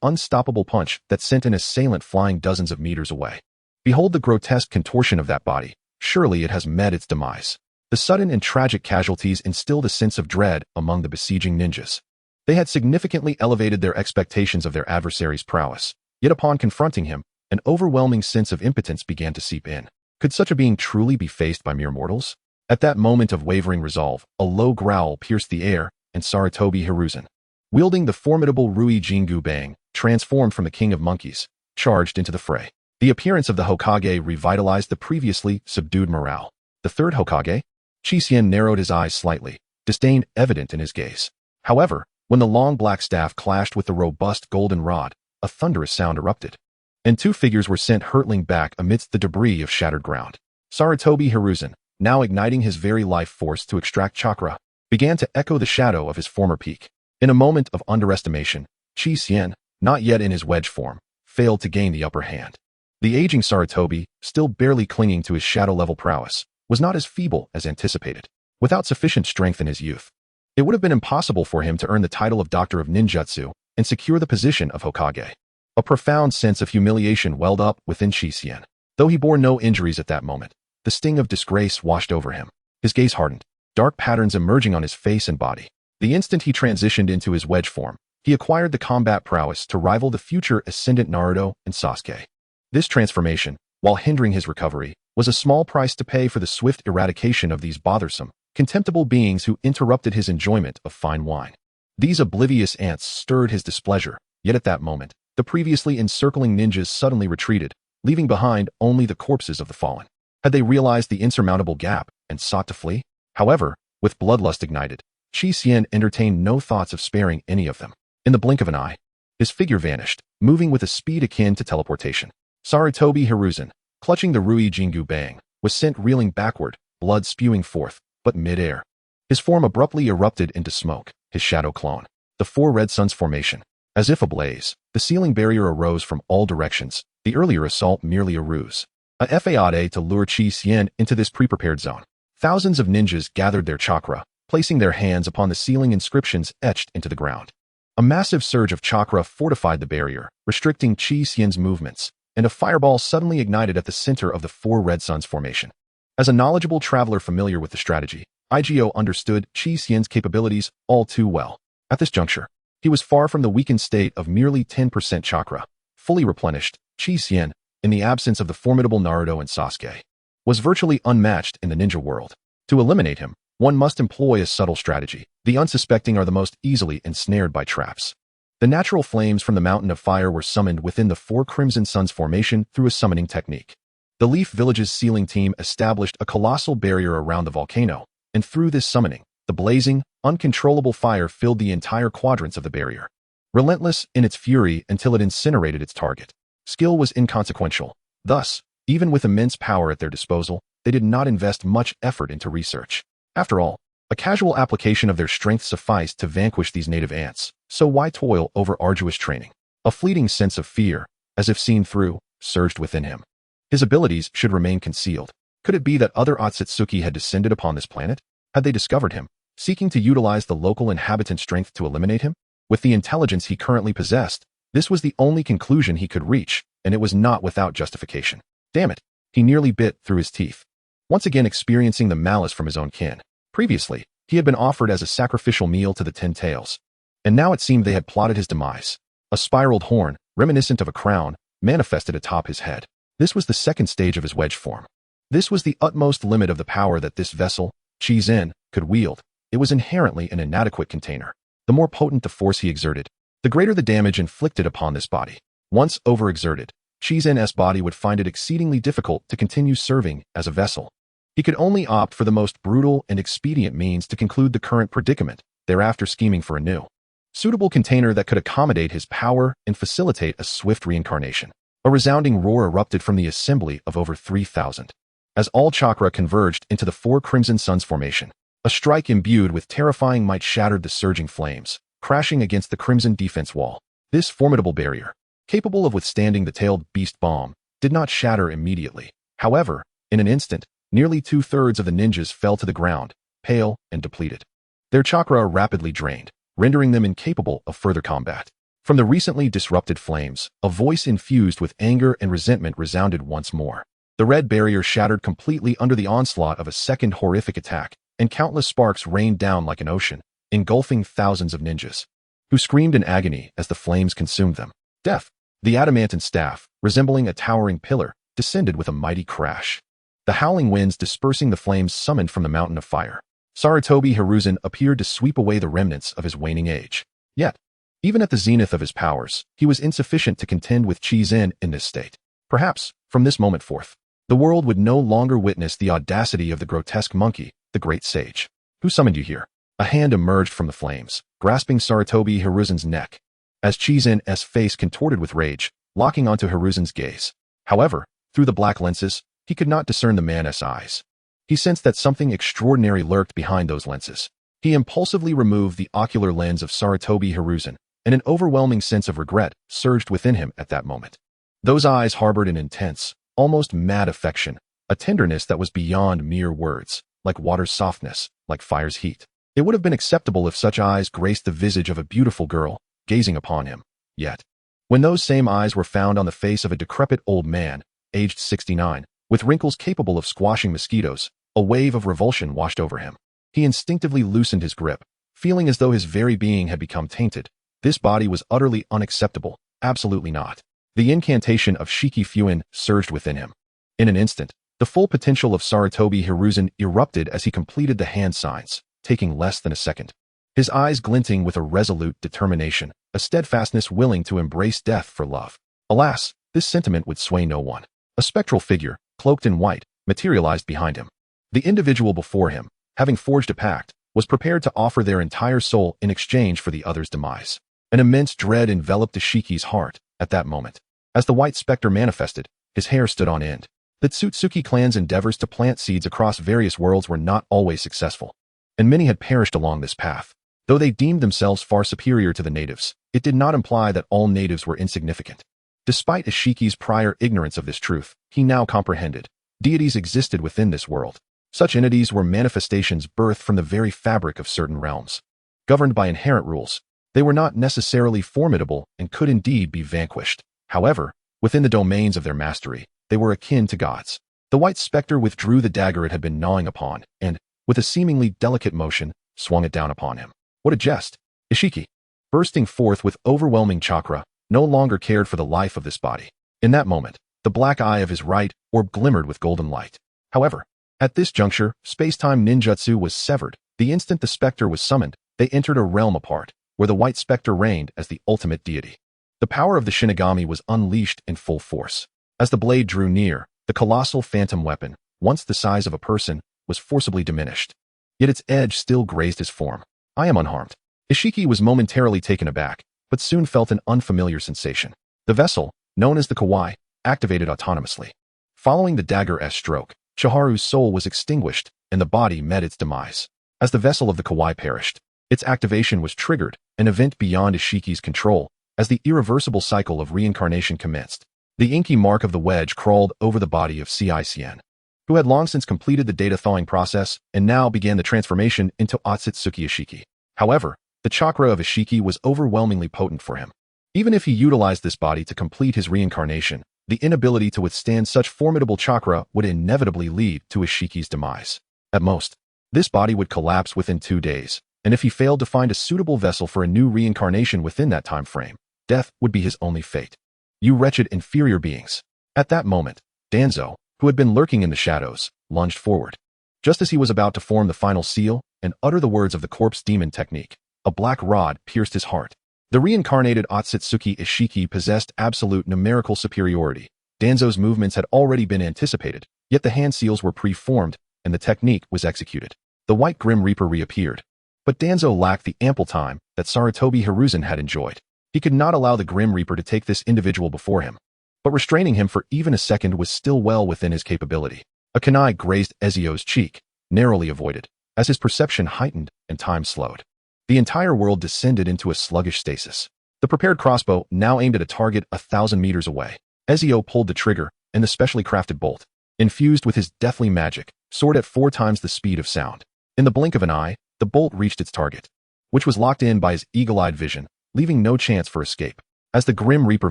unstoppable punch that sent an assailant flying dozens of meters away. Behold the grotesque contortion of that body. Surely it has met its demise. The sudden and tragic casualties instilled a sense of dread among the besieging ninjas. They had significantly elevated their expectations of their adversary's prowess, yet upon confronting him, an overwhelming sense of impotence began to seep in. Could such a being truly be faced by mere mortals? At that moment of wavering resolve, a low growl pierced the air, and Sarutobi Hiruzen, wielding the formidable Rui Jingu Bang, transformed from the king of monkeys, charged into the fray. The appearance of the Hokage revitalized the previously subdued morale. The third Hokage? Qixien narrowed his eyes slightly, disdain evident in his gaze. However, when the long black staff clashed with the robust golden rod, a thunderous sound erupted, and two figures were sent hurtling back amidst the debris of shattered ground. Sarutobi Hiruzen, now igniting his very life force to extract chakra, began to echo the shadow of his former peak. In a moment of underestimation, Qixien, not yet in his wedge form, failed to gain the upper hand. The aging Sarutobi, still barely clinging to his shadow-level prowess, was not as feeble as anticipated. Without sufficient strength in his youth, it would have been impossible for him to earn the title of Doctor of Ninjutsu and secure the position of Hokage. A profound sense of humiliation welled up within Qixien. Though he bore no injuries at that moment, the sting of disgrace washed over him. His gaze hardened, dark patterns emerging on his face and body. The instant he transitioned into his wedge form, he acquired the combat prowess to rival the future ascendant Naruto and Sasuke. This transformation, while hindering his recovery, was a small price to pay for the swift eradication of these bothersome, contemptible beings who interrupted his enjoyment of fine wine. These oblivious ants stirred his displeasure, yet at that moment, the previously encircling ninjas suddenly retreated, leaving behind only the corpses of the fallen. Had they realized the insurmountable gap and sought to flee? However, with bloodlust ignited, Qixien entertained no thoughts of sparing any of them. In the blink of an eye, his figure vanished, moving with a speed akin to teleportation. Sarutobi Hiruzen, clutching the Rui Jingu Bang, was sent reeling backward, blood spewing forth, but mid-air. His form abruptly erupted into smoke, his shadow clone. The four red suns formation. As if ablaze, the ceiling barrier arose from all directions, the earlier assault merely a ruse. A fade to lure Qixien into this pre-prepared zone. Thousands of ninjas gathered their chakra, placing their hands upon the ceiling inscriptions etched into the ground. A massive surge of chakra fortified the barrier, restricting Qixien's movements, and a fireball suddenly ignited at the center of the four red suns formation. As a knowledgeable traveler familiar with the strategy, Igio understood Qixien capabilities all too well. At this juncture, he was far from the weakened state of merely 10% chakra. Fully replenished, Qixien, in the absence of the formidable Naruto and Sasuke, was virtually unmatched in the ninja world. To eliminate him, one must employ a subtle strategy. The unsuspecting are the most easily ensnared by traps. The natural flames from the mountain of fire were summoned within the four Crimson Suns formation through a summoning technique. The Leaf Village's sealing team established a colossal barrier around the volcano, and through this summoning, the blazing, uncontrollable fire filled the entire quadrants of the barrier. Relentless in its fury until it incinerated its target. Skill was inconsequential. Thus, even with immense power at their disposal, they did not invest much effort into research. After all, a casual application of their strength sufficed to vanquish these native ants, so why toil over arduous training? A fleeting sense of fear, as if seen through, surged within him. His abilities should remain concealed. Could it be that other Otsutsuki had descended upon this planet? Had they discovered him, seeking to utilize the local inhabitant strength to eliminate him? With the intelligence he currently possessed, this was the only conclusion he could reach, and it was not without justification. Damn it, he nearly bit through his teeth. Once again experiencing the malice from his own kin. Previously, he had been offered as a sacrificial meal to the Ten Tails, and now it seemed they had plotted his demise. A spiraled horn, reminiscent of a crown, manifested atop his head. This was the second stage of his wedge form. This was the utmost limit of the power that this vessel, Qixien, could wield. It was inherently an inadequate container. The more potent the force he exerted, the greater the damage inflicted upon this body. Once overexerted, Qixien's body would find it exceedingly difficult to continue serving as a vessel. He could only opt for the most brutal and expedient means to conclude the current predicament, thereafter scheming for a new. suitable container that could accommodate his power and facilitate a swift reincarnation. A resounding roar erupted from the assembly of over 3,000. As all chakra converged into the four Crimson Suns formation, a strike imbued with terrifying might shattered the surging flames, crashing against the Crimson defense wall. This formidable barrier, capable of withstanding the tailed beast bomb, did not shatter immediately. However, in an instant, nearly 2/3 of the ninjas fell to the ground, pale and depleted. Their chakra rapidly drained, rendering them incapable of further combat. From the recently disrupted flames, a voice infused with anger and resentment resounded once more. The red barrier shattered completely under the onslaught of a second horrific attack, and countless sparks rained down like an ocean, engulfing thousands of ninjas, who screamed in agony as the flames consumed them. Death! The adamantine staff, resembling a towering pillar, descended with a mighty crash. The howling winds dispersing the flames summoned from the mountain of fire. Sarutobi Hiruzen appeared to sweep away the remnants of his waning age. Yet, even at the zenith of his powers, he was insufficient to contend with Chi-Zen in this state. Perhaps, from this moment forth, the world would no longer witness the audacity of the grotesque monkey, the great sage. Who summoned you here? A hand emerged from the flames, grasping Sarutobi Hiruzen's neck, as Chi-Zen's face contorted with rage, locking onto Hiruzen's gaze. However, through the black lenses, he could not discern the man's eyes. He sensed that something extraordinary lurked behind those lenses. He impulsively removed the ocular lens of Sarutobi Hiruzen, and an overwhelming sense of regret surged within him at that moment. Those eyes harbored an intense, almost mad affection, a tenderness that was beyond mere words, like water's softness, like fire's heat. It would have been acceptable if such eyes graced the visage of a beautiful girl, gazing upon him. Yet, when those same eyes were found on the face of a decrepit old man, aged 69, with wrinkles capable of squashing mosquitoes, a wave of revulsion washed over him. He instinctively loosened his grip, feeling as though his very being had become tainted. This body was utterly unacceptable, absolutely not. The incantation of Shiki Fuin surged within him. In an instant, the full potential of Sarutobi Hiruzen erupted as he completed the hand signs, taking less than a second. His eyes glinting with a resolute determination, a steadfastness willing to embrace death for love. Alas, this sentiment would sway no one. A spectral figure, cloaked in white, materialized behind him. The individual before him, having forged a pact, was prepared to offer their entire soul in exchange for the other's demise. An immense dread enveloped the Shiki's heart at that moment. As the white specter manifested, his hair stood on end. The Tsutsuki clan's endeavors to plant seeds across various worlds were not always successful, and many had perished along this path. Though they deemed themselves far superior to the natives, it did not imply that all natives were insignificant. Despite Ishiki's prior ignorance of this truth, he now comprehended. Deities existed within this world. Such entities were manifestations birthed from the very fabric of certain realms. Governed by inherent rules, they were not necessarily formidable and could indeed be vanquished. However, within the domains of their mastery, they were akin to gods. The white specter withdrew the dagger it had been gnawing upon, and, with a seemingly delicate motion, swung it down upon him. What a jest! Ishiki, bursting forth with overwhelming chakra, no longer cared for the life of this body. In that moment, the black eye of his right orb glimmered with golden light. However, at this juncture, space-time ninjutsu was severed. The instant the specter was summoned, they entered a realm apart, where the white specter reigned as the ultimate deity. The power of the Shinigami was unleashed in full force. As the blade drew near, the colossal phantom weapon, once the size of a person, was forcibly diminished. Yet its edge still grazed his form. I am unharmed. Ishiki was momentarily taken aback, but soon felt an unfamiliar sensation. The vessel, known as the Kawaii, activated autonomously. Following the dagger-esque stroke, Chiharu's soul was extinguished, and the body met its demise. As the vessel of the Kawaii perished, its activation was triggered, an event beyond Ishiki's control, as the irreversible cycle of reincarnation commenced. The inky mark of the wedge crawled over the body of Cicn, who had long since completed the data thawing process and now began the transformation into Otsutsuki Ishiki. However, the chakra of Ishiki was overwhelmingly potent for him. Even if he utilized this body to complete his reincarnation, the inability to withstand such formidable chakra would inevitably lead to Ishiki's demise. At most, this body would collapse within 2 days, and if he failed to find a suitable vessel for a new reincarnation within that time frame, death would be his only fate. You wretched inferior beings. At that moment, Danzo, who had been lurking in the shadows, lunged forward. Just as he was about to form the final seal and utter the words of the corpse demon technique, a black rod pierced his heart. The reincarnated Otsutsuki Ishiki possessed absolute numerical superiority. Danzo's movements had already been anticipated, yet the hand seals were pre-formed, and the technique was executed. The white Grim Reaper reappeared. But Danzo lacked the ample time that Sarutobi Hiruzen had enjoyed. He could not allow the Grim Reaper to take this individual before him, but restraining him for even a second was still well within his capability. A kunai grazed Ezio's cheek, narrowly avoided, as his perception heightened and time slowed. The entire world descended into a sluggish stasis. The prepared crossbow now aimed at a target 1,000 meters away. Ezio pulled the trigger, and the specially crafted bolt, infused with his deathly magic, soared at 4 times the speed of sound. In the blink of an eye, the bolt reached its target, which was locked in by his eagle-eyed vision, leaving no chance for escape. As the Grim Reaper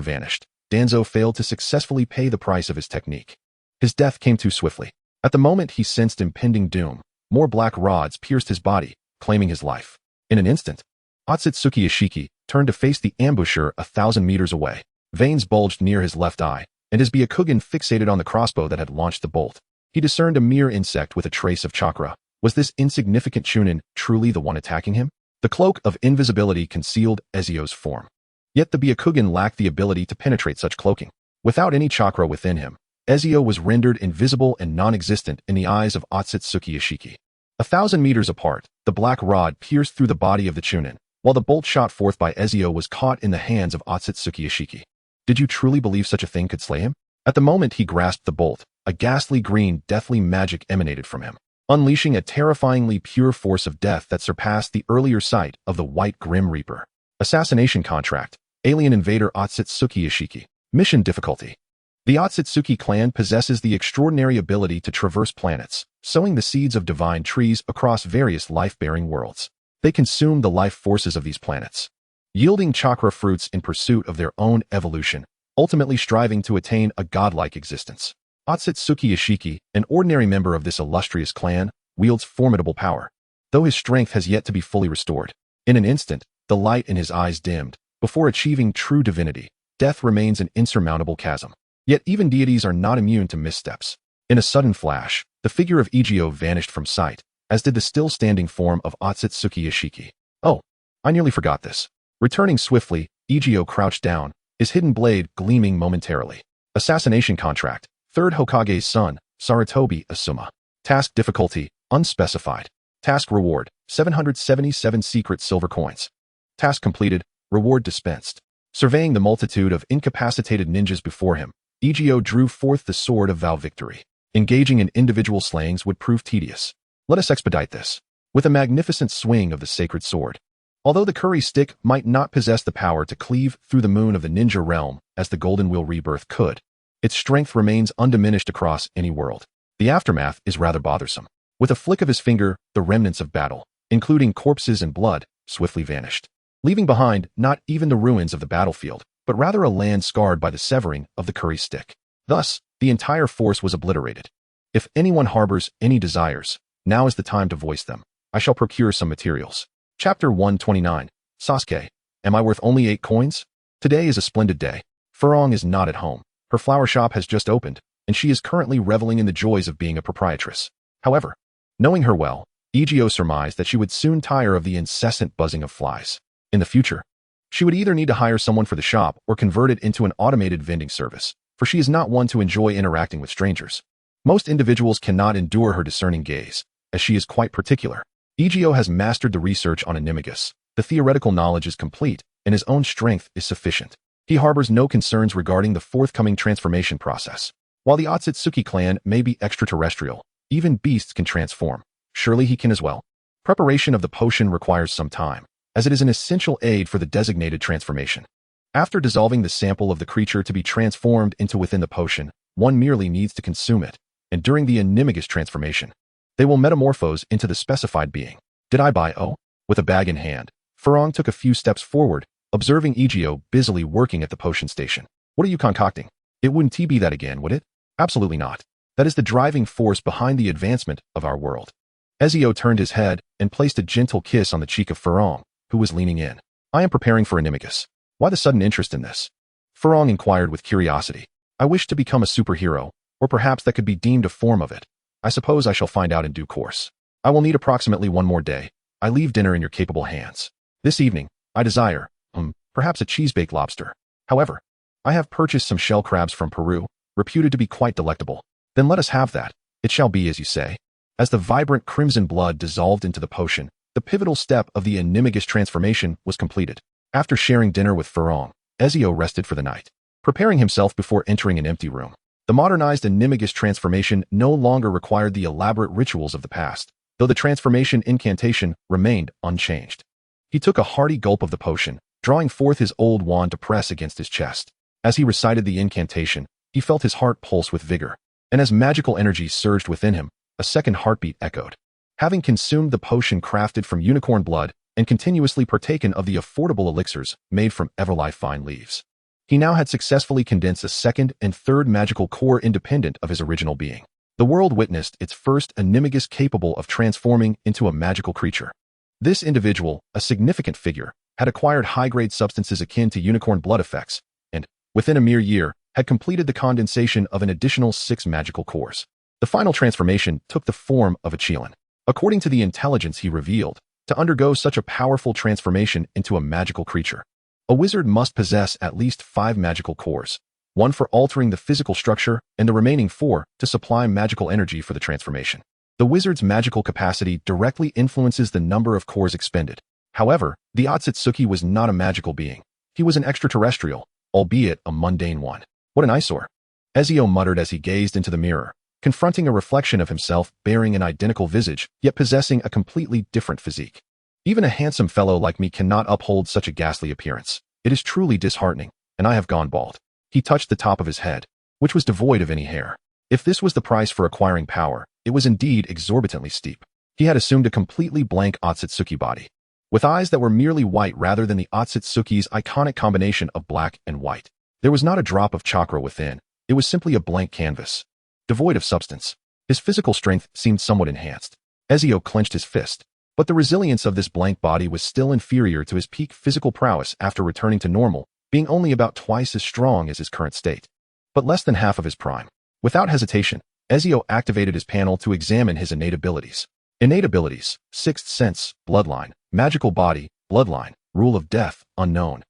vanished, Danzo failed to successfully pay the price of his technique. His death came too swiftly. At the moment he sensed impending doom, more black rods pierced his body, claiming his life. In an instant, Otsutsuki Ishiki turned to face the ambusher 1,000 meters away. Veins bulged near his left eye, and his Byakugan fixated on the crossbow that had launched the bolt. He discerned a mere insect with a trace of chakra. Was this insignificant Chunin truly the one attacking him? The cloak of invisibility concealed Ezio's form. Yet the Byakugan lacked the ability to penetrate such cloaking. Without any chakra within him, Ezio was rendered invisible and non-existent in the eyes of Otsutsuki Ishiki. 1,000 meters apart, the black rod pierced through the body of the Chunin, while the bolt shot forth by Ezio was caught in the hands of Otsutsuki Ishiki. Did you truly believe such a thing could slay him? At the moment he grasped the bolt, a ghastly green, deathly magic emanated from him, unleashing a terrifyingly pure force of death that surpassed the earlier sight of the White Grim Reaper. Assassination contract. Alien invader Otsutsuki Ishiki. Mission difficulty. The Otsutsuki clan possesses the extraordinary ability to traverse planets, sowing the seeds of divine trees across various life-bearing worlds. They consume the life forces of these planets, yielding chakra fruits in pursuit of their own evolution, ultimately striving to attain a godlike existence. Otsutsuki Ishiki, an ordinary member of this illustrious clan, wields formidable power, though his strength has yet to be fully restored. In an instant, the light in his eyes dimmed. Before achieving true divinity, death remains an insurmountable chasm. Yet even deities are not immune to missteps. In a sudden flash, the figure of Ezio vanished from sight, as did the still-standing form of Otsutsuki Ishiki. Oh, I nearly forgot this. Returning swiftly, Ezio crouched down, his hidden blade gleaming momentarily. Assassination contract. 3rd Hokage's son, Sarutobi Asuma. Task difficulty, unspecified. Task reward, 777 secret silver coins. Task completed, reward dispensed. Surveying the multitude of incapacitated ninjas before him, Ezio drew forth the sword of vow victory. Engaging in individual slayings would prove tedious. Let us expedite this with a magnificent swing of the sacred sword. Although the curry stick might not possess the power to cleave through the moon of the ninja realm as the Golden Wheel Rebirth could, its strength remains undiminished across any world. The aftermath is rather bothersome. With a flick of his finger, the remnants of battle, including corpses and blood, swiftly vanished, leaving behind not even the ruins of the battlefield, but rather a land scarred by the severing of the curry stick. Thus, the entire force was obliterated. If anyone harbors any desires, now is the time to voice them. I shall procure some materials. Chapter 129. Sasuke. Am I worth only 8 coins? Today is a splendid day. Furong is not at home. Her flower shop has just opened, and she is currently reveling in the joys of being a proprietress. However, knowing her well, Ezio surmised that she would soon tire of the incessant buzzing of flies. In the future, she would either need to hire someone for the shop or convert it into an automated vending service, for she is not one to enjoy interacting with strangers. Most individuals cannot endure her discerning gaze, as she is quite particular. Ezio has mastered the research on animagus. The theoretical knowledge is complete, and his own strength is sufficient. He harbors no concerns regarding the forthcoming transformation process. While the Otsutsuki clan may be extraterrestrial, even beasts can transform. Surely he can as well. Preparation of the potion requires some time, as it is an essential aid for the designated transformation. After dissolving the sample of the creature to be transformed into within the potion, one merely needs to consume it, and during the animagus transformation, they will metamorphose into the specified being. Did I buy? Oh? With a bag in hand, Furong took a few steps forward, observing Ezio busily working at the potion station. What are you concocting? It wouldn't be that again, would it? Absolutely not. That is the driving force behind the advancement of our world. Ezio turned his head and placed a gentle kiss on the cheek of Furong, who was leaning in. I am preparing for animagus. Why the sudden interest in this? Furong inquired with curiosity. I wish to become a superhero, or perhaps that could be deemed a form of it. I suppose I shall find out in due course. I will need approximately 1 more day. I leave dinner in your capable hands. This evening, I desire, perhaps a cheese-baked lobster. However, I have purchased some shell crabs from Peru, reputed to be quite delectable. Then let us have that. It shall be as you say. As the vibrant crimson blood dissolved into the potion, The pivotal step of the Animagus transformation was completed. After sharing dinner with Ferrong, Ezio rested for the night, preparing himself before entering an empty room. The modernized Animagus transformation no longer required the elaborate rituals of the past, though the transformation incantation remained unchanged. He took a hearty gulp of the potion, drawing forth his old wand to press against his chest. As he recited the incantation, he felt his heart pulse with vigor, and as magical energy surged within him, a second heartbeat echoed. Having consumed the potion crafted from unicorn blood and continuously partaken of the affordable elixirs made from Everlife vine leaves, he now had successfully condensed a second and third magical core independent of his original being. The world witnessed its first Animagus capable of transforming into a magical creature. This individual, a significant figure, had acquired high-grade substances akin to unicorn blood effects, and, within a mere year, had completed the condensation of an additional 6 magical cores. The final transformation took the form of a Chelan. According to the intelligence he revealed, to undergo such a powerful transformation into a magical creature, a wizard must possess at least 5 magical cores, 1 for altering the physical structure and the remaining 4 to supply magical energy for the transformation. The wizard's magical capacity directly influences the number of cores expended. However, the Otsutsuki was not a magical being. He was an extraterrestrial, albeit a mundane one. What an eyesore! Ezio muttered as he gazed into the mirror, confronting a reflection of himself bearing an identical visage, yet possessing a completely different physique. Even a handsome fellow like me cannot uphold such a ghastly appearance. It is truly disheartening, and I have gone bald. He touched the top of his head, which was devoid of any hair. If this was the price for acquiring power, it was indeed exorbitantly steep. He had assumed a completely blank Otsutsuki body, with eyes that were merely white rather than the Otsutsuki's iconic combination of black and white. There was not a drop of chakra within. It was simply a blank canvas, devoid of substance. His physical strength seemed somewhat enhanced. Ezio clenched his fist, but the resilience of this blank body was still inferior to his peak physical prowess after returning to normal, being only about twice as strong as his current state, but less than half of his prime. Without hesitation, Ezio activated his panel to examine his innate abilities. Innate abilities: Sixth Sense, Bloodline, Magical Body, Bloodline, Rule of Death, Unknown,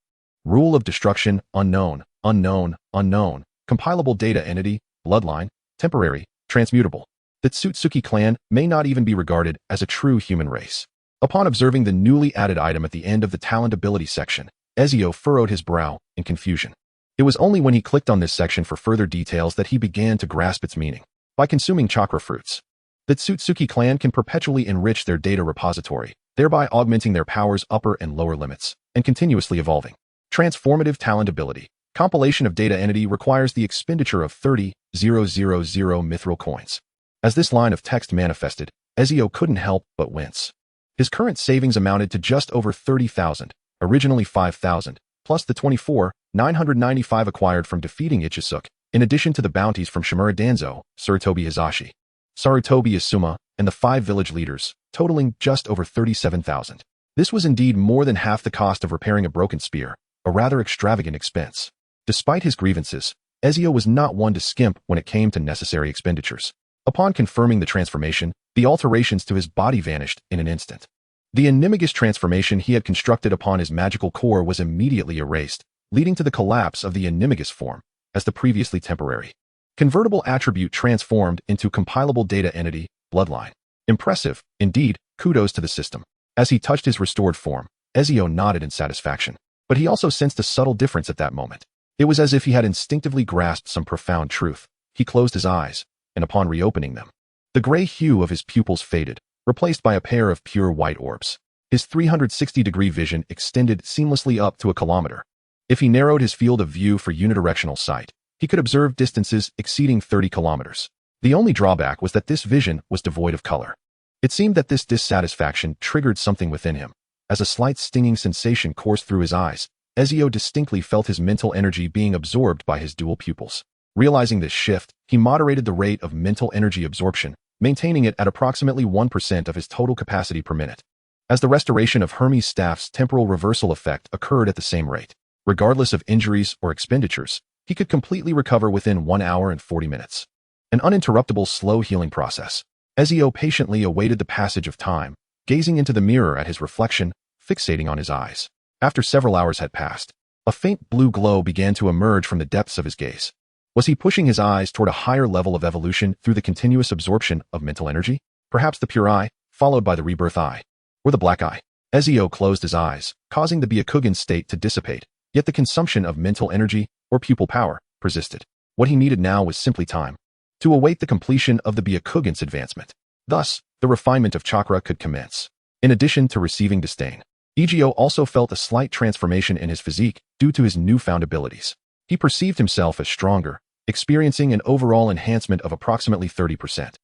Rule of Destruction, Unknown, Unknown, Unknown, Compilable Data Entity, Bloodline, Temporary, Transmutable. The Tsutsuki clan may not even be regarded as a true human race. Upon observing the newly added item at the end of the Talent Ability section, Ezio furrowed his brow in confusion. It was only when he clicked on this section for further details that he began to grasp its meaning. By consuming chakra fruits, the Tsutsuki clan can perpetually enrich their data repository, thereby augmenting their power's upper and lower limits, and continuously evolving. Transformative Talent Ability. Compilation of data entity requires the expenditure of 30,000 mithril coins. As this line of text manifested, Ezio couldn't help but wince. His current savings amounted to just over 30,000, originally 5,000, plus the 24,995 acquired from defeating Ichisuke, in addition to the bounties from Shimura Danzo, Sarutobi Hizashi, Sarutobi Isuma, and the 5 village leaders, totaling just over 37,000. This was indeed more than half the cost of repairing a broken spear, a rather extravagant expense. Despite his grievances, Ezio was not one to skimp when it came to necessary expenditures. Upon confirming the transformation, the alterations to his body vanished in an instant. The Animagus transformation he had constructed upon his magical core was immediately erased, leading to the collapse of the Animagus form, as the previously temporary convertible attribute transformed into compilable data entity, Bloodline. Impressive, indeed, kudos to the system. As he touched his restored form, Ezio nodded in satisfaction, but he also sensed a subtle difference at that moment. It was as if he had instinctively grasped some profound truth. He closed his eyes, and upon reopening them, the gray hue of his pupils faded, replaced by a pair of pure white orbs. His 360-degree vision extended seamlessly up to a kilometer. If he narrowed his field of view for unidirectional sight, he could observe distances exceeding 30 kilometers. The only drawback was that this vision was devoid of color. It seemed that this dissatisfaction triggered something within him. As a slight stinging sensation coursed through his eyes, Ezio distinctly felt his mental energy being absorbed by his dual pupils. Realizing this shift, he moderated the rate of mental energy absorption, maintaining it at approximately 1% of his total capacity per minute. As the restoration of Hermes' staff's temporal reversal effect occurred at the same rate, regardless of injuries or expenditures, he could completely recover within 1 hour and 40 minutes. An uninterruptible slow healing process. Ezio patiently awaited the passage of time, gazing into the mirror at his reflection, fixating on his eyes. After several hours had passed, a faint blue glow began to emerge from the depths of his gaze. Was he pushing his eyes toward a higher level of evolution through the continuous absorption of mental energy? Perhaps the pure eye, followed by the rebirth eye. or the black eye. Ezio closed his eyes, causing the Byakugan state to dissipate, yet the consumption of mental energy, or pupil power, persisted. What he needed now was simply time to await the completion of the Byakugan's advancement. Thus, the refinement of chakra could commence. In addition to receiving disdain, Ezio also felt a slight transformation in his physique due to his newfound abilities. He perceived himself as stronger, experiencing an overall enhancement of approximately 30%,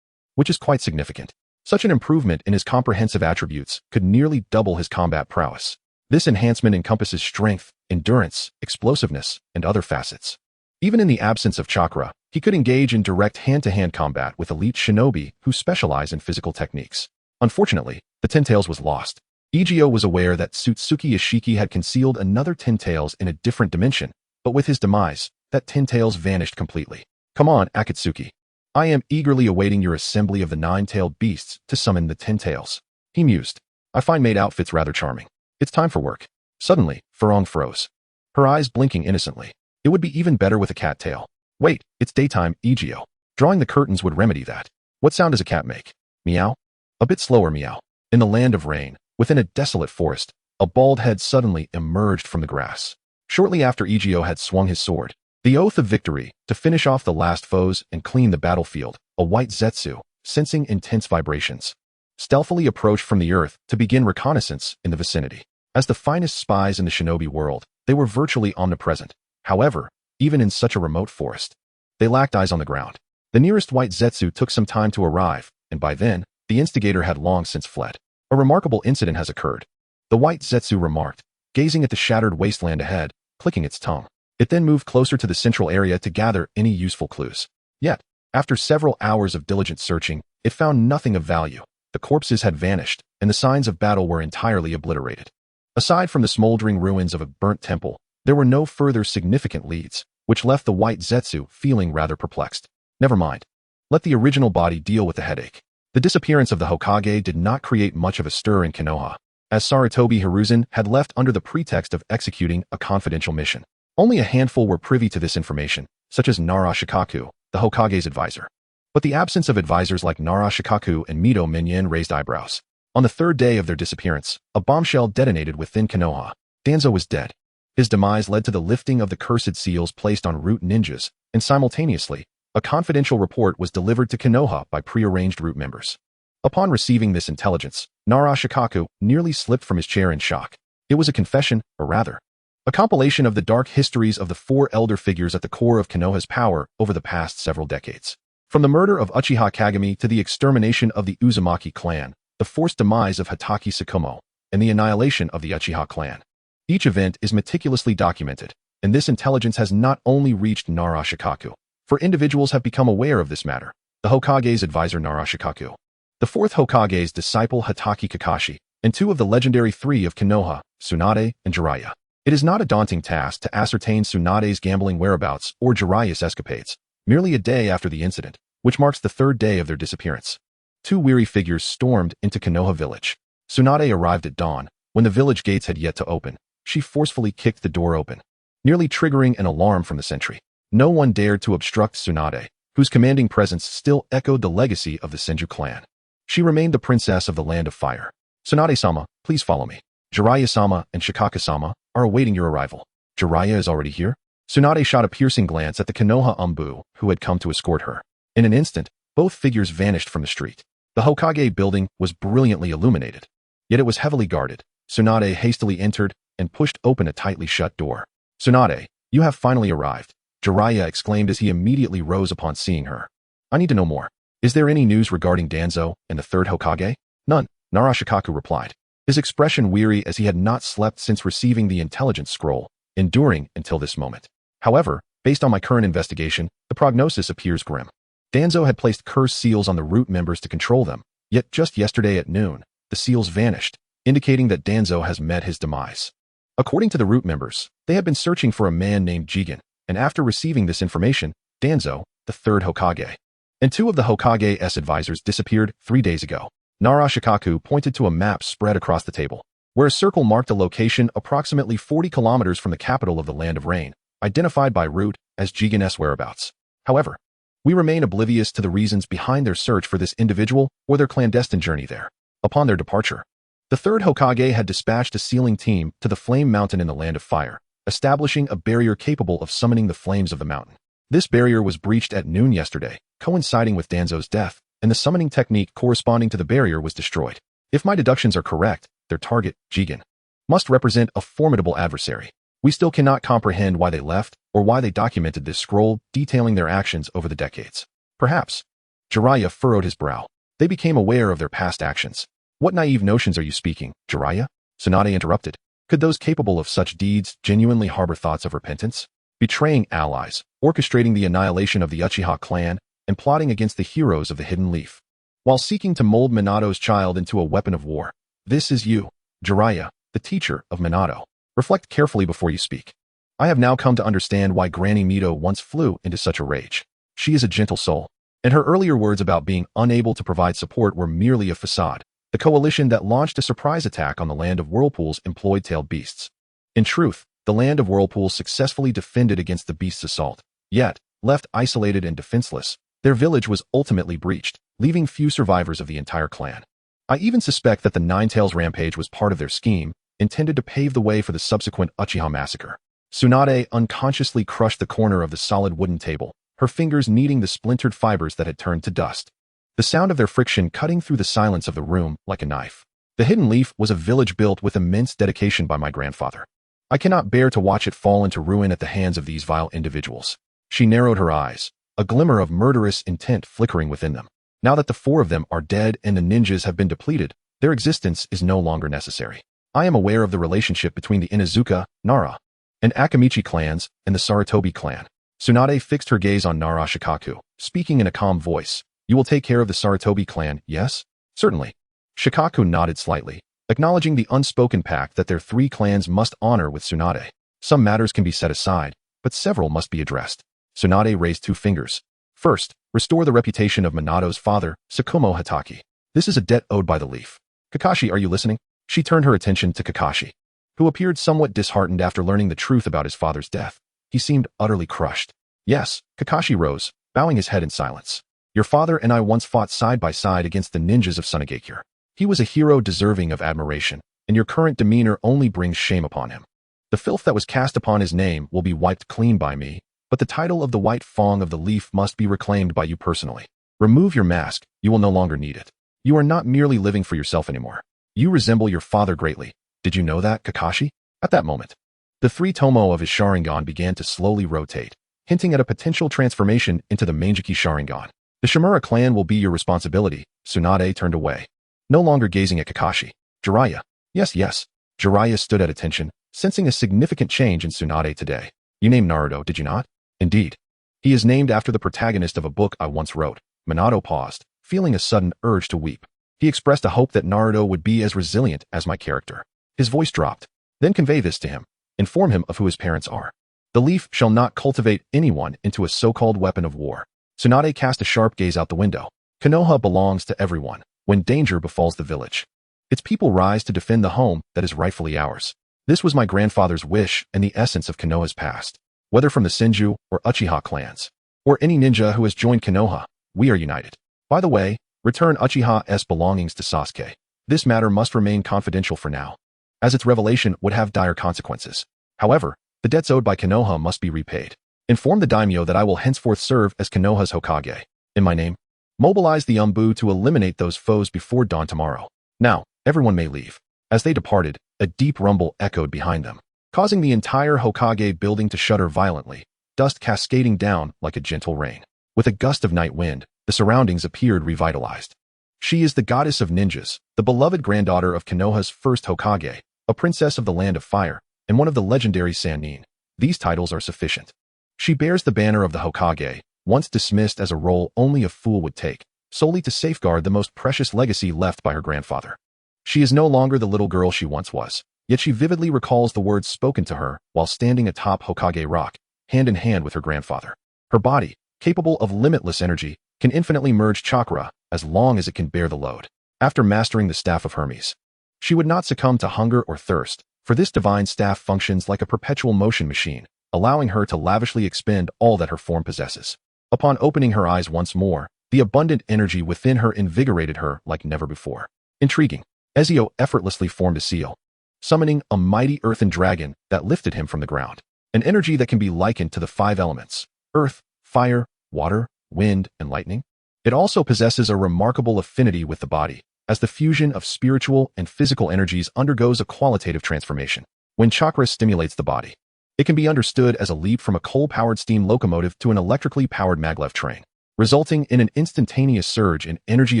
which is quite significant. Such an improvement in his comprehensive attributes could nearly double his combat prowess. This enhancement encompasses strength, endurance, explosiveness, and other facets. Even in the absence of chakra, he could engage in direct hand-to-hand combat with elite shinobi who specialize in physical techniques. Unfortunately, the Ten Tails was lost. Ezio was aware that Tsutsuki Ishiki had concealed another Ten Tails in a different dimension, but with his demise, that Ten Tails vanished completely. Come on, Akatsuki. I am eagerly awaiting your assembly of the nine-tailed beasts to summon the Ten Tails. He mused. I find maid outfits rather charming. It's time for work. Suddenly, Farong froze, her eyes blinking innocently. It would be even better with a cat tail. Wait, it's daytime, Ezio. Drawing the curtains would remedy that. What sound does a cat make? Meow? A bit slower meow. In the land of rain, within a desolate forest, a bald head suddenly emerged from the grass. Shortly after Ezio had swung his sword, the oath of victory, to finish off the last foes and clean the battlefield, a white Zetsu, sensing intense vibrations, stealthily approached from the earth to begin reconnaissance in the vicinity. As the finest spies in the shinobi world, they were virtually omnipresent. However, even in such a remote forest, they lacked eyes on the ground. The nearest white Zetsu took some time to arrive, and by then, the instigator had long since fled. A remarkable incident has occurred. The white Zetsu remarked, gazing at the shattered wasteland ahead, clicking its tongue. It then moved closer to the central area to gather any useful clues. Yet, after several hours of diligent searching, it found nothing of value. The corpses had vanished, and the signs of battle were entirely obliterated. Aside from the smoldering ruins of a burnt temple, there were no further significant leads, which left the white Zetsu feeling rather perplexed. Never mind. Let the original body deal with the headache. The disappearance of the Hokage did not create much of a stir in Konoha, as Sarutobi Hiruzen had left under the pretext of executing a confidential mission. Only a handful were privy to this information, such as Nara Shikaku, the Hokage's advisor. But the absence of advisors like Nara Shikaku and Mito Minyin raised eyebrows. On the third day of their disappearance, a bombshell detonated within Konoha. Danzo was dead. His demise led to the lifting of the cursed seals placed on root ninjas, and simultaneously, a confidential report was delivered to Konoha by prearranged root members. Upon receiving this intelligence, Nara Shikaku nearly slipped from his chair in shock. It was a confession, or rather, a compilation of the dark histories of the four elder figures at the core of Konoha's power over the past several decades. From the murder of Uchiha Kagami to the extermination of the Uzumaki clan, the forced demise of Hatake Tsukumo, and the annihilation of the Uchiha clan. Each event is meticulously documented, and this intelligence has not only reached Nara Shikaku, for individuals have become aware of this matter. The Hokage's advisor Nara Shikaku, the fourth Hokage's disciple Hatake Kakashi, and two of the legendary three of Konoha, Tsunade and Jiraiya. It is not a daunting task to ascertain Tsunade's gambling whereabouts or Jiraiya's escapades, merely a day after the incident, which marks the third day of their disappearance. Two weary figures stormed into Konoha village. Tsunade arrived at dawn. When the village gates had yet to open, she forcefully kicked the door open, nearly triggering an alarm from the sentry. No one dared to obstruct Tsunade, whose commanding presence still echoed the legacy of the Senju clan. She remained the princess of the Land of Fire. Tsunade-sama, please follow me. Jiraiya-sama and Shikaka-sama are awaiting your arrival. Jiraiya is already here? Tsunade shot a piercing glance at the Konoha Umbu, who had come to escort her. In an instant, both figures vanished from the street. The Hokage building was brilliantly illuminated, yet it was heavily guarded. Tsunade hastily entered and pushed open a tightly shut door. Tsunade, you have finally arrived, Jiraiya exclaimed as he immediately rose upon seeing her. I need to know more. Is there any news regarding Danzo and the third Hokage? None, Nara Shikaku replied, his expression weary as he had not slept since receiving the intelligence scroll, enduring until this moment. However, based on my current investigation, the prognosis appears grim. Danzo had placed cursed seals on the root members to control them, yet just yesterday at noon, the seals vanished, indicating that Danzo has met his demise. According to the root members, they had been searching for a man named Jigen, and after receiving this information, Danzo, the third Hokage, and two of the Hokage's advisors disappeared 3 days ago. Nara Shikaku pointed to a map spread across the table, where a circle marked a location approximately 40 kilometers from the capital of the Land of Rain, identified by Root as Jigen's whereabouts. However, we remain oblivious to the reasons behind their search for this individual or their clandestine journey there. Upon their departure, The third Hokage had dispatched a sealing team to the Flame Mountain in the Land of Fire, establishing a barrier capable of summoning the flames of the mountain. This barrier was breached at noon yesterday, coinciding with Danzo's death, and the summoning technique corresponding to the barrier was destroyed. If my deductions are correct, their target, Jigen, must represent a formidable adversary. We still cannot comprehend why they left, or why they documented this scroll detailing their actions over the decades. Perhaps. Jiraiya furrowed his brow. They became aware of their past actions. What naive notions are you speaking, Jiraiya? Tsunade interrupted. Could those capable of such deeds genuinely harbor thoughts of repentance? Betraying allies, orchestrating the annihilation of the Uchiha clan, and plotting against the heroes of the Hidden Leaf. While seeking to mold Minado's child into a weapon of war. This is you, Jiraiya, the teacher of Minado. Reflect carefully before you speak. I have now come to understand why Granny Mito once flew into such a rage. She is a gentle soul, and her earlier words about being unable to provide support were merely a facade. The coalition that launched a surprise attack on the Land of Whirlpools employed tailed beasts. In truth, the Land of Whirlpools successfully defended against the beast's assault. Yet, left isolated and defenseless, their village was ultimately breached, leaving few survivors of the entire clan. I even suspect that the Ninetales rampage was part of their scheme, intended to pave the way for the subsequent Uchiha massacre. Tsunade unconsciously crushed the corner of the solid wooden table, her fingers kneading the splintered fibers that had turned to dust. The sound of their friction cutting through the silence of the room like a knife. The Hidden Leaf was a village built with immense dedication by my grandfather. I cannot bear to watch it fall into ruin at the hands of these vile individuals. She narrowed her eyes, a glimmer of murderous intent flickering within them. Now that the four of them are dead and the ninjas have been depleted, their existence is no longer necessary. I am aware of the relationship between the Inuzuka, Nara, and Akamichi clans and the Sarutobi clan. Tsunade fixed her gaze on Nara Shikaku, speaking in a calm voice. You will take care of the Sarutobi clan, yes? Certainly. Shikaku nodded slightly, acknowledging the unspoken pact that their three clans must honor with Tsunade. Some matters can be set aside, but several must be addressed. Tsunade raised two fingers. First, restore the reputation of Minado's father, Tsukumo Hatake. This is a debt owed by the Leaf. Kakashi, are you listening? She turned her attention to Kakashi, who appeared somewhat disheartened after learning the truth about his father's death. He seemed utterly crushed. Yes, Kakashi rose, bowing his head in silence. Your father and I once fought side by side against the ninjas of Sunagakure. He was a hero deserving of admiration, and your current demeanor only brings shame upon him. The filth that was cast upon his name will be wiped clean by me, but the title of the White Fang of the Leaf must be reclaimed by you personally. Remove your mask, you will no longer need it. You are not merely living for yourself anymore. You resemble your father greatly. Did you know that, Kakashi? At that moment, the three tomo of his Sharingan began to slowly rotate, hinting at a potential transformation into the Mangeki Sharingan. The Shimura clan will be your responsibility. Tsunade turned away, no longer gazing at Kakashi. Jiraiya. Yes. Jiraiya stood at attention, sensing a significant change in Tsunade today. You named Naruto, did you not? Indeed. He is named after the protagonist of a book I once wrote. Minato paused, feeling a sudden urge to weep. He expressed a hope that Naruto would be as resilient as my character. His voice dropped. Then convey this to him. Inform him of who his parents are. The Leaf shall not cultivate anyone into a so-called weapon of war. Tsunade cast a sharp gaze out the window. Konoha belongs to everyone. When danger befalls the village, its people rise to defend the home that is rightfully ours. This was my grandfather's wish and the essence of Konoha's past. Whether from the Senju or Uchiha clans, or any ninja who has joined Konoha, we are united. By the way, return Uchiha's belongings to Sasuke. This matter must remain confidential for now, as its revelation would have dire consequences. However, the debts owed by Konoha must be repaid. Inform the daimyo that I will henceforth serve as Konoha's Hokage. In my name, mobilize the Umbu to eliminate those foes before dawn tomorrow. Now, everyone may leave. As they departed, a deep rumble echoed behind them, causing the entire Hokage building to shudder violently, dust cascading down like a gentle rain. With a gust of night wind, the surroundings appeared revitalized. She is the goddess of ninjas, the beloved granddaughter of Konoha's first Hokage, a princess of the Land of Fire, and one of the legendary Sannin. These titles are sufficient. She bears the banner of the Hokage, once dismissed as a role only a fool would take, solely to safeguard the most precious legacy left by her grandfather. She is no longer the little girl she once was, yet she vividly recalls the words spoken to her while standing atop Hokage Rock, hand in hand with her grandfather. Her body, capable of limitless energy, can infinitely merge chakra as long as it can bear the load. After mastering the Staff of Hermes, she would not succumb to hunger or thirst, for this divine staff functions like a perpetual motion machine, allowing her to lavishly expend all that her form possesses. Upon opening her eyes once more, the abundant energy within her invigorated her like never before. Intriguing. Ezio effortlessly formed a seal, summoning a mighty earthen dragon that lifted him from the ground. An energy that can be likened to the 5 elements: earth, fire, water, wind, and lightning. It also possesses a remarkable affinity with the body, as the fusion of spiritual and physical energies undergoes a qualitative transformation. When chakra stimulates the body, it can be understood as a leap from a coal-powered steam locomotive to an electrically powered maglev train, resulting in an instantaneous surge in energy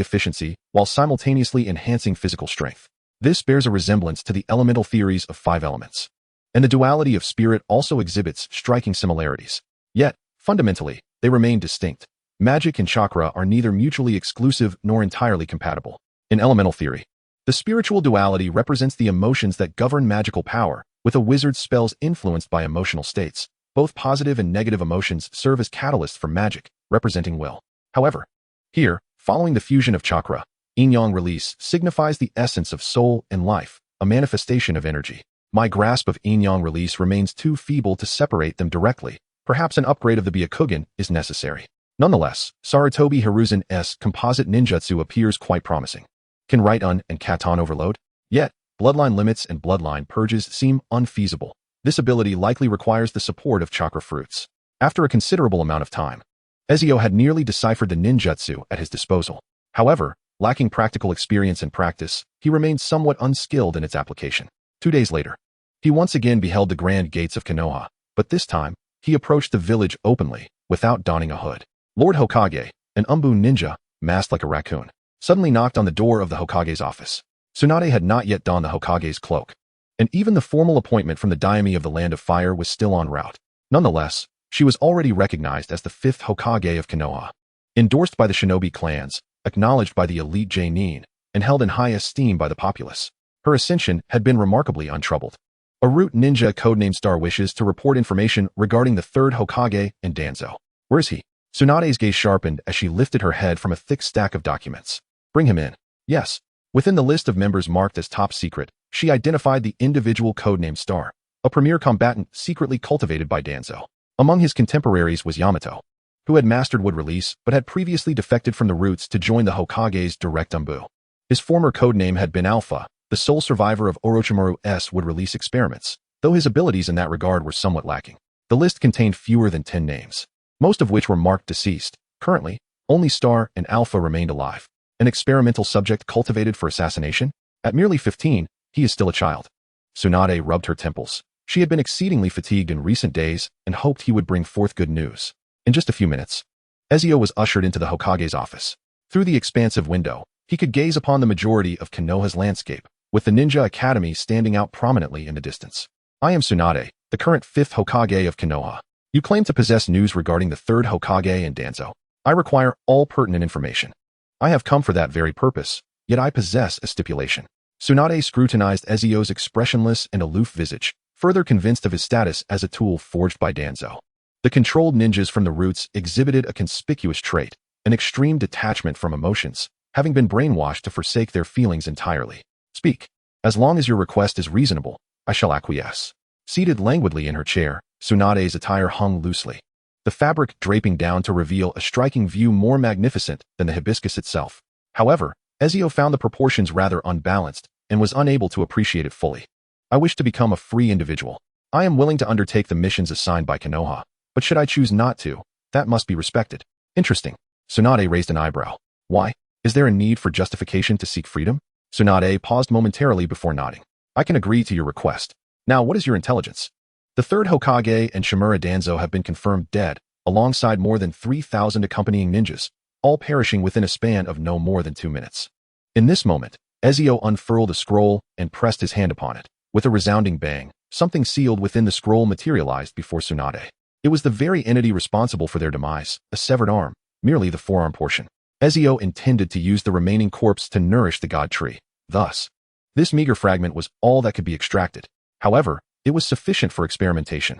efficiency while simultaneously enhancing physical strength. This bears a resemblance to the elemental theories of 5 elements, and the duality of spirit also exhibits striking similarities. Yet, fundamentally, they remain distinct. Magic and chakra are neither mutually exclusive nor entirely compatible. In elemental theory, the spiritual duality represents the emotions that govern magical power, with a wizard's spells influenced by emotional states. Both positive and negative emotions serve as catalysts for magic, representing will. However, here, following the fusion of chakra, yin-yang release signifies the essence of soul and life, a manifestation of energy. My grasp of yin-yang release remains too feeble to separate them directly. Perhaps an upgrade of the Byakugan is necessary. Nonetheless, Sarutobi Hiruzen's composite ninjutsu appears quite promising. Can Right-Un and Katon overload? Yet, bloodline limits and bloodline purges seem unfeasible. This ability likely requires the support of chakra fruits. After a considerable amount of time, Ezio had nearly deciphered the ninjutsu at his disposal. However, lacking practical experience and practice, he remained somewhat unskilled in its application. 2 days later, he once again beheld the grand gates of Konoha, but this time, he approached the village openly, without donning a hood. Lord Hokage, an Umbu ninja, masked like a raccoon, suddenly knocked on the door of the Hokage's office. Tsunade had not yet donned the Hokage's cloak, and even the formal appointment from the Daime of the Land of Fire was still en route. Nonetheless, she was already recognized as the 5th Hokage of Konoha, endorsed by the shinobi clans, acknowledged by the elite Jonin, and held in high esteem by the populace. Her ascension had been remarkably untroubled. A root ninja codenamed Star wishes to report information regarding the 3rd Hokage and Danzo. Where is he? Tsunade's gaze sharpened as she lifted her head from a thick stack of documents. Bring him in. Yes. Within the list of members marked as top secret, she identified the individual codenamed Star, a premier combatant secretly cultivated by Danzo. Among his contemporaries was Yamato, who had mastered wood release but had previously defected from the roots to join the Hokage's direct Umbu. His former codename had been Alpha, the sole survivor of Orochimaru's wood release experiments, though his abilities in that regard were somewhat lacking. The list contained fewer than 10 names, most of which were marked deceased. Currently, only Star and Alpha remained alive. An experimental subject cultivated for assassination? At merely 15, he is still a child. Tsunade rubbed her temples. She had been exceedingly fatigued in recent days and hoped he would bring forth good news. In just a few minutes, Ezio was ushered into the Hokage's office. Through the expansive window, he could gaze upon the majority of Konoha's landscape, with the Ninja Academy standing out prominently in the distance. I am Tsunade, the current 5th Hokage of Konoha. You claim to possess news regarding the 3rd Hokage and Danzo. I require all pertinent information. I have come for that very purpose, yet I possess a stipulation. Tsunade scrutinized Ezio's expressionless and aloof visage, further convinced of his status as a tool forged by Danzo. The controlled ninjas from the roots exhibited a conspicuous trait, an extreme detachment from emotions, having been brainwashed to forsake their feelings entirely. Speak. As long as your request is reasonable, I shall acquiesce. Seated languidly in her chair, Tsunade's attire hung loosely, the fabric draping down to reveal a striking view more magnificent than the hibiscus itself. However, Ezio found the proportions rather unbalanced and was unable to appreciate it fully. I wish to become a free individual. I am willing to undertake the missions assigned by Konoha, but should I choose not to, that must be respected. Interesting. Tsunade raised an eyebrow. Why? Is there a need for justification to seek freedom? Tsunade paused momentarily before nodding. I can agree to your request. Now, what is your intelligence? The 3rd Hokage and Shimura Danzo have been confirmed dead, alongside more than 3,000 accompanying ninjas, all perishing within a span of no more than 2 minutes. In this moment, Ezio unfurled a scroll and pressed his hand upon it. With a resounding bang, something sealed within the scroll materialized before Tsunade. It was the very entity responsible for their demise, a severed arm, merely the forearm portion. Ezio intended to use the remaining corpse to nourish the god tree. Thus, this meager fragment was all that could be extracted. However, it was sufficient for experimentation,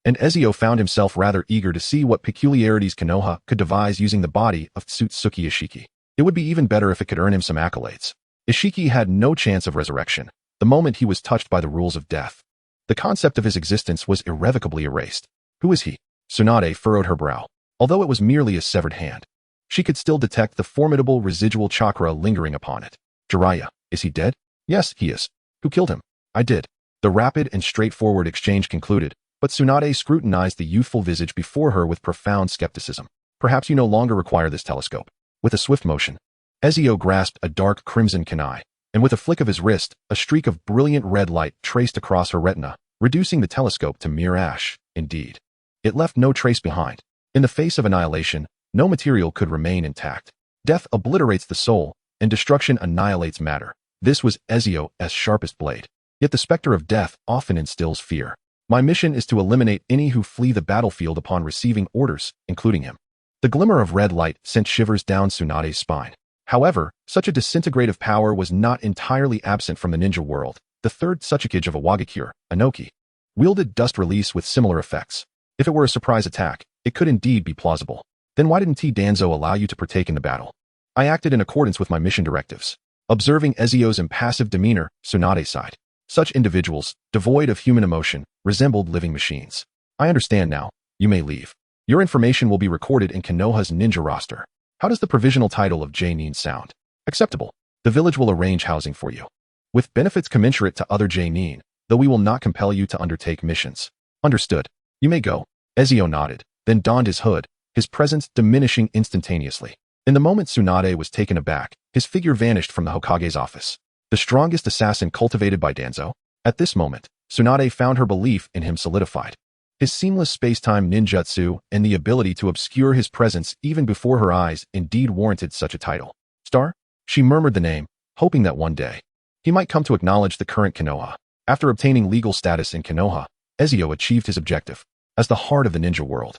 and Ezio found himself rather eager to see what peculiarities Konoha could devise using the body of Tsutsuki Ishiki. It would be even better if it could earn him some accolades. Ishiki had no chance of resurrection the moment he was touched by the rules of death. The concept of his existence was irrevocably erased. Who is he? Tsunade furrowed her brow. Although it was merely a severed hand, she could still detect the formidable residual chakra lingering upon it. Jiraiya, is he dead? Yes, he is. Who killed him? I did. The rapid and straightforward exchange concluded, but Tsunade scrutinized the youthful visage before her with profound skepticism. Perhaps you no longer require this telescope. With a swift motion, Ezio grasped a dark crimson kunai, and with a flick of his wrist, a streak of brilliant red light traced across her retina, reducing the telescope to mere ash. Indeed, it left no trace behind. In the face of annihilation, no material could remain intact. Death obliterates the soul, and destruction annihilates matter. This was Ezio's sharpest blade. Yet the specter of death often instills fear. My mission is to eliminate any who flee the battlefield upon receiving orders, including him. The glimmer of red light sent shivers down Tsunade's spine. However, such a disintegrative power was not entirely absent from the ninja world. The third Tsuchikage of Awagakure, Anoki, wielded dust release with similar effects. If it were a surprise attack, it could indeed be plausible. Then why didn't T. Danzo allow you to partake in the battle? I acted in accordance with my mission directives. Observing Ezio's impassive demeanor, Tsunade sighed. Such individuals, devoid of human emotion, resembled living machines. I understand now. You may leave. Your information will be recorded in Konoha's ninja roster. How does the provisional title of J-Nin sound? Acceptable. The village will arrange housing for you, with benefits commensurate to other J-Nin, though we will not compel you to undertake missions. Understood. You may go. Ezio nodded, then donned his hood, his presence diminishing instantaneously. In the moment Tsunade was taken aback, his figure vanished from the Hokage's office. The strongest assassin cultivated by Danzo? At this moment, Tsunade found her belief in him solidified. His seamless space-time ninjutsu and the ability to obscure his presence even before her eyes indeed warranted such a title. Star? She murmured the name, hoping that one day he might come to acknowledge the current Konoha. After obtaining legal status in Konoha, Ezio achieved his objective. As the heart of the ninja world,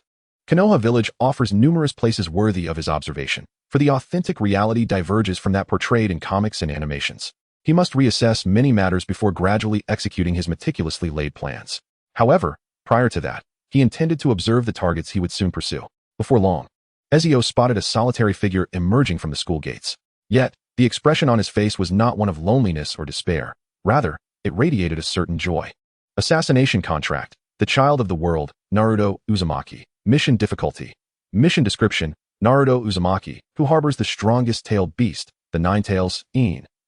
Konoha Village offers numerous places worthy of his observation, for the authentic reality diverges from that portrayed in comics and animations. He must reassess many matters before gradually executing his meticulously laid plans. However, prior to that, he intended to observe the targets he would soon pursue. Before long, Ezio spotted a solitary figure emerging from the school gates. Yet, the expression on his face was not one of loneliness or despair. Rather, it radiated a certain joy. Assassination contract. The child of the world, Naruto Uzumaki. Mission difficulty. Mission description, Naruto Uzumaki, who harbors the strongest tailed beast, the Nine Tails,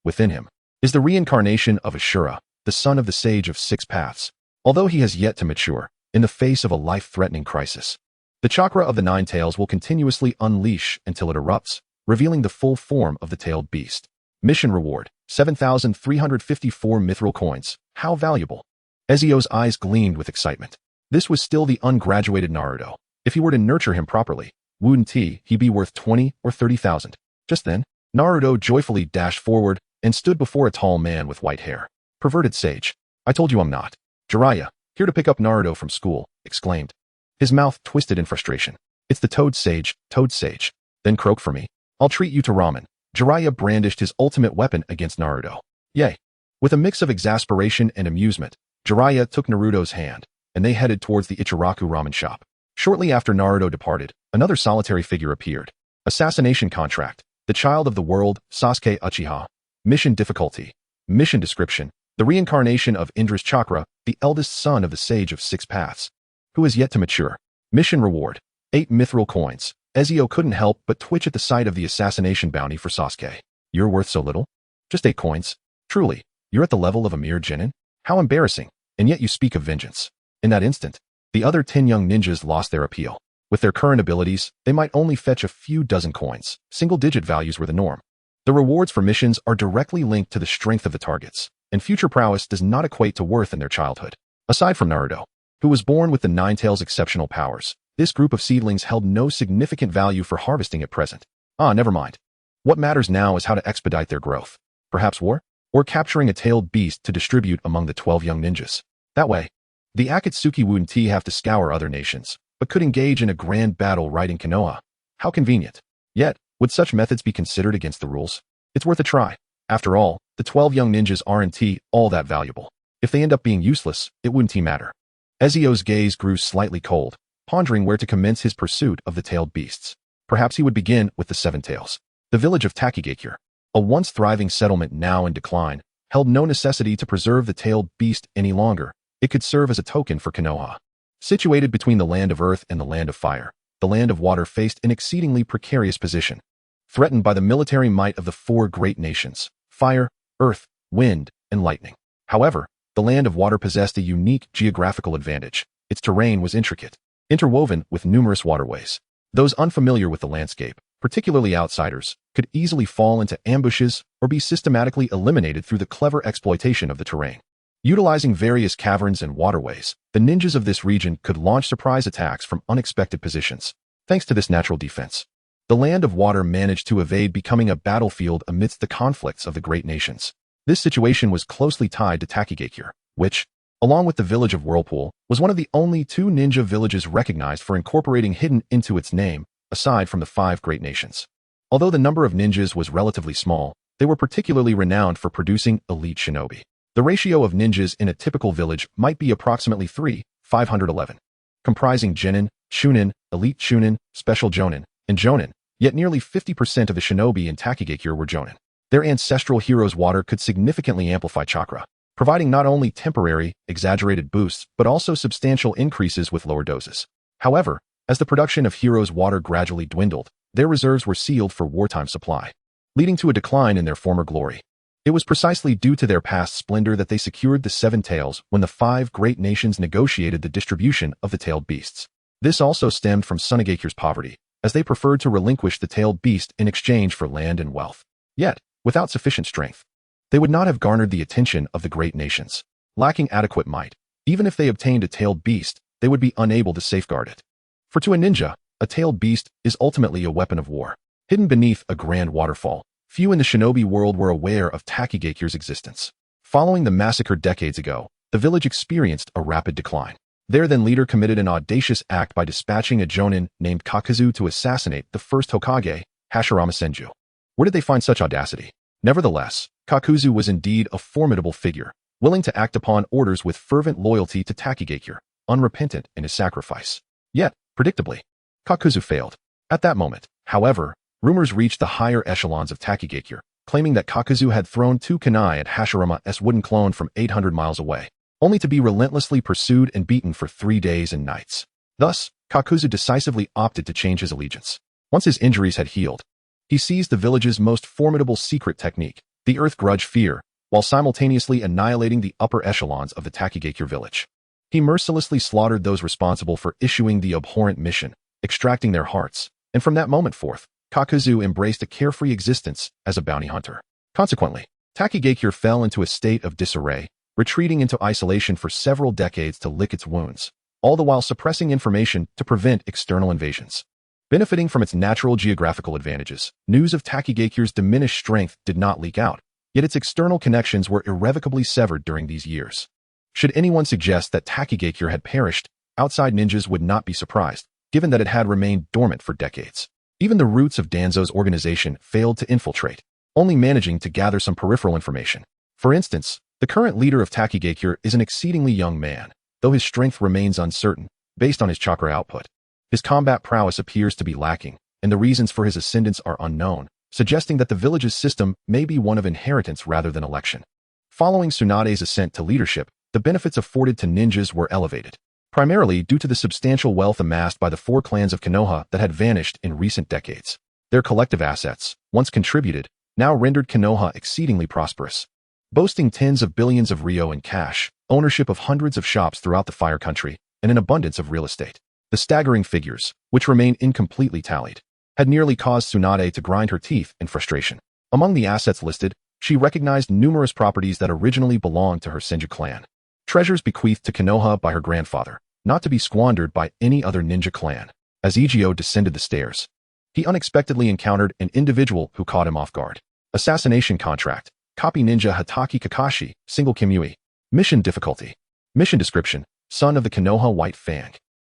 within him, is the reincarnation of Ashura, the son of the Sage of Six Paths. Although he has yet to mature, in the face of a life-threatening crisis, the chakra of the Nine Tails will continuously unleash until it erupts, revealing the full form of the tailed beast. Mission reward, 7,354 mithril coins. How valuable? Ezio's eyes gleamed with excitement. This was still the ungraduated Naruto. If he were to nurture him properly, wouldn't he be worth 20 or 30,000? Just then, Naruto joyfully dashed forward and stood before a tall man with white hair. Perverted sage. I told you I'm not. Jiraiya, here to pick up Naruto from school, exclaimed. His mouth twisted in frustration. It's the Toad Sage, Toad Sage. Then croak for me. I'll treat you to ramen. Jiraiya brandished his ultimate weapon against Naruto. Yay. With a mix of exasperation and amusement, Jiraiya took Naruto's hand, and they headed towards the Ichiraku ramen shop. Shortly after Naruto departed, another solitary figure appeared. Assassination contract. The child of the world, Sasuke Uchiha. Mission difficulty. Mission description. The reincarnation of Indra's chakra, the eldest son of the Sage of Six Paths, who is yet to mature. Mission reward. 8 mithril coins. Ezio couldn't help but twitch at the sight of the assassination bounty for Sasuke. You're worth so little? Just 8 coins. Truly, you're at the level of a mere genin? How embarrassing, and yet you speak of vengeance. In that instant, the other 10 young ninjas lost their appeal. With their current abilities, they might only fetch a few dozen coins. Single-digit values were the norm. The rewards for missions are directly linked to the strength of the targets, and future prowess does not equate to worth in their childhood. Aside from Naruto, who was born with the Nine Tails' exceptional powers, this group of seedlings held no significant value for harvesting at present. Never mind. What matters now is how to expedite their growth. Perhaps war? Or capturing a tailed beast to distribute among the 12 young ninjas. That way, the Akatsuki wouldn't have to scour other nations, but could engage in a grand battle right in Konoha. How convenient. Yet, would such methods be considered against the rules? It's worth a try. After all, the 12 young ninjas aren't all that valuable. If they end up being useless, it wouldn't matter. Ezio's gaze grew slightly cold, pondering where to commence his pursuit of the tailed beasts. Perhaps he would begin with the Seven Tails. The village of Takigakure, a once thriving settlement now in decline, held no necessity to preserve the tailed beast any longer. It could serve as a token for Konoha. Situated between the land of earth and the land of fire, the land of water faced an exceedingly precarious position. Threatened by the military might of the 4 great nations, fire, earth, wind, and lightning. However, the land of water possessed a unique geographical advantage. Its terrain was intricate, interwoven with numerous waterways. Those unfamiliar with the landscape, particularly outsiders, could easily fall into ambushes or be systematically eliminated through the clever exploitation of the terrain. Utilizing various caverns and waterways, the ninjas of this region could launch surprise attacks from unexpected positions. Thanks to this natural defense, the land of water managed to evade becoming a battlefield amidst the conflicts of the great nations. This situation was closely tied to Takigakure, which, along with the village of Whirlpool, was one of the only 2 ninja villages recognized for incorporating hidden into its name, aside from the 5 great nations. Although the number of ninjas was relatively small, they were particularly renowned for producing elite shinobi. The ratio of ninjas in a typical village might be approximately 3,511, comprising Genin, Chunin, Elite Chunin, Special Jonin, and Jonin, yet nearly 50% of the shinobi in Takigakure were Jonin. Their ancestral hero's water could significantly amplify chakra, providing not only temporary, exaggerated boosts, but also substantial increases with lower doses. However, as the production of hero's water gradually dwindled, their reserves were sealed for wartime supply, leading to a decline in their former glory. It was precisely due to their past splendor that they secured the 7 tails when the 5 great nations negotiated the distribution of the tailed beasts. This also stemmed from Sunegakure's poverty, as they preferred to relinquish the tailed beast in exchange for land and wealth. Yet, without sufficient strength, they would not have garnered the attention of the great nations. Lacking adequate might, even if they obtained a tailed beast, they would be unable to safeguard it. For to a ninja, a tailed beast is ultimately a weapon of war. Hidden beneath a grand waterfall, few in the shinobi world were aware of Takigakure's existence. Following the massacre decades ago, the village experienced a rapid decline. Their then leader committed an audacious act by dispatching a jonin named Kakuzu to assassinate the first Hokage, Hashirama Senju. Where did they find such audacity? Nevertheless, Kakuzu was indeed a formidable figure, willing to act upon orders with fervent loyalty to Takigakure, unrepentant in his sacrifice. Yet, predictably, Kakuzu failed. At that moment, however, rumors reached the higher echelons of Takigakure, claiming that Kakuzu had thrown 2 kunai at Hashirama's wooden clone from 800 miles away, only to be relentlessly pursued and beaten for 3 days and nights. Thus, Kakuzu decisively opted to change his allegiance. Once his injuries had healed, he seized the village's most formidable secret technique, the Earth Grudge Fear, while simultaneously annihilating the upper echelons of the Takigakure village. He mercilessly slaughtered those responsible for issuing the abhorrent mission, extracting their hearts, and from that moment forth, Kakuzu embraced a carefree existence as a bounty hunter. Consequently, Takigakure fell into a state of disarray, retreating into isolation for several decades to lick its wounds, all the while suppressing information to prevent external invasions. Benefiting from its natural geographical advantages, news of Takigakure's diminished strength did not leak out, yet its external connections were irrevocably severed during these years. Should anyone suggest that Takigakure had perished, outside ninjas would not be surprised, given that it had remained dormant for decades. Even the roots of Danzo's organization failed to infiltrate, only managing to gather some peripheral information. For instance, the current leader of Takigakure is an exceedingly young man, though his strength remains uncertain, based on his chakra output. His combat prowess appears to be lacking, and the reasons for his ascendance are unknown, suggesting that the village's system may be one of inheritance rather than election. Following Tsunade's ascent to leadership, the benefits afforded to ninjas were elevated, primarily due to the substantial wealth amassed by the 4 clans of Konoha that had vanished in recent decades. Their collective assets, once contributed, now rendered Konoha exceedingly prosperous. Boasting tens of billions of ryo in cash, ownership of hundreds of shops throughout the Fire Country, and an abundance of real estate. The staggering figures, which remain incompletely tallied, had nearly caused Tsunade to grind her teeth in frustration. Among the assets listed, she recognized numerous properties that originally belonged to her Senju clan. Treasures bequeathed to Konoha by her grandfather, not to be squandered by any other ninja clan. As Ezio descended the stairs, he unexpectedly encountered an individual who caught him off guard. Assassination contract. Copy ninja Hataki Kakashi, single Kimui. Mission difficulty. Mission description. Son of the Konoha White Fang.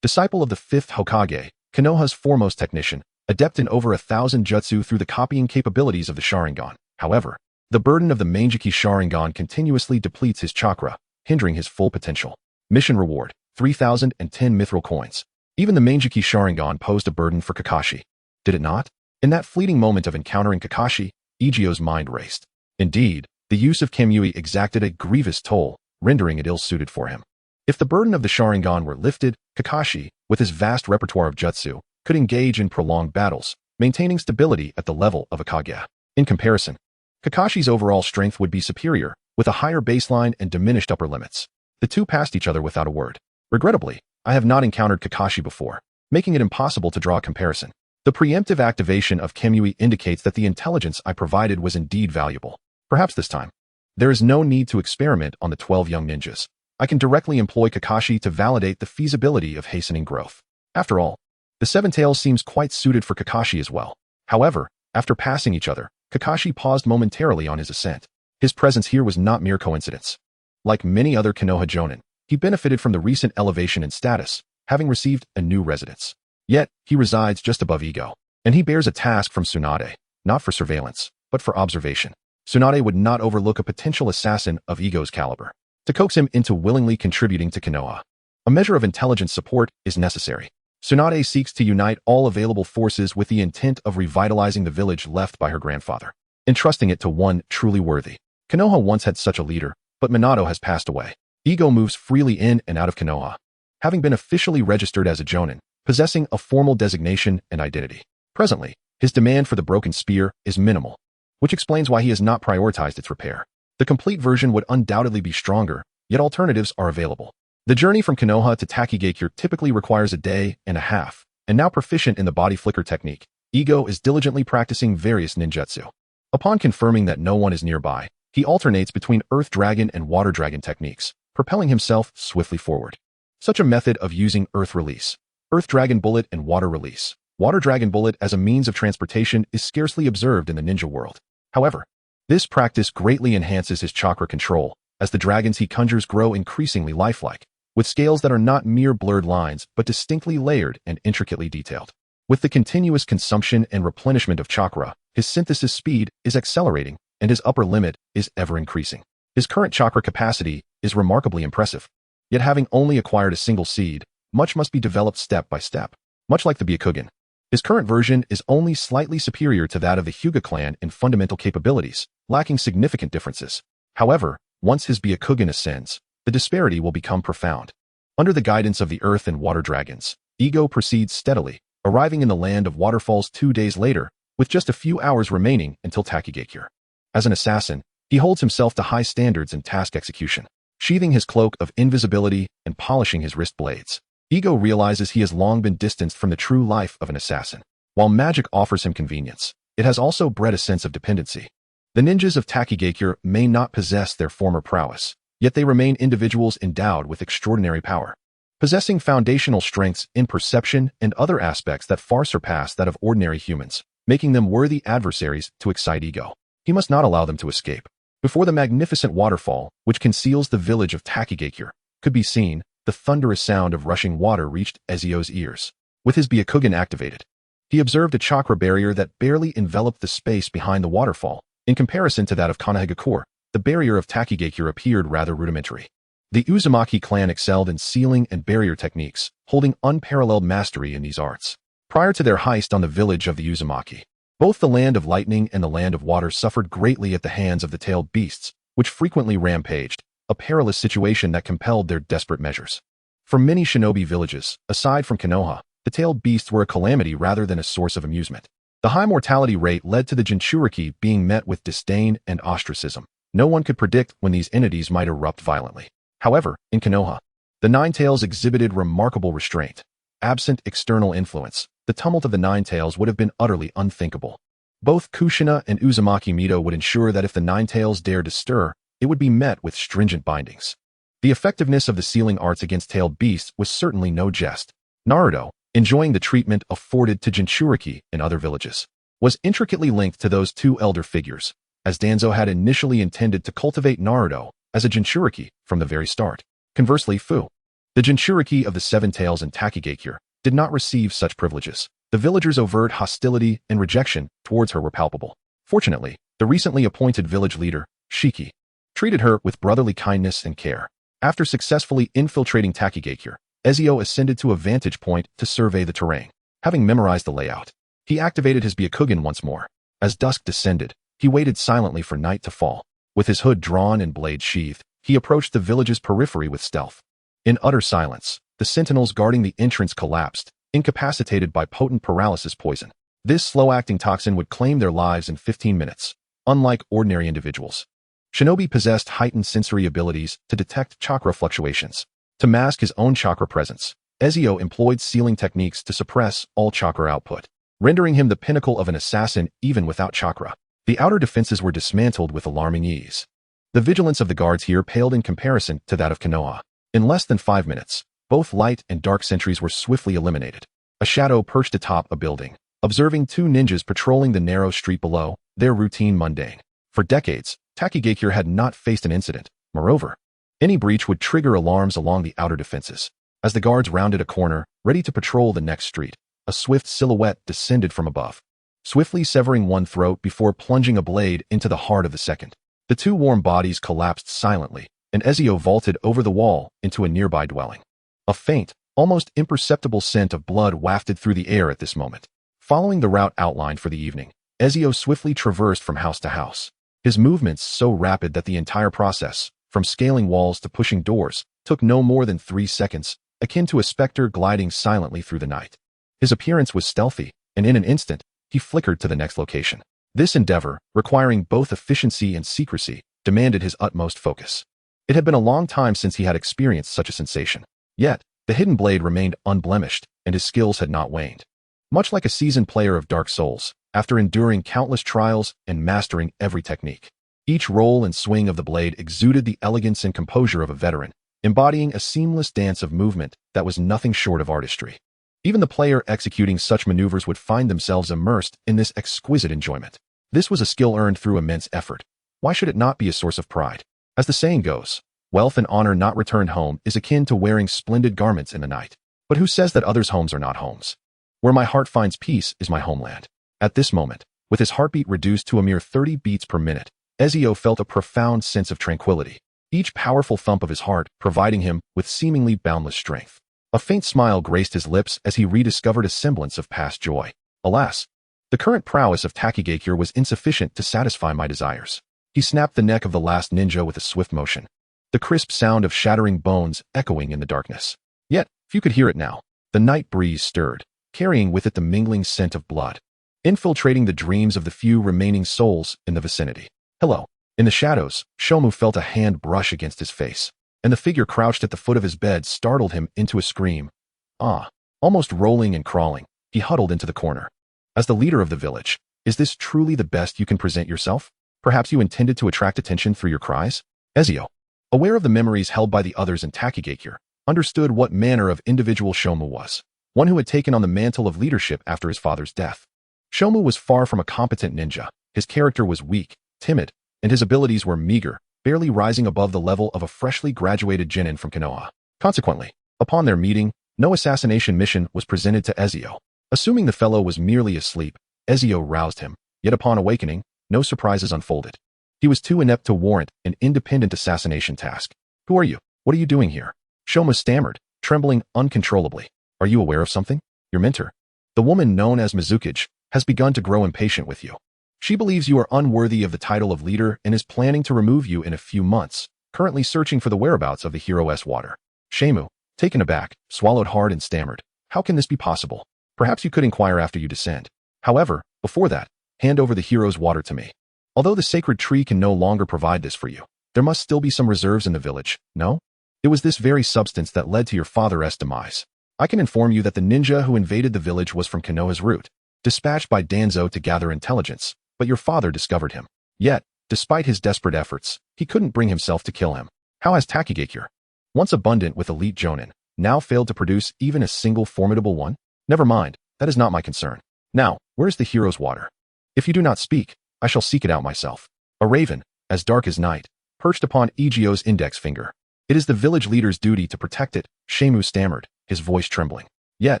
Disciple of the 5th Hokage, Konoha's foremost technician, adept in over 1,000 jutsu through the copying capabilities of the Sharingan. However, the burden of the Manjiki Sharingan continuously depletes his chakra, hindering his full potential. Mission reward, 3,010 mithril coins. Even the Manjiki Sharingan posed a burden for Kakashi. Did it not? In that fleeting moment of encountering Kakashi, Egio's mind raced. Indeed, the use of Kamui exacted a grievous toll, rendering it ill-suited for him. If the burden of the Sharingan were lifted, Kakashi, with his vast repertoire of jutsu, could engage in prolonged battles, maintaining stability at the level of a Kage. In comparison, Kakashi's overall strength would be superior, with a higher baseline and diminished upper limits. The two passed each other without a word. Regrettably, I have not encountered Kakashi before, making it impossible to draw a comparison. The preemptive activation of Kemui indicates that the intelligence I provided was indeed valuable. Perhaps this time, there is no need to experiment on the 12 young ninjas. I can directly employ Kakashi to validate the feasibility of hastening growth. After all, the Seven Tails seems quite suited for Kakashi as well. However, after passing each other, Kakashi paused momentarily on his ascent. His presence here was not mere coincidence. Like many other Konoha Jonin, he benefited from the recent elevation in status, having received a new residence. Yet, he resides just above Ego, and he bears a task from Tsunade, not for surveillance, but for observation. Tsunade would not overlook a potential assassin of Ego's caliber to coax him into willingly contributing to Konoha. A measure of intelligence support is necessary. Tsunade seeks to unite all available forces with the intent of revitalizing the village left by her grandfather, entrusting it to one truly worthy. Konoha once had such a leader, but Minato has passed away. Ego moves freely in and out of Konoha, having been officially registered as a Jonin, possessing a formal designation and identity. Presently, his demand for the broken spear is minimal, which explains why he has not prioritized its repair. The complete version would undoubtedly be stronger, yet alternatives are available. The journey from Konoha to Takigakure typically requires a day and a half, and now proficient in the body flicker technique, Ego is diligently practicing various ninjutsu. Upon confirming that no one is nearby, he alternates between Earth Dragon and Water Dragon techniques, propelling himself swiftly forward. Such a method of using Earth Release, Earth Dragon Bullet and Water Release, Water Dragon Bullet as a means of transportation is scarcely observed in the ninja world. However, this practice greatly enhances his chakra control, as the dragons he conjures grow increasingly lifelike, with scales that are not mere blurred lines but distinctly layered and intricately detailed. With the continuous consumption and replenishment of chakra, his synthesis speed is accelerating, and his upper limit is ever increasing. His current chakra capacity is remarkably impressive. Yet having only acquired a single seed, much must be developed step by step. Much like the Byakugan, his current version is only slightly superior to that of the Hyuga clan in fundamental capabilities, lacking significant differences. However, once his Byakugan ascends, the disparity will become profound. Under the guidance of the Earth and Water Dragons, Ego proceeds steadily, arriving in the land of waterfalls 2 days later, with just a few hours remaining until Takigakure. As an assassin, he holds himself to high standards in task execution, sheathing his cloak of invisibility and polishing his wrist blades. Ego realizes he has long been distanced from the true life of an assassin. While magic offers him convenience, it has also bred a sense of dependency. The ninjas of Takigakure may not possess their former prowess, yet they remain individuals endowed with extraordinary power, possessing foundational strengths in perception and other aspects that far surpass that of ordinary humans, making them worthy adversaries to excite Ego. He must not allow them to escape. Before the magnificent waterfall, which conceals the village of Takigakure, could be seen, the thunderous sound of rushing water reached Ezio's ears. With his Byakugan activated, he observed a chakra barrier that barely enveloped the space behind the waterfall. In comparison to that of Konohagakure, the barrier of Takigakure appeared rather rudimentary. The Uzumaki clan excelled in sealing and barrier techniques, holding unparalleled mastery in these arts. Prior to their heist on the village of the Uzumaki, both the Land of Lightning and the Land of Water suffered greatly at the hands of the tailed beasts, which frequently rampaged, a perilous situation that compelled their desperate measures. For many shinobi villages, aside from Konoha, the tailed beasts were a calamity rather than a source of amusement. The high mortality rate led to the Jinchuriki being met with disdain and ostracism. No one could predict when these entities might erupt violently. However, in Konoha, the Nine Tails exhibited remarkable restraint. Absent external influence, the tumult of the Nine Tails would have been utterly unthinkable. Both Kushina and Uzumaki Mido would ensure that if the Nine Tails dared to stir, it would be met with stringent bindings. The effectiveness of the sealing arts against tailed beasts was certainly no jest. Naruto, enjoying the treatment afforded to Jinchuriki in other villages, was intricately linked to those two elder figures, as Danzo had initially intended to cultivate Naruto as a Jinchuriki from the very start. Conversely, Fu, the Jinchuriki of the Seven Tails and Takigakure, did not receive such privileges. The villagers' overt hostility and rejection towards her were palpable. Fortunately, the recently appointed village leader, Shiki, treated her with brotherly kindness and care. After successfully infiltrating Takigakure, Ezio ascended to a vantage point to survey the terrain. Having memorized the layout, he activated his Byakugan once more. As dusk descended, he waited silently for night to fall. With his hood drawn and blade sheathed, he approached the village's periphery with stealth. In utter silence, the sentinels guarding the entrance collapsed, incapacitated by potent paralysis poison. This slow-acting toxin would claim their lives in 15 minutes. unlike ordinary individuals. Shinobi possessed heightened sensory abilities to detect chakra fluctuations. To mask his own chakra presence, Ezio employed sealing techniques to suppress all chakra output, rendering him the pinnacle of an assassin even without chakra. The outer defenses were dismantled with alarming ease. The vigilance of the guards here paled in comparison to that of Konoha. In less than 5 minutes, both light and dark sentries were swiftly eliminated. A shadow perched atop a building, observing 2 ninjas patrolling the narrow street below, their routine mundane. For decades, Takigakure had not faced an incident. Moreover, any breach would trigger alarms along the outer defenses. As the guards rounded a corner, ready to patrol the next street, a swift silhouette descended from above, swiftly severing one throat before plunging a blade into the heart of the second. The 2 warm bodies collapsed silently, and Ezio vaulted over the wall into a nearby dwelling. A faint, almost imperceptible scent of blood wafted through the air at this moment. Following the route outlined for the evening, Ezio swiftly traversed from house to house. His movements so rapid that the entire process, from scaling walls to pushing doors, took no more than 3 seconds, akin to a specter gliding silently through the night. His appearance was stealthy, and in an instant, he flickered to the next location. This endeavor, requiring both efficiency and secrecy, demanded his utmost focus. It had been a long time since he had experienced such a sensation. Yet, the hidden blade remained unblemished, and his skills had not waned. Much like a seasoned player of Dark Souls, after enduring countless trials and mastering every technique, each roll and swing of the blade exuded the elegance and composure of a veteran, embodying a seamless dance of movement that was nothing short of artistry. Even the player executing such maneuvers would find themselves immersed in this exquisite enjoyment. This was a skill earned through immense effort. Why should it not be a source of pride? As the saying goes, wealth and honor not returned home is akin to wearing splendid garments in the night. But who says that others' homes are not homes? Where my heart finds peace is my homeland. At this moment, with his heartbeat reduced to a mere 30 beats per minute, Ezio felt a profound sense of tranquility, each powerful thump of his heart providing him with seemingly boundless strength. A faint smile graced his lips as he rediscovered a semblance of past joy. Alas, the current prowess of Takigakure was insufficient to satisfy my desires. He snapped the neck of the last ninja with a swift motion, the crisp sound of shattering bones echoing in the darkness. Yet, few could hear it now. The night breeze stirred, carrying with it the mingling scent of blood, infiltrating the dreams of the few remaining souls in the vicinity. Hello. In the shadows, Shomu felt a hand brush against his face, and the figure crouched at the foot of his bed startled him into a scream. Ah! Almost rolling and crawling, he huddled into the corner. As the leader of the village, is this truly the best you can present yourself? Perhaps you intended to attract attention through your cries? Ezio, aware of the memories held by the others in Takigakure, understood what manner of individual Shomu was, one who had taken on the mantle of leadership after his father's death. Shomu was far from a competent ninja. His character was weak, timid, and his abilities were meager, barely rising above the level of a freshly graduated genin from Konoha. Consequently, upon their meeting, no assassination mission was presented to Ezio. Assuming the fellow was merely asleep, Ezio roused him, yet upon awakening, no surprises unfolded. He was too inept to warrant an independent assassination task. Who are you? What are you doing here? Shomu stammered, trembling uncontrollably. Are you aware of something? Your mentor, the woman known as Mizukage, has begun to grow impatient with you. She believes you are unworthy of the title of leader and is planning to remove you in a few months, currently searching for the whereabouts of the hero S-Water. Shomu, taken aback, swallowed hard and stammered. How can this be possible? Perhaps you could inquire after you descend. However, before that, hand over the hero's water to me. Although the sacred tree can no longer provide this for you, there must still be some reserves in the village, no? It was this very substance that led to your father's demise. I can inform you that the ninja who invaded the village was from Konoha's route, dispatched by Danzo to gather intelligence, but your father discovered him. Yet, despite his desperate efforts, he couldn't bring himself to kill him. How has Takigakure, once abundant with elite jonin, now failed to produce even a single formidable one? Never mind, that is not my concern. Now, where is the hero's water? If you do not speak, I shall seek it out myself. A raven, as dark as night, perched upon Egio's index finger. It is the village leader's duty to protect it, Shomu stammered, his voice trembling. Yet,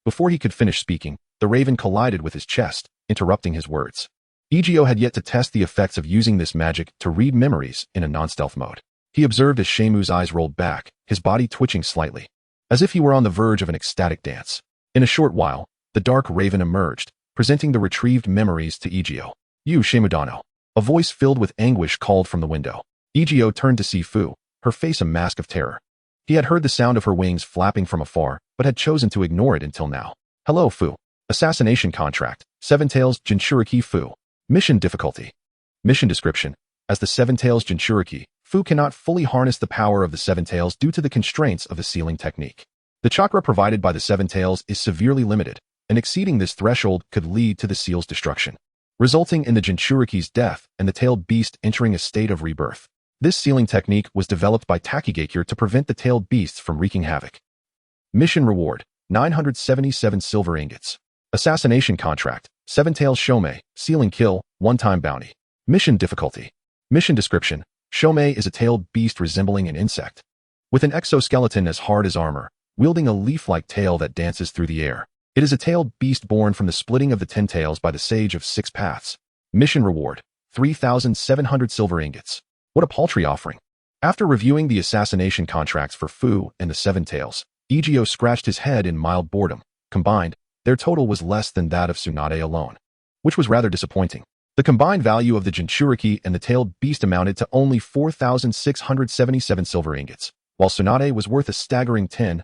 before he could finish speaking, the raven collided with his chest, interrupting his words. Egio had yet to test the effects of using this magic to read memories in a non-stealth mode. He observed as Shemu's eyes rolled back, his body twitching slightly, as if he were on the verge of an ecstatic dance. In a short while, the dark raven emerged, presenting the retrieved memories to Egio. You, Shemudano. A voice filled with anguish called from the window. Egio turned to see Fu, her face a mask of terror. He had heard the sound of her wings flapping from afar, but had chosen to ignore it until now. Hello, Fu. Assassination contract. Seven Tails Jinchuriki Fu. Mission difficulty. Mission description. As the Seven Tails Jinchuriki, Fu cannot fully harness the power of the Seven Tails due to the constraints of the sealing technique. The chakra provided by the Seven Tails is severely limited, and exceeding this threshold could lead to the seal's destruction, resulting in the Jinchuriki's death and the tailed beast entering a state of rebirth. This sealing technique was developed by Takigakure to prevent the tailed beasts from wreaking havoc. Mission reward, 977 silver ingots. Assassination contract, Seven Tails Shome, sealing kill, one-time bounty. Mission difficulty. Mission description. Shome is a tailed beast resembling an insect, with an exoskeleton as hard as armor, wielding a leaf-like tail that dances through the air. It is a tailed beast born from the splitting of the 10 tails by the Sage of Six Paths. Mission reward, 3,700 silver ingots. What a paltry offering. After reviewing the assassination contracts for Fu and the Seven Tails, Ezio scratched his head in mild boredom. Combined, their total was less than that of Tsunade alone, which was rather disappointing. The combined value of the Jinchuriki and the tailed beast amounted to only 4,677 silver ingots, while Tsunade was worth a staggering 10,000.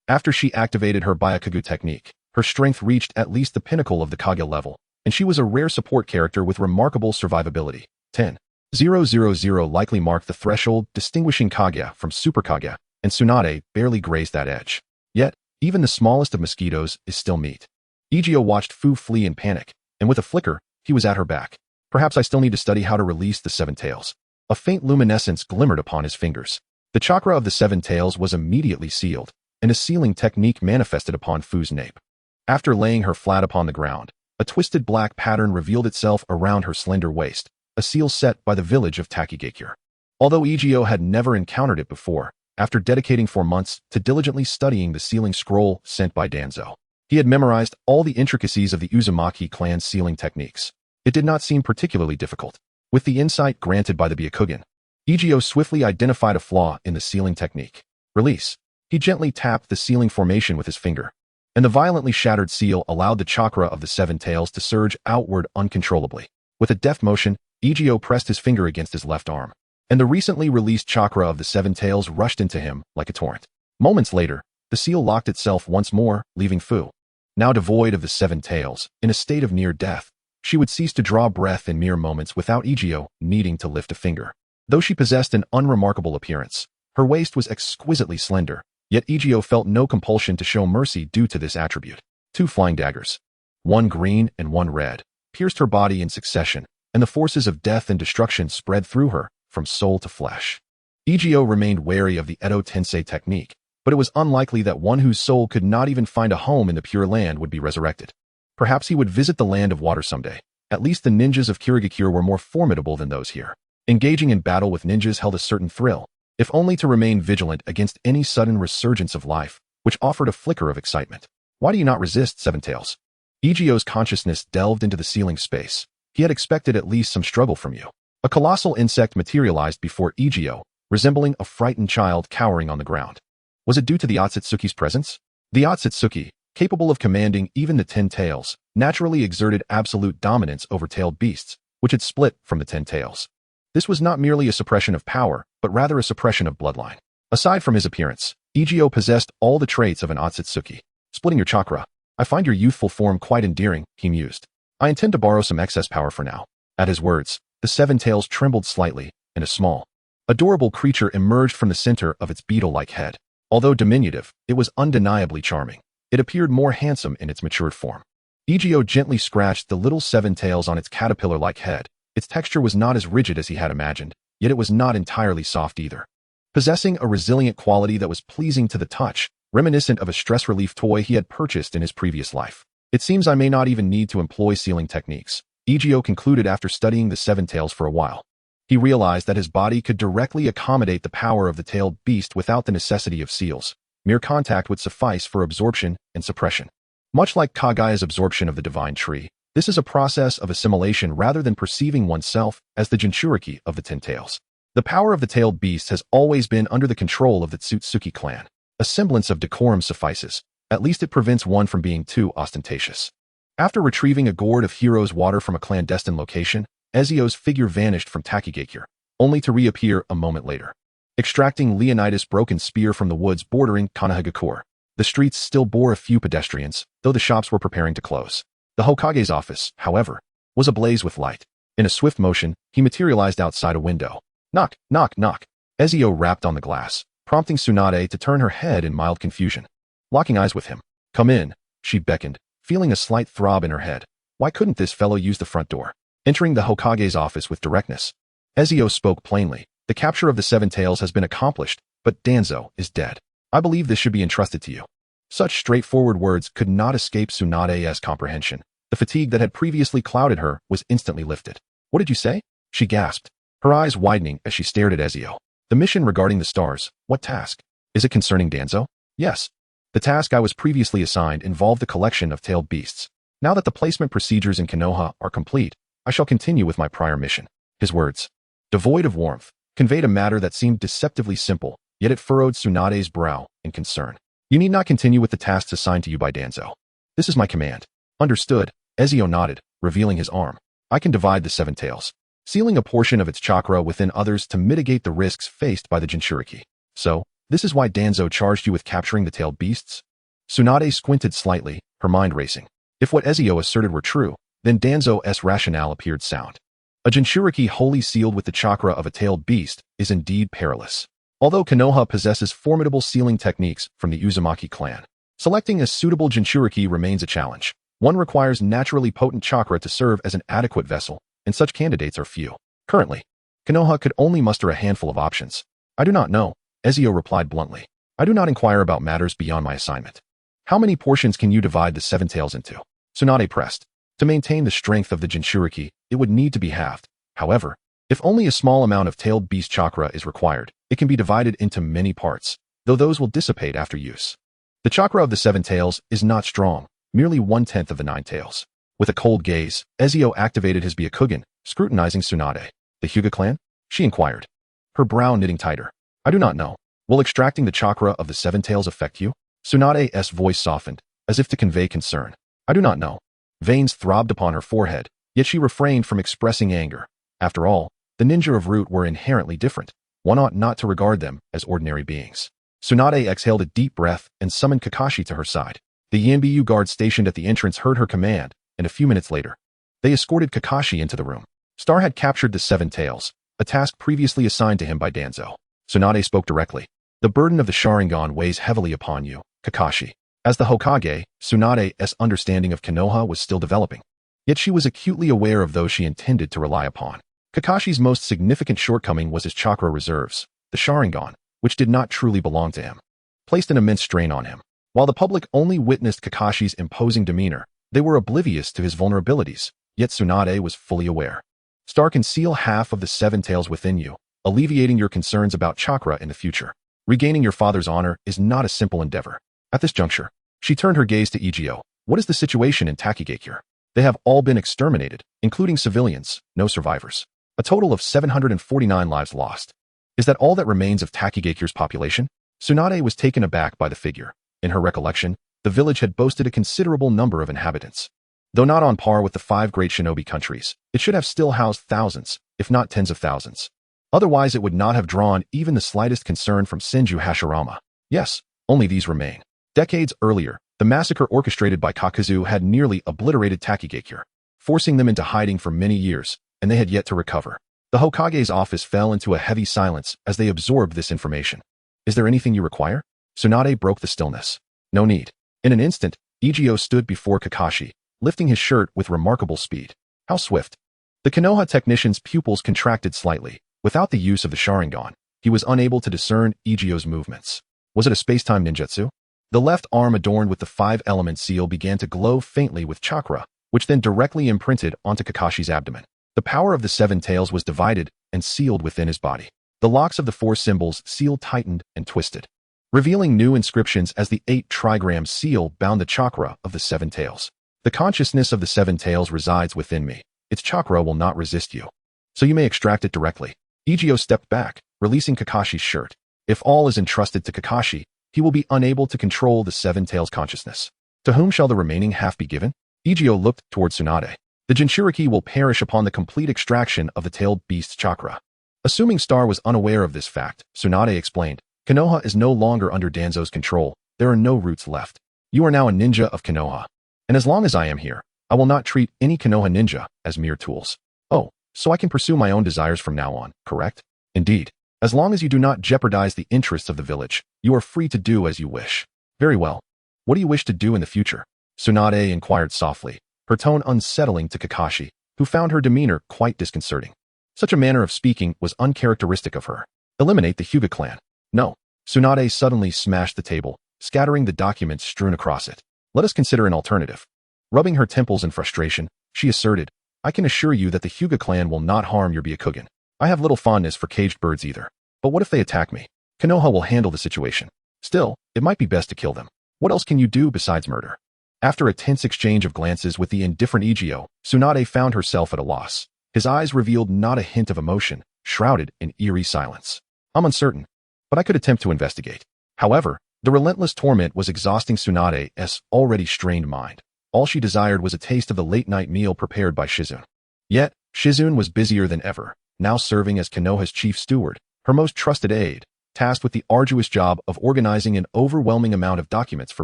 After she activated her Byakugan technique, her strength reached at least the pinnacle of the Kage level, and she was a rare support character with remarkable survivability. 10,000 likely marked the threshold distinguishing Kage from Super Kage, and Tsunade barely grazed that edge. Yet, even the smallest of mosquitoes is still meat. Ezio watched Fu flee in panic, and with a flicker, he was at her back. Perhaps I still need to study how to release the Seven Tails. A faint luminescence glimmered upon his fingers. The chakra of the Seven Tails was immediately sealed, and a sealing technique manifested upon Fu's nape. After laying her flat upon the ground, a twisted black pattern revealed itself around her slender waist, a seal set by the village of Takigakure. Although Ezio had never encountered it before, after dedicating 4 months to diligently studying the sealing scroll sent by Danzo, he had memorized all the intricacies of the Uzumaki clan's sealing techniques. It did not seem particularly difficult. With the insight granted by the Byakugan, Ezio swiftly identified a flaw in the sealing technique. Release. He gently tapped the sealing formation with his finger, and the violently shattered seal allowed the chakra of the Seven Tails to surge outward uncontrollably. With a deft motion, Ezio pressed his finger against his left arm, and the recently released chakra of the Seven Tails rushed into him like a torrent. Moments later, the seal locked itself once more, leaving Fu, now devoid of the Seven Tails, in a state of near death. She would cease to draw breath in mere moments without Ezio needing to lift a finger. Though she possessed an unremarkable appearance, her waist was exquisitely slender, yet Ezio felt no compulsion to show mercy due to this attribute. 2 flying daggers, one green and one red, pierced her body in succession, and the forces of death and destruction spread through her, from soul to flesh. Ezio remained wary of the Edo Tensei technique, but it was unlikely that one whose soul could not even find a home in the Pure Land would be resurrected. Perhaps he would visit the Land of Water someday. At least the ninjas of Kirigakure were more formidable than those here. Engaging in battle with ninjas held a certain thrill, if only to remain vigilant against any sudden resurgence of life, which offered a flicker of excitement. Why do you not resist, Seven Tails? Ezio's consciousness delved into the ceiling space. He had expected at least some struggle from you. A colossal insect materialized before Ezio, resembling a frightened child cowering on the ground. Was it due to the Otsutsuki's presence? The Otsutsuki, capable of commanding even the 10 tails, naturally exerted absolute dominance over tailed beasts, which had split from the 10 tails. This was not merely a suppression of power, but rather a suppression of bloodline. Aside from his appearance, Ezio possessed all the traits of an Otsutsuki. Splitting your chakra. I find your youthful form quite endearing, he mused. I intend to borrow some excess power for now. At his words, the Seven Tails trembled slightly, and a small, adorable creature emerged from the center of its beetle-like head. Although diminutive, it was undeniably charming. It appeared more handsome in its matured form. Ezio gently scratched the little Seven Tails on its caterpillar-like head. Its texture was not as rigid as he had imagined, yet it was not entirely soft either. Possessing a resilient quality that was pleasing to the touch, reminiscent of a stress relief toy he had purchased in his previous life. It seems I may not even need to employ sealing techniques, Ezio concluded after studying the Seven Tails for a while. He realized that his body could directly accommodate the power of the tailed beast without the necessity of seals. Mere contact would suffice for absorption and suppression. Much like Kagaya's absorption of the divine tree, this is a process of assimilation rather than perceiving oneself as the Jinchuriki of the 10 tails. The power of the tailed beast has always been under the control of the Tsutsuki clan. A semblance of decorum suffices. At least it prevents one from being too ostentatious. After retrieving a gourd of hero's water from a clandestine location, Ezio's figure vanished from Takigakure, only to reappear a moment later. Extracting Leonidas' broken spear from the woods bordering Kanahagakure, the streets still bore a few pedestrians, though the shops were preparing to close. The Hokage's office, however, was ablaze with light. In a swift motion, he materialized outside a window. Knock, knock, knock. Ezio rapped on the glass, prompting Tsunade to turn her head in mild confusion. Locking eyes with him. Come in, she beckoned, feeling a slight throb in her head. Why couldn't this fellow use the front door? Entering the Hokage's office with directness, Ezio spoke plainly. The capture of the Seven Tails has been accomplished, but Danzo is dead. I believe this should be entrusted to you. Such straightforward words could not escape Tsunade's comprehension. The fatigue that had previously clouded her was instantly lifted. What did you say? She gasped, her eyes widening as she stared at Ezio. The mission regarding the stars. What task? Is it concerning Danzo? Yes. The task I was previously assigned involved the collection of tailed beasts. Now that the placement procedures in Konoha are complete, I shall continue with my prior mission. His words, devoid of warmth, conveyed a matter that seemed deceptively simple, yet it furrowed Tsunade's brow in concern. You need not continue with the tasks assigned to you by Danzo. This is my command. Understood. Ezio nodded, revealing his arm. I can divide the Seven Tails, sealing a portion of its chakra within others to mitigate the risks faced by the Jinchuriki. So, this is why Danzo charged you with capturing the tailed beasts? Tsunade squinted slightly, her mind racing. If what Ezio asserted were true, then Danzo's rationale appeared sound. A Jinchuriki wholly sealed with the chakra of a tailed beast is indeed perilous. Although Konoha possesses formidable sealing techniques from the Uzumaki clan, selecting a suitable Jinchuriki remains a challenge. One requires naturally potent chakra to serve as an adequate vessel, and such candidates are few. Currently, Konoha could only muster a handful of options. I do not know, Ezio replied bluntly. I do not inquire about matters beyond my assignment. How many portions can you divide the Seven Tails into? Tsunade pressed. To maintain the strength of the Jinchuriki, it would need to be halved. However, if only a small amount of tailed beast chakra is required, it can be divided into many parts, though those will dissipate after use. The chakra of the Seven Tails is not strong, merely 1/10 of the Nine Tails. With a cold gaze, Ezio activated his Byakugan, scrutinizing Tsunade. The Hyuga clan? She inquired, her brow knitting tighter. I do not know. Will extracting the chakra of the Seven Tails affect you? Tsunade's voice softened, as if to convey concern. I do not know. Veins throbbed upon her forehead, yet she refrained from expressing anger. After all, the ninja of Root were inherently different. One ought not to regard them as ordinary beings. Tsunade exhaled a deep breath and summoned Kakashi to her side. The Yanbiyu guard stationed at the entrance heard her command, and a few minutes later, they escorted Kakashi into the room. Star had captured the Seven Tails, a task previously assigned to him by Danzo. Tsunade spoke directly. The burden of the Sharingan weighs heavily upon you, Kakashi. As the Hokage, Tsunade's understanding of Konoha was still developing. Yet she was acutely aware of those she intended to rely upon. Kakashi's most significant shortcoming was his chakra reserves. The Sharingan, which did not truly belong to him, placed an immense strain on him. While the public only witnessed Kakashi's imposing demeanor, they were oblivious to his vulnerabilities, yet Tsunade was fully aware. Star can seal half of the Seven Tails within you, alleviating your concerns about chakra in the future. Regaining your father's honor is not a simple endeavor. At this juncture, she turned her gaze to Ezio. What is the situation in Takigakure? They have all been exterminated, including civilians, no survivors. A total of 749 lives lost. Is that all that remains of Takigakure's population? Tsunade was taken aback by the figure. In her recollection, the village had boasted a considerable number of inhabitants. Though not on par with the 5 great shinobi countries, it should have still housed thousands, if not tens of thousands. Otherwise it would not have drawn even the slightest concern from Senju Hashirama. Yes, only these remain. Decades earlier, the massacre orchestrated by Kakuzu had nearly obliterated Takigakure, forcing them into hiding for many years, and they had yet to recover. The Hokage's office fell into a heavy silence as they absorbed this information. Is there anything you require? Tsunade broke the stillness. No need. In an instant, Ezio stood before Kakashi, lifting his shirt with remarkable speed. How swift. The Konoha technician's pupils contracted slightly. Without the use of the Sharingan, he was unable to discern Ezio's movements. Was it a space-time ninjutsu? The left arm adorned with the 5-element seal began to glow faintly with chakra, which then directly imprinted onto Kakashi's abdomen. The power of the Seven Tails was divided and sealed within his body. The locks of the 4 symbols seal tightened and twisted, revealing new inscriptions as the 8 trigram seal bound the chakra of the Seven Tails. The consciousness of the Seven Tails resides within me. Its chakra will not resist you, so you may extract it directly. Ezio stepped back, releasing Kakashi's shirt. If all is entrusted to Kakashi, he will be unable to control the Seven Tails consciousness. To whom shall the remaining half be given? Ezio looked toward Tsunade. The Jinchuriki will perish upon the complete extraction of the tailed beast's chakra. Assuming Star was unaware of this fact, Tsunade explained, Konoha is no longer under Danzo's control. There are no roots left. You are now a ninja of Konoha. And as long as I am here, I will not treat any Konoha ninja as mere tools. Oh, So I can pursue my own desires from now on, correct? Indeed. As long as you do not jeopardize the interests of the village, you are free to do as you wish. Very well. What do you wish to do in the future? Tsunade inquired softly, her tone unsettling to Kakashi, who found her demeanor quite disconcerting. Such a manner of speaking was uncharacteristic of her. Eliminate the Hyuga clan. No. Tsunade suddenly smashed the table, scattering the documents strewn across it. Let us consider an alternative. Rubbing her temples in frustration, she asserted, I can assure you that the Hyuga clan will not harm your Byakugan. I have little fondness for caged birds either. But what if they attack me? Konoha will handle the situation. Still, it might be best to kill them. What else can you do besides murder? After a tense exchange of glances with the indifferent Ezio, Tsunade found herself at a loss. His eyes revealed not a hint of emotion, shrouded in eerie silence. I'm uncertain, but I could attempt to investigate. However, the relentless torment was exhausting Tsunade's already strained mind. All she desired was a taste of the late-night meal prepared by Shizune. Yet, Shizune was busier than ever, now serving as Konoha's chief steward, her most trusted aide, tasked with the arduous job of organizing an overwhelming amount of documents for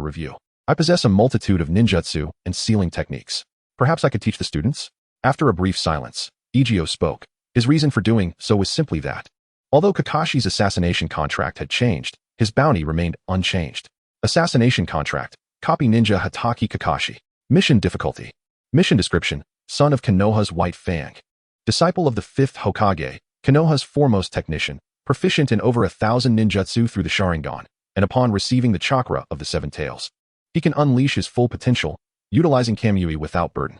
review. I possess a multitude of ninjutsu and sealing techniques. Perhaps I could teach the students? After a brief silence, Ezio spoke. His reason for doing so was simply that. Although Kakashi's assassination contract had changed, his bounty remained unchanged. Assassination contract, copy ninja Hatake Kakashi. Mission difficulty. Mission description, son of Konoha's White Fang. Disciple of the 5th Hokage, Konoha's foremost technician, proficient in over 1,000 ninjutsu through the Sharingan, and upon receiving the chakra of the Seven Tails, he can unleash his full potential, utilizing Kamui without burden.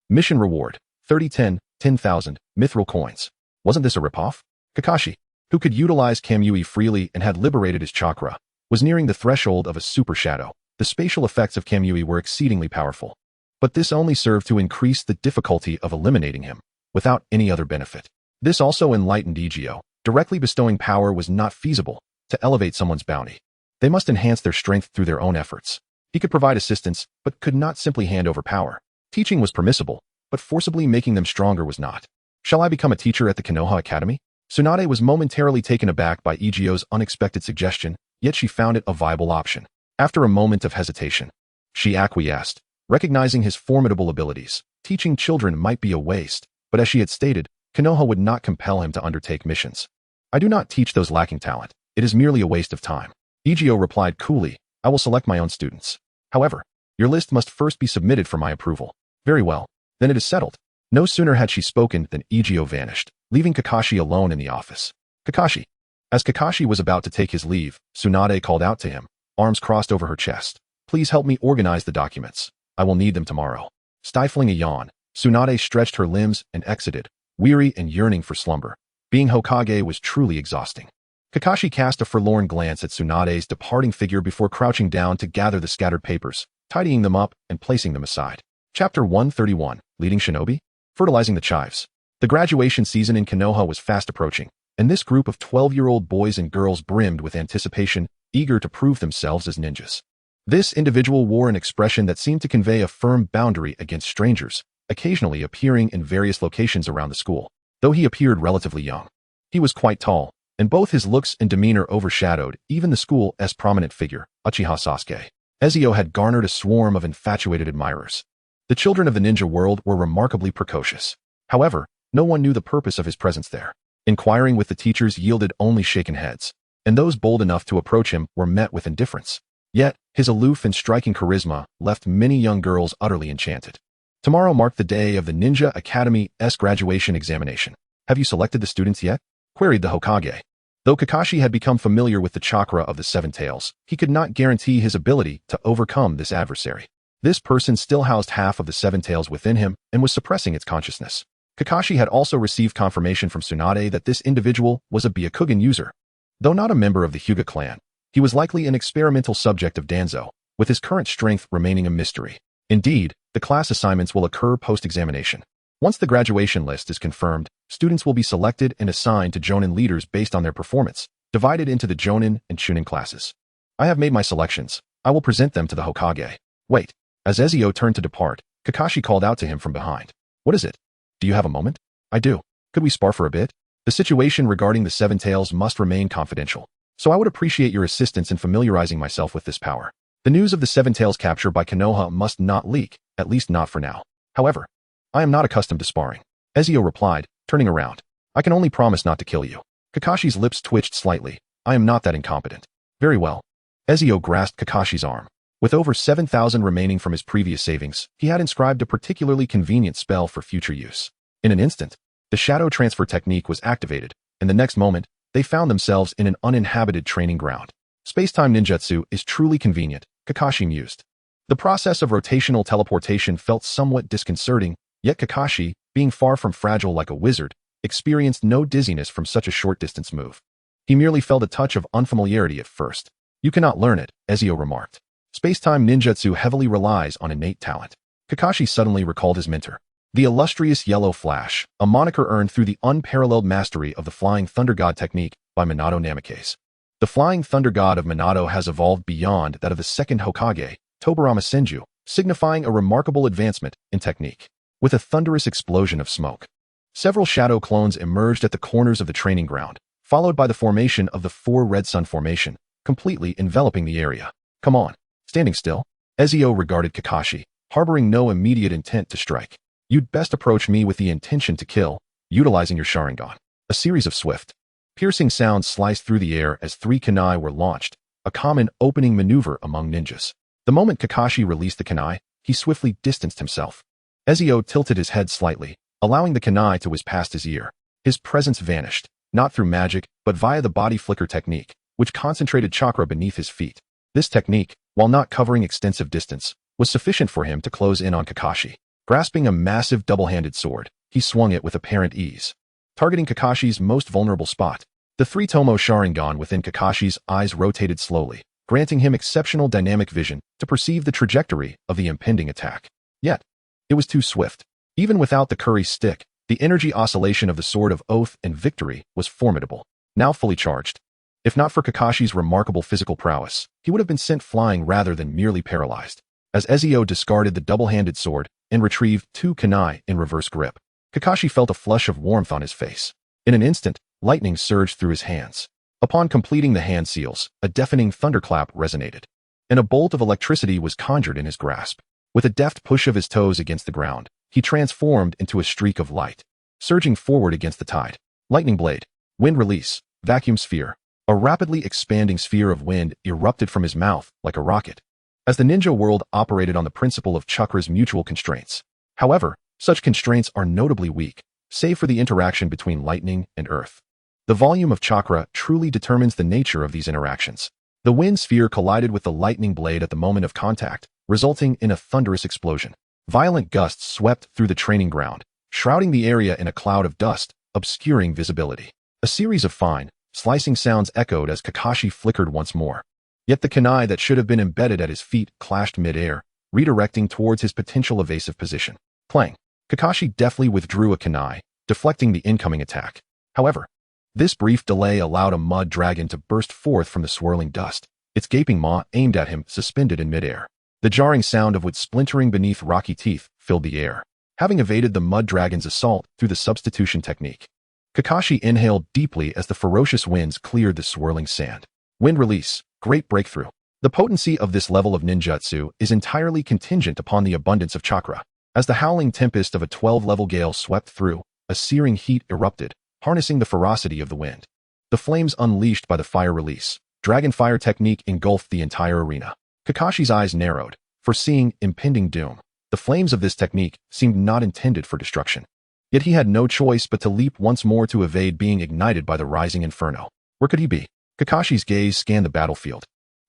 Mission reward, 10,000 mithril coins. Wasn't this a ripoff? Kakashi, who could utilize Kamui freely and had liberated his chakra, was nearing the threshold of a super shadow. The spatial effects of Kamui were exceedingly powerful, but this only served to increase the difficulty of eliminating him, without any other benefit. This also enlightened Ezio. Directly bestowing power was not feasible to elevate someone's bounty. They must enhance their strength through their own efforts. He could provide assistance, but could not simply hand over power. Teaching was permissible, but forcibly making them stronger was not. Shall I become a teacher at the Konoha Academy? Tsunade was momentarily taken aback by Egio's unexpected suggestion, yet she found it a viable option. After a moment of hesitation, she acquiesced, recognizing his formidable abilities. Teaching children might be a waste, but as she had stated, Konoha would not compel him to undertake missions. I do not teach those lacking talent. It is merely a waste of time. Egio replied coolly, I will select my own students. However, your list must first be submitted for my approval. Very well. Then it is settled. No sooner had she spoken than Egio vanished, leaving Kakashi alone in the office. Kakashi. As Kakashi was about to take his leave, Tsunade called out to him, arms crossed over her chest. Please help me organize the documents. I will need them tomorrow. Stifling a yawn, Tsunade stretched her limbs and exited, weary and yearning for slumber. Being Hokage was truly exhausting. Kakashi cast a forlorn glance at Tsunade's departing figure before crouching down to gather the scattered papers, tidying them up and placing them aside. Chapter 131, Leading Shinobi? Fertilizing the Chives. The graduation season in Konoha was fast approaching, and this group of 12-year-old boys and girls brimmed with anticipation, eager to prove themselves as ninjas. This individual wore an expression that seemed to convey a firm boundary against strangers, occasionally appearing in various locations around the school. Though he appeared relatively young, he was quite tall, and both his looks and demeanor overshadowed even the school's prominent figure, Uchiha Sasuke. Ezio had garnered a swarm of infatuated admirers. The children of the ninja world were remarkably precocious. However, no one knew the purpose of his presence there. Inquiring with the teachers yielded only shaken heads, and those bold enough to approach him were met with indifference. Yet, his aloof and striking charisma left many young girls utterly enchanted. Tomorrow marked the day of the Ninja Academy's graduation examination. Have you selected the students yet? Queried the Hokage. Though Kakashi had become familiar with the chakra of the Seven Tails, he could not guarantee his ability to overcome this adversary. This person still housed half of the Seven Tails within him and was suppressing its consciousness. Kakashi had also received confirmation from Tsunade that this individual was a Byakugan user. Though not a member of the Hyuga clan, he was likely an experimental subject of Danzo, with his current strength remaining a mystery. Indeed, the class assignments will occur post-examination. Once the graduation list is confirmed, students will be selected and assigned to Jonin leaders based on their performance, divided into the Jonin and Chunin classes. I have made my selections. I will present them to the Hokage. Wait. As Ezio turned to depart, Kakashi called out to him from behind. What is it? Do you have a moment? I do. Could we spar for a bit? The situation regarding the Seven Tails must remain confidential, so I would appreciate your assistance in familiarizing myself with this power. The news of the Seven Tails capture by Konoha must not leak, at least not for now. However, I am not accustomed to sparring. Ezio replied, turning around. I can only promise not to kill you. Kakashi's lips twitched slightly. I am not that incompetent. Very well. Ezio grasped Kakashi's arm. With over 7,000 remaining from his previous savings, he had inscribed a particularly convenient spell for future use. In an instant, the shadow transfer technique was activated, and the next moment, they found themselves in an uninhabited training ground. Space-time ninjutsu is truly convenient, Kakashi mused. The process of rotational teleportation felt somewhat disconcerting, yet Kakashi, being far from fragile like a wizard, experienced no dizziness from such a short-distance move. He merely felt a touch of unfamiliarity at first. You cannot learn it, Ezio remarked. Space-time ninjutsu heavily relies on innate talent. Kakashi suddenly recalled his mentor. The illustrious Yellow Flash, a moniker earned through the unparalleled mastery of the Flying Thunder God technique by Minato Namikaze. The Flying Thunder God of Minato has evolved beyond that of the second Hokage, Tobirama Senju, signifying a remarkable advancement in technique. With a thunderous explosion of smoke, several shadow clones emerged at the corners of the training ground, followed by the formation of the 4 Red Sun Formation, completely enveloping the area. Come on. Standing still, Ezio regarded Kakashi, harboring no immediate intent to strike. You'd best approach me with the intention to kill, utilizing your Sharingan. A series of swift, piercing sounds sliced through the air as 3 kunai were launched, a common opening maneuver among ninjas. The moment Kakashi released the kunai, he swiftly distanced himself. Ezio tilted his head slightly, allowing the kunai to whiz past his ear. His presence vanished, not through magic, but via the body flicker technique, which concentrated chakra beneath his feet. This technique, while not covering extensive distance, was sufficient for him to close in on Kakashi. Grasping a massive double-handed sword, he swung it with apparent ease, targeting Kakashi's most vulnerable spot. The 3-tomo Sharingan within Kakashi's eyes rotated slowly, granting him exceptional dynamic vision to perceive the trajectory of the impending attack. Yet, it was too swift. Even without the curry stick, the energy oscillation of the Sword of Oath and Victory was formidable, now fully charged. If not for Kakashi's remarkable physical prowess, he would have been sent flying rather than merely paralyzed. As Ezio discarded the double-handed sword and retrieved 2 kunai in reverse grip, Kakashi felt a flush of warmth on his face. In an instant, lightning surged through his hands. Upon completing the hand seals, a deafening thunderclap resonated, and a bolt of electricity was conjured in his grasp. With a deft push of his toes against the ground, he transformed into a streak of light, surging forward against the tide. Lightning blade, wind release, vacuum sphere. A rapidly expanding sphere of wind erupted from his mouth like a rocket, as the ninja world operated on the principle of chakra's mutual constraints. However, such constraints are notably weak, save for the interaction between lightning and earth. The volume of chakra truly determines the nature of these interactions. The wind sphere collided with the lightning blade at the moment of contact, resulting in a thunderous explosion. Violent gusts swept through the training ground, shrouding the area in a cloud of dust, obscuring visibility. A series of fine, slicing sounds echoed as Kakashi flickered once more. Yet the kunai that should have been embedded at his feet clashed mid-air, redirecting towards his potential evasive position. Clang. Kakashi deftly withdrew a kunai, deflecting the incoming attack. However, this brief delay allowed a mud dragon to burst forth from the swirling dust, its gaping maw aimed at him suspended in mid-air. The jarring sound of wood splintering beneath rocky teeth filled the air. Having evaded the mud dragon's assault through the substitution technique, Kakashi inhaled deeply as the ferocious winds cleared the swirling sand. Wind release, great breakthrough. The potency of this level of ninjutsu is entirely contingent upon the abundance of chakra. As the howling tempest of a 12-level gale swept through, a searing heat erupted, harnessing the ferocity of the wind. The flames unleashed by the fire release, dragon fire technique engulfed the entire arena. Kakashi's eyes narrowed, foreseeing impending doom. The flames of this technique seemed not intended for destruction. Yet he had no choice but to leap once more to evade being ignited by the rising inferno. Where could he be? Kakashi's gaze scanned the battlefield,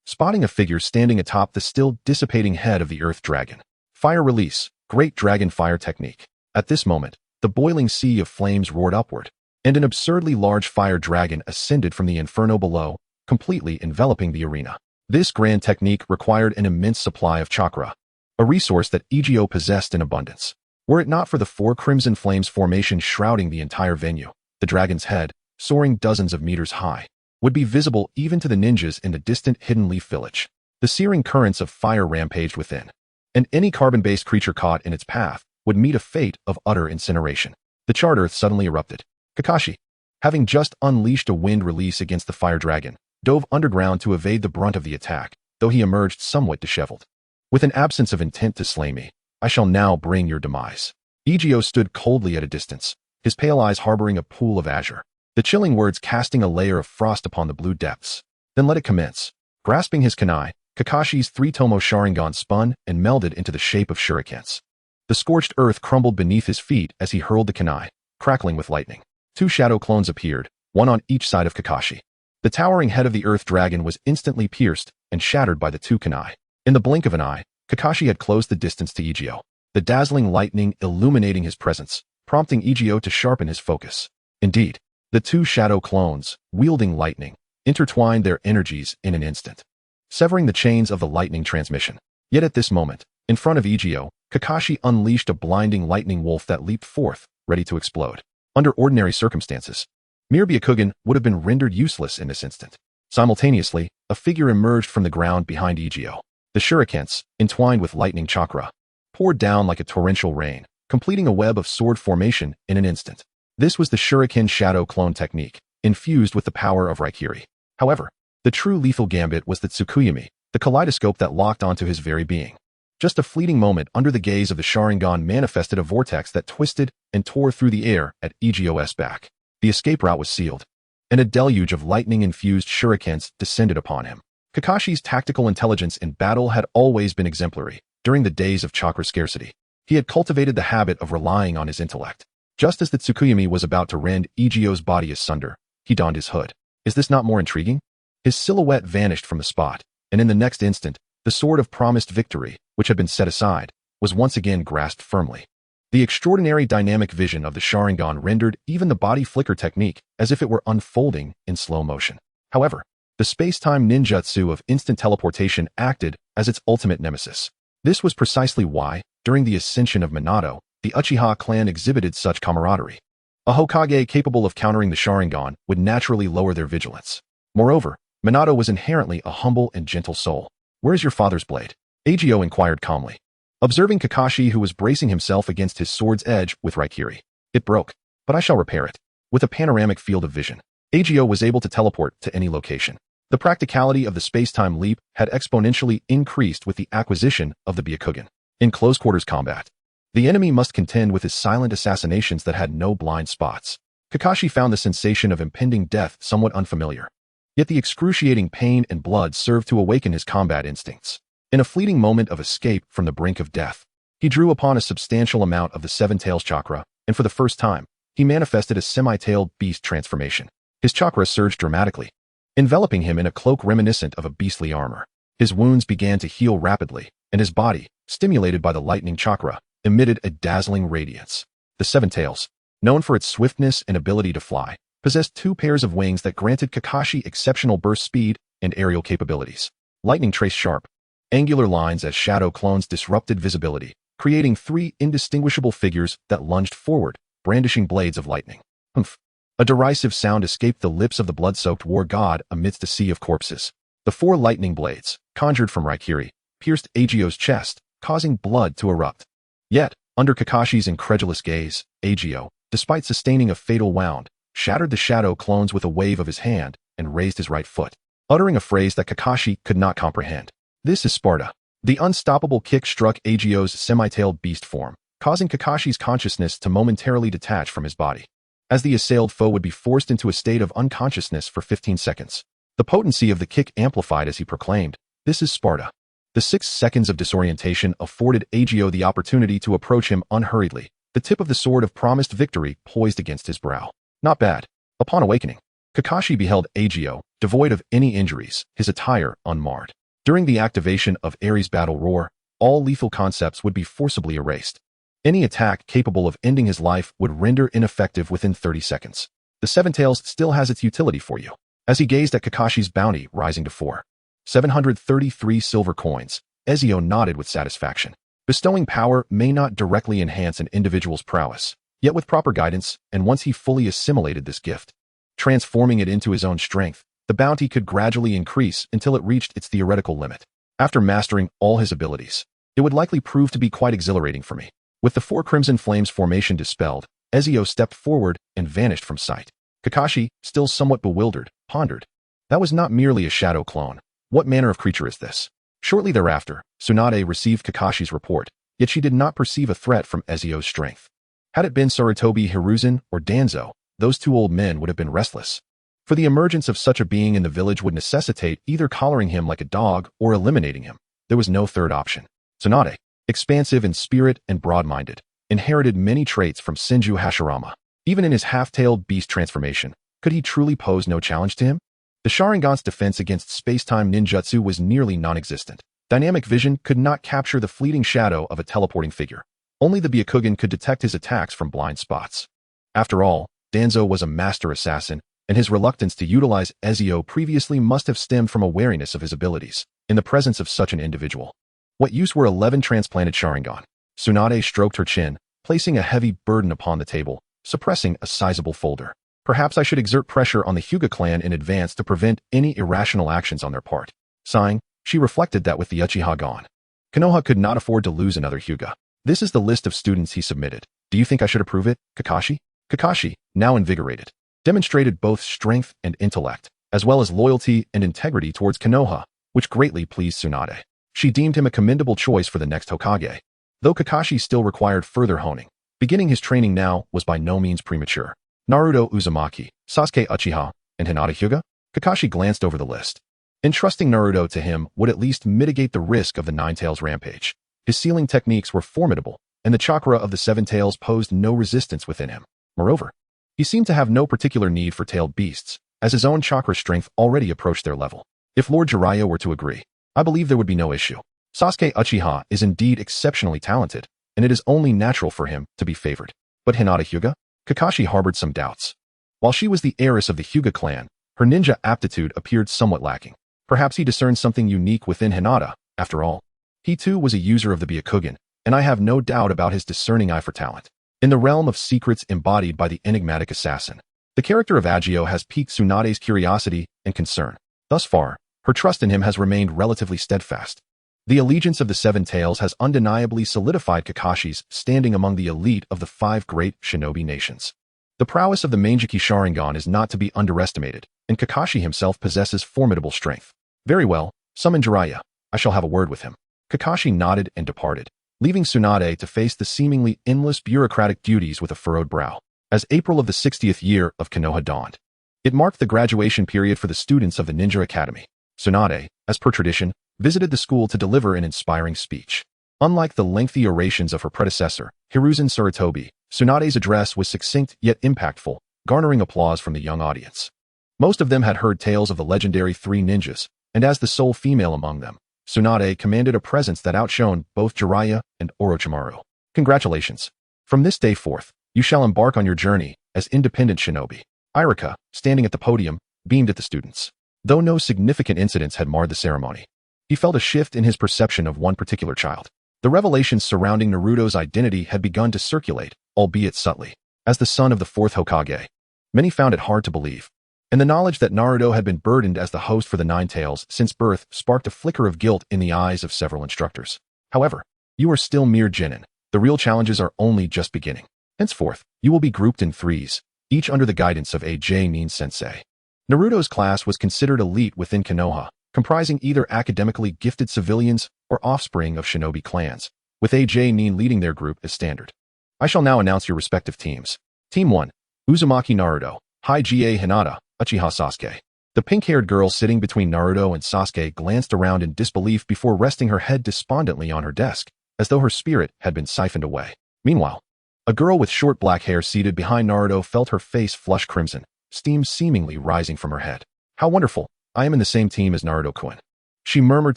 spotting a figure standing atop the still dissipating head of the earth dragon. Fire release, great dragon fire technique. At this moment, the boiling sea of flames roared upward, and an absurdly large fire dragon ascended from the inferno below, completely enveloping the arena. This grand technique required an immense supply of chakra, a resource that Ezio possessed in abundance. Were it not for the 4 crimson flames formation shrouding the entire venue, the dragon's head, soaring dozens of meters high, would be visible even to the ninjas in the distant Hidden Leaf village. The searing currents of fire rampaged within, and any carbon-based creature caught in its path would meet a fate of utter incineration. The charred earth suddenly erupted. Kakashi, having just unleashed a wind release against the fire dragon, dove underground to evade the brunt of the attack, though he emerged somewhat disheveled. With an absence of intent to slay me, I shall now bring your demise. Ezio stood coldly at a distance, his pale eyes harboring a pool of azure. The chilling words casting a layer of frost upon the blue depths. Then let it commence. Grasping his kunai, Kakashi's three-tomo Sharingan spun and melded into the shape of shurikens. The scorched earth crumbled beneath his feet as he hurled the kunai, crackling with lightning. Two shadow clones appeared, one on each side of Kakashi. The towering head of the earth dragon was instantly pierced and shattered by the two kunai. In the blink of an eye, Kakashi had closed the distance to Ezio, the dazzling lightning illuminating his presence, prompting Ezio to sharpen his focus. Indeed, the two shadow clones, wielding lightning, intertwined their energies in an instant, severing the chains of the lightning transmission. Yet at this moment, in front of Ezio, Kakashi unleashed a blinding lightning wolf that leaped forth, ready to explode. Under ordinary circumstances, mere Byakugan would have been rendered useless in this instant. Simultaneously, a figure emerged from the ground behind Ezio. The shurikens, entwined with lightning chakra, poured down like a torrential rain, completing a web of sword formation in an instant. This was the shuriken shadow clone technique, infused with the power of Raikiri. However, the true lethal gambit was the Tsukuyami, the kaleidoscope that locked onto his very being. Just a fleeting moment under the gaze of the Sharingan manifested a vortex that twisted and tore through the air at Ezio's back. The escape route was sealed, and a deluge of lightning-infused shurikens descended upon him. Kakashi's tactical intelligence in battle had always been exemplary. During the days of chakra scarcity, he had cultivated the habit of relying on his intellect. Just as the Tsukuyami was about to rend Ezio's body asunder, he donned his hood. Is this not more intriguing? His silhouette vanished from the spot, and in the next instant, the sword of promised victory, which had been set aside, was once again grasped firmly. The extraordinary dynamic vision of the Sharingan rendered even the body flicker technique as if it were unfolding in slow motion. However, the space-time ninjutsu of instant teleportation acted as its ultimate nemesis. This was precisely why, during the ascension of Minato, the Uchiha clan exhibited such camaraderie. A Hokage capable of countering the Sharingan would naturally lower their vigilance. Moreover, Minato was inherently a humble and gentle soul. "Where is your father's blade?" Ezio inquired calmly, observing Kakashi who was bracing himself against his sword's edge with Raikiri. "It broke, but I shall repair it." With a panoramic field of vision, Ezio was able to teleport to any location. The practicality of the space-time leap had exponentially increased with the acquisition of the Byakugan. In close-quarters combat, the enemy must contend with his silent assassinations that had no blind spots. Kakashi found the sensation of impending death somewhat unfamiliar. Yet the excruciating pain and blood served to awaken his combat instincts. In a fleeting moment of escape from the brink of death, he drew upon a substantial amount of the Seven Tails chakra, and for the first time, he manifested a semi-tailed beast transformation. His chakra surged dramatically, enveloping him in a cloak reminiscent of a beastly armor. His wounds began to heal rapidly, and his body, stimulated by the lightning chakra, emitted a dazzling radiance. The Seven Tails, known for its swiftness and ability to fly, possessed two pairs of wings that granted Kakashi exceptional burst speed and aerial capabilities. Lightning traced sharp, angular lines as shadow clones disrupted visibility, creating three indistinguishable figures that lunged forward, brandishing blades of lightning. Humph! A derisive sound escaped the lips of the blood-soaked war god amidst a sea of corpses. The four lightning blades, conjured from Raikiri, pierced Ezio's chest, causing blood to erupt. Yet, under Kakashi's incredulous gaze, Ezio, despite sustaining a fatal wound, shattered the shadow clones with a wave of his hand and raised his right foot, uttering a phrase that Kakashi could not comprehend. "This is Sparta." The unstoppable kick struck Ezio's semi-tailed beast form, causing Kakashi's consciousness to momentarily detach from his body, as the assailed foe would be forced into a state of unconsciousness for 15 seconds. The potency of the kick amplified as he proclaimed, "This is Sparta." The 6 seconds of disorientation afforded Ezio the opportunity to approach him unhurriedly, the tip of the sword of promised victory poised against his brow. Not bad. Upon awakening, Kakashi beheld Ezio, devoid of any injuries, his attire unmarred. During the activation of Ares' battle roar, all lethal concepts would be forcibly erased. Any attack capable of ending his life would render ineffective within 30 seconds. The Seven Tails still has its utility for you. As he gazed at Kakashi's bounty rising to 4,733 silver coins, Ezio nodded with satisfaction. Bestowing power may not directly enhance an individual's prowess, yet with proper guidance, and once he fully assimilated this gift, transforming it into his own strength, the bounty could gradually increase until it reached its theoretical limit. After mastering all his abilities, it would likely prove to be quite exhilarating for me. With the 4 crimson flames formation dispelled, Ezio stepped forward and vanished from sight. Kakashi, still somewhat bewildered, pondered. That was not merely a shadow clone. What manner of creature is this? Shortly thereafter, Tsunade received Kakashi's report, yet she did not perceive a threat from Ezio's strength. Had it been Sarutobi Hiruzen or Danzo, those two old men would have been restless. For the emergence of such a being in the village would necessitate either collaring him like a dog or eliminating him. There was no third option. Tsunade, expansive in spirit and broad-minded, inherited many traits from Senju Hashirama. Even in his half-tailed beast transformation, could he truly pose no challenge to him? The Sharingan's defense against space-time ninjutsu was nearly non-existent. Dynamic vision could not capture the fleeting shadow of a teleporting figure. Only the Byakugan could detect his attacks from blind spots. After all, Danzo was a master assassin, and his reluctance to utilize Ezio previously must have stemmed from a wariness of his abilities in the presence of such an individual. What use were 11 transplanted Sharingan? Tsunade stroked her chin, placing a heavy burden upon the table, suppressing a sizable folder. Perhaps I should exert pressure on the Hyuga clan in advance to prevent any irrational actions on their part. Sighing, she reflected that with the Uchiha gone, Konoha could not afford to lose another Hyuga. This is the list of students he submitted. Do you think I should approve it, Kakashi? Kakashi, now invigorated, demonstrated both strength and intellect, as well as loyalty and integrity towards Konoha, which greatly pleased Tsunade. She deemed him a commendable choice for the next Hokage. Though Kakashi still required further honing, beginning his training now was by no means premature. Naruto Uzumaki, Sasuke Uchiha, and Hinata Hyuga? Kakashi glanced over the list. Entrusting Naruto to him would at least mitigate the risk of the Nine-Tails rampage. His sealing techniques were formidable, and the chakra of the Seven Tails posed no resistance within him. Moreover, he seemed to have no particular need for tailed beasts, as his own chakra strength already approached their level. If Lord Jiraiya were to agree, I believe there would be no issue. Sasuke Uchiha is indeed exceptionally talented, and it is only natural for him to be favored. But Hinata Hyuga? Kakashi harbored some doubts. While she was the heiress of the Hyuga clan, her ninja aptitude appeared somewhat lacking. Perhaps he discerned something unique within Hinata. After all, he too was a user of the Byakugan, and I have no doubt about his discerning eye for talent. In the realm of secrets embodied by the enigmatic assassin, the character of Ezio has piqued Tsunade's curiosity and concern. Thus far, her trust in him has remained relatively steadfast. The allegiance of the Seven Tails has undeniably solidified Kakashi's standing among the elite of the 5 great shinobi nations. The prowess of the Manjiki Sharingan is not to be underestimated, and Kakashi himself possesses formidable strength. Very well, summon Jiraiya. I shall have a word with him. Kakashi nodded and departed, leaving Tsunade to face the seemingly endless bureaucratic duties with a furrowed brow. As April of the 60th year of Konoha dawned, it marked the graduation period for the students of the Ninja Academy. Tsunade, as per tradition, visited the school to deliver an inspiring speech. Unlike the lengthy orations of her predecessor, Hiruzen Sarutobi, Tsunade's address was succinct yet impactful, garnering applause from the young audience. Most of them had heard tales of the legendary 3 ninjas, and as the sole female among them, Tsunade commanded a presence that outshone both Jiraiya and Orochimaru. Congratulations. From this day forth, you shall embark on your journey as independent shinobi. Irika, standing at the podium, beamed at the students. Though no significant incidents had marred the ceremony, he felt a shift in his perception of one particular child. The revelations surrounding Naruto's identity had begun to circulate, albeit subtly. As the son of the 4th Hokage, many found it hard to believe, and the knowledge that Naruto had been burdened as the host for the Nine Tails since birth sparked a flicker of guilt in the eyes of several instructors. However, you are still mere genin. The real challenges are only just beginning. Henceforth, you will be grouped in 3s, each under the guidance of a Nin sensei. Naruto's class was considered elite within Konoha, comprising either academically gifted civilians or offspring of shinobi clans, with a Nin leading their group as standard. I shall now announce your respective teams. Team 1, Uzumaki Naruto, Hige Hinata, Uchiha Sasuke. The pink-haired girl sitting between Naruto and Sasuke glanced around in disbelief before resting her head despondently on her desk, as though her spirit had been siphoned away. Meanwhile, a girl with short black hair seated behind Naruto felt her face flush crimson, steam seemingly rising from her head. How wonderful, I am in the same team as Naruto-kun. She murmured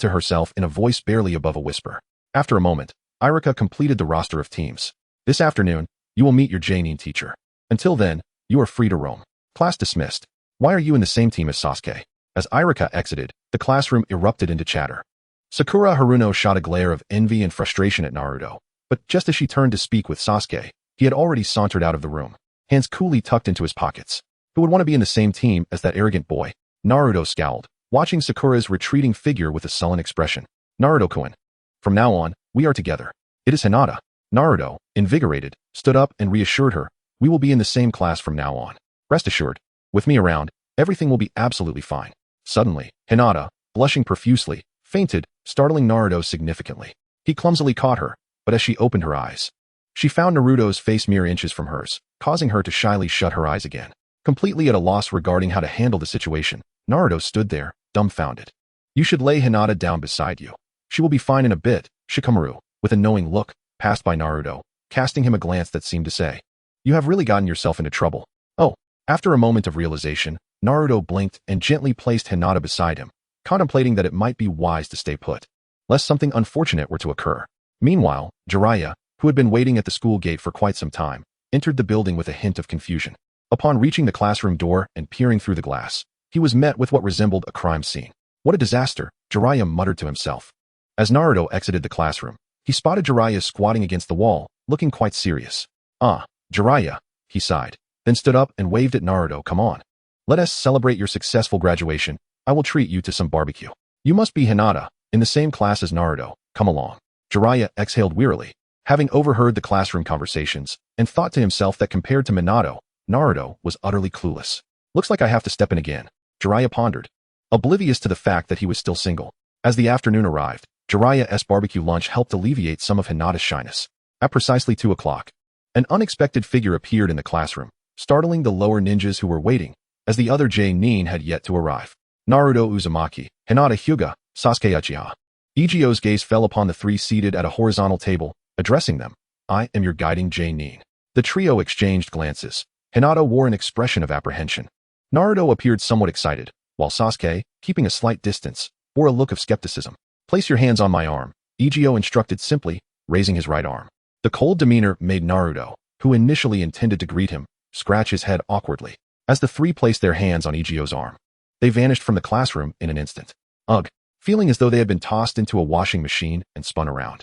to herself in a voice barely above a whisper. After a moment, Irika completed the roster of teams. This afternoon, you will meet your Nin teacher. Until then, you are free to roam. Class dismissed. Why are you in the same team as Sasuke? As Irika exited, the classroom erupted into chatter. Sakura Haruno shot a glare of envy and frustration at Naruto, but just as she turned to speak with Sasuke, he had already sauntered out of the room, hands coolly tucked into his pockets. Who would want to be in the same team as that arrogant boy? Naruto scowled, watching Sakura's retreating figure with a sullen expression. Naruto-kun. From now on, we are together. It is Hinata. Naruto, invigorated, stood up and reassured her. We will be in the same class from now on. Rest assured, with me around, everything will be absolutely fine. Suddenly, Hinata, blushing profusely, fainted, startling Naruto significantly. He clumsily caught her, but as she opened her eyes, She found Naruto's face mere inches from hers, causing her to shyly shut her eyes again. Completely at a loss regarding how to handle the situation, Naruto stood there, dumbfounded. You should lay Hinata down beside you. She will be fine in a bit, Shikamaru, with a knowing look, passed by Naruto, casting him a glance that seemed to say, you have really gotten yourself into trouble. Oh, after a moment of realization, Naruto blinked and gently placed Hinata beside him, contemplating that it might be wise to stay put, lest something unfortunate were to occur. Meanwhile, Jiraiya, who had been waiting at the school gate for quite some time, entered the building with a hint of confusion. Upon reaching the classroom door and peering through the glass, he was met with what resembled a crime scene. What a disaster, Jiraiya muttered to himself. As Naruto exited the classroom, he spotted Jiraiya squatting against the wall, looking quite serious. Ah, Jiraiya, he sighed, then stood up and waved at Naruto. Come on. Let us celebrate your successful graduation. I will treat you to some barbecue. You must be Hinata, in the same class as Naruto. Come along. Jiraiya exhaled wearily, having overheard the classroom conversations, and thought to himself that compared to Minato, Naruto was utterly clueless. Looks like I have to step in again, Jiraiya pondered, oblivious to the fact that he was still single. As the afternoon arrived, Jiraiya's barbecue lunch helped alleviate some of Hinata's shyness. At precisely 2 o'clock, an unexpected figure appeared in the classroom, startling the lower ninjas who were waiting, as the other J-nin had yet to arrive. Naruto Uzumaki, Hinata Hyuga, Sasuke Uchiha. Ichigo's gaze fell upon the three seated at a horizontal table, addressing them. I am your guiding J-nin. The trio exchanged glances. Hinata wore an expression of apprehension. Naruto appeared somewhat excited, while Sasuke, keeping a slight distance, bore a look of skepticism. Place your hands on my arm, Ichigo instructed simply, raising his right arm. The cold demeanor made Naruto, who initially intended to greet him, scratch his head awkwardly. As the three placed their hands on Ichigo's arm, they vanished from the classroom in an instant. Ugh, feeling as though they had been tossed into a washing machine and spun around.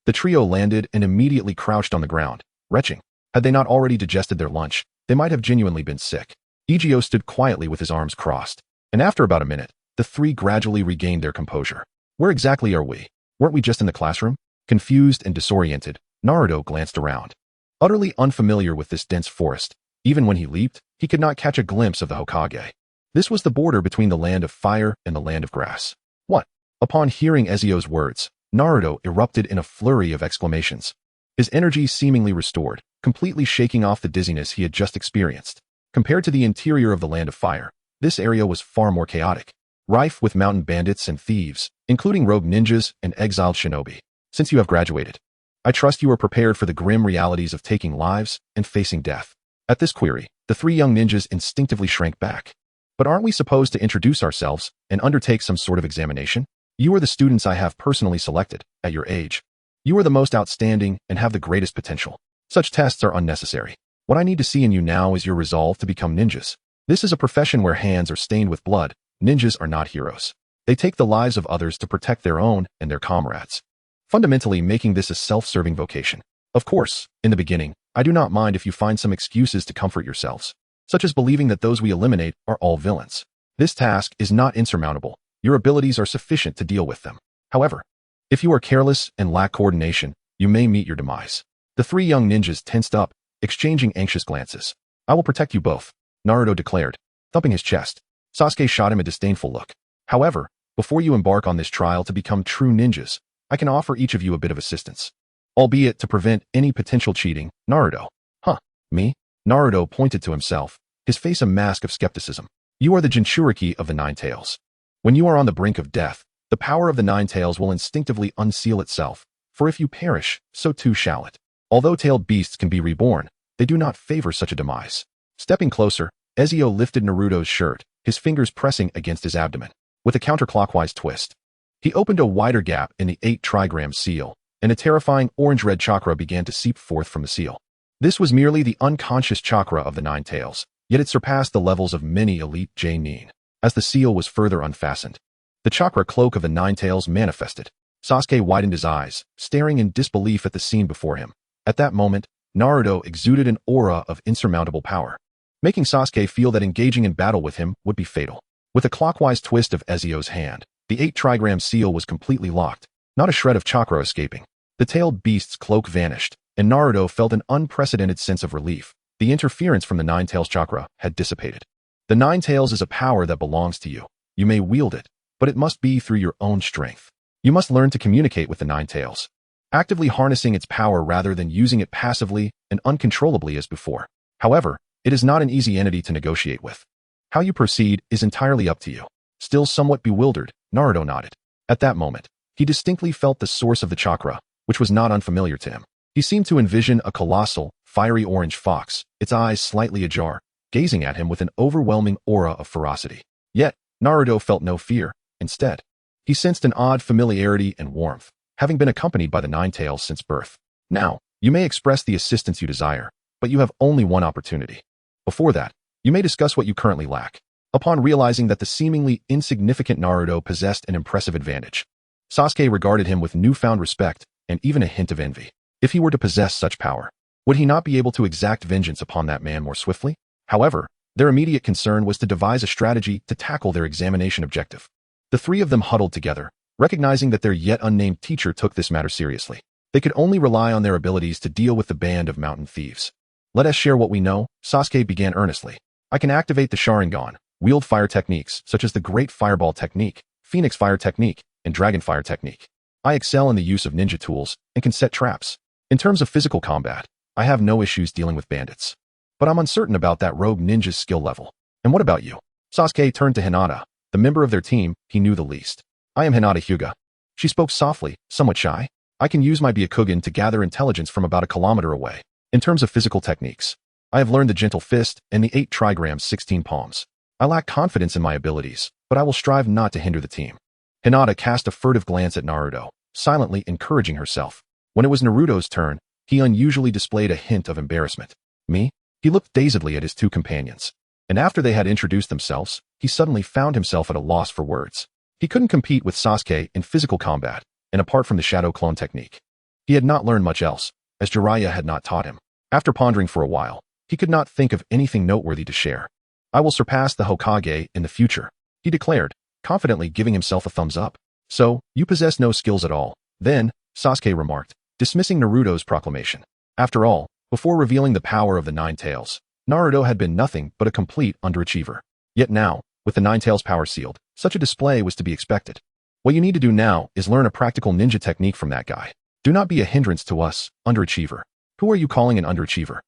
The trio landed and immediately crouched on the ground, retching. Had they not already digested their lunch, they might have genuinely been sick. Ichigo stood quietly with his arms crossed, and after about a minute, the three gradually regained their composure. Where exactly are we? Weren't we just in the classroom? Confused and disoriented, Naruto glanced around. Utterly unfamiliar with this dense forest, even when he leaped, he could not catch a glimpse of the Hokage. This was the border between the land of fire and the land of grass. What? Upon hearing Ezio's words, Naruto erupted in a flurry of exclamations. His energy seemingly restored, completely shaking off the dizziness he had just experienced. Compared to the interior of the land of fire, this area was far more chaotic, rife with mountain bandits and thieves, including rogue ninjas and exiled shinobi. Since you have graduated, I trust you are prepared for the grim realities of taking lives and facing death. At this query, the three young ninjas instinctively shrank back. But aren't we supposed to introduce ourselves and undertake some sort of examination? You are the students I have personally selected, at your age. You are the most outstanding and have the greatest potential. Such tests are unnecessary. What I need to see in you now is your resolve to become ninjas. This is a profession where hands are stained with blood. Ninjas are not heroes. They take the lives of others to protect their own and their comrades, fundamentally making this a self-serving vocation. Of course, in the beginning, I do not mind if you find some excuses to comfort yourselves, such as believing that those we eliminate are all villains. This task is not insurmountable. Your abilities are sufficient to deal with them. However, if you are careless and lack coordination, you may meet your demise. The three young ninjas tensed up, exchanging anxious glances. I will protect you both, Naruto declared, thumping his chest. Sasuke shot him a disdainful look. However, before you embark on this trial to become true ninjas, I can offer each of you a bit of assistance, albeit to prevent any potential cheating. Naruto. Huh, me? Naruto pointed to himself, his face a mask of skepticism. You are the Jinchuriki of the Nine Tails. When you are on the brink of death, the power of the Nine Tails will instinctively unseal itself, for if you perish, so too shall it. Although tailed beasts can be reborn, they do not favor such a demise. Stepping closer, Ezio lifted Naruto's shirt, his fingers pressing against his abdomen. With a counterclockwise twist, he opened a wider gap in the 8-trigram seal, and a terrifying orange-red chakra began to seep forth from the seal. This was merely the unconscious chakra of the Nine Tails, yet it surpassed the levels of many elite J-nin. As the seal was further unfastened, the chakra cloak of the Nine Tails manifested. Sasuke widened his eyes, staring in disbelief at the scene before him. At that moment, Naruto exuded an aura of insurmountable power, making Sasuke feel that engaging in battle with him would be fatal. With a clockwise twist of Ezio's hand, the 8-trigram seal was completely locked, not a shred of chakra escaping. The tailed beast's cloak vanished, and Naruto felt an unprecedented sense of relief. The interference from the Nine Tails chakra had dissipated. The Nine Tails is a power that belongs to you. You may wield it, but it must be through your own strength. You must learn to communicate with the Nine Tails. actively harnessing its power rather than using it passively and uncontrollably as before. However, it is not an easy entity to negotiate with. How you proceed is entirely up to you. Still somewhat bewildered, Naruto nodded. At that moment, he distinctly felt the source of the chakra, which was not unfamiliar to him. He seemed to envision a colossal, fiery orange fox, its eyes slightly ajar, gazing at him with an overwhelming aura of ferocity. Yet, Naruto felt no fear. Instead, he sensed an odd familiarity and warmth, having been accompanied by the Nine Tails since birth. Now, you may express the assistance you desire, but you have only one opportunity. Before that, you may discuss what you currently lack. Upon realizing that the seemingly insignificant Naruto possessed an impressive advantage, Sasuke regarded him with newfound respect and even a hint of envy. If he were to possess such power, would he not be able to exact vengeance upon that man more swiftly? However, their immediate concern was to devise a strategy to tackle their examination objective. The three of them huddled together, recognizing that their yet unnamed teacher took this matter seriously. They could only rely on their abilities to deal with the band of mountain thieves. Let us share what we know, Sasuke began earnestly. I can activate the Sharingan, wield fire techniques such as the Great Fireball Technique, Phoenix Fire Technique, and Dragon Fire Technique. I excel in the use of ninja tools and can set traps. In terms of physical combat, I have no issues dealing with bandits. But I'm uncertain about that rogue ninja's skill level. And what about you? Sasuke turned to Hinata, the member of their team he knew the least. I am Hinata Hyuga. She spoke softly, somewhat shy. I can use my Byakugan to gather intelligence from about a kilometer away. In terms of physical techniques, I have learned the gentle fist and the 8 trigrams 16 palms. I lack confidence in my abilities, but I will strive not to hinder the team. Hinata cast a furtive glance at Naruto, silently encouraging herself. When it was Naruto's turn, he unusually displayed a hint of embarrassment. Me? He looked dazedly at his two companions. And after they had introduced themselves, he suddenly found himself at a loss for words. He couldn't compete with Sasuke in physical combat, and apart from the shadow clone technique, he had not learned much else, as Jiraiya had not taught him. After pondering for a while, he could not think of anything noteworthy to share. I will surpass the Hokage in the future, he declared, confidently giving himself a thumbs up. So, you possess no skills at all, then, Sasuke remarked, dismissing Naruto's proclamation. After all, before revealing the power of the Nine Tails, Naruto had been nothing but a complete underachiever. Yet now, with the Nine Tails power sealed, such a display was to be expected. What you need to do now is learn a practical ninja technique from that guy. Do not be a hindrance to us, underachiever. Who are you calling an underachiever?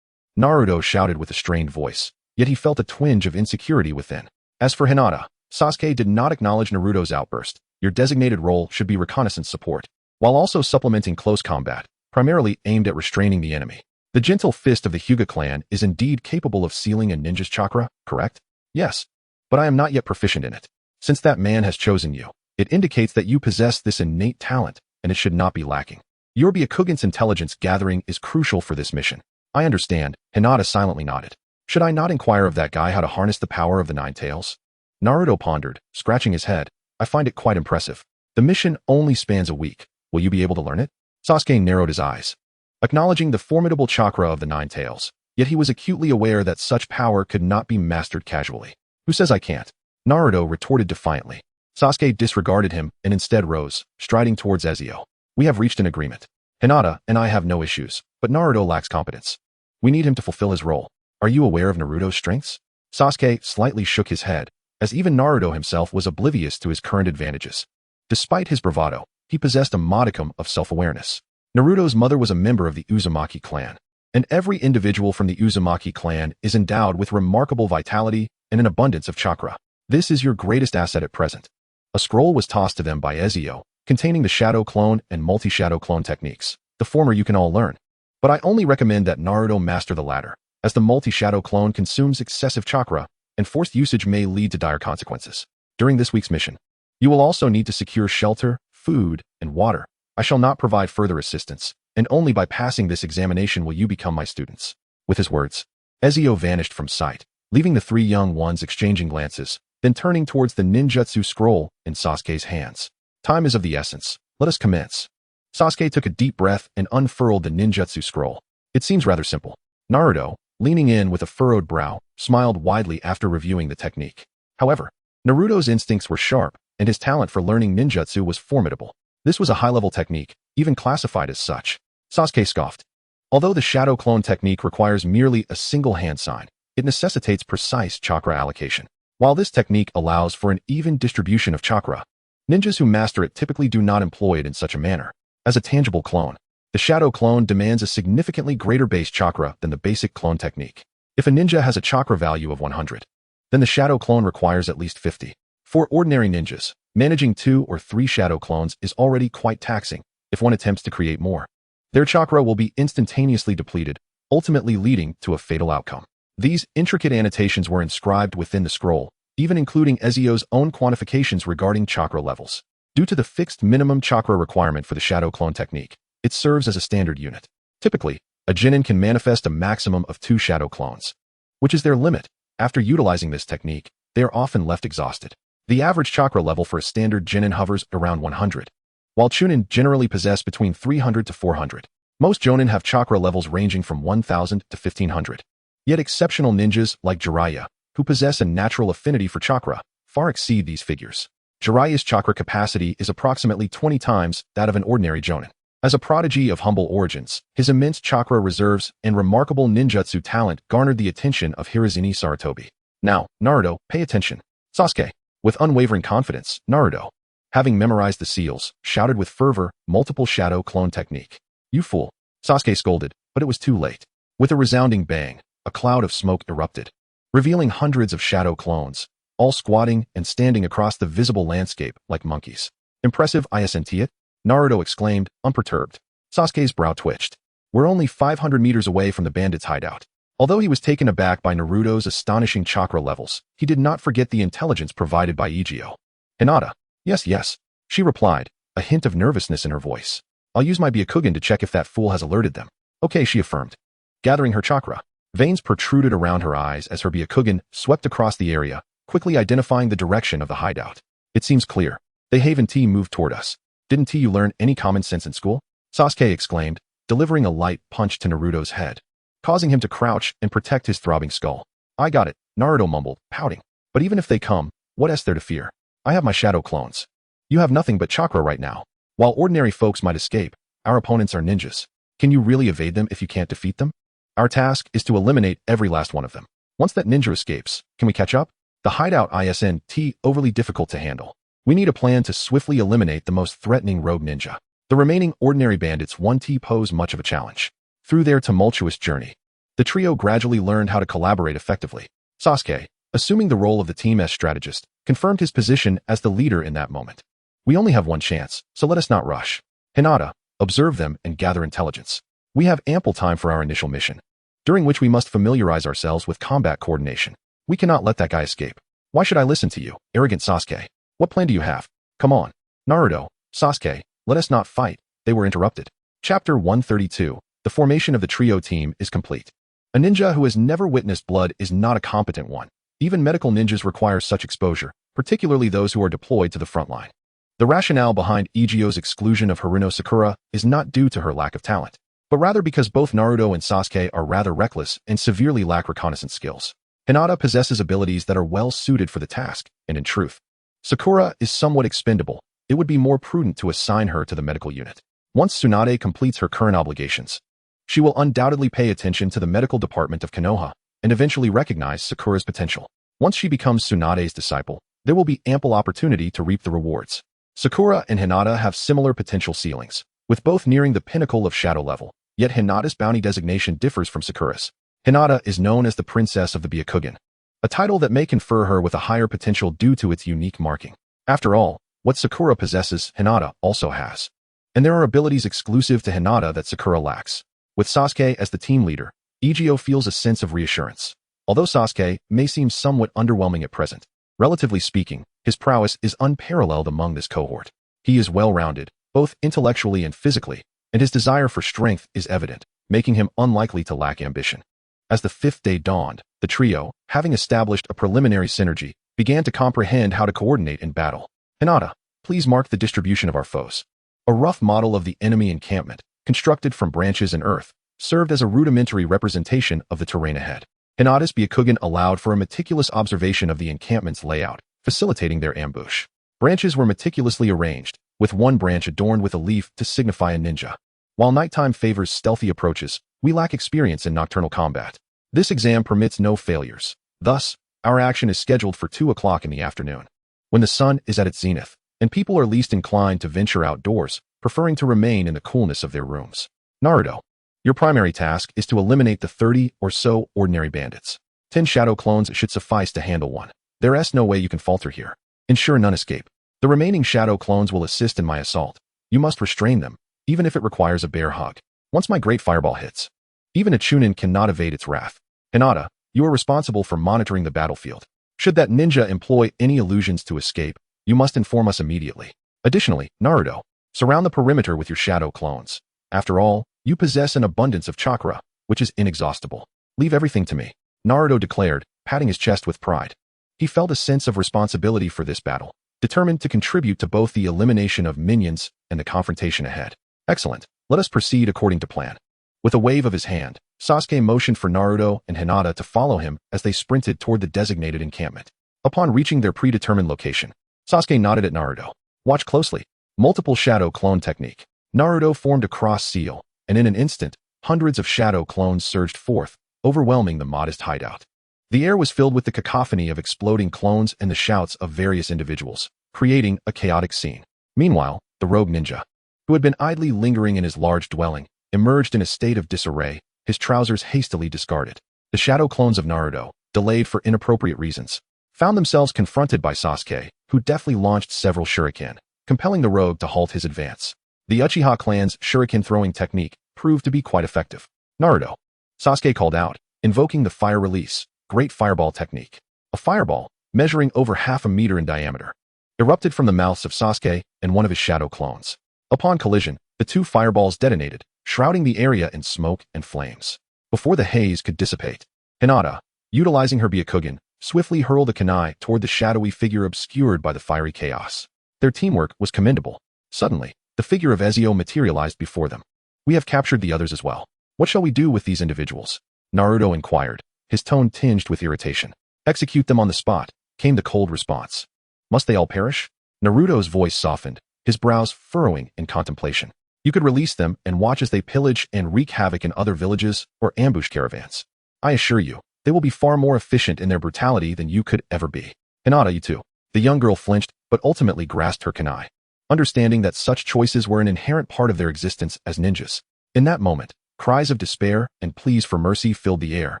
Naruto shouted with a strained voice, yet he felt a twinge of insecurity within. As for Hinata, Sasuke did not acknowledge Naruto's outburst. Your designated role should be reconnaissance support, while also supplementing close combat, primarily aimed at restraining the enemy. The gentle fist of the Hyuga clan is indeed capable of sealing a ninja's chakra, correct? Yes. But I am not yet proficient in it. Since that man has chosen you, it indicates that you possess this innate talent, and it should not be lacking. Your Byakugan's intelligence gathering is crucial for this mission. I understand, Hinata silently nodded. Should I not inquire of that guy how to harness the power of the Nine Tails? Naruto pondered, scratching his head. I find it quite impressive. The mission only spans a week. Will you be able to learn it? Sasuke narrowed his eyes, acknowledging the formidable chakra of the Nine Tails, yet he was acutely aware that such power could not be mastered casually. Who says I can't? Naruto retorted defiantly. Sasuke disregarded him and instead rose, striding towards Ezio. We have reached an agreement. Hinata and I have no issues, but Naruto lacks competence. We need him to fulfill his role. Are you aware of Naruto's strengths? Sasuke slightly shook his head, as even Naruto himself was oblivious to his current advantages. Despite his bravado, he possessed a modicum of self-awareness. Naruto's mother was a member of the Uzumaki clan, and every individual from the Uzumaki clan is endowed with remarkable vitality and an abundance of chakra. This is your greatest asset at present. A scroll was tossed to them by Ezio, containing the shadow clone and multi-shadow clone techniques. The former you can all learn, but I only recommend that Naruto master the latter, as the multi-shadow clone consumes excessive chakra, and forced usage may lead to dire consequences. During this week's mission, you will also need to secure shelter, food, and water. I shall not provide further assistance, and only by passing this examination will you become my students. With his words, Ezio vanished from sight, leaving the three young ones exchanging glances, then turning towards the ninjutsu scroll in Sasuke's hands. Time is of the essence. Let us commence. Sasuke took a deep breath and unfurled the ninjutsu scroll. It seems rather simple. Naruto, leaning in with a furrowed brow, smiled widely after reviewing the technique. However, Naruto's instincts were sharp, and his talent for learning ninjutsu was formidable. This was a high-level technique, even classified as such. Sasuke scoffed. Although the shadow clone technique requires merely a single hand sign, it necessitates precise chakra allocation. While this technique allows for an even distribution of chakra, ninjas who master it typically do not employ it in such a manner. As a tangible clone, the shadow clone demands a significantly greater base chakra than the basic clone technique. If a ninja has a chakra value of 100, then the shadow clone requires at least 50. For ordinary ninjas, managing 2 or 3 shadow clones is already quite taxing if one attempts to create more. Their chakra will be instantaneously depleted, ultimately leading to a fatal outcome. These intricate annotations were inscribed within the scroll, even including Ezio's own quantifications regarding chakra levels. Due to the fixed minimum chakra requirement for the shadow clone technique, it serves as a standard unit. Typically, a genin can manifest a maximum of 2 shadow clones, which is their limit. After utilizing this technique, they are often left exhausted. The average chakra level for a standard genin hovers around 100, while chunin generally possess between 300 to 400. Most jonin have chakra levels ranging from 1000 to 1500. Yet exceptional ninjas like Jiraiya, who possess a natural affinity for chakra, far exceed these figures. Jiraiya's chakra capacity is approximately 20 times that of an ordinary jonin. As a prodigy of humble origins, his immense chakra reserves and remarkable ninjutsu talent garnered the attention of Hiruzen Sarutobi. Now, Naruto, pay attention. Sasuke, with unwavering confidence, Naruto, having memorized the seals, shouted with fervor, multiple shadow clone technique. You fool. Sasuke scolded, but it was too late. With a resounding bang, a cloud of smoke erupted, revealing hundreds of shadow clones, all squatting and standing across the visible landscape like monkeys. Impressive, isn't it? Naruto exclaimed, unperturbed. Sasuke's brow twitched. We're only 500 meters away from the bandits' hideout. Although he was taken aback by Naruto's astonishing chakra levels, he did not forget the intelligence provided by Ezio. Hinata. Yes, she replied, a hint of nervousness in her voice. I'll use my Byakugan to check if that fool has alerted them. Okay, she affirmed. Gathering her chakra, veins protruded around her eyes as her Byakugan swept across the area, quickly identifying the direction of the hideout. It seems clear. They Haven T moved toward us. Didn't you learn any common sense in school? Sasuke exclaimed, delivering a light punch to Naruto's head, causing him to crouch and protect his throbbing skull. I got it, Naruto mumbled, pouting. But even if they come, what is there to fear? I have my shadow clones. You have nothing but chakra right now. While ordinary folks might escape, our opponents are ninjas. Can you really evade them if you can't defeat them? Our task is to eliminate every last one of them. Once that ninja escapes, can we catch up? The hideout isn't overly difficult to handle. We need a plan to swiftly eliminate the most threatening rogue ninja. The remaining ordinary bandits won't pose much of a challenge. Through their tumultuous journey, the trio gradually learned how to collaborate effectively. Sasuke, assuming the role of the team as strategist, confirmed his position as the leader in that moment. We only have one chance, so let us not rush. Hinata, observe them and gather intelligence. We have ample time for our initial mission, during which we must familiarize ourselves with combat coordination. We cannot let that guy escape. Why should I listen to you, arrogant Sasuke? What plan do you have? Come on. Naruto, Sasuke, let us not fight. They were interrupted. Chapter 132. The formation of the trio team is complete. A ninja who has never witnessed blood is not a competent one. Even medical ninjas require such exposure, particularly those who are deployed to the front line. The rationale behind Ichigo's exclusion of Haruno Sakura is not due to her lack of talent, but rather because both Naruto and Sasuke are rather reckless and severely lack reconnaissance skills. Hinata possesses abilities that are well suited for the task, and in truth, Sakura is somewhat expendable. It would be more prudent to assign her to the medical unit. Once Tsunade completes her current obligations, she will undoubtedly pay attention to the medical department of Konoha and eventually recognize Sakura's potential. Once she becomes Tsunade's disciple, there will be ample opportunity to reap the rewards. Sakura and Hinata have similar potential ceilings, with both nearing the pinnacle of shadow level, yet Hinata's bounty designation differs from Sakura's. Hinata is known as the Princess of the Byakugan, a title that may confer her with a higher potential due to its unique marking. After all, what Sakura possesses, Hinata also has. And there are abilities exclusive to Hinata that Sakura lacks. With Sasuke as the team leader, Ichigo feels a sense of reassurance. Although Sasuke may seem somewhat underwhelming at present, relatively speaking, his prowess is unparalleled among this cohort. He is well-rounded, both intellectually and physically, and his desire for strength is evident, making him unlikely to lack ambition. As the fifth day dawned, the trio, having established a preliminary synergy, began to comprehend how to coordinate in battle. Hinata, please mark the distribution of our foes. A rough model of the enemy encampment, constructed from branches and earth, served as a rudimentary representation of the terrain ahead. Hinata's Byakugan allowed for a meticulous observation of the encampment's layout, facilitating their ambush. Branches were meticulously arranged, with one branch adorned with a leaf to signify a ninja. While nighttime favors stealthy approaches, we lack experience in nocturnal combat. This exam permits no failures. Thus, our action is scheduled for 2 o'clock in the afternoon, when the sun is at its zenith, and people are least inclined to venture outdoors. preferring to remain in the coolness of their rooms. Naruto, your primary task is to eliminate the 30 or so ordinary bandits. 10 shadow clones should suffice to handle one. There's no way you can falter here. Ensure none escape. The remaining shadow clones will assist in my assault. You must restrain them, even if it requires a bear hug. Once my great fireball hits, even a Chunin cannot evade its wrath. Hinata, you are responsible for monitoring the battlefield. Should that ninja employ any illusions to escape, you must inform us immediately. Additionally, Naruto, surround the perimeter with your shadow clones. After all, you possess an abundance of chakra, which is inexhaustible. Leave everything to me, Naruto declared, patting his chest with pride. He felt a sense of responsibility for this battle, determined to contribute to both the elimination of minions and the confrontation ahead. Excellent. Let us proceed according to plan. With a wave of his hand, Sasuke motioned for Naruto and Hinata to follow him as they sprinted toward the designated encampment. Upon reaching their predetermined location, Sasuke nodded at Naruto. Watch closely. Multiple shadow clone technique. Naruto formed a cross seal, and in an instant, hundreds of shadow clones surged forth, overwhelming the modest hideout. The air was filled with the cacophony of exploding clones and the shouts of various individuals, creating a chaotic scene. Meanwhile, the rogue ninja, who had been idly lingering in his large dwelling, emerged in a state of disarray, his trousers hastily discarded. The shadow clones of Naruto, delayed for inappropriate reasons, found themselves confronted by Sasuke, who deftly launched several shuriken, compelling the rogue to halt his advance. The Uchiha clan's shuriken-throwing technique proved to be quite effective. Naruto, Sasuke called out, invoking the fire release, great fireball technique. A fireball, measuring over half a meter in diameter, erupted from the mouths of Sasuke and one of his shadow clones. Upon collision, the two fireballs detonated, shrouding the area in smoke and flames. Before the haze could dissipate, Hinata, utilizing her Byakugan, swiftly hurled a kunai toward the shadowy figure obscured by the fiery chaos. Their teamwork was commendable. Suddenly, the figure of Ezio materialized before them. We have captured the others as well. What shall we do with these individuals? Naruto inquired, his tone tinged with irritation. Execute them on the spot, came the cold response. Must they all perish? Naruto's voice softened, his brows furrowing in contemplation. You could release them and watch as they pillage and wreak havoc in other villages or ambush caravans. I assure you, they will be far more efficient in their brutality than you could ever be. Hinata, you too. The young girl flinched, but ultimately grasped her kunai, understanding that such choices were an inherent part of their existence as ninjas. In that moment, cries of despair and pleas for mercy filled the air.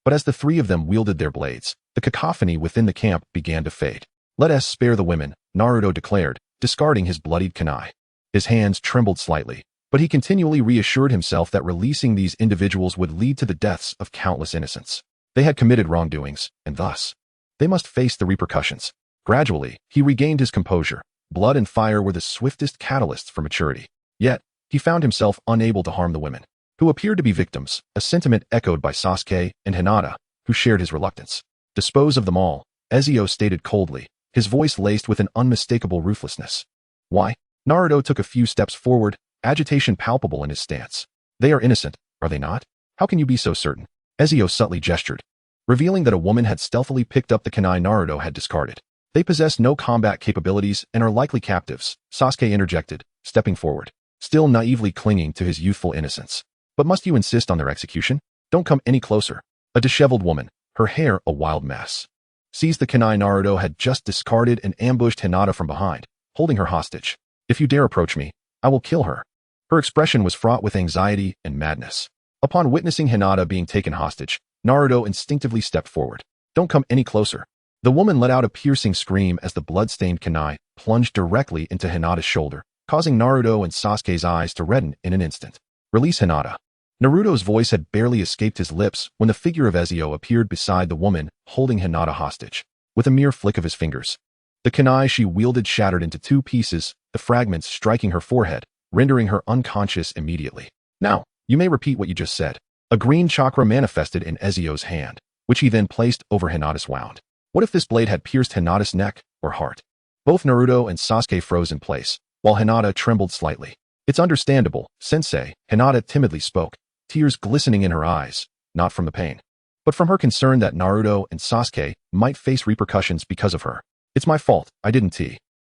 But as the three of them wielded their blades, the cacophony within the camp began to fade. Let us spare the women, Naruto declared, discarding his bloodied kunai. His hands trembled slightly, but he continually reassured himself that releasing these individuals would lead to the deaths of countless innocents. They had committed wrongdoings, and thus, they must face the repercussions. Gradually, he regained his composure. Blood and fire were the swiftest catalysts for maturity. Yet, he found himself unable to harm the women, who appeared to be victims, a sentiment echoed by Sasuke and Hinata, who shared his reluctance. Dispose of them all, Ezio stated coldly, his voice laced with an unmistakable ruthlessness. Why? Naruto took a few steps forward, agitation palpable in his stance. They are innocent, are they not? How can you be so certain? Ezio subtly gestured, revealing that a woman had stealthily picked up the kunai Naruto had discarded. They possess no combat capabilities and are likely captives, Sasuke interjected, stepping forward, still naively clinging to his youthful innocence. But must you insist on their execution? Don't come any closer. A disheveled woman, her hair a wild mess, seized the kunai Naruto had just discarded and ambushed Hinata from behind, holding her hostage. If you dare approach me, I will kill her. Her expression was fraught with anxiety and madness. Upon witnessing Hinata being taken hostage, Naruto instinctively stepped forward. Don't come any closer. The woman let out a piercing scream as the blood-stained kunai plunged directly into Hinata's shoulder, causing Naruto and Sasuke's eyes to redden in an instant. Release Hinata. Naruto's voice had barely escaped his lips when the figure of Ezio appeared beside the woman, holding Hinata hostage. With a mere flick of his fingers, the kunai she wielded shattered into two pieces, the fragments striking her forehead, rendering her unconscious immediately. Now, you may repeat what you just said. A green chakra manifested in Ezio's hand, which he then placed over Hinata's wound. What if this blade had pierced Hinata's neck or heart? Both Naruto and Sasuke froze in place, while Hinata trembled slightly. It's understandable, Sensei, Hinata timidly spoke, tears glistening in her eyes, not from the pain, but from her concern that Naruto and Sasuke might face repercussions because of her. It's my fault, I didn't.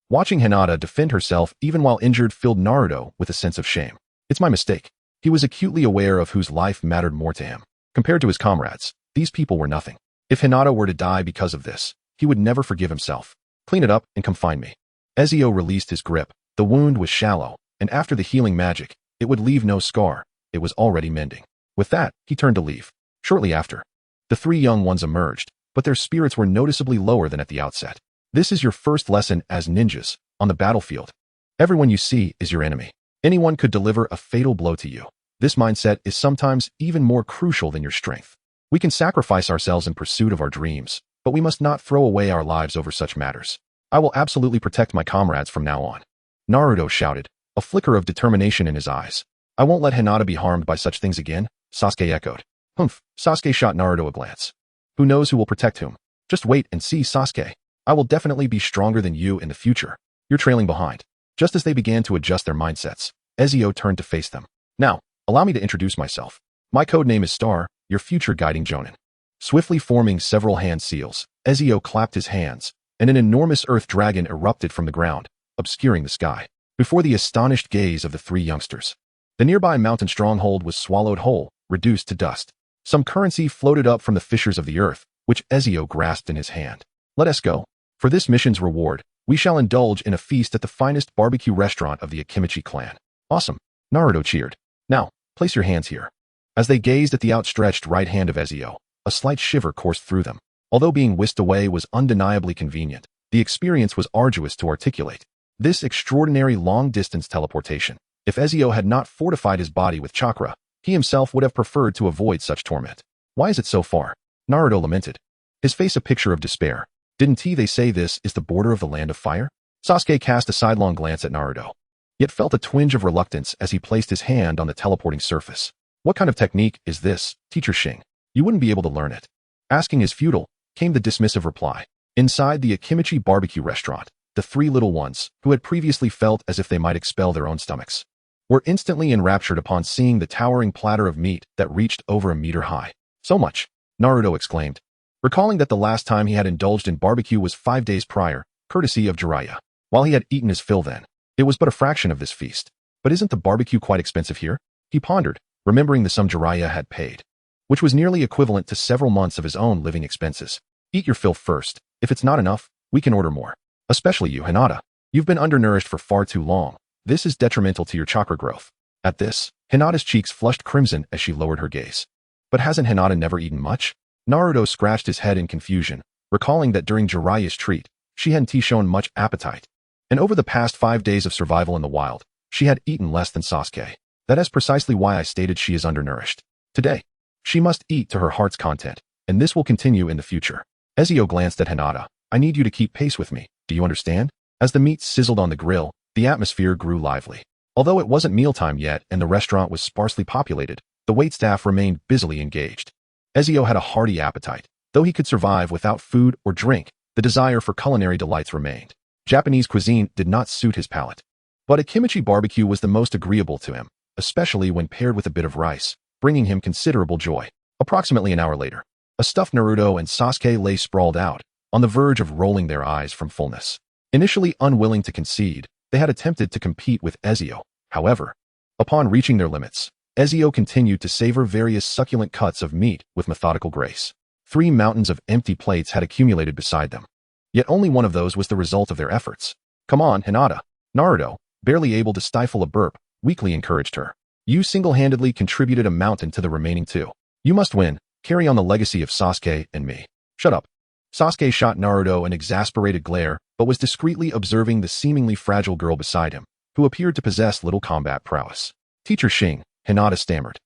Watching Hinata defend herself even while injured filled Naruto with a sense of shame. It's my mistake. He was acutely aware of whose life mattered more to him. Compared to his comrades, these people were nothing. If Hinata were to die because of this, he would never forgive himself. Clean it up and come find me. Ezio released his grip. The wound was shallow, and after the healing magic, it would leave no scar. It was already mending. With that, he turned to leave. Shortly after, the three young ones emerged, but their spirits were noticeably lower than at the outset. This is your first lesson as ninjas, on the battlefield. Everyone you see is your enemy. Anyone could deliver a fatal blow to you. This mindset is sometimes even more crucial than your strength. We can sacrifice ourselves in pursuit of our dreams, but we must not throw away our lives over such matters. I will absolutely protect my comrades from now on. Naruto shouted, a flicker of determination in his eyes. I won't let Hinata be harmed by such things again, Sasuke echoed. Humph, Sasuke shot Naruto a glance. Who knows who will protect whom? Just wait and see, Sasuke. I will definitely be stronger than you in the future. You're trailing behind. Just as they began to adjust their mindsets, Ezio turned to face them. Now, allow me to introduce myself. My code name is Star, your future guiding Jonin. Swiftly forming several hand seals, Ezio clapped his hands, and an enormous earth dragon erupted from the ground, obscuring the sky, before the astonished gaze of the three youngsters. The nearby mountain stronghold was swallowed whole, reduced to dust. Some currency floated up from the fissures of the earth, which Ezio grasped in his hand. Let us go. For this mission's reward, we shall indulge in a feast at the finest barbecue restaurant of the Akimichi clan. Awesome, Naruto cheered. Now, place your hands here. As they gazed at the outstretched right hand of Ezio, a slight shiver coursed through them. Although being whisked away was undeniably convenient, the experience was arduous to articulate. This extraordinary long-distance teleportation. If Ezio had not fortified his body with chakra, he himself would have preferred to avoid such torment. Why is it so far? Naruto lamented, his face a picture of despair. Didn't they say this is the border of the land of fire? Sasuke cast a sidelong glance at Naruto, yet felt a twinge of reluctance as he placed his hand on the teleporting surface. What kind of technique is this, Teacher Shing? You wouldn't be able to learn it. Asking is futile, came the dismissive reply. Inside the Akimichi barbecue restaurant, the three little ones, who had previously felt as if they might expel their own stomachs, were instantly enraptured upon seeing the towering platter of meat that reached over a meter high. So much, Naruto exclaimed, recalling that the last time he had indulged in barbecue was 5 days prior, courtesy of Jiraiya. While he had eaten his fill then, it was but a fraction of this feast. But isn't the barbecue quite expensive here? He pondered, remembering the sum Jiraiya had paid, which was nearly equivalent to several months of his own living expenses. Eat your fill first. If it's not enough, we can order more. Especially you, Hinata. You've been undernourished for far too long. This is detrimental to your chakra growth. At this, Hinata's cheeks flushed crimson as she lowered her gaze. But hasn't Hinata never eaten much? Naruto scratched his head in confusion, recalling that during Jiraiya's treat, she hadn't shown much appetite. And over the past 5 days of survival in the wild, she had eaten less than Sasuke. That is precisely why I stated she is undernourished. Today, she must eat to her heart's content, and this will continue in the future. Ezio glanced at Hinata. I need you to keep pace with me, do you understand? As the meat sizzled on the grill, the atmosphere grew lively. Although it wasn't mealtime yet and the restaurant was sparsely populated, the waitstaff remained busily engaged. Ezio had a hearty appetite. Though he could survive without food or drink, the desire for culinary delights remained. Japanese cuisine did not suit his palate. But Akimichi barbecue was the most agreeable to him, especially when paired with a bit of rice, bringing him considerable joy. Approximately an hour later, a stuffed Naruto and Sasuke lay sprawled out, on the verge of rolling their eyes from fullness. Initially unwilling to concede, they had attempted to compete with Ezio. However, upon reaching their limits, Ezio continued to savor various succulent cuts of meat with methodical grace. 3 mountains of empty plates had accumulated beside them. Yet only one of those was the result of their efforts. Come on, Hinata. Naruto, barely able to stifle a burp, weakly encouraged her. You single-handedly contributed a mountain to the remaining 2. You must win, carry on the legacy of Sasuke and me. Shut up. Sasuke shot Naruto an exasperated glare, but was discreetly observing the seemingly fragile girl beside him, who appeared to possess little combat prowess. Teacher Shing, Hinata stammered,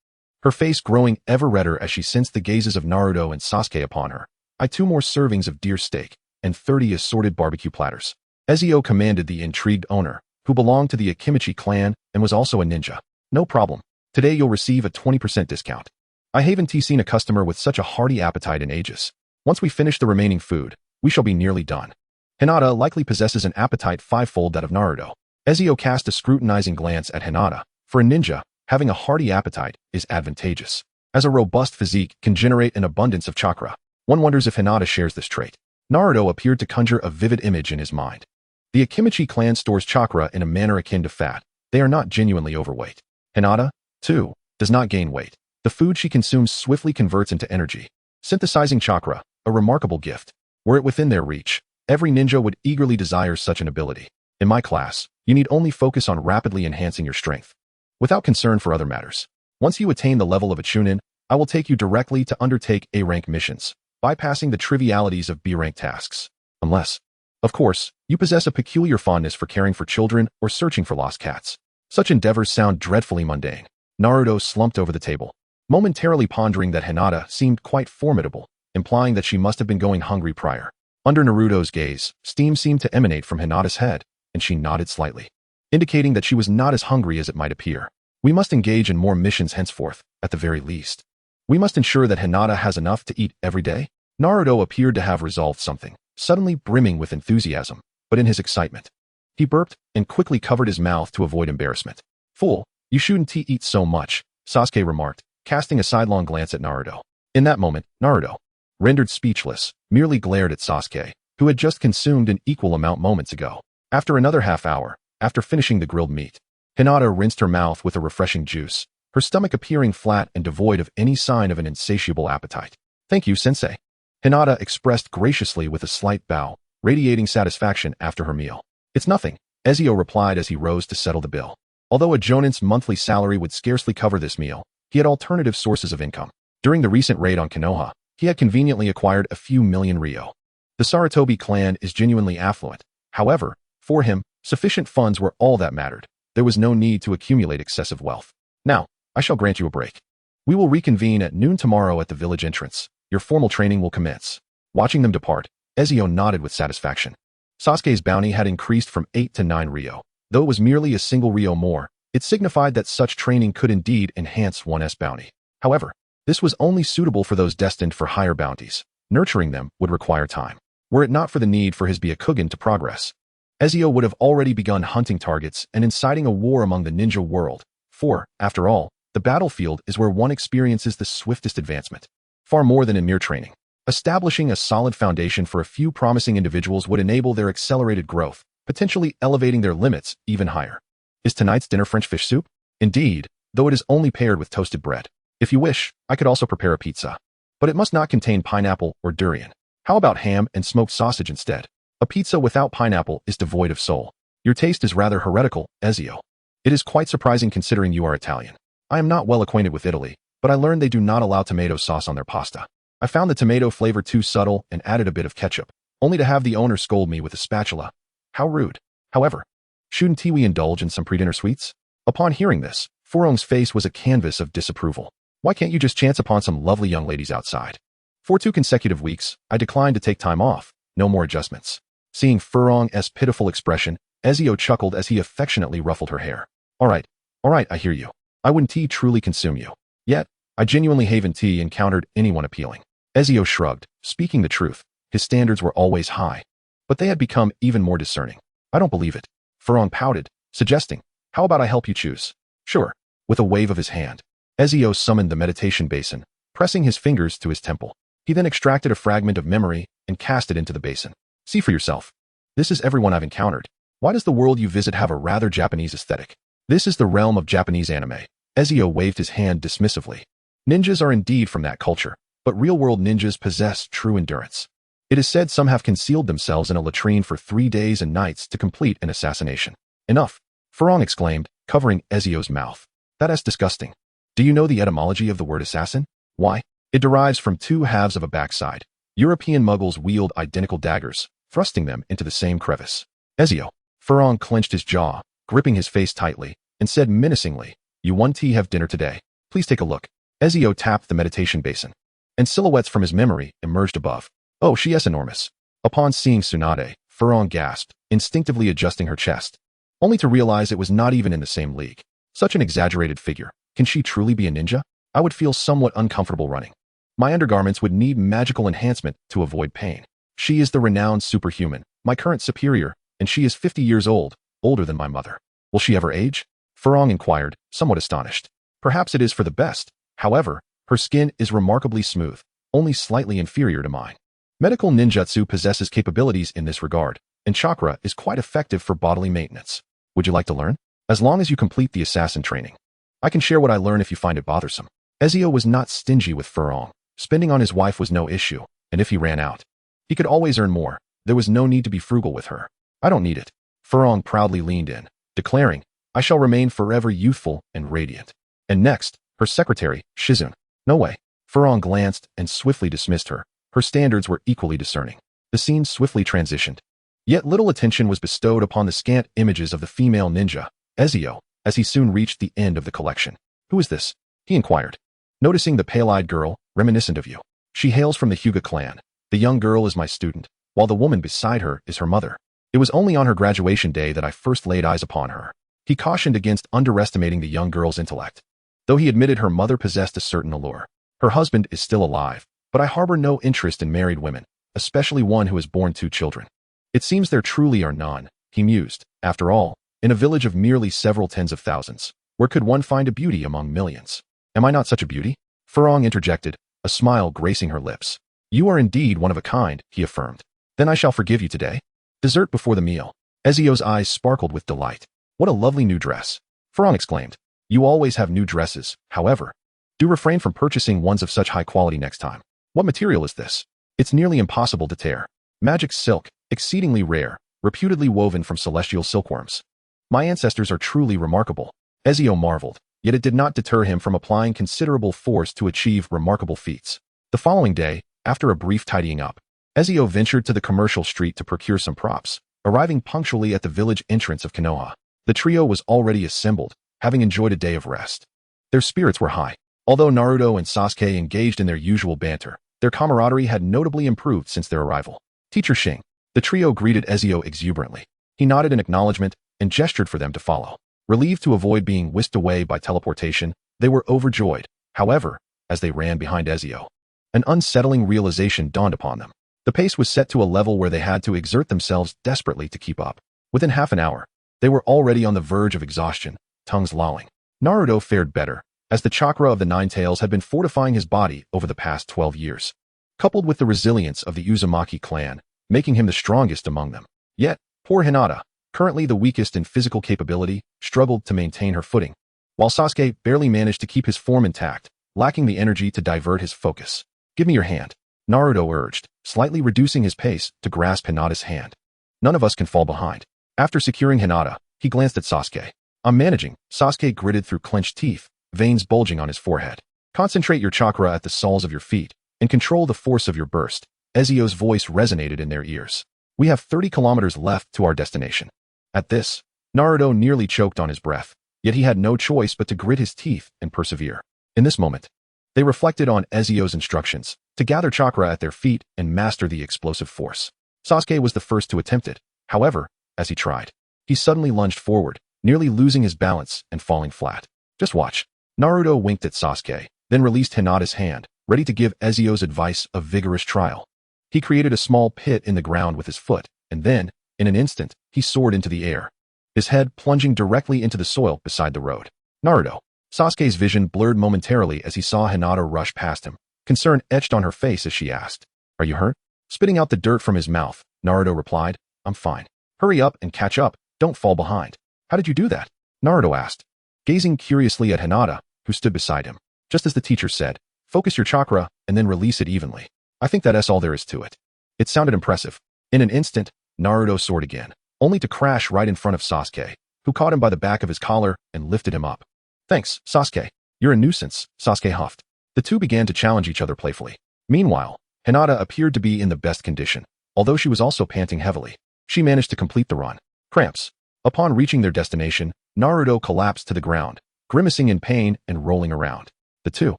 her face growing ever redder as she sensed the gazes of Naruto and Sasuke upon her. I 2 more servings of deer steak, and 30 assorted barbecue platters. Ezio commanded the intrigued owner, who belonged to the Akimichi clan and was also a ninja. No problem. Today you'll receive a 20% discount. I haven't seen a customer with such a hearty appetite in ages. Once we finish the remaining food, we shall be nearly done. Hinata likely possesses an appetite 5-fold that of Naruto. Ezio cast a scrutinizing glance at Hinata. For a ninja, having a hearty appetite is advantageous, as a robust physique can generate an abundance of chakra. One wonders if Hinata shares this trait. Naruto appeared to conjure a vivid image in his mind. The Akimichi clan stores chakra in a manner akin to fat. They are not genuinely overweight. Hinata, too, does not gain weight. The food she consumes swiftly converts into energy, synthesizing chakra, a remarkable gift. Were it within their reach, every ninja would eagerly desire such an ability. In my class, You need only focus on rapidly enhancing your strength, without concern for other matters. Once you attain the level of a Chunin, I will take you directly to undertake A-rank missions, bypassing the trivialities of B-rank tasks. Unless, of course, you possess a peculiar fondness for caring for children or searching for lost cats. Such endeavors sound dreadfully mundane. Naruto slumped over the table, momentarily pondering that Hinata seemed quite formidable, implying that she must have been going hungry prior. Under Naruto's gaze, steam seemed to emanate from Hinata's head, and she nodded slightly, indicating that she was not as hungry as it might appear. We must engage in more missions henceforth, at the very least. We must ensure that Hinata has enough to eat every day. Naruto appeared to have resolved something, suddenly brimming with enthusiasm, but in his excitement, he burped and quickly covered his mouth to avoid embarrassment. Fool, you shouldn't eat so much, Sasuke remarked, casting a sidelong glance at Naruto. In that moment, Naruto, rendered speechless, merely glared at Sasuke, who had just consumed an equal amount moments ago. After another half hour, after finishing the grilled meat, Hinata rinsed her mouth with a refreshing juice, her stomach appearing flat and devoid of any sign of an insatiable appetite. Thank you, sensei. Hinata expressed graciously with a slight bow, radiating satisfaction after her meal. It's nothing, Ezio replied as he rose to settle the bill. Although a Jonin's monthly salary would scarcely cover this meal, he had alternative sources of income. During the recent raid on Konoha, he had conveniently acquired a few million ryo. The Sarutobi clan is genuinely affluent. However, for him, sufficient funds were all that mattered. There was no need to accumulate excessive wealth. Now, I shall grant you a break. We will reconvene at noon tomorrow at the village entrance. Your formal training will commence. Watching them depart, Ezio nodded with satisfaction. Sasuke's bounty had increased from 8 to 9 ryo. Though it was merely a single ryo more, it signified that such training could indeed enhance one's bounty. However, this was only suitable for those destined for higher bounties. Nurturing them would require time. Were it not for the need for his Byakugan to progress, Ezio would have already begun hunting targets and inciting a war among the ninja world. For, after all, the battlefield is where one experiences the swiftest advancement. Far more than in mere training. Establishing a solid foundation for a few promising individuals would enable their accelerated growth, potentially elevating their limits even higher. Is tonight's dinner French fish soup? Indeed, though it is only paired with toasted bread. If you wish, I could also prepare a pizza. But it must not contain pineapple or durian. How about ham and smoked sausage instead? A pizza without pineapple is devoid of soul. Your taste is rather heretical, Ezio. It is quite surprising considering you are Italian. I am not well acquainted with Italy, but I learned they do not allow tomato sauce on their pasta. I found the tomato flavor too subtle and added a bit of ketchup, only to have the owner scold me with a spatula. How rude. However, shouldn't we indulge in some pre-dinner sweets? Upon hearing this, Furong's face was a canvas of disapproval. Why can't you just chance upon some lovely young ladies outside? For 2 consecutive weeks, I declined to take time off. No more adjustments. Seeing Furong's pitiful expression, Ezio chuckled as he affectionately ruffled her hair. All right, I hear you. I wouldn't truly consume you. Yet, I genuinely haven't encountered anyone appealing. Ezio shrugged. Speaking the truth, his standards were always high. But they had become even more discerning. I don't believe it. Furong pouted, suggesting, how about I help you choose? Sure. With a wave of his hand, Ezio summoned the meditation basin, pressing his fingers to his temple. He then extracted a fragment of memory and cast it into the basin. See for yourself. This is everyone I've encountered. Why does the world you visit have a rather Japanese aesthetic? This is the realm of Japanese anime. Ezio waved his hand dismissively. Ninjas are indeed from that culture, but real-world ninjas possess true endurance. It is said some have concealed themselves in a latrine for 3 days and nights to complete an assassination. Enough, Furong exclaimed, covering Ezio's mouth. That is disgusting. Do you know the etymology of the word assassin? Why? It derives from 2 halves of a backside. European muggles wield identical daggers, thrusting them into the same crevice. Ezio. Furong clenched his jaw, gripping his face tightly, and said menacingly, you want to have dinner today? Please take a look. Ezio tapped the meditation basin, and silhouettes from his memory emerged above. Oh, she is enormous. Upon seeing Tsunade, Furong gasped, instinctively adjusting her chest, only to realize it was not even in the same league. Such an exaggerated figure. Can she truly be a ninja? I would feel somewhat uncomfortable running. My undergarments would need magical enhancement to avoid pain. She is the renowned superhuman, my current superior, and she is 50 years old, older than my mother. Will she ever age? Furong inquired, somewhat astonished. Perhaps it is for the best. However, her skin is remarkably smooth, only slightly inferior to mine. Medical ninjutsu possesses capabilities in this regard, and chakra is quite effective for bodily maintenance. Would you like to learn? As long as you complete the assassin training. I can share what I learn if you find it bothersome. Ezio was not stingy with Furong. Spending on his wife was no issue, and if he ran out, he could always earn more. There was no need to be frugal with her. I don't need it. Furong proudly leaned in, declaring, "I shall remain forever youthful and radiant." And next, her secretary, Shizun. "No way." Furong glanced and swiftly dismissed her. Her standards were equally discerning. The scene swiftly transitioned. Yet little attention was bestowed upon the scant images of the female ninja, Ezio, as he soon reached the end of the collection. "Who is this?" he inquired, noticing the pale-eyed girl, reminiscent of you. "She hails from the Hyuga clan. The young girl is my student, while the woman beside her is her mother. It was only on her graduation day that I first laid eyes upon her." He cautioned against underestimating the young girl's intellect. Though he admitted her mother possessed a certain allure. "Her husband is still alive, but I harbor no interest in married women, especially one who has borne 2 children. It seems there truly are none," he mused. "After all, in a village of merely several tens of thousands, where could one find a beauty among millions? Am I not such a beauty?" Furong interjected, a smile gracing her lips. "You are indeed one of a kind," he affirmed. "Then I shall forgive you today." Dessert before the meal. Ezio's eyes sparkled with delight. "What a lovely new dress!" Furong exclaimed. "You always have new dresses, however. Do refrain from purchasing ones of such high quality next time." "What material is this?" "It's nearly impossible to tear. Magic silk, exceedingly rare, reputedly woven from celestial silkworms." "My ancestors are truly remarkable." Ezio marveled, yet it did not deter him from applying considerable force to achieve remarkable feats. The following day, after a brief tidying up, Ezio ventured to the commercial street to procure some props, arriving punctually at the village entrance of Konoha. The trio was already assembled, having enjoyed a day of rest. Their spirits were high. Although Naruto and Sasuke engaged in their usual banter, their camaraderie had notably improved since their arrival. "Teacher Xing." The trio greeted Ezio exuberantly. He nodded in acknowledgement and gestured for them to follow. Relieved to avoid being whisked away by teleportation, they were overjoyed. However, as they ran behind Ezio, an unsettling realization dawned upon them. The pace was set to a level where they had to exert themselves desperately to keep up. Within half an hour, they were already on the verge of exhaustion, tongues lolling. Naruto fared better, as the chakra of the Nine Tails had been fortifying his body over the past 12 years, coupled with the resilience of the Uzumaki clan, making him the strongest among them. Yet, poor Hinata, currently the weakest in physical capability, struggled to maintain her footing, while Sasuke barely managed to keep his form intact, lacking the energy to divert his focus. "Give me your hand," Naruto urged, slightly reducing his pace to grasp Hinata's hand. "None of us can fall behind." After securing Hinata, he glanced at Sasuke. "I'm managing," Sasuke gritted through clenched teeth, veins bulging on his forehead. "Concentrate your chakra at the soles of your feet, and control the force of your burst." Ezio's voice resonated in their ears. "We have 30 kilometers left to our destination." At this, Naruto nearly choked on his breath, yet he had no choice but to grit his teeth and persevere. In this moment, they reflected on Ezio's instructions to gather chakra at their feet and master the explosive force. Sasuke was the first to attempt it. However, as he tried, he suddenly lunged forward, nearly losing his balance and falling flat. "Just watch." Naruto winked at Sasuke, then released Hinata's hand, ready to give Ezio's advice a vigorous trial. He created a small pit in the ground with his foot, and then, in an instant, he soared into the air, his head plunging directly into the soil beside the road. "Naruto." Sasuke's vision blurred momentarily as he saw Hinata rush past him, concern etched on her face as she asked, "Are you hurt?" Spitting out the dirt from his mouth, Naruto replied, "I'm fine." "Hurry up and catch up, don't fall behind." "How did you do that?" Naruto asked, gazing curiously at Hinata, who stood beside him. "Just as the teacher said, focus your chakra and then release it evenly. I think that's all there is to it." It sounded impressive. In an instant, Naruto soared again, only to crash right in front of Sasuke, who caught him by the back of his collar and lifted him up. "Thanks, Sasuke. You're a nuisance," Sasuke huffed. The two began to challenge each other playfully. Meanwhile, Hinata appeared to be in the best condition, although she was also panting heavily. She managed to complete the run. Cramps. Upon reaching their destination, Naruto collapsed to the ground, grimacing in pain and rolling around. The two,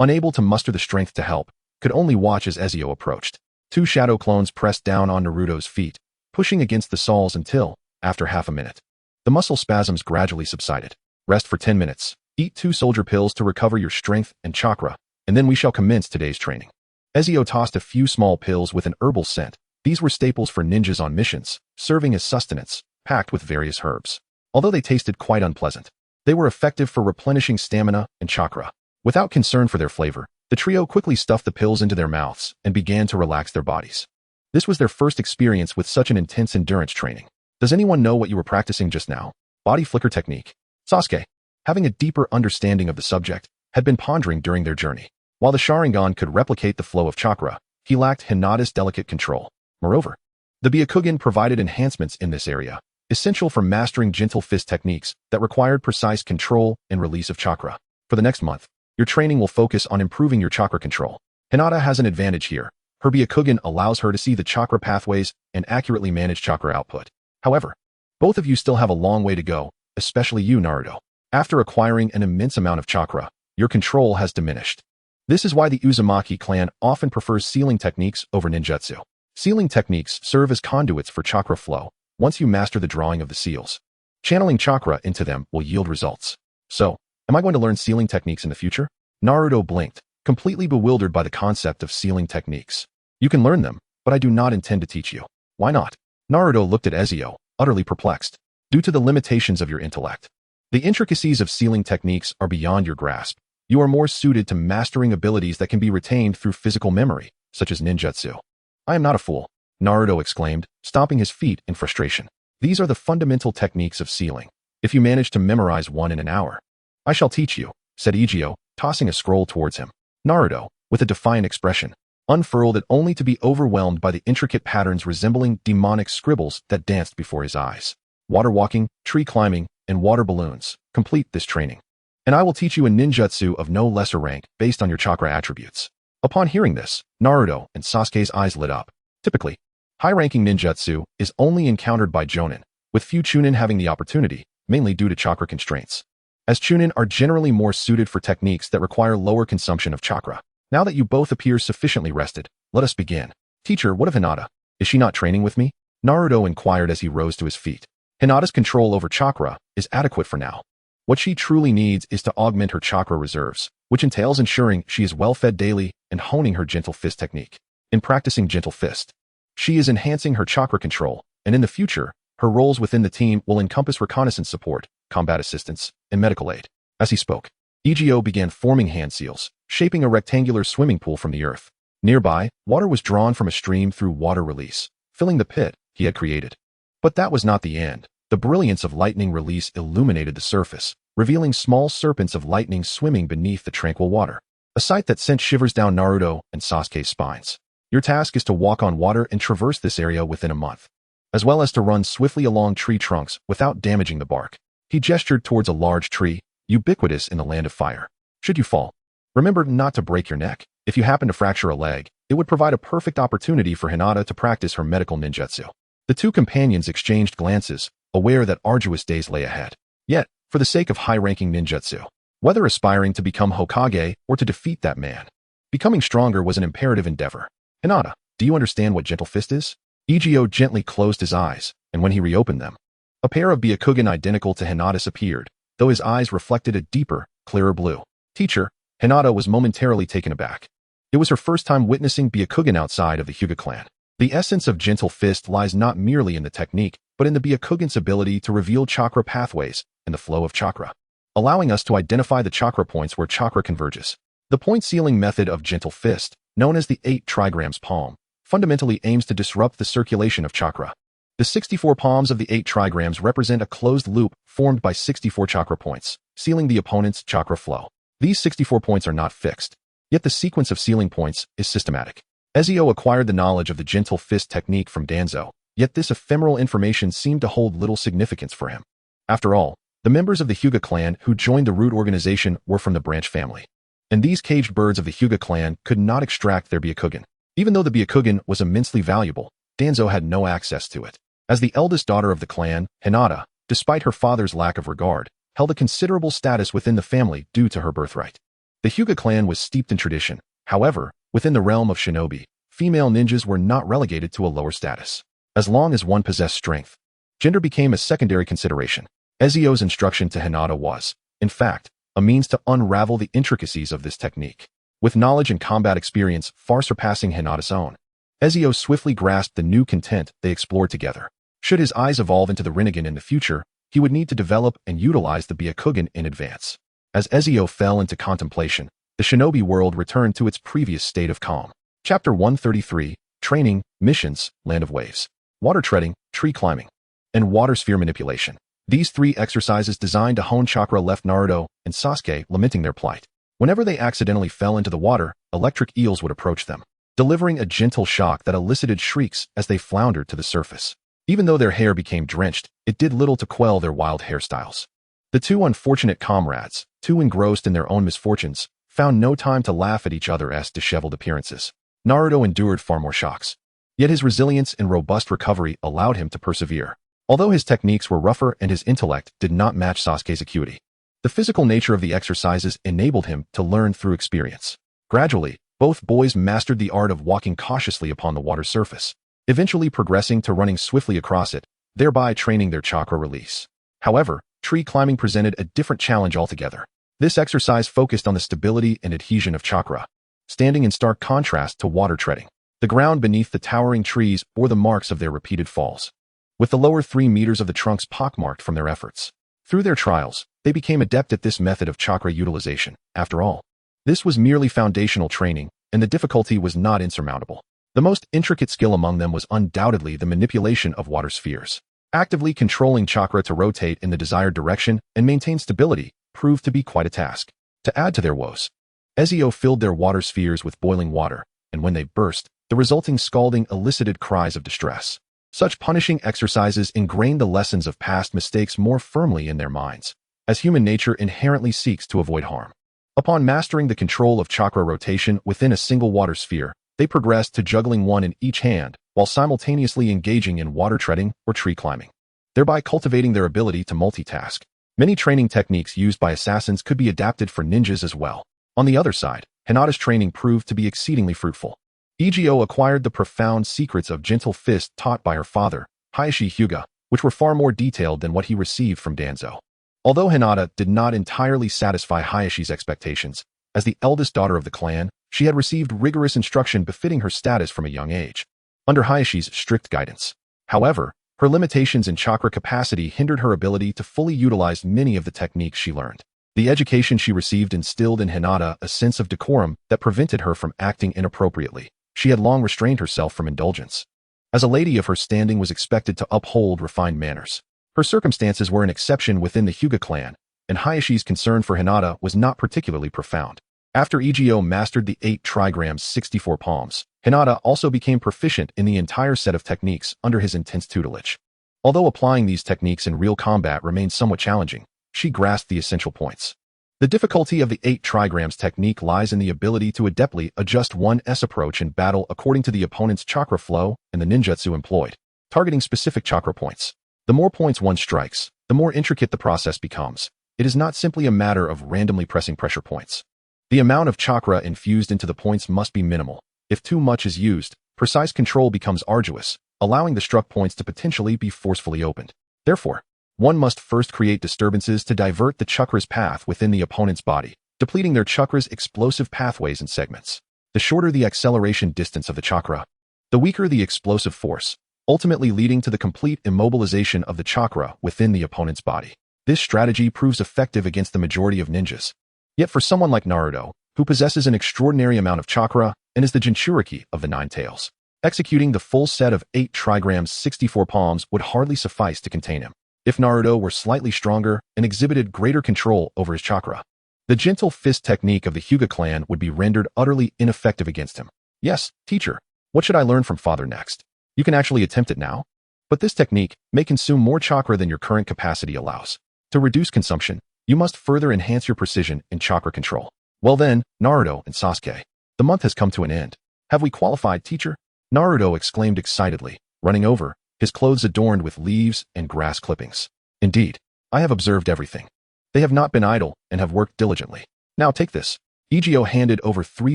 unable to muster the strength to help, could only watch as Ezio approached. 2 shadow clones pressed down on Naruto's feet, pushing against the soles until, after half a minute, the muscle spasms gradually subsided. "Rest for 10 minutes. Eat 2 soldier pills to recover your strength and chakra, and then we shall commence today's training." Ezio tossed a few small pills with an herbal scent. These were staples for ninjas on missions, serving as sustenance, packed with various herbs. Although they tasted quite unpleasant, they were effective for replenishing stamina and chakra. Without concern for their flavor, the trio quickly stuffed the pills into their mouths and began to relax their bodies. This was their first experience with such an intense endurance training. "Does anyone know what you were practicing just now?" "Body flicker technique." Sasuke, having a deeper understanding of the subject, had been pondering during their journey. While the Sharingan could replicate the flow of chakra, he lacked Hinata's delicate control. Moreover, the Byakugan provided enhancements in this area, essential for mastering gentle fist techniques that required precise control and release of chakra. For the next month, your training will focus on improving your chakra control. Hinata has an advantage here. Her Byakugan allows her to see the chakra pathways and accurately manage chakra output. However, both of you still have a long way to go, especially you, Naruto. After acquiring an immense amount of chakra, your control has diminished. This is why the Uzumaki clan often prefers sealing techniques over ninjutsu. Sealing techniques serve as conduits for chakra flow. Once you master the drawing of the seals, channeling chakra into them will yield results. So, am I going to learn sealing techniques in the future? Naruto blinked, completely bewildered by the concept of sealing techniques. You can learn them, but I do not intend to teach you. Why not? Naruto looked at Ezio, utterly perplexed. Due to the limitations of your intellect, the intricacies of sealing techniques are beyond your grasp. You are more suited to mastering abilities that can be retained through physical memory, such as ninjutsu. I am not a fool, Naruto exclaimed, stomping his feet in frustration. These are the fundamental techniques of sealing. If you manage to memorize one in an hour, I shall teach you, said Ezio, tossing a scroll towards him. Naruto, with a defiant expression, unfurled it only to be overwhelmed by the intricate patterns resembling demonic scribbles that danced before his eyes. Water walking, tree climbing, and water balloons. Complete this training, and I will teach you a ninjutsu of no lesser rank based on your chakra attributes. Upon hearing this, Naruto and Sasuke's eyes lit up. Typically, high-ranking ninjutsu is only encountered by Jonin, with few Chunin having the opportunity, mainly due to chakra constraints, as Chunin are generally more suited for techniques that require lower consumption of chakra. Now that you both appear sufficiently rested, let us begin. Teacher, what of Hinata? Is she not training with me? Naruto inquired as he rose to his feet. Hinata's control over chakra is adequate for now. What she truly needs is to augment her chakra reserves, which entails ensuring she is well-fed daily and honing her gentle fist technique. In practicing gentle fist, she is enhancing her chakra control, and in the future, her roles within the team will encompass reconnaissance support, combat assistance, and medical aid. As he spoke, Ezio began forming hand seals, shaping a rectangular swimming pool from the earth. Nearby, water was drawn from a stream through water release, filling the pit he had created. But that was not the end. The brilliance of lightning release illuminated the surface, revealing small serpents of lightning swimming beneath the tranquil water, a sight that sent shivers down Naruto and Sasuke's spines. Your task is to walk on water and traverse this area within a month, as well as to run swiftly along tree trunks without damaging the bark. He gestured towards a large tree, ubiquitous in the land of fire. Should you fall, remember not to break your neck. If you happen to fracture a leg, it would provide a perfect opportunity for Hinata to practice her medical ninjutsu. The two companions exchanged glances, aware that arduous days lay ahead. Yet, for the sake of high-ranking ninjutsu, whether aspiring to become Hokage or to defeat that man, becoming stronger was an imperative endeavor. Hinata, do you understand what gentle fist is? Ezio gently closed his eyes, and when he reopened them, a pair of Byakugan identical to Hinata's appeared, though his eyes reflected a deeper, clearer blue. Teacher, Hinata was momentarily taken aback. It was her first time witnessing Byakugan outside of the Hyuga clan. The essence of gentle fist lies not merely in the technique, but in the Byakugan's ability to reveal chakra pathways and the flow of chakra, allowing us to identify the chakra points where chakra converges. The point sealing method of gentle fist, known as the 8 trigrams palm, fundamentally aims to disrupt the circulation of chakra. The 64 palms of the 8 trigrams represent a closed loop formed by 64 chakra points, sealing the opponent's chakra flow. These 64 points are not fixed, yet the sequence of sealing points is systematic. Ezio acquired the knowledge of the gentle fist technique from Danzo, yet this ephemeral information seemed to hold little significance for him. After all, the members of the Hyuga clan who joined the root organization were from the branch family, and these caged birds of the Hyuga clan could not extract their Byakugan. Even though the Byakugan was immensely valuable, Danzo had no access to it. As the eldest daughter of the clan, Hinata, despite her father's lack of regard, held a considerable status within the family due to her birthright. The Hyuga clan was steeped in tradition. However, within the realm of shinobi, female ninjas were not relegated to a lower status. As long as one possessed strength, gender became a secondary consideration. Ezio's instruction to Hinata was, in fact, a means to unravel the intricacies of this technique. With knowledge and combat experience far surpassing Hinata's own, Ezio swiftly grasped the new content they explored together. Should his eyes evolve into the Rinnegan in the future, he would need to develop and utilize the Byakugan in advance. As Ezio fell into contemplation, the shinobi world returned to its previous state of calm. Chapter 133, Training, Missions, Land of Waves, Water Treading, Tree Climbing, and Water Sphere Manipulation. These 3 exercises designed to hone chakra left Naruto and Sasuke lamenting their plight. Whenever they accidentally fell into the water, electric eels would approach them, delivering a gentle shock that elicited shrieks as they floundered to the surface. Even though their hair became drenched, it did little to quell their wild hairstyles. The two unfortunate comrades, too engrossed in their own misfortunes, found no time to laugh at each other's disheveled appearances. Naruto endured far more shocks. Yet his resilience and robust recovery allowed him to persevere. Although his techniques were rougher and his intellect did not match Sasuke's acuity, the physical nature of the exercises enabled him to learn through experience. Gradually, both boys mastered the art of walking cautiously upon the water's surface, eventually progressing to running swiftly across it, thereby training their chakra release. However, tree climbing presented a different challenge altogether. This exercise focused on the stability and adhesion of chakra, standing in stark contrast to water treading. The ground beneath the towering trees bore the marks of their repeated falls, with the lower 3 meters of the trunks pockmarked from their efforts. Through their trials, they became adept at this method of chakra utilization. After all, this was merely foundational training, and the difficulty was not insurmountable. The most intricate skill among them was undoubtedly the manipulation of water spheres. Actively controlling chakra to rotate in the desired direction and maintain stability proved to be quite a task. To add to their woes, Ezio filled their water spheres with boiling water, and when they burst, the resulting scalding elicited cries of distress. Such punishing exercises ingrained the lessons of past mistakes more firmly in their minds, as human nature inherently seeks to avoid harm. Upon mastering the control of chakra rotation within a single water sphere, they progressed to juggling one in each hand, while simultaneously engaging in water treading or tree climbing, thereby cultivating their ability to multitask. Many training techniques used by assassins could be adapted for ninjas as well. On the other side, Hinata's training proved to be exceedingly fruitful. Ezio acquired the profound secrets of gentle fist taught by her father, Hayashi Hyuga, which were far more detailed than what he received from Danzo. Although Hinata did not entirely satisfy Hayashi's expectations, as the eldest daughter of the clan, she had received rigorous instruction befitting her status from a young age, under Hayashi's strict guidance. However, her limitations in chakra capacity hindered her ability to fully utilize many of the techniques she learned. The education she received instilled in Hinata a sense of decorum that prevented her from acting inappropriately. She had long restrained herself from indulgence, as a lady of her standing was expected to uphold refined manners. Her circumstances were an exception within the Hyuga clan, and Hayashi's concern for Hinata was not particularly profound. After Ezio mastered the 8 trigrams 64 palms, Hinata also became proficient in the entire set of techniques under his intense tutelage. Although applying these techniques in real combat remained somewhat challenging, she grasped the essential points. The difficulty of the 8 trigrams technique lies in the ability to adeptly adjust one's approach in battle according to the opponent's chakra flow and the ninjutsu employed, targeting specific chakra points. The more points one strikes, the more intricate the process becomes. It is not simply a matter of randomly pressing pressure points. The amount of chakra infused into the points must be minimal. If too much is used, precise control becomes arduous, allowing the struck points to potentially be forcefully opened. Therefore, one must first create disturbances to divert the chakra's path within the opponent's body, depleting their chakra's explosive pathways and segments. The shorter the acceleration distance of the chakra, the weaker the explosive force, ultimately leading to the complete immobilization of the chakra within the opponent's body. This strategy proves effective against the majority of ninjas. Yet for someone like Naruto, who possesses an extraordinary amount of chakra and is the Jinchuriki of the 9 tails, executing the full set of 8 trigrams 64 palms would hardly suffice to contain him. If Naruto were slightly stronger and exhibited greater control over his chakra, the gentle fist technique of the Hyuga clan would be rendered utterly ineffective against him. Yes, teacher, what should I learn from father next? You can actually attempt it now, but this technique may consume more chakra than your current capacity allows. To reduce consumption, you must further enhance your precision in chakra control. Well then, Naruto and Sasuke, the month has come to an end. Have we qualified, teacher? Naruto exclaimed excitedly, running over, his clothes adorned with leaves and grass clippings. Indeed, I have observed everything. They have not been idle and have worked diligently. Now take this. Ezio handed over 3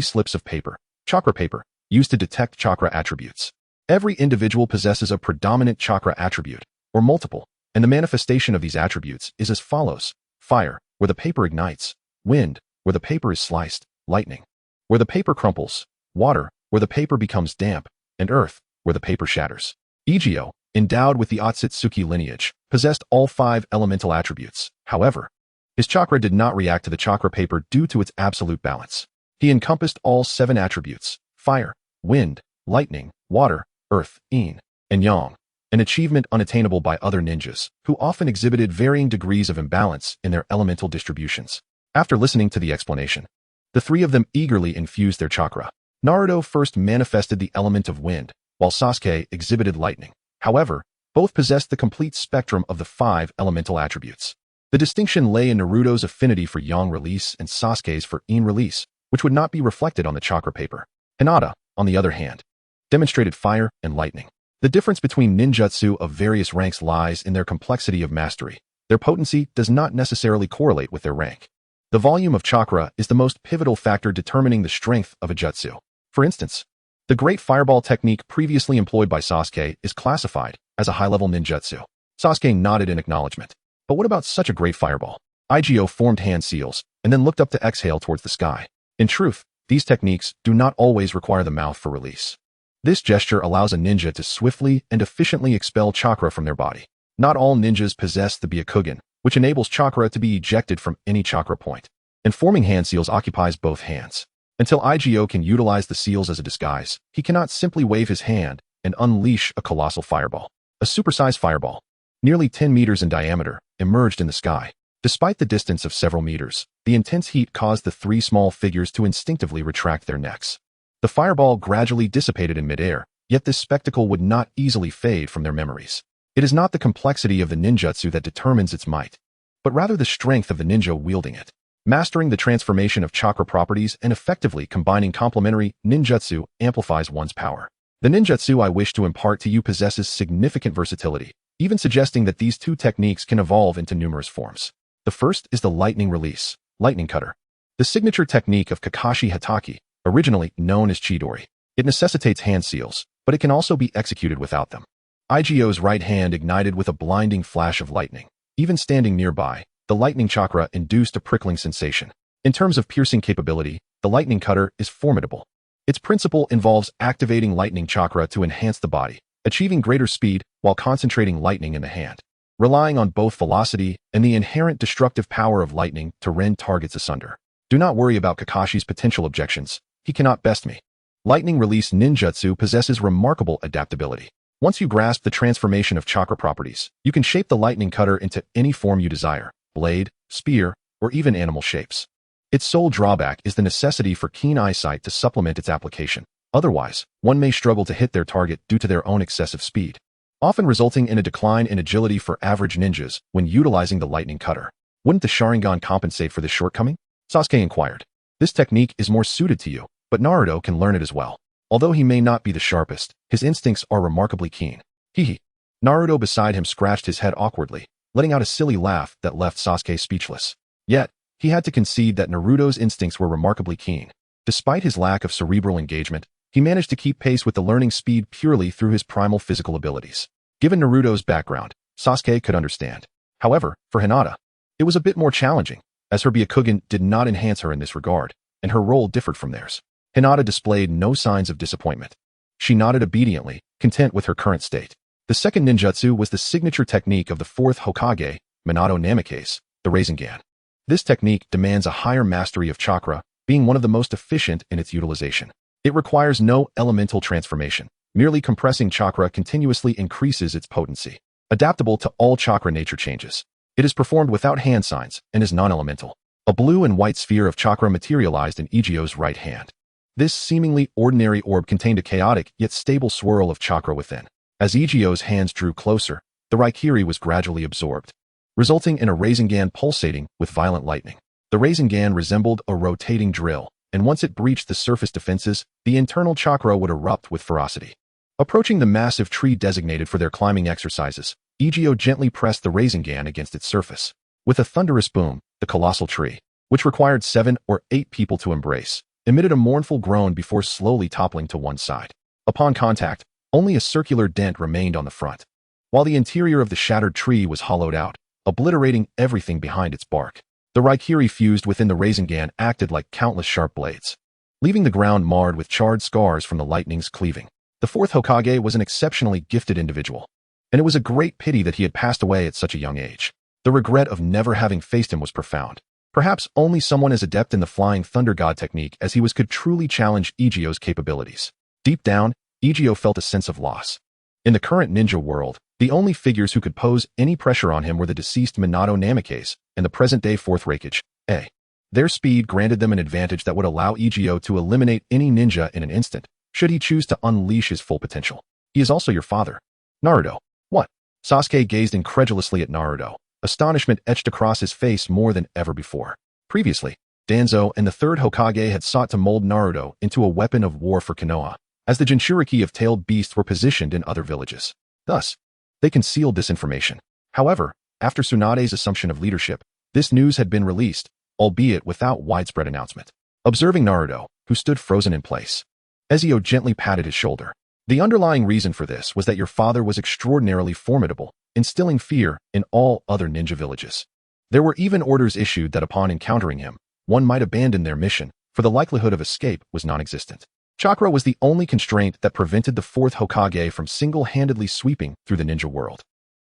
slips of paper, chakra paper, used to detect chakra attributes. Every individual possesses a predominant chakra attribute, or multiple, and the manifestation of these attributes is as follows. Fire, where the paper ignites. Wind, where the paper is sliced. Lightning, where the paper crumples. Water, where the paper becomes damp. And earth, where the paper shatters. Ezio, endowed with the Otsutsuki lineage, possessed all 5 elemental attributes. However, his chakra did not react to the chakra paper due to its absolute balance. He encompassed all 7 attributes: fire, wind, lightning, water, earth, yin, and yang, an achievement unattainable by other ninjas, who often exhibited varying degrees of imbalance in their elemental distributions. After listening to the explanation, the 3 of them eagerly infused their chakra. Naruto first manifested the element of wind, while Sasuke exhibited lightning. However, Both possessed the complete spectrum of the 5 elemental attributes. The distinction lay in Naruto's affinity for yang release and Sasuke's for yin release, which would not be reflected on the chakra paper. Hinata, on the other hand, demonstrated fire and lightning. The difference between ninjutsu of various ranks lies in their complexity of mastery. Their potency does not necessarily correlate with their rank. The volume of chakra is the most pivotal factor determining the strength of a jutsu. For instance, the Great Fireball technique previously employed by Sasuke is classified as a high-level ninjutsu. Sasuke nodded in acknowledgement. But what about such a great fireball? Igio formed hand seals and then looked up to exhale towards the sky. In truth, these techniques do not always require the mouth for release. This gesture allows a ninja to swiftly and efficiently expel chakra from their body. Not all ninjas possess the Byakugan, which enables chakra to be ejected from any chakra point. And forming hand seals occupies both hands. Until Igio can utilize the seals as a disguise, he cannot simply wave his hand and unleash a colossal fireball. A supersized fireball, nearly 10 meters in diameter, emerged in the sky. Despite the distance of several meters, the intense heat caused the 3 small figures to instinctively retract their necks. The fireball gradually dissipated in midair, yet this spectacle would not easily fade from their memories. It is not the complexity of the ninjutsu that determines its might, but rather the strength of the ninja wielding it. Mastering the transformation of chakra properties and effectively combining complementary ninjutsu amplifies one's power. The ninjutsu I wish to impart to you possesses significant versatility, even suggesting that these 2 techniques can evolve into numerous forms. The first is the lightning release, lightning cutter. The signature technique of Kakashi Hatake, originally known as Chidori. It necessitates hand seals, but it can also be executed without them. Igio's right hand ignited with a blinding flash of lightning. Even standing nearby, the lightning chakra induced a prickling sensation. In terms of piercing capability, the lightning cutter is formidable. Its principle involves activating lightning chakra to enhance the body, achieving greater speed while concentrating lightning in the hand, relying on both velocity and the inherent destructive power of lightning to rend targets asunder. Do not worry about Kakashi's potential objections. He cannot best me. Lightning release ninjutsu possesses remarkable adaptability. Once you grasp the transformation of chakra properties, you can shape the lightning cutter into any form you desire: blade, spear, or even animal shapes. Its sole drawback is the necessity for keen eyesight to supplement its application. Otherwise, one may struggle to hit their target due to their own excessive speed, often resulting in a decline in agility for average ninjas when utilizing the lightning cutter. Wouldn't the Sharingan compensate for this shortcoming? Sasuke inquired. This technique is more suited to you, but Naruto can learn it as well. Although he may not be the sharpest, his instincts are remarkably keen. Hee. Naruto beside him scratched his head awkwardly, letting out a silly laugh that left Sasuke speechless. Yet, he had to concede that Naruto's instincts were remarkably keen. Despite his lack of cerebral engagement, he managed to keep pace with the learning speed purely through his primal physical abilities. Given Naruto's background, Sasuke could understand. However, for Hinata, it was a bit more challenging, as her Byakugan did not enhance her in this regard, and her role differed from theirs. Hinata displayed no signs of disappointment. She nodded obediently, content with her current state. The second ninjutsu was the signature technique of the 4th Hokage, Minato Namikaze, the Rasengan. This technique demands a higher mastery of chakra, being one of the most efficient in its utilization. It requires no elemental transformation. Merely compressing chakra continuously increases its potency. Adaptable to all chakra nature changes. It is performed without hand signs and is non-elemental. A blue and white sphere of chakra materialized in Igio's right hand. This seemingly ordinary orb contained a chaotic yet stable swirl of chakra within. As Igio's hands drew closer, the Raikiri was gradually absorbed, resulting in a Rasengan pulsating with violent lightning. The Rasengan resembled a rotating drill, and once it breached the surface defenses, the internal chakra would erupt with ferocity. Approaching the massive tree designated for their climbing exercises, Igio gently pressed the Rasengan against its surface. With a thunderous boom, the colossal tree, which required 7 or 8 people to embrace, emitted a mournful groan before slowly toppling to one side. Upon contact, only a circular dent remained on the front, while the interior of the shattered tree was hollowed out, obliterating everything behind its bark. The Raikiri fused within the Rasengan acted like countless sharp blades, leaving the ground marred with charred scars from the lightning's cleaving. The 4th Hokage was an exceptionally gifted individual, and it was a great pity that he had passed away at such a young age. The regret of never having faced him was profound. Perhaps only someone as adept in the Flying Thunder God technique as he was could truly challenge Igio's capabilities. Deep down, Igio felt a sense of loss. In the current ninja world, the only figures who could pose any pressure on him were the deceased Minato Namikaze and the present-day 4th Raikage. Their speed granted them an advantage that would allow Igio to eliminate any ninja in an instant, should he choose to unleash his full potential. He is also your father. Naruto. What? Sasuke gazed incredulously at Naruto. Astonishment etched across his face more than ever before. Previously, Danzo and the third Hokage had sought to mold Naruto into a weapon of war for Konoha, as the Jinchuriki of tailed beasts were positioned in other villages. Thus, they concealed this information. However, after Tsunade's assumption of leadership, this news had been released, albeit without widespread announcement. Observing Naruto, who stood frozen in place, Ezio gently patted his shoulder. The underlying reason for this was that your father was extraordinarily formidable, instilling fear in all other ninja villages. There were even orders issued that upon encountering him, one might abandon their mission, for the likelihood of escape was non-existent. Chakra was the only constraint that prevented the fourth Hokage from single-handedly sweeping through the ninja world.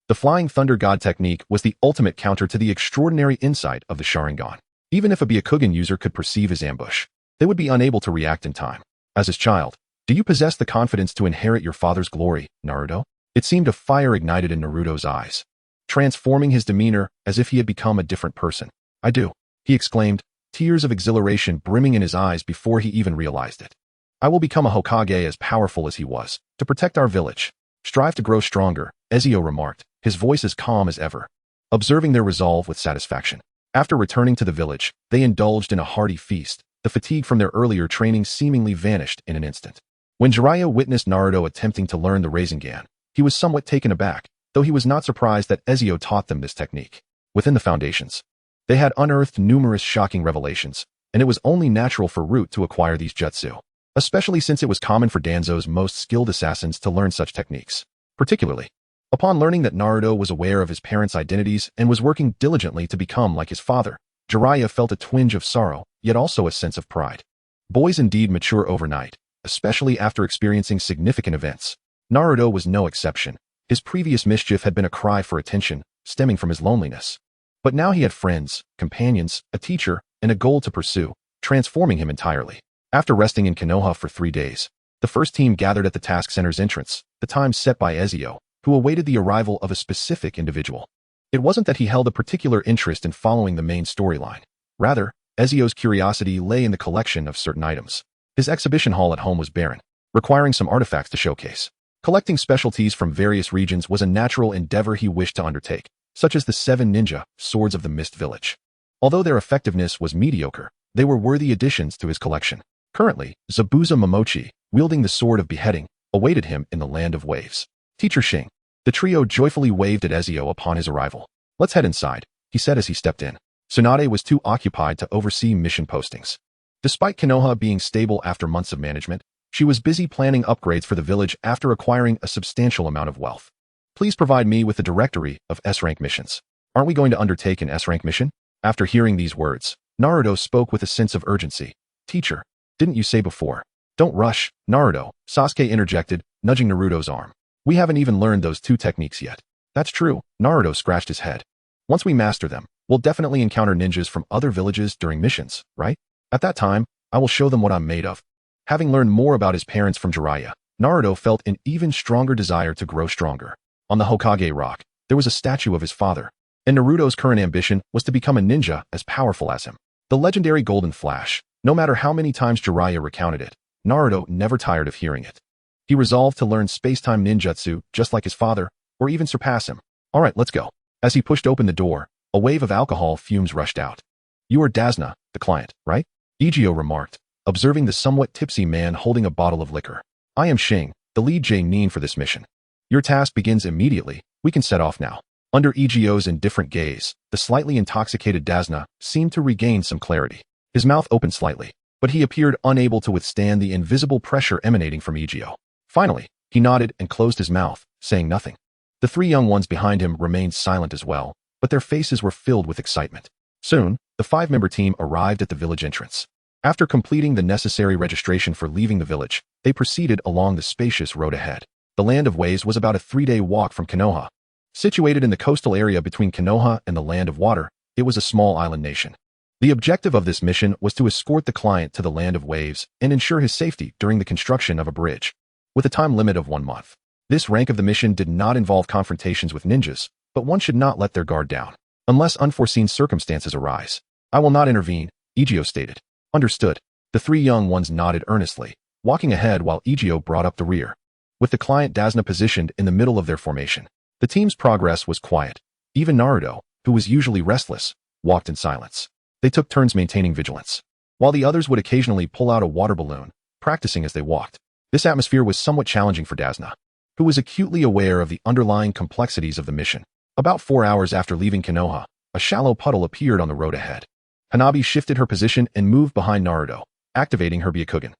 The Flying Thunder God technique was the ultimate counter to the extraordinary insight of the Sharingan. Even if a Byakugan user could perceive his ambush, they would be unable to react in time. As his child, do you possess the confidence to inherit your father's glory, Naruto? It seemed a fire ignited in Naruto's eyes, transforming his demeanor as if he had become a different person. I do, he exclaimed, tears of exhilaration brimming in his eyes before he even realized it. I will become a Hokage as powerful as he was, to protect our village. Strive to grow stronger, Ezio remarked, his voice as calm as ever, observing their resolve with satisfaction. After returning to the village, they indulged in a hearty feast. The fatigue from their earlier training seemingly vanished in an instant. When Jiraiya witnessed Naruto attempting to learn the Rasengan, he was somewhat taken aback, though he was not surprised that Ezio taught them this technique. Within the foundations, they had unearthed numerous shocking revelations, and it was only natural for Root to acquire these jutsu, especially since it was common for Danzo's most skilled assassins to learn such techniques. Particularly, upon learning that Naruto was aware of his parents' identities and was working diligently to become like his father, Jiraiya felt a twinge of sorrow, yet also a sense of pride. Boys indeed mature overnight, especially after experiencing significant events. Naruto was no exception. His previous mischief had been a cry for attention, stemming from his loneliness. But now he had friends, companions, a teacher, and a goal to pursue, transforming him entirely. After resting in Konoha for 3 days, the first team gathered at the task center's entrance, the time set by Ezio, who awaited the arrival of a specific individual. It wasn't that he held a particular interest in following the main storyline. Rather, Ezio's curiosity lay in the collection of certain items. His exhibition hall at home was barren, requiring some artifacts to showcase. Collecting specialties from various regions was a natural endeavor he wished to undertake, such as the 7 ninja swords of the Mist Village. Although their effectiveness was mediocre, they were worthy additions to his collection. Currently, Zabuza Momochi, wielding the sword of beheading, awaited him in the Land of Waves. Teacher Xing. The trio joyfully waved at Ezio upon his arrival. Let's head inside, he said as he stepped in. Tsunade was too occupied to oversee mission postings. Despite Konoha being stable after months of management, she was busy planning upgrades for the village after acquiring a substantial amount of wealth. Please provide me with the directory of S-rank missions. Aren't we going to undertake an S-rank mission? After hearing these words, Naruto spoke with a sense of urgency. Teacher, didn't you say before? Don't rush, Naruto, Sasuke interjected, nudging Naruto's arm. We haven't even learned those 2 techniques yet. That's true, Naruto scratched his head. Once we master them, we'll definitely encounter ninjas from other villages during missions, right? At that time, I will show them what I'm made of. Having learned more about his parents from Jiraiya, Naruto felt an even stronger desire to grow stronger. On the Hokage Rock, there was a statue of his father, and Naruto's current ambition was to become a ninja as powerful as him. The legendary Golden Flash, no matter how many times Jiraiya recounted it, Naruto never tired of hearing it. He resolved to learn space-time ninjutsu just like his father, or even surpass him. Alright, let's go. As he pushed open the door, a wave of alcohol fumes rushed out. You are Dasna, the client, right? Ezio remarked, observing the somewhat tipsy man holding a bottle of liquor. I am Xing, the lead J-nin for this mission. Your task begins immediately. We can set off now. Under Ezio's indifferent gaze, the slightly intoxicated Dasna seemed to regain some clarity. His mouth opened slightly, but he appeared unable to withstand the invisible pressure emanating from Ezio. Finally, he nodded and closed his mouth, saying nothing. The 3 young ones behind him remained silent as well, but their faces were filled with excitement. Soon, the 5-member team arrived at the village entrance. After completing the necessary registration for leaving the village, they proceeded along the spacious road ahead. The Land of Waves was about a 3-day walk from Konoha. Situated in the coastal area between Konoha and the Land of Water, it was a small island nation. The objective of this mission was to escort the client to the Land of Waves and ensure his safety during the construction of a bridge, with a time limit of 1 month. This rank of the mission did not involve confrontations with ninjas, but one should not let their guard down, unless unforeseen circumstances arise. I will not intervene, Ezio stated. Understood. The 3 young ones nodded earnestly, walking ahead while Ezio brought up the rear. With the client Dasna positioned in the middle of their formation, The team's progress was quiet. Even Naruto, who was usually restless, walked in silence. They took turns maintaining vigilance, while the others would occasionally pull out a water balloon, practicing as they walked. This atmosphere was somewhat challenging for Dasna, who was acutely aware of the underlying complexities of the mission. About 4 hours after leaving Konoha, a shallow puddle appeared on the road ahead. Hanabi shifted her position and moved behind Naruto, activating her Byakugan.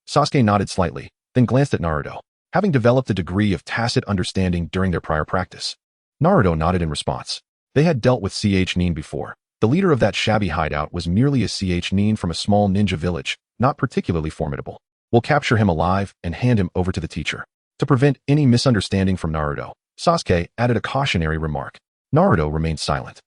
Sasuke nodded slightly, then glanced at Naruto, having developed a degree of tacit understanding during their prior practice. Naruto nodded in response. They had dealt with Nin before. The leader of that shabby hideout was merely a Nin from a small ninja village, not particularly formidable. We'll capture him alive and hand him over to the teacher. To prevent any misunderstanding from Naruto, Sasuke added a cautionary remark. Naruto remained silent,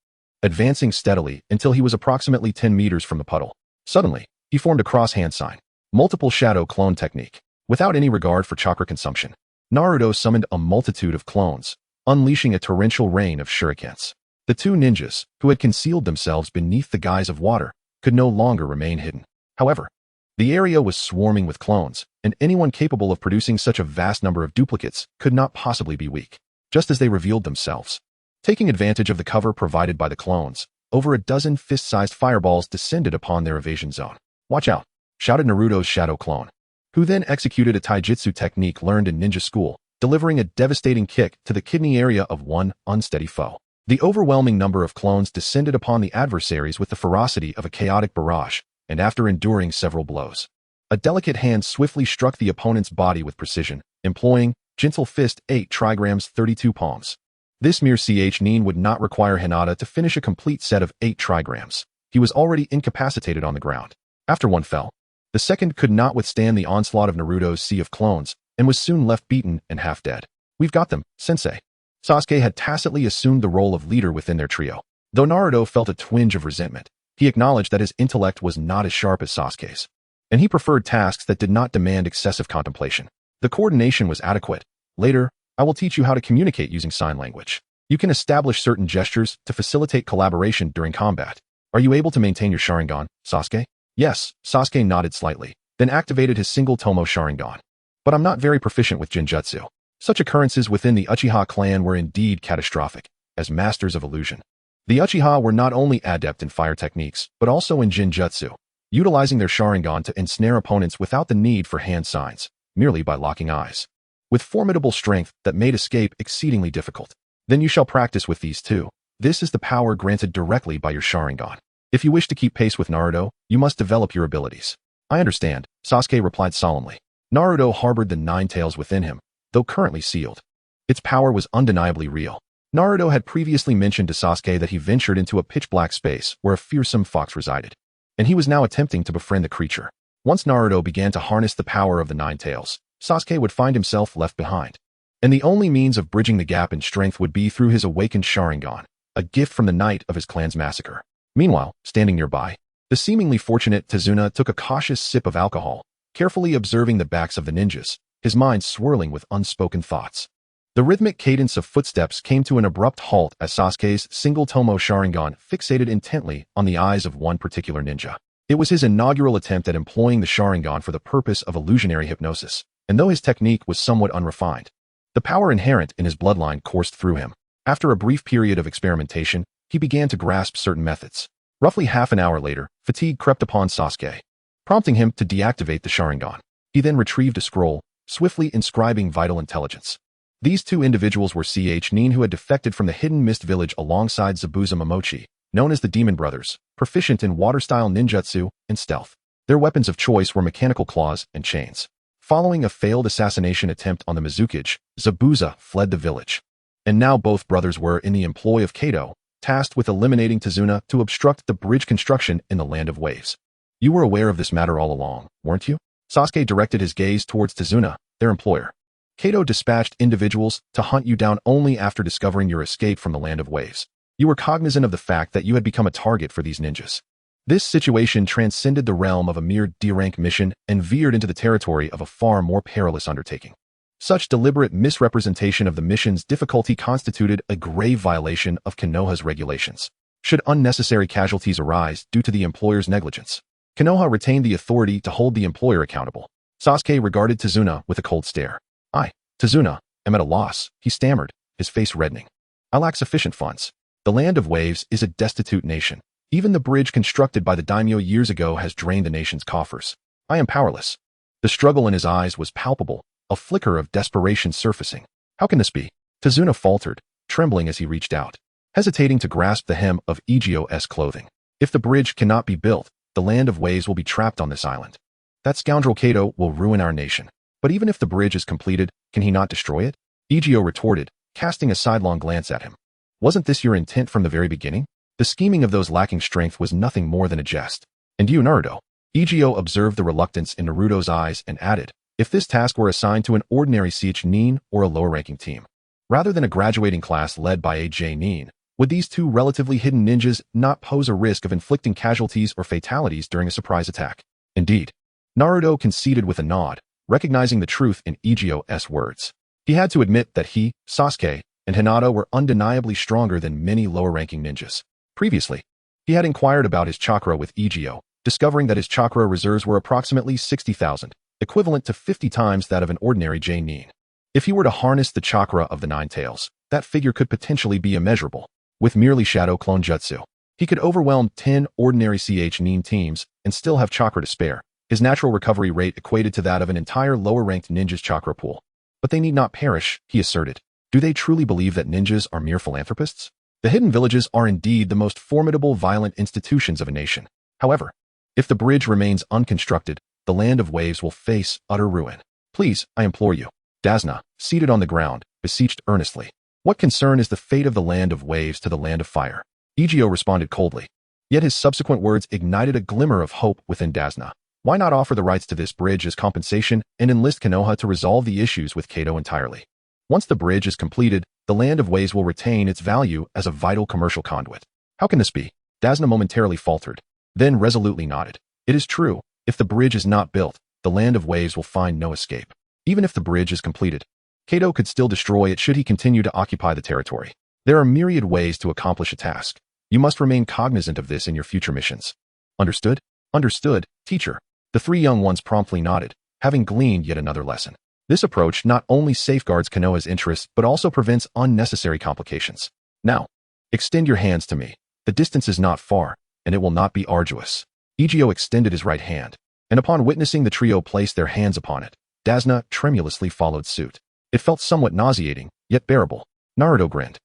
advancing steadily until he was approximately 10 meters from the puddle. Suddenly, he formed a cross-hand sign. Multiple shadow clone technique. Without any regard for chakra consumption, Naruto summoned a multitude of clones, unleashing a torrential rain of shurikens. The two ninjas, who had concealed themselves beneath the guise of water, could no longer remain hidden. However, the area was swarming with clones, and anyone capable of producing such a vast number of duplicates could not possibly be weak. Just as they revealed themselves, taking advantage of the cover provided by the clones, over a dozen fist-sized fireballs descended upon their evasion zone. "Watch out!" shouted Naruto's shadow clone, who then executed a taijutsu technique learned in ninja school, delivering a devastating kick to the kidney area of one unsteady foe. The overwhelming number of clones descended upon the adversaries with the ferocity of a chaotic barrage, and after enduring several blows, a delicate hand swiftly struck the opponent's body with precision, employing Gentle Fist 8 trigrams 32 palms. This mere Nin would not require Hinata to finish a complete set of 8 trigrams. He was already incapacitated on the ground. After one fell, the second could not withstand the onslaught of Naruto's sea of clones, and was soon left beaten and half dead. "We've got them, sensei." Sasuke had tacitly assumed the role of leader within their trio. Though Naruto felt a twinge of resentment, he acknowledged that his intellect was not as sharp as Sasuke's, and he preferred tasks that did not demand excessive contemplation. The coordination was adequate. "Later, I will teach you how to communicate using sign language. You can establish certain gestures to facilitate collaboration during combat. Are you able to maintain your Sharingan, Sasuke?" "Yes," Sasuke nodded slightly, then activated his single Tomo Sharingan. "But I'm not very proficient with Genjutsu." Such occurrences within the Uchiha clan were indeed catastrophic, as masters of illusion. The Uchiha were not only adept in fire techniques, but also in Genjutsu, utilizing their Sharingan to ensnare opponents without the need for hand signs, merely by locking eyes, with formidable strength that made escape exceedingly difficult. "Then you shall practice with these too. This is the power granted directly by your Sharingan. If you wish to keep pace with Naruto, you must develop your abilities." "I understand," Sasuke replied solemnly. Naruto harbored the Nine Tails within him, though currently sealed. Its power was undeniably real. Naruto had previously mentioned to Sasuke that he ventured into a pitch-black space where a fearsome fox resided, and he was now attempting to befriend the creature. Once Naruto began to harness the power of the Nine Tails, Sasuke would find himself left behind, and the only means of bridging the gap in strength would be through his awakened Sharingan, a gift from the night of his clan's massacre. Meanwhile, standing nearby, the seemingly fortunate Tazuna took a cautious sip of alcohol, carefully observing the backs of the ninjas, his mind swirling with unspoken thoughts. The rhythmic cadence of footsteps came to an abrupt halt as Sasuke's single Tomo Sharingan fixated intently on the eyes of one particular ninja. It was his inaugural attempt at employing the Sharingan for the purpose of illusionary hypnosis, and though his technique was somewhat unrefined, the power inherent in his bloodline coursed through him. After a brief period of experimentation, he began to grasp certain methods. Roughly half an hour later, fatigue crept upon Sasuke, prompting him to deactivate the Sharingan. He then retrieved a scroll, swiftly inscribing vital intelligence. These two individuals were Nin, who had defected from the Hidden Mist village alongside Zabuza Momochi, known as the Demon Brothers, proficient in water-style ninjutsu and stealth. Their weapons of choice were mechanical claws and chains. Following a failed assassination attempt on the Mizukage, Zabuza fled the village. And now both brothers were in the employ of Kato, tasked with eliminating Tazuna to obstruct the bridge construction in the Land of Waves. "You were aware of this matter all along, weren't you?" Sasuke directed his gaze towards Tazuna, their employer. "Kato dispatched individuals to hunt you down only after discovering your escape from the Land of Waves. You were cognizant of the fact that you had become a target for these ninjas. This situation transcended the realm of a mere D-rank mission and veered into the territory of a far more perilous undertaking. Such deliberate misrepresentation of the mission's difficulty constituted a grave violation of Konoha's regulations. Should unnecessary casualties arise due to the employer's negligence, Konoha retained the authority to hold the employer accountable." Sasuke regarded Tazuna with a cold stare. "I, Tazuna, am at a loss," he stammered, his face reddening. I lack sufficient funds. The land of waves is a destitute nation. Even the bridge constructed by the daimyo years ago has drained the nation's coffers. I am powerless. The struggle in his eyes was palpable, a flicker of desperation surfacing. How can this be? Tazuna faltered, trembling as he reached out, hesitating to grasp the hem of Ezio's clothing. If the bridge cannot be built, the land of waves will be trapped on this island. That scoundrel Kato will ruin our nation. But even if the bridge is completed, can he not destroy it? Ezio retorted, casting a sidelong glance at him. Wasn't this your intent from the very beginning? The scheming of those lacking strength was nothing more than a jest. And you, Naruto? Ezio observed the reluctance in Naruto's eyes and added, if this task were assigned to an ordinary CH Nin or a lower-ranking team, rather than a graduating class led by a J Nin, would these two relatively hidden ninjas not pose a risk of inflicting casualties or fatalities during a surprise attack? Indeed. Naruto conceded with a nod, recognizing the truth in Ezio's words. He had to admit that he, Sasuke, and Hinata were undeniably stronger than many lower-ranking ninjas. Previously, he had inquired about his chakra with Ezio, discovering that his chakra reserves were approximately 60,000, equivalent to 50 times that of an ordinary J-Nin. If he were to harness the chakra of the Nine Tails, that figure could potentially be immeasurable. With merely Shadow Clone Jutsu, he could overwhelm 10 ordinary CH Nin teams and still have chakra to spare. His natural recovery rate equated to that of an entire lower-ranked ninja's chakra pool. But they need not perish, he asserted. Do they truly believe that ninjas are mere philanthropists? The hidden villages are indeed the most formidable violent institutions of a nation. However, if the bridge remains unconstructed, the land of waves will face utter ruin. Please, I implore you. Dasna, seated on the ground, beseeched earnestly. What concern is the fate of the land of waves to the land of fire? Ezio responded coldly. Yet his subsequent words ignited a glimmer of hope within Dasna. Why not offer the rights to this bridge as compensation and enlist Konoha to resolve the issues with Kato entirely? Once the bridge is completed, the land of waves will retain its value as a vital commercial conduit. How can this be? Dasna momentarily faltered, then resolutely nodded. It is true. If the bridge is not built, the land of waves will find no escape. Even if the bridge is completed, Kato could still destroy it should he continue to occupy the territory. There are myriad ways to accomplish a task. You must remain cognizant of this in your future missions. Understood? Understood, teacher. The three young ones promptly nodded, having gleaned yet another lesson. This approach not only safeguards Konoha's interests but also prevents unnecessary complications. Now, extend your hands to me. The distance is not far, and it will not be arduous. Ezio extended his right hand, and upon witnessing the trio place their hands upon it, Dasna tremulously followed suit. It felt somewhat nauseating, yet bearable. Naruto grinned.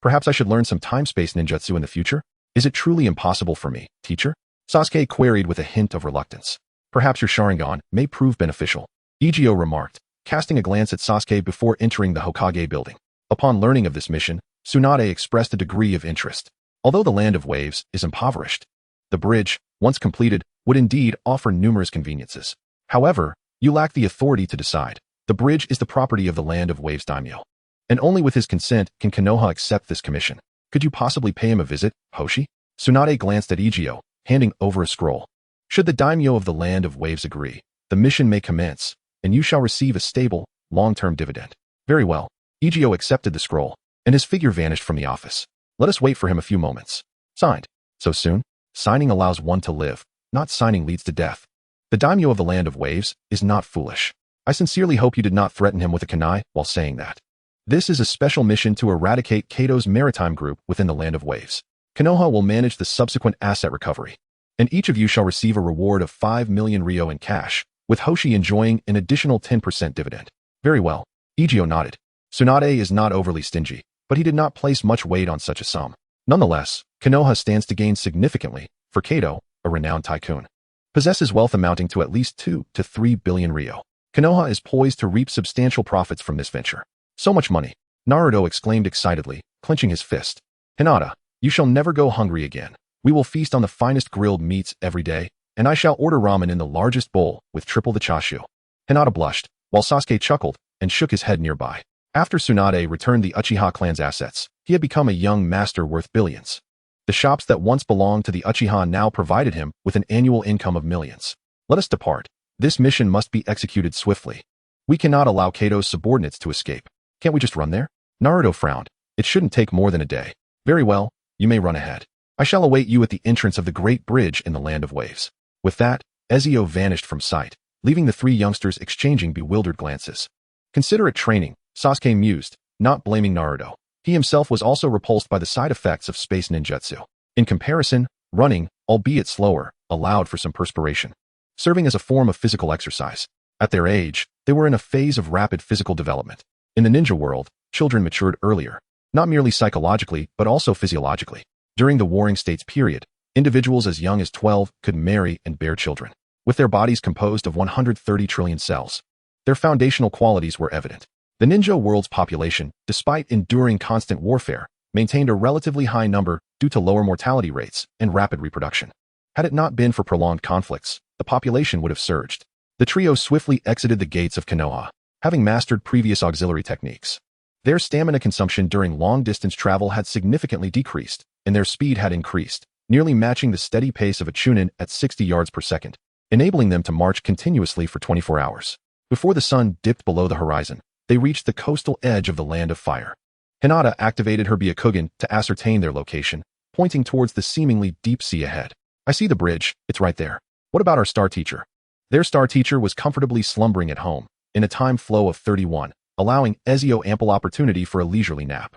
Perhaps I should learn some time-space ninjutsu in the future? Is it truly impossible for me, teacher? Sasuke queried with a hint of reluctance. Perhaps your Sharingan may prove beneficial, Ezio remarked, casting a glance at Sasuke before entering the Hokage building. Upon learning of this mission, Tsunade expressed a degree of interest. Although the land of waves is impoverished, the bridge, once completed, would indeed offer numerous conveniences. However, you lack the authority to decide. The bridge is the property of the land of waves daimyo, and only with his consent can Konoha accept this commission. Could you possibly pay him a visit, Hoshi? Tsunade glanced at Ezio, handing over a scroll. Should the daimyo of the land of waves agree, the mission may commence, and you shall receive a stable, long-term dividend. Very well. Ezio accepted the scroll, and his figure vanished from the office. Let us wait for him a few moments. Signed. So soon? Signing allows one to live, not signing leads to death. The daimyo of the land of waves is not foolish. I sincerely hope you did not threaten him with a kunai while saying that. This is a special mission to eradicate Kato's maritime group within the land of waves. Konoha will manage the subsequent asset recovery, and each of you shall receive a reward of 5 million ryo in cash, with Hoshi enjoying an additional 10% dividend. Very well. Ezio nodded. Tsunade is not overly stingy, but he did not place much weight on such a sum. Nonetheless, Konoha stands to gain significantly, for Kato, a renowned tycoon, possesses wealth amounting to at least 2 to 3 billion ryo. Konoha is poised to reap substantial profits from this venture. So much money, Naruto exclaimed excitedly, clenching his fist. Hinata, you shall never go hungry again. We will feast on the finest grilled meats every day, and I shall order ramen in the largest bowl with triple the chashu. Hinata blushed, while Sasuke chuckled and shook his head nearby. After Tsunade returned the Uchiha clan's assets, he had become a young master worth billions. The shops that once belonged to the Uchiha now provided him with an annual income of millions. Let us depart. This mission must be executed swiftly. We cannot allow Kato's subordinates to escape. Can't we just run there? Naruto frowned. It shouldn't take more than a day. Very well, you may run ahead. I shall await you at the entrance of the great bridge in the land of waves. With that, Ezio vanished from sight, leaving the three youngsters exchanging bewildered glances. Considerate training, Sasuke mused, not blaming Naruto. He himself was also repulsed by the side effects of space ninjutsu. In comparison, running, albeit slower, allowed for some perspiration, serving as a form of physical exercise. At their age, they were in a phase of rapid physical development. In the ninja world, children matured earlier, not merely psychologically but also physiologically. During the Warring States period, individuals as young as 12 could marry and bear children. With their bodies composed of 130 trillion cells, their foundational qualities were evident. The ninja world's population, despite enduring constant warfare, maintained a relatively high number due to lower mortality rates and rapid reproduction. Had it not been for prolonged conflicts, the population would have surged. The trio swiftly exited the gates of Konoha, having mastered previous auxiliary techniques. Their stamina consumption during long-distance travel had significantly decreased, and their speed had increased, nearly matching the steady pace of a chunin at 60 yards per second, enabling them to march continuously for 24 hours. Before the sun dipped below the horizon, they reached the coastal edge of the Land of Fire. Hinata activated her Byakugan to ascertain their location, pointing towards the seemingly deep sea ahead. I see the bridge, it's right there. What about our star teacher? Their star teacher was comfortably slumbering at home, in a time flow of 31, allowing Ezio ample opportunity for a leisurely nap.